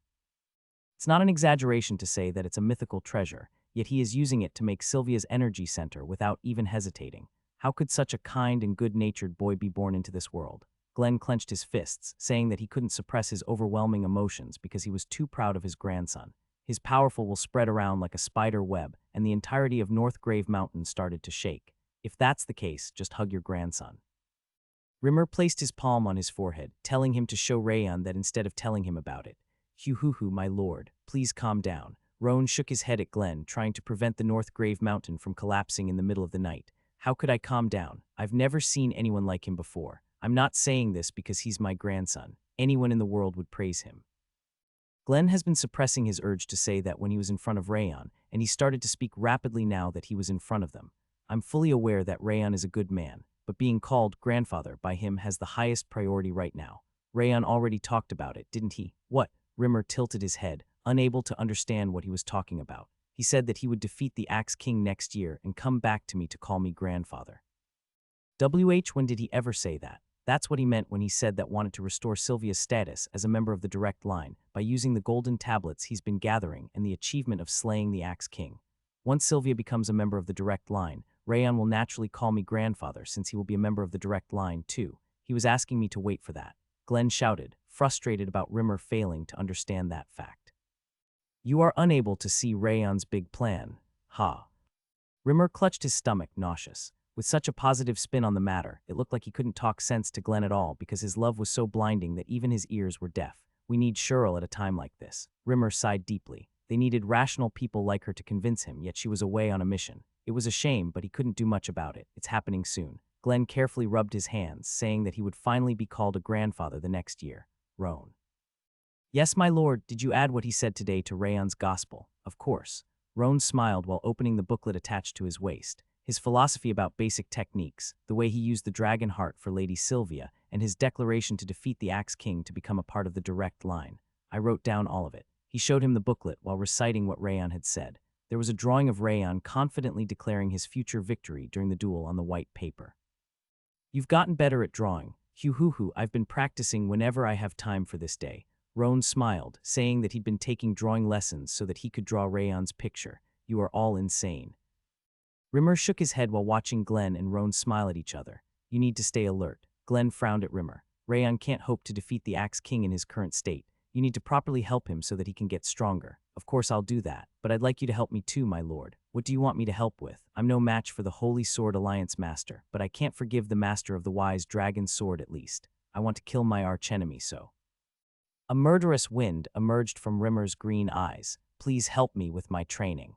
It's not an exaggeration to say that it's a mythical treasure, yet he is using it to make Sylvia's energy center without even hesitating. How could such a kind and good-natured boy be born into this world? Glenn clenched his fists, saying that he couldn't suppress his overwhelming emotions because he was too proud of his grandson. His powerful will spread around like a spider web, and the entirety of North Grave Mountain started to shake. If that's the case, just hug your grandson. Rimmer placed his palm on his forehead, telling him to show Rayon that instead of telling him about it. Hoo-hoo-hoo, my lord, please calm down. Roan shook his head at Glenn, trying to prevent the North Grave Mountain from collapsing in the middle of the night. How could I calm down? I've never seen anyone like him before. I'm not saying this because he's my grandson. Anyone in the world would praise him. Glenn has been suppressing his urge to say that when he was in front of Rayon, and he started to speak rapidly now that he was in front of them. I'm fully aware that Rayon is a good man, but being called grandfather by him has the highest priority right now. Rayon already talked about it, didn't he? What? Rimmer tilted his head, unable to understand what he was talking about. He said that he would defeat the Axe King next year and come back to me to call me grandfather. When did he ever say that? That's what he meant when he said that wanted to restore Sylvia's status as a member of the direct line by using the golden tablets he's been gathering and the achievement of slaying the Axe King. Once Sylvia becomes a member of the direct line, Rayon will naturally call me grandfather since he will be a member of the direct line too. He was asking me to wait for that. Glenn shouted, frustrated about Rimmer failing to understand that fact. You are unable to see Rayon's big plan. Ha. Rimmer clutched his stomach, nauseous. With such a positive spin on the matter, it looked like he couldn't talk sense to Glenn at all because his love was so blinding that even his ears were deaf. We need Cheryl at a time like this. Rimmer sighed deeply. They needed rational people like her to convince him, yet she was away on a mission. It was a shame, but he couldn't do much about it. It's happening soon. Glenn carefully rubbed his hands, saying that he would finally be called a grandfather the next year. Roan. Yes, my lord, did you add what he said today to Rayon's gospel? Of course. Roan smiled while opening the booklet attached to his waist. His philosophy about basic techniques, the way he used the dragon heart for Lady Sylvia, and his declaration to defeat the Axe King to become a part of the direct line. I wrote down all of it. He showed him the booklet while reciting what Rayon had said. There was a drawing of Rayon confidently declaring his future victory during the duel on the white paper. You've gotten better at drawing. Hoo-hoo-hoo, I've been practicing whenever I have time for this day. Roan smiled, saying that he'd been taking drawing lessons so that he could draw Rayon's picture. You are all insane. Rimmer shook his head while watching Glenn and Roan smile at each other. You need to stay alert. Glenn frowned at Rimmer. Rayon can't hope to defeat the Axe King in his current state. You need to properly help him so that he can get stronger. Of course I'll do that, but I'd like you to help me too, my lord. What do you want me to help with? I'm no match for the Holy Sword Alliance Master, but I can't forgive the Master of the Wise Dragon's Sword at least. I want to kill my archenemy, so. A murderous wind emerged from Rimmer's green eyes. Please help me with my training.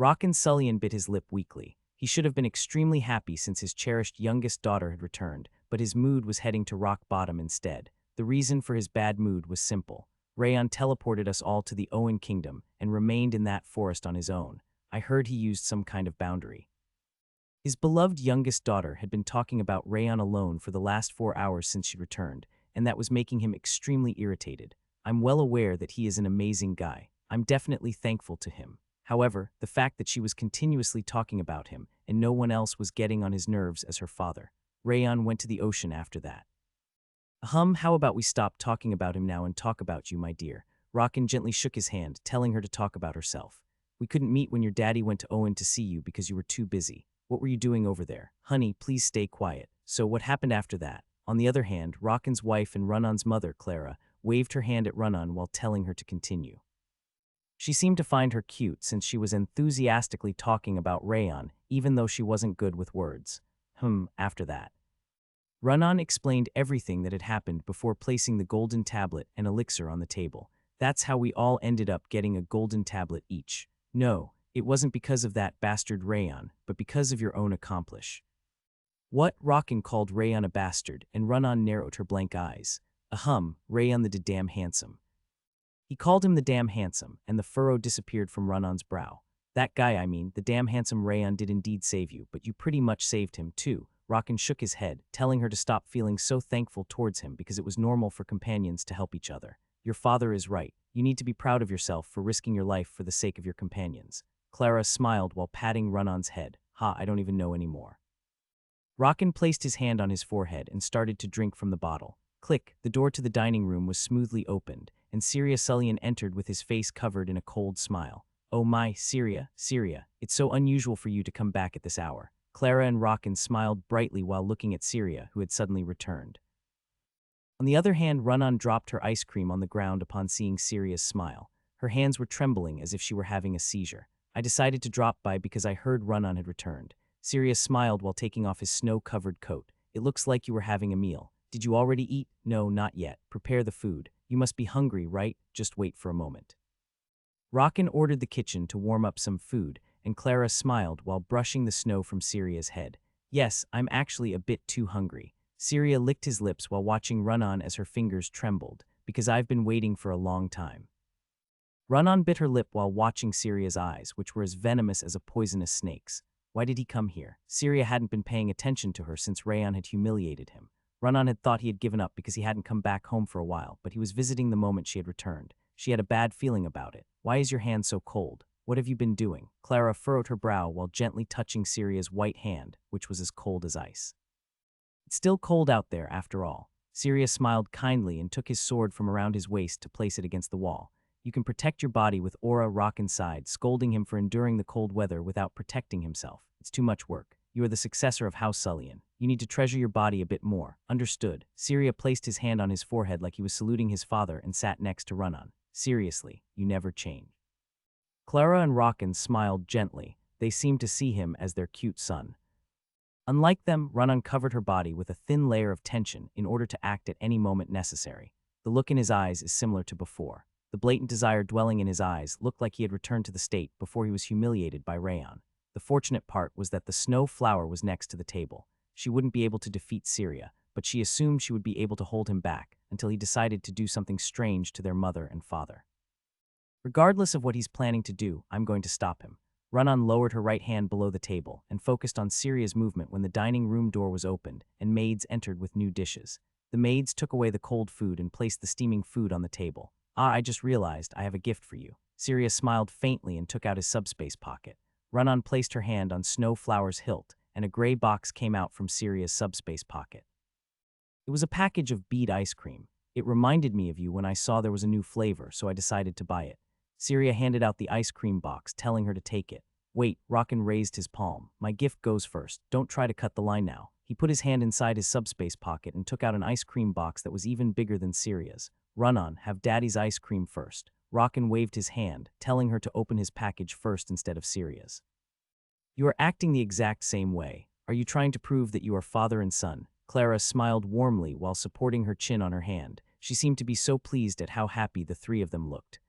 Rockin' Sullian bit his lip weakly. He should have been extremely happy since his cherished youngest daughter had returned, but his mood was heading to rock bottom instead. The reason for his bad mood was simple. Rayon teleported us all to the Owen Kingdom and remained in that forest on his own. I heard he used some kind of boundary. His beloved youngest daughter had been talking about Rayon alone for the last 4 hours since she returned, and that was making him extremely irritated. I'm well aware that he is an amazing guy. I'm definitely thankful to him. However, the fact that she was continuously talking about him and no one else was getting on his nerves as her father. Rayon went to the ocean after that. How about we stop talking about him now and talk about you, my dear? Rockin gently shook his hand, telling her to talk about herself. We couldn't meet when your daddy went to Owen to see you because you were too busy. What were you doing over there? Honey, please stay quiet. So what happened after that? On the other hand, Rockin's wife and Runon's mother, Clara, waved her hand at Runon while telling her to continue. She seemed to find her cute since she was enthusiastically talking about Rayon, even though she wasn't good with words. After that. Runon explained everything that had happened before placing the golden tablet and elixir on the table. That's how we all ended up getting a golden tablet each. No, it wasn't because of that bastard Rayon, but because of your own accomplish. What? Rockin called Rayon a bastard, and Runon narrowed her blank eyes. Rayon the damn handsome. He called him the damn handsome, and the furrow disappeared from Runon's brow. That guy, I mean, the damn handsome Rayon did indeed save you, but you pretty much saved him too. Rockin shook his head, telling her to stop feeling so thankful towards him because it was normal for companions to help each other. Your father is right. You need to be proud of yourself for risking your life for the sake of your companions. Clara smiled while patting Runon's head. I don't even know anymore. Rockin placed his hand on his forehead and started to drink from the bottle. Click, the door to the dining room was smoothly opened, and Syria Sullian entered with his face covered in a cold smile. Oh my, Syria, it's so unusual for you to come back at this hour. Clara and Rockin smiled brightly while looking at Syria, who had suddenly returned. On the other hand, Runon dropped her ice cream on the ground upon seeing Syria's smile. Her hands were trembling as if she were having a seizure. I decided to drop by because I heard Runon had returned. Syria smiled while taking off his snow-covered coat. It looks like you were having a meal. Did you already eat? No, not yet. Prepare the food. You must be hungry, right? Just wait for a moment. Rockin ordered the kitchen to warm up some food, and Clara smiled while brushing the snow from Syria's head. Yes, I'm actually a bit too hungry. Syria licked his lips while watching Runon as her fingers trembled, because I've been waiting for a long time. Runon bit her lip while watching Syria's eyes, which were as venomous as a poisonous snake's. Why did he come here? Syria hadn't been paying attention to her since Rayon had humiliated him. Runon had thought he had given up because he hadn't come back home for a while, but he was visiting the moment she had returned. She had a bad feeling about it. Why is your hand so cold? What have you been doing? Clara furrowed her brow while gently touching Syria's white hand, which was as cold as ice. It's still cold out there, after all. Syria smiled kindly and took his sword from around his waist to place it against the wall. You can protect your body with Aura Rockin side, scolding him for enduring the cold weather without protecting himself. It's too much work. You are the successor of House Sullian. You need to treasure your body a bit more. Understood. Syria placed his hand on his forehead like he was saluting his father and sat next to Runon. Seriously, you never change. Clara and Rockin smiled gently, They seemed to see him as their cute son. Unlike them, Run covered her body with a thin layer of tension in order to act at any moment necessary. The look in his eyes is similar to before. The blatant desire dwelling in his eyes looked like he had returned to the state before he was humiliated by Rayon. The fortunate part was that the snow flower was next to the table. She wouldn't be able to defeat Syria, but she assumed she would be able to hold him back until he decided to do something strange to their mother and father. Regardless of what he's planning to do, I'm going to stop him. Run lowered her right hand below the table and focused on Syria's movement when the dining room door was opened and maids entered with new dishes. The maids took away the cold food and placed the steaming food on the table. I just realized I have a gift for you. Syria smiled faintly and took out his subspace pocket. Run placed her hand on Snowflower's hilt, and a gray box came out from Syria's subspace pocket. It was a package of bead ice cream. It reminded me of you when I saw there was a new flavor, so I decided to buy it. Syria handed out the ice cream box, telling her to take it. Wait, Rockin raised his palm. My gift goes first. Don't try to cut the line now. He put his hand inside his subspace pocket and took out an ice cream box that was even bigger than Syria's. Have Daddy's ice cream first. Rockin waved his hand, telling her to open his package first instead of Syria's. You are acting the exact same way. Are you trying to prove that you are father and son? Clara smiled warmly while supporting her chin on her hand. She seemed to be so pleased at how happy the three of them looked.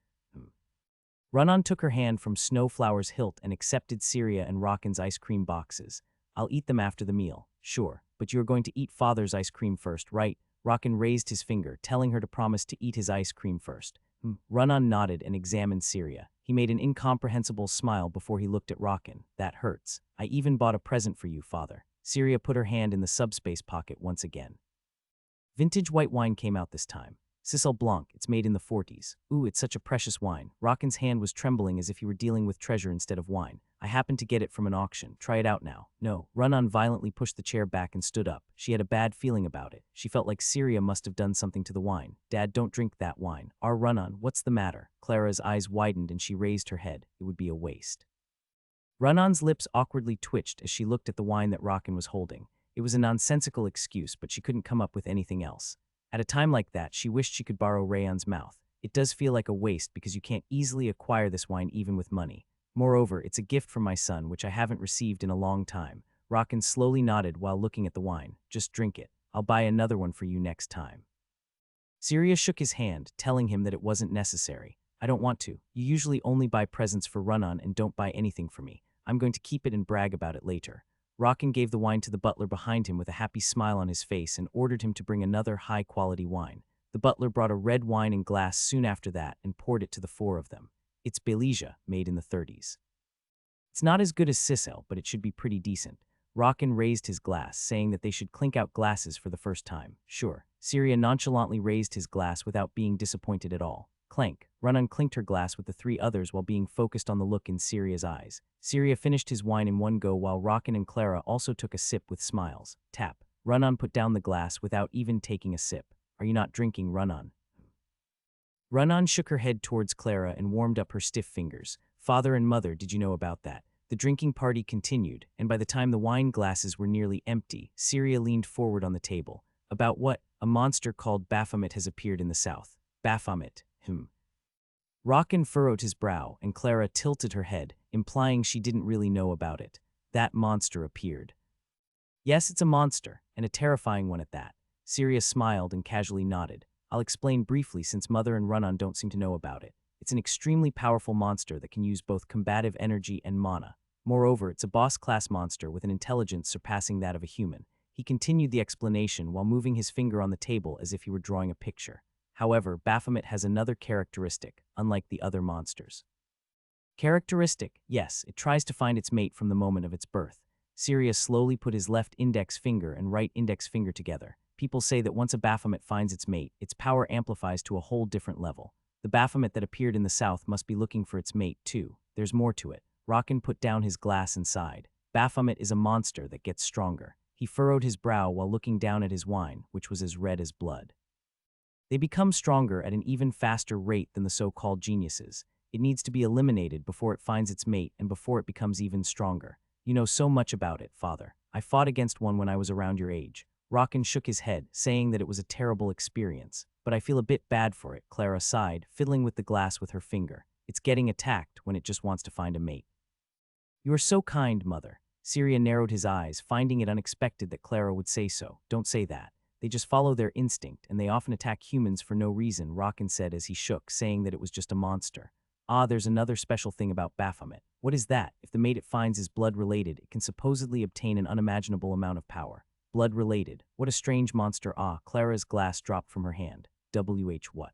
Run took her hand from Snowflower's hilt and accepted Syria and Rockin's ice cream boxes. I'll eat them after the meal, sure, but you are going to eat father's ice cream first, right? Rockin raised his finger, telling her to promise to eat his ice cream first. Run nodded and examined Syria. He made an incomprehensible smile before he looked at Rockin. That hurts. I even bought a present for you, father. Syria put her hand in the subspace pocket once again. Vintage white wine came out this time. Cicel Blanc, it's made in the 40s. Ooh, it's such a precious wine. Rockin's hand was trembling as if he were dealing with treasure instead of wine. I happened to get it from an auction. Try it out now. No. Run violently pushed the chair back and stood up. She had a bad feeling about it. She felt like Syria must have done something to the wine. Dad, don't drink that wine. Run, what's the matter? Clara's eyes widened and she raised her head. It would be a waste. Run-on's lips awkwardly twitched as she looked at the wine that Rockin was holding. It was a nonsensical excuse, but she couldn't come up with anything else. At a time like that, she wished she could borrow Rayon's mouth. It does feel like a waste because you can't easily acquire this wine even with money. Moreover, it's a gift from my son, which I haven't received in a long time. Rockin slowly nodded while looking at the wine. Just drink it. I'll buy another one for you next time. Syria shook his hand, telling him that it wasn't necessary. I don't want to. You usually only buy presents for Run-on and don't buy anything for me. I'm going to keep it and brag about it later. Rockin gave the wine to the butler behind him with a happy smile on his face and ordered him to bring another high-quality wine. The butler brought a red wine and glass soon after that and poured it to the four of them. It's Belisia, made in the 30s. It's not as good as Cicel, but it should be pretty decent. Rockin raised his glass, saying that they should clink out glasses for the first time. Sure. Syria nonchalantly raised his glass without being disappointed at all. Clank. Run clinked her glass with the three others while being focused on the look in Syria's eyes. Syria finished his wine in one go while Rockin and Clara also took a sip with smiles. Tap. Run put down the glass without even taking a sip. Are you not drinking, Run? Run shook her head towards Clara and warmed up her stiff fingers. Father and mother, did you know about that? The drinking party continued, and by the time the wine glasses were nearly empty, Syria leaned forward on the table. About what? A monster called Baphomet has appeared in the south. Baphomet. Rockin furrowed his brow, and Clara tilted her head, implying she didn't really know about it. That monster appeared. Yes, it's a monster, and a terrifying one at that. Syria smiled and casually nodded. I'll explain briefly since Mother and Run don't seem to know about it. It's an extremely powerful monster that can use both combative energy and mana. Moreover, it's a boss-class monster with an intelligence surpassing that of a human. He continued the explanation while moving his finger on the table as if he were drawing a picture. However, Baphomet has another characteristic, unlike the other monsters. Characteristic? Yes, it tries to find its mate from the moment of its birth. Syria slowly put his left index finger and right index finger together. People say that once a Baphomet finds its mate, its power amplifies to a whole different level. The Baphomet that appeared in the south must be looking for its mate, too. There's more to it. Rockin put down his glass and sighed. Baphomet is a monster that gets stronger. He furrowed his brow while looking down at his wine, which was as red as blood. They become stronger at an even faster rate than the so-called geniuses. It needs to be eliminated before it finds its mate and before it becomes even stronger. You know so much about it, father. I fought against one when I was around your age. Rockin shook his head, saying that it was a terrible experience. But I feel a bit bad for it, Clara sighed, fiddling with the glass with her finger. It's getting attacked when it just wants to find a mate. You are so kind, mother. Syria narrowed his eyes, finding it unexpected that Clara would say so. Don't say that. They just follow their instinct, and they often attack humans for no reason, Rockin said as he shook, saying that it was just a monster. Ah, there's another special thing about Baphomet. What is that? If the mate it finds is blood-related, it can supposedly obtain an unimaginable amount of power. Blood-related. What a strange monster. Ah, Clara's glass dropped from her hand. What?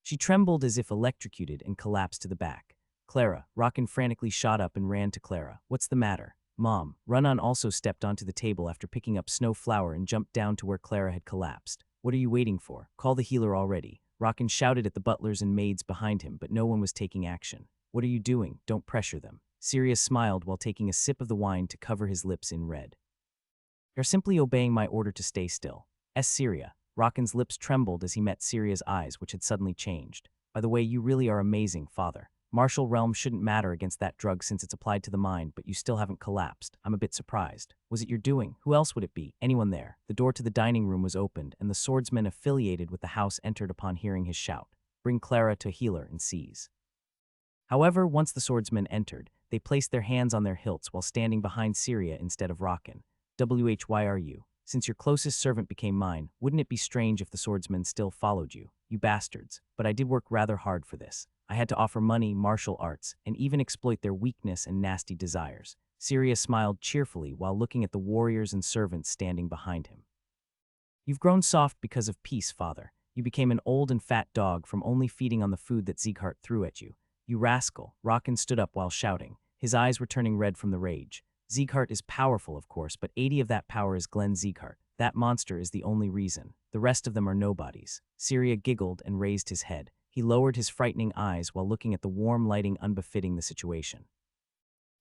She trembled as if electrocuted and collapsed to the back. Clara, Rockin frantically shot up and ran to Clara. What's the matter? Mom. Run-On also stepped onto the table after picking up Snow Flower and jumped down to where Clara had collapsed. What are you waiting for? Call the healer already. Rockin shouted at the butlers and maids behind him, but no one was taking action. What are you doing? Don't pressure them. Sirius smiled while taking a sip of the wine to cover his lips in red. You're simply obeying my order to stay still. Syria. Rockin's lips trembled as he met Syria's eyes, which had suddenly changed. By the way, you really are amazing, father. Martial realm shouldn't matter against that drug since it's applied to the mind, but you still haven't collapsed. I'm a bit surprised. Was it your doing? Who else would it be? Anyone there? The door to the dining room was opened, and the swordsman affiliated with the house entered upon hearing his shout. Bring Clara to a healer and seize. However, once the swordsmen entered, they placed their hands on their hilts while standing behind Syria instead of Rockin. Why are you? Since your closest servant became mine, wouldn't it be strange if the swordsmen still followed you? You bastards. But I did work rather hard for this. I had to offer money, martial arts, and even exploit their weakness and nasty desires. Syria smiled cheerfully while looking at the warriors and servants standing behind him. You've grown soft because of peace, father. You became an old and fat dog from only feeding on the food that Sieghart threw at you. You rascal. Rockin stood up while shouting. His eyes were turning red from the rage. Sieghart is powerful, of course, but 80 of that power is Glenn Sieghart. That monster is the only reason. The rest of them are nobodies. Syria giggled and raised his head. He lowered his frightening eyes while looking at the warm lighting unbefitting the situation.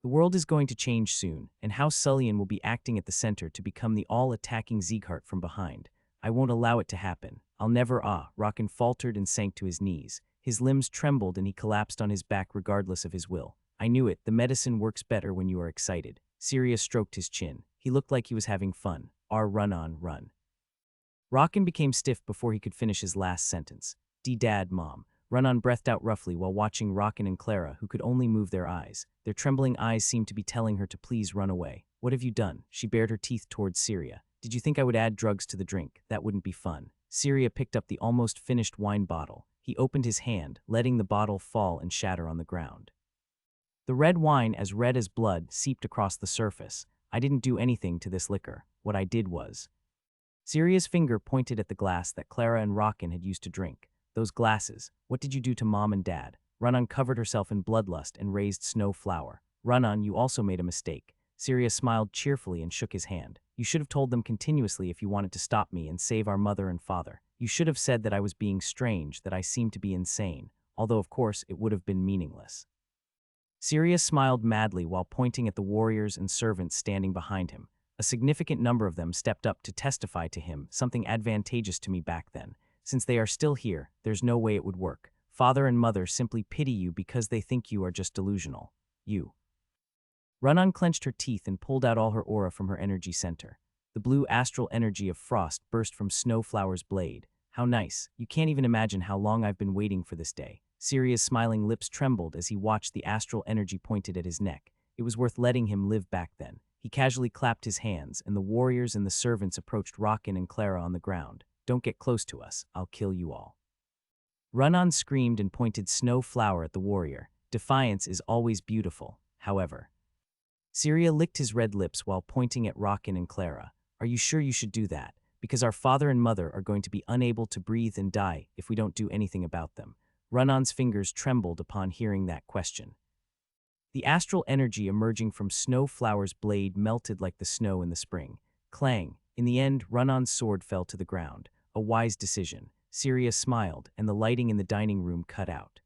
The world is going to change soon, and House Sullian will be acting at the center to become the all-attacking Sieghart from behind. I won't allow it to happen. I'll never. Rockin faltered and sank to his knees. His limbs trembled and he collapsed on his back regardless of his will. I knew it. The medicine works better when you are excited. Syria stroked his chin. He looked like he was having fun. Run. Rockin became stiff before he could finish his last sentence. Dad, Mom. Run-On breathed out roughly while watching Rockin and Clara, who could only move their eyes. Their trembling eyes seemed to be telling her to please run away. What have you done? She bared her teeth towards Syria. Did you think I would add drugs to the drink? That wouldn't be fun. Syria picked up the almost finished wine bottle. He opened his hand, letting the bottle fall and shatter on the ground. The red wine, as red as blood, seeped across the surface. I didn't do anything to this liquor. What I did was... Syria's finger pointed at the glass that Clara and Rockin had used to drink. Those glasses. What did you do to Mom and Dad? Run-On covered herself in bloodlust and raised Snow Flower. Run-On, you also made a mistake. Syria smiled cheerfully and shook his hand. You should have told them continuously if you wanted to stop me and save our mother and father. You should have said that I was being strange, that I seemed to be insane, although of course it would have been meaningless. Syria smiled madly while pointing at the warriors and servants standing behind him. A significant number of them stepped up to testify to him, something advantageous to me back then. Since they are still here, there's no way it would work. Father and mother simply pity you because they think you are just delusional. You. Run-On clenched her teeth and pulled out all her aura from her energy center. The blue astral energy of frost burst from Snowflower's blade. How nice. You can't even imagine how long I've been waiting for this day. Syria's smiling lips trembled as he watched the astral energy pointed at his neck. It was worth letting him live back then. He casually clapped his hands, and the warriors and the servants approached Rockin and Clara on the ground. Don't get close to us. I'll kill you all. Run-On screamed and pointed Snow Flower at the warrior. Defiance is always beautiful, however. Syria licked his red lips while pointing at Rockin and Clara. Are you sure you should do that? Because our father and mother are going to be unable to breathe and die if we don't do anything about them. Run-On's fingers trembled upon hearing that question. The astral energy emerging from Snow Flower's blade melted like the snow in the spring. Clang. In the end, Run-On's sword fell to the ground. A wise decision. Syria smiled, and the lighting in the dining room cut out.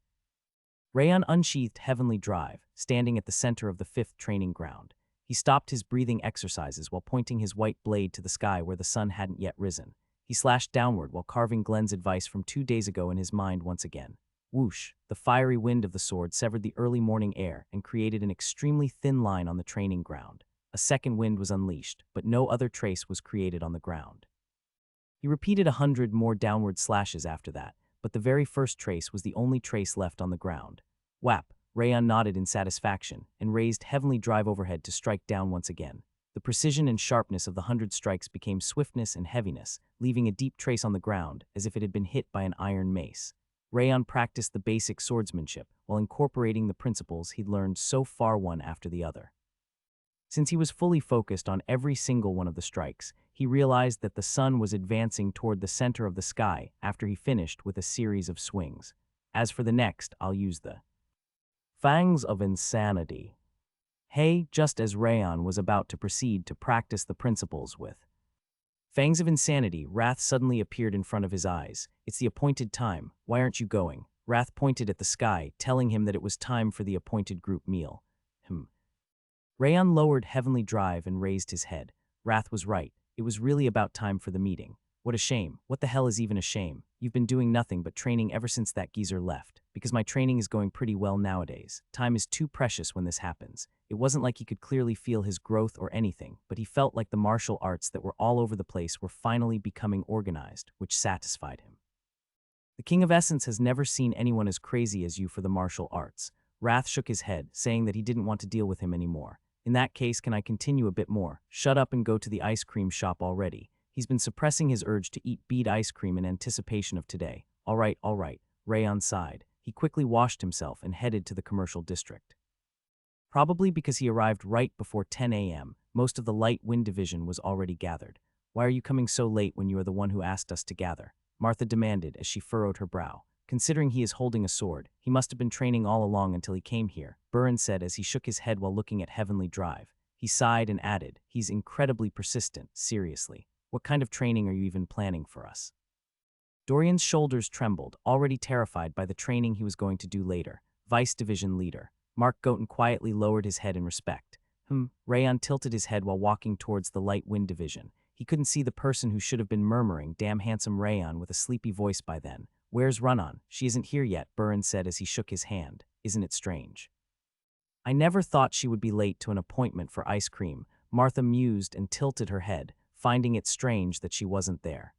Rayon unsheathed Heavenly Drive, standing at the center of the 5th training ground. He stopped his breathing exercises while pointing his white blade to the sky where the sun hadn't yet risen. He slashed downward while carving Glenn's advice from 2 days ago in his mind once again. Whoosh! The fiery wind of the sword severed the early morning air and created an extremely thin line on the training ground. A second wind was unleashed, but no other trace was created on the ground. He repeated 100 more downward slashes after that, but the very first trace was the only trace left on the ground. Whap! Rayon nodded in satisfaction and raised heavenly drive overhead to strike down once again. The precision and sharpness of the 100 strikes became swiftness and heaviness, leaving a deep trace on the ground as if it had been hit by an iron mace. Rayon practiced the basic swordsmanship while incorporating the principles he'd learned so far one after the other. Since he was fully focused on every single one of the strikes, he realized that the sun was advancing toward the center of the sky after he finished with a series of swings. As for the next, I'll use the Fangs of Insanity. Hey, just as Rayon was about to proceed to practice the principles with Fangs of Insanity, Wrath suddenly appeared in front of his eyes. It's the appointed time. Why aren't you going? Wrath pointed at the sky, telling him that it was time for the appointed group meal. Rayon lowered Heavenly Drive and raised his head. Wrath was right. It was really about time for the meeting. What a shame. What the hell is even a shame? You've been doing nothing but training ever since that geezer left. Because my training is going pretty well nowadays. Time is too precious when this happens. It wasn't like he could clearly feel his growth or anything, but he felt like the martial arts that were all over the place were finally becoming organized, which satisfied him. The King of Essence has never seen anyone as crazy as you for the martial arts. Wrath shook his head, saying that he didn't want to deal with him anymore. In that case, can I continue a bit more? Shut up and go to the ice cream shop already. He's been suppressing his urge to eat bead ice cream in anticipation of today. All right, Rayon sighed. He quickly washed himself and headed to the commercial district. Probably because he arrived right before 10 a.m., most of the Light Wind Division was already gathered. Why are you coming so late when you are the one who asked us to gather? Martha demanded as she furrowed her brow. Considering he is holding a sword, he must have been training all along until he came here, Burin said as he shook his head while looking at Heavenly Drive. He sighed and added, he's incredibly persistent, seriously. What kind of training are you even planning for us? Dorian's shoulders trembled, already terrified by the training he was going to do later. Vice Division Leader. Mark Goten quietly lowered his head in respect. Rayon tilted his head while walking towards the Light Wind Division. He couldn't see the person who should have been murmuring, damn handsome Rayon, with a sleepy voice by then. Where's Run-On? She isn't here yet, Burin said as he shook his hand. Isn't it strange? I never thought she would be late to an appointment for ice cream, Martha mused and tilted her head, finding it strange that she wasn't there.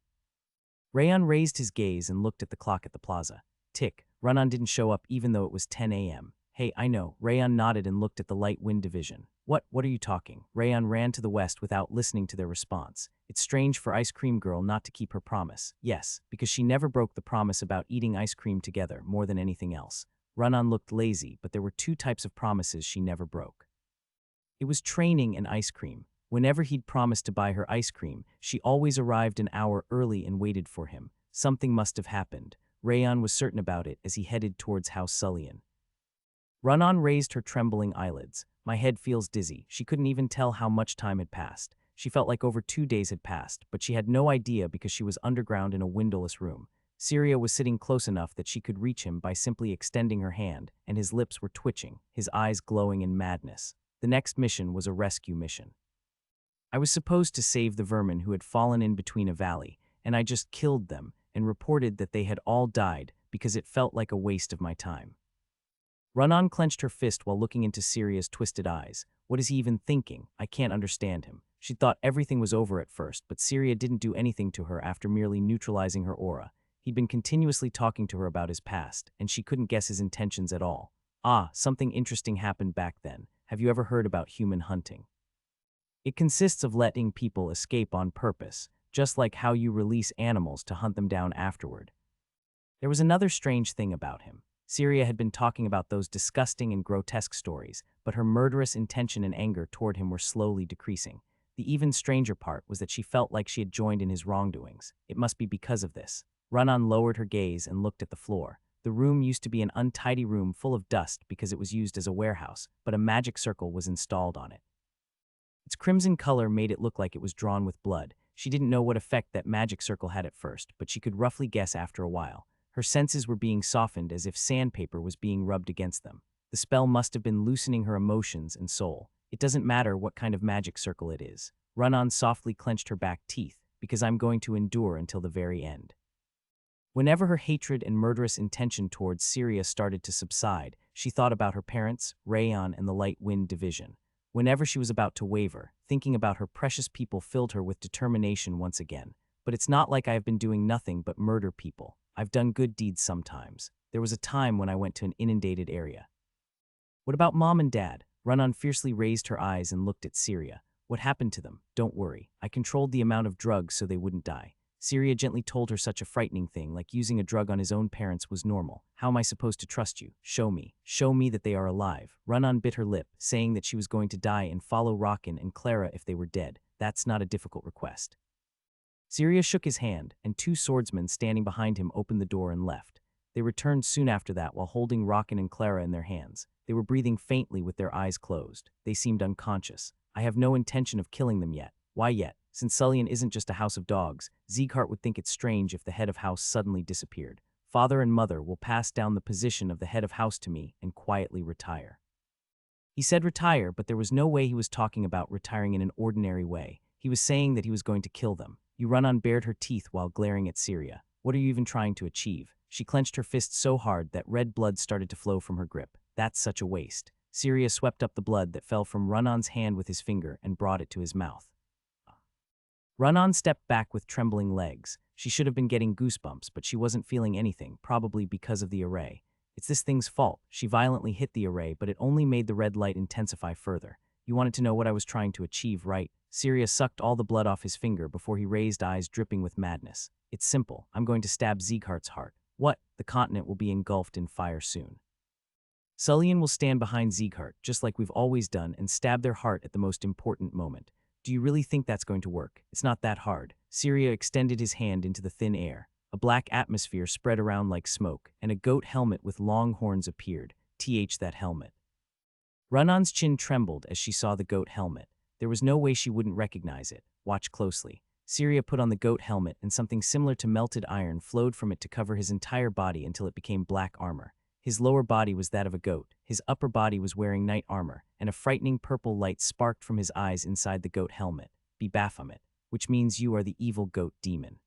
Rayon raised his gaze and looked at the clock at the plaza. Tick, Run-On didn't show up even though it was 10 a.m. Hey, I know. Rayon nodded and looked at the Light Wind Division. What are you talking? Rayon ran to the west without listening to their response. It's strange for Ice Cream Girl not to keep her promise. Yes, because she never broke the promise about eating ice cream together more than anything else. Run-On looked lazy, but there were two types of promises she never broke. It was training and ice cream. Whenever he'd promised to buy her ice cream, she always arrived an hour early and waited for him. Something must have happened. Rayon was certain about it as he headed towards House Sullian. Run-On raised her trembling eyelids. My head feels dizzy. She couldn't even tell how much time had passed. She felt like over 2 days had passed, but she had no idea because she was underground in a windowless room. Syria was sitting close enough that she could reach him by simply extending her hand, and his lips were twitching, his eyes glowing in madness. The next mission was a rescue mission. I was supposed to save the vermin who had fallen in between a valley, and I just killed them and reported that they had all died because it felt like a waste of my time. Run-On clenched her fist while looking into Syria's twisted eyes. What is he even thinking? I can't understand him. She thought everything was over at first, but Syria didn't do anything to her after merely neutralizing her aura. He'd been continuously talking to her about his past, and she couldn't guess his intentions at all. Something interesting happened back then. Have you ever heard about human hunting? It consists of letting people escape on purpose, just like how you release animals to hunt them down afterward. There was another strange thing about him. Syria had been talking about those disgusting and grotesque stories, but her murderous intention and anger toward him were slowly decreasing. The even stranger part was that she felt like she had joined in his wrongdoings. It must be because of this. Run-On lowered her gaze and looked at the floor. The room used to be an untidy room full of dust because it was used as a warehouse, but a magic circle was installed on it. Its crimson color made it look like it was drawn with blood. She didn't know what effect that magic circle had at first, but she could roughly guess after a while. Her senses were being softened as if sandpaper was being rubbed against them. The spell must have been loosening her emotions and soul. It doesn't matter what kind of magic circle it is. Run-On softly clenched her back teeth, because I'm going to endure until the very end. Whenever her hatred and murderous intention towards Syria started to subside, she thought about her parents, Rayon, and the Light Wind Division. Whenever she was about to waver, thinking about her precious people filled her with determination once again. But it's not like I have been doing nothing but murder people. I've done good deeds sometimes. There was a time when I went to an inundated area. What about Mom and Dad? Run-on fiercely raised her eyes and looked at Syria. What happened to them? Don't worry. I controlled the amount of drugs so they wouldn't die. Syria gently told her such a frightening thing, like using a drug on his own parents was normal. How am I supposed to trust you? Show me. Show me that they are alive. Run-on bit her lip, saying that she was going to die and follow Rockin and Clara if they were dead. That's not a difficult request. Syria shook his hand, and two swordsmen standing behind him opened the door and left. They returned soon after that while holding Rockin and Clara in their hands. They were breathing faintly with their eyes closed. They seemed unconscious. I have no intention of killing them yet. Why yet? Since Sullian isn't just a house of dogs, Sieghart would think it strange if the head of house suddenly disappeared. Father and mother will pass down the position of the head of house to me and quietly retire. He said retire, but there was no way he was talking about retiring in an ordinary way. He was saying that he was going to kill them. Run-on bared her teeth while glaring at Syria. What are you even trying to achieve? She clenched her fist so hard that red blood started to flow from her grip. That's such a waste. Syria swept up the blood that fell from Run-on's hand with his finger and brought it to his mouth. Run-on stepped back with trembling legs. She should have been getting goosebumps, but she wasn't feeling anything, probably because of the array. It's this thing's fault. She violently hit the array, but it only made the red light intensify further. You wanted to know what I was trying to achieve, right? Syria sucked all the blood off his finger before he raised eyes dripping with madness. It's simple. I'm going to stab Sieghart's heart. What? The continent will be engulfed in fire soon. Sullian will stand behind Sieghart, just like we've always done, and stab their heart at the most important moment. Do you really think that's going to work? It's not that hard. Syria extended his hand into the thin air. A black atmosphere spread around like smoke, and a goat helmet with long horns appeared. That helmet. Run-on's chin trembled as she saw the goat helmet. There was no way she wouldn't recognize it. Watch closely. Syria put on the goat helmet, and something similar to melted iron flowed from it to cover his entire body until it became black armor. His lower body was that of a goat, his upper body was wearing knight armor, and a frightening purple light sparked from his eyes inside the goat helmet. Be Baphomet, which means you are the evil goat demon.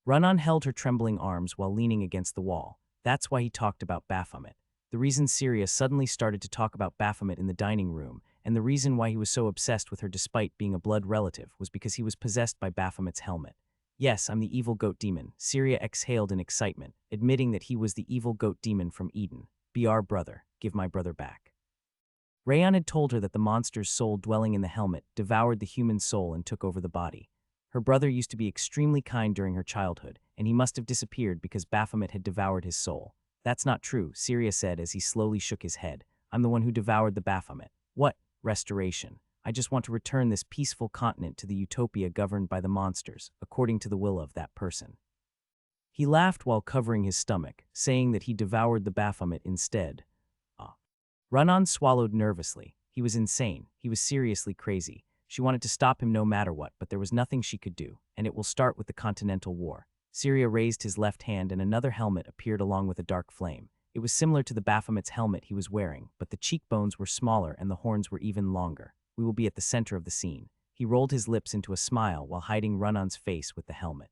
Run-on held her trembling arms while leaning against the wall. That's why he talked about Baphomet. The reason Syria suddenly started to talk about Baphomet in the dining room, and the reason why he was so obsessed with her despite being a blood relative, was because he was possessed by Baphomet's helmet. Yes, I'm the evil goat demon. Syria exhaled in excitement, admitting that he was the evil goat demon from Eden. Be our brother. Give my brother back. Rayon had told her that the monster's soul dwelling in the helmet devoured the human soul and took over the body. Her brother used to be extremely kind during her childhood, and he must have disappeared because Baphomet had devoured his soul. That's not true, Syria said as he slowly shook his head. I'm the one who devoured the Baphomet. What? Restoration. I just want to return this peaceful continent to the utopia governed by the monsters, according to the will of that person. He laughed while covering his stomach, saying that he devoured the Baphomet instead. Run-on swallowed nervously. He was insane. He was seriously crazy. She wanted to stop him no matter what, but there was nothing she could do, and it will start with the Continental War. Syria raised his left hand and another helmet appeared along with a dark flame. It was similar to the Baphomet's helmet he was wearing, but the cheekbones were smaller and the horns were even longer. We will be at the center of the scene. He rolled his lips into a smile while hiding Run-on's face with the helmet.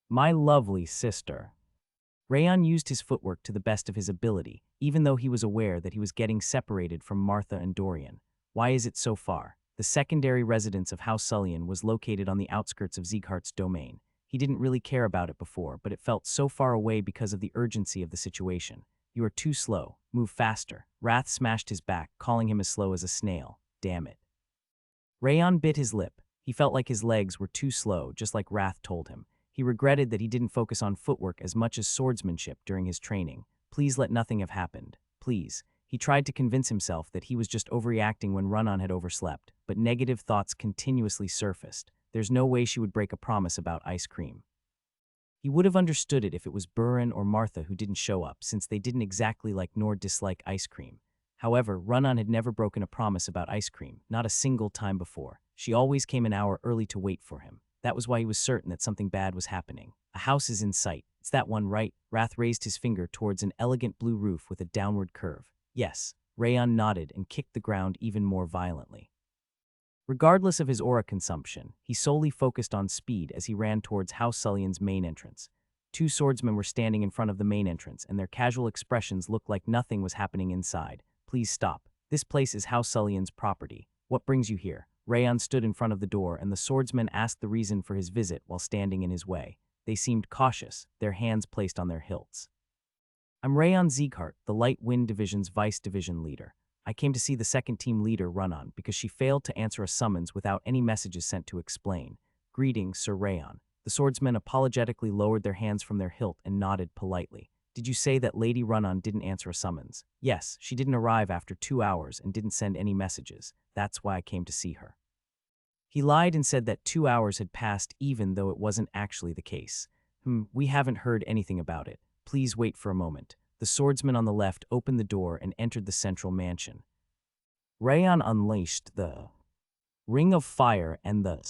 My lovely sister. Rayon used his footwork to the best of his ability, even though he was aware that he was getting separated from Martha and Dorian. Why is it so far? The secondary residence of House Sullian was located on the outskirts of Sieghart's domain. He didn't really care about it before, but it felt so far away because of the urgency of the situation. You are too slow. Move faster. Wrath smashed his back, calling him as slow as a snail. Damn it. Rayon bit his lip. He felt like his legs were too slow, just like Wrath told him. He regretted that he didn't focus on footwork as much as swordsmanship during his training. Please let nothing have happened. Please. He tried to convince himself that he was just overreacting when Run-on had overslept, but negative thoughts continuously surfaced. There's no way she would break a promise about ice cream. He would have understood it if it was Buran or Martha who didn't show up, since they didn't exactly like nor dislike ice cream. However, Run-on had never broken a promise about ice cream, not a single time before. She always came an hour early to wait for him. That was why he was certain that something bad was happening. A house is in sight. It's that one, right? Wrath raised his finger towards an elegant blue roof with a downward curve. Yes. Rayon nodded and kicked the ground even more violently. Regardless of his aura consumption, he solely focused on speed as he ran towards House Sullian's main entrance. Two swordsmen were standing in front of the main entrance, and their casual expressions looked like nothing was happening inside. Please stop. This place is House Sullian's property. What brings you here? Rayon stood in front of the door, and the swordsmen asked the reason for his visit while standing in his way. They seemed cautious, their hands placed on their hilts. I'm Rayon Zeeghart, the Light Wind Division's Vice Division Leader. I came to see the second team leader Run-On because she failed to answer a summons without any messages sent to explain. Greetings, Sir Rayon. The swordsmen apologetically lowered their hands from their hilt and nodded politely. Did you say that Lady Run-On didn't answer a summons? Yes, she didn't arrive after 2 hours and didn't send any messages. That's why I came to see her. He lied and said that 2 hours had passed even though it wasn't actually the case. We haven't heard anything about it. Please wait for a moment. The swordsman on the left opened the door and entered the central mansion. Rayon unleashed the ring of fire and the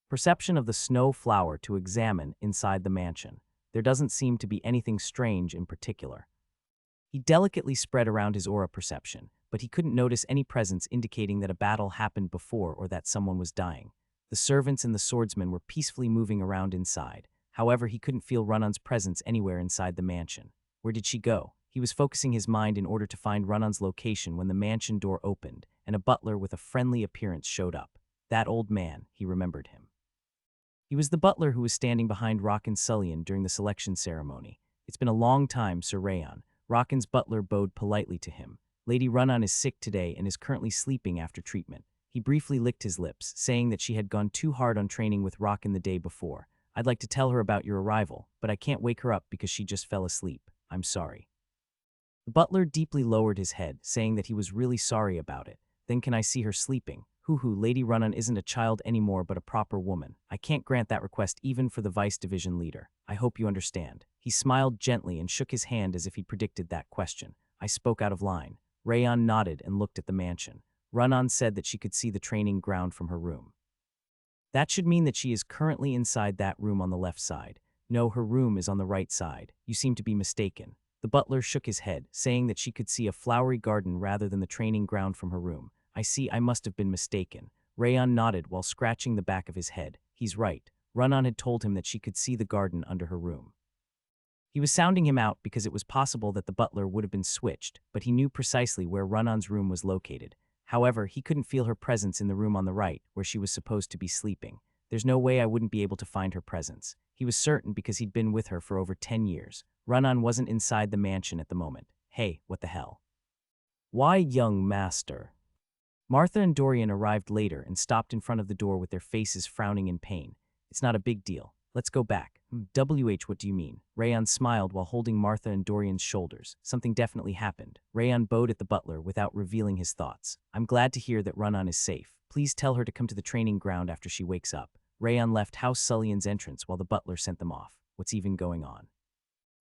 perception of the snow flower to examine inside the mansion. There doesn't seem to be anything strange in particular. He delicately spread around his aura perception, but he couldn't notice any presence indicating that a battle happened before or that someone was dying. The servants and the swordsmen were peacefully moving around inside. However, he couldn't feel Run-On's presence anywhere inside the mansion. Where did she go? He was focusing his mind in order to find Run-On's location when the mansion door opened, and a butler with a friendly appearance showed up. That old man, he remembered him. He was the butler who was standing behind Rockin Sullian during the selection ceremony. It's been a long time, Sir Rayon. Rockin's butler bowed politely to him. Lady Run-On is sick today and is currently sleeping after treatment. He briefly licked his lips, saying that she had gone too hard on training with Rockin the day before. I'd like to tell her about your arrival, but I can't wake her up because she just fell asleep. I'm sorry. The butler deeply lowered his head, saying that he was really sorry about it. Then can I see her sleeping? Hoo-hoo, Lady Run-On isn't a child anymore but a proper woman. I can't grant that request even for the Vice Division Leader. I hope you understand. He smiled gently and shook his hand as if he'd predicted that question. I spoke out of line. Rayon nodded and looked at the mansion. Run-On said that she could see the training ground from her room. That should mean that she is currently inside that room on the left side. No, her room is on the right side. You seem to be mistaken. The butler shook his head, saying that she could see a flowery garden rather than the training ground from her room. I see, I must have been mistaken. Rayon nodded while scratching the back of his head. He's right. Run-On had told him that she could see the garden under her room. He was sounding him out because it was possible that the butler would have been switched, but he knew precisely where Run-On's room was located. However, he couldn't feel her presence in the room on the right, where she was supposed to be sleeping. There's no way I wouldn't be able to find her presence. He was certain because he'd been with her for over 10 years. Run-On wasn't inside the mansion at the moment. Hey, what the hell? Why, young master? Martha and Dorian arrived later and stopped in front of the door with their faces frowning in pain. It's not a big deal. Let's go back. What do you mean? Rayon smiled while holding Martha and Dorian's shoulders. Something definitely happened. Rayon bowed at the butler without revealing his thoughts. I'm glad to hear that Run-On is safe. Please tell her to come to the training ground after she wakes up. Rayon left House Sullian's entrance while the butler sent them off. What's even going on?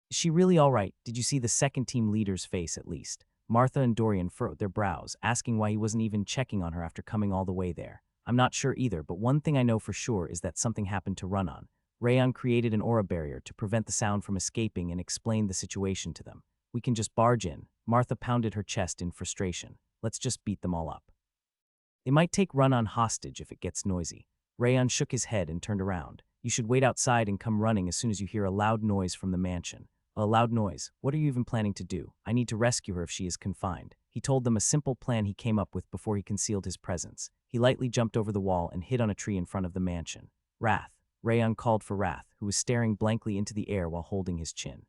Is she really all right? Did you see the second team leader's face at least? Martha and Dorian furrowed their brows, asking why he wasn't even checking on her after coming all the way there. I'm not sure either, but one thing I know for sure is that something happened to Run-On. Rayon created an aura barrier to prevent the sound from escaping and explained the situation to them. We can just barge in. Martha pounded her chest in frustration. Let's just beat them all up. They might take Run-On hostage if it gets noisy. Rayon shook his head and turned around. You should wait outside and come running as soon as you hear a loud noise from the mansion. A loud noise? What are you even planning to do? I need to rescue her if she is confined. He told them a simple plan he came up with before he concealed his presence. He lightly jumped over the wall and hid on a tree in front of the mansion. Wrath. Rayon called for Wrath, who was staring blankly into the air while holding his chin.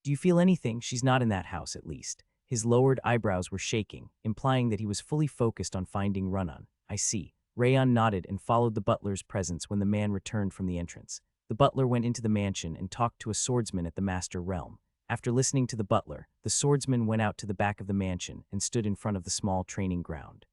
Do you feel anything? She's not in that house, at least. His lowered eyebrows were shaking, implying that he was fully focused on finding Run-On. I see. Rayon nodded and followed the butler's presence when the man returned from the entrance. The butler went into the mansion and talked to a swordsman at the master realm. After listening to the butler, the swordsman went out to the back of the mansion and stood in front of the small training ground.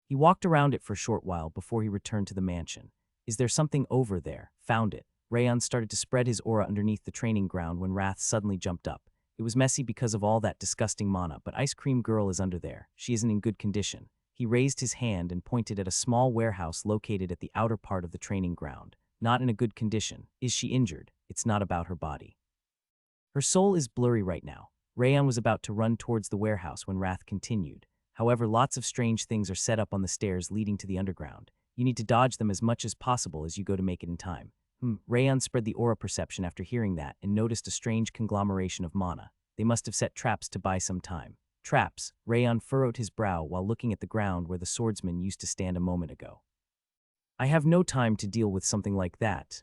He walked around it for a short while before he returned to the mansion. Is there something over there? Found it. Rayon started to spread his aura underneath the training ground when Wrath suddenly jumped up. It was messy because of all that disgusting mana, but Ice Cream Girl is under there. She isn't in good condition. He raised his hand and pointed at a small warehouse located at the outer part of the training ground. Not in a good condition. Is she injured? It's not about her body. Her soul is blurry right now. Rayon was about to run towards the warehouse when Wrath continued. However, lots of strange things are set up on the stairs leading to the underground. You need to dodge them as much as possible as you go to make it in time. Rayon spread the aura perception after hearing that and noticed a strange conglomeration of mana. They must have set traps to buy some time. Traps. Rayon furrowed his brow while looking at the ground where the swordsman used to stand a moment ago. I have no time to deal with something like that.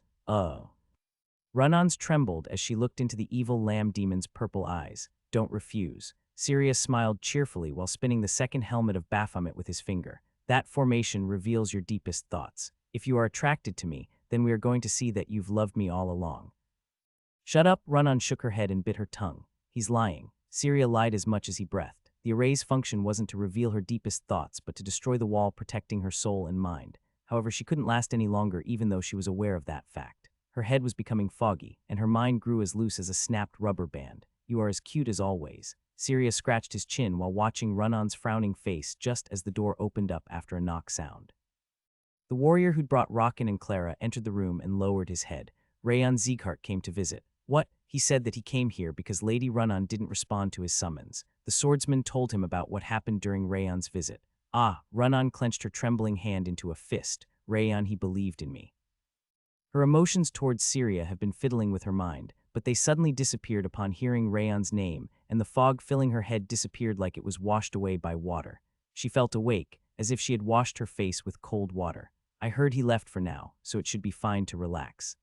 Run-ons trembled as she looked into the evil lamb demon's purple eyes. Don't refuse. Syria smiled cheerfully while spinning the second helmet of Baphomet with his finger. That formation reveals your deepest thoughts. If you are attracted to me, then we are going to see that you've loved me all along. Shut up, Run-on shook her head and bit her tongue. He's lying. Syria lied as much as he breathed. The erase function wasn't to reveal her deepest thoughts, but to destroy the wall protecting her soul and mind. However, she couldn't last any longer even though she was aware of that fact. Her head was becoming foggy, and her mind grew as loose as a snapped rubber band. You are as cute as always. Syria scratched his chin while watching Run-on's frowning face just as the door opened up after a knock sound. The warrior who'd brought Rockin and Clara entered the room and lowered his head. Rayon Zeekhart came to visit. What? He said that he came here because Lady Run-on didn't respond to his summons. The swordsman told him about what happened during Rayon's visit. Ah, Run-on clenched her trembling hand into a fist. Rayon, he believed in me. Her emotions towards Syria have been fiddling with her mind, but they suddenly disappeared upon hearing Rayon's name, and the fog filling her head disappeared like it was washed away by water. She felt awake, as if she had washed her face with cold water. I heard he left for now, so it should be fine to relax.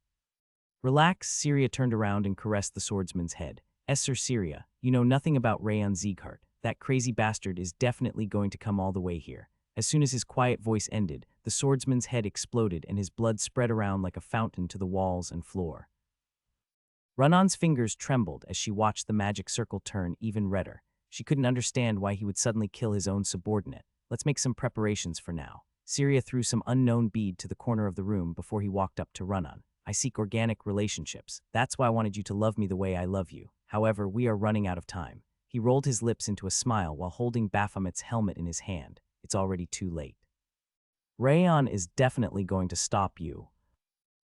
Relax, Syria turned around and caressed the swordsman's head. Sir Syria, you know nothing about Rayon Zeekhart. That crazy bastard is definitely going to come all the way here. As soon as his quiet voice ended, the swordsman's head exploded and his blood spread around like a fountain to the walls and floor. Run-on's fingers trembled as she watched the magic circle turn even redder. She couldn't understand why he would suddenly kill his own subordinate. Let's make some preparations for now. Syria threw some unknown bead to the corner of the room before he walked up to Run-on. I seek organic relationships. That's why I wanted you to love me the way I love you. However, we are running out of time. He rolled his lips into a smile while holding Baphomet's helmet in his hand. It's already too late. Rayon is definitely going to stop you.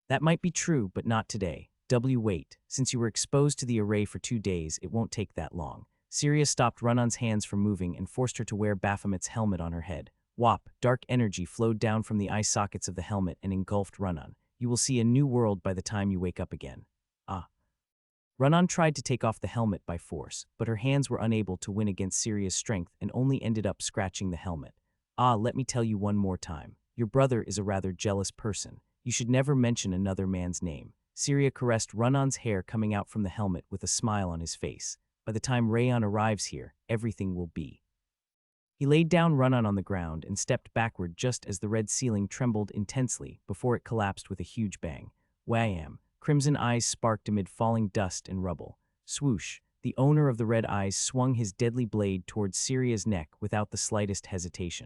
That might be true, but not today. Wait. Since you were exposed to the array for 2 days, it won't take that long. Syria stopped Run-on's hands from moving and forced her to wear Baphomet's helmet on her head. Whop, dark energy flowed down from the eye sockets of the helmet and engulfed Run-on. You will see a new world by the time you wake up again. Ah. Run-on tried to take off the helmet by force, but her hands were unable to win against Syria's strength and only ended up scratching the helmet. Ah, let me tell you one more time. Your brother is a rather jealous person. You should never mention another man's name. Syria caressed Run-on's hair coming out from the helmet with a smile on his face. By the time Rayon arrives here, everything will be. He laid down Run-on the ground and stepped backward just as the red ceiling trembled intensely before it collapsed with a huge bang. Wham! Crimson eyes sparked amid falling dust and rubble. Swoosh! The owner of the red eyes swung his deadly blade towards Syria's neck without the slightest hesitation.